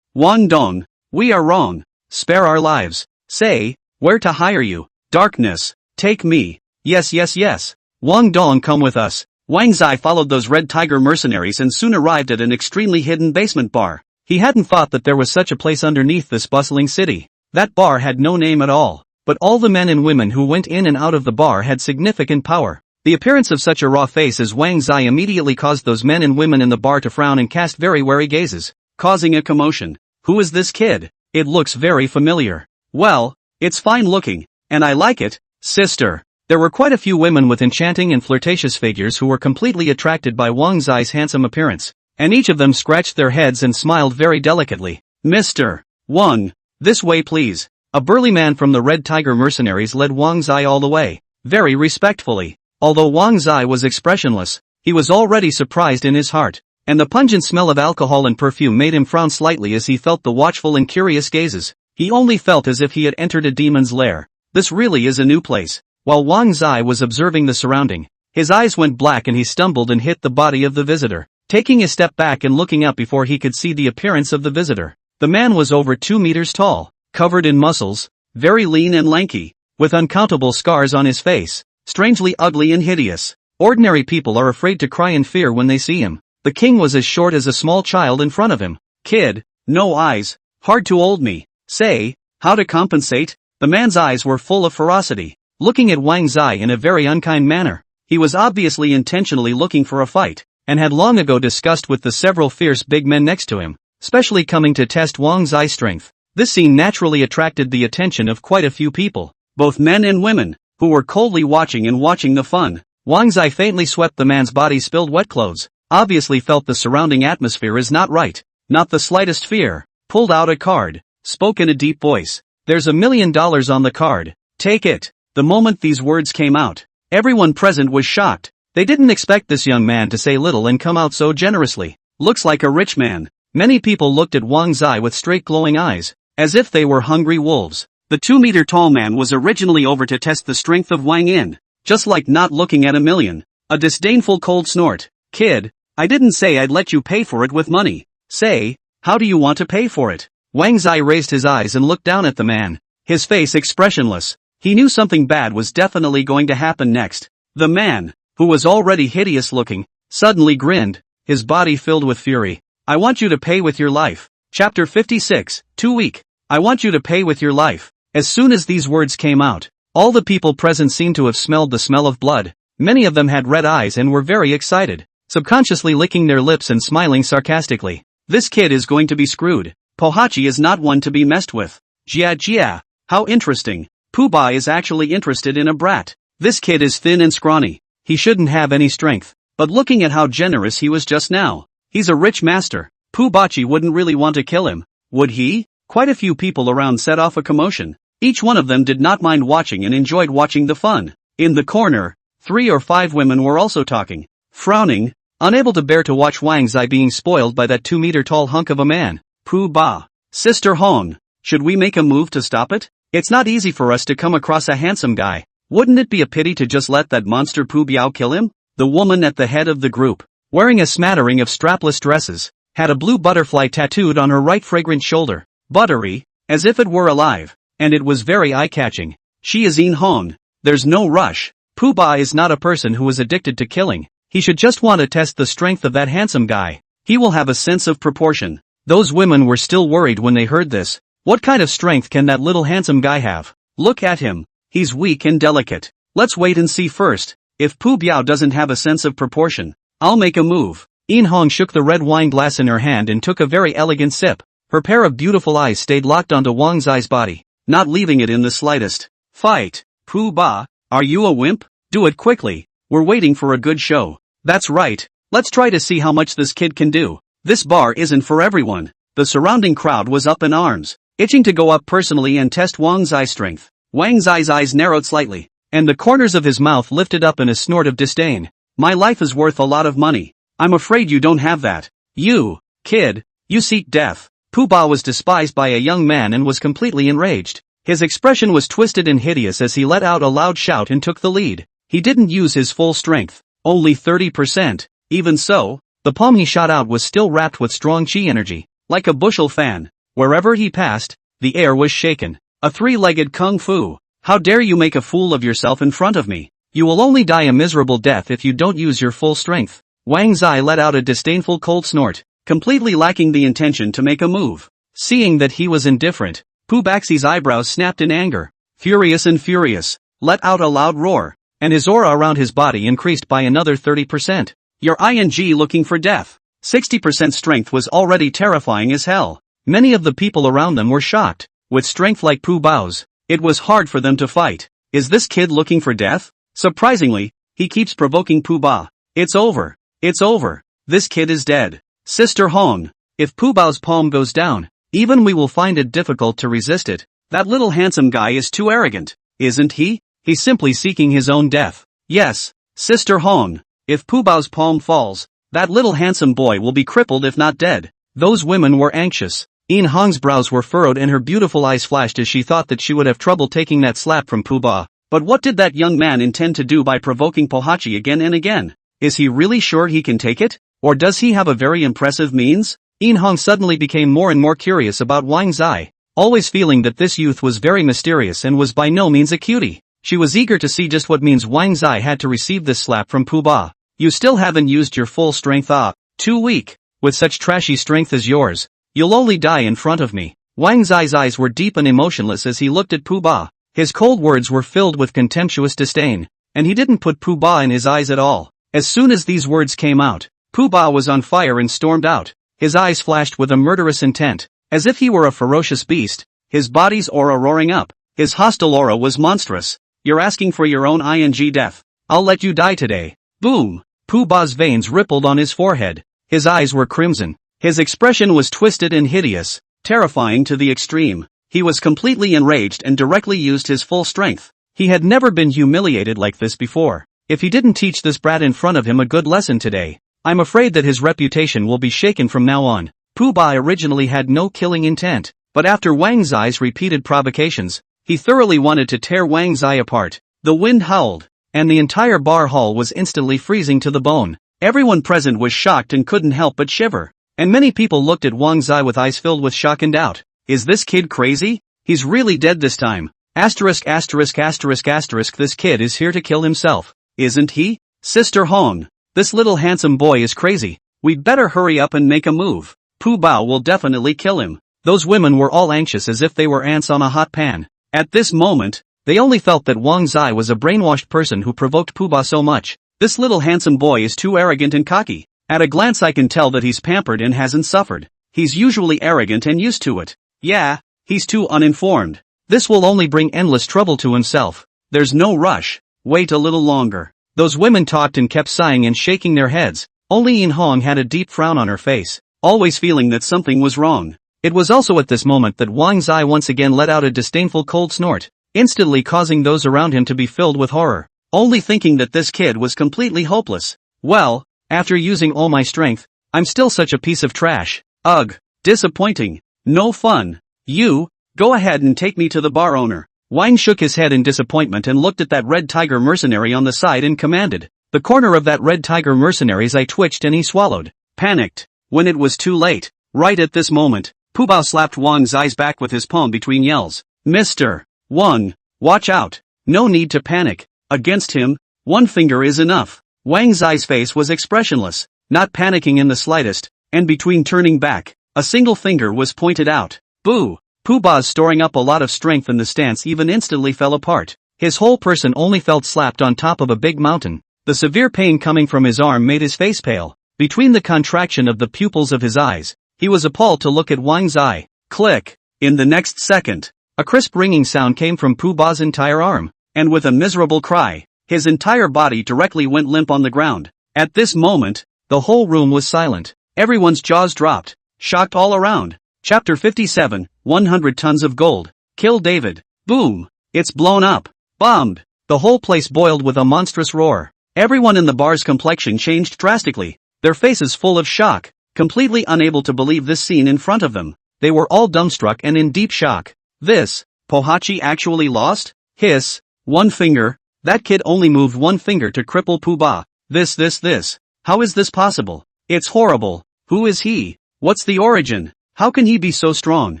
Dong, we are wrong. Spare our lives. Say, where to hire you? Darkness, take me. Yes. Wang Dong, come with us. Wang Zai followed those Red Tiger mercenaries and soon arrived at an extremely hidden basement bar. He hadn't thought that there was such a place underneath this bustling city. That bar had no name at all, but all the men and women who went in and out of the bar had significant power. The appearance of such a raw face as Wang Zai immediately caused those men and women in the bar to frown and cast very wary gazes, causing a commotion. Who is this kid? It looks very familiar. Well, it's fine looking, and I like it, sister. There were quite a few women with enchanting and flirtatious figures who were completely attracted by Wang Zai's handsome appearance, and each of them scratched their heads and smiled very delicately. Mr. Wang, this way please. A burly man from the Red Tiger mercenaries led Wang Zai all the way, very respectfully. Although Wang Zai was expressionless, he was already surprised in his heart, and the pungent smell of alcohol and perfume made him frown slightly as he felt the watchful and curious gazes. He only felt as if he had entered a demon's lair. This really is a new place. While Wang Zai was observing the surrounding, his eyes went black and he stumbled and hit the body of the visitor, taking a step back and looking up before he could see the appearance of the visitor. The man was over 2 meters tall, covered in muscles, very lean and lanky, with uncountable scars on his face, strangely ugly and hideous. Ordinary people are afraid to cry in fear when they see him. The king was as short as a small child in front of him. Kid, no eyes, hard to hold me. Say, how to compensate? The man's eyes were full of ferocity, looking at Wang Zai in a very unkind manner. He was obviously intentionally looking for a fight, and had long ago discussed with the several fierce big men next to him, especially coming to test Wang Zai's strength. This scene naturally attracted the attention of quite a few people, both men and women, who were coldly watching the fun. Wang Zai faintly swept the man's body-spilled wet clothes, obviously felt the surrounding atmosphere is not right, not the slightest fear, pulled out a card, spoke in a deep voice. There's $1 million on the card. Take it. The moment these words came out, everyone present was shocked. They didn't expect this young man to say little and come out so generously. Looks like a rich man. Many people looked at Wang Zai with straight glowing eyes, as if they were hungry wolves. The 2-meter-tall man was originally over to test the strength of Wang Yin, just like not looking at $1 million. A disdainful cold snort. Kid, I didn't say I'd let you pay for it with money. Say, how do you want to pay for it? Wang Zai raised his eyes and looked down at the man, his face expressionless. He knew something bad was definitely going to happen next. The man, who was already hideous looking, suddenly grinned, his body filled with fury. I want you to pay with your life. Chapter 56, Too Weak. I want you to pay with your life. As soon as these words came out, all the people present seemed to have smelled the smell of blood. Many of them had red eyes and were very excited, subconsciously licking their lips and smiling sarcastically. This kid is going to be screwed. Pohachi is not one to be messed with. Jia, how interesting. Pooh Bah is actually interested in a brat. This kid is thin and scrawny. He shouldn't have any strength. But looking at how generous he was just now, he's a rich master. Pooh Bachi wouldn't really want to kill him, would he? Quite a few people around set off a commotion. Each one of them did not mind watching and enjoyed watching the fun. In the corner, 3 or 5 women were also talking, frowning, unable to bear to watch Wang Zai being spoiled by that 2-meter-tall hunk of a man. Pooh Bah. Sister Hong, should we make a move to stop it? It's not easy for us to come across a handsome guy. Wouldn't it be a pity to just let that monster Pooh Biao kill him? The woman at the head of the group, wearing a smattering of strapless dresses, had a blue butterfly tattooed on her right fragrant shoulder. Buttery, as if it were alive, and it was very eye-catching. She is In Hong. There's no rush. Pooh Bah is not a person who is addicted to killing. He should just want to test the strength of that handsome guy. He will have a sense of proportion. Those women were still worried when they heard this. What kind of strength can that little handsome guy have? Look at him. He's weak and delicate. Let's wait and see first. If Pooh Biao doesn't have a sense of proportion, I'll make a move. In Hong shook the red wine glass in her hand and took a very elegant sip. Her pair of beautiful eyes stayed locked onto Wang Zai's body, not leaving it in the slightest. Fight. Pooh Bah, are you a wimp? Do it quickly. We're waiting for a good show. That's right. Let's try to see how much this kid can do. This bar isn't for everyone. The surrounding crowd was up in arms, itching to go up personally and test Wang Zai's strength. Wang Zai's eyes narrowed slightly, and the corners of his mouth lifted up in a snort of disdain. My life is worth a lot of money. I'm afraid you don't have that. You, kid, you seek death. Pooh Bah was despised by a young man and was completely enraged. His expression was twisted and hideous as he let out a loud shout and took the lead. He didn't use his full strength, only 30%. Even so, the palm he shot out was still wrapped with strong chi energy, like a bushel fan. Wherever he passed, the air was shaken. A 3-legged kung fu. How dare you make a fool of yourself in front of me? You will only die a miserable death if you don't use your full strength. Wang Zai let out a disdainful cold snort, completely lacking the intention to make a move. Seeing that he was indifferent, Pooh Baxi's eyebrows snapped in anger. Furious and furious, let out a loud roar, and his aura around his body increased by another 30%. Your ing looking for death. 60% strength was already terrifying as hell. Many of the people around them were shocked. With strength like Pooh Bao's, it was hard for them to fight. Is this kid looking for death? Surprisingly, he keeps provoking Pooh Bah. It's over. It's over. This kid is dead. Sister Hong, if Pooh Bao's palm goes down, even we will find it difficult to resist it. That little handsome guy is too arrogant, isn't he? He's simply seeking his own death. Yes, Sister Hong, if Pooh Bao's palm falls, that little handsome boy will be crippled if not dead. Those women were anxious. In Hong's brows were furrowed and her beautiful eyes flashed as she thought that she would have trouble taking that slap from Pooh Bah. But what did that young man intend to do by provoking Pohachi again and again? Is he really sure he can take it? Or does he have a very impressive means? In Hong suddenly became more and more curious about Wang Zai, always feeling that this youth was very mysterious and was by no means a cutie. She was eager to see just what means Wang Zai had to receive this slap from Pooh Bah. You still haven't used your full strength. Too weak. With such trashy strength as yours, you'll only die in front of me. Wang Zai's eyes were deep and emotionless as he looked at Pooh Bah. His cold words were filled with contemptuous disdain, and he didn't put Pooh Bah in his eyes at all. As soon as these words came out, Pooh Bah was on fire and stormed out. His eyes flashed with a murderous intent, as if he were a ferocious beast, his body's aura roaring up. His hostile aura was monstrous. You're asking for your own ing death. I'll let you die today. Boom! Pooh Bah's veins rippled on his forehead. His eyes were crimson. His expression was twisted and hideous, terrifying to the extreme. He was completely enraged and directly used his full strength. He had never been humiliated like this before. If he didn't teach this brat in front of him a good lesson today, I'm afraid that his reputation will be shaken from now on. Pooh Bah originally had no killing intent, but after Wang Zai's repeated provocations, he thoroughly wanted to tear Wang Zai apart. The wind howled, and the entire bar hall was instantly freezing to the bone. Everyone present was shocked and couldn't help but shiver. And many people looked at Wang Zai with eyes filled with shock and doubt. Is this kid crazy? He's really dead this time. Asterisk asterisk asterisk asterisk this kid is here to kill himself. Isn't he? Sister Hong. This little handsome boy is crazy. We'd better hurry up and make a move. Pu Bao will definitely kill him. Those women were all anxious as if they were ants on a hot pan. At this moment, they only felt that Wang Zai was a brainwashed person who provoked Pu Bao so much. This little handsome boy is too arrogant and cocky. At a glance I can tell that he's pampered and hasn't suffered. He's usually arrogant and used to it. Yeah, he's too uninformed. This will only bring endless trouble to himself. There's no rush. Wait a little longer. Those women talked and kept sighing and shaking their heads. Only Yin Hong had a deep frown on her face, always feeling that something was wrong. It was also at this moment that Wang Zai once again let out a disdainful cold snort, instantly causing those around him to be filled with horror, only thinking that this kid was completely hopeless. Well, after using all my strength, I'm still such a piece of trash. Ugh, disappointing. No fun. You, go ahead and take me to the bar owner. Wang shook his head in disappointment and looked at that red tiger mercenary on the side and commanded. The corner of that red tiger mercenary's eye twitched and he swallowed. Panicked. When it was too late. Right at this moment, Pu Bao slapped Wang Zai's back with his palm between yells. Mr. Wang, watch out. No need to panic. Against him, one finger is enough. Wang Zai's face was expressionless, not panicking in the slightest, and between turning back, a single finger was pointed out. Boo! Pu Bao's storing up a lot of strength in the stance even instantly fell apart. His whole person only felt slapped on top of a big mountain. The severe pain coming from his arm made his face pale. Between the contraction of the pupils of his eyes, he was appalled to look at Wang Zai. Click! In the next second, a crisp ringing sound came from Pu Bao's entire arm, and with a miserable cry, his entire body directly went limp on the ground. At this moment, the whole room was silent. Everyone's jaws dropped, shocked all around. Chapter 57, 100 tons of gold. Kill David. Boom! It's blown up. Bombed. The whole place boiled with a monstrous roar. Everyone in the bar's complexion changed drastically, their faces full of shock, completely unable to believe this scene in front of them. They were all dumbstruck and in deep shock. This, Pohachi actually lost? Hiss. One finger. That kid only moved one finger to cripple Pu Bao. This. How is this possible? It's horrible. Who is he? What's the origin? How can he be so strong?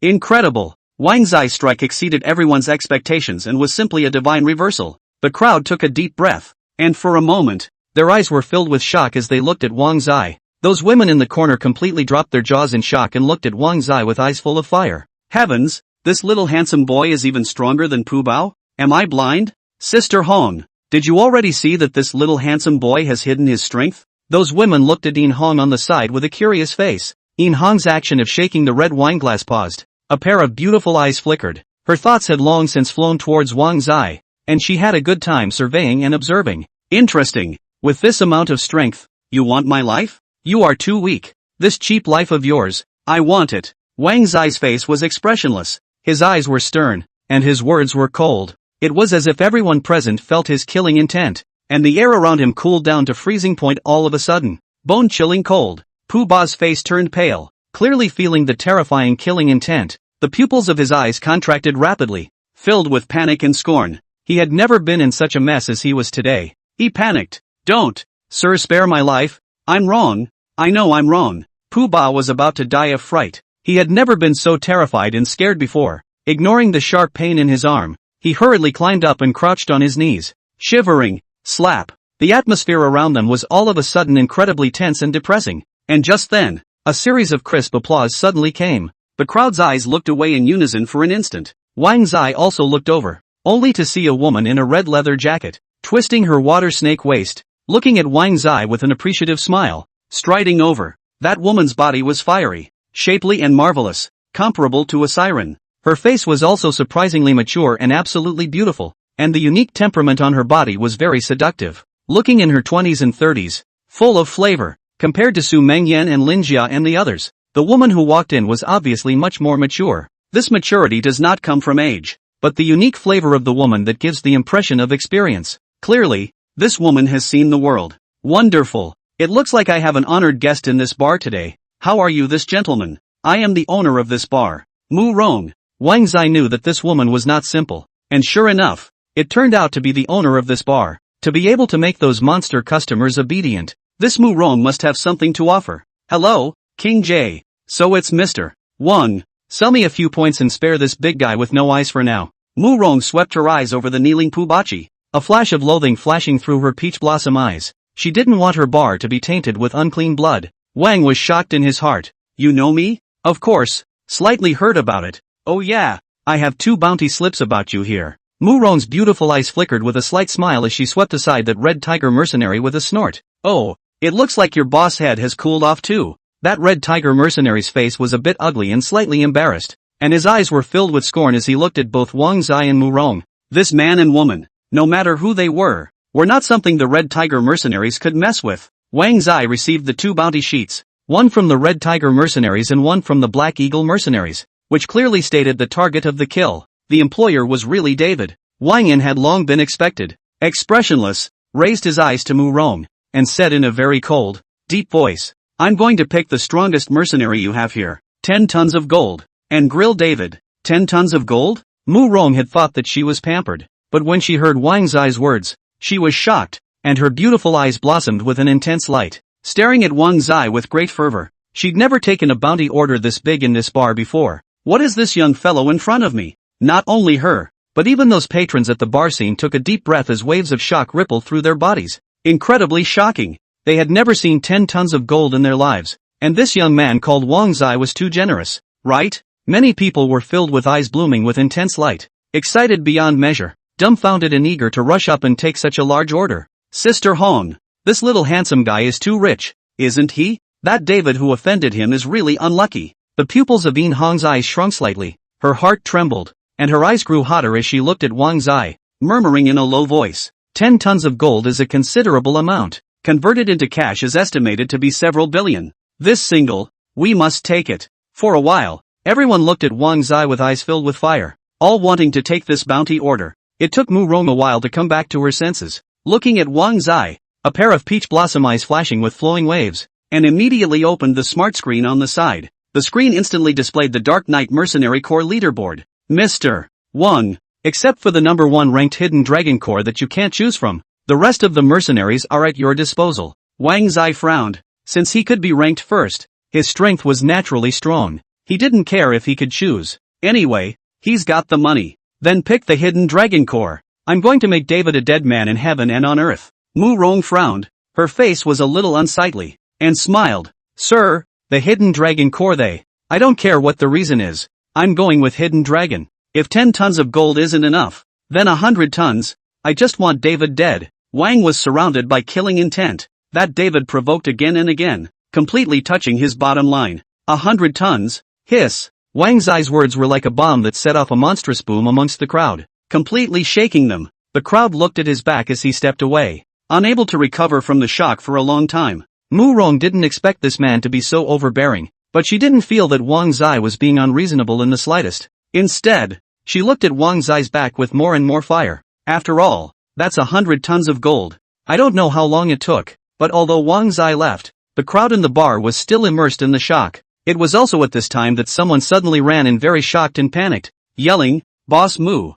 Incredible. Wang Zai's strike exceeded everyone's expectations and was simply a divine reversal. The crowd took a deep breath, and for a moment, their eyes were filled with shock as they looked at Wang Zai. Those women in the corner completely dropped their jaws in shock and looked at Wang Zai with eyes full of fire. Heavens, this little handsome boy is even stronger than Pu Bao? Am I blind? Sister Hong, did you already see that this little handsome boy has hidden his strength? Those women looked at Yin Hong on the side with a curious face. Yin Hong's action of shaking the red wineglass paused. A pair of beautiful eyes flickered. Her thoughts had long since flown towards Wang Zai, and she had a good time surveying and observing. Interesting. With this amount of strength, you want my life? You are too weak. This cheap life of yours, I want it. Wang Zai's face was expressionless. His eyes were stern, and his words were cold. It was as if everyone present felt his killing intent, and the air around him cooled down to freezing point all of a sudden. Bone-chilling cold. Pu Bao's face turned pale, clearly feeling the terrifying killing intent. The pupils of his eyes contracted rapidly, filled with panic and scorn. He had never been in such a mess as he was today. He panicked. Don't, sir, spare my life. I'm wrong. I know I'm wrong. Pu Bao was about to die of fright. He had never been so terrified and scared before. Ignoring the sharp pain in his arm, he hurriedly climbed up and crouched on his knees. Shivering. Slap. The atmosphere around them was all of a sudden incredibly tense and depressing. And just then, a series of crisp applause suddenly came. The crowd's eyes looked away in unison for an instant. Wang Zai also looked over, only to see a woman in a red leather jacket, twisting her water snake waist, looking at Wang Zai with an appreciative smile, striding over. That woman's body was fiery, shapely and marvelous, comparable to a siren. Her face was also surprisingly mature and absolutely beautiful, and the unique temperament on her body was very seductive. Looking in her 20s and 30s, full of flavor. Compared to Su Mengyan and Lin Jia and the others, the woman who walked in was obviously much more mature. This maturity does not come from age, but the unique flavor of the woman that gives the impression of experience. Clearly, this woman has seen the world. Wonderful. It looks like I have an honored guest in this bar today. How are you, this gentleman? I am the owner of this bar. Mu Rong. Wang Zai knew that this woman was not simple, and sure enough, it turned out to be the owner of this bar. To be able to make those monster customers obedient, This Mu Rong must have something to offer. Hello, King J. So it's Mr. Wang. Sell me a few points and spare this big guy with no eyes for now. Mu Rong swept her eyes over the kneeling Pubachi, a flash of loathing flashing through her peach blossom eyes. She didn't want her bar to be tainted with unclean blood. Wang was shocked in his heart. You know me? Of course. Slightly heard about it. Oh yeah, I have 2 bounty slips about you here. Mu Rong's beautiful eyes flickered with a slight smile as she swept aside that red tiger mercenary with a snort. Oh, it looks like your boss head has cooled off too. That red tiger mercenary's face was a bit ugly and slightly embarrassed, and his eyes were filled with scorn as he looked at both Wang Zai and Mu Rong. This man and woman, no matter who they were not something the red tiger mercenaries could mess with. Wang Zai received the 2 bounty sheets, one from the red tiger mercenaries and one from the black eagle mercenaries, which clearly stated the target of the kill. The employer was really David. Wang Yin had long been expected. Expressionless, raised his eyes to Mu Rong, and said in a very cold, deep voice, I'm going to pick the strongest mercenary you have here. 10 tons of gold. And grill David. 10 tons of gold? Mu Rong had thought that she was pampered, but when she heard Wang Zai's words, she was shocked, and her beautiful eyes blossomed with an intense light. Staring at Wang Zai with great fervor, she'd never taken a bounty order this big in this bar before. What is this young fellow in front of me? Not only her, but even those patrons at the bar scene took a deep breath as waves of shock rippled through their bodies. Incredibly shocking. They had never seen 10 tons of gold in their lives, and this young man called Wang Zai was too generous, right? Many people were filled with eyes blooming with intense light, excited beyond measure, dumbfounded and eager to rush up and take such a large order. Sister Hong, this little handsome guy is too rich, isn't he? That David who offended him is really unlucky. The pupils of Yin Hong's eyes shrunk slightly, her heart trembled, and her eyes grew hotter as she looked at Wang Zai, murmuring in a low voice, 10 tons of gold is a considerable amount. Converted into cash is estimated to be several billion. This single, we must take it. For a while, everyone looked at Wang Zai with eyes filled with fire, all wanting to take this bounty order. It took Mu Rong a while to come back to her senses, looking at Wang Zai, a pair of peach blossom eyes flashing with flowing waves, and immediately opened the smart screen on the side. The screen instantly displayed the Dark Knight Mercenary Corps leaderboard. Mr. Wang, except for the number 1 ranked Hidden Dragon Corps that you can't choose from, the rest of the mercenaries are at your disposal. Wang Zai frowned. Since he could be ranked first, his strength was naturally strong. He didn't care if he could choose. Anyway, he's got the money. Then pick the Hidden Dragon Corps. I'm going to make David a dead man in heaven and on earth. Mu Rong frowned. Her face was a little unsightly, and smiled. Sir, the Hidden Dragon Corps I don't care what the reason is. I'm going with Hidden Dragon. If 10 tons of gold isn't enough, then 100 tons. I just want David dead. Wang was surrounded by killing intent. That David provoked again and again, completely touching his bottom line. 100 tons? Hiss. Wang Zai's words were like a bomb that set off a monstrous boom amongst the crowd, completely shaking them. The crowd looked at his back as he stepped away, unable to recover from the shock for a long time. Mu Rong didn't expect this man to be so overbearing, but she didn't feel that Wang Zai was being unreasonable in the slightest. Instead, she looked at Wang Zai's back with more and more fire. After all, that's 100 tons of gold. I don't know how long it took, but although Wang Zai left, the crowd in the bar was still immersed in the shock. It was also at this time that someone suddenly ran in very shocked and panicked, yelling, Boss Mu,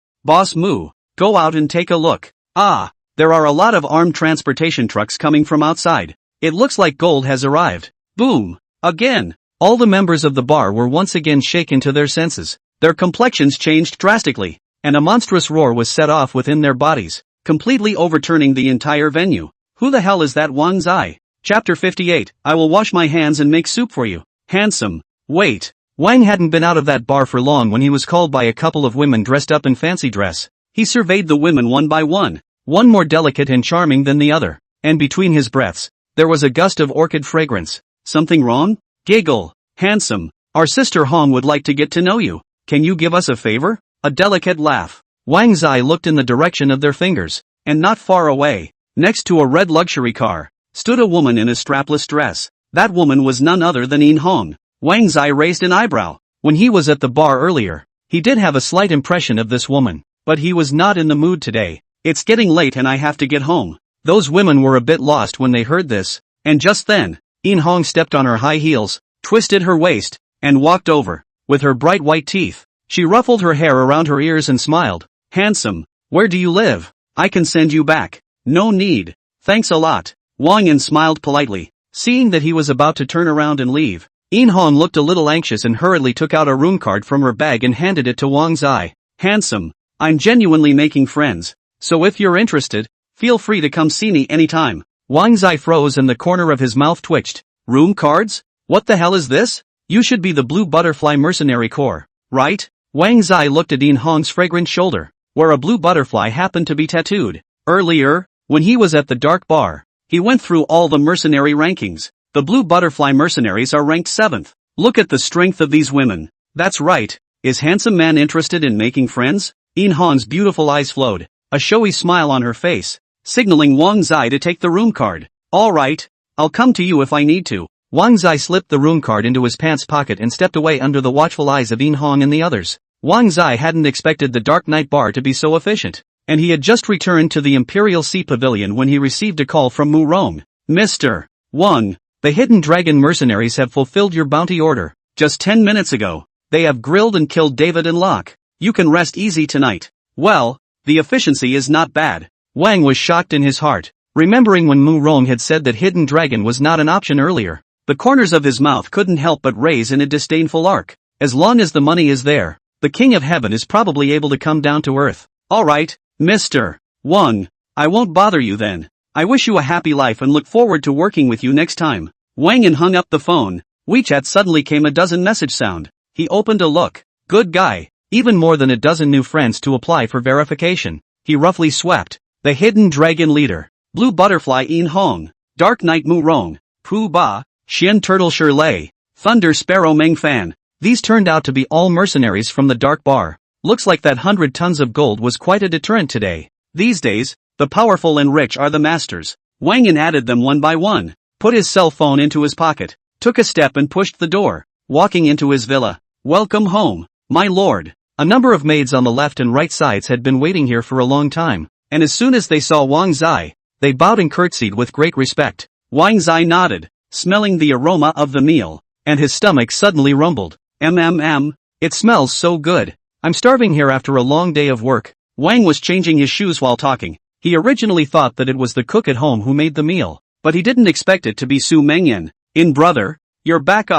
go out and take a look. Ah, there are a lot of armed transportation trucks coming from outside. It looks like gold has arrived. Boom. Again. All the members of the bar were once again shaken to their senses. Their complexions changed drastically, and a monstrous roar was set off within their bodies, completely overturning the entire venue. Who the hell is that Wang Zai? Chapter 58. I will wash my hands and make soup for you. Handsome. Wait. Wang hadn't been out of that bar for long when he was called by a couple of women dressed up in fancy dress. He surveyed the women one by one more delicate and charming than the other, and between his breaths, there was a gust of orchid fragrance. Something wrong? Giggle. Handsome. Our sister Hong would like to get to know you. Can you give us a favor? A delicate laugh. Wang Zai looked in the direction of their fingers, and not far away, next to a red luxury car, stood a woman in a strapless dress. That woman was none other than Yin Hong. Wang Zai raised an eyebrow. When he was at the bar earlier, he did have a slight impression of this woman, but he was not in the mood today. It's getting late and I have to get home. Those women were a bit lost when they heard this, and just then, Yin Hong stepped on her high heels, twisted her waist, and walked over. With her bright white teeth, she ruffled her hair around her ears and smiled. Handsome, where do you live? I can send you back. No need. Thanks a lot. Wang Yin smiled politely. Seeing that he was about to turn around and leave, In Hong looked a little anxious and hurriedly took out a room card from her bag and handed it to Wang Zai. Handsome. I'm genuinely making friends. So if you're interested, feel free to come see me anytime. Wang Zai froze and the corner of his mouth twitched. Room cards? What the hell is this? You should be the Blue Butterfly Mercenary Corps, right? Wang Zai looked at In Hong's fragrant shoulder, where a blue butterfly happened to be tattooed. Earlier, when he was at the dark bar, he went through all the mercenary rankings. The Blue Butterfly Mercenaries are ranked 7th. Look at the strength of these women. That's right. Is handsome man interested in making friends? In Hong's beautiful eyes flowed, a showy smile on her face, signaling Wang Zai to take the room card. Alright, I'll come to you if I need to. Wang Zai slipped the room card into his pants pocket and stepped away under the watchful eyes of In Hong and the others. Wang Zai hadn't expected the Dark Night Bar to be so efficient, and he had just returned to the Imperial Sea Pavilion when he received a call from Mu Rong. Mr. Wang, the Hidden Dragon Mercenaries have fulfilled your bounty order. Just 10 minutes ago, they have grilled and killed David and Locke. You can rest easy tonight. Well, the efficiency is not bad. Wang was shocked in his heart, remembering when Mu Rong had said that Hidden Dragon was not an option earlier. The corners of his mouth couldn't help but raise in a disdainful arc. As long as the money is there, the King of Heaven is probably able to come down to earth. Alright, Mr. Wang, I won't bother you then. I wish you a happy life and look forward to working with you next time. Wang Yin hung up the phone. WeChat suddenly came a dozen message sound. He opened a look. Good guy. Even more than a dozen new friends to apply for verification. He roughly swept. The Hidden Dragon Leader. Blue Butterfly In Hong. Dark Knight Mu Rong. Pooh Ba. Xian Turtle Shirlei. Thunder Sparrow Meng Fan. These turned out to be all mercenaries from the Dark Bar. Looks like that 100 tons of gold was quite a deterrent today. These days, the powerful and rich are the masters. Wang Yin added them one by one, put his cell phone into his pocket, took a step and pushed the door, walking into his villa. Welcome home, my lord. A number of maids on the left and right sides had been waiting here for a long time, and as soon as they saw Wang Zai, they bowed and curtsied with great respect. Wang Zai nodded, smelling the aroma of the meal, and his stomach suddenly rumbled. It smells so good. I'm starving here after a long day of work. Wang was changing his shoes while talking. He originally thought that it was the cook at home who made the meal, but he didn't expect it to be Su Mengyan. In brother, you're back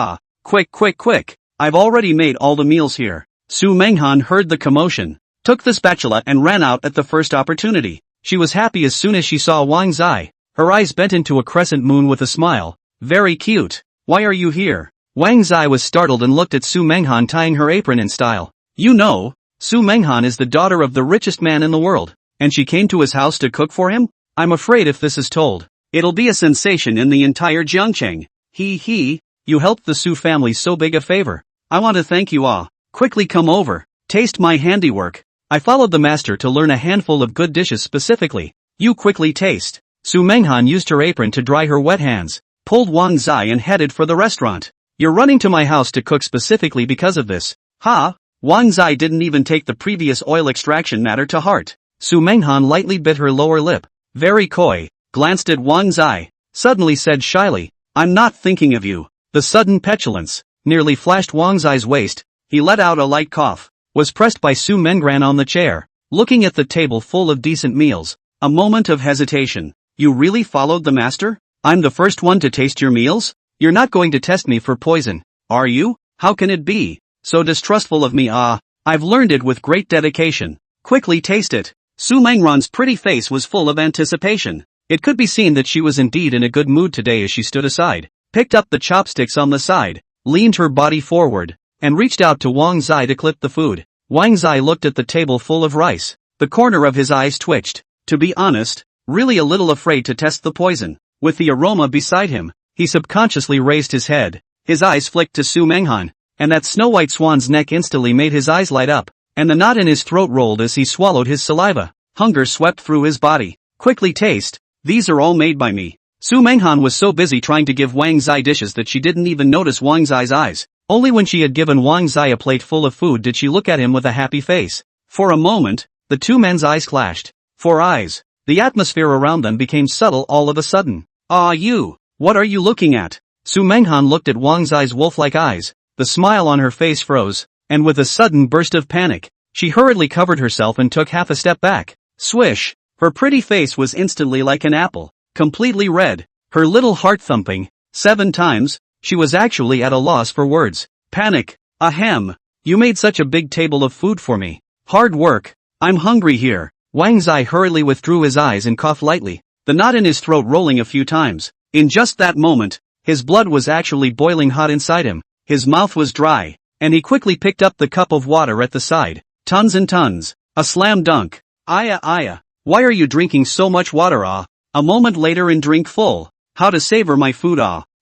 quick. I've already made all the meals here. Su Menghan heard the commotion, took the spatula and ran out at the first opportunity. She was happy as soon as she saw Wang Zai. Her eyes bent into a crescent moon with a smile. Very cute. Why are you here? Wang Zai was startled and looked at Su Menghan tying her apron in style. You know, Su Menghan is the daughter of the richest man in the world, and she came to his house to cook for him? I'm afraid if this is told, it'll be a sensation in the entire Jiangcheng. You helped the Su family so big a favor. I want to thank you all. Quickly come over, taste my handiwork. I followed the master to learn a handful of good dishes specifically. You quickly taste. Su Menghan used her apron to dry her wet hands, pulled Wang Zai and headed for the restaurant. You're running to my house to cook specifically because of this. Ha! Wang Zai didn't even take the previous oil extraction matter to heart. Su Menghan lightly bit her lower lip, very coy, glanced at Wang Zai, suddenly said shyly, I'm not thinking of you. The sudden petulance nearly flashed Wang Zai's waist. He let out a light cough, was pressed by Su Mengran on the chair, looking at the table full of decent meals. A moment of hesitation. You really followed the master? I'm the first one to taste your meals? You're not going to test me for poison, are you? How can it be so distrustful of me? I've learned it with great dedication. Quickly taste it. Su Mengran's pretty face was full of anticipation. It could be seen that she was indeed in a good mood today as she stood aside, picked up the chopsticks on the side, leaned her body forward, and reached out to Wang Zai to clip the food. Wang Zai looked at the table full of rice. The corner of his eyes twitched. To be honest, really a little afraid to test the poison. With the aroma beside him, he subconsciously raised his head. His eyes flicked to Su Menghan, and that snow-white swan's neck instantly made his eyes light up, and the knot in his throat rolled as he swallowed his saliva. Hunger swept through his body. Quickly taste. These are all made by me. Su Menghan was so busy trying to give Wang Zai dishes that she didn't even notice Wang Zai's eyes. Only when she had given Wang Zai a plate full of food did she look at him with a happy face. For a moment, the two men's eyes clashed. For eyes. The atmosphere around them became subtle all of a sudden. You. What are you looking at? Su Menghan looked at Wang Zai's wolf-like eyes. The smile on her face froze, and with a sudden burst of panic, she hurriedly covered herself and took half a step back. Swish! Her pretty face was instantly like an apple. completely red, her little heart thumping 7 times. She was actually at a loss for words. Panic. Ahem. You made such a big table of food for me. Hard work. I'm hungry here. Wang Zai hurriedly withdrew his eyes and coughed lightly, the knot in his throat rolling a few times. In just that moment, his blood was actually boiling hot inside him, his mouth was dry, and he quickly picked up the cup of water at the side. Tons and tons. A slam dunk. Aya. Why are you drinking so much water? A moment later and drink full. How to savor my food?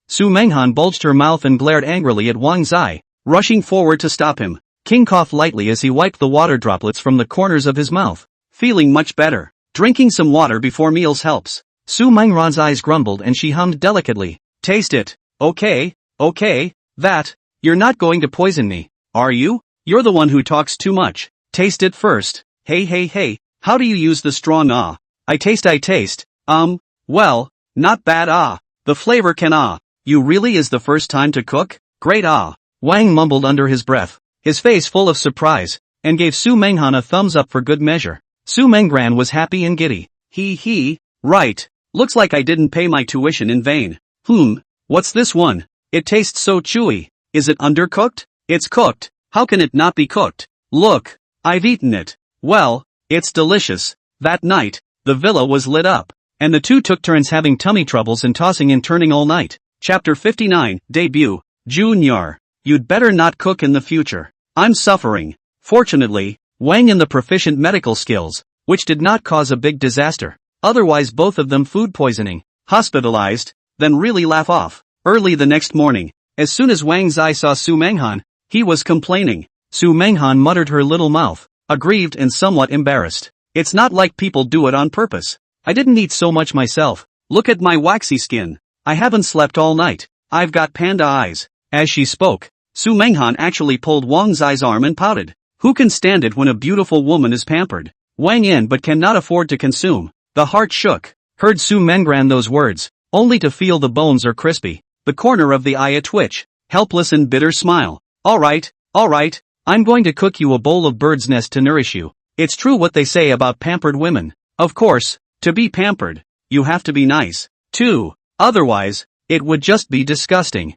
Su Menghan bulged her mouth and glared angrily at Wang Zai, rushing forward to stop him. King coughed lightly as he wiped the water droplets from the corners of his mouth. Feeling much better. Drinking some water before meals helps. Su Mengran's eyes grumbled and she hummed delicately. Taste it. Okay. That. You're not going to poison me, are you? You're the one who talks too much. Taste it first. Hey. How do you use the straw? I taste. Well, not bad. The flavor can. You really is the first time to cook? Great. Wang mumbled under his breath, his face full of surprise, and gave Su Menghan a thumbs up for good measure. Su Mengran was happy and giddy. Right. Looks like I didn't pay my tuition in vain. What's this one? It tastes so chewy. Is it undercooked? It's cooked. How can it not be cooked? Look, I've eaten it. Well, it's delicious. That night, the villa was lit up, and the two took turns having tummy troubles and tossing and turning all night. Chapter 59, Debut. Junior. You'd better not cook in the future. I'm suffering. Fortunately, Wang and the proficient medical skills, which did not cause a big disaster. Otherwise both of them food poisoning, hospitalized, then really laugh off. Early the next morning, as soon as Wang Zai saw Su Menghan, he was complaining. Su Menghan muttered her little mouth, aggrieved and somewhat embarrassed. It's not like people do it on purpose. I didn't eat so much myself. Look at my waxy skin. I haven't slept all night. I've got panda eyes. As she spoke, Su Menghan actually pulled Wang Zai's arm and pouted. Who can stand it when a beautiful woman is pampered? Wang in but cannot afford to consume. The heart shook. Heard Su Mengran those words, only to feel the bones are crispy. The corner of the eye a twitch. Helpless and bitter smile. Alright. I'm going to cook you a bowl of bird's nest to nourish you. It's true what they say about pampered women. Of course, to be pampered, you have to be nice, too. Otherwise, it would just be disgusting.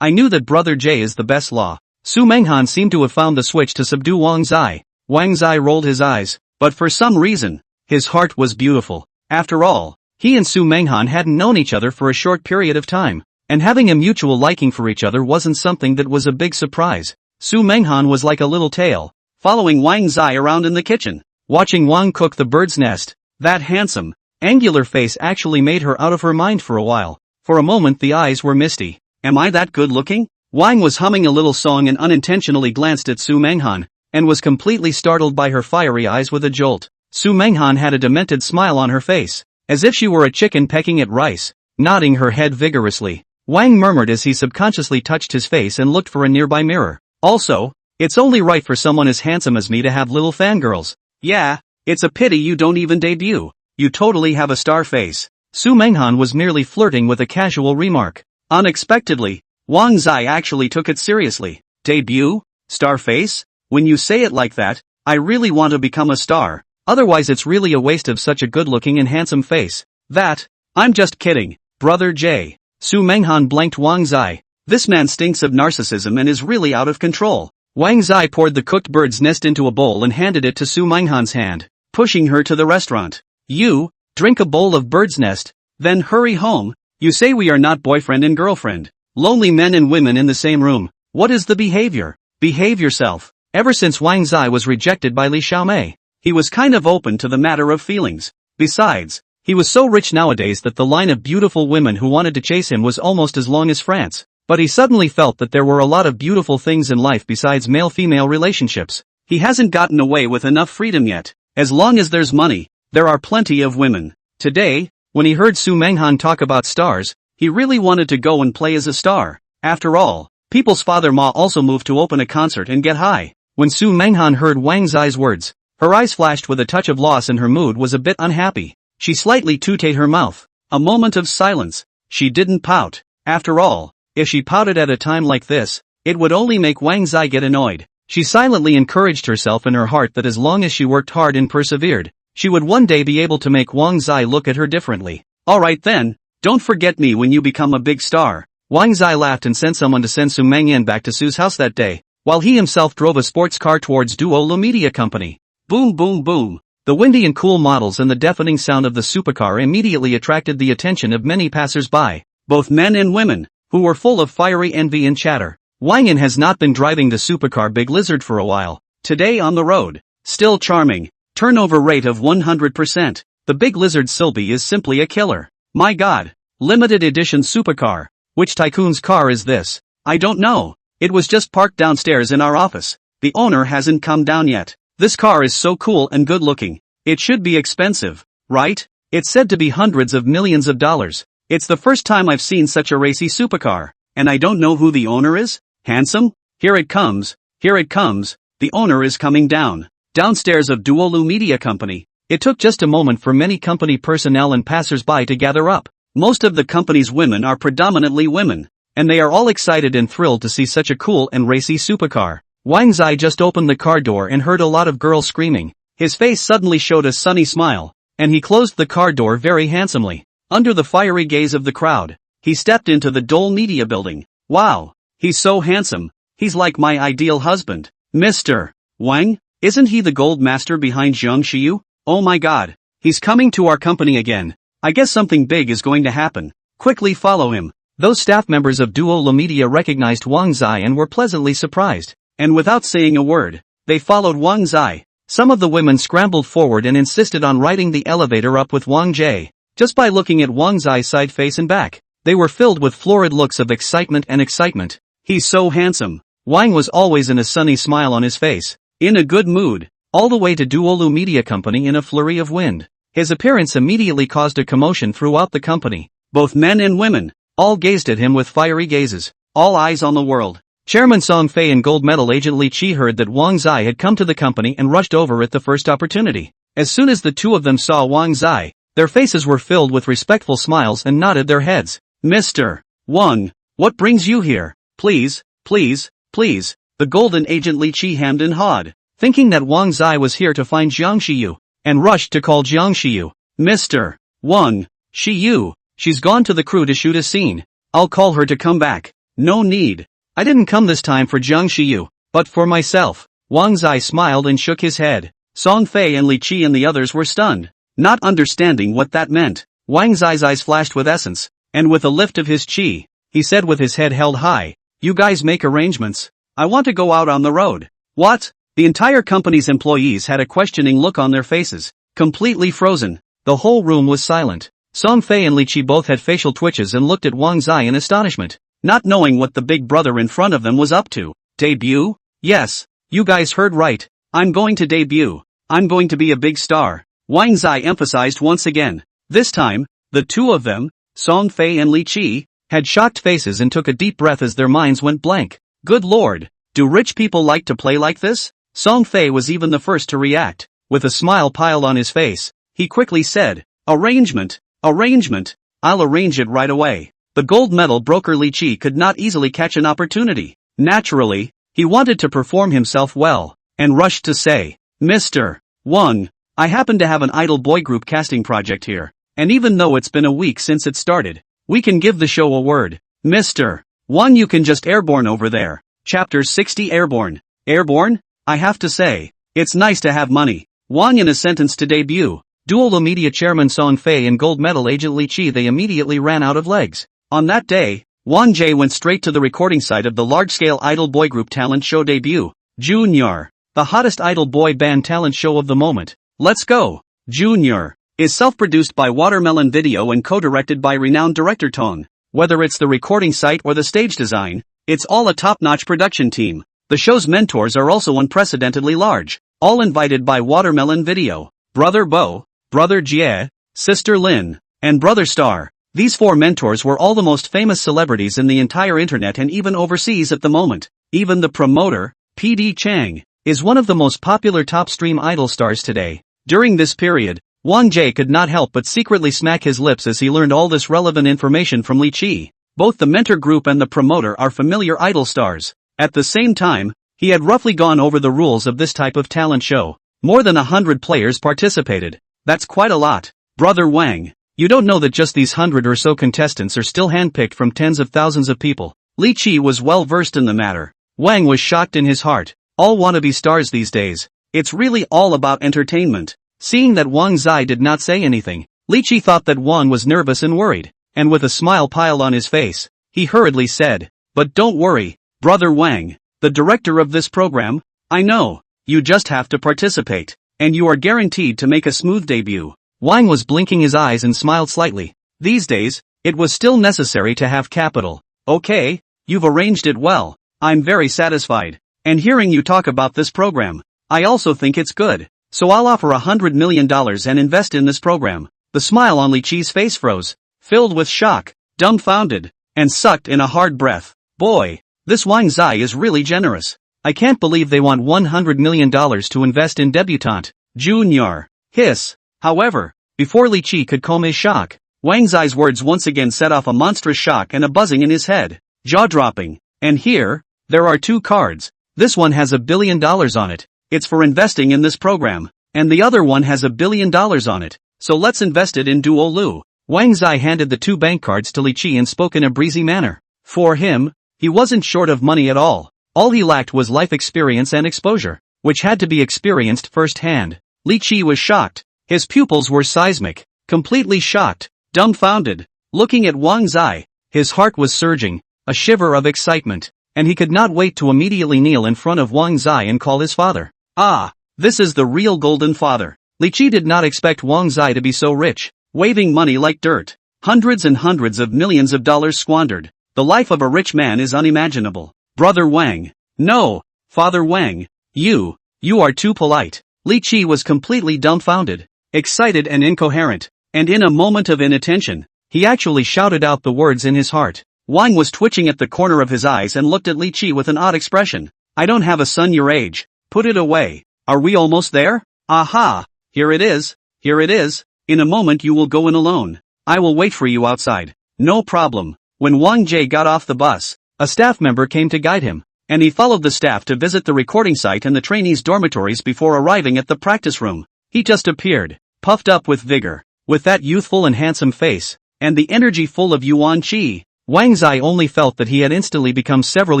I knew that Brother J is the best law. Su Menghan seemed to have found the switch to subdue Wang Zai. Wang Zai rolled his eyes, but for some reason, his heart was beautiful. After all, he and Su Menghan hadn't known each other for a short period of time, and having a mutual liking for each other wasn't something that was a big surprise. Su Menghan was like a little tail, following Wang Zai around in the kitchen, watching Wang cook the bird's nest. That handsome, angular face actually made her out of her mind for a while. For a moment the eyes were misty. Am I that good looking? Wang was humming a little song and unintentionally glanced at Su Menghan, and was completely startled by her fiery eyes with a jolt. Su Menghan had a demented smile on her face, as if she were a chicken pecking at rice, nodding her head vigorously. Wang murmured as he subconsciously touched his face and looked for a nearby mirror. Also, it's only right for someone as handsome as me to have little fangirls. Yeah, it's a pity you don't even debut. You totally have a star face. Su Menghan was merely flirting with a casual remark. Unexpectedly, Wang Zai actually took it seriously. Debut? Star face? When you say it like that, I really want to become a star. Otherwise it's really a waste of such a good-looking and handsome face. I'm just kidding, Brother J. Su Menghan blanked Wang Zai. This man stinks of narcissism and is really out of control. Wang Zai poured the cooked bird's nest into a bowl and handed it to Su Menghan's hand, pushing her to the restaurant. You, drink a bowl of bird's nest, then hurry home. You say we are not boyfriend and girlfriend. Lonely men and women in the same room. What is the behavior? Behave yourself. Ever since Wang Zai was rejected by Li Xiaomei, he was kind of open to the matter of feelings. Besides, he was so rich nowadays that the line of beautiful women who wanted to chase him was almost as long as France. But he suddenly felt that there were a lot of beautiful things in life besides male-female relationships. He hasn't gotten away with enough freedom yet. As long as there's money, there are plenty of women. Today, when he heard Su Menghan talk about stars, he really wanted to go and play as a star. After all, people's father Ma also moved to open a concert and get high. When Su Menghan heard Wang Zai's words, her eyes flashed with a touch of loss and her mood was a bit unhappy. She slightly tooted her mouth. A moment of silence. She didn't pout. After all, if she pouted at a time like this, it would only make Wang Zai get annoyed. She silently encouraged herself in her heart that as long as she worked hard and persevered, she would one day be able to make Wang Zai look at her differently. Alright then, don't forget me when you become a big star. Wang Zai laughed and sent someone to send Su Mengyan back to Su's house that day, while he himself drove a sports car towards Duo Media Company. Boom boom boom. The windy and cool models and the deafening sound of the supercar immediately attracted the attention of many passers-by, both men and women, who were full of fiery envy and chatter. Wang Yan has not been driving the supercar Big Lizard for a while. Today on the road. Still charming. Turnover rate of 100%. The Big Lizard Silby is simply a killer. My god. Limited edition supercar. Which tycoon's car is this? I don't know. It was just parked downstairs in our office. The owner hasn't come down yet. This car is so cool and good looking. It should be expensive, right? It's said to be hundreds of millions of dollars. It's the first time I've seen such a racy supercar. And I don't know who the owner is? Handsome? Here it comes. Here it comes. The owner is coming down. Downstairs of Duolu Media Company. It took just a moment for many company personnel and passers-by to gather up. Most of the company's women are predominantly women. And they are all excited and thrilled to see such a cool and racy supercar. Wang Zai just opened the car door and heard a lot of girls screaming. His face suddenly showed a sunny smile, and he closed the car door very handsomely. Under the fiery gaze of the crowd, he stepped into the Dole Media building. Wow, he's so handsome. He's like my ideal husband. Mr. Wang, isn't he the gold master behind Zhang Xiyu? Oh my god, he's coming to our company again. I guess something big is going to happen. Quickly follow him. Those staff members of Duo Media recognized Wang Zai and were pleasantly surprised. And without saying a word, they followed Wang Zai. Some of the women scrambled forward and insisted on riding the elevator up with Wang Jie. Just by looking at Wang Zai's side face and back, they were filled with florid looks of excitement and excitement. He's so handsome. Wang was always in a sunny smile on his face, in a good mood, all the way to Duolu Media Company in a flurry of wind. His appearance immediately caused a commotion throughout the company. Both men and women, all gazed at him with fiery gazes, all eyes on the world. Chairman Song Fei and gold medal agent Li Qi heard that Wang Zai had come to the company and rushed over at the first opportunity. As soon as the two of them saw Wang Zai, their faces were filled with respectful smiles and nodded their heads. Mr. Wang, what brings you here? Please, please, please. The golden agent Li Qi hemmed and hawed, thinking that Wang Zai was here to find Zhang Xiyu, and rushed to call Zhang Xiyu. Mr. Wang, Xiyu, she's gone to the crew to shoot a scene. I'll call her to come back. No need. I didn't come this time for Zhang Xiyu, but for myself. Wang Zai smiled and shook his head. Song Fei and Li Qi and the others were stunned, not understanding what that meant. Wang Zai's eyes flashed with essence, and with a lift of his qi, he said with his head held high, "You guys make arrangements. I want to go out on the road." What? The entire company's employees had a questioning look on their faces, completely frozen. The whole room was silent. Song Fei and Li Qi both had facial twitches and looked at Wang Zai in astonishment, not knowing what the big brother in front of them was up to. Debut? Yes, you guys heard right. I'm going to debut. I'm going to be a big star. Wang Zai emphasized once again. This time, the two of them, Song Fei and Li Qi, had shocked faces and took a deep breath as their minds went blank. Good lord, do rich people like to play like this? Song Fei was even the first to react. With a smile piled on his face, he quickly said, "Arrangement, arrangement. I'll arrange it right away." The gold medal broker Li Qi could not easily catch an opportunity. Naturally, he wanted to perform himself well, and rushed to say, "Mr. Wang, I happen to have an idol boy group casting project here, and even though it's been a week since it started, we can give the show a word. Mr. Wang, you can just airborne over there." Chapter 60 Airborne. Airborne? I have to say, it's nice to have money. Wang in a sentence to debut. Duolo Media Chairman Song Fei and gold medal agent Li Qi they immediately ran out of legs. On that day, Wang Jie went straight to the recording site of the large-scale idol boy group talent show debut. Junior, the hottest idol boy band talent show of the moment. Let's go. Junior is self-produced by Watermelon Video and co-directed by renowned director Tong. Whether it's the recording site or the stage design, it's all a top-notch production team. The show's mentors are also unprecedentedly large, all invited by Watermelon Video. Brother Bo, Brother Jie, Sister Lin, and Brother Star. These four mentors were all the most famous celebrities in the entire internet and even overseas at the moment. Even the promoter, PD Chang, is one of the most popular top-stream idol stars today. During this period, Wang Jie could not help but secretly smack his lips as he learned all this relevant information from Li Qi. Both the mentor group and the promoter are familiar idol stars. At the same time, he had roughly gone over the rules of this type of talent show. More than 100 players participated. That's quite a lot. Brother Wang, you don't know that just these 100 or so contestants are still handpicked from tens of thousands of people. Li Qi was well versed in the matter. Wang was shocked in his heart. All wannabe stars these days. It's really all about entertainment. Seeing that Wang Zai did not say anything, Li Qi thought that Wang was nervous and worried, and with a smile piled on his face, he hurriedly said, "But don't worry, Brother Wang, the director of this program, I know, you just have to participate, and you are guaranteed to make a smooth debut." Wang was blinking his eyes and smiled slightly. These days, it was still necessary to have capital. Okay, you've arranged it well, I'm very satisfied. And hearing you talk about this program, I also think it's good. So I'll offer $100 million and invest in this program. The smile on Li Qi's face froze, filled with shock, dumbfounded, and sucked in a hard breath. Boy, this Wang Zai is really generous. I can't believe they want $100 million to invest in debutante, Junior. Hiss. However, before Li Qi could calm his shock, Wang Zai's words once again set off a monstrous shock and a buzzing in his head. Jaw-dropping. And here, there are 2 cards. This one has $1 billion on it. It's for investing in this program. And the other one has $1 billion on it. So let's invest it in Duo Lu. Wang Zai handed the 2 bank cards to Li Qi and spoke in a breezy manner. For him, he wasn't short of money at all. All he lacked was life experience and exposure, which had to be experienced firsthand. Li Qi was shocked. His pupils were seismic, completely shocked, dumbfounded. Looking at Wang Zai, his heart was surging, a shiver of excitement, and he could not wait to immediately kneel in front of Wang Zai and call his father. Ah, this is the real golden father. Li Qi did not expect Wang Zai to be so rich, waving money like dirt. Hundreds and hundreds of millions of dollars squandered. The life of a rich man is unimaginable. Brother Wang. No, Father Wang. You are too polite. Li Qi was completely dumbfounded, excited and incoherent, and in a moment of inattention, he actually shouted out the words in his heart. Wang was twitching at the corner of his eyes and looked at Li Qi with an odd expression. I don't have a son your age. Put it away. Are we almost there? Aha! Here it is. Here it is. In a moment you will go in alone. I will wait for you outside. No problem. When Wang Jie got off the bus, a staff member came to guide him, and he followed the staff to visit the recording site and the trainees' dormitories before arriving at the practice room. He just appeared, puffed up with vigor, with that youthful and handsome face, and the energy full of Yuan Qi. Wang Zai only felt that he had instantly become several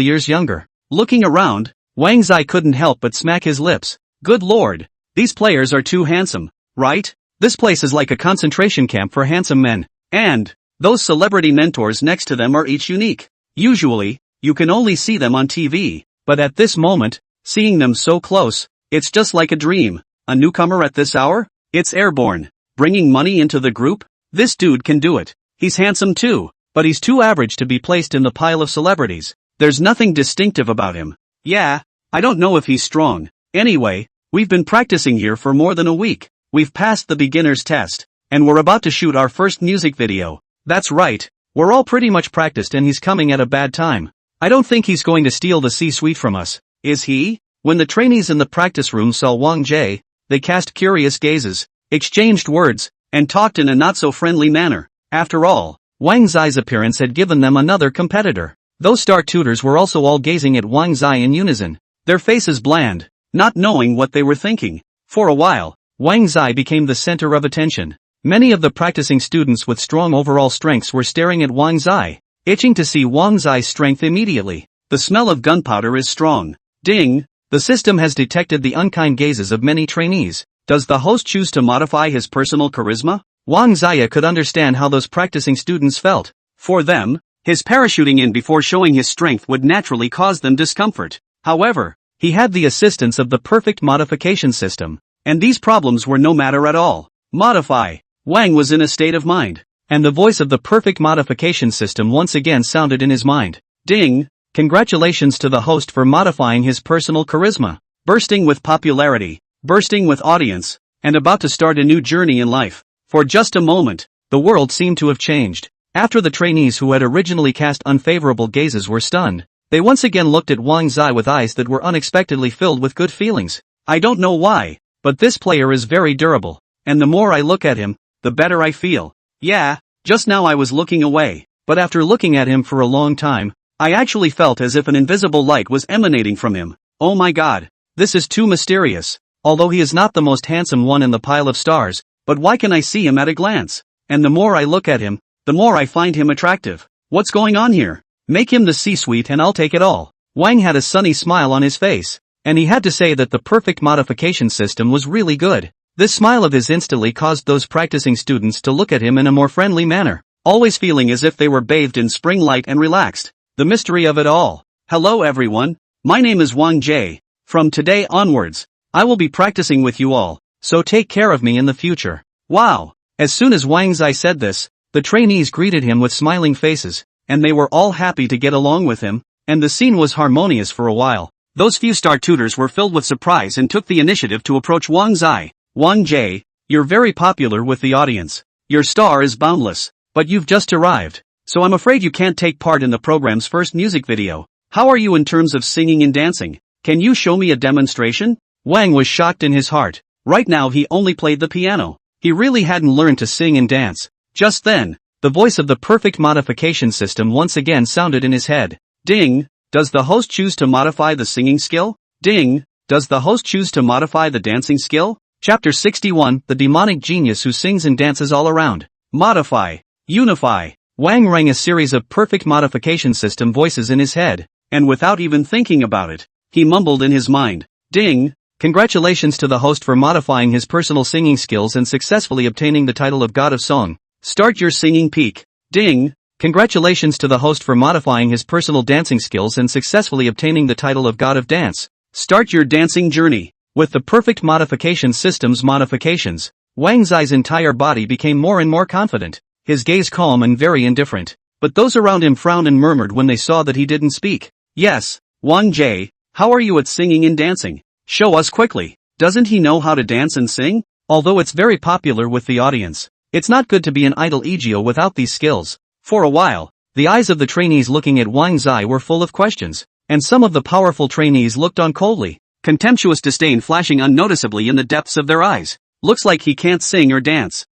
years younger. Looking around, Wang Zai couldn't help but smack his lips. Good lord, these players are too handsome, right? This place is like a concentration camp for handsome men, and those celebrity mentors next to them are each unique. Usually, you can only see them on TV, but at this moment, seeing them so close, it's just like a dream. A newcomer at this hour? It's airborne. Bringing money into the group? This dude can do it. He's handsome too, but he's too average to be placed in the pile of celebrities. There's nothing distinctive about him. Yeah, I don't know if he's strong. Anyway, we've been practicing here for more than a week. We've passed the beginner's test, and we're about to shoot our first music video. That's right, we're all pretty much practiced and he's coming at a bad time. I don't think he's going to steal the C-suite from us, is he? When the trainees in the practice room saw Wang Jie, they cast curious gazes, exchanged words, and talked in a not-so-friendly manner. After all, Wang Zai's appearance had given them another competitor. Those star tutors were also all gazing at Wang Zai in unison, their faces bland, not knowing what they were thinking. For a while, Wang Zai became the center of attention. Many of the practicing students with strong overall strengths were staring at Wang Zai, itching to see Wang Zai's strength immediately. The smell of gunpowder is strong. Ding! The system has detected the unkind gazes of many trainees. Does the host choose to modify his personal charisma? Wang Zai could understand how those practicing students felt. For them, his parachuting in before showing his strength would naturally cause them discomfort. However, he had the assistance of the perfect modification system, and these problems were no matter at all. Modify. Wang was in a state of mind, and the voice of the perfect modification system once again sounded in his mind. Ding! Congratulations to the host for modifying his personal charisma. Bursting with popularity, bursting with audience, and about to start a new journey in life. For just a moment, the world seemed to have changed. After the trainees who had originally cast unfavorable gazes were stunned, they once again looked at Wang Zai with eyes that were unexpectedly filled with good feelings. I don't know why, but this player is very durable, and the more I look at him, the better I feel. Yeah, just now I was looking away, but after looking at him for a long time, I actually felt as if an invisible light was emanating from him. Oh my god, this is too mysterious. although he is not the most handsome one in the pile of stars, but why can I see him at a glance? And the more I look at him, the more I find him attractive. What's going on here? Make him the C-suite and I'll take it all. Wang had a sunny smile on his face, and he had to say that the perfect modification system was really good. This smile of his instantly caused those practicing students to look at him in a more friendly manner, always feeling as if they were bathed in spring light and relaxed. The mystery of it all. Hello everyone, my name is Wang Jie. From today onwards, I will be practicing with you all, so take care of me in the future. Wow! As soon as Wang Zai said this, the trainees greeted him with smiling faces, and they were all happy to get along with him, and the scene was harmonious for a while. Those few star tutors were filled with surprise and took the initiative to approach Wang Zai. Wang Jie, you're very popular with the audience. Your star is boundless, but you've just arrived, so I'm afraid you can't take part in the program's first music video. How are you in terms of singing and dancing? Can you show me a demonstration? Wang was shocked in his heart. Right now he only played the piano. He really hadn't learned to sing and dance. Just then, the voice of the perfect modification system once again sounded in his head. Ding! Does the host choose to modify the singing skill? Ding! Does the host choose to modify the dancing skill? Chapter 61, The Demonic Genius Who Sings and Dances All Around. Modify. Unify. Wang rang a series of perfect modification system voices in his head, and without even thinking about it, he mumbled in his mind. Ding! Congratulations to the host for modifying his personal singing skills and successfully obtaining the title of God of Song. Start your singing peak. Ding! Congratulations to the host for modifying his personal dancing skills and successfully obtaining the title of God of Dance. Start your dancing journey. With the perfect modification system's modifications, Wang Zai's entire body became more and more confident, his gaze calm and very indifferent. But those around him frowned and murmured when they saw that he didn't speak. Yes, Wang Jie, how are you at singing and dancing? Show us quickly. Doesn't he know how to dance and sing? Although it's very popular with the audience, it's not good to be an idle egio without these skills. For a while, the eyes of the trainees looking at Wang Zai were full of questions, and some of the powerful trainees looked on coldly, contemptuous disdain flashing unnoticeably in the depths of their eyes. Looks like he can't sing or dance.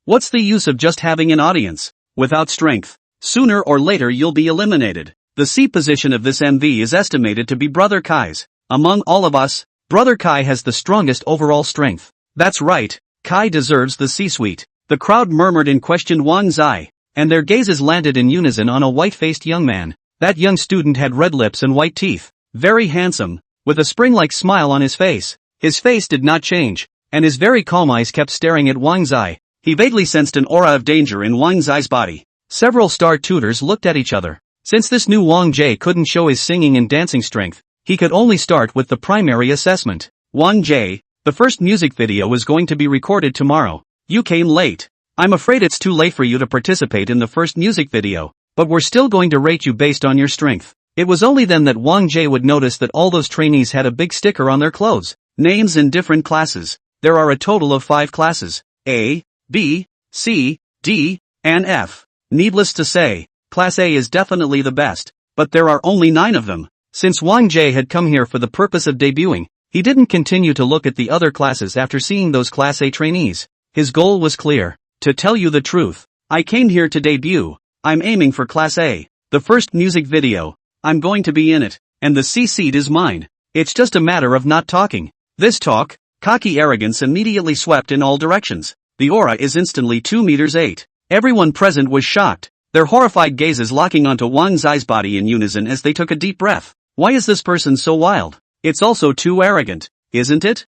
What's the use of just having an audience? Without strength, sooner or later you'll be eliminated. The C position of this MV is estimated to be Brother Kai's. Among all of us, Brother Kai has the strongest overall strength. That's right, Kai deserves the C-suite. The crowd murmured and questioned Wang Zai, and their gazes landed in unison on a white-faced young man. That young student had red lips and white teeth, very handsome, with a spring-like smile on his face. His face did not change, and his very calm eyes kept staring at Wang Zai. He vaguely sensed an aura of danger in Wang Zai's body. Several star tutors looked at each other. Since this new Wang Jie couldn't show his singing and dancing strength, he could only start with the primary assessment. Wang Jie, the first music video is going to be recorded tomorrow. You came late. I'm afraid it's too late for you to participate in the first music video, but we're still going to rate you based on your strength. It was only then that Wang Jie would notice that all those trainees had a big sticker on their clothes. Names in different classes. There are a total of 5 classes. A, B, C, D, and F. Needless to say, Class A is definitely the best, but there are only 9 of them. Since Wang Jie had come here for the purpose of debuting, he didn't continue to look at the other classes after seeing those Class A trainees. His goal was clear. To tell you the truth, I came here to debut. I'm aiming for Class A. The first music video. I'm going to be in it, and the C seat is mine. It's just a matter of not talking. This talk, cocky arrogance immediately swept in all directions. The aura is instantly 2 meters 8. Everyone present was shocked, their horrified gazes locking onto Wang Zai's body in unison as they took a deep breath. Why is this person so wild? It's also too arrogant, isn't it?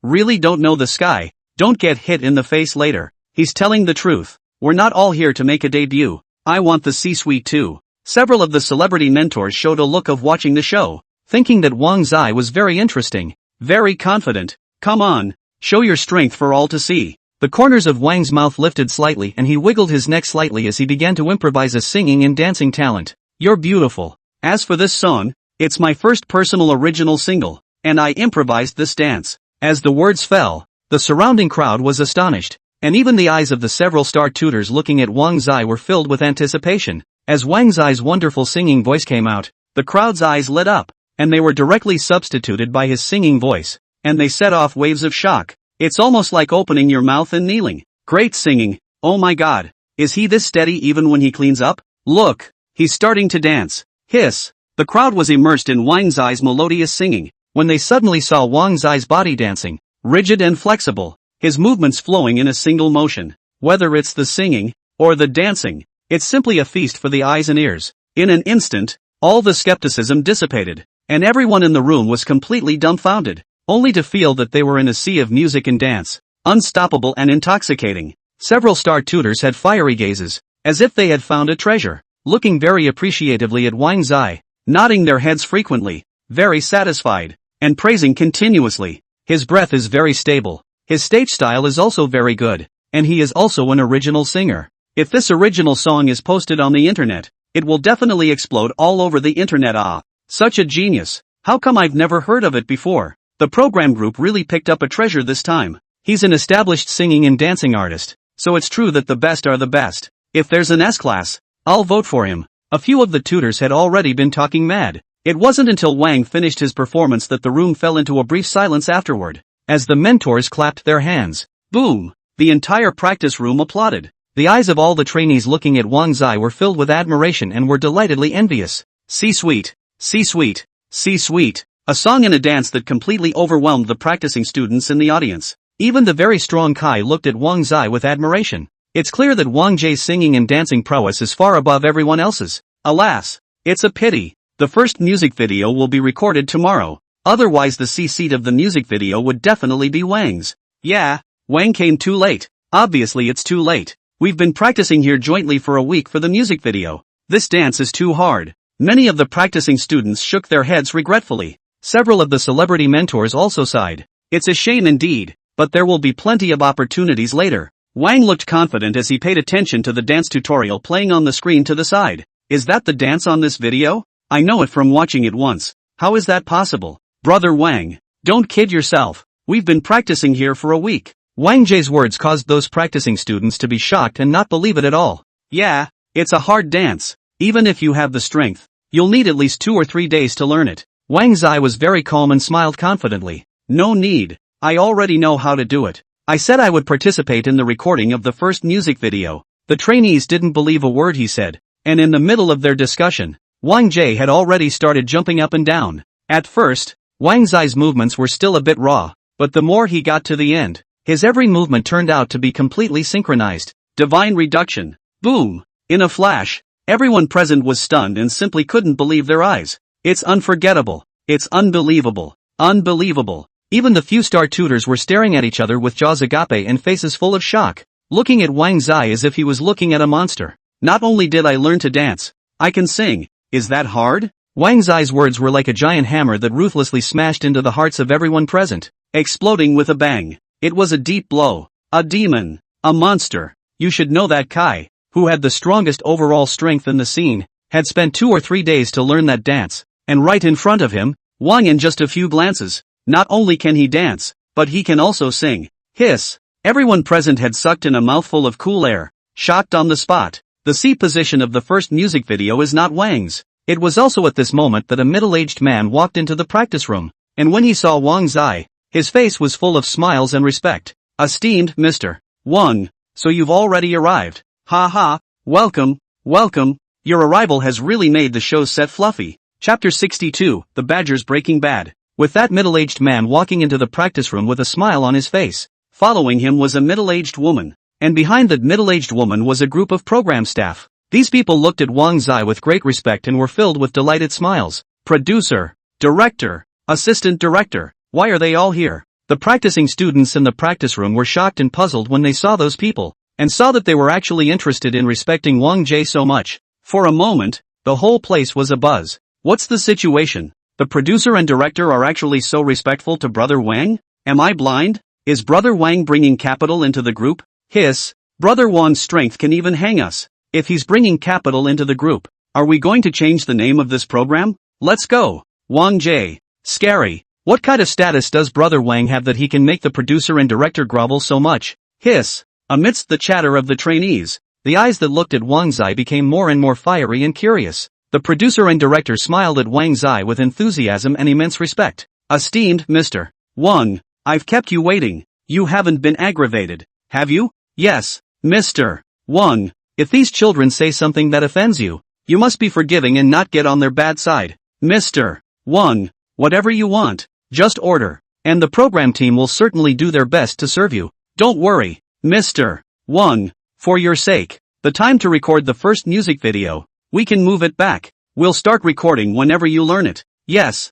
Really don't know the sky. Don't get hit in the face later. He's telling the truth. We're not all here to make a debut. I want the C-suite too. Several of the celebrity mentors showed a look of watching the show, thinking that Wang Zai was very interesting, very confident. Come on, show your strength for all to see. The corners of Wang's mouth lifted slightly and he wiggled his neck slightly as he began to improvise a singing and dancing talent. You're beautiful. As for this song, it's my first personal original single, and I improvised this dance. As the words fell, the surrounding crowd was astonished, and even the eyes of the several star tutors looking at Wang Zai were filled with anticipation. As Wang Zai's wonderful singing voice came out, the crowd's eyes lit up, and they were directly substituted by his singing voice, and they set off waves of shock. It's almost like opening your mouth and kneeling. Great singing. Oh my god. Is he this steady even when he cleans up? Look, he's starting to dance. Hiss. The crowd was immersed in Wang Zai's melodious singing. when they suddenly saw Wang Zai's body dancing, rigid and flexible, his movements flowing in a single motion. Whether it's the singing, or the dancing, it's simply a feast for the eyes and ears. In an instant, all the skepticism dissipated, and everyone in the room was completely dumbfounded, only to feel that they were in a sea of music and dance, unstoppable and intoxicating. Several star tutors had fiery gazes, as if they had found a treasure, looking very appreciatively at Wang Zai, nodding their heads frequently, very satisfied, and praising continuously. His breath is very stable, his stage style is also very good, and he is also an original singer. If this original song is posted on the internet, it will definitely explode all over the internet. Such a genius. How come I've never heard of it before? The program group really picked up a treasure this time. He's an established singing and dancing artist, so it's true that the best are the best. If there's an S-class, I'll vote for him. A few of the tutors had already been talking mad. It wasn't until Wang finished his performance that the room fell into a brief silence afterward, as the mentors clapped their hands. Boom! The entire practice room applauded. The eyes of all the trainees looking at Wang Zai were filled with admiration and were delightedly envious. C-suite, C-suite, C-suite. A song and a dance that completely overwhelmed the practicing students in the audience. Even the very strong Kai looked at Wang Zai with admiration. It's clear that Wang Zai's singing and dancing prowess is far above everyone else's. Alas, it's a pity. The first music video will be recorded tomorrow. Otherwise the C-seat of the music video would definitely be Wang's. Yeah, Wang came too late. Obviously it's too late. We've been practicing here jointly for a week for the music video. This dance is too hard. Many of the practicing students shook their heads regretfully. Several of the celebrity mentors also sighed. It's a shame indeed, but there will be plenty of opportunities later. Wang looked confident as he paid attention to the dance tutorial playing on the screen to the side. Is that the dance on this video? I know it from watching it once. How is that possible? Brother Wang, don't kid yourself. We've been practicing here for a week. Wang Zai's words caused those practicing students to be shocked and not believe it at all. Yeah, it's a hard dance. Even if you have the strength, you'll need at least 2 or 3 days to learn it. Wang Zai was very calm and smiled confidently. No need. I already know how to do it. I said I would participate in the recording of the first music video. The trainees didn't believe a word he said, and in the middle of their discussion, Wang Zai had already started jumping up and down. At first, Wang Zai's movements were still a bit raw, but the more he got to the end, his every movement turned out to be completely synchronized. Divine reduction. Boom! In a flash, everyone present was stunned and simply couldn't believe their eyes. It's unforgettable. It's unbelievable. Unbelievable. Even the few star tutors were staring at each other with jaws agape and faces full of shock, looking at Wang Zai as if he was looking at a monster. Not only did I learn to dance, I can sing. Is that hard? Wang Zai's words were like a giant hammer that ruthlessly smashed into the hearts of everyone present, exploding with a bang. It was a deep blow. A demon. A monster. You should know that Kai, who had the strongest overall strength in the scene, had spent 2 or 3 days to learn that dance, and right in front of him, Wang in just a few glances, not only can he dance, but he can also sing. Hiss. Everyone present had sucked in a mouthful of cool air, shocked on the spot. The C position of the first music video is not Wang's. It was also at this moment that a middle-aged man walked into the practice room, and when he saw Wang Zai, his face was full of smiles and respect. Esteemed Mr. Wang, so you've already arrived. Ha ha, welcome, welcome. Your arrival has really made the show's set fluffy. Chapter 62, The Badgers Breaking Bad. With that middle-aged man walking into the practice room with a smile on his face. Following him was a middle-aged woman, and behind that middle-aged woman was a group of program staff. These people looked at Wang Zai with great respect and were filled with delighted smiles. Producer, director, assistant director, why are they all here? The practicing students in the practice room were shocked and puzzled when they saw those people, and saw that they were actually interested in respecting Wang Zai so much. For a moment, the whole place was abuzz. What's the situation? The producer and director are actually so respectful to Brother Wang? Am I blind? Is Brother Wang bringing capital into the group? Hiss. Brother Wang's strength can even hang us. If he's bringing capital into the group, are we going to change the name of this program? Let's go. Wang Zai. Scary. What kind of status does Brother Wang have that he can make the producer and director grovel so much? Hiss. Amidst the chatter of the trainees, the eyes that looked at Wang Zai became more and more fiery and curious. The producer and director smiled at Wang Zai with enthusiasm and immense respect. Esteemed Mr. Wang, I've kept you waiting. You haven't been aggravated, have you? Yes, Mr. Wang. If these children say something that offends you, you must be forgiving and not get on their bad side. Mr. Wang, whatever you want. Just order. And the program team will certainly do their best to serve you. Don't worry, Mr. Wang. For your sake, the time to record the first music video, we can move it back. We'll start recording whenever you learn it. Yes,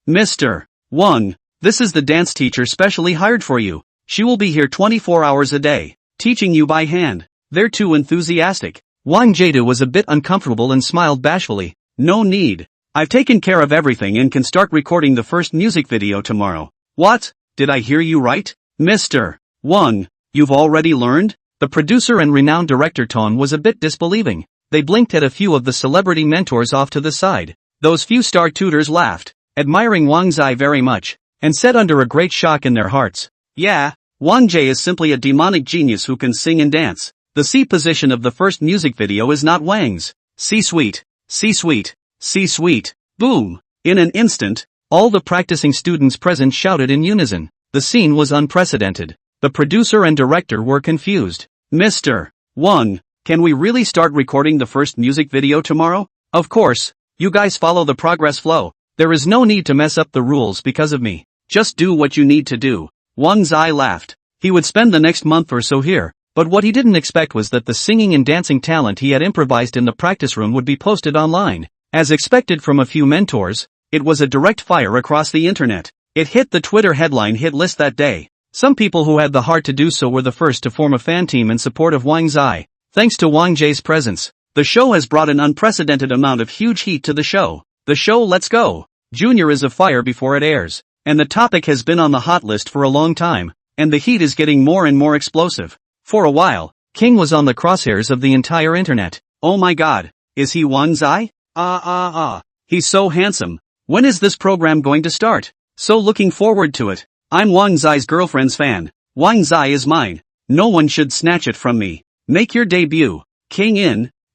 Mr. Wang. This is the dance teacher specially hired for you. She will be here 24 hours a day, teaching you by hand. They're too enthusiastic. Wang Jadu was a bit uncomfortable and smiled bashfully. No need. I've taken care of everything and can start recording the first music video tomorrow. What? Did I hear you right? Mr. Wang, you've already learned? The producer and renowned director Ton was a bit disbelieving. They blinked at a few of the celebrity mentors off to the side. Those few star tutors laughed, admiring Wang Zai very much, and said under a great shock in their hearts, yeah, Wang Jie is simply a demonic genius who can sing and dance. The C position of the first music video is not Wang's. C-suite, C-suite, C-suite, boom. In an instant, all the practicing students present shouted in unison. The scene was unprecedented. The producer and director were confused. Mr. Wang, can we really start recording the first music video tomorrow? Of course, you guys follow the progress flow. There is no need to mess up the rules because of me. Just do what you need to do. Wang Zai laughed. He would spend the next month or so here, but what he didn't expect was that the singing and dancing talent he had improvised in the practice room would be posted online. As expected from a few mentors, it was a direct fire across the internet. It hit the Twitter headline hit list that day. Some people who had the heart to do so were the first to form a fan team in support of Wang Zai. Thanks to Wang Jie's presence, the show has brought an unprecedented amount of huge heat to the show. The show Let's Go! Junior is a fire before it airs, and the topic has been on the hot list for a long time, and the heat is getting more and more explosive. For a while, King was on the crosshairs of the entire internet. Oh my god, is he Wang Zai? He's so handsome. When is this program going to start? So looking forward to it. I'm Wang Zai's girlfriend's fan. Wang Zai is mine. No one should snatch it from me. Make your debut. King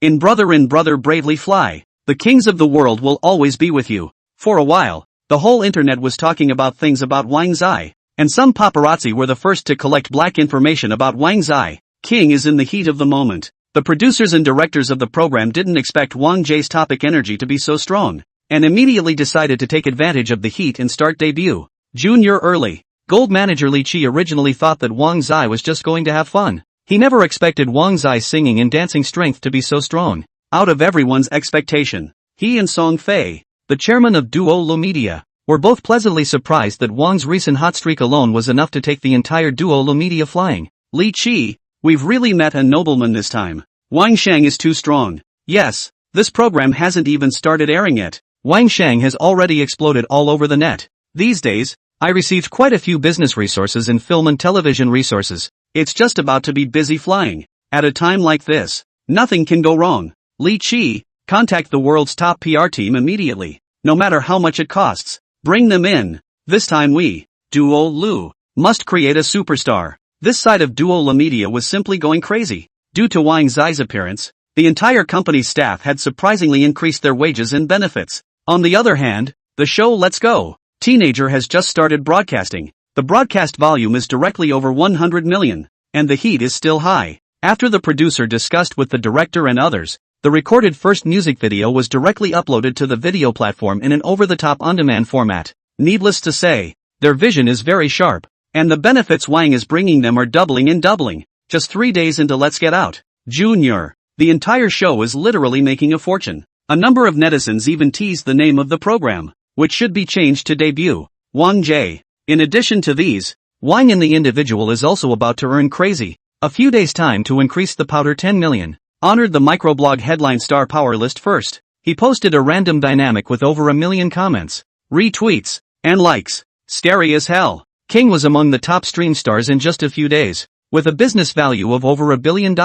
in brother bravely fly. The kings of the world will always be with you. For a while, the whole internet was talking about things about Wang Zai, and some paparazzi were the first to collect black information about Wang Zai. King is in the heat of the moment. The producers and directors of the program didn't expect Wang Jie's topic energy to be so strong, and immediately decided to take advantage of the heat and start debut. Junior early. Gold manager Li Qi originally thought that Wang Zai was just going to have fun. He never expected Wang Zai's singing and dancing strength to be so strong. Out of everyone's expectation, he and Song Fei, the chairman of Duo Lo Media, were both pleasantly surprised that Wang's recent hot streak alone was enough to take the entire Duo Lo Media flying. Li Qi, we've really met a nobleman this time. Wang Shang is too strong. Yes, this program hasn't even started airing yet. Wang Shang has already exploded all over the net. These days, I received quite a few business resources and film and television resources. It's just about to be busy flying. At a time like this, nothing can go wrong. Li Qi, contact the world's top PR team immediately. No matter how much it costs, bring them in. This time we, Duo Lu, must create a superstar. This side of Duo La Media was simply going crazy. Due to Wang Zai's appearance, the entire company's staff had surprisingly increased their wages and benefits. On the other hand, the show Let's Go! Teenager has just started broadcasting. The broadcast volume is directly over 100 million, and the heat is still high. After the producer discussed with the director and others, the recorded first music video was directly uploaded to the video platform in an over-the-top on-demand format. Needless to say, their vision is very sharp, and the benefits Wang is bringing them are doubling and doubling. Just 3 days into Let's Get Out, Junior, the entire show is literally making a fortune. A number of netizens even teased the name of the program, which should be changed to debut, Wang Jie. In addition to these, Wang in the individual is also about to earn crazy. A few days time to increase the powder 10 million. Honored the microblog headline star power list first. He posted a random dynamic with over 1 million comments, retweets, and likes. Scary as hell. King was among the top stream stars in just a few days, with a business value of over $1 billion.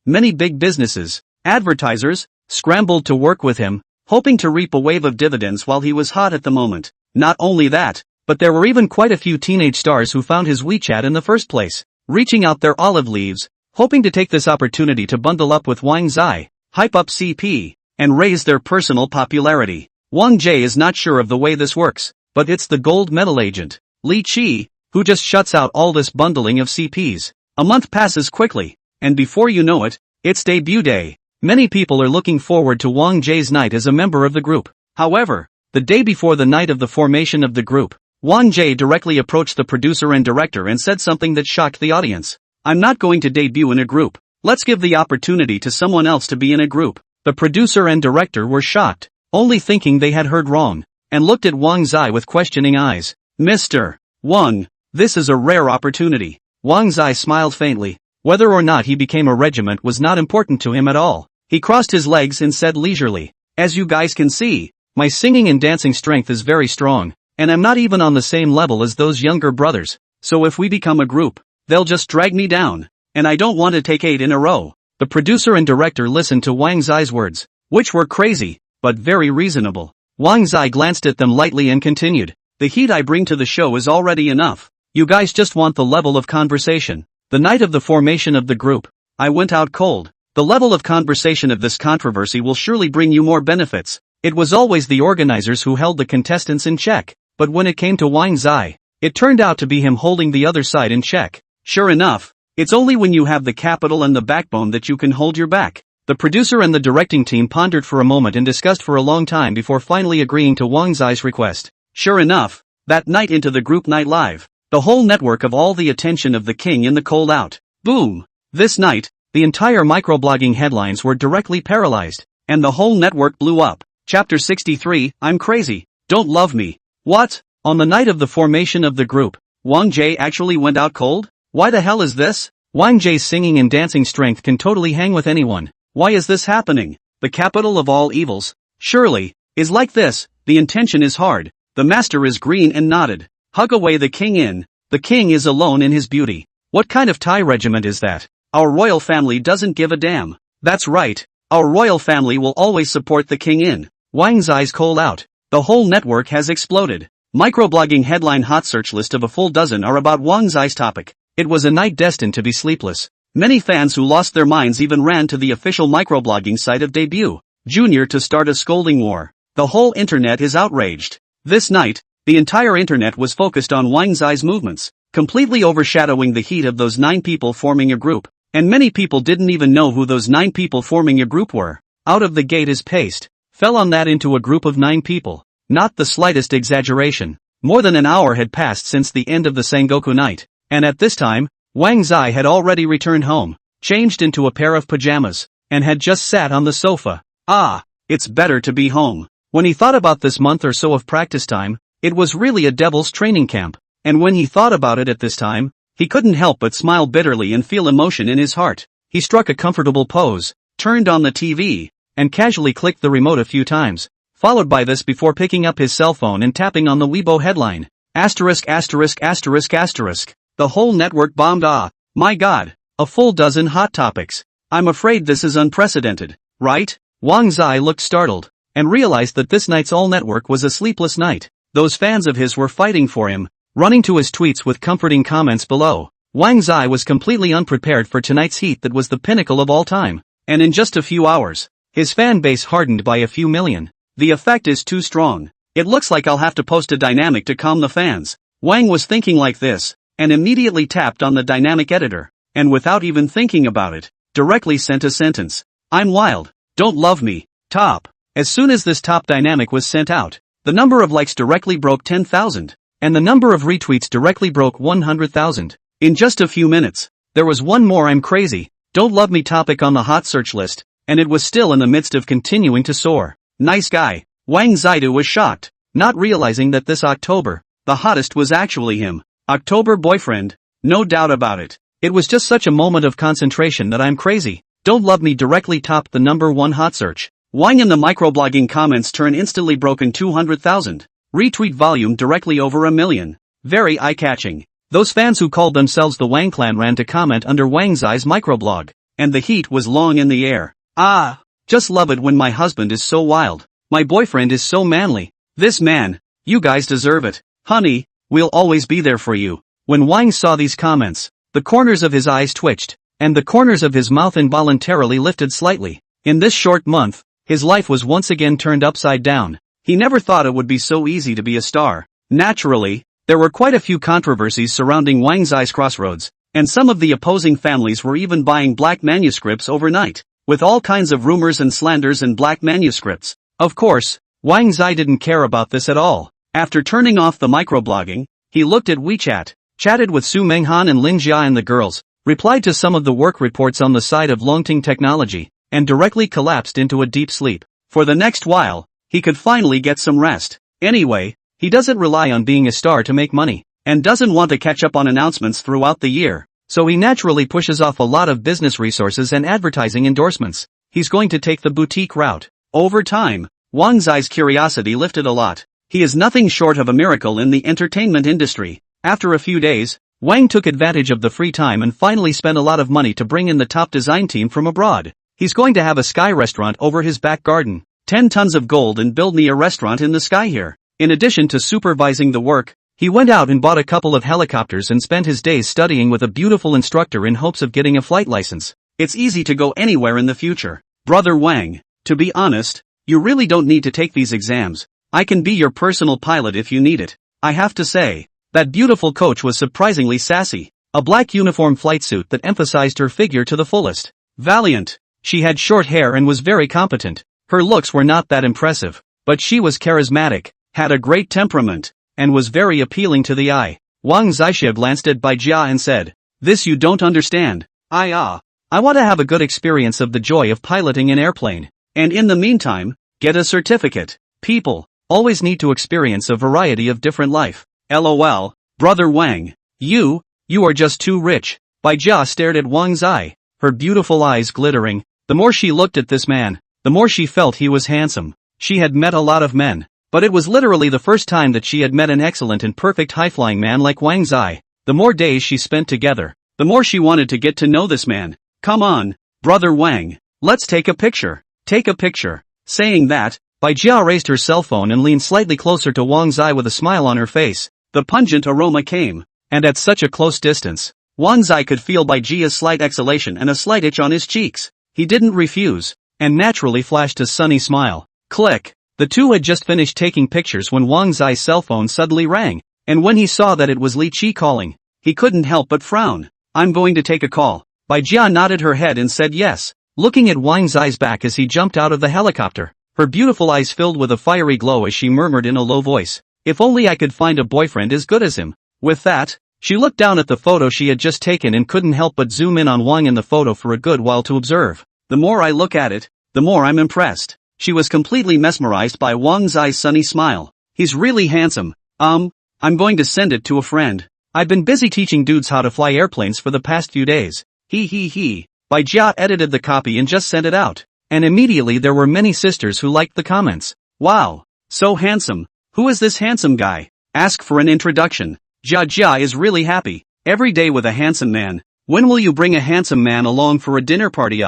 Many big businesses, advertisers, scrambled to work with him, hoping to reap a wave of dividends while he was hot at the moment. Not only that, but there were even quite a few teenage stars who found his WeChat in the first place, reaching out their olive leaves, hoping to take this opportunity to bundle up with Wang Zai, hype up CP, and raise their personal popularity. Wang Jie is not sure of the way this works, but it's the gold medal agent, Li Qi, who just shuts out all this bundling of CPs. A month passes quickly, and before you know it, it's debut day. Many people are looking forward to Wang Jie's night as a member of the group. However, the day before the night of the formation of the group, Wang Jie directly approached the producer and director and said something that shocked the audience. I'm not going to debut in a group. Let's give the opportunity to someone else to be in a group. The producer and director were shocked, only thinking they had heard wrong, and looked at Wang Zai with questioning eyes. Mr. Wang, this is a rare opportunity. Wang Zai smiled faintly. Whether or not he became a regiment was not important to him at all. He crossed his legs and said leisurely, as you guys can see, my singing and dancing strength is very strong, and I'm not even on the same level as those younger brothers, so if we become a group, they'll just drag me down, and I don't want to take 8 in a row. The producer and director listened to Wang Zai's words, which were crazy, but very reasonable. Wang Zai glanced at them lightly and continued, the heat I bring to the show is already enough. You guys just want the level of conversation. The night of the formation of the group, I went out cold. The level of conversation of this controversy will surely bring you more benefits. It was always the organizers who held the contestants in check, but when it came to Wang Zai, it turned out to be him holding the other side in check. Sure enough, it's only when you have the capital and the backbone that you can hold your back. The producer and the directing team pondered for a moment and discussed for a long time before finally agreeing to Wang Zai's request. Sure enough, that night into the group night live, the whole network of all the attention of the king in the cold out. Boom! This night, the entire microblogging headlines were directly paralyzed, and the whole network blew up. Chapter 63, I'm crazy, don't love me. What? On the night of the formation of the group, Wang Jie actually went out cold? Why the hell is this? Wang Jie's singing and dancing strength can totally hang with anyone. Why is this happening? The capital of all evils, surely, is like this. The intention is hard. The master is green and nodded. Hug away the king in. The king is alone in his beauty. What kind of Thai regiment is that? Our royal family doesn't give a damn. That's right. Our royal family will always support the king in. Wang Zai's cold out. The whole network has exploded. Microblogging headline hot search list of a full dozen are about Wang Zai's topic. It was a night destined to be sleepless. Many fans who lost their minds even ran to the official microblogging site of Debut Junior to start a scolding war. The whole internet is outraged. This night, the entire internet was focused on Wang Zai's movements, completely overshadowing the heat of those 9 people forming a group. And many people didn't even know who those 9 people forming a group were. Out of the gate is paste. Fell on that into a group of 9 people. Not the slightest exaggeration. More than an hour had passed since the end of the Sengoku night, and at this time, Wang Zai had already returned home, changed into a pair of pajamas, and had just sat on the sofa. Ah, it's better to be home. When he thought about this month or so of practice time, it was really a devil's training camp, and when he thought about it at this time, he couldn't help but smile bitterly and feel emotion in his heart. He struck a comfortable pose, turned on the TV, and casually clicked the remote a few times, followed by this before picking up his cell phone and tapping on the Weibo headline. Asterisk asterisk asterisk asterisk. The whole network bombed. Ah, my god, a full dozen hot topics. I'm afraid this is unprecedented, right? Wang Zai looked startled, and realized that this night's all network was a sleepless night. Those fans of his were fighting for him, running to his tweets with comforting comments below. Wang Zai was completely unprepared for tonight's heat that was the pinnacle of all time, and in just a few hours, his fan base hardened by a few million. The effect is too strong. It looks like I'll have to post a dynamic to calm the fans. Wang was thinking like this, and immediately tapped on the dynamic editor, and without even thinking about it, directly sent a sentence. I'm wild, don't love me, top. As soon as this top dynamic was sent out, the number of likes directly broke 10,000, and the number of retweets directly broke 100,000. In just a few minutes, there was one more I'm crazy, don't love me topic on the hot search list, and it was still in the midst of continuing to soar. Nice guy. Wang Zaidu was shocked, not realizing that this October, the hottest was actually him. October boyfriend, no doubt about it. It was just such a moment of concentration that I'm crazy. Don't love me directly topped the number 1 hot search. Wang in the microblogging comments turn instantly broken 200,000. Retweet volume directly over 1 million. Very eye-catching. Those fans who called themselves the Wang clan ran to comment under Wang Zai's microblog, and the heat was long in the air. Ah, just love it when my husband is so wild. My boyfriend is so manly. This man, you guys deserve it. Honey, we'll always be there for you. When Wang saw these comments, the corners of his eyes twitched, and the corners of his mouth involuntarily lifted slightly. In this short month, his life was once again turned upside down. He never thought it would be so easy to be a star. Naturally, there were quite a few controversies surrounding Wang Zai's crossroads, and some of the opposing families were even buying black manuscripts overnight, with all kinds of rumors and slanders and black manuscripts. Of course, Wang Zai didn't care about this at all. After turning off the microblogging, he looked at WeChat, chatted with Su Menghan and Lin Jia and the girls, replied to some of the work reports on the side of Longting Technology, and directly collapsed into a deep sleep. For the next while, he could finally get some rest. Anyway, he doesn't rely on being a star to make money, and doesn't want to catch up on announcements throughout the year, so he naturally pushes off a lot of business resources and advertising endorsements. He's going to take the boutique route. Over time, Wang Zai's curiosity lifted a lot. He is nothing short of a miracle in the entertainment industry. After a few days, Wang took advantage of the free time and finally spent a lot of money to bring in the top design team from abroad. He's going to have a sky restaurant over his back garden, 10 tons of gold, and build me a restaurant in the sky here. In addition to supervising the work, he went out and bought a couple of helicopters and spent his days studying with a beautiful instructor in hopes of getting a flight license. It's easy to go anywhere in the future. Brother Wang, to be honest, you really don't need to take these exams. I can be your personal pilot if you need it. I have to say, that beautiful coach was surprisingly sassy. A black uniform flight suit that emphasized her figure to the fullest. Valiant. She had short hair and was very competent. Her looks were not that impressive, but she was charismatic, had a great temperament, and was very appealing to the eye. Wang Zixia glanced at Bai Jia and said, "This you don't understand. I want to have a good experience of the joy of piloting an airplane. And in the meantime, get a certificate. People always need to experience a variety of different life. LOL, Brother Wang, you are just too rich." Bai Jia stared at Wang Zai, her beautiful eyes glittering. The more she looked at this man, the more she felt he was handsome. She had met a lot of men, but it was literally the first time that she had met an excellent and perfect high-flying man like Wang Zai. The more days she spent together, the more she wanted to get to know this man. "Come on, Brother Wang, let's take a picture. Take a picture." Saying that, Bai Jia raised her cell phone and leaned slightly closer to Wang Zai with a smile on her face. The pungent aroma came, and at such a close distance, Wang Zai could feel Bai Jia's slight exhalation and a slight itch on his cheeks. He didn't refuse, and naturally flashed a sunny smile. Click. The two had just finished taking pictures when Wang Zai's cell phone suddenly rang, and when he saw that it was Li Qi calling, he couldn't help but frown. "I'm going to take a call." Bai Jia nodded her head and said yes, looking at Wang Zai's back as he jumped out of the helicopter. Her beautiful eyes filled with a fiery glow as she murmured in a low voice, "If only I could find a boyfriend as good as him." With that, she looked down at the photo she had just taken and couldn't help but zoom in on Wang in the photo for a good while to observe. "The more I look at it, the more I'm impressed." She was completely mesmerized by Wang Zai's sunny smile. "He's really handsome. I'm going to send it to a friend. I've been busy teaching dudes how to fly airplanes for the past few days. He. Bai Jia edited the copy and just sent it out. And immediately there were many sisters who liked the comments. "Wow, so handsome. Who is this handsome guy? Ask for an introduction. Jia is really happy. Every day with a handsome man. When will you bring a handsome man along for a dinner party?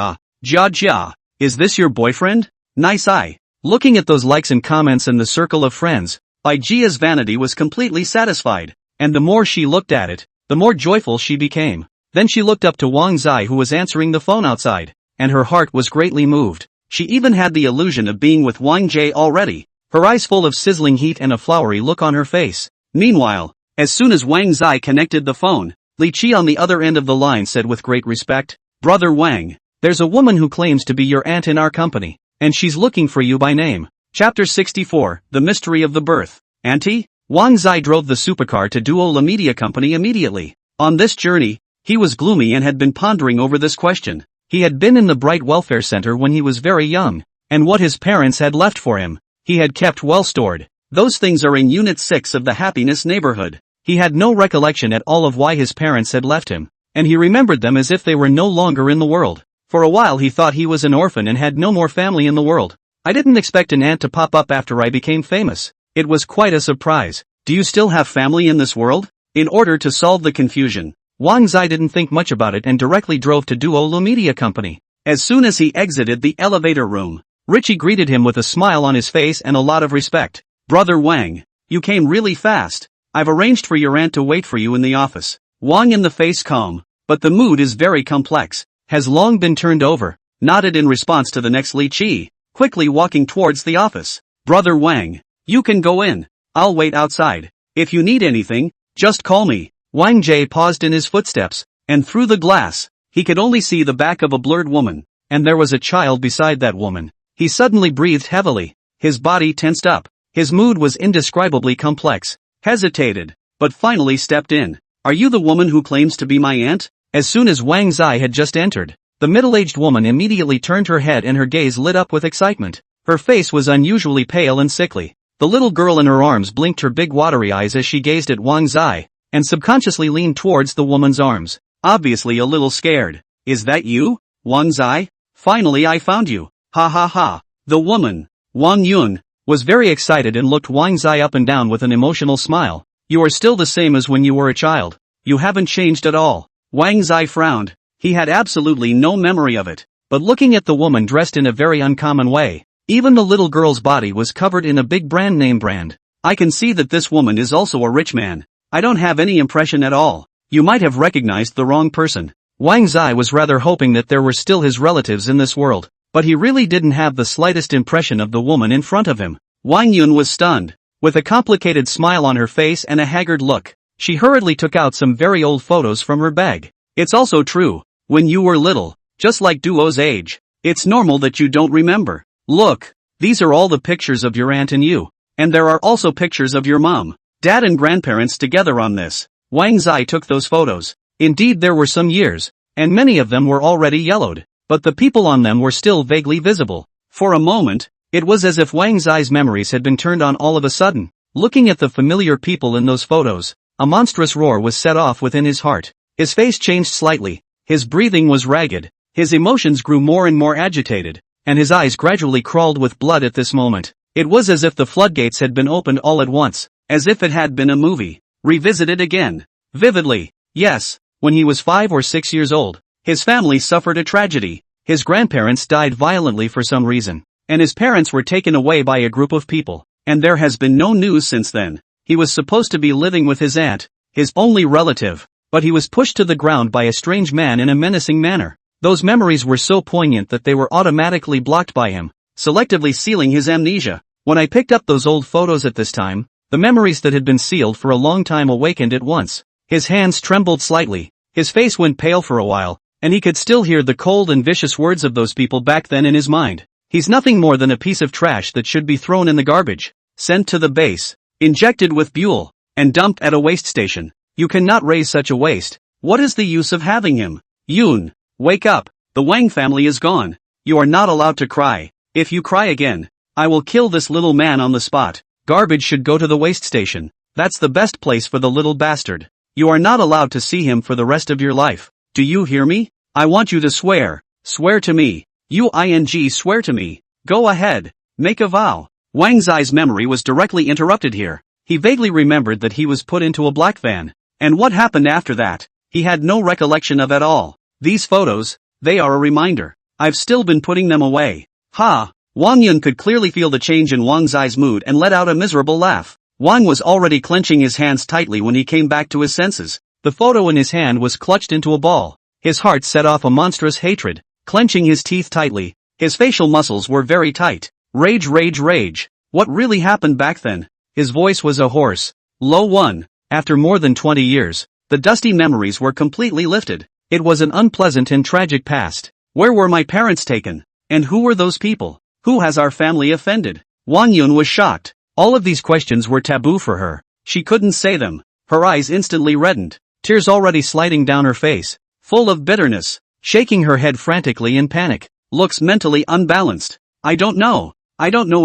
Jia, is this your boyfriend? Nice eye." Looking at those likes and comments in the circle of friends, Bai Jia's vanity was completely satisfied, and the more she looked at it, the more joyful she became. Then she looked up to Wang Zai, who was answering the phone outside, and her heart was greatly moved. She even had the illusion of being with Wang Jie already, her eyes full of sizzling heat and a flowery look on her face. Meanwhile, as soon as Wang Zai connected the phone, Li Qi on the other end of the line said with great respect, "Brother Wang, there's a woman who claims to be your aunt in our company, and she's looking for you by name." Chapter 64, The Mystery of the Birth. "Auntie?" Wang Zai drove the supercar to Duo La Media Company immediately. On this journey, he was gloomy and had been pondering over this question. He had been in the Bright Welfare Center when he was very young, and what his parents had left for him, he had kept well stored. Those things are in Unit 6 of the Happiness Neighborhood. He had no recollection at all of why his parents had left him, and he remembered them as if they were no longer in the world. For a while he thought he was an orphan and had no more family in the world. "I didn't expect an aunt to pop up after I became famous. It was quite a surprise. Do you still have family in this world?" In order to solve the confusion, Wang Zai didn't think much about it and directly drove to Duo La Media Company. As soon as he exited the elevator room, Richie greeted him with a smile on his face and a lot of respect. "Brother Wang, you came really fast. I've arranged for your aunt to wait for you in the office." Wang, in the face calm, but the mood is very complex, has long been turned over, nodded in response to the next Li Qi, quickly walking towards the office. "Brother Wang, you can go in. I'll wait outside. If you need anything, just call me." Wang Jie paused in his footsteps, and through the glass, he could only see the back of a blurred woman, and there was a child beside that woman. He suddenly breathed heavily, his body tensed up. His mood was indescribably complex, hesitated, but finally stepped in. "Are you the woman who claims to be my aunt?" As soon as Wang Zai had just entered, the middle-aged woman immediately turned her head and her gaze lit up with excitement. Her face was unusually pale and sickly. The little girl in her arms blinked her big watery eyes as she gazed at Wang Zai, and subconsciously leaned towards the woman's arms, obviously a little scared. "Is that you, Wang Zai? Finally I found you. Ha ha ha." The woman, Wang Yun, was very excited and looked Wang Zai up and down with an emotional smile. "You are still the same as when you were a child. You haven't changed at all." Wang Zai frowned. He had absolutely no memory of it. But looking at the woman dressed in a very uncommon way, even the little girl's body was covered in a big brand name brand. "I can see that this woman is also a rich man. I don't have any impression at all. You might have recognized the wrong person." Wang Zai was rather hoping that there were still his relatives in this world, but he really didn't have the slightest impression of the woman in front of him. Wang Yun was stunned. With a complicated smile on her face and a haggard look, she hurriedly took out some very old photos from her bag. "It's also true. When you were little, just like Duo's age, it's normal that you don't remember. Look, these are all the pictures of your aunt and you. And there are also pictures of your mom, dad and grandparents together on this." Wang Zai took those photos. Indeed there were some years, and many of them were already yellowed, but the people on them were still vaguely visible. For a moment, it was as if Wang Zai's memories had been turned on all of a sudden. Looking at the familiar people in those photos, a monstrous roar was set off within his heart. His face changed slightly, his breathing was ragged, his emotions grew more and more agitated, and his eyes gradually crawled with blood at this moment. It was as if the floodgates had been opened all at once, as if it had been a movie, revisited again. Vividly, yes, when he was 5 or 6 years old, his family suffered a tragedy. His grandparents died violently for some reason, and his parents were taken away by a group of people, and there has been no news since then. He was supposed to be living with his aunt, his only relative, but he was pushed to the ground by a strange man in a menacing manner. Those memories were so poignant that they were automatically blocked by him, selectively sealing his amnesia. When I picked up those old photos at this time, the memories that had been sealed for a long time awakened at once. His hands trembled slightly, his face went pale for a while, and he could still hear the cold and vicious words of those people back then in his mind. "He's nothing more than a piece of trash that should be thrown in the garbage, sent to the base, injected with fuel, and dumped at a waste station. You cannot raise such a waste. What is the use of having him? Yun, wake up, the Wang family is gone. You are not allowed to cry. If you cry again, I will kill this little man on the spot. Garbage should go to the waste station. That's the best place for the little bastard. You are not allowed to see him for the rest of your life. Do you hear me? I want you to swear. Swear to me. Swear to me. Go ahead. Make a vow." Wang Zai's memory was directly interrupted here. He vaguely remembered that he was put into a black van. And what happened after that, he had no recollection of at all. "These photos, they are a reminder. I've still been putting them away." "Ha!" Wang Yun could clearly feel the change in Wang Zai's mood and let out a miserable laugh. Wang was already clenching his hands tightly when he came back to his senses. The photo in his hand was clutched into a ball. His heart set off a monstrous hatred. Clenching his teeth tightly, his facial muscles were very tight. Rage, rage, rage. What really happened back then? His voice was a hoarse, low one. After more than 20 years, the dusty memories were completely lifted. It was an unpleasant and tragic past. Where were my parents taken? And who were those people? Who has our family offended? Wang Yun was shocked. All of these questions were taboo for her. She couldn't say them. Her eyes instantly reddened, tears already sliding down her face, full of bitterness, shaking her head frantically in panic. Looks mentally unbalanced. I don't know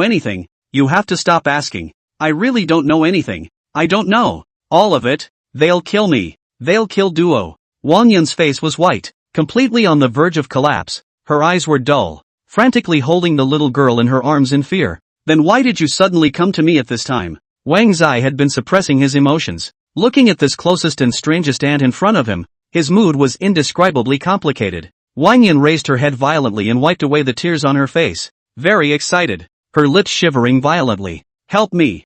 anything. You have to stop asking. I really don't know anything. I don't know. All of it. They'll kill me. They'll kill Duo. Wang Yun's face was white, completely on the verge of collapse. Her eyes were dull, frantically holding the little girl in her arms in fear. Then why did you suddenly come to me at this time? Wang Zai had been suppressing his emotions. Looking at this closest and strangest aunt in front of him, his mood was indescribably complicated. Wang Yun raised her head violently and wiped away the tears on her face, very excited, her lips shivering violently. Help me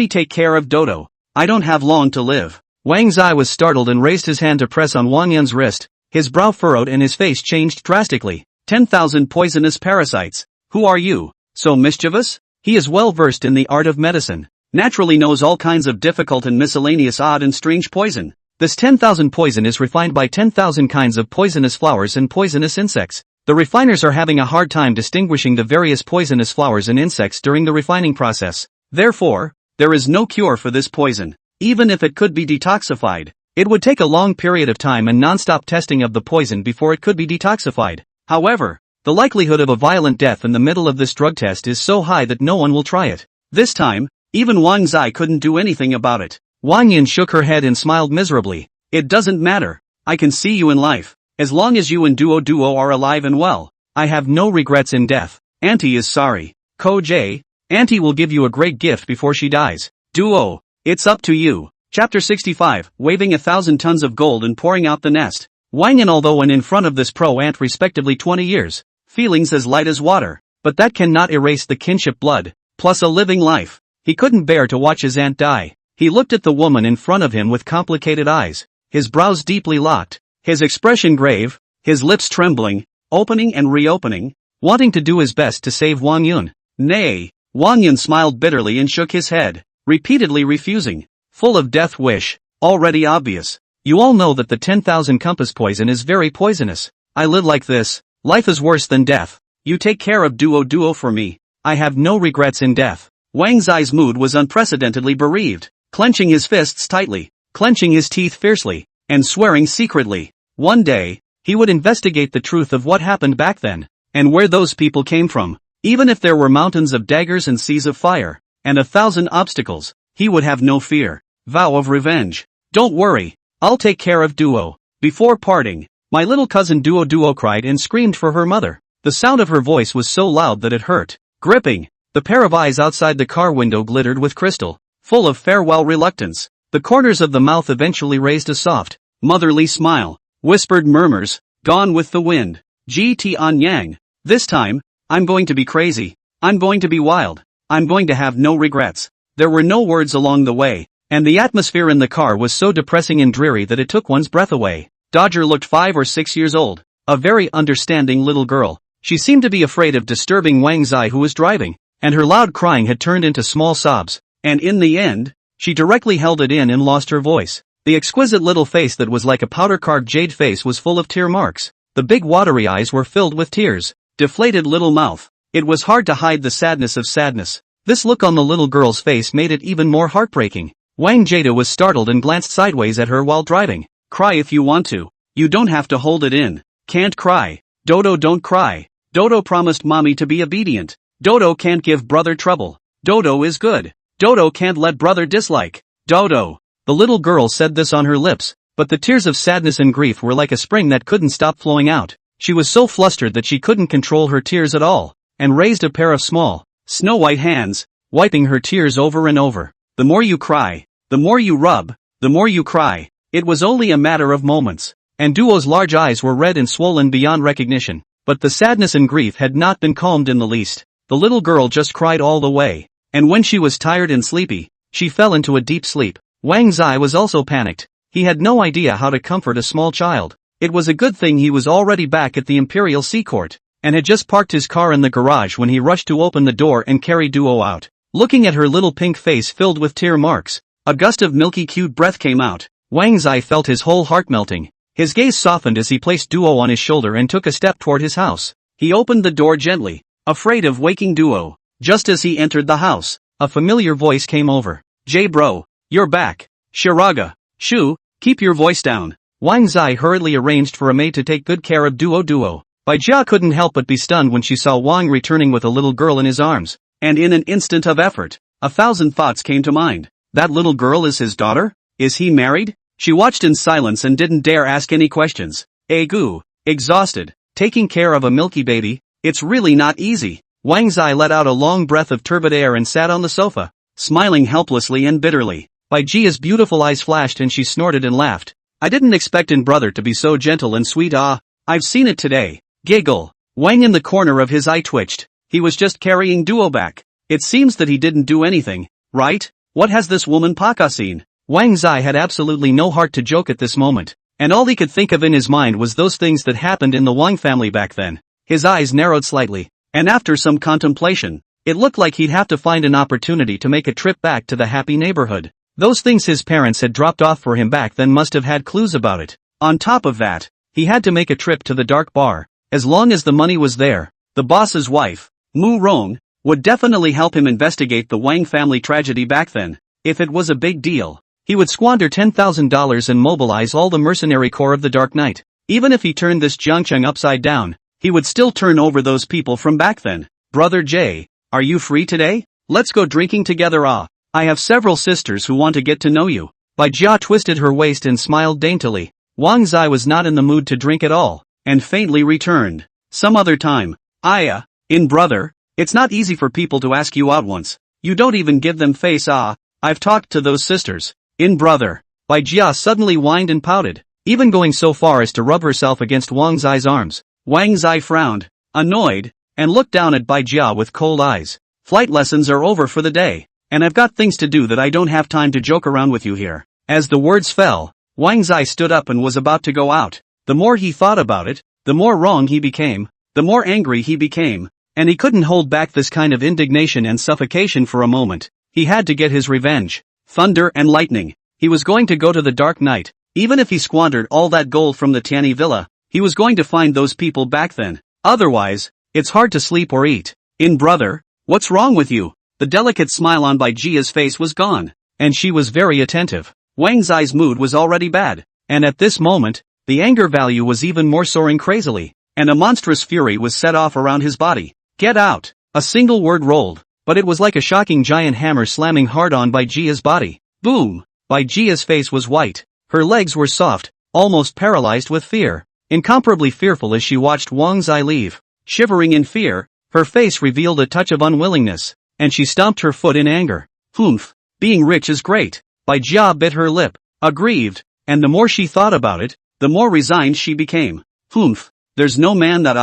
take care of Dodo. I don't have long to live." Wang Zai was startled and raised his hand to press on Wang Yun's wrist. His brow furrowed and his face changed drastically. 10,000 poisonous parasites. Who are you? So mischievous? He is well versed in the art of medicine. Naturally knows all kinds of difficult and miscellaneous odd and strange poison. This 10,000 poison is refined by 10,000 kinds of poisonous flowers and poisonous insects. The refiners are having a hard time distinguishing the various poisonous flowers and insects during the refining process. Therefore, there is no cure for this poison. Even if it could be detoxified, it would take a long period of time and non-stop testing of the poison before it could be detoxified. However, the likelihood of a violent death in the middle of this drug test is so high that no one will try it. This time, even Wang Zai couldn't do anything about it. Wang Yin shook her head and smiled miserably. It doesn't matter. I can see you in life. As long as you and Duo are alive and well, I have no regrets in death. Auntie is sorry. Ko J, Auntie will give you a great gift before she dies. Duo, it's up to you. Chapter 65, waving 1,000 tons of gold and pouring out the nest. Wang Yin, although in front of this pro-aunt respectively 20 years, feelings as light as water, but that cannot erase the kinship blood, plus a living life. He couldn't bear to watch his aunt die. He looked at the woman in front of him with complicated eyes, his brows deeply locked, his expression grave, his lips trembling, opening and reopening, wanting to do his best to save Wang Yun. Nay, Wang Yun smiled bitterly and shook his head, repeatedly refusing, full of death wish, already obvious. You all know that the 10,000 compass poison is very poisonous. I live like this, life is worse than death. You take care of Duo for me. I have no regrets in death. Wang Zai's mood was unprecedentedly bereaved, clenching his fists tightly, clenching his teeth fiercely, and swearing secretly. One day, he would investigate the truth of what happened back then, and where those people came from. Even if there were mountains of daggers and seas of fire, and 1,000 obstacles, he would have no fear. Vow of revenge. Don't worry, I'll take care of Duo. Before parting, my little cousin Duo cried and screamed for her mother. The sound of her voice was so loud that it hurt. Gripping, the pair of eyes outside the car window glittered with crystal, full of farewell reluctance. The corners of the mouth eventually raised a soft, motherly smile. Whispered murmurs, gone with the wind. GT on Yang. This time, I'm going to be crazy. I'm going to be wild. I'm going to have no regrets. There were no words along the way, and the atmosphere in the car was so depressing and dreary that it took one's breath away. Dodger looked 5 or 6 years old, a very understanding little girl. She seemed to be afraid of disturbing Wang Zai, who was driving, and her loud crying had turned into small sobs, and in the end, she directly held it in and lost her voice. The exquisite little face that was like a powder-carved jade face was full of tear marks. The big watery eyes were filled with tears. Deflated little mouth. It was hard to hide the sadness of sadness. This look on the little girl's face made it even more heartbreaking. Wang Jada was startled and glanced sideways at her while driving. Cry if you want to. You don't have to hold it in. Can't cry. Dodo, don't cry. Dodo promised mommy to be obedient. Dodo can't give brother trouble. Dodo is good. Dodo can't let brother dislike. Dodo. The little girl said this on her lips, but the tears of sadness and grief were like a spring that couldn't stop flowing out. She was so flustered that she couldn't control her tears at all, and raised a pair of small, snow-white hands, wiping her tears over and over. The more you cry, the more you rub, the more you cry. It was only a matter of moments, and Duo's large eyes were red and swollen beyond recognition, but the sadness and grief had not been calmed in the least. The little girl just cried all the way, and when she was tired and sleepy, she fell into a deep sleep. Wang Zai was also panicked. He had no idea how to comfort a small child. It was a good thing he was already back at the Imperial Sea Court, and had just parked his car in the garage when he rushed to open the door and carry Duo out. Looking at her little pink face filled with tear marks, a gust of milky cute breath came out. Wang Zai felt his whole heart melting. His gaze softened as he placed Duo on his shoulder and took a step toward his house. He opened the door gently, afraid of waking Duo. Just as he entered the house, a familiar voice came over. J bro, you're back. Shiraga. Shu, keep your voice down. Wang Zai hurriedly arranged for a maid to take good care of Duo. Bai Jia couldn't help but be stunned when she saw Wang returning with a little girl in his arms, and in an instant of effort, 1,000 thoughts came to mind. That little girl is his daughter? Is he married? She watched in silence and didn't dare ask any questions. Egu, exhausted, taking care of a milky baby, it's really not easy. Wang Zai let out a long breath of turbid air and sat on the sofa, smiling helplessly and bitterly. Bai Jia's beautiful eyes flashed and she snorted and laughed. I didn't expect in brother to be so gentle and sweet. I've seen it today. Giggle. Wang in the corner of his eye twitched. He was just carrying Duo back. It seems that he didn't do anything, right? What has this woman Paka seen? Wang Zai had absolutely no heart to joke at this moment, and all he could think of in his mind was those things that happened in the Wang family back then. His eyes narrowed slightly, and after some contemplation, it looked like he'd have to find an opportunity to make a trip back to the happy neighborhood. Those things his parents had dropped off for him back then must have had clues about it. On top of that, he had to make a trip to the dark bar. As long as the money was there, the boss's wife, Mu Rong, would definitely help him investigate the Wang family tragedy back then. If it was a big deal, he would squander $10,000 and mobilize all the mercenary corps of the Dark Knight. Even if he turned this Jiangcheng upside down, he would still turn over those people from back then. Brother Jay, are you free today? Let's go drinking together. I have several sisters who want to get to know you. Bai Jia twisted her waist and smiled daintily. Wang Zai was not in the mood to drink at all, and faintly returned. Some other time. In brother, it's not easy for people to ask you out once. You don't even give them face. I've talked to those sisters. In brother. Bai Jia suddenly whined and pouted, even going so far as to rub herself against Wang Zai's arms. Wang Zai frowned, annoyed, and looked down at Bai Jia with cold eyes. Flight lessons are over for the day, and I've got things to do that I don't have time to joke around with you here. As the words fell, Wang Zai stood up and was about to go out. The more he thought about it, the more wrong he became, the more angry he became, and he couldn't hold back this kind of indignation and suffocation for a moment. He had to get his revenge. Thunder and lightning. He was going to go to the Dark Knight. Even if he squandered all that gold from the Tianyi villa, he was going to find those people back then. Otherwise, it's hard to sleep or eat. In brother, what's wrong with you? The delicate smile on Bai Jia's face was gone, and she was very attentive. Wang Zai's mood was already bad, and at this moment, the anger value was even more soaring crazily, and a monstrous fury was set off around his body. Get out! A single word rolled, but it was like a shocking giant hammer slamming hard on Bai Jia's body. Boom! Bai Jia's face was white. Her legs were soft, almost paralyzed with fear. Incomparably fearful as she watched Wang Zai leave. Shivering in fear, her face revealed a touch of unwillingness, and she stomped her foot in anger. Humph! Being rich is great. Bai Jia bit her lip, aggrieved, and the more she thought about it, the more resigned she became. Humph! There's no man that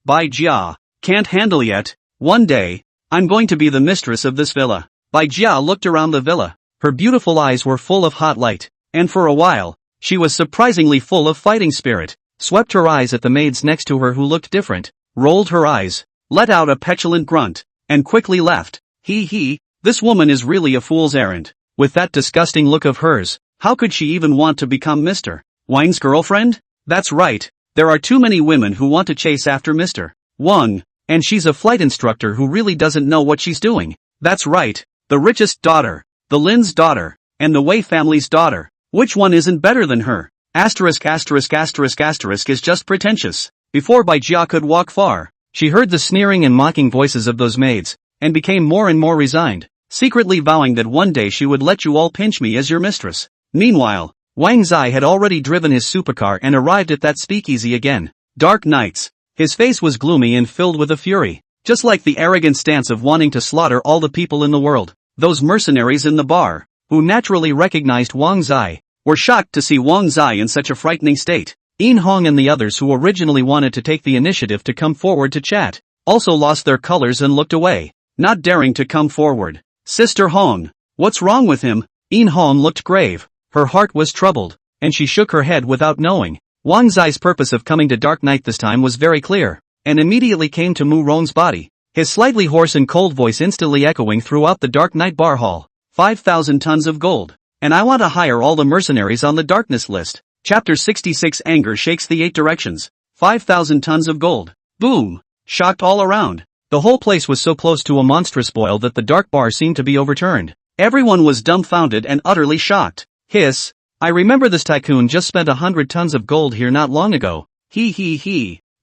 Bai Jia, can't handle yet. One day, I'm going to be the mistress of this villa. Bai Jia looked around the villa. Her beautiful eyes were full of hot light, and for a while, she was surprisingly full of fighting spirit. Swept her eyes at the maids next to her who looked different, rolled her eyes, let out a petulant grunt, and quickly left. This woman is really a fool's errand. With that disgusting look of hers, how could she even want to become Mr. Wang's girlfriend? That's right, there are too many women who want to chase after Mr. Wang, and she's a flight instructor who really doesn't know what she's doing. That's right, the richest daughter, the Lin's daughter, and the Wei family's daughter. Which one isn't better than her? Asterisk is just pretentious. Before Bai Jia could walk far, she heard the sneering and mocking voices of those maids, and became more and more resigned, secretly vowing that one day she would let you all pinch me as your mistress. Meanwhile, Wang Zai had already driven his supercar and arrived at that speakeasy again. Dark Knights. His face was gloomy and filled with a fury, just like the arrogant stance of wanting to slaughter all the people in the world. Those mercenaries in the bar, who naturally recognized Wang Zai, were shocked to see Wang Zai in such a frightening state. Yin Hong and the others who originally wanted to take the initiative to come forward to chat, also lost their colors and looked away, not daring to come forward. Sister Hong, what's wrong with him? Yin Hong looked grave, her heart was troubled, and she shook her head without knowing. Wang Zai's purpose of coming to Dark Knight this time was very clear, and immediately came to Mu Rong's body, his slightly hoarse and cold voice instantly echoing throughout the Dark Knight bar hall. 5,000 tons of gold. And I want to hire all the mercenaries on the darkness list. Chapter 66 Anger shakes the 8 directions. 5,000 tons of gold. Boom! Shocked all around. The whole place was so close to a monstrous boil that the dark bar seemed to be overturned. Everyone was dumbfounded and utterly shocked. Hiss! I remember this tycoon just spent 100 tons of gold here not long ago.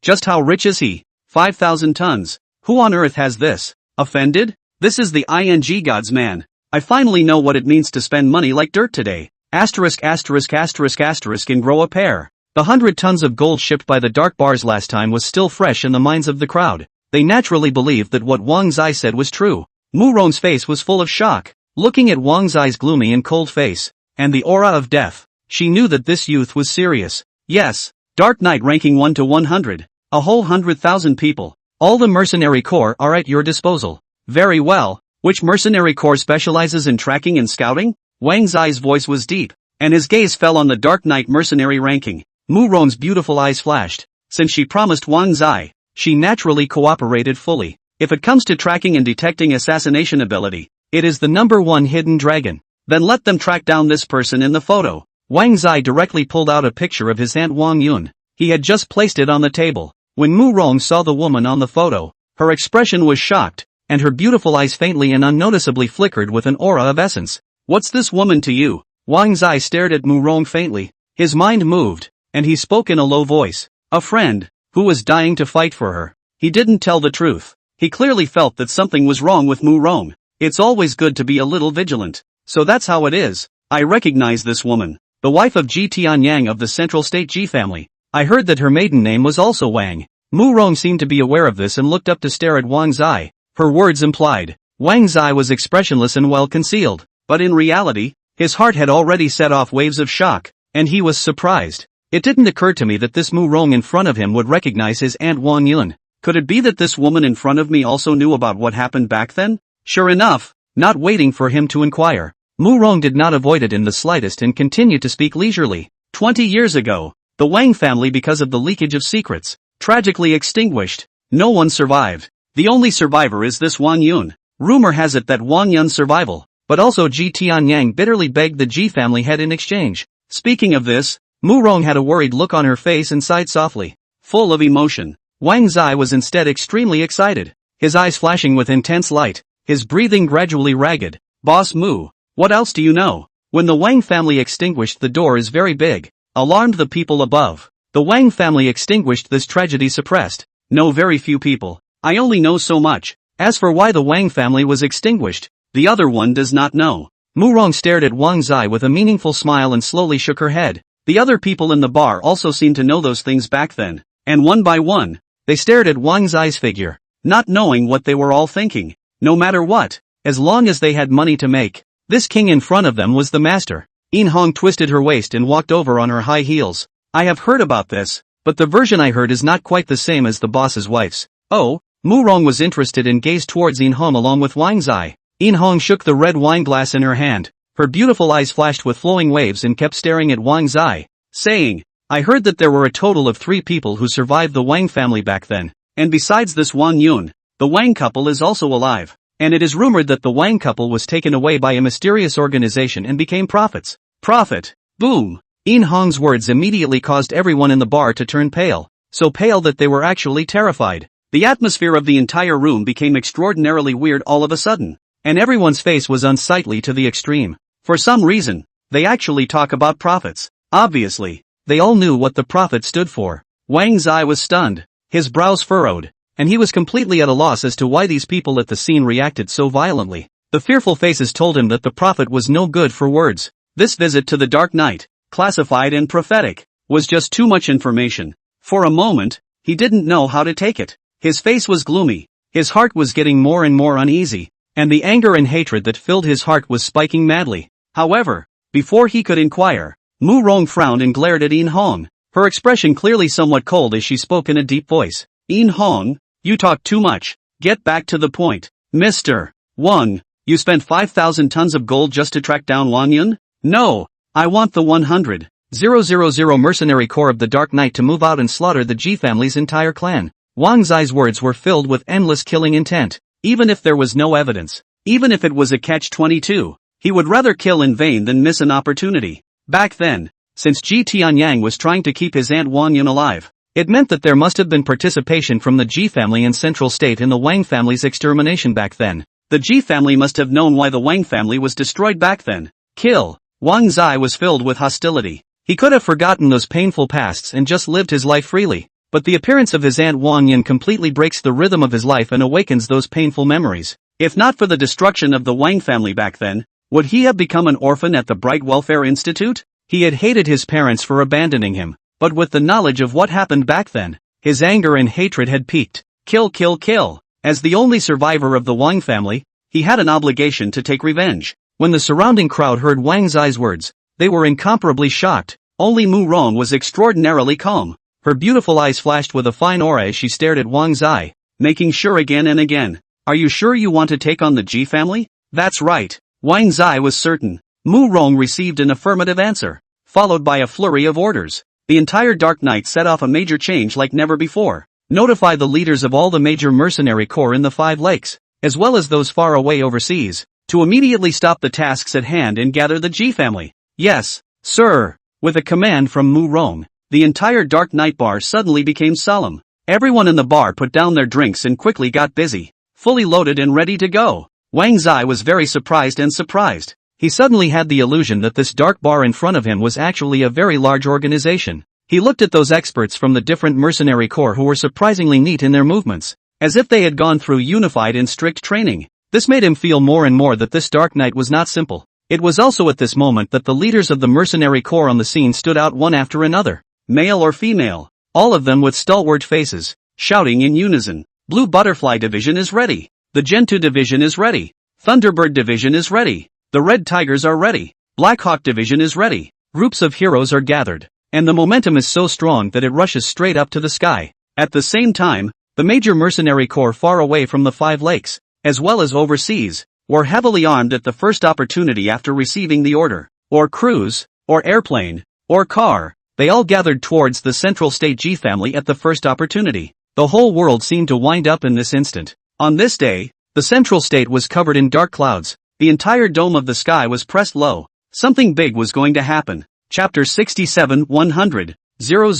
Just how rich is he? 5,000 tons. Who on earth has this? Offended? This is the ING gods, man. I finally know what it means to spend money like dirt today. Asterisk and grow a pair. The 100 tons of gold shipped by the dark bars last time was still fresh in the minds of the crowd. They naturally believed that what Wang Zai said was true. Mu Rong's face was full of shock, looking at Wang Zai's gloomy and cold face, and the aura of death. She knew that this youth was serious. Yes, Dark Knight ranking 1 to 100. A whole 100,000 people. All the mercenary corps are at your disposal. Very well. Which mercenary corps specializes in tracking and scouting? Wang Zai's voice was deep, and his gaze fell on the Dark Knight mercenary ranking. Mu Rong's beautiful eyes flashed. Since she promised Wang Zai, she naturally cooperated fully. If it comes to tracking and detecting assassination ability, it is the #1 hidden dragon. Then let them track down this person in the photo. Wang Zai directly pulled out a picture of his aunt Wang Yun. He had just placed it on the table. When Mu Rong saw the woman on the photo, her expression was shocked, and her beautiful eyes faintly and unnoticeably flickered with an aura of essence. "What's this woman to you?" Wang Zai stared at Mu Rong faintly. His mind moved, and he spoke in a low voice. A friend, who was dying to fight for her. He didn't tell the truth. He clearly felt that something was wrong with Mu Rong. It's always good to be a little vigilant. So that's how it is. I recognize this woman. The wife of Ji Tianyang of the Central State Ji family. I heard that her maiden name was also Wang. Mu Rong seemed to be aware of this and looked up to stare at Wang Zai. Her words implied. Wang Zai was expressionless and well concealed. But in reality, his heart had already set off waves of shock, and he was surprised. It didn't occur to me that this Mu Rong in front of him would recognize his Aunt Wang Yun. Could it be that this woman in front of me also knew about what happened back then? Sure enough, not waiting for him to inquire, Mu Rong did not avoid it in the slightest and continued to speak leisurely. 20 years ago, the Wang family, because of the leakage of secrets, tragically extinguished. No one survived. The only survivor is this Wang Yun. Rumor has it that Wang Yun's survival, but also Ji Tianyang bitterly begged the Ji family head in exchange. Speaking of this, Mu Rong had a worried look on her face and sighed softly. Full of emotion, Wang Zai was instead extremely excited, his eyes flashing with intense light, his breathing gradually ragged. Boss Mu, what else do you know? When the Wang family extinguished, the door is very big, alarmed the people above. The Wang family extinguished, this tragedy suppressed. No, very few people. I only know so much. As for why the Wang family was extinguished, the other one does not know. Mu Rong stared at Wang Zai with a meaningful smile and slowly shook her head. The other people in the bar also seemed to know those things back then, and one by one, they stared at Wang Zai's figure, not knowing what they were all thinking. No matter what, as long as they had money to make, this king in front of them was the master. In Hong twisted her waist and walked over on her high heels. I have heard about this, but the version I heard is not quite the same as the boss's wife's. Oh, Mu Rong was interested and gazed towards In Hong along with Wang Zai. In Hong shook the red wine glass in her hand. Her beautiful eyes flashed with flowing waves and kept staring at Wang Zai, saying, I heard that there were a total of 3 people who survived the Wang family back then, and besides this Wang Yun, the Wang couple is also alive, and it is rumored that the Wang couple was taken away by a mysterious organization and became prophets. Prophet. Boom. In Hong's words immediately caused everyone in the bar to turn pale, so pale that they were actually terrified. The atmosphere of the entire room became extraordinarily weird all of a sudden, and everyone's face was unsightly to the extreme. For some reason, they actually talk about prophets. Obviously, they all knew what the prophet stood for. Wang Zai was stunned, his brows furrowed, and he was completely at a loss as to why these people at the scene reacted so violently. The fearful faces told him that the prophet was no good for words. This visit to the Dark Knight, classified and prophetic, was just too much information. For a moment, he didn't know how to take it. His face was gloomy, his heart was getting more and more uneasy, and the anger and hatred that filled his heart was spiking madly. However, before he could inquire, Mu Rong frowned and glared at In Hong, her expression clearly somewhat cold as she spoke in a deep voice. In Hong, you talk too much. Get back to the point. Mr. Wang, you spent 5,000 tons of gold just to track down Wang Yun? No, I want the 100,000 mercenary corps of the Dark Knight to move out and slaughter the Ji family's entire clan. Wang Zai's words were filled with endless killing intent. Even if there was no evidence, even if it was a catch-22, he would rather kill in vain than miss an opportunity. Back then, since Ji Tianyang was trying to keep his Aunt Wang Yun alive, it meant that there must have been participation from the Ji family and Central State in the Wang family's extermination back then. The Ji family must have known why the Wang family was destroyed back then. Kill. Wang Zai was filled with hostility. He could have forgotten those painful pasts and just lived his life freely. But the appearance of his Aunt Wang Yun completely breaks the rhythm of his life and awakens those painful memories. If not for the destruction of the Wang family back then, would he have become an orphan at the Bright Welfare Institute? He had hated his parents for abandoning him, but with the knowledge of what happened back then, his anger and hatred had peaked. Kill, kill, kill. As the only survivor of the Wang family, he had an obligation to take revenge. When the surrounding crowd heard Wang Zai's words, they were incomparably shocked. Only Mu Rong was extraordinarily calm. Her beautiful eyes flashed with a fine aura as she stared at Wang Zai, making sure again and again. Are you sure you want to take on the Ji family? That's right. Wang Zai was certain. Mu Rong received an affirmative answer, followed by a flurry of orders. The entire Dark Knight set off a major change like never before. Notify the leaders of all the major mercenary corps in the 5 lakes, as well as those far away overseas, to immediately stop the tasks at hand and gather the Ji family. Yes, sir. With a command from Mu Rong, the entire Dark Knight bar suddenly became solemn. Everyone in the bar put down their drinks and quickly got busy. fully loaded and ready to go. Wang Zai was very surprised. He suddenly had the illusion that this dark bar in front of him was actually a very large organization. He looked at those experts from the different mercenary corps who were surprisingly neat in their movements, as if they had gone through unified and strict training. This made him feel more and more that this dark night was not simple. It was also at this moment that the leaders of the mercenary corps on the scene stood out one after another, male or female, all of them with stalwart faces, shouting in unison. Blue Butterfly Division is ready. The Gentoo Division is ready. Thunderbird Division is ready. The Red Tigers are ready. Black Hawk Division is ready. Groups of heroes are gathered, and the momentum is so strong that it rushes straight up to the sky. At the same time, the major mercenary corps far away from the 5 lakes, as well as overseas, were heavily armed at the first opportunity after receiving the order, or cruise, or airplane, or car. They all gathered towards the Central State G family at the first opportunity. The whole world seemed to wind up in this instant. On this day, the Central State was covered in dark clouds. The entire dome of the sky was pressed low. Something big was going to happen. Chapter 67 100, 000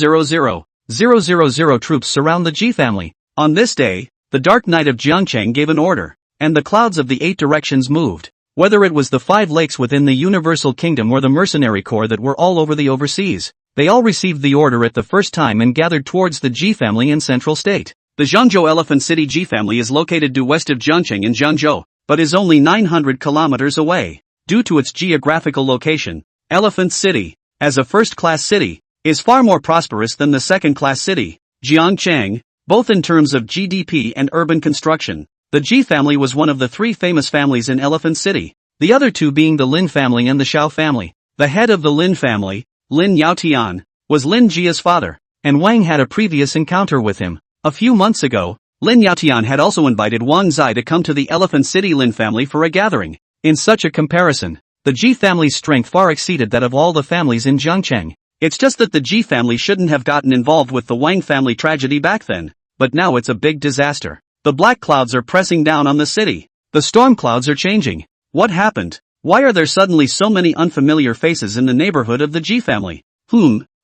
troops surround the G family. On this day, the Dark Knight of Jiangcheng gave an order, and the clouds of the 8 directions moved. Whether it was the 5 lakes within the Universal Kingdom or the mercenary corps that were all over the overseas, they all received the order at the first time and gathered towards the G family in Central State. The Zhangzhou Elephant City G family is located due west of Jiangcheng in Zhangzhou, but is only 900 kilometers away. Due to its geographical location, Elephant City, as a first-class city, is far more prosperous than the second-class city, Jiangcheng, both in terms of GDP and urban construction. The G family was one of the 3 famous families in Elephant City, the other 2 being the Lin family and the Xiao family. The head of the Lin family, Lin Yaotian, was Lin Jia's father, and Wang had a previous encounter with him. A few months ago, Lin Yaotian had also invited Wang Zai to come to the Elephant City Lin family for a gathering. In such a comparison, the G family's strength far exceeded that of all the families in Jiangcheng. It's just that the G family shouldn't have gotten involved with the Wang family tragedy back then, but now it's a big disaster. The black clouds are pressing down on the city. The storm clouds are changing. What happened? Why are there suddenly so many unfamiliar faces in the neighborhood of the G family?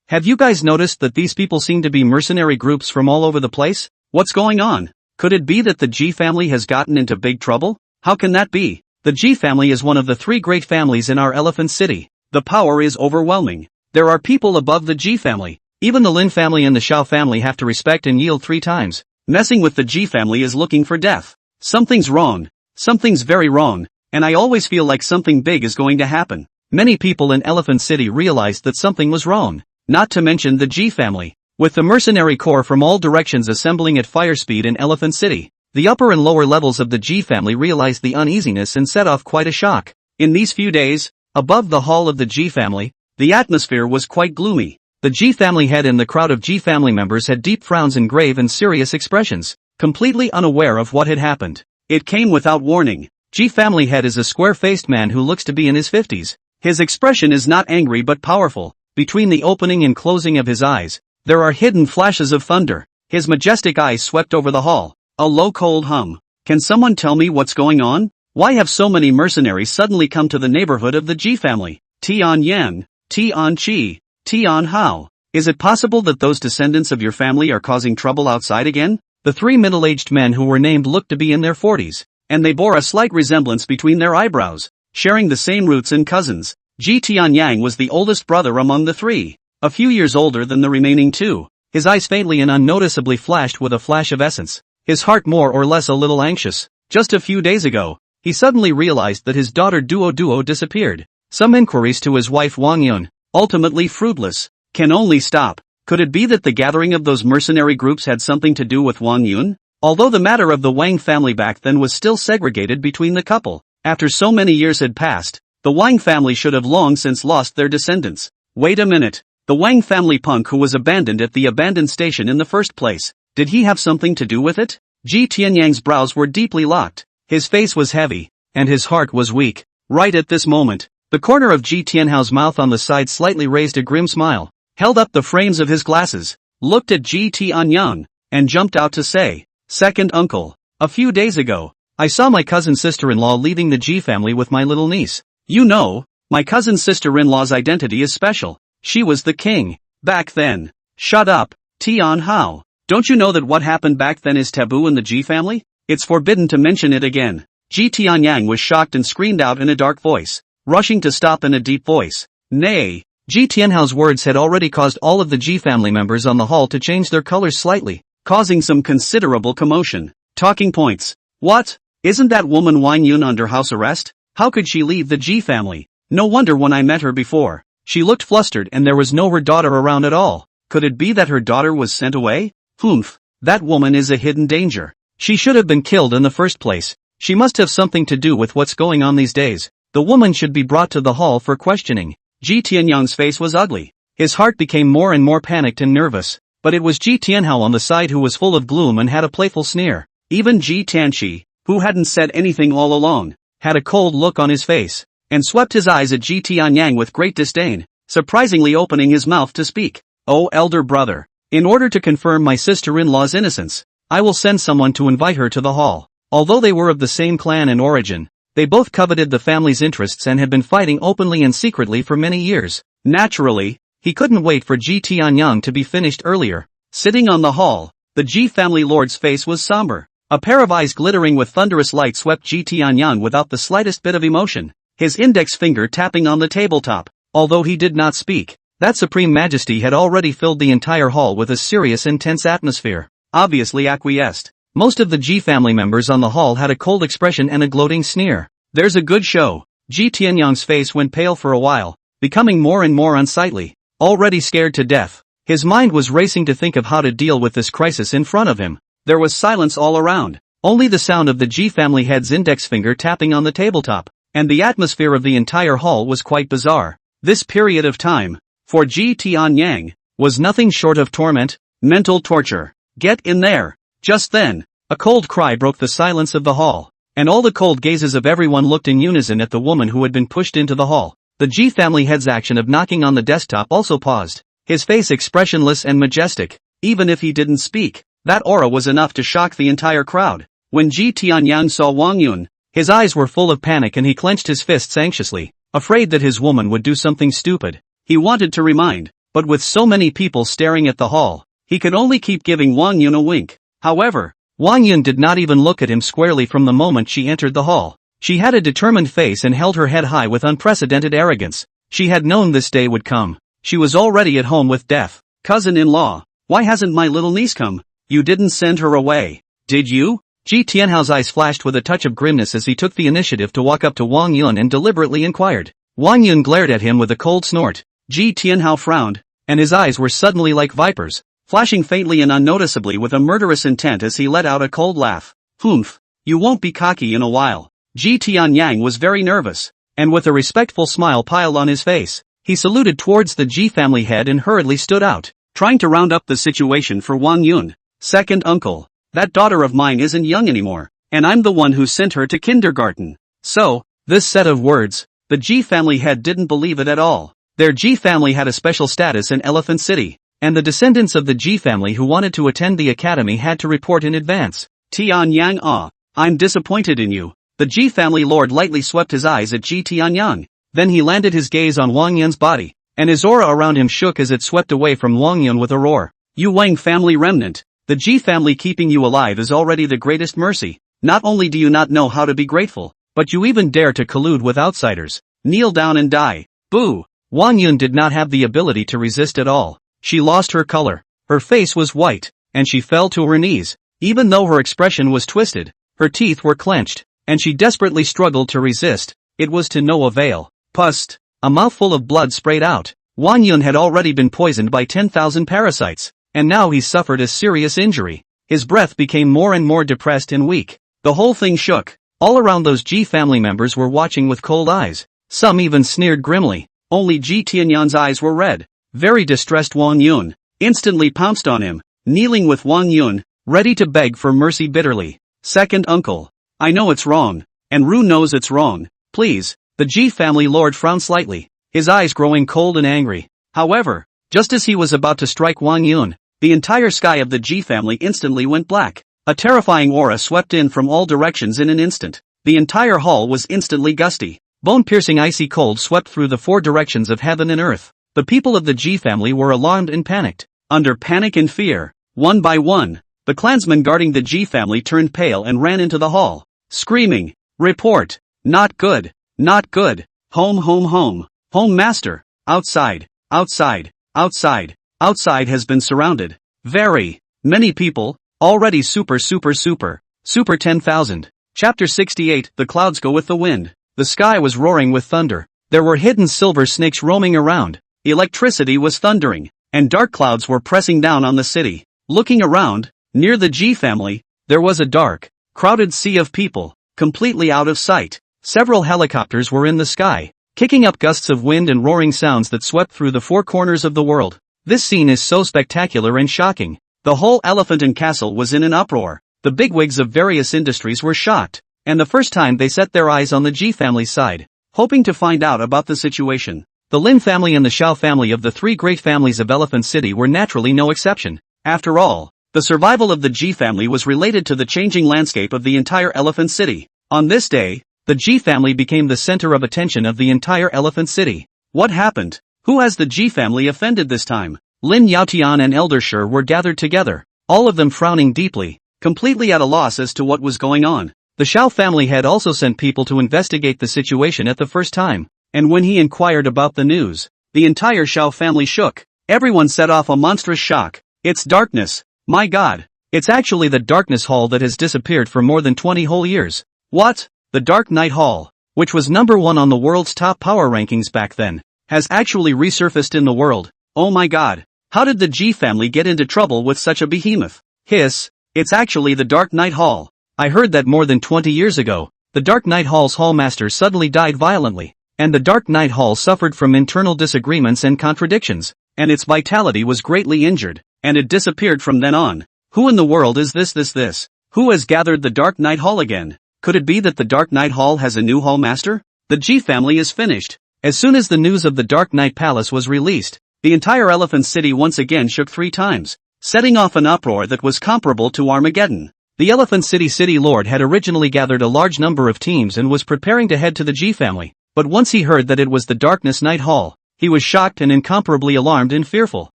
Have you guys noticed that these people seem to be mercenary groups from all over the place? What's going on? Could it be that the G family has gotten into big trouble? How can that be? The G family is one of the 3 great families in our Elephant City. The power is overwhelming. There are people above the G family. Even the Lin family and the Xiao family have to respect and yield 3 times. Messing with the G family is looking for death. Something's wrong. Something's very wrong, and I always feel like something big is going to happen. Many people in Elephant City realized that something was wrong. Not to mention the G family. With the mercenary corps from all directions assembling at fire speed in Elephant City, the upper and lower levels of the G family realized the uneasiness and set off quite a shock. In these few days, above the hall of the G family, the atmosphere was quite gloomy. The G family head and the crowd of G family members had deep frowns and grave and serious expressions, completely unaware of what had happened. It came without warning. G family head is a square-faced man who looks to be in his 50s. His expression is not angry but powerful. Between the opening and closing of his eyes, there are hidden flashes of thunder. His majestic eyes swept over the hall. A low cold hum. Can someone tell me what's going on? Why have so many mercenaries suddenly come to the neighborhood of the G family? Tian Yan, Tian Qi, Tian Hao. Is it possible that those descendants of your family are causing trouble outside again? The 3 middle-aged men who were named looked to be in their 40s, and they bore a slight resemblance between their eyebrows, sharing the same roots and cousins. Ji Tianyang was the oldest brother among the 3, a few years older than the remaining 2. His eyes faintly and unnoticeably flashed with a flash of essence. His heart more or less a little anxious. Just a few days ago, he suddenly realized that his daughter Duo disappeared. Some inquiries to his wife Wang Yun, ultimately fruitless. Can only stop. Could it be that the gathering of those mercenary groups had something to do with Wang Yun? Although the matter of the Wang family back then was still segregated between the couple, after so many years had passed, the Wang family should have long since lost their descendants. Wait a minute. The Wang family punk who was abandoned at the abandoned station in the first place. Did he have something to do with it? Ji Tianyang's brows were deeply locked. His face was heavy, and his heart was weak. Right at this moment, the corner of Ji Tianhao's mouth on the side slightly raised a grim smile, held up the frames of his glasses, looked at Ji Tianyang, and jumped out to say, "Second uncle, a few days ago, I saw my cousin sister-in-law leaving the Ji family with my little niece. You know, my cousin sister-in-law's identity is special. She was the king, back then." Shut up, Tian Hao. Don't you know that what happened back then is taboo in the Ji family? It's forbidden to mention it again. Ji Tianyang was shocked and screamed out in a dark voice, rushing to stop in a deep voice. Nay. Ji Tianhao's words had already caused all of the Ji family members on the hall to change their colors slightly, causing some considerable commotion. Talking points. What? Isn't that woman Wang Yun under house arrest? How could she leave the Ji family? No wonder when I met her before, she looked flustered and there was no her daughter around at all. Could it be that her daughter was sent away? Humph. That woman is a hidden danger. She should have been killed in the first place. She must have something to do with what's going on these days. The woman should be brought to the hall for questioning. Ji Tianyang's face was ugly. His heart became more and more panicked and nervous. But it was Ji Tianhao on the side who was full of gloom and had a playful sneer. Even Ji Tianqi, who hadn't said anything all along, had a cold look on his face, and swept his eyes at Ji Tianyang with great disdain, surprisingly opening his mouth to speak. Oh elder brother, in order to confirm my sister-in-law's innocence, I will send someone to invite her to the hall. Although they were of the same clan and origin, they both coveted the family's interests and had been fighting openly and secretly for many years. Naturally, he couldn't wait for Ji Tianyang to be finished earlier. Sitting on the hall, the Ji family lord's face was somber. A pair of eyes glittering with thunderous light swept Ji Tianyang without the slightest bit of emotion, his index finger tapping on the tabletop. Although he did not speak, that supreme majesty had already filled the entire hall with a serious intense atmosphere. Obviously acquiesced. Most of the Ji family members on the hall had a cold expression and a gloating sneer. There's a good show. Ji Tianyang's face went pale for a while, becoming more and more unsightly. Already scared to death, his mind was racing to think of how to deal with this crisis in front of him. There was silence all around, only the sound of the Ji family head's index finger tapping on the tabletop, and the atmosphere of the entire hall was quite bizarre. This period of time, for Ji Tianyang, was nothing short of torment, mental torture. Get in there! Just then, a cold cry broke the silence of the hall, and all the cold gazes of everyone looked in unison at the woman who had been pushed into the hall. The Ji family head's action of knocking on the desktop also paused, his face expressionless and majestic. Even if he didn't speak, that aura was enough to shock the entire crowd. When Ji Tianyang saw Wang Yun, his eyes were full of panic and he clenched his fists anxiously, afraid that his woman would do something stupid. He wanted to remind, but with so many people staring at the hall, he could only keep giving Wang Yun a wink. However, Wang Yun did not even look at him squarely from the moment she entered the hall. She had a determined face and held her head high with unprecedented arrogance. She had known this day would come. She was already at home with death. Cousin-in-law, why hasn't my little niece come? You didn't send her away, did you? Ji Tianhao's eyes flashed with a touch of grimness as he took the initiative to walk up to Wang Yun and deliberately inquired. Wang Yun glared at him with a cold snort. Ji Tianhao frowned, and his eyes were suddenly like vipers, flashing faintly and unnoticeably with a murderous intent as he let out a cold laugh. Humph, you won't be cocky in a while. Ji Tianyang was very nervous, and with a respectful smile piled on his face, he saluted towards the Ji family head and hurriedly stood out, trying to round up the situation for Wang Yun. Second uncle, that daughter of mine isn't young anymore, and I'm the one who sent her to kindergarten. So, this set of words, the Ji family head didn't believe it at all. Their Ji family had a special status in Elephant City, and the descendants of the Ji family who wanted to attend the academy had to report in advance. Tianyang, I'm disappointed in you. The Ji family lord lightly swept his eyes at Ji Tianyang. Then he landed his gaze on Wang Yun's body, and his aura around him shook as it swept away from Wang Yun with a roar. You Wang family remnant, the Ji family keeping you alive is already the greatest mercy. Not only do you not know how to be grateful, but you even dare to collude with outsiders. Kneel down and die. Boo! Wang Yun did not have the ability to resist at all. She lost her color. Her face was white, and she fell to her knees. Even though her expression was twisted, her teeth were clenched, and she desperately struggled to resist. It was to no avail. Pust! A mouthful of blood sprayed out. Wang Yun had already been poisoned by 10,000 parasites, and now he suffered a serious injury. His breath became more and more depressed and weak. The whole thing shook. All around those Ji family members were watching with cold eyes. Some even sneered grimly. Only Ji Tianyang's eyes were red. Very distressed Wang Yun instantly pounced on him, kneeling with Wang Yun, ready to beg for mercy bitterly. Second uncle, I know it's wrong, and Ru knows it's wrong. Please, the Ji family lord frowned slightly, his eyes growing cold and angry. However, just as he was about to strike Wang Yun, the entire sky of the Ji family instantly went black. A terrifying aura swept in from all directions in an instant. The entire hall was instantly gusty. Bone-piercing icy cold swept through the four directions of heaven and earth. The people of the Ji family were alarmed and panicked. Under panic and fear, one by one, The clansman guarding the G family turned pale and ran into the hall, screaming, "Report! Not good! Not good! Home home home! Home master! Outside! Outside! Outside! Outside has been surrounded. Very many people, already super 10,000. Chapter 68 The clouds go with the wind. The sky was roaring with thunder. There were hidden silver snakes roaming around. Electricity was thundering, and dark clouds were pressing down on the city. Looking around, near the G family, there was a dark, crowded sea of people, completely out of sight. Several helicopters were in the sky, kicking up gusts of wind and roaring sounds that swept through the four corners of the world. This scene is so spectacular and shocking. The whole Elephant and Castle was in an uproar. The bigwigs of various industries were shocked, and the first time they set their eyes on the G family's side, hoping to find out about the situation. The Lin family and the Xiao family of the three great families of Elephant City were naturally no exception. After all, the survival of the G family was related to the changing landscape of the entire Elephant City. On this day, the G family became the center of attention of the entire Elephant City. What happened? Who has the G family offended this time? Lin Yaotian and Elder Shi were gathered together, all of them frowning deeply, completely at a loss as to what was going on. The Xiao family had also sent people to investigate the situation at the first time, and when he inquired about the news, the entire Xiao family shook. Everyone set off a monstrous shock. It's darkness. My God. It's actually the Darkness Hall that has disappeared for more than 20 whole years. What? The Dark Night Hall, which was number 1 on the world's top power rankings back then, has actually resurfaced in the world. Oh my God. How did the G family get into trouble with such a behemoth? Hiss. It's actually the Dark Night Hall. I heard that more than 20 years ago, the Dark Night Hall's hallmaster suddenly died violently, and the Dark Night Hall suffered from internal disagreements and contradictions, and its vitality was greatly injured, and it disappeared from then on. Who in the world is this? Who has gathered the Dark Night Hall again? Could it be that the Dark Night Hall has a new hallmaster? The G family is finished. As soon as the news of the Dark Night Palace was released, the entire Elephant City once again shook 3 times, setting off an uproar that was comparable to Armageddon. The Elephant City Lord had originally gathered a large number of teams and was preparing to head to the G family, but once he heard that it was the Darkness Night Hall, he was shocked and incomparably alarmed and fearful.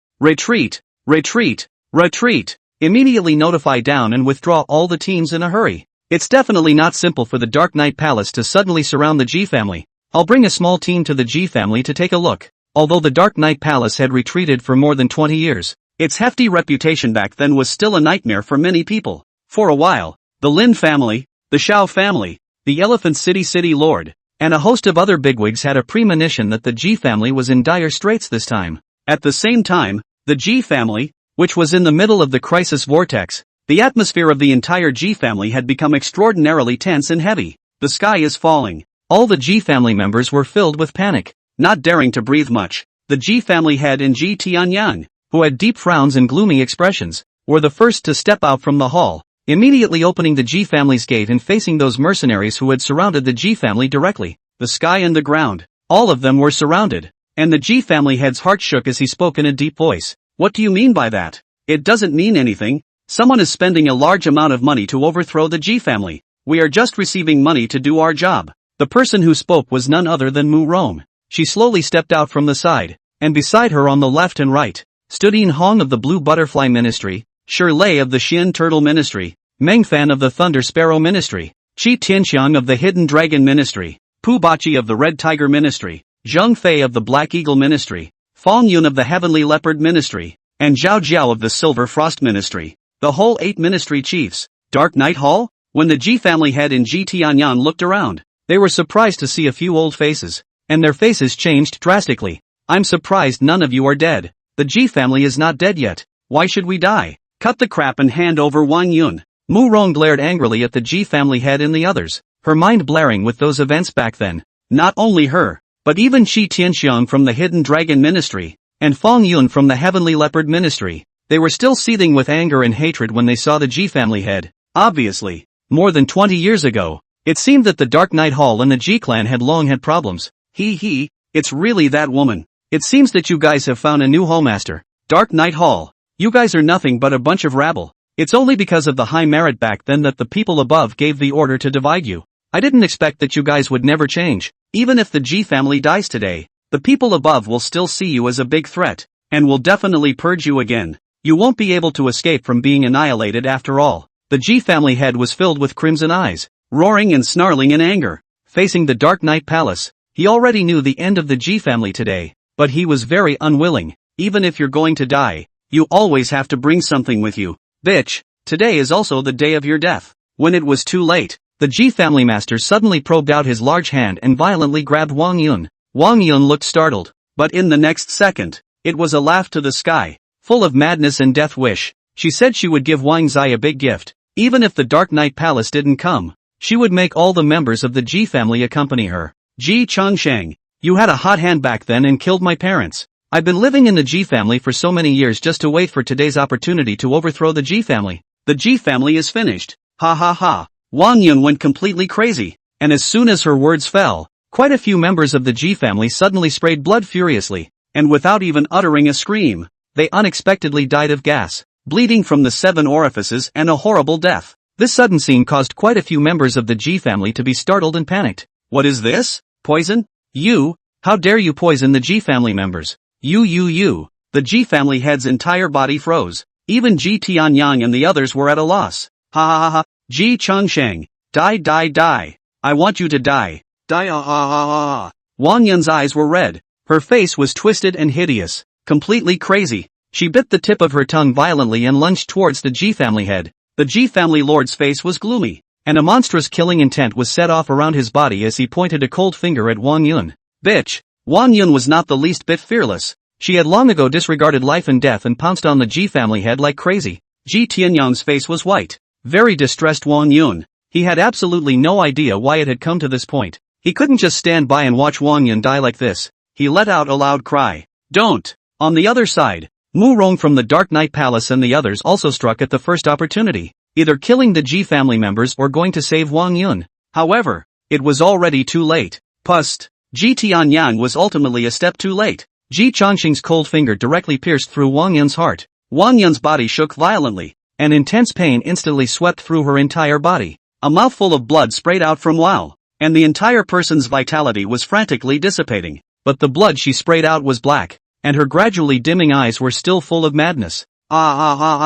Retreat! Retreat! Retreat! Immediately notify down and withdraw all the teams in a hurry. It's definitely not simple for the Dark Night Palace to suddenly surround the G family. I'll bring a small team to the G family to take a look. Although the Dark Night Palace had retreated for more than 20 years, its hefty reputation back then was still a nightmare for many people. For a while, the Lin family, the Xiao family, the Elephant City Lord, and a host of other bigwigs had a premonition that the G family was in dire straits this time. At the same time, the G family, which was in the middle of the crisis vortex, the atmosphere of the entire G family had become extraordinarily tense and heavy. The sky is falling. All the G family members were filled with panic, not daring to breathe much. The G family head and Ji Tianyang, who had deep frowns and gloomy expressions, were the first to step out from the hall, immediately opening the G family's gate and facing those mercenaries who had surrounded the G family directly. The sky and the ground, all of them were surrounded, and the G family head's heart shook as he spoke in a deep voice. What do you mean by that? It doesn't mean anything. Someone is spending a large amount of money to overthrow the G family. We are just receiving money to do our job. The person who spoke was none other than Mu Rong. She slowly stepped out from the side, and beside her on the left and right, stood Yin Hong of the Blue Butterfly Ministry, Shi Lei of the Xian Turtle Ministry, Meng Fan of the Thunder Sparrow Ministry, Qi Tianxiang of the Hidden Dragon Ministry, Pu Bachi of the Red Tiger Ministry, Zheng Fei of the Black Eagle Ministry, Fong Yun of the Heavenly Leopard Ministry, and Zhao Jiao of the Silver Frost Ministry. The whole 8 ministry chiefs. Dark Night Hall? When the Ji family head and Ji Tianyan looked around, they were surprised to see a few old faces, and their faces changed drastically. I'm surprised none of you are dead. The Ji family is not dead yet. Why should we die? Cut the crap and hand over Wang Yun. Mu Rong glared angrily at the Ji family head and the others, her mind blaring with those events back then. Not only her, but even Qi Tianxiang from the Hidden Dragon Ministry, and Fong Yun from the Heavenly Leopard Ministry. They were still seething with anger and hatred when they saw the Ji family head. Obviously, more than 20 years ago, it seemed that the Dark Night Hall and the Ji clan had long had problems. It's really that woman. It seems that you guys have found a new hallmaster. Dark Night Hall. You guys are nothing but a bunch of rabble. It's only because of the high merit back then that the people above gave the order to divide you. I didn't expect that you guys would never change. Even if the Ji family dies today, the people above will still see you as a big threat, and will definitely purge you again. You won't be able to escape from being annihilated after all. The Ji family head was filled with crimson eyes, roaring and snarling in anger. Facing the Dark Knight Palace, he already knew the end of the Ji family today, but he was very unwilling. Even if you're going to die, you always have to bring something with you. Bitch, today is also the day of your death. When it was too late, the Ji family master suddenly probed out his large hand and violently grabbed Wang Yun. Wang Yun looked startled, but in the next second, it was a laugh to the sky, full of madness and death wish. She said she would give Wang Zai a big gift. Even if the Dark Knight Palace didn't come, she would make all the members of the Ji family accompany her. Ji Changsheng, you had a hot hand back then and killed my parents. I've been living in the Ji family for so many years just to wait for today's opportunity to overthrow the Ji family. The Ji family is finished. Ha ha ha. Wang Yun went completely crazy, and as soon as her words fell, quite a few members of the Ji family suddenly sprayed blood furiously, and without even uttering a scream, they unexpectedly died of gas, bleeding from the 7 orifices and a horrible death. This sudden scene caused quite a few members of the Ji family to be startled and panicked. What is this? Poison? You? How dare you poison the Ji family members? You. The Ji family head's entire body froze. Even Ji Tianyang and the others were at a loss. Ha ha ha ha. Ji Changsheng. Die. I want you to die. Die. Wang Yun's eyes were red. Her face was twisted and hideous. Completely crazy. She bit the tip of her tongue violently and lunged towards the Ji family head. The Ji family lord's face was gloomy, and a monstrous killing intent was set off around his body as he pointed a cold finger at Wang Yun. Bitch! Wang Yun was not the least bit fearless. She had long ago disregarded life and death and pounced on the Ji family head like crazy. Ji Tianyang's face was white. Very distressed Wang Yun. He had absolutely no idea why it had come to this point. He couldn't just stand by and watch Wang Yun die like this. He let out a loud cry. Don't! On the other side, Mu Rong from the Dark Knight Palace and the others also struck at the first opportunity, either killing the Ji family members or going to save Wang Yun. However, it was already too late. Pust! Ji Tianyang was ultimately a step too late. Ji Changsheng's cold finger directly pierced through Wang Yun's heart. Wang Yun's body shook violently, and intense pain instantly swept through her entire body. A mouthful of blood sprayed out from Wow, and the entire person's vitality was frantically dissipating. But the blood she sprayed out was black, and her gradually dimming eyes were still full of madness.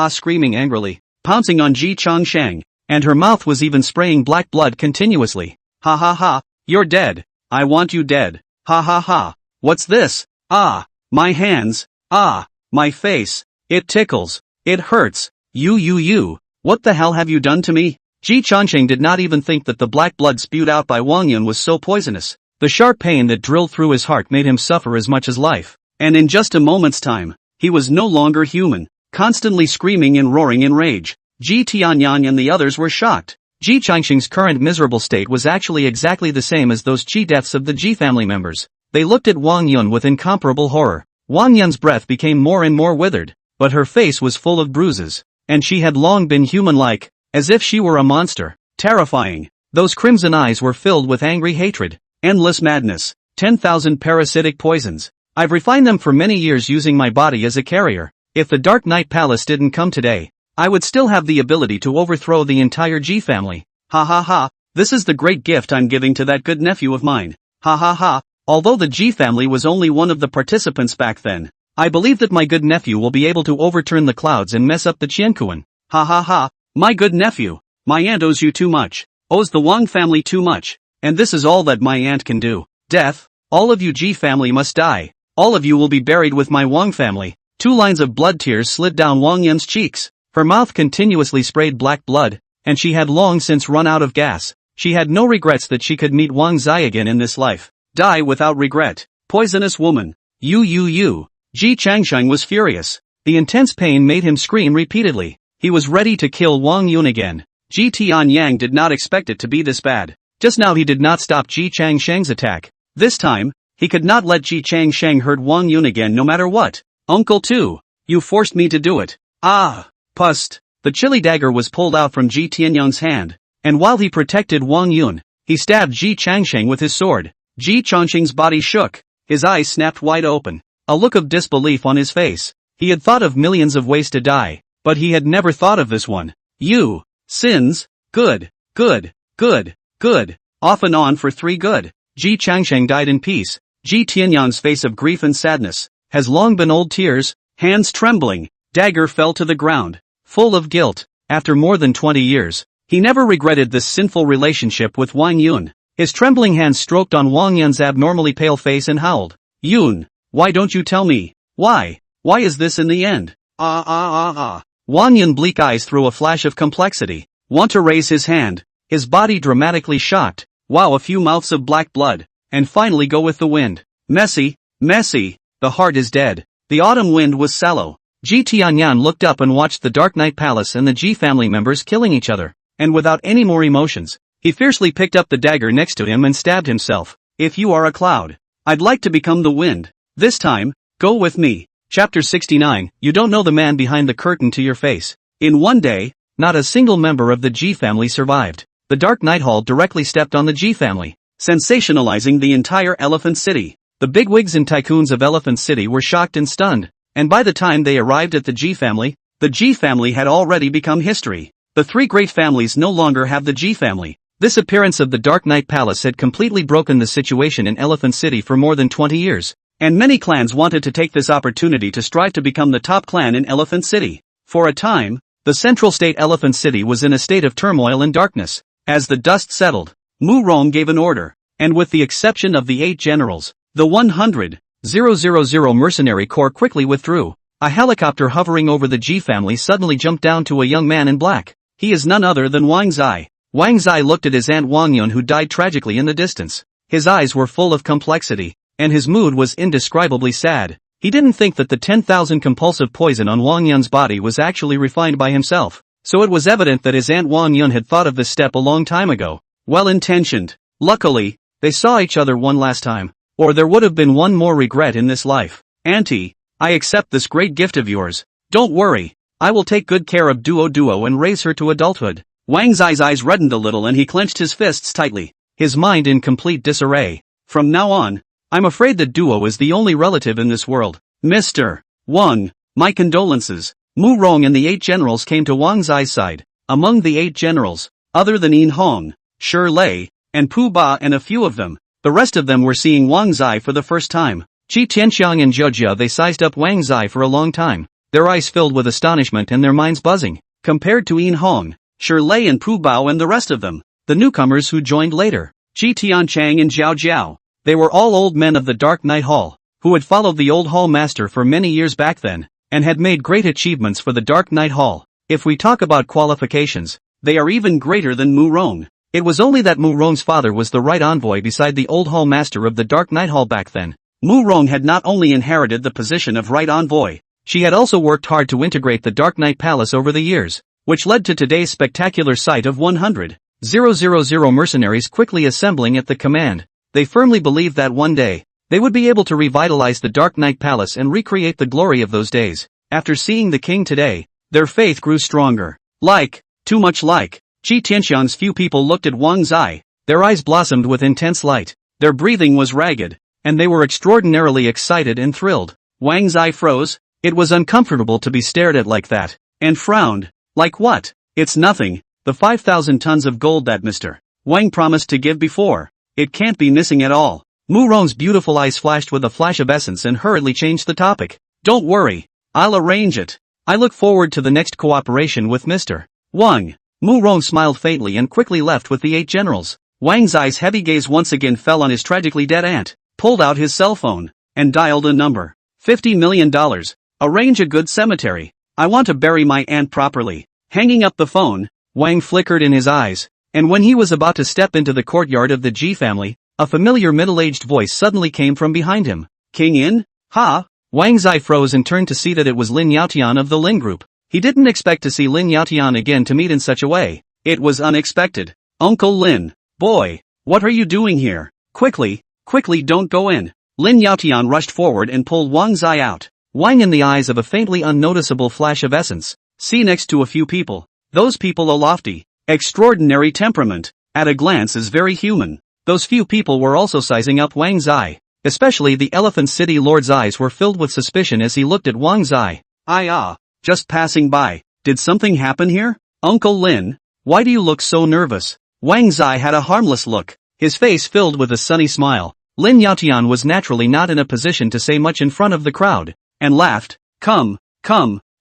Screaming angrily, pouncing on Ji Changsheng, and her mouth was even spraying black blood continuously. Ha ha ha, you're dead. I want you dead. Ha ha ha. What's this? My hands. My face. It tickles. It hurts. You. What the hell have you done to me? Ji Changsheng did not even think that the black blood spewed out by Wang Yun was so poisonous. The sharp pain that drilled through his heart made him suffer as much as life. And in just a moment's time, he was no longer human, constantly screaming and roaring in rage. Ji Tianyang and the others were shocked. Ji Changsheng's current miserable state was actually exactly the same as those Ji deaths of the Ji family members. They looked at Wang Yun with incomparable horror. Wang Yun's breath became more and more withered, but her face was full of bruises, and she had long been human-like, as if she were a monster. Terrifying. Those crimson eyes were filled with angry hatred, endless madness, 10,000 parasitic poisons. I've refined them for many years using my body as a carrier. If the Dark Knight Palace didn't come today, I would still have the ability to overthrow the entire Ji family. Ha ha ha, this is the great gift I'm giving to that good nephew of mine. Ha ha ha, although the Ji family was only one of the participants back then, I believe that my good nephew will be able to overturn the clouds and mess up the Qiankuan. Ha ha ha, my good nephew, my aunt owes you too much, owes the Wang family too much, and this is all that my aunt can do. Death, all of you Ji family must die. All of you will be buried with my Wang family. 2 lines of blood tears slid down Wang Yun's cheeks. Her mouth continuously sprayed black blood, and she had long since run out of gas. She had no regrets that she could meet Wang Zai again in this life. Die without regret. Poisonous woman. You. Ji Changsheng was furious. The intense pain made him scream repeatedly. He was ready to kill Wang Yun again. Ji Tianyang did not expect it to be this bad. Just now he did not stop Ji Changsheng's attack. This time, he could not let Ji Changsheng hurt Wang Yun again no matter what. Uncle too. You forced me to do it. Pust. The chili dagger was pulled out from Ji Tianyang's hand, and while he protected Wang Yun, he stabbed Ji Changsheng with his sword. Ji Changsheng's body shook. His eyes snapped wide open. A look of disbelief on his face. He had thought of millions of ways to die, but he had never thought of this one. You. Sins. Good. Off and on for 3 good. Ji Changsheng died in peace. Ji Tianyang's face of grief and sadness has long been old tears, hands trembling, dagger fell to the ground. Full of guilt, after more than 20 years, he never regretted this sinful relationship with Wang Yun. His trembling hands stroked on Wang Yun's abnormally pale face and howled, "Yun, why don't you tell me? Why? Why is this in the end?" Wang Yun bleak eyes through a flash of complexity. Want to raise his hand, his body dramatically shocked, wow, a few mouths of black blood, and finally go with the wind. Messy, messy, the heart is dead. The autumn wind was sallow. Ji Tianyan looked up and watched the Dark Knight Palace and the Ji family members killing each other, and without any more emotions, he fiercely picked up the dagger next to him and stabbed himself. If you are a cloud, I'd like to become the wind. This time, go with me. Chapter 69, you don't know the man behind the curtain to your face. In one day, not a single member of the Ji family survived. The Dark Knight Hall directly stepped on the Ji family, sensationalizing the entire Elephant City. The bigwigs and tycoons of Elephant City were shocked and stunned, and by the time they arrived at the Ji family had already become history. The three great families no longer have the Ji family. This appearance of the Dark Knight Palace had completely broken the situation in Elephant City for more than 20 years, and many clans wanted to take this opportunity to strive to become the top clan in Elephant City. For a time, the central state Elephant City was in a state of turmoil and darkness. As the dust settled, Mu Rong gave an order, and with the exception of the 8 generals, the 100,000 mercenary corps quickly withdrew. A helicopter hovering over the Ji family suddenly jumped down to a young man in black. He is none other than Wang Zai. Wang Zai looked at his aunt Wang Yun, who died tragically in the distance. His eyes were full of complexity, and his mood was indescribably sad. He didn't think that the 10,000 compulsive poison on Wang Yun's body was actually refined by himself, so it was evident that his aunt Wang Yun had thought of this step a long time ago. Well-intentioned. Luckily, they saw each other one last time, or there would have been one more regret in this life. Auntie, I accept this great gift of yours. Don't worry, I will take good care of Duo and raise her to adulthood. Wang Zai's eyes reddened a little and he clenched his fists tightly, his mind in complete disarray. From now on, I'm afraid that Duo is the only relative in this world. Mr. Wang, my condolences. Mu Rong and the 8 generals came to Wang Zai's side. Among the 8 generals, other than Yin Hong, Shi Lei, and Pu Ba and a few of them, the rest of them were seeing Wang Zai for the first time. Qi Tianxiang and Zhou Jia, they sized up Wang Zai for a long time, their eyes filled with astonishment and their minds buzzing. Compared to Yin Hong, Shi Lei and Pu Bao and the rest of them, the newcomers who joined later, Qi Tianchang and Zhao Jiao, they were all old men of the Dark Knight Hall, who had followed the old hall master for many years back then, and had made great achievements for the Dark Knight Hall. If we talk about qualifications, they are even greater than Mu Rong. It was only that Mu Rong's father was the right envoy beside the old hall master of the Dark Knight Hall back then. Mu Rong had not only inherited the position of right envoy, she had also worked hard to integrate the Dark Knight Palace over the years, which led to today's spectacular sight of 100,000 mercenaries quickly assembling at the command. They firmly believed that one day, they would be able to revitalize the Dark Knight Palace and recreate the glory of those days. After seeing the king today, their faith grew stronger. Too much like. Qi Tianxiang's few people looked at Wang Zai, their eyes blossomed with intense light, their breathing was ragged, and they were extraordinarily excited and thrilled. Wang Zai froze, it was uncomfortable to be stared at like that, and frowned. Like what? It's nothing, the 5,000 tons of gold that Mr. Wang promised to give before. It can't be missing at all. Mu Rong's beautiful eyes flashed with a flash of essence and hurriedly changed the topic. Don't worry, I'll arrange it. I look forward to the next cooperation with Mr. Wang. Mu Rong smiled faintly and quickly left with the 8 generals. Wang Zai's heavy gaze once again fell on his tragically dead aunt, pulled out his cell phone, and dialed a number. $50 million. Arrange a good cemetery. I want to bury my aunt properly. Hanging up the phone, Wang flickered in his eyes, and when he was about to step into the courtyard of the Ji family, a familiar middle-aged voice suddenly came from behind him. King in? Ha? Wang Zai froze and turned to see that it was Lin Yaotian of the Lin Group. He didn't expect to see Lin Yaotian again to meet in such a way. It was unexpected. Uncle Lin, boy, what are you doing here? Quickly, don't go in. Lin Yaotian rushed forward and pulled Wang Zai out. Wang in the eyes of a faintly unnoticeable flash of essence. See next to a few people. Those people a lofty, extraordinary temperament, at a glance is very human. Those few people were also sizing up Wang Zai. Especially the Elephant City Lord's eyes were filled with suspicion as he looked at Wang Zai. Just passing by. Did something happen here? Uncle Lin, why do you look so nervous? Wang Zai had a harmless look, his face filled with a sunny smile. Lin Yaotian was naturally not in a position to say much in front of the crowd, and laughed. Come,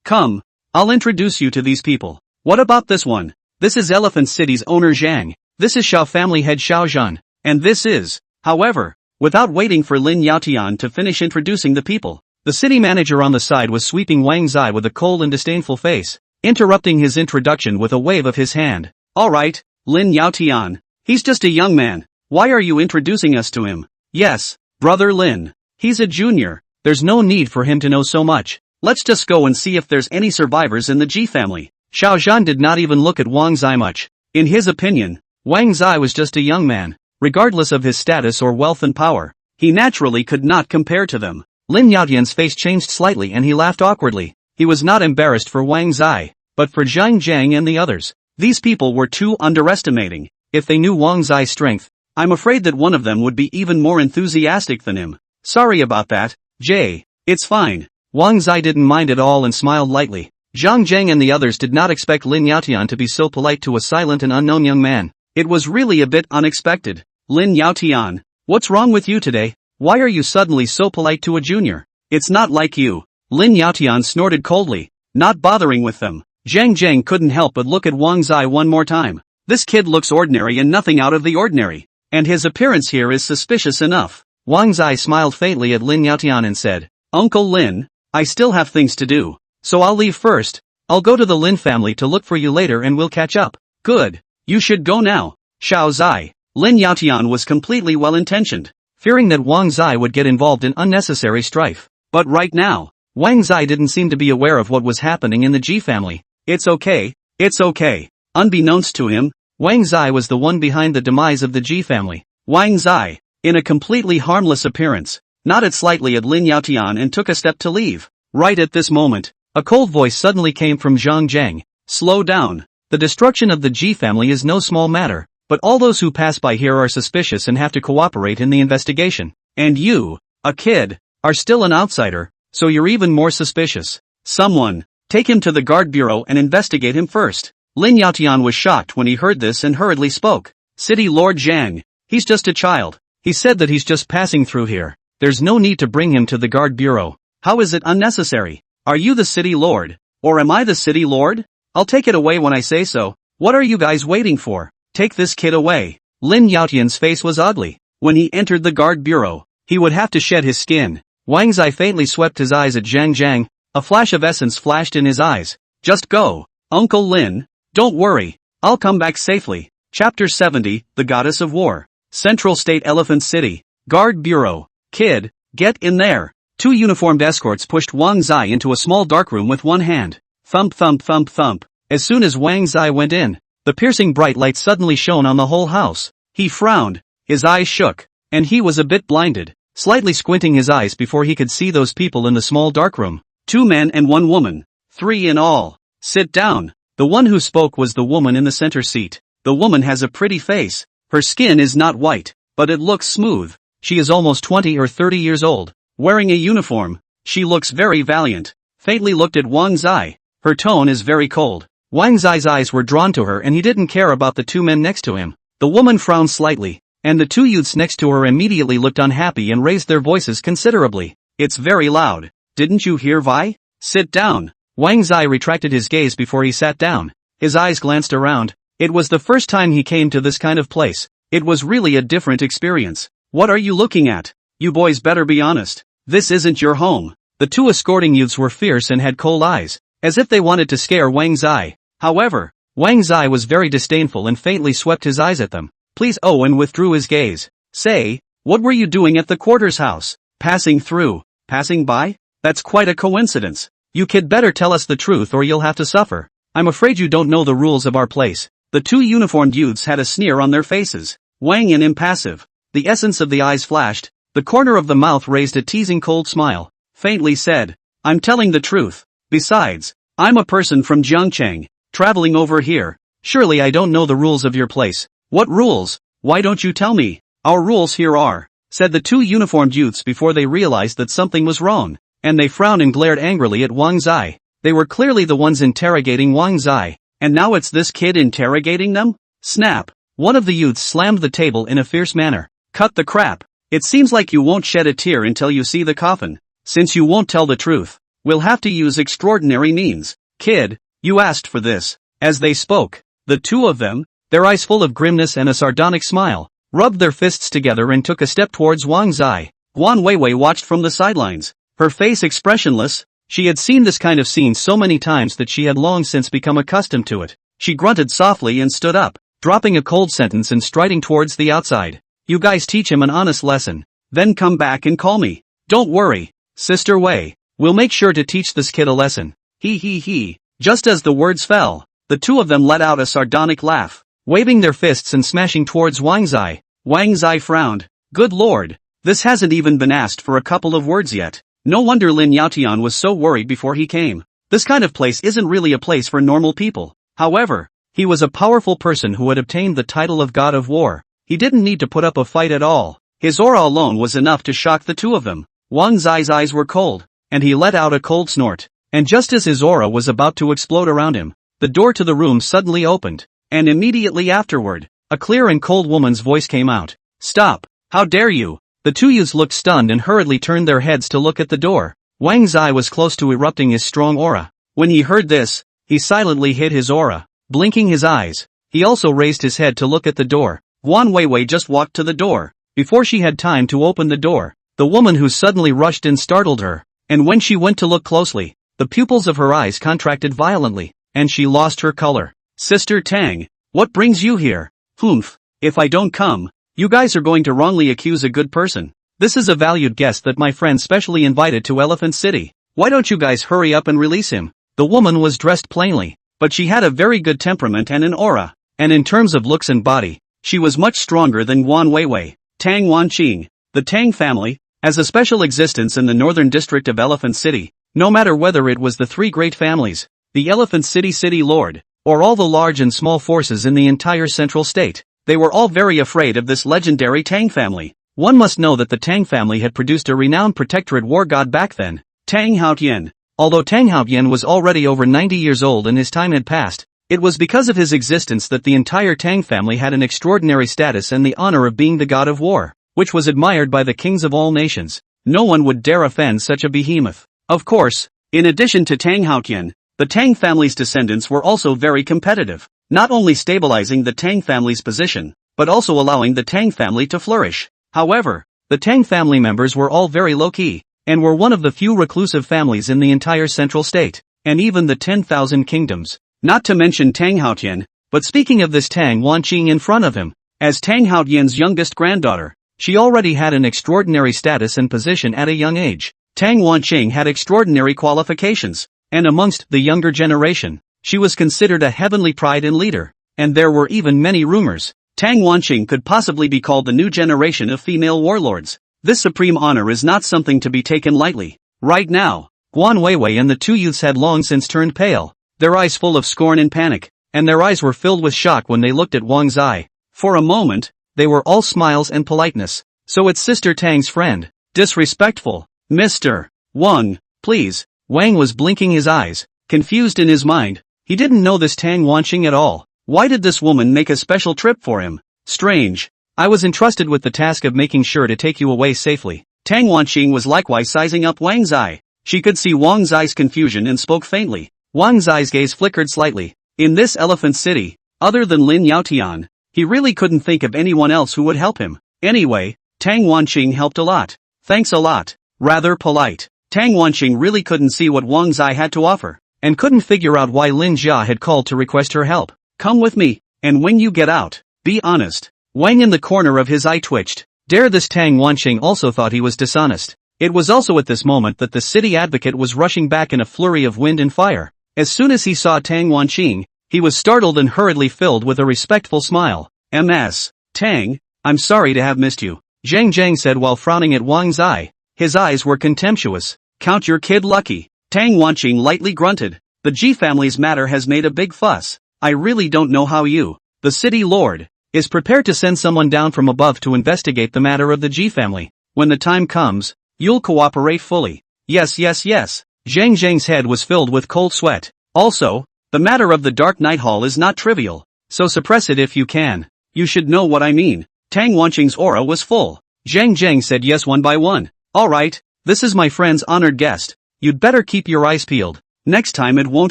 Come, I'll introduce you to these people. What about this one? This is Elephant City's owner Zhang. This is Xiao family head Xiao Zhan. And this is, however, without waiting for Lin Yaotian to finish introducing the people, the city manager on the side was sweeping Wang Zai with a cold and disdainful face, interrupting his introduction with a wave of his hand. Alright, Lin Yaotian. He's just a young man. Why are you introducing us to him? Yes, brother Lin. He's a junior. There's no need for him to know so much. Let's just go and see if there's any survivors in the Ji family. Xiao Zhan did not even look at Wang Zai much. In his opinion, Wang Zai was just a young man. Regardless of his status or wealth and power, he naturally could not compare to them. Lin Yaotian's face changed slightly and he laughed awkwardly. He was not embarrassed for Wang Zai, but for Zhang Zhang and the others. These people were too underestimating. If they knew Wang Zai's strength, I'm afraid that one of them would be even more enthusiastic than him. Sorry about that, Jay. It's fine. Wang Zai didn't mind at all and smiled lightly. Zhang Zhang and the others did not expect Lin Yaotian to be so polite to a silent and unknown young man. It was really a bit unexpected. Lin Yaotian, what's wrong with you today? Why are you suddenly so polite to a junior? It's not like you. Lin Yaotian snorted coldly, not bothering with them. Zhang Zhang couldn't help but look at Wang Zai one more time. This kid looks ordinary and nothing out of the ordinary. And his appearance here is suspicious enough. Wang Zai smiled faintly at Lin Yaotian and said, Uncle Lin, I still have things to do. So I'll leave first. I'll go to the Lin family to look for you later and we'll catch up. Good. You should go now. Xiao Zai. Lin Yaotian was completely well-intentioned, fearing that Wang Zai would get involved in unnecessary strife. But right now, Wang Zai didn't seem to be aware of what was happening in the Ji family. It's okay. It's okay. Unbeknownst to him, Wang Zai was the one behind the demise of the Ji family. Wang Zai, in a completely harmless appearance, nodded slightly at Lin Yaotian and took a step to leave. Right at this moment, a cold voice suddenly came from Zhang Zhang. Slow down. The destruction of the Ji family is no small matter, but all those who pass by here are suspicious and have to cooperate in the investigation. And you, a kid, are still an outsider, so you're even more suspicious. Someone, take him to the guard bureau and investigate him first. Lin Yaotian was shocked when he heard this and hurriedly spoke. City Lord Zhang, he's just a child. He said that he's just passing through here. There's no need to bring him to the guard bureau. How is it unnecessary? Are you the city lord? Or am I the city lord? I'll take it away when I say so. What are you guys waiting for? Take this kid away. Lin Yaotian's face was ugly. When he entered the guard bureau, he would have to shed his skin. Wang Zai faintly swept his eyes at Zhang Zhang. A flash of essence flashed in his eyes. Just go. Uncle Lin. Don't worry. I'll come back safely. Chapter 70, The Goddess of War. Central State Elephant City. Guard Bureau. Kid, get in there. Two uniformed escorts pushed Wang Zai into a small dark room with one hand. Thump thump thump thump. As soon as Wang Zai went in, the piercing bright light suddenly shone on the whole house. He frowned, his eyes shook, and he was a bit blinded, slightly squinting his eyes before he could see those people in the small dark room. 2 men and 1 woman. 3 in all. Sit down. The one who spoke was the woman in the center seat. The woman has a pretty face. Her skin is not white, but it looks smooth. She is almost 20 or 30 years old. Wearing a uniform, she looks very valiant. Faintly looked at Wang Zai. Her tone is very cold. Wang Zai's eyes were drawn to her and he didn't care about the 2 men next to him. The woman frowned slightly, and the 2 youths next to her immediately looked unhappy and raised their voices considerably. It's very loud. Didn't you hear Vi? Sit down. Wang Zai retracted his gaze before he sat down. His eyes glanced around. It was the first time he came to this kind of place. It was really a different experience. What are you looking at? You boys better be honest. This isn't your home. The 2 escorting youths were fierce and had cold eyes, as if they wanted to scare Wang Zai. However, Wang Zai was very disdainful and faintly swept his eyes at them. Please and withdrew his gaze. Say, what were you doing at the quarters house? Passing through. Passing by? That's quite a coincidence. You kid better tell us the truth or you'll have to suffer. I'm afraid you don't know the rules of our place. The 2 uniformed youths had a sneer on their faces. Wang and impassive. The essence of the eyes flashed. The corner of the mouth raised a teasing cold smile. Faintly said, I'm telling the truth. Besides, I'm a person from Jiangcheng, traveling over here. Surely I don't know the rules of your place. What rules? Why don't you tell me? Our rules here are, said the 2 uniformed youths before they realized that something was wrong, and they frowned and glared angrily at Wang Zai. They were clearly the ones interrogating Wang Zai, and now it's this kid interrogating them? Snap! One of the youths slammed the table in a fierce manner. Cut the crap. It seems like you won't shed a tear until you see the coffin. Since you won't tell the truth, we'll have to use extraordinary means. Kid, you asked for this. As they spoke, the two of them, their eyes full of grimness and a sardonic smile, rubbed their fists together and took a step towards Wang Zai. Guan Weiwei watched from the sidelines, her face expressionless. She had seen this kind of scene so many times that she had long since become accustomed to it. She grunted softly and stood up, dropping a cold sentence and striding towards the outside. You guys teach him an honest lesson, then come back and call me. Don't worry, Sister Wei, we'll make sure to teach this kid a lesson. He. Just as the words fell, the two of them let out a sardonic laugh, waving their fists and smashing towards Wang Zai. Wang Zai frowned. Good lord, this hasn't even been asked for a couple of words yet. No wonder Lin Yaotian was so worried before he came. This kind of place isn't really a place for normal people. However, he was a powerful person who had obtained the title of God of War. He didn't need to put up a fight at all. His aura alone was enough to shock the two of them. Wang Zai's eyes were cold, and he let out a cold snort. And just as his aura was about to explode around him, the door to the room suddenly opened, and immediately afterward, a clear and cold woman's voice came out. Stop! How dare you! The two youths looked stunned and hurriedly turned their heads to look at the door. Wang Zai was close to erupting his strong aura. When he heard this, he silently hid his aura, blinking his eyes. He also raised his head to look at the door. Guan Weiwei just walked to the door. Before she had time to open the door, the woman who suddenly rushed in startled her, and when she went to look closely, the pupils of her eyes contracted violently, and she lost her color. Sister Tang, what brings you here? Humph, if I don't come, you guys are going to wrongly accuse a good person. This is a valued guest that my friend specially invited to Elephant City. Why don't you guys hurry up and release him? The woman was dressed plainly, but she had a very good temperament and an aura, and in terms of looks and body, she was much stronger than Guan Weiwei. Tang Wanqing, the Tang family, has a special existence in the northern district of Elephant City. No matter whether it was the three great families, the Elephant City Lord, or all the large and small forces in the entire central state, they were all very afraid of this legendary Tang family. One must know that the Tang family had produced a renowned protectorate war god back then, Tang Haotian. Although Tang Haotian was already over 90 years old and his time had passed, it was because of his existence that the entire Tang family had an extraordinary status and the honor of being the god of war, which was admired by the kings of all nations. No one would dare offend such a behemoth. Of course, in addition to Tang Haotian, the Tang family's descendants were also very competitive, not only stabilizing the Tang family's position, but also allowing the Tang family to flourish. However, the Tang family members were all very low-key, and were one of the few reclusive families in the entire central state, and even the 10,000 kingdoms. Not to mention Tang Haotian, but speaking of this Tang Wanqing in front of him, as Tang Haotian's youngest granddaughter, she already had an extraordinary status and position at a young age. Tang Wanqing had extraordinary qualifications, and amongst the younger generation, she was considered a heavenly pride and leader, and there were even many rumors. Tang Wanqing could possibly be called the new generation of female warlords. This supreme honor is not something to be taken lightly. Right now, Guan Weiwei and the two youths had long since turned pale, their eyes full of scorn and panic, and their eyes were filled with shock when they looked at Wang Zai. For a moment, they were all smiles and politeness. So it's Sister Tang's friend. Disrespectful. Mr. Wang, please. Wang was blinking his eyes, confused in his mind. He didn't know this Tang Wanqing at all. Why did this woman make a special trip for him? Strange. I was entrusted with the task of making sure to take you away safely. Tang Wanqing was likewise sizing up Wang Zai. She could see Wang Zai's confusion and spoke faintly. Wang Zai's gaze flickered slightly. In this Elephant City, other than Lin Yaotian, he really couldn't think of anyone else who would help him. Anyway, Tang Wanqing helped a lot. Thanks a lot. Rather polite. Tang Wanqing really couldn't see what Wang Zai had to offer, and couldn't figure out why Lin Jia had called to request her help. Come with me, and when you get out, be honest. Wang in the corner of his eye twitched. Dare this Tang Wanqing also thought he was dishonest. It was also at this moment that the city advocate was rushing back in a flurry of wind and fire. As soon as he saw Tang Wanqing, he was startled and hurriedly filled with a respectful smile. Ms. Tang, I'm sorry to have missed you, Zhang Zhang said while frowning at Wang Zai. His eyes were contemptuous. Count your kid lucky. Tang Wanqing lightly grunted. The Ji family's matter has made a big fuss. I really don't know how you, the city lord, is prepared to send someone down from above to investigate the matter of the Ji family. When the time comes, you'll cooperate fully. Yes. Zhang Zhang's head was filled with cold sweat. Also, the matter of the Dark Night Hall is not trivial, so suppress it if you can. You should know what I mean. Tang Wanqing's aura was full. Zhang Zhang said yes one by one. Alright, this is my friend's honored guest. You'd better keep your eyes peeled. Next time it won't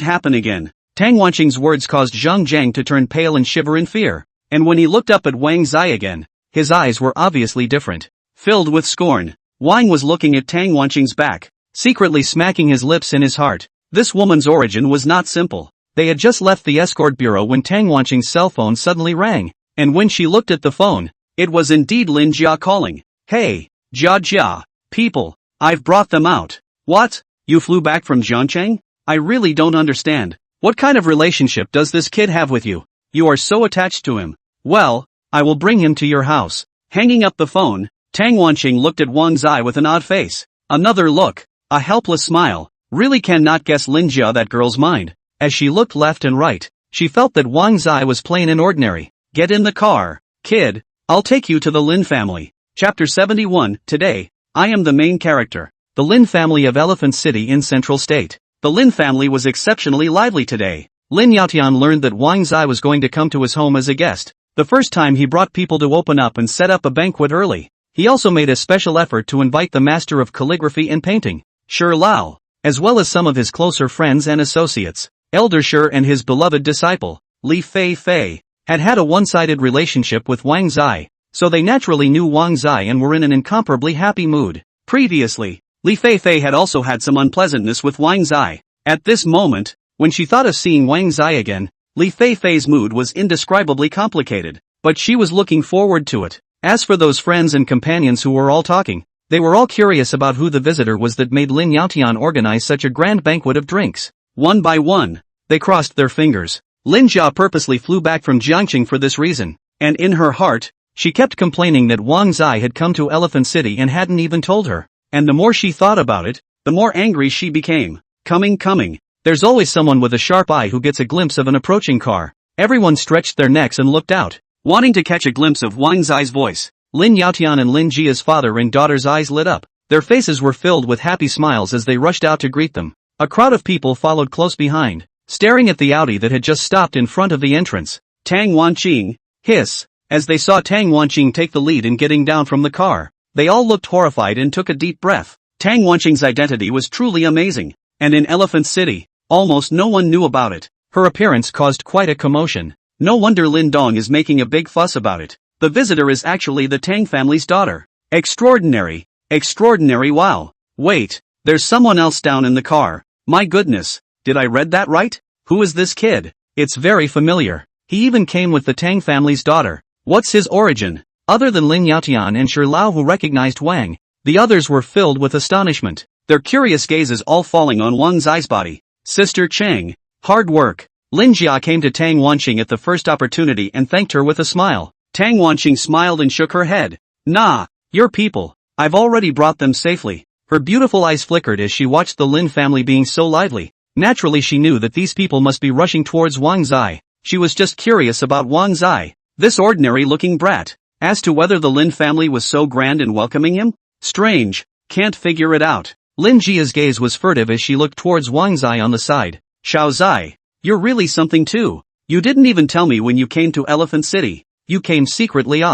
happen again. Tang Wanqing's words caused Zhang Jiang to turn pale and shiver in fear. And when he looked up at Wang Zai again, his eyes were obviously different. Filled with scorn, Wang was looking at Tang Wanqing's back, secretly smacking his lips in his heart. This woman's origin was not simple. They had just left the escort bureau when Tang Wanqing's cell phone suddenly rang, and when she looked at the phone, it was indeed Lin Jia calling. Hey, Jia, people, I've brought them out. What? You flew back from Zhangcheng? I really don't understand. What kind of relationship does this kid have with you? You are so attached to him. Well, I will bring him to your house. Hanging up the phone, Tang Wanqing looked at Wang Zai with an odd face. Another look, a helpless smile. Really cannot guess Lin Jia that girl's mind. As she looked left and right, she felt that Wang Zai was plain and ordinary. Get in the car, kid. I'll take you to the Lin family. Chapter 71. Today, I am the main character. The Lin family of Elephant City in Central State. The Lin family was exceptionally lively today. Lin Yaotian learned that Wang Zai was going to come to his home as a guest. The first time he brought people to open up and set up a banquet early. He also made a special effort to invite the master of calligraphy and painting, Shi Lao, as well as some of his closer friends and associates. Elder Shi and his beloved disciple, Li Fei, had had a one-sided relationship with Wang Zai, so they naturally knew Wang Zai and were in an incomparably happy mood. Previously, Li Fei had also had some unpleasantness with Wang Zai. At this moment, when she thought of seeing Wang Zai again, Li Fei's mood was indescribably complicated, but she was looking forward to it. As for those friends and companions who were all talking, they were all curious about who the visitor was that made Lin Yaotian organize such a grand banquet of drinks. One by one, they crossed their fingers. Lin Jia purposely flew back from Jiangqing for this reason, and in her heart, she kept complaining that Wang Zai had come to Elephant City and hadn't even told her. And the more she thought about it, the more angry she became. Coming. There's always someone with a sharp eye who gets a glimpse of an approaching car. Everyone stretched their necks and looked out, wanting to catch a glimpse of Wang Zai's voice. Lin Yaotian and Lin Jia's father and daughter's eyes lit up. Their faces were filled with happy smiles as they rushed out to greet them. A crowd of people followed close behind, staring at the Audi that had just stopped in front of the entrance. Tang Wanqing, hiss, as they saw Tang Wanqing take the lead in getting down from the car. They all looked horrified and took a deep breath. Tang Wanqing's identity was truly amazing, and in Elephant City, almost no one knew about it. Her appearance caused quite a commotion. No wonder Lin Dong is making a big fuss about it. The visitor is actually the Tang family's daughter. Extraordinary, wow. Wait, there's someone else down in the car. My goodness, did I read that right? Who is this kid? It's very familiar. He even came with the Tang family's daughter. What's his origin? Other than Lin Yaotian and Shi Lao who recognized Wang, the others were filled with astonishment, their curious gazes all falling on Wang Zai's body. Sister Cheng, hard work. Lin Jia came to Tang Wanqing at the first opportunity and thanked her with a smile. Tang Wanqing smiled and shook her head. Nah, your people. I've already brought them safely. Her beautiful eyes flickered as she watched the Lin family being so lively. Naturally she knew that these people must be rushing towards Wang Zai. She was just curious about Wang Zai, this ordinary-looking brat. As to whether the Lin family was so grand in welcoming him? Strange, can't figure it out. Lin Jia's gaze was furtive as she looked towards Wang Zai on the side. Xiao Zai, you're really something too. You didn't even tell me when you came to Elephant City. You came secretly.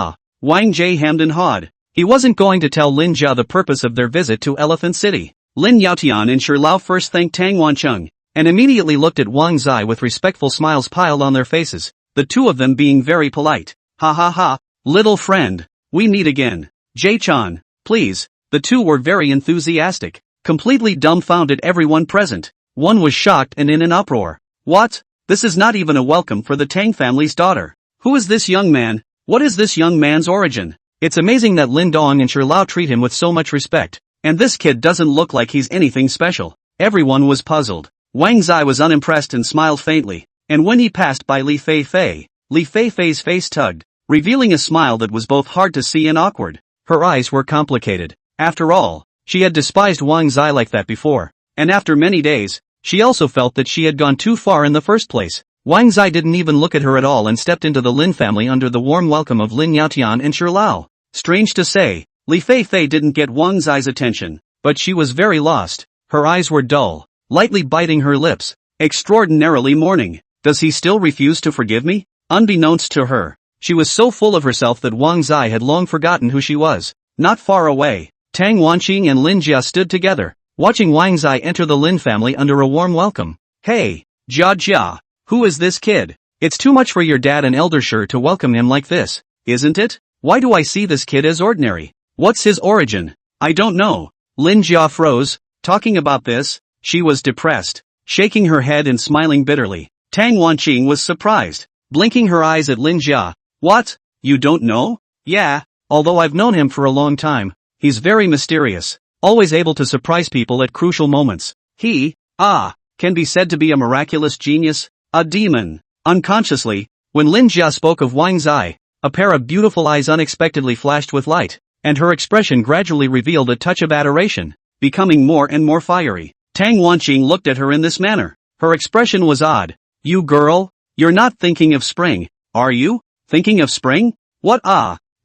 Wang Jie hemmed and hawed. He wasn't going to tell Lin Jia the purpose of their visit to Elephant City. Lin Yaotian and Shi Lao first thanked Tang Wanqing, and immediately looked at Wang Zai with respectful smiles piled on their faces, the two of them being very polite. Ha. Little friend, we meet again. Jay-chan, please. The two were very enthusiastic, completely dumbfounded everyone present. One was shocked and in an uproar. What? This is not even a welcome for the Tang family's daughter. Who is this young man? What is this young man's origin? It's amazing that Lin Dong and Shi Lao treat him with so much respect, and this kid doesn't look like he's anything special. Everyone was puzzled. Wang Zai was unimpressed and smiled faintly, and when he passed by Li Fei's face tugged, revealing a smile that was both hard to see and awkward. Her eyes were complicated. After all, she had despised Wang Zai like that before, and after many days, she also felt that she had gone too far in the first place. Wang Zai didn't even look at her at all and stepped into the Lin family under the warm welcome of Lin Yaotian and Shi Lao. Strange to say, Li Fei didn't get Wang Zai's attention, but she was very lost. Her eyes were dull, lightly biting her lips, extraordinarily mourning. Does he still refuse to forgive me? Unbeknownst to her, she was so full of herself that Wang Zai had long forgotten who she was. Not far away, Tang Wanqing and Lin Jia stood together. watching Wang Zai enter the Lin family under a warm welcome. Hey, Jia Jia, who is this kid? It's too much for your dad and elder Shi to welcome him like this, isn't it? Why do I see this kid as ordinary? What's his origin? I don't know. Lin Jia froze. Talking about this, she was depressed, shaking her head and smiling bitterly. Tang Wanqing was surprised, blinking her eyes at Lin Jia. What? You don't know? Yeah, although I've known him for a long time, he's very mysterious, always able to surprise people at crucial moments. He, can be said to be a miraculous genius, a demon. Unconsciously, when Lin Jia spoke of Wang Zai, a pair of beautiful eyes unexpectedly flashed with light, and her expression gradually revealed a touch of adoration, becoming more and more fiery. Tang Wanqing looked at her in this manner. Her expression was odd. You girl, you're not thinking of spring, are you? Thinking of spring? What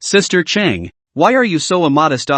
Sister Cheng, why are you so immodest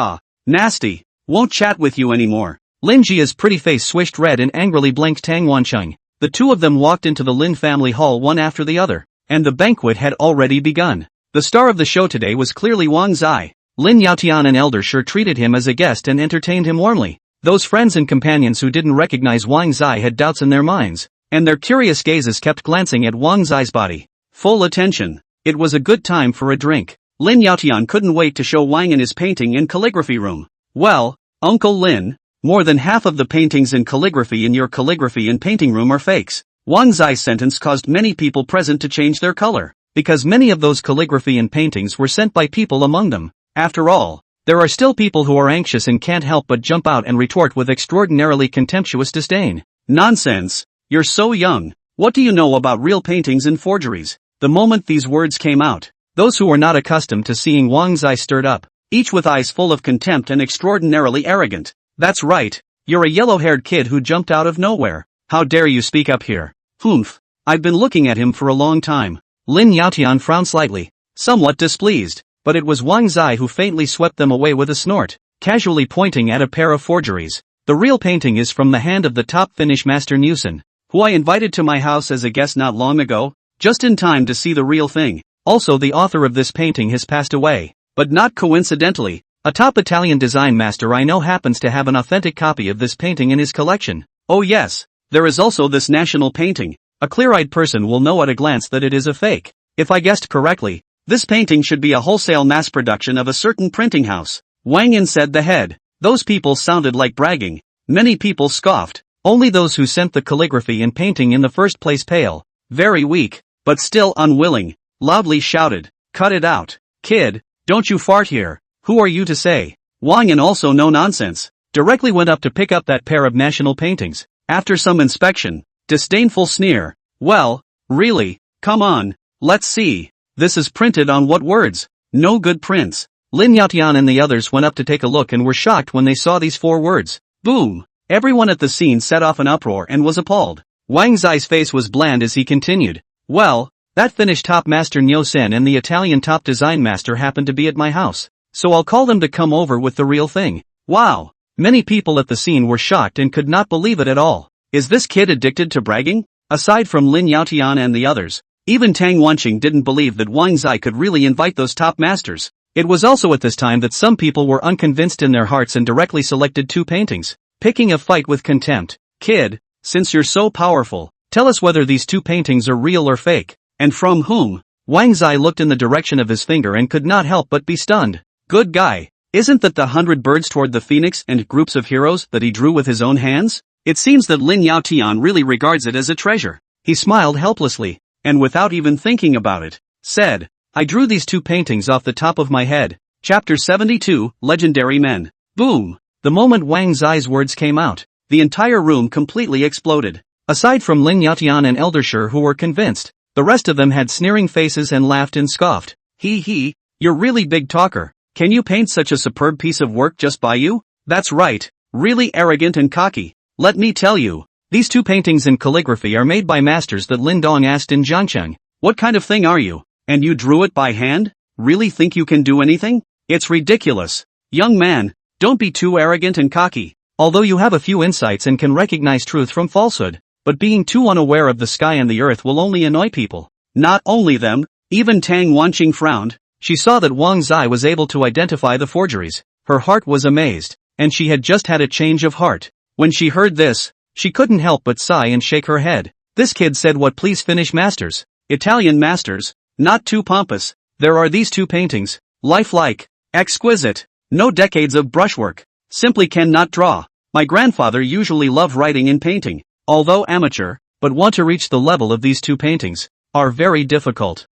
nasty, won't chat with you anymore. Lin Jia's pretty face swished red and angrily blinked Tang Wanqing. The two of them walked into the Lin family hall one after the other, and the banquet had already begun. The star of the show today was clearly Wang Zai. Lin Yaotian and elder Shi treated him as a guest and entertained him warmly. Those friends and companions who didn't recognize Wang Zai had doubts in their minds, and their curious gazes kept glancing at Wang Zai's body. Full attention. It was a good time for a drink. Lin Yaotian couldn't wait to show Wang in his painting and calligraphy room. Well, Uncle Lin, more than half of the paintings and calligraphy in your calligraphy and painting room are fakes. Wang Zai's sentence caused many people present to change their color, because many of those calligraphy and paintings were sent by people among them. After all, there are still people who are anxious and can't help but jump out and retort with extraordinarily contemptuous disdain. Nonsense! You're so young. What do you know about real paintings and forgeries? The moment these words came out, those who were not accustomed to seeing Wang Zai stirred up, each with eyes full of contempt and extraordinarily arrogant. That's right, you're a yellow-haired kid who jumped out of nowhere. How dare you speak up here? Humph, I've been looking at him for a long time. Lin Yaotian frowned slightly, somewhat displeased. But it was Wang Zai who faintly swept them away with a snort, casually pointing at a pair of forgeries. The real painting is from the hand of the top Finnish master Newson, who I invited to my house as a guest not long ago, just in time to see the real thing. Also, the author of this painting has passed away, but not coincidentally. A top Italian design master I know happens to have an authentic copy of this painting in his collection. Oh yes, there is also this national painting. A clear-eyed person will know at a glance that it is a fake. If I guessed correctly, this painting should be a wholesale mass production of a certain printing house. Wang Yin said the head. Those people sounded like bragging. Many people scoffed. Only those who sent the calligraphy and painting in the first place pale, very weak, but still unwilling, loudly shouted, "Cut it out. Kid, don't you fart here. Who are you to say?" Wang Yin, also no nonsense, directly went up to pick up that pair of national paintings. After some inspection, disdainful sneer. Well, really, come on, let's see. This is printed on what words? No good prints. Lin Yaotian and the others went up to take a look and were shocked when they saw these 4 words. Boom! Everyone at the scene set off an uproar and was appalled. Wang Zai's face was bland as he continued. Well, that Finnish top master Nyo Sen and the Italian top design master happened to be at my house, so I'll call them to come over with the real thing. Wow! Many people at the scene were shocked and could not believe it at all. Is this kid addicted to bragging? Aside from Lin Yaotian and the others, even Tang Wanqing didn't believe that Wang Zai could really invite those top masters. It was also at this time that some people were unconvinced in their hearts and directly selected 2 paintings, picking a fight with contempt. Kid, since you're so powerful, tell us whether these 2 paintings are real or fake, and from whom? Wang Zai looked in the direction of his finger and could not help but be stunned. Good guy, isn't that the 100 birds toward the phoenix and groups of heroes that he drew with his own hands? It seems that Lin Yaotian really regards it as a treasure. He smiled helplessly, and without even thinking about it, said, I drew these 2 paintings off the top of my head. Chapter 72, Legendary Men. Boom! The moment Wang Zai's words came out, the entire room completely exploded. Aside from Lin Yaotian and elder Shi who were convinced, the rest of them had sneering faces and laughed and scoffed. He, you're really big talker. Can you paint such a superb piece of work just by you? That's right, really arrogant and cocky. Let me tell you, these 2 paintings in calligraphy are made by masters that Lin Dong asked in Jiangcheng. What kind of thing are you? And you drew it by hand? Really think you can do anything? It's ridiculous. Young man, don't be too arrogant and cocky. Although you have a few insights and can recognize truth from falsehood, but being too unaware of the sky and the earth will only annoy people. Not only them, even Tang Wanqing frowned. She saw that Wang Zai was able to identify the forgeries. Her heart was amazed, and she had just had a change of heart. When she heard this, she couldn't help but sigh and shake her head. This kid said what, please finish masters. Italian masters, not too pompous. There are these two paintings, lifelike, exquisite, no decades of brushwork. Simply cannot draw. My grandfather usually loved writing and painting, although amateur, but want to reach the level of these two paintings, are very difficult.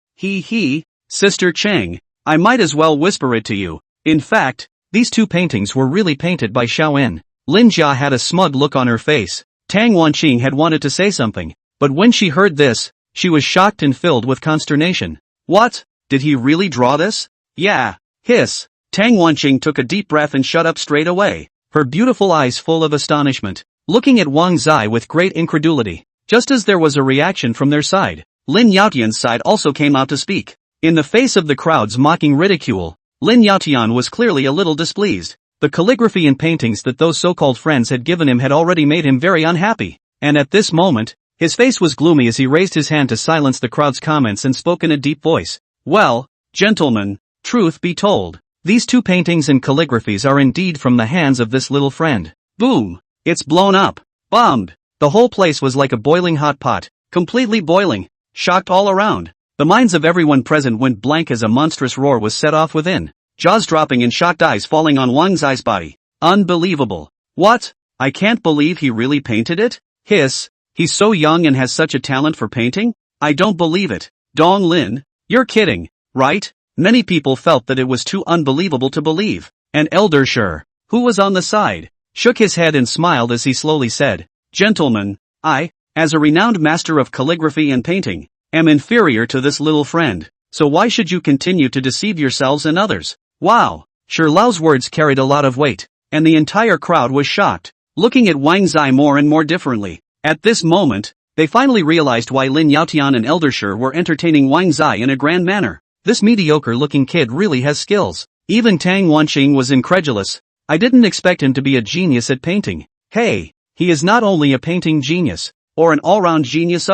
Sister Chang, I might as well whisper it to you. In fact, these two paintings were really painted by Xiaoen. Lin Jia had a smug look on her face. Tang Wanqing had wanted to say something, but when she heard this, she was shocked and filled with consternation. What? Did he really draw this? Yeah. Hiss. Tang Wanqing took a deep breath and shut up straight away, her beautiful eyes full of astonishment, looking at Wang Zai with great incredulity. Just as there was a reaction from their side, Lin Yaotian's side also came out to speak. In the face of the crowd's mocking ridicule, Lin Yaotian was clearly a little displeased. The calligraphy and paintings that those so-called friends had given him had already made him very unhappy, and at this moment, his face was gloomy as he raised his hand to silence the crowd's comments and spoke in a deep voice. Well, gentlemen, truth be told, these two paintings and calligraphies are indeed from the hands of this little friend. Boom! It's blown up. Bombed. The whole place was like a boiling hot pot, completely boiling, shocked all around. The minds of everyone present went blank as a monstrous roar was set off within, jaws dropping and shocked eyes falling on Wang Zai's body. Unbelievable. What? I can't believe he really painted it? Hiss. He's so young and has such a talent for painting? I don't believe it. Dong Lin, you're kidding, right? Many people felt that it was too unbelievable to believe. And Elder Sher, who was on the side, shook his head and smiled as he slowly said, Gentlemen, I, as a renowned master of calligraphy and painting, am inferior to this little friend, so why should you continue to deceive yourselves and others? Wow! Sher Lao's words carried a lot of weight, and the entire crowd was shocked, looking at Wang Zai more and more differently. At this moment, they finally realized why Lin Yaotian and Elder Sher were entertaining Wang Zai in a grand manner. This mediocre-looking kid really has skills. Even Tang Wanqing was incredulous. I didn't expect him to be a genius at painting. Hey, he is not only a painting genius, or an all-round genius.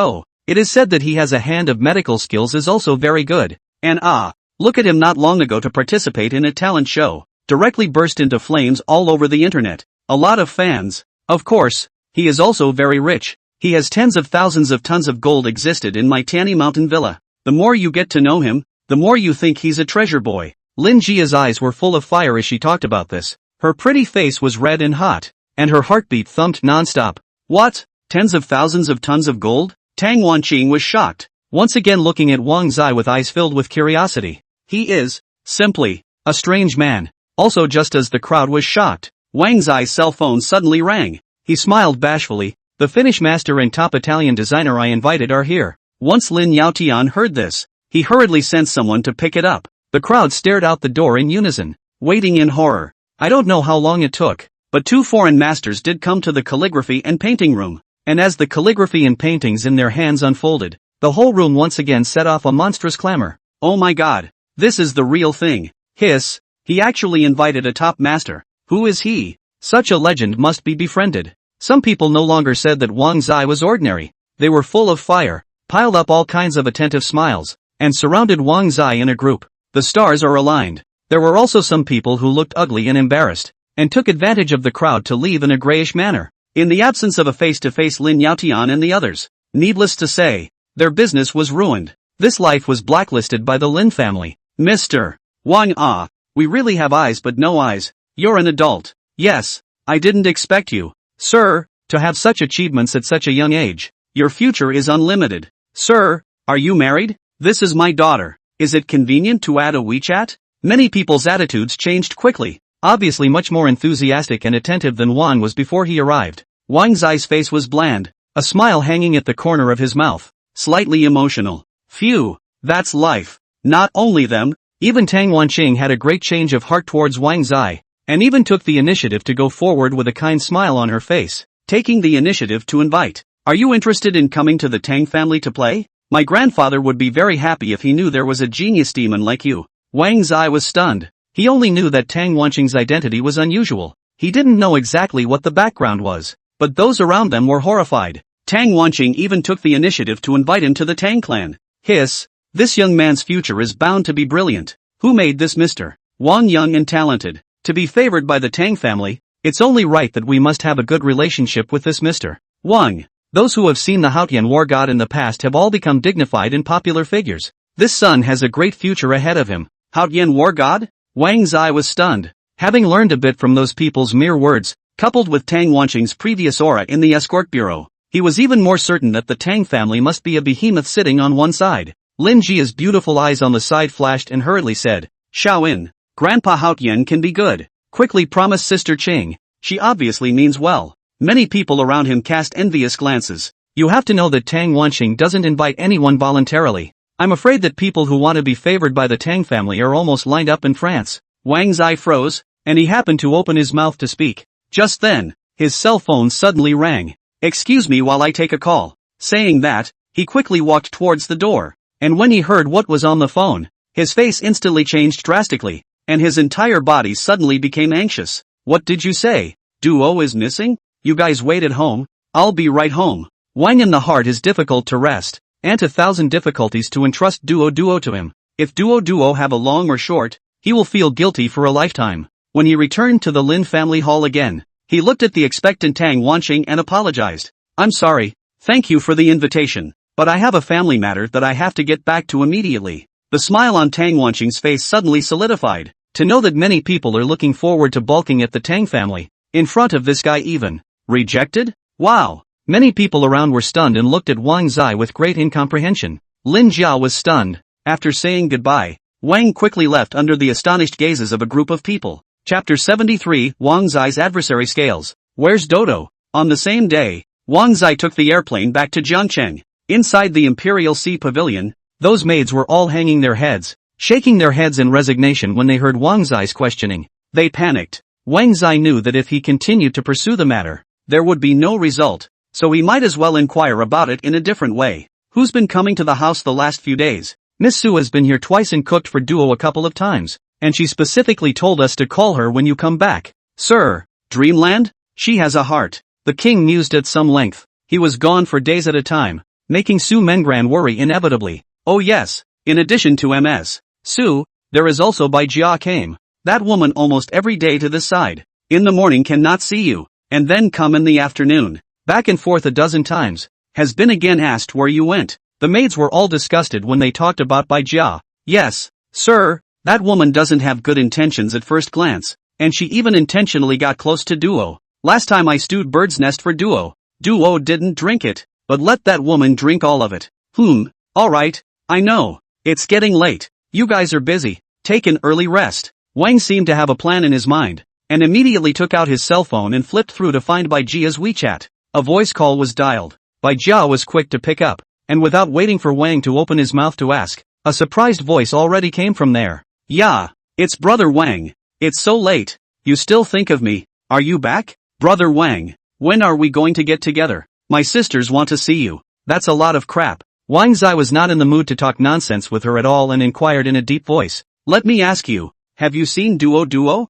It is said that he has a hand of medical skills is also very good. And look at him not long ago to participate in a talent show, directly burst into flames all over the internet. A lot of fans. Of course, he is also very rich. He has tens of thousands of tons of gold existed in my Tani Mountain Villa. The more you get to know him, the more you think he's a treasure boy. Lin Jia's eyes were full of fire as she talked about this. Her pretty face was red and hot, and her heartbeat thumped non-stop. What? Tens of thousands of tons of gold? Tang Wanqing was shocked, once again looking at Wang Zai with eyes filled with curiosity. He is, simply, a strange man. Also, just as the crowd was shocked, Wang Zai's cell phone suddenly rang. He smiled bashfully. The Finnish master and top Italian designer I invited are here. Once Lin Yaotian heard this, he hurriedly sent someone to pick it up. The crowd stared out the door in unison, waiting in horror. I don't know how long it took, but two foreign masters did come to the calligraphy and painting room. And as the calligraphy and paintings in their hands unfolded, the whole room once again set off a monstrous clamor. Oh my god, this is the real thing. Hiss, he actually invited a top master. Who is he? Such a legend must be befriended. Some people no longer said that Wang Zai was ordinary. They were full of fire, piled up all kinds of attentive smiles, and surrounded Wang Zai in a group. The stars are aligned. There were also some people who looked ugly and embarrassed, and took advantage of the crowd to leave in a grayish manner. In the absence of a face-to-face Lin Yaotian and the others, needless to say, their business was ruined. This life was blacklisted by the Lin family. Mr. Wang, we really have eyes but no eyes. You're an adult. Yes, I didn't expect you, sir, to have such achievements at such a young age. Your future is unlimited. Sir, are you married? This is my daughter. Is it convenient to add a WeChat? Many people's attitudes changed quickly, obviously much more enthusiastic and attentive than Wang was before he arrived. Wang Zai's face was bland, a smile hanging at the corner of his mouth, slightly emotional. Phew, that's life. Not only them, even Tang Wanqing had a great change of heart towards Wang Zai, and even took the initiative to go forward with a kind smile on her face, taking the initiative to invite. Are you interested in coming to the Tang family to play? My grandfather would be very happy if he knew there was a genius demon like you. Wang Zai was stunned. He only knew that Tang Wanqing's identity was unusual. He didn't know exactly what the background was, but those around them were horrified. Tang Wanqing even took the initiative to invite him to the Tang clan. Hiss, this young man's future is bound to be brilliant. Who made this Mr. Wang young and talented, to be favored by the Tang family? It's only right that we must have a good relationship with this Mr. Wang. Those who have seen the Haotian war god in the past have all become dignified and popular figures. This son has a great future ahead of him. Haotian war god? Wang Zai was stunned. Having learned a bit from those people's mere words, coupled with Tang Wanqing's previous aura in the escort bureau, he was even more certain that the Tang family must be a behemoth sitting on one side. Lin Jia's beautiful eyes on the side flashed and hurriedly said, Xiaoin, Grandpa Haotian can be good. Quickly promised Sister Qing. She obviously means well. Many people around him cast envious glances. You have to know that Tang Wanqing doesn't invite anyone voluntarily. I'm afraid that people who want to be favored by the Tang family are almost lined up in France. Wang Zai froze, and he happened to open his mouth to speak. Just then, his cell phone suddenly rang. Excuse me while I take a call. Saying that, he quickly walked towards the door. And when he heard what was on the phone, his face instantly changed drastically, and his entire body suddenly became anxious. What did you say? Duo is missing? You guys wait at home, I'll be right home. Wang in the heart is difficult to rest, and 1,000 difficulties to entrust Duo to him. If Duo have a long or short, he will feel guilty for a lifetime. When he returned to the Lin family hall again, he looked at the expectant Tang Wanqing and apologized. I'm sorry, thank you for the invitation, but I have a family matter that I have to get back to immediately. The smile on Tang Wanqing's face suddenly solidified. To know that many people are looking forward to bulking at the Tang family, in front of this guy even. Rejected? Wow! Many people around were stunned and looked at Wang Zai with great incomprehension. Lin Jia was stunned. After saying goodbye, Wang quickly left under the astonished gazes of a group of people. Chapter 73, Wang Zai's adversary scales. Where's Dodo? On the same day, Wang Zai took the airplane back to Jiangcheng. Inside the Imperial Sea Pavilion, those maids were all hanging their heads, shaking their heads in resignation when they heard Wang Zai's questioning. They panicked. Wang Zai knew that if he continued to pursue the matter, there would be no result, so he might as well inquire about it in a different way. Who's been coming to the house the last few days? Miss Su has been here twice and cooked for Duo a couple of times, and she specifically told us to call her when you come back. Sir, Dreamland? She has a heart. The king mused at some length. He was gone for days at a time, making Su Mengran worry inevitably. Oh yes, in addition to Ms. Su, there is also Bai Jia came. That woman almost every day to this side. In the morning cannot see you, and then come in the afternoon. Back and forth a dozen times. Has been again asked where you went. The maids were all disgusted when they talked about Bai Jia. Yes, sir, that woman doesn't have good intentions at first glance, and she even intentionally got close to Duo. Last time I stewed bird's nest for Duo. Duo didn't drink it, but let that woman drink all of it. Alright, I know. It's getting late. You guys are busy. Take an early rest. Wang seemed to have a plan in his mind, and immediately took out his cell phone and flipped through to find Bai Jia's WeChat. A voice call was dialed. Bai Jia was quick to pick up, and without waiting for Wang to open his mouth to ask, a surprised voice already came from there. Yeah, it's Brother Wang. It's so late. You still think of me. Are you back? Brother Wang, when are we going to get together? My sisters want to see you. That's a lot of crap. Wang Zai was not in the mood to talk nonsense with her at all and inquired in a deep voice. Let me ask you, have you seen Duo? Duo?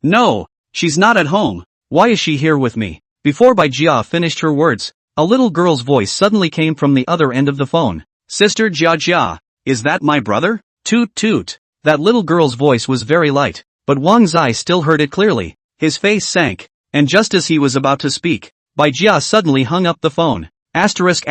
No, she's not at home. Why is she here with me? Before Bai Jia finished her words, a little girl's voice suddenly came from the other end of the phone. Sister Jia, is that my brother? Toot toot. That little girl's voice was very light, but Wang Zai still heard it clearly. His face sank, and just as he was about to speak, Bai Jia suddenly hung up the phone. Asterisk.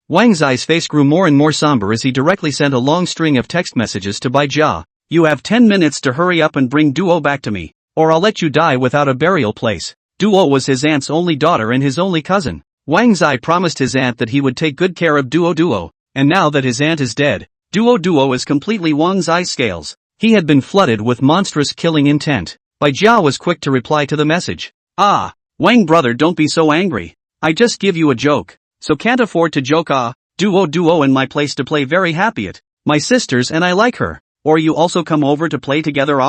Wang Zai's face grew more and more somber as he directly sent a long string of text messages to Bai Jia. You have 10 minutes to hurry up and bring Duo back to me, or I'll let you die without a burial place. Duo was his aunt's only daughter and his only cousin. Wang Zai promised his aunt that he would take good care of Duo, and now that his aunt is dead, Duo is completely Wang Zai's scales. He had been flooded with monstrous killing intent. Bai Jia was quick to reply to the message. Wang brother, don't be so angry. I just give you a joke, so can't afford to joke. Duo in my place to play very happy at. My sisters and I like her. Or you also come over to play together.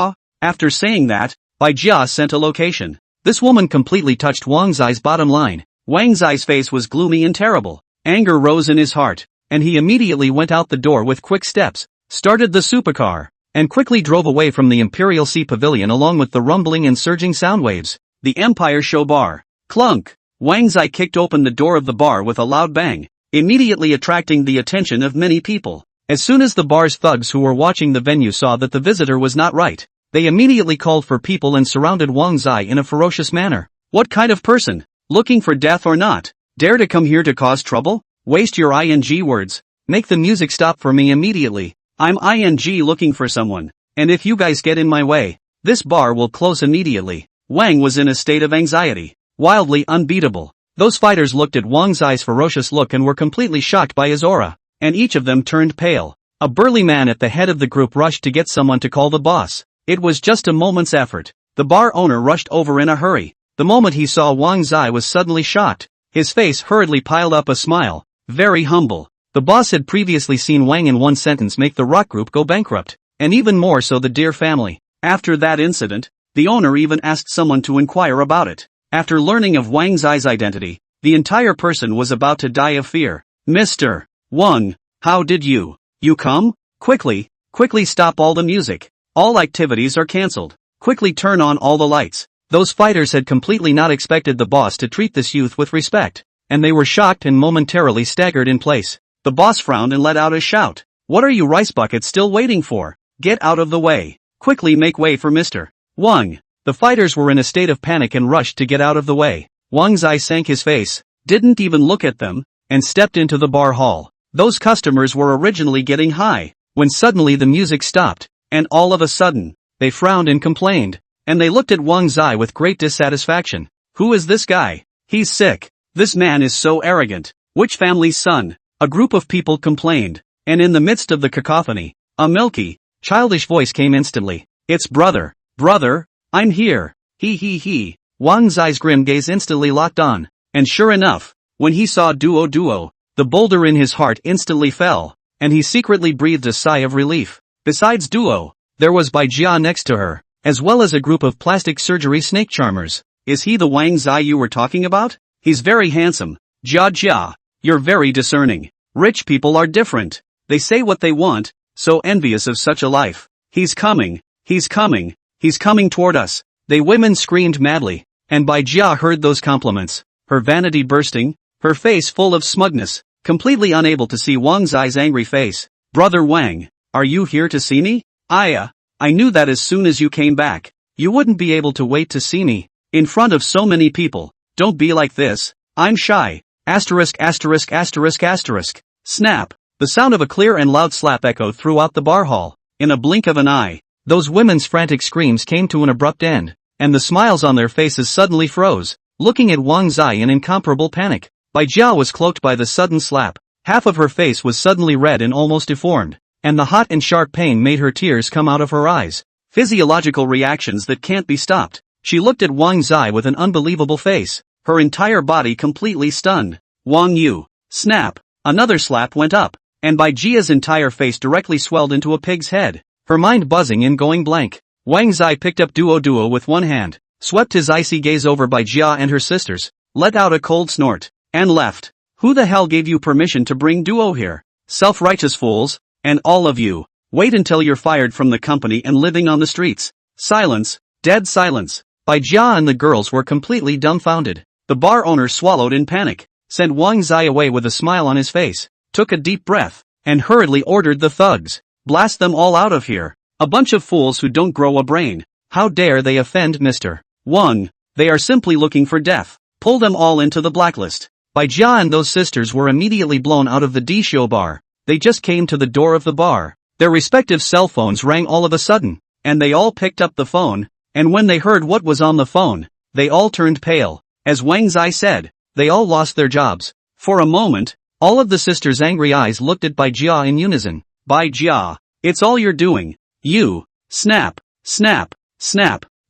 After saying that, Bai Jia sent a location. This woman completely touched Wang Zai's bottom line. Wang Zai's face was gloomy and terrible. Anger rose in his heart, and he immediately went out the door with quick steps, started the supercar, and quickly drove away from the Imperial Sea Pavilion along with the rumbling and surging sound waves. The Empire Show Bar. Clunk! Wang Zai kicked open the door of the bar with a loud bang, immediately attracting the attention of many people. As soon as the bar's thugs who were watching the venue saw that the visitor was not right, They immediately called for people and surrounded Wang Zai in a ferocious manner. What kind of person? Looking for death or not? Dare to come here to cause trouble? Waste your ing words. Make the music stop for me immediately. I'm ing looking for someone. And if you guys get in my way, this bar will close immediately. Wang was in a state of anxiety. Wildly unbeatable. Those fighters looked at Wang Zai's ferocious look and were completely shocked by his aura. And each of them turned pale. A burly man at the head of the group rushed to get someone to call the boss. It was just a moment's effort. The bar owner rushed over in a hurry. The moment he saw Wang Zai was suddenly shocked. His face hurriedly piled up a smile. Very humble. The boss had previously seen Wang in one sentence make the rock group go bankrupt. And even more so the Deer family. After that incident, the owner even asked someone to inquire about it. After learning of Wang Zai's identity, the entire person was about to die of fear. Mr. Wang, how did you come? Quickly stop all the music. All activities are cancelled. Quickly turn on all the lights. Those fighters had completely not expected the boss to treat this youth with respect. And they were shocked and momentarily staggered in place. The boss frowned and let out a shout. What are you rice buckets still waiting for? Get out of the way. Quickly make way for Mr. Wang. The fighters were in a state of panic and rushed to get out of the way. Wang Zai sank his face, didn't even look at them, and stepped into the bar hall. Those customers were originally getting high, when suddenly the music stopped, and all of a sudden, they frowned and complained, and they looked at Wang Zai with great dissatisfaction. Who is this guy? He's sick. This man is so arrogant. Which family's son? A group of people complained, and in the midst of the cacophony, a milky, childish voice came instantly. It's brother. Brother, I'm here. He. Wang Zai's grim gaze instantly locked on, and sure enough, when he saw Duo, the boulder in his heart instantly fell, and he secretly breathed a sigh of relief. Besides Duo, there was Bai Jia next to her, as well as a group of plastic surgery snake charmers. Is he the Wang Zai you were talking about? He's very handsome. Jia, you're very discerning. Rich people are different. They say what they want, so envious of such a life. He's coming toward us. They women screamed madly, and Bai Jia heard those compliments, her vanity bursting, her face full of smugness, completely unable to see Wang Zai's angry face. Brother Wang, are you here to see me? I knew that as soon as you came back, you wouldn't be able to wait to see me, in front of so many people. Don't be like this. I'm shy. Asterisk. Snap. The sound of a clear and loud slap echoed throughout the bar hall. In a blink of an eye, those women's frantic screams came to an abrupt end, and the smiles on their faces suddenly froze, looking at Wang Zai in incomparable panic. Bai Jia was cloaked by the sudden slap. Half of her face was suddenly red and almost deformed, and the hot and sharp pain made her tears come out of her eyes. Physiological reactions that can't be stopped. She looked at Wang Zai with an unbelievable face, her entire body completely stunned. Wang Yu. Snap. Another slap went up, and Bai Jia's entire face directly swelled into a pig's head, her mind buzzing and going blank. Wang Zai picked up Duo with one hand, swept his icy gaze over Bai Jia and her sisters, let out a cold snort, and left. Who the hell gave you permission to bring Duo here? Self-righteous fools, and all of you. Wait until you're fired from the company and living on the streets. Silence. Dead silence. Bai Jia and the girls were completely dumbfounded. The bar owner swallowed in panic, sent Wang Zai away with a smile on his face, took a deep breath, and hurriedly ordered the thugs. Blast them all out of here. A bunch of fools who don't grow a brain. How dare they offend Mr. Wang? They are simply looking for death. Pull them all into the blacklist. Bai Jia and those sisters were immediately blown out of the D-show bar. They just came to the door of the bar. Their respective cell phones rang all of a sudden, and they all picked up the phone, and when they heard what was on the phone, they all turned pale. As Wang Zai said, they all lost their jobs. For a moment, all of the sisters' angry eyes looked at Bai Jia in unison. Bai Jia, it's all you're doing. You. Snap.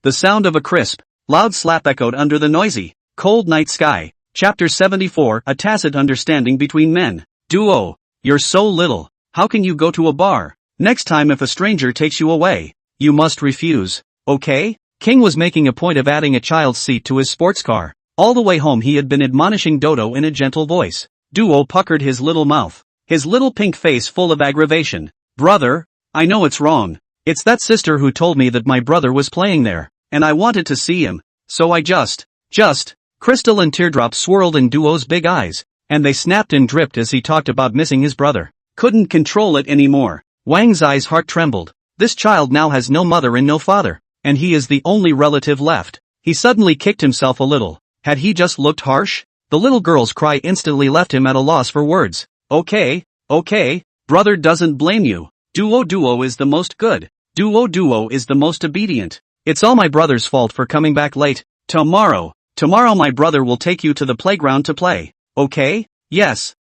The sound of a crisp, loud slap echoed under the noisy, cold night sky. Chapter 74, A Tacit Understanding Between Men. Duo, you're so little. How can you go to a bar? Next time if a stranger takes you away, you must refuse. Okay? King was making a point of adding a child's seat to his sports car. All the way home he had been admonishing Dodo in a gentle voice. Duo puckered his little mouth, his little pink face full of aggravation. Brother, I know it's wrong. It's that sister who told me that my brother was playing there, and I wanted to see him, so I just. Crystal and teardrops swirled in Duo's big eyes, and they snapped and dripped as he talked about missing his brother. Couldn't control it anymore. Wang Zai's heart trembled. This child now has no mother and no father, and he is the only relative left. He suddenly kicked himself a little. Had he just looked harsh? The little girl's cry instantly left him at a loss for words. Okay, brother doesn't blame you. Duo is the most good. Duo is the most obedient. It's all my brother's fault for coming back late. Tomorrow my brother will take you to the playground to play. Okay? Yes.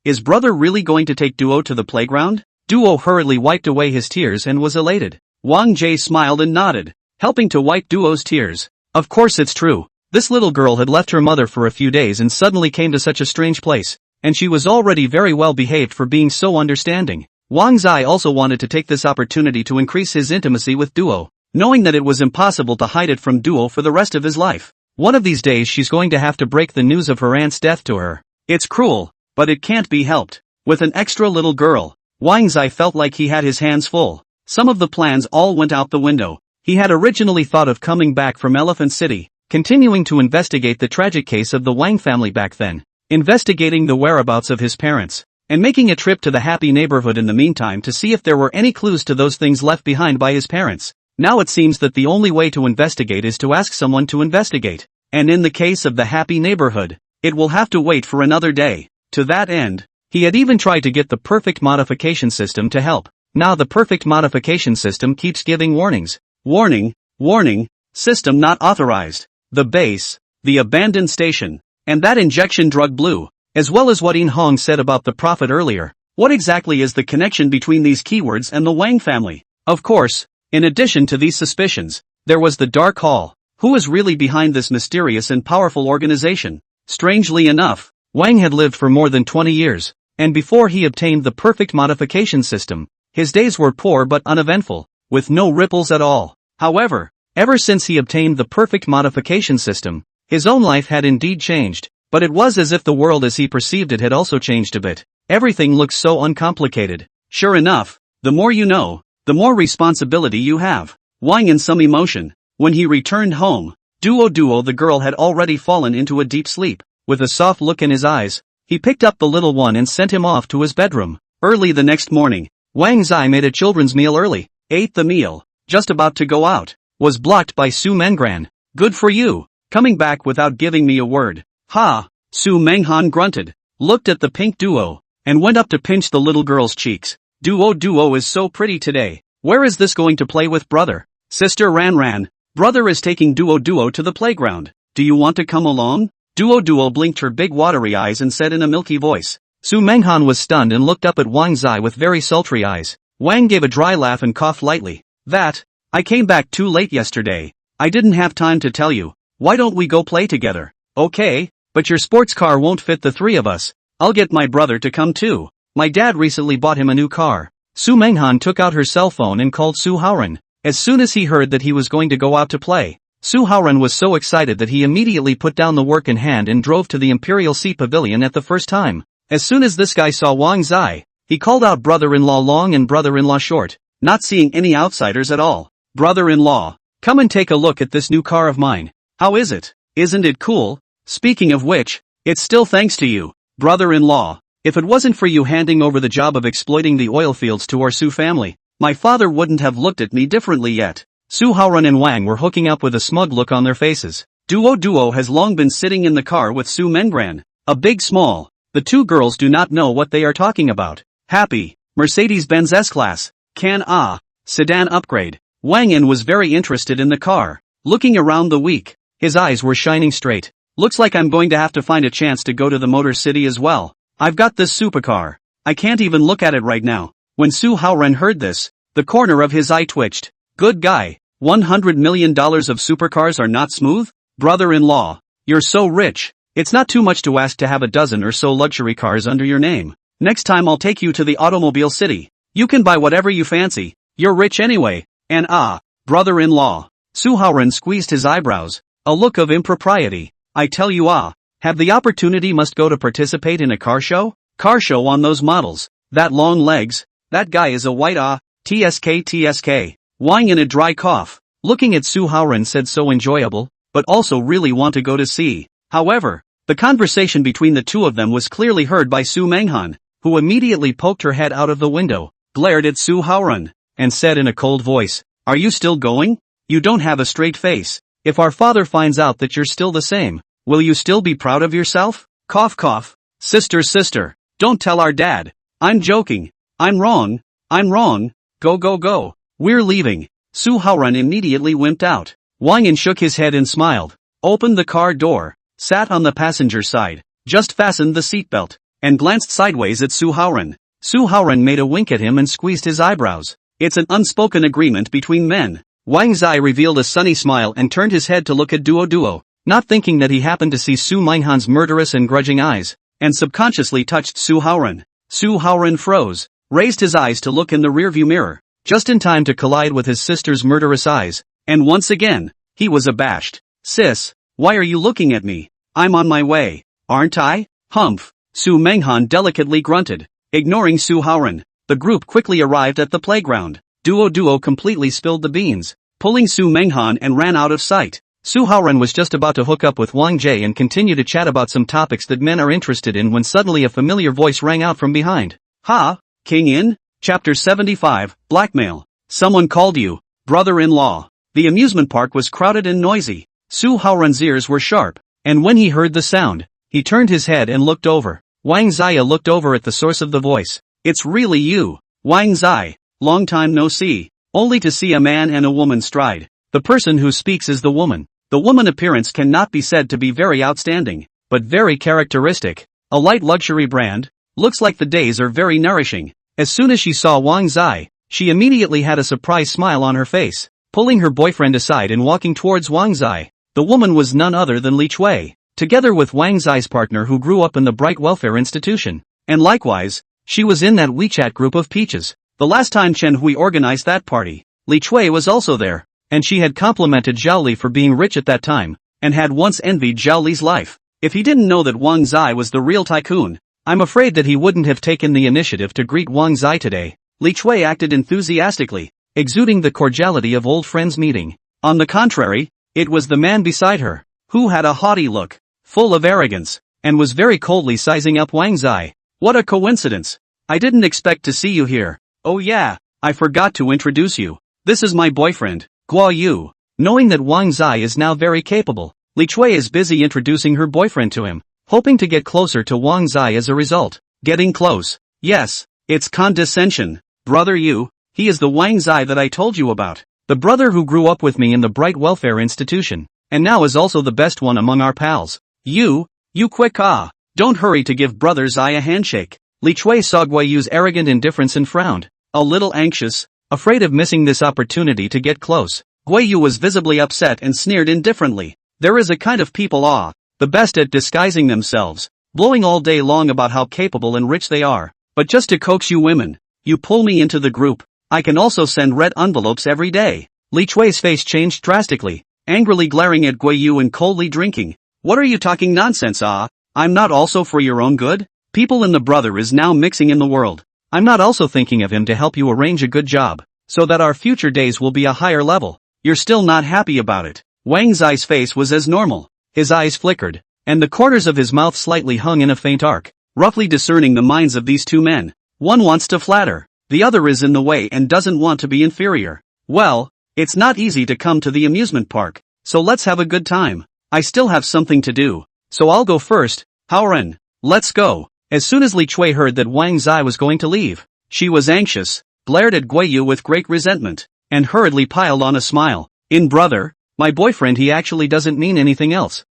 Is brother really going to take Duo to the playground? Duo hurriedly wiped away his tears and was elated. Wang Jie smiled and nodded, helping to wipe Duo's tears. Of course it's true. This little girl had left her mother for a few days and suddenly came to such a strange place, and she was already very well behaved for being so understanding. Wang Zai also wanted to take this opportunity to increase his intimacy with Duo, knowing that it was impossible to hide it from Duo for the rest of his life. One of these days she's going to have to break the news of her aunt's death to her. It's cruel, but it can't be helped. With an extra little girl, Wang Zai felt like he had his hands full. Some of the plans all went out the window. He had originally thought of coming back from Elephant City, continuing to investigate the tragic case of the Wang family back then, investigating the whereabouts of his parents, and making a trip to the happy neighborhood in the meantime to see if there were any clues to those things left behind by his parents. Now it seems that the only way to investigate is to ask someone to investigate, and in the case of the happy neighborhood, it will have to wait for another day. To that end, he had even tried to get the perfect modification system to help. Now the perfect modification system keeps giving warnings. Warning, system not authorized. The base, the abandoned station, and that injection drug blue, as well as what In Hong said about the prophet earlier. What exactly is the connection between these keywords and the Wang family? Of course, in addition to these suspicions, there was the Dark Hall. Who is really behind this mysterious and powerful organization? Strangely enough, Wang had lived for more than 20 years, and before he obtained the perfect modification system, his days were poor but uneventful, with no ripples at all. However, ever since he obtained the perfect modification system, his own life had indeed changed, but it was as if the world as he perceived it had also changed a bit. Everything looks so uncomplicated. Sure enough, the more you know, the more responsibility you have. Wang in some emotion. When he returned home, Duo the girl had already fallen into a deep sleep. With a soft look in his eyes, he picked up the little one and sent him off to his bedroom. Early the next morning, Wang Zai made a children's meal early, ate the meal, just about to go out, was blocked by Su Menggran. Good for you, coming back without giving me a word. Ha! Su Menghan grunted, looked at the pink Duo, and went up to pinch the little girl's cheeks. Duo is so pretty today. Where is this going to play with brother? Sister Ran. Brother is taking Duo to the playground. Do you want to come along? Duo blinked her big watery eyes and said in a milky voice. Su Menghan was stunned and looked up at Wang Zai with very sultry eyes. Wang gave a dry laugh and coughed lightly. I came back too late yesterday. I didn't have time to tell you. Why don't we go play together? Okay, but your sports car won't fit the three of us. I'll get my brother to come too. My dad recently bought him a new car. Su Menghan took out her cell phone and called Su Haoran. As soon as he heard that he was going to go out to play, Su Haoran was so excited that he immediately put down the work in hand and drove to the Imperial Sea Pavilion at the first time. As soon as this guy saw Wang Zai, he called out brother-in-law long and brother-in-law short, not seeing any outsiders at all. Brother-in-law, come and take a look at this new car of mine. How is it? Isn't it cool? Speaking of which, it's still thanks to you, brother-in-law. If it wasn't for you handing over the job of exploiting the oil fields to our Su family, my father wouldn't have looked at me differently yet. Su Haoran and Wang were hooking up with a smug look on their faces. Duo has long been sitting in the car with Su Menggran, a big small. The two girls do not know what they are talking about. Happy, Mercedes-Benz S-Class, sedan upgrade. Wang In was very interested in the car, looking around the week. His eyes were shining straight. Looks like I'm going to have to find a chance to go to the Motor City as well. I've got this supercar. I can't even look at it right now. When Su Haoran heard this, the corner of his eye twitched. Good guy, $100 million of supercars are not smooth? Brother-in-law, you're so rich. It's not too much to ask to have a dozen or so luxury cars under your name. Next time I'll take you to the Automobile City. You can buy whatever you fancy. You're rich anyway. And brother-in-law. Su Haoran squeezed his eyebrows, a look of impropriety. I tell you have the opportunity must go to participate in a car show? Car show on those models. That long legs. That guy is a white tsk. Wang in a dry cough, looking at Su Haoran said so enjoyable, but also really want to go to see. However, the conversation between the two of them was clearly heard by Su Menghan, who immediately poked her head out of the window, glared at Su Haoran. and said in a cold voice, "Are you still going? You don't have a straight face. If our father finds out that you're still the same, will you still be proud of yourself?" Cough cough. Sister, don't tell our dad. I'm joking. I'm wrong. Go go go. We're leaving. Su Haoran immediately wimped out. Wang Yin shook his head and smiled, opened the car door, sat on the passenger side, just fastened the seatbelt, and glanced sideways at Su Haoran. Su Haoran made a wink at him and squeezed his eyebrows. It's an unspoken agreement between men. Wang Zai revealed a sunny smile and turned his head to look at Duo, not thinking that he happened to see Su Minghan's murderous and grudging eyes, and subconsciously touched Su Haoran. Su Haoran froze, raised his eyes to look in the rearview mirror, just in time to collide with his sister's murderous eyes, and once again, he was abashed. "Sis, why are you looking at me? I'm on my way, aren't I?" "Humph," Su Minghan delicately grunted. Ignoring Su Haoran, the group quickly arrived at the playground. Duo completely spilled the beans, pulling Su Minghan and ran out of sight. Su Haoran was just about to hook up with Wang Jie and continue to chat about some topics that men are interested in when suddenly a familiar voice rang out from behind. "Ha, King In?" Chapter 75, Blackmail. "Someone called you, brother-in-law." The amusement park was crowded and noisy. Su Haoran's ears were sharp, and when he heard the sound, he turned his head and looked over. Wang Zia looked over at the source of the voice. "It's really you, Wang Zai. Long time no see." Only to see a man and a woman stride. The person who speaks is the woman. The woman appearance cannot be said to be very outstanding, but very characteristic. A light luxury brand. Looks like the days are very nourishing. As soon as she saw Wang Zai, she immediately had a surprised smile on her face, pulling her boyfriend aside and walking towards Wang Zai. The woman was none other than Li Chui, together with Wang Zai's partner who grew up in the Bright Welfare Institution. And likewise, she was in that WeChat group of peaches. The last time Chen Hui organized that party, Li Chui was also there, and she had complimented Zhao Li for being rich at that time, and had once envied Zhao Li's life. If he didn't know that Wang Zai was the real tycoon, I'm afraid that he wouldn't have taken the initiative to greet Wang Zai today. Li Chui acted enthusiastically, exuding the cordiality of old friends meeting. On the contrary, it was the man beside her, who had a haughty look, full of arrogance, and was very coldly sizing up Wang Zai. "What a coincidence. I didn't expect to see you here. Oh yeah, I forgot to introduce you. This is my boyfriend, Guo Yu." Knowing that Wang Zai is now very capable, Li Chui is busy introducing her boyfriend to him, hoping to get closer to Wang Zai as a result. Getting close. Yes, it's condescension. "Brother Yu, he is the Wang Zai that I told you about. The brother who grew up with me in the Bright Welfare Institution, and now is also the best one among our pals. You quick don't hurry to give brother Zai a handshake." Li Chui saw Guo Yu's arrogant indifference and frowned, a little anxious, afraid of missing this opportunity to get close. Guo Yu was visibly upset and sneered indifferently. There is a kind of people the best at disguising themselves, blowing all day long about how capable and rich they are, but just to coax you women, you pull me into the group. I can also send red envelopes every day. Li Chui's face changed drastically, angrily glaring at Guo Yu and coldly drinking. "What are you talking nonsense? I'm not also for your own good? People in the brother is now mixing in the world. I'm not also thinking of him to help you arrange a good job, so that our future days will be a higher level. You're still not happy about it." Wang Zai's face was as normal. His eyes flickered, and the corners of his mouth slightly hung in a faint arc, roughly discerning the minds of these two men. One wants to flatter, the other is in the way and doesn't want to be inferior. "Well, it's not easy to come to the amusement park, so let's have a good time. I still have something to do, so I'll go first. Haoran, let's go." As soon as Li Chui heard that Wang Zai was going to leave, she was anxious, glared at Guo Yu with great resentment, and hurriedly piled on a smile. Brother, my boyfriend, he actually doesn't mean anything else.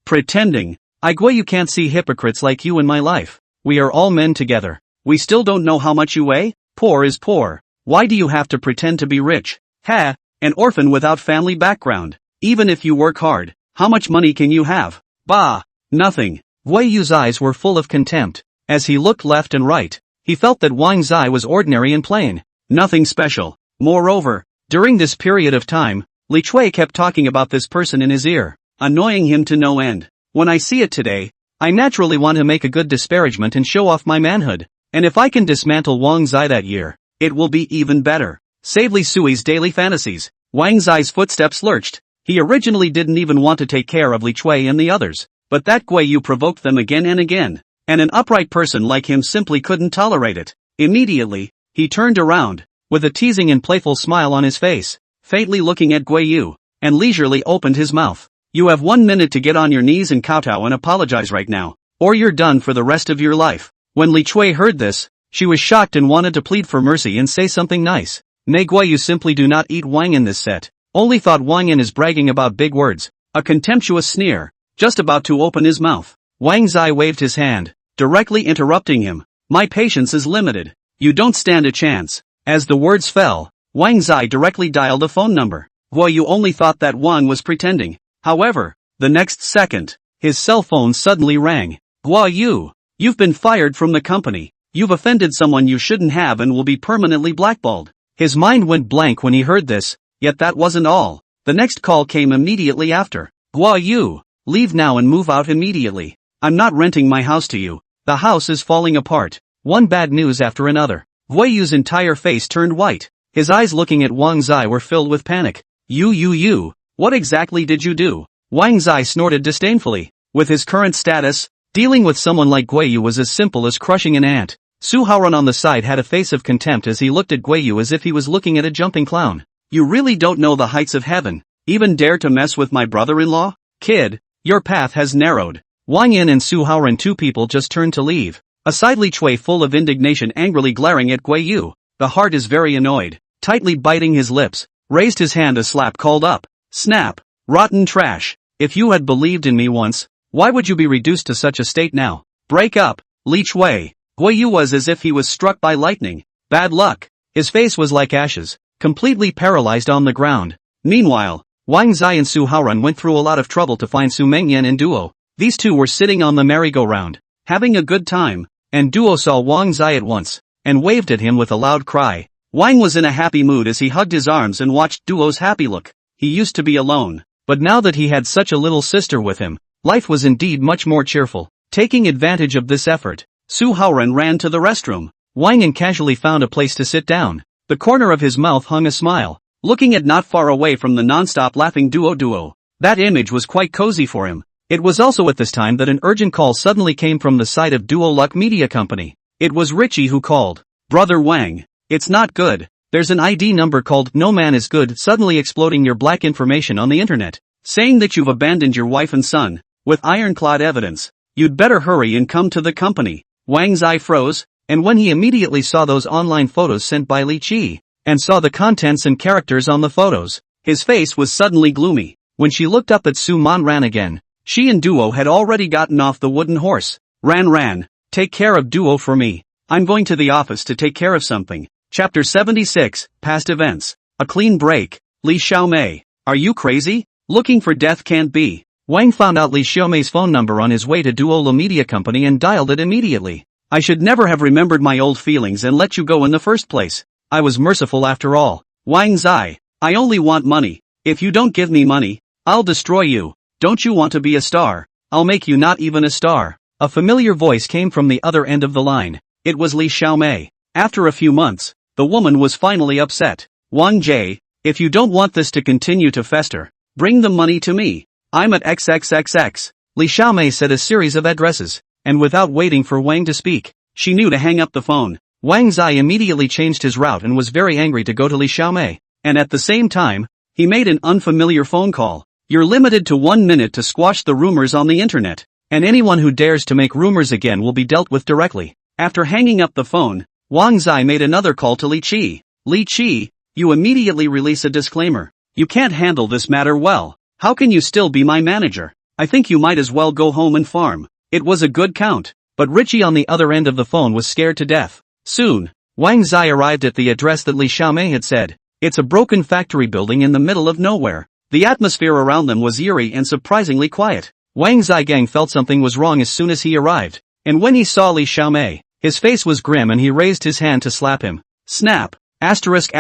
Pretending. Guo Yu can't see hypocrites like you in my life. We are all men together. We still don't know how much you weigh? Poor is poor. Why do you have to pretend to be rich? An orphan without family background. Even if you work hard, how much money can you have? Bah, nothing. Guo Yu's eyes were full of contempt. As he looked left and right, he felt that Wang Zai was ordinary and plain. Nothing special. Moreover, during this period of time, Li Chui kept talking about this person in his ear, annoying him to no end. When I see it today, I naturally want to make a good disparagement and show off my manhood. And if I can dismantle Wang Zai that year, it will be even better. Save Li Sui's daily fantasies. Wang Zai's footsteps lurched. He originally didn't even want to take care of Li Chui and the others, but that Guo Yu provoked them again and again, and an upright person like him simply couldn't tolerate it. Immediately, he turned around, with a teasing and playful smile on his face, faintly looking at Guiyu, and leisurely opened his mouth. You have 1 minute to get on your knees and kowtow and apologize right now, or you're done for the rest of your life. When Li Chui heard this, she was shocked and wanted to plead for mercy and say something nice. Nay, Guiyu simply do not eat Wang in this set. Only thought Wang Yin is bragging about big words, a contemptuous sneer, just about to open his mouth. Wang Zai waved his hand, directly interrupting him. My patience is limited. You don't stand a chance. As the words fell, Wang Zai directly dialed a phone number. Guiyu only thought that Wang was pretending. However, the next second, his cell phone suddenly rang. Guiyu, you've been fired from the company. You've offended someone you shouldn't have and will be permanently blackballed. His mind went blank when he heard this, yet that wasn't all. The next call came immediately after. Guiyu, leave now and move out immediately. I'm not renting my house to you. The house is falling apart. One bad news after another. Guiyu's entire face turned white. His eyes looking at Wang Zai were filled with panic. You, what exactly did you do? Wang Zai snorted disdainfully. With his current status, dealing with someone like Guiyu was as simple as crushing an ant. Su Haoran on the side had a face of contempt as he looked at Guiyu as if he was looking at a jumping clown. You really don't know the heights of heaven. Even dare to mess with my brother-in-law? Kid, your path has narrowed. Wang Yin and Su Haoran, two people, just turned to leave. Aside Li Chui, full of indignation, angrily glaring at Guiyu. The heart is very annoyed. Tightly biting his lips, raised his hand a slap, called up. Snap. Rotten trash. If you had believed in me once, why would you be reduced to such a state now? Break up. Li Chui. Guiyu was as if he was struck by lightning. Bad luck. His face was like ashes, completely paralyzed on the ground. Meanwhile, Wang Zai and Su Haoran went through a lot of trouble to find Su Mengyan and Duo. These two were sitting on the merry-go-round, having a good time, and Duo saw Wang Zai at once, and waved at him with a loud cry. Wang was in a happy mood as he hugged his arms and watched Duo's happy look. He used to be alone, but now that he had such a little sister with him, life was indeed much more cheerful. Taking advantage of this effort, Su Haoran ran to the restroom. Wang Yin casually found a place to sit down. The corner of his mouth hung a smile, looking at not far away from the non-stop laughing Duo. That image was quite cozy for him. It was also at this time that an urgent call suddenly came from the side of Duo Luck Media Company. It was Richie who called. Brother Wang, it's not good. There's an ID number called "No Man is Good" suddenly exploding your black information on the internet, saying that you've abandoned your wife and son, with ironclad evidence. You'd better hurry and come to the company. Wang's eye froze, and when he immediately saw those online photos sent by Li Qi, and saw the contents and characters on the photos, his face was suddenly gloomy. When she looked up at Su Manran again, she and Duo had already gotten off the wooden horse. Ran, take care of Duo for me. I'm going to the office to take care of something. Chapter 76, Past Events. A clean break. Li Xiaomei, are you crazy? Looking for death can't be. Wang found out Li Xiaomei's phone number on his way to Duo Media Company and dialed it immediately. I should never have remembered my old feelings and let you go in the first place. I was merciful after all. Wang Zai, I only want money. If you don't give me money, I'll destroy you. Don't you want to be a star? I'll make you not even a star. A familiar voice came from the other end of the line. It was Li Xiaomei. After a few months, the woman was finally upset. Wang Jie, if you don't want this to continue to fester, bring the money to me. I'm at XXXX. Li Xiaomei said a series of addresses, and without waiting for Wang to speak, she knew to hang up the phone. Wang Zai immediately changed his route and was very angry to go to Li Xiaomei, and at the same time, he made an unfamiliar phone call. You're limited to 1 minute to squash the rumors on the internet, and anyone who dares to make rumors again will be dealt with directly. After hanging up the phone, Wang Zai made another call to Li Qi. Li Qi, you immediately release a disclaimer. You can't handle this matter well. How can you still be my manager? I think you might as well go home and farm. It was a good count, but Richie on the other end of the phone was scared to death. Soon, Wang Zai arrived at the address that Li Xiaomei had said. It's a broken factory building in the middle of nowhere. The atmosphere around them was eerie and surprisingly quiet. Wang Zaigang felt something was wrong as soon as he arrived, and when he saw Li Xiaomei, his face was grim and he raised his hand to slap him. Snap! Asterisk.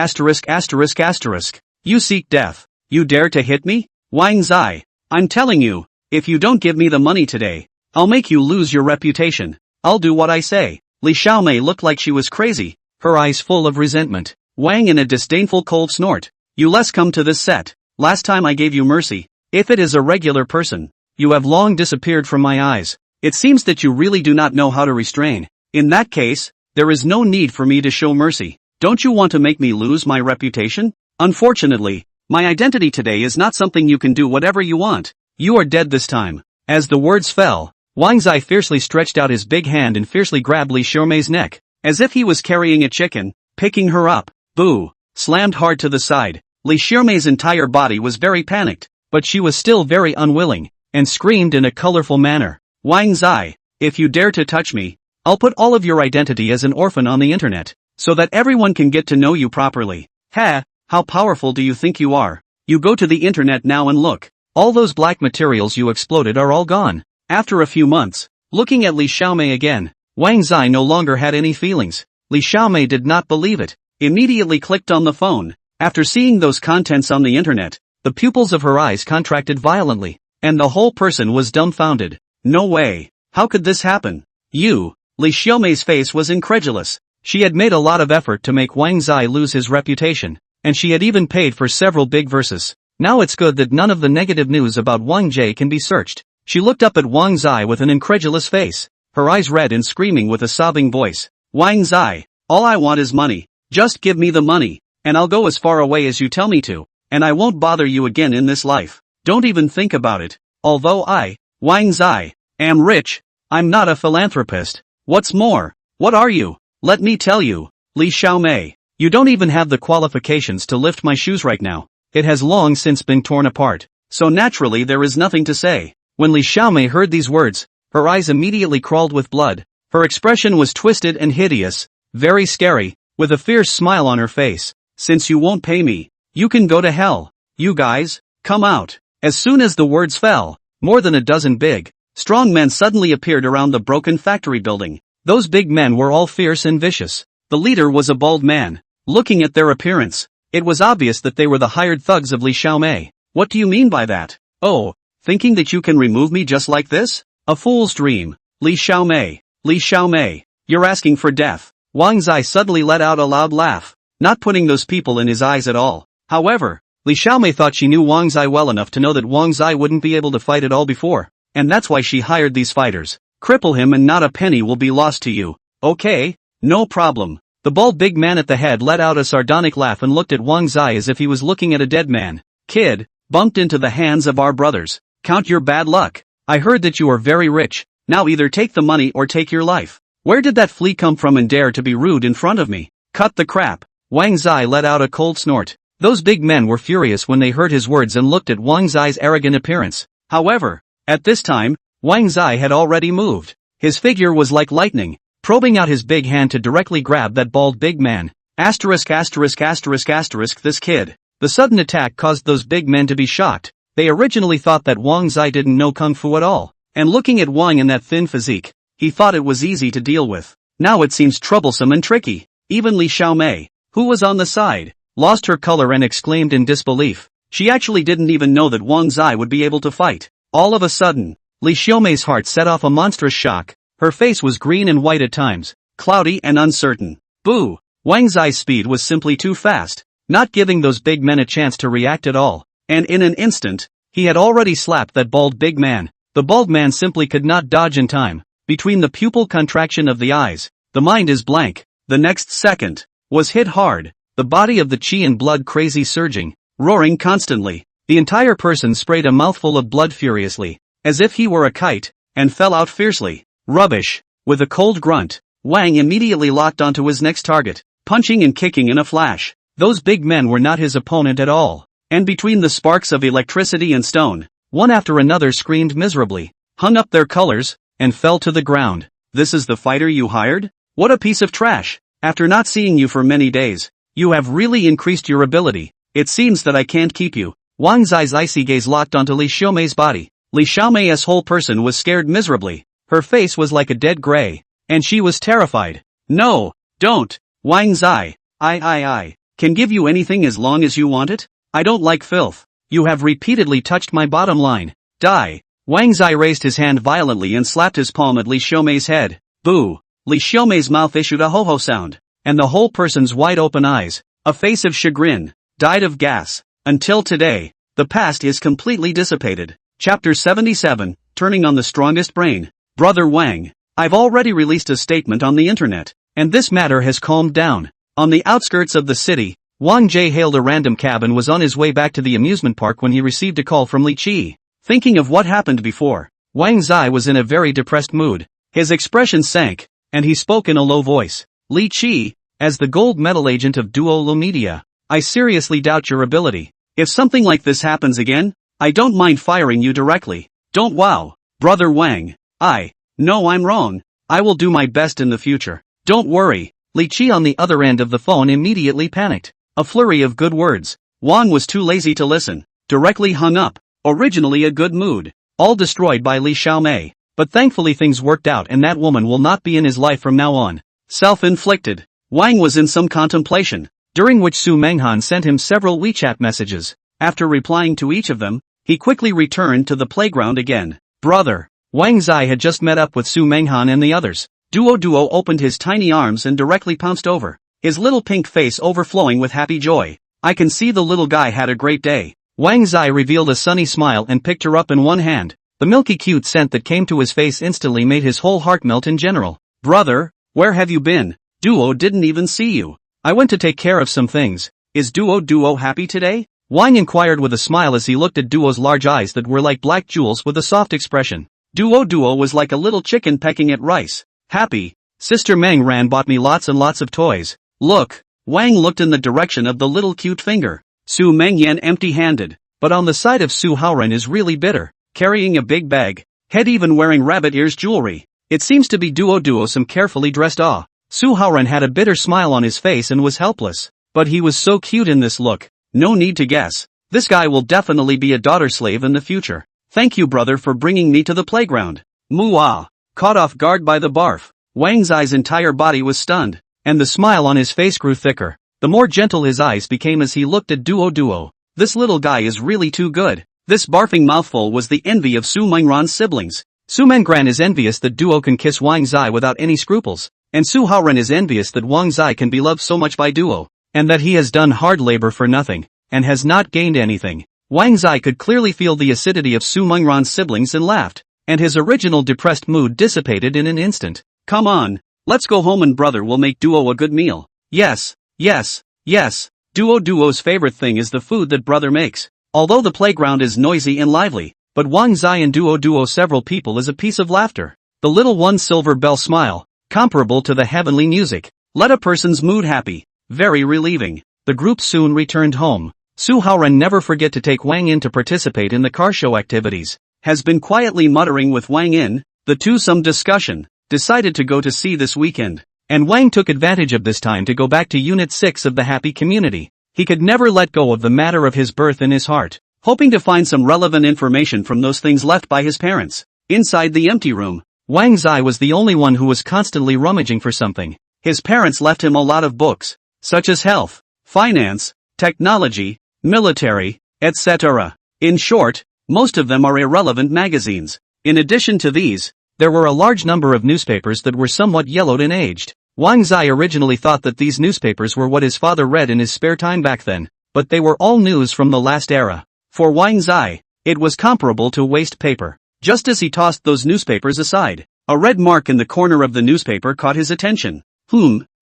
You seek death. You dare to hit me? Wang Zai, I'm telling you, if you don't give me the money today, I'll make you lose your reputation. I'll do what I say. Li Xiaomei looked like she was crazy, her eyes full of resentment. Wang in a disdainful cold snort. You less come to this set. Last time I gave you mercy. If it is a regular person, you have long disappeared from my eyes. It seems that you really do not know how to restrain. In that case, there is no need for me to show mercy. Don't you want to make me lose my reputation? Unfortunately, my identity today is not something you can do whatever you want. You are dead this time. As the words fell, Wang Zai fiercely stretched out his big hand and fiercely grabbed Li Xiaomei's neck, as if he was carrying a chicken, picking her up. Boo! Slammed hard to the side. Li Xiaomei's entire body was very panicked, but she was still very unwilling, and screamed in a colorful manner. Wang Zai, if you dare to touch me, I'll put all of your identity as an orphan on the internet, so that everyone can get to know you properly. Ha! How powerful do you think you are? You go to the internet now and look. All those black materials you exploded are all gone. After a few months, looking at Li Xiaomei again, Wang Zai no longer had any feelings. Li Xiaomei did not believe it. Immediately clicked on the phone. After seeing those contents on the internet, the pupils of her eyes contracted violently, and the whole person was dumbfounded. No way. How could this happen? You. Li Xiaomei's face was incredulous. She had made a lot of effort to make Wang Zai lose his reputation, and she had even paid for several big verses. Now it's good that none of the negative news about Wang Jie can be searched. She looked up at Wang Zai with an incredulous face, her eyes red and screaming with a sobbing voice. Wang Zai, all I want is money. Just give me the money, and I'll go as far away as you tell me to, and I won't bother you again in this life. Don't even think about it. Although I, Wang Zai, am rich, I'm not a philanthropist. What's more, what are you? Let me tell you, Li Xiaomei, you don't even have the qualifications to lift my shoes right now. It has long since been torn apart, so naturally there is nothing to say. When Li Xiaomei heard these words, her eyes immediately crawled with blood. Her expression was twisted and hideous, very scary, with a fierce smile on her face. Since you won't pay me, you can go to hell. You guys, come out. As soon as the words fell, more than a dozen big, strong men suddenly appeared around the broken factory building. Those big men were all fierce and vicious. The leader was a bald man. Looking at their appearance, it was obvious that they were the hired thugs of Li Xiaomei. What do you mean by that? Oh, thinking that you can remove me just like this? A fool's dream. Li Xiaomei, you're asking for death. Wang Zai suddenly let out a loud laugh, not putting those people in his eyes at all. However, Li Xiaomei thought she knew Wang Zai well enough to know that Wang Zai wouldn't be able to fight at all before, and that's why she hired these fighters. Cripple him and not a penny will be lost to you. Okay, no problem. The bald big man at the head let out a sardonic laugh and looked at Wang Zai as if he was looking at a dead man. Kid, bumped into the hands of our brothers. Count your bad luck. I heard that you are very rich. Now either take the money or take your life. Where did that flea come from and dare to be rude in front of me? Cut the crap. Wang Zai let out a cold snort. Those big men were furious when they heard his words and looked at Wang Zai's arrogant appearance. However, at this time, Wang Zai had already moved. His figure was like lightning, probing out his big hand to directly grab that bald big man. This kid. The sudden attack caused those big men to be shocked. They originally thought that Wang Zai didn't know kung fu at all, and looking at Wang in that thin physique, he thought it was easy to deal with. Now it seems troublesome and tricky. Even Li Xiaomei, who was on the side, lost her color and exclaimed in disbelief. She actually didn't even know that Wang Zai would be able to fight. All of a sudden, Li Xiaomei's heart set off a monstrous shock. Her face was green and white at times, cloudy and uncertain. Boo! Wang Zai's speed was simply too fast, not giving those big men a chance to react at all. And in an instant, he had already slapped that bald big man. The bald man simply could not dodge in time. Between the pupil contraction of the eyes, the mind is blank. The next second, was hit hard, the body of the chi and blood crazy surging, roaring constantly. The entire person sprayed a mouthful of blood furiously, as if he were a kite, and fell out fiercely. Rubbish. With a cold grunt, Wang immediately locked onto his next target, punching and kicking in a flash. Those big men were not his opponent at all. And between the sparks of electricity and stone, one after another screamed miserably, hung up their colors, and fell to the ground. This is the fighter you hired? What a piece of trash. After not seeing you for many days, you have really increased your ability. It seems that I can't keep you. Wang Zai's icy gaze locked onto Li Xiaomei's body. Li Xiaomei's whole person was scared miserably. Her face was like a dead gray, and she was terrified. No, don't. Wang Zai, I can give you anything as long as you want it. I don't like filth. You have repeatedly touched my bottom line. Die. Wang Zai raised his hand violently and slapped his palm at Li Xiaomei's head. Boo. Li Xiaomei's mouth issued a ho-ho sound, and the whole person's wide-open eyes, a face of chagrin, died of gas. Until today, the past is completely dissipated. Chapter 77, Turning on the Strongest Brain. Brother Wang, I've already released a statement on the internet, and this matter has calmed down. On the outskirts of the city, Wang Jie hailed a random cab and was on his way back to the amusement park when he received a call from Li Qi. Thinking of what happened before, Wang Zai was in a very depressed mood. His expression sank, and he spoke in a low voice. Li Qi, as the gold medal agent of Duo Media, I seriously doubt your ability. If something like this happens again, I don't mind firing you directly. Don't wow, brother Wang. No, I'm wrong. I will do my best in the future. Don't worry. Li Qi on the other end of the phone immediately panicked. A flurry of good words. Wang was too lazy to listen. Directly hung up. Originally a good mood. All destroyed by Li Xiaomei. But thankfully things worked out and that woman will not be in his life from now on. Self-inflicted. Wang was in some contemplation, during which Su Menghan sent him several WeChat messages. After replying to each of them, he quickly returned to the playground again. Brother. Wang Zai had just met up with Su Menghan and the others. Duo opened his tiny arms and directly pounced over, his little pink face overflowing with happy joy. I can see the little guy had a great day. Wang Zai revealed a sunny smile and picked her up in one hand. The milky cute scent that came to his face instantly made his whole heart melt in general. Brother, where have you been? Duo didn't even see you. I went to take care of some things. Is Duo happy today? Wang inquired with a smile as he looked at Duo's large eyes that were like black jewels with a soft expression. Duo was like a little chicken pecking at rice. Happy. Sister Meng Ran bought me lots and lots of toys. Look. Wang looked in the direction of the little cute finger. Su Mengyan empty-handed, but on the side of Su Haoren is really bitter, carrying a big bag, head even wearing rabbit ears jewelry. It seems to be Duo some carefully dressed Su Haoren had a bitter smile on his face and was helpless, but he was so cute in this look. No need to guess. This guy will definitely be a daughter slave in the future. Thank you brother for bringing me to the playground. Muah. Caught off guard by the barf, Wang Zai's entire body was stunned, and the smile on his face grew thicker. The more gentle his eyes became as he looked at Duo. This little guy is really too good. This barfing mouthful was the envy of Su Mengran's siblings. Su Mengran is envious that Duo can kiss Wang Zai without any scruples, and Su Haoren is envious that Wang Zai can be loved so much by Duo, and that he has done hard labor for nothing, and has not gained anything. Wang Zai could clearly feel the acidity of Su Mengran's siblings and laughed, and his original depressed mood dissipated in an instant. Come on, let's go home and brother will make Duo a good meal. Yes. Duo's favorite thing is the food that brother makes. Although the playground is noisy and lively, but Wang Zai and Duo several people is a piece of laughter. The little one silver bell smile, comparable to the heavenly music, let a person's mood happy, very relieving. The group soon returned home. Su Haoren never forget to take Wang in to participate in the car show activities. Has been quietly muttering with Wang in, the two some discussion, decided to go to see this weekend. And Wang took advantage of this time to go back to Unit 6 of the Happy Community. He could never let go of the matter of his birth in his heart, hoping to find some relevant information from those things left by his parents. Inside the empty room, Wang Zai was the only one who was constantly rummaging for something. His parents left him a lot of books, such as health, finance, technology, military, etc. In short, most of them are irrelevant magazines. In addition to these, there were a large number of newspapers that were somewhat yellowed and aged. Wang Zai originally thought that these newspapers were what his father read in his spare time back then, but they were all news from the last era. For Wang Zai, it was comparable to waste paper. Just as he tossed those newspapers aside, a red mark in the corner of the newspaper caught his attention.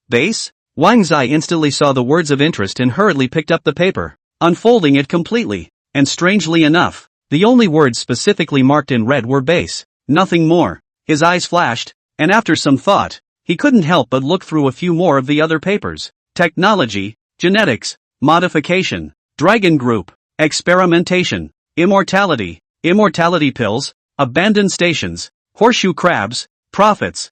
Base? Wang Zai instantly saw the words of interest and hurriedly picked up the paper, unfolding it completely, and strangely enough, the only words specifically marked in red were base, nothing more. His eyes flashed, and after some thought, he couldn't help but look through a few more of the other papers. Technology, genetics, modification, dragon group, experimentation, immortality pills, abandoned stations, horseshoe crabs, profit.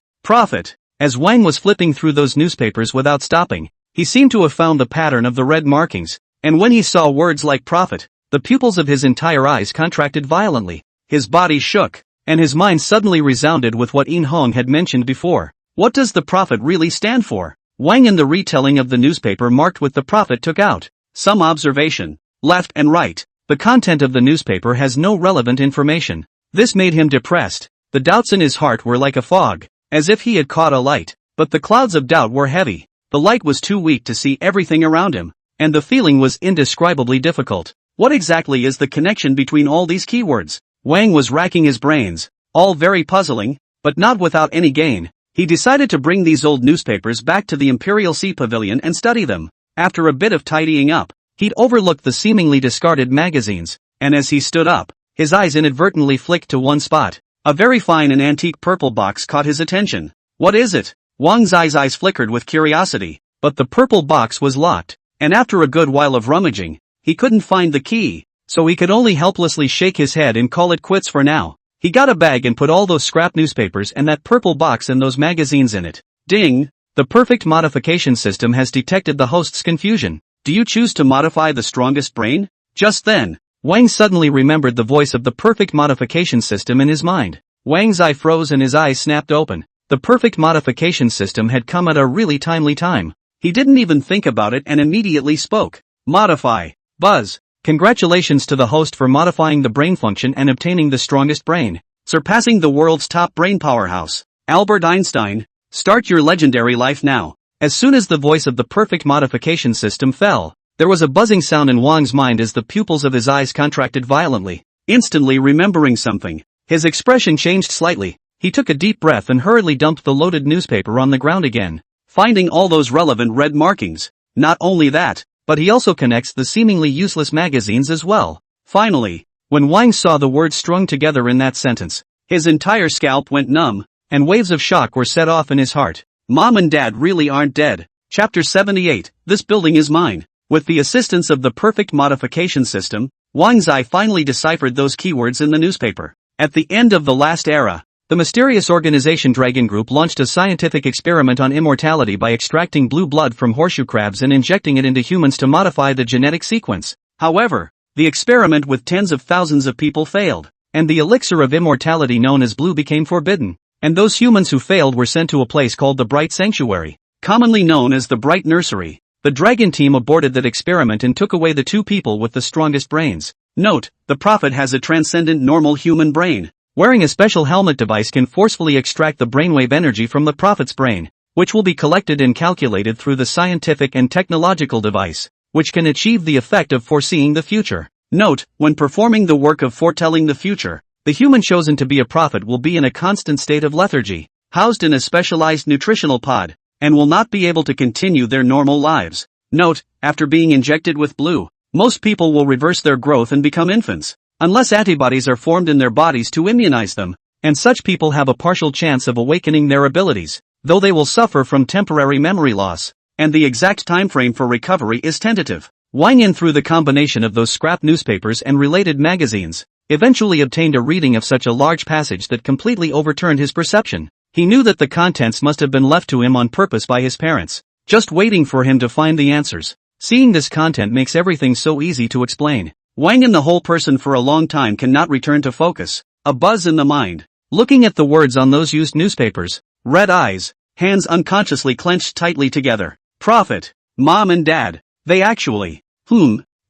As Wang was flipping through those newspapers without stopping, he seemed to have found the pattern of the red markings, and when he saw words like profit, the pupils of his entire eyes contracted violently, his body shook, and his mind suddenly resounded with what In Hong had mentioned before. What does the profit really stand for? Wang in the retelling of the newspaper marked with the profit took out some observation, left and right. The content of the newspaper has no relevant information. This made him depressed. The doubts in his heart were like a fog, as if he had caught a light, but the clouds of doubt were heavy. The light was too weak to see everything around him, and the feeling was indescribably difficult. What exactly is the connection between all these keywords? Wang was racking his brains, all very puzzling, but not without any gain. He decided to bring these old newspapers back to the Imperial Sea Pavilion and study them. After a bit of tidying up, he'd overlooked the seemingly discarded magazines, and as he stood up, his eyes inadvertently flicked to one spot. A very fine and antique purple box caught his attention. What is it? Wang's eyes flickered with curiosity, but the purple box was locked, and after a good while of rummaging, he couldn't find the key, so he could only helplessly shake his head and call it quits for now. He got a bag and put all those scrap newspapers and that purple box and those magazines in it. Ding! The perfect modification system has detected the host's confusion. Do you choose to modify the strongest brain? Just then, Wang suddenly remembered the voice of the perfect modification system in his mind. Wang's eye froze and his eyes snapped open. The perfect modification system had come at a really timely time. He didn't even think about it and immediately spoke. Modify. Buzz. Congratulations to the host for modifying the brain function and obtaining the strongest brain, surpassing the world's top brain powerhouse, Albert Einstein. Start your legendary life now. As soon as the voice of the perfect modification system fell, there was a buzzing sound in Wang's mind as the pupils of his eyes contracted violently. Instantly remembering something, his expression changed slightly. He took a deep breath and hurriedly dumped the loaded newspaper on the ground again, finding all those relevant red markings. Not only that, but he also connects the seemingly useless magazines as well. Finally, when Wang saw the words strung together in that sentence, his entire scalp went numb, and waves of shock were set off in his heart. Mom and Dad really aren't dead. Chapter 78, This building is mine. With the assistance of the perfect modification system, Wang's eye finally deciphered those keywords in the newspaper. At the end of the last era, the mysterious organization Dragon Group launched a scientific experiment on immortality by extracting blue blood from horseshoe crabs and injecting it into humans to modify the genetic sequence. However, the experiment with tens of thousands of people failed, and the elixir of immortality known as blue became forbidden, and those humans who failed were sent to a place called the Bright Sanctuary, commonly known as the Bright Nursery. The Dragon team aborted that experiment and took away the two people with the strongest brains. Note, the Prophet has a transcendent normal human brain. Wearing a special helmet device can forcefully extract the brainwave energy from the Prophet's brain, which will be collected and calculated through the scientific and technological device, which can achieve the effect of foreseeing the future. Note, when performing the work of foretelling the future, the human chosen to be a prophet will be in a constant state of lethargy, housed in a specialized nutritional pod, and will not be able to continue their normal lives. Note, after being injected with blue, most people will reverse their growth and become infants, unless antibodies are formed in their bodies to immunize them, and such people have a partial chance of awakening their abilities, though they will suffer from temporary memory loss, and the exact time frame for recovery is tentative. Wang Yin, through the combination of those scrap newspapers and related magazines, eventually obtained a reading of such a large passage that completely overturned his perception. He knew that the contents must have been left to him on purpose by his parents, just waiting for him to find the answers. Seeing this content makes everything so easy to explain. Wang Yin, the whole person for a long time, cannot return to focus. A buzz in the mind. Looking at the words on those used newspapers, red eyes, hands unconsciously clenched tightly together. Prophet, Mom and Dad. They actually.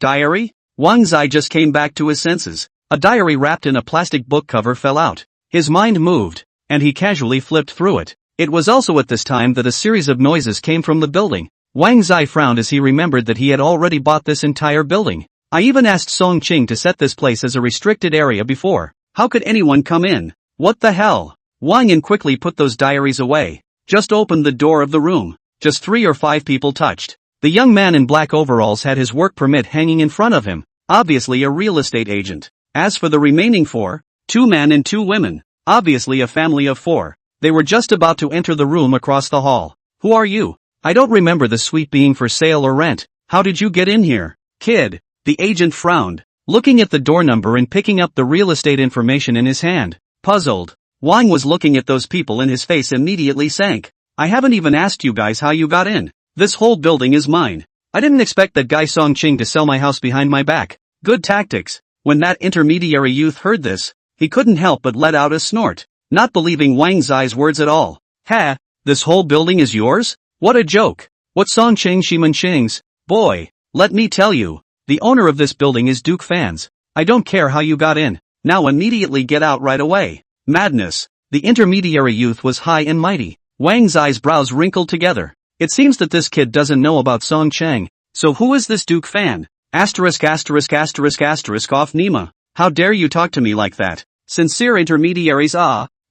Diary? Wang's eye just came back to his senses. A diary wrapped in a plastic book cover fell out. His mind moved, and he casually flipped through it. It was also at this time that a series of noises came from the building. Wang's eye frowned as he remembered that he had already bought this entire building. I even asked Song Qing to set this place as a restricted area before. How could anyone come in? What the hell? Wang Yin quickly put those diaries away. Just opened the door of the room. Just 3 or 5 people touched. The young man in black overalls had his work permit hanging in front of him, obviously a real estate agent. As for the remaining 4, 2 men and 2 women, obviously a family of 4, they were just about to enter the room across the hall. Who are you? I don't remember the suite being for sale or rent. How did you get in here? Kid. The agent frowned, looking at the door number and picking up the real estate information in his hand. Puzzled, Wang was looking at those people and his face immediately sank. I haven't even asked you guys how you got in. This whole building is mine. I didn't expect that guy Song Qing to sell my house behind my back. Good tactics. When that intermediary youth heard this, he couldn't help but let out a snort, not believing Wang's eyes words at all. Ha, this whole building is yours? What a joke. What Song Qing Shiman Qing's? Boy, let me tell you, the owner of this building is Duke Fans. I don't care how you got in. Now immediately get out right away. Madness. The intermediary youth was high and mighty. Wang's brows wrinkled together. It seems that this kid doesn't know about Song Cheng. So who is this Duke Fan? Off Nima. How dare you talk to me like that? Sincere intermediaries.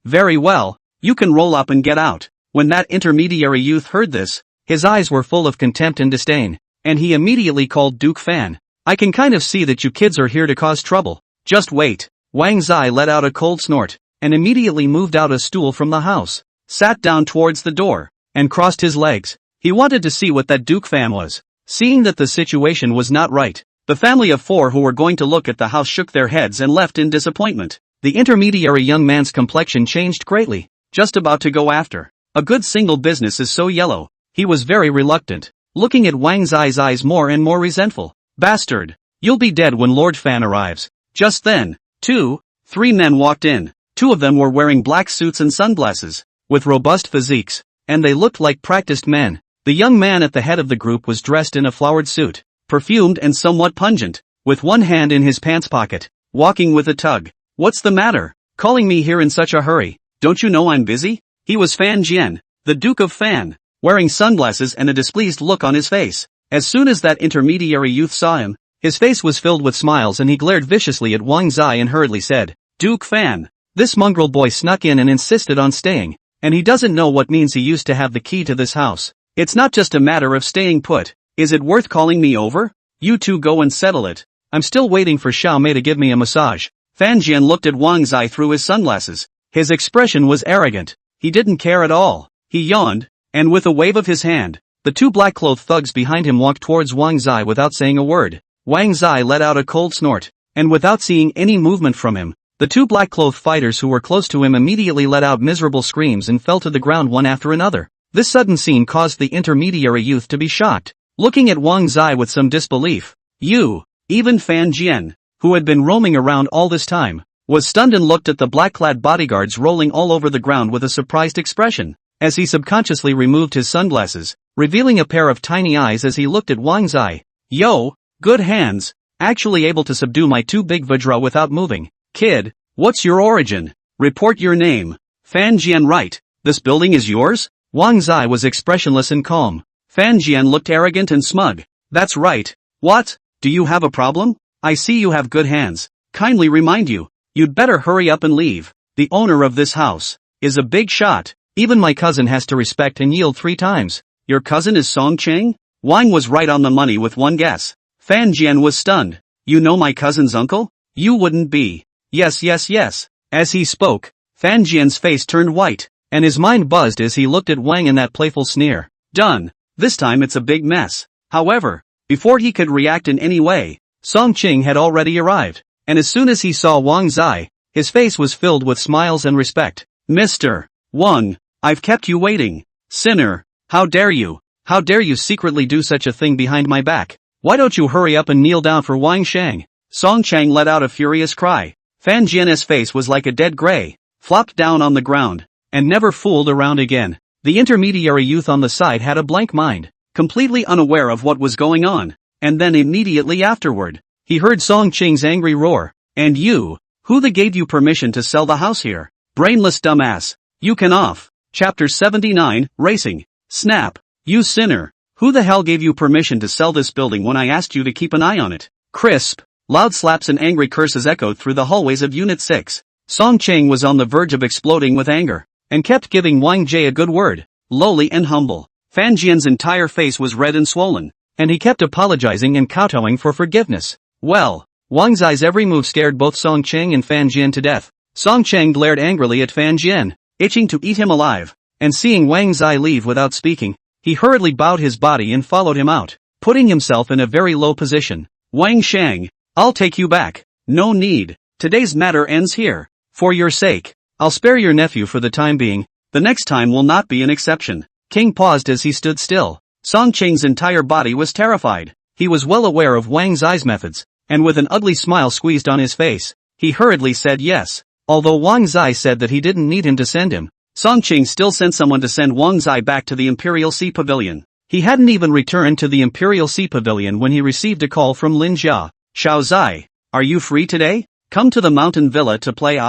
Very well. You can roll up and get out. When that intermediary youth heard this, his eyes were full of contempt and disdain, and he immediately called Duke Fan. I can kind of see that you kids are here to cause trouble. Just wait. Wang Zai let out a cold snort, and immediately moved out a stool from the house, sat down towards the door, and crossed his legs. He wanted to see what that Duke Fan was. Seeing that the situation was not right, the family of 4 who were going to look at the house shook their heads and left in disappointment. The intermediary young man's complexion changed greatly, just about to go after. A good single business is so yellow. He was very reluctant, looking at Wang Zai's eyes more and more resentful. Bastard! You'll be dead when Lord Fan arrives. Just then, 3 men walked in. 2 of them were wearing black suits and sunglasses, with robust physiques, and they looked like practiced men. The young man at the head of the group was dressed in a flowered suit, perfumed and somewhat pungent, with one hand in his pants pocket, walking with a tug. What's the matter? Calling me here in such a hurry? Don't you know I'm busy? He was Fan Jian, the Duke of Fan, wearing sunglasses and a displeased look on his face. As soon as that intermediary youth saw him, his face was filled with smiles and he glared viciously at Wang Zai and hurriedly said, Duke Fan, this mongrel boy snuck in and insisted on staying, and he doesn't know what means he used to have the key to this house. It's not just a matter of staying put. Is it worth calling me over? You two go and settle it. I'm still waiting for Xiao Mei to give me a massage. Fan Jian looked at Wang Zai through his sunglasses. His expression was arrogant. He didn't care at all. He yawned, and with a wave of his hand, the 2 black-clothed thugs behind him walked towards Wang Zai without saying a word. Wang Zai let out a cold snort, and without seeing any movement from him, the 2 black-clothed fighters who were close to him immediately let out miserable screams and fell to the ground one after another. This sudden scene caused the intermediary youth to be shocked, looking at Wang Zai with some disbelief. Even Fan Jian, who had been roaming around all this time, was stunned and looked at the black-clad bodyguards rolling all over the ground with a surprised expression, as he subconsciously removed his sunglasses, revealing a pair of tiny eyes as he looked at Wang Zai. Yo, good hands, actually able to subdue my 2 big vajra without moving. Kid, what's your origin? Report your name. Fan Jian, right, this building is yours? Wang Zai was expressionless and calm. Fan Jian looked arrogant and smug. That's right. What? Do you have a problem? I see you have good hands. Kindly remind you, you'd better hurry up and leave. The owner of this house is a big shot. Even my cousin has to respect and yield 3 times. Your cousin is Song Cheng? Wang was right on the money with one guess. Fan Jian was stunned. You know my cousin's uncle? You wouldn't be. Yes. As he spoke, Fan Jian's face turned white, and his mind buzzed as he looked at Wang in that playful sneer. Done. This time it's a big mess. However, before he could react in any way, Song Cheng had already arrived, and as soon as he saw Wang Zai, his face was filled with smiles and respect. Mr. Wang, I've kept you waiting. Sinner, how dare you? How dare you secretly do such a thing behind my back? Why don't you hurry up and kneel down for Wang Shang? Song Cheng let out a furious cry. Fan Jian's face was like a dead gray, flopped down on the ground, and never fooled around again. The intermediary youth on the side had a blank mind, completely unaware of what was going on, and then immediately afterward, he heard Song Cheng's angry roar. And you, who the gave you permission to sell the house here? Brainless dumbass. You can off. Chapter 79, Racing. Snap. You sinner. Who the hell gave you permission to sell this building when I asked you to keep an eye on it? Crisp. Loud slaps and angry curses echoed through the hallways of Unit 6. Song Cheng was on the verge of exploding with anger, and kept giving Wang Jie a good word, lowly and humble. Fan Jian's entire face was red and swollen, and he kept apologizing and kowtowing for forgiveness. Well, Wang Zai's every move scared both Song Cheng and Fan Jian to death. Song Cheng glared angrily at Fan Jian, itching to eat him alive, and seeing Wang Zai leave without speaking, he hurriedly bowed his body and followed him out, putting himself in a very low position. Wang Shang, I'll take you back. No need. Today's matter ends here. For your sake, I'll spare your nephew for the time being. The next time will not be an exception. King paused as he stood still. Song Cheng's entire body was terrified. He was well aware of Wang Zai's methods, and with an ugly smile squeezed on his face, he hurriedly said yes. Although Wang Zai said that he didn't need him to send him, Song Cheng still sent someone to send Wang Zai back to the Imperial Sea Pavilion. He hadn't even returned to the Imperial Sea Pavilion when he received a call from Lin Jia. Xiao Zai, are you free today? Come to the mountain villa to play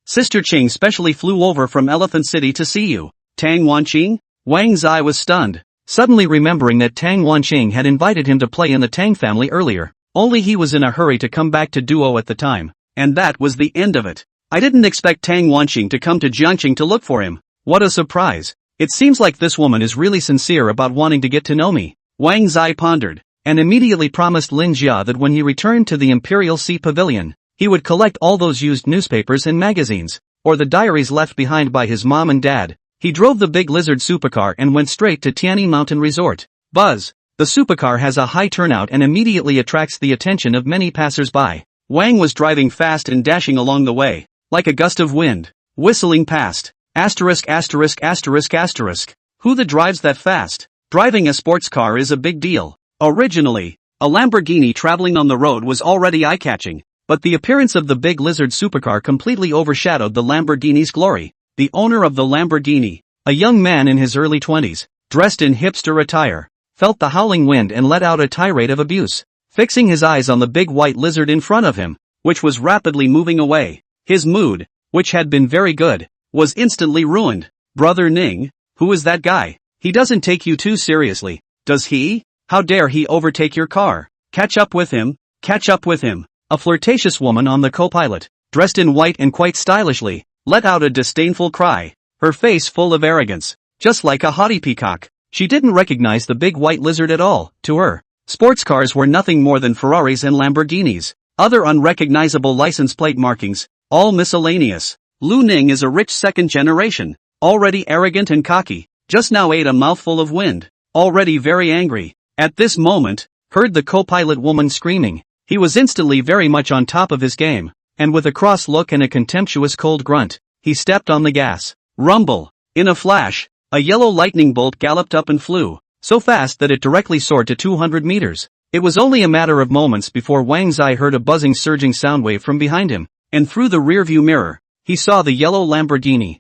Sister Ching specially flew over from Elephant City to see you. Tang Wanqing? Wang Zai was stunned, suddenly remembering that Tang Wanqing had invited him to play in the Tang family earlier, only he was in a hurry to come back to Duo at the time, and that was the end of it. I didn't expect Tang Wanqing to come to Jiangqing to look for him. What a surprise. It seems like this woman is really sincere about wanting to get to know me. Wang Zai pondered, and immediately promised Lin Jia that when he returned to the Imperial Sea Pavilion, he would collect all those used newspapers and magazines, or the diaries left behind by his mom and dad. He drove the big lizard supercar and went straight to Tianyi Mountain Resort. Buzz! The supercar has a high turnout and immediately attracts the attention of many passers-by. Wang was driving fast and dashing along the way, like a gust of wind, whistling past. Asterisk asterisk asterisk asterisk. Who the drives that fast? Driving a sports car is a big deal. Originally, a Lamborghini traveling on the road was already eye-catching, but the appearance of the big lizard supercar completely overshadowed the Lamborghini's glory. The owner of the Lamborghini, a young man in his early 20s, dressed in hipster attire, felt the howling wind and let out a tirade of abuse, fixing his eyes on the big white lizard in front of him, which was rapidly moving away. His mood, which had been very good, was instantly ruined. Brother Ning, who is that guy? He doesn't take you too seriously, does he? How dare he overtake your car? Catch up with him, catch up with him. A flirtatious woman on the co-pilot, dressed in white and quite stylishly, let out a disdainful cry, her face full of arrogance, just like a haughty peacock. She didn't recognize the big white lizard at all. To her, sports cars were nothing more than Ferraris and Lamborghinis, other unrecognizable license plate markings, all miscellaneous. Lu Ning is a rich second generation, already arrogant and cocky, just now ate a mouthful of wind, already very angry. At this moment, heard the co-pilot woman screaming. He was instantly very much on top of his game, and with a cross look and a contemptuous cold grunt, he stepped on the gas. Rumble! In a flash, a yellow lightning bolt galloped up and flew, so fast that it directly soared to 200 meters. It was only a matter of moments before Wang Zai heard a buzzing surging sound wave from behind him, and through the rearview mirror, he saw the yellow Lamborghini.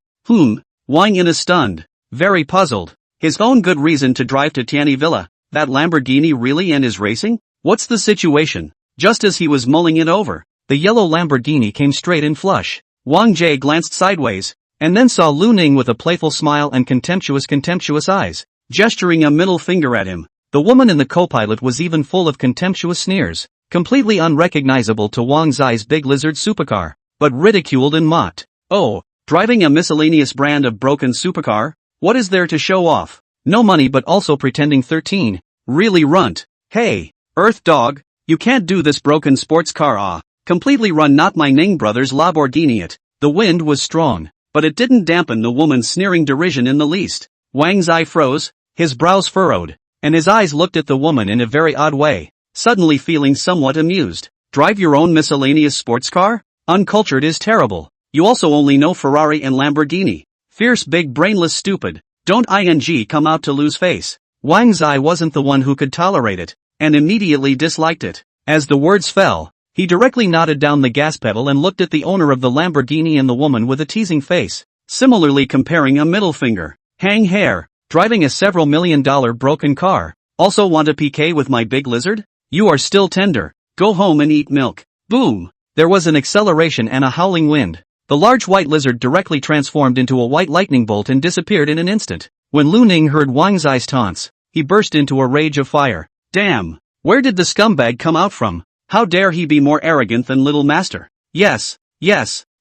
Wang in a stunned, very puzzled. His own good reason to drive to Tianyi Villa, that Lamborghini really and is racing? What's the situation? Just as he was mulling it over, the yellow Lamborghini came straight in flush. Wang Jie glanced sideways, and then saw Lu Ning with a playful smile and contemptuous eyes, gesturing a middle finger at him. The woman in the co-pilot was even full of contemptuous sneers, completely unrecognizable to Wang Zai's big lizard supercar, but ridiculed and mocked. Oh, driving a miscellaneous brand of broken supercar? What is there to show off? No money but also pretending 13. Really runt. Hey, Earth Dog, you can't do this broken sports car completely run not my Ning brothers Lamborghini it. The wind was strong, but it didn't dampen the woman's sneering derision in the least. Wang Zai froze, his brows furrowed, and his eyes looked at the woman in a very odd way, suddenly feeling somewhat amused. Drive your own miscellaneous sports car? Uncultured is terrible. You also only know Ferrari and Lamborghini. Fierce big brainless stupid. Don't ing come out to lose face. Wang Zai wasn't the one who could tolerate it, and immediately disliked it. As the words fell, he directly nodded down the gas pedal and looked at the owner of the Lamborghini and the woman with a teasing face, similarly comparing a middle finger. Hang hair, driving a several $1 million broken car. Also want a PK with my big lizard? You are still tender. Go home and eat milk. Boom! There was an acceleration and a howling wind. The large white lizard directly transformed into a white lightning bolt and disappeared in an instant. When Lu Ning heard Wang Zai's taunts, he burst into a rage of fire. Damn! Where did the scumbag come out from? How dare he be more arrogant than Little Master? Yes,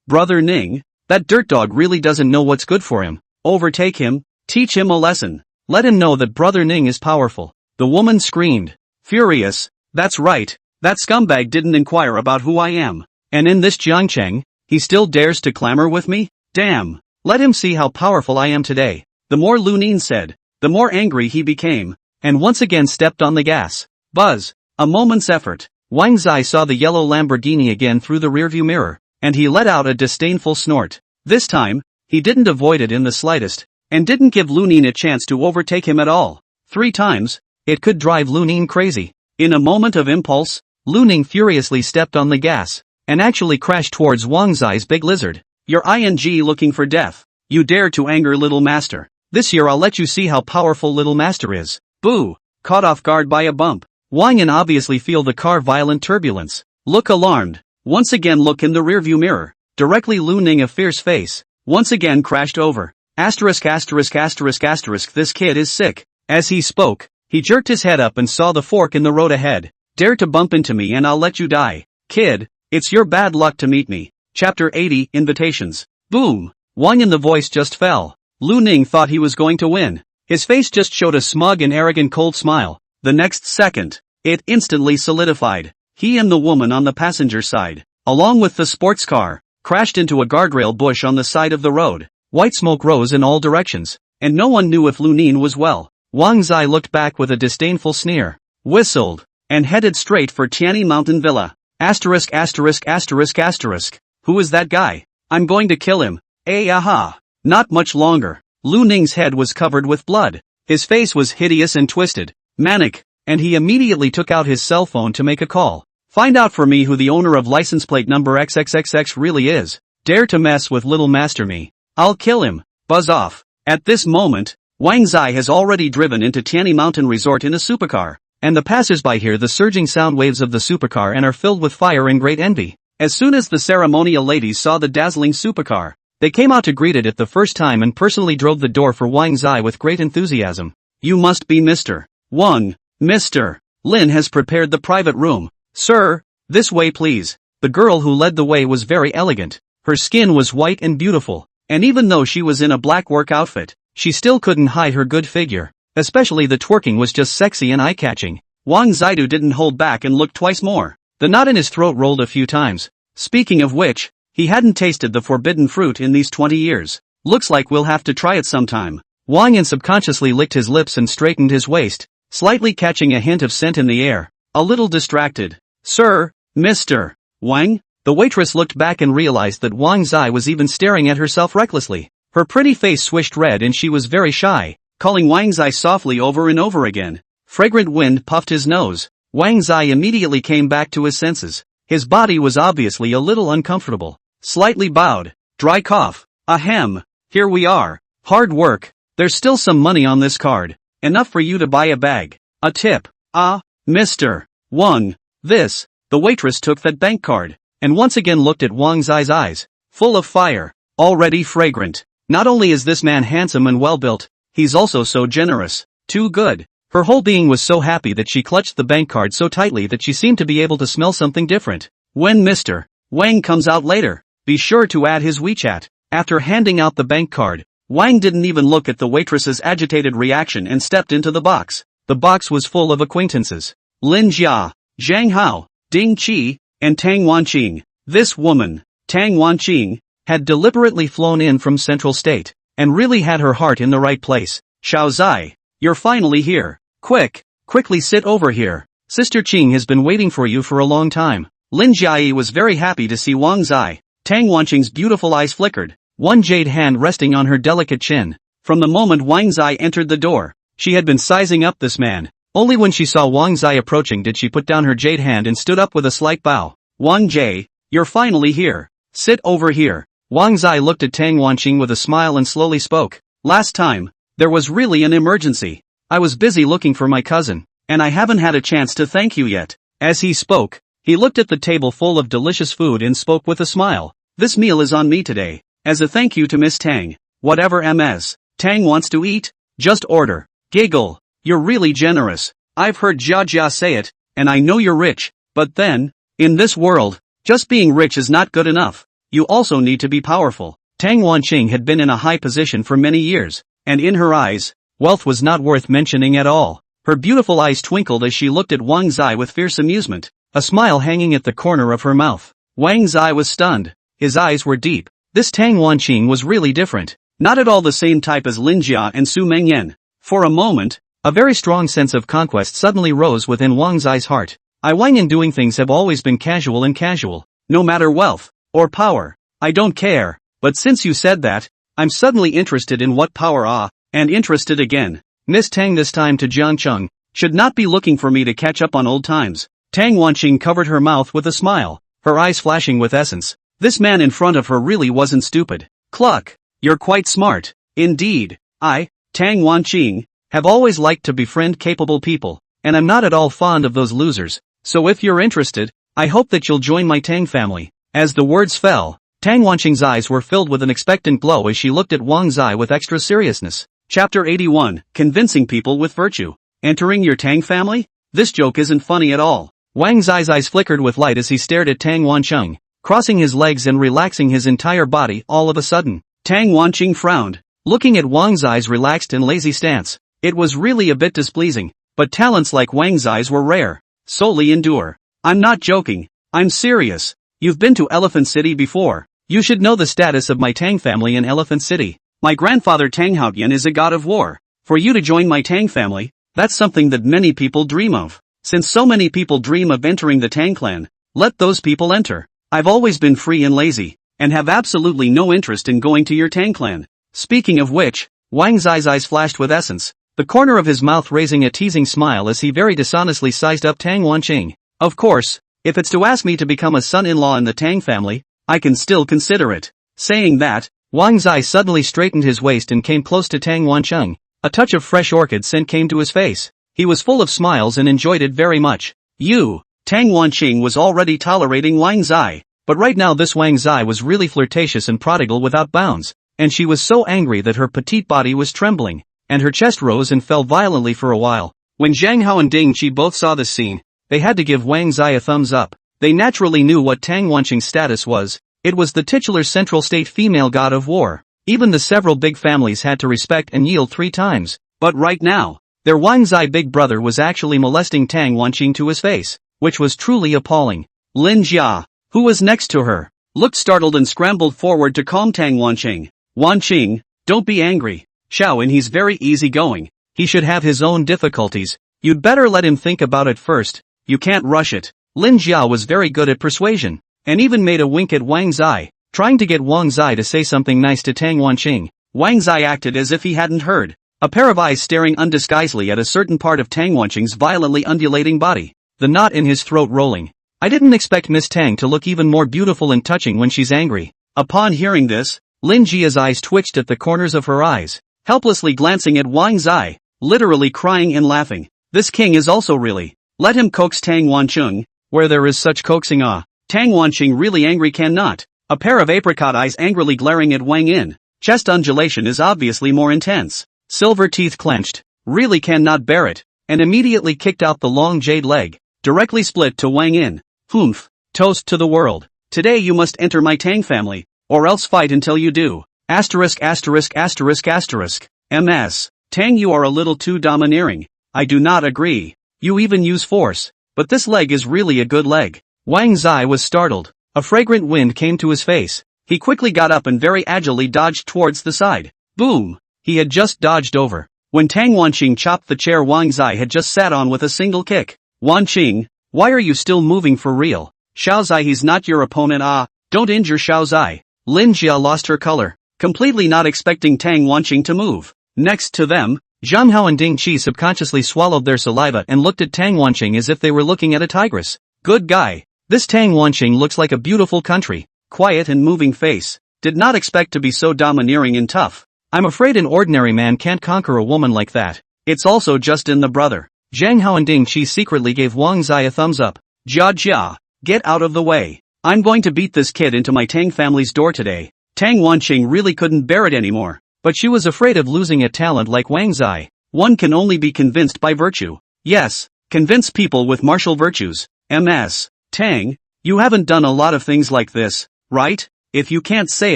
Brother Ning, that dirt dog really doesn't know what's good for him. Overtake him, teach him a lesson. Let him know that Brother Ning is powerful. The woman screamed, furious. That's right, that scumbag didn't inquire about who I am. And in this Jiangcheng, he still dares to clamor with me? Damn! Let him see how powerful I am today. The more Lu Ning said, the more angry he became, and once again stepped on the gas. Buzz! A moment's effort. Wang Zai saw the yellow Lamborghini again through the rearview mirror, and he let out a disdainful snort. This time, he didn't avoid it in the slightest, and didn't give Lu Ning a chance to overtake him at all. 3 times, it could drive Lu Ning crazy. In a moment of impulse, Lu Ning furiously stepped on the gas, and actually crashed towards Wang Zai's big lizard. You're ing looking for death. You dare to anger Little Master. This year I'll let you see how powerful Little Master is. Boo! Caught off guard by a bump. Wang and obviously feel the car violent turbulence. Look alarmed. Once again look in the rearview mirror. Directly Lu Ning a fierce face. Once again crashed over. Asterisk asterisk asterisk asterisk this kid is sick. As he spoke, he jerked his head up and saw the fork in the road ahead. Dare to bump into me and I'll let you die. Kid, it's your bad luck to meet me. Chapter 80 Invitations. Boom! Wang and the voice just fell. Lu Ning thought he was going to win. His face just showed a smug and arrogant cold smile. The next second, it instantly solidified. He and the woman on the passenger side, along with the sports car, crashed into a guardrail bush on the side of the road. White smoke rose in all directions, and no one knew if Lu Ning was well. Wang Zai looked back with a disdainful sneer, whistled, and headed straight for Tianyi Mountain Villa. Asterisk asterisk asterisk asterisk. Who is that guy? I'm going to kill him. Aha. Not much longer. Lu Ning's head was covered with blood. His face was hideous and twisted, manic, and he immediately took out his cell phone to make a call. Find out for me who the owner of license plate number XXXX really is. Dare to mess with little master me. I'll kill him. Buzz off. At this moment, Wang Zai has already driven into Tianyi Mountain Resort in a supercar, and the passers-by hear the surging sound waves of the supercar and are filled with fire and great envy. As soon as the ceremonial ladies saw the dazzling supercar, they came out to greet it the first time and personally drove the door for Wang Zai with great enthusiasm. You must be Mr. Wang. Mr. Lin has prepared the private room. Sir, this way please. The girl who led the way was very elegant. Her skin was white and beautiful, and even though she was in a black work outfit, she still couldn't hide her good figure. Especially the twerking was just sexy and eye-catching. Wang Zaidu didn't hold back and looked twice more. The knot in his throat rolled a few times. Speaking of which, he hadn't tasted the forbidden fruit in these 20 years. Looks like we'll have to try it sometime. Wang Yin subconsciously licked his lips and straightened his waist, slightly catching a hint of scent in the air. A little distracted. Sir, Mr. Wang? The waitress looked back and realized that Wang Zai was even staring at herself recklessly. Her pretty face swished red and she was very shy, calling Wang Zai softly over and over again. Fragrant wind puffed his nose. Wang Zai immediately came back to his senses. His body was obviously a little uncomfortable. Slightly bowed. Dry cough. Ahem. Here we are. Hard work. There's still some money on this card. Enough for you to buy a bag. A tip. Ah, Mr. Wang. This. The waitress took that bank card, and once again looked at Wang Zai's eyes. Full of fire. Already fragrant. Not only is this man handsome and well-built, he's also so generous. Too good. Her whole being was so happy that she clutched the bank card so tightly that she seemed to be able to smell something different. When Mr. Wang comes out later, be sure to add his WeChat. After handing out the bank card, Wang didn't even look at the waitress's agitated reaction and stepped into the box. The box was full of acquaintances. Lin Jia, Zhang Hao, Ding Qi, and Tang Wanqing. This woman, Tang Wanqing, had deliberately flown in from Central State, and really had her heart in the right place. Xiao Zai, you're finally here. Quickly sit over here. Sister Qing has been waiting for you for a long time. Lin Jiayi was very happy to see Wang Zai. Tang Wanqing's beautiful eyes flickered, one jade hand resting on her delicate chin. From the moment Wang Zai entered the door, she had been sizing up this man. Only when she saw Wang Zai approaching did she put down her jade hand and stood up with a slight bow. Wang Jie, you're finally here. Sit over here. Wang Zai looked at Tang Wanqing with a smile and slowly spoke. Last time, there was really an emergency. I was busy looking for my cousin, and I haven't had a chance to thank you yet. As he spoke, he looked at the table full of delicious food and spoke with a smile. This meal is on me today, as a thank you to Miss Tang. Whatever Ms. Tang wants to eat, just order. Giggle. You're really generous. I've heard Jia Jia say it, and I know you're rich, but then, in this world, just being rich is not good enough. You also need to be powerful. Tang Wanqing had been in a high position for many years, and in her eyes, wealth was not worth mentioning at all. Her beautiful eyes twinkled as she looked at Wang Zai with fierce amusement, a smile hanging at the corner of her mouth. Wang Zai was stunned. His eyes were deep. This Tang Wanqing was really different. Not at all the same type as Lin Jia and Su Mengyan. For a moment, a very strong sense of conquest suddenly rose within Wang Zai's heart. Wang in doing things have always been casual and casual. No matter wealth or power, I don't care. But since you said that, I'm suddenly interested in what power and interested again. Miss Tang this time to Jiang Cheng, should not be looking for me to catch up on old times. Tang Wanqing covered her mouth with a smile, her eyes flashing with essence. This man in front of her really wasn't stupid. Cluck. You're quite smart. Indeed. I, Tang Wanqing, have always liked to befriend capable people, and I'm not at all fond of those losers. So if you're interested, I hope that you'll join my Tang family. As the words fell, Tang Wanqing's eyes were filled with an expectant glow as she looked at Wang Zai with extra seriousness. Chapter 81, Convincing People with Virtue. Entering your Tang family? This joke isn't funny at all. Wang Zai's eyes flickered with light as he stared at Tang Wanqing, crossing his legs and relaxing his entire body all of a sudden. Tang Wanqing frowned. Looking at Wang Zai's relaxed and lazy stance, it was really a bit displeasing, but talents like Wang Zai's were rare. Solely endure. I'm not joking, I'm serious. You've been to Elephant City before. You should know the status of my Tang family in Elephant City. My grandfather Tang Haoyan is a god of war. For you to join my Tang family, that's something that many people dream of. Since so many people dream of entering the Tang clan, let those people enter. I've always been free and lazy, and have absolutely no interest in going to your Tang clan. Speaking of which, Wang Zai's eyes flashed with essence, the corner of his mouth raising a teasing smile as he very dishonestly sized up Tang Wanqing. Of course, if it's to ask me to become a son-in-law in the Tang family, I can still consider it. Saying that, Wang Zai suddenly straightened his waist and came close to Tang Wanqing. A touch of fresh orchid scent came to his face. He was full of smiles and enjoyed it very much. Tang Wanqing was already tolerating Wang Zai, but right now this Wang Zai was really flirtatious and prodigal without bounds, and she was so angry that her petite body was trembling, and her chest rose and fell violently for a while. When Zhang Hao and Ding Qi both saw this scene, they had to give Wang Zai a thumbs up. They naturally knew what Tang Wanqing's status was. It was the titular Central State female god of war. Even the several big families had to respect and yield 3 times. But right now, their Wang Zai big brother was actually molesting Tang Wanqing to his face, which was truly appalling. Lin Jia, who was next to her, looked startled and scrambled forward to calm Tang Wanqing. Wanqing, don't be angry. Xiaoyin, he's very easygoing. He should have his own difficulties. You'd better let him think about it first. You can't rush it. Lin Jia was very good at persuasion, and even made a wink at Wang Zai, trying to get Wang Zai to say something nice to Tang Wanqing. Wang Zai acted as if he hadn't heard, a pair of eyes staring undisguisedly at a certain part of Tang Wanqing's violently undulating body, the knot in his throat rolling. I didn't expect Miss Tang to look even more beautiful and touching when she's angry. Upon hearing this, Lin Jia's eyes twitched at the corners of her eyes, helplessly glancing at Wang Zai, literally crying and laughing. This king is also really. Let him coax Tang Wanqing, where there is such coaxing. Tang Wanqing really angry cannot. A pair of apricot eyes angrily glaring at Wang Yin. Chest undulation is obviously more intense. Silver teeth clenched, really cannot bear it, and immediately kicked out the long jade leg, directly split to Wang Yin. Humph, toast to the world. Today you must enter my Tang family, or else fight until you do. Asterisk asterisk asterisk asterisk. MS. Tang, you are a little too domineering. I do not agree. You even use force, but this leg is really a good leg. Wang Zai was startled. A fragrant wind came to his face. He quickly got up and very agilely dodged towards the side. Boom! He had just dodged over, when Tang Wanqing chopped the chair Wang Zai had just sat on with a single kick. Wanqing, why are you still moving for real? Xiao Zai, he's not your opponent. Don't injure Xiao Zai. Lin Jia lost her color, completely not expecting Tang Wanqing to move. Next to them, Zhang Hao and Ding Qi subconsciously swallowed their saliva and looked at Tang Wanqing as if they were looking at a tigress. Good guy. This Tang Wanqing looks like a beautiful country, quiet and moving face. Did not expect to be so domineering and tough. I'm afraid an ordinary man can't conquer a woman like that. It's also just in the brother. Zhang Hao and Ding Qi secretly gave Wang Zai a thumbs up. Jia, get out of the way. I'm going to beat this kid into my Tang family's door today. Tang Wanqing really couldn't bear it anymore. But she was afraid of losing a talent like Wang Zai. One can only be convinced by virtue. Yes, convince people with martial virtues. MS. Tang, you haven't done a lot of things like this, right? If you can't say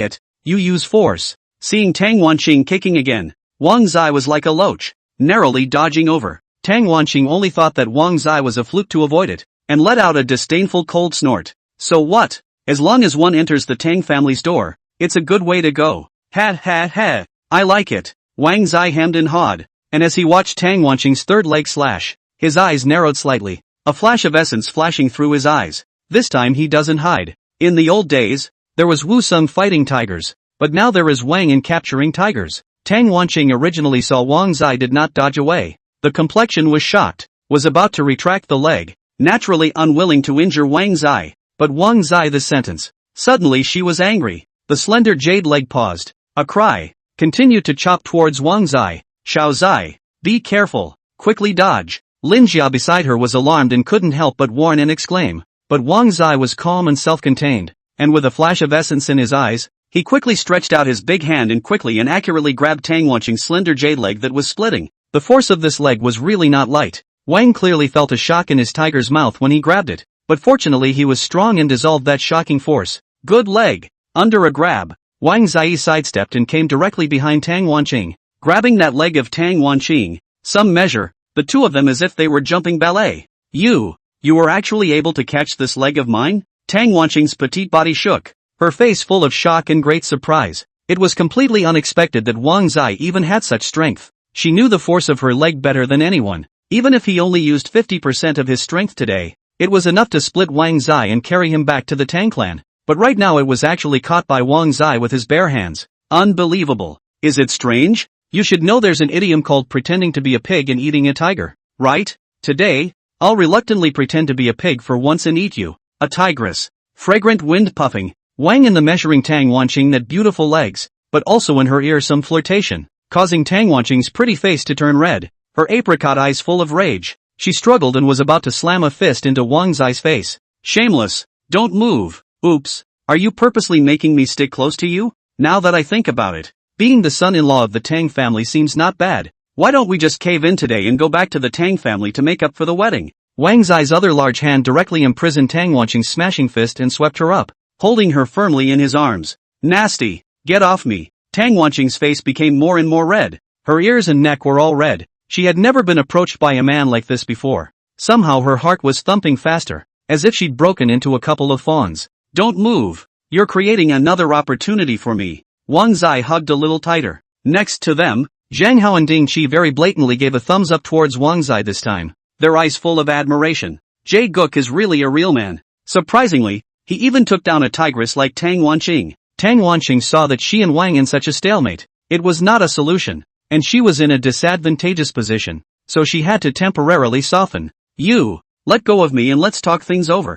it, you use force. Seeing Tang Wanqing kicking again, Wang Zai was like a loach, narrowly dodging over. Tang Wanqing only thought that Wang Zai was a fluke to avoid it, and let out a disdainful cold snort. So what? As long as one enters the Tang family's door, it's a good way to go. Ha ha ha. I like it. Wang Zai hemmed and hawed, and as he watched Tang Wanqing's third leg slash, his eyes narrowed slightly, a flash of essence flashing through his eyes. This time he doesn't hide. In the old days, there was Wu Sung fighting tigers, but now there is Wang Yin capturing tigers. Tang Wanqing originally saw Wang Zai did not dodge away. The complexion was shocked, was about to retract the leg, naturally unwilling to injure Wang Zai, but Wang Zai this sentence. Suddenly she was angry. The slender jade leg paused. A cry continued to chop towards Wang Zai. Xiao Zai, be careful, quickly dodge. Lin Jia beside her was alarmed and couldn't help but warn and exclaim. But Wang Zai was calm and self-contained, and with a flash of essence in his eyes, he quickly stretched out his big hand and quickly and accurately grabbed Tang Wanqing's slender jade leg that was splitting. The force of this leg was really not light. Wang clearly felt a shock in his tiger's mouth when he grabbed it, but fortunately he was strong and dissolved that shocking force. Good leg. Under a grab, Wang Zai sidestepped and came directly behind Tang Wanqing, grabbing that leg of Tang Wanqing. Some measure, the two of them as if they were jumping ballet. You were actually able to catch this leg of mine? Tang Wanqing's petite body shook, her face full of shock and great surprise. It was completely unexpected that Wang Zai even had such strength. She knew the force of her leg better than anyone. Even if he only used 50% of his strength today, it was enough to split Wang Zai and carry him back to the Tang clan. But right now it was actually caught by Wang Zai with his bare hands. Unbelievable. Is it strange? You should know there's an idiom called pretending to be a pig and eating a tiger, right? Today, I'll reluctantly pretend to be a pig for once and eat you. A tigress. Fragrant wind puffing. Wang in the measuring Tang Wanqing that beautiful legs, but also in her ear some flirtation, causing Tang Wanqing's pretty face to turn red, her apricot eyes full of rage. She struggled and was about to slam a fist into Wang Zai's face. Shameless. Don't move. Oops. Are you purposely making me stick close to you? Now that I think about it, being the son-in-law of the Tang family seems not bad. Why don't we just cave in today and go back to the Tang family to make up for the wedding? Wang Zai's other large hand directly imprisoned Tang Wanqing's smashing fist and swept her up, holding her firmly in his arms. Nasty. Get off me. Tang Wanqing's face became more and more red. Her ears and neck were all red. She had never been approached by a man like this before. Somehow her heart was thumping faster, as if she'd broken into a couple of fawns. Don't move. You're creating another opportunity for me. Wang Zai hugged a little tighter. Next to them, Zhang Hao and Ding Qi very blatantly gave a thumbs up towards Wang Zai this time, their eyes full of admiration. Jay Gook is really a real man. Surprisingly, he even took down a tigress like Tang Wanqing. Tang Wanqing saw that she and Wang in such a stalemate. It was not a solution, and she was in a disadvantageous position, so she had to temporarily soften. You, let go of me and let's talk things over.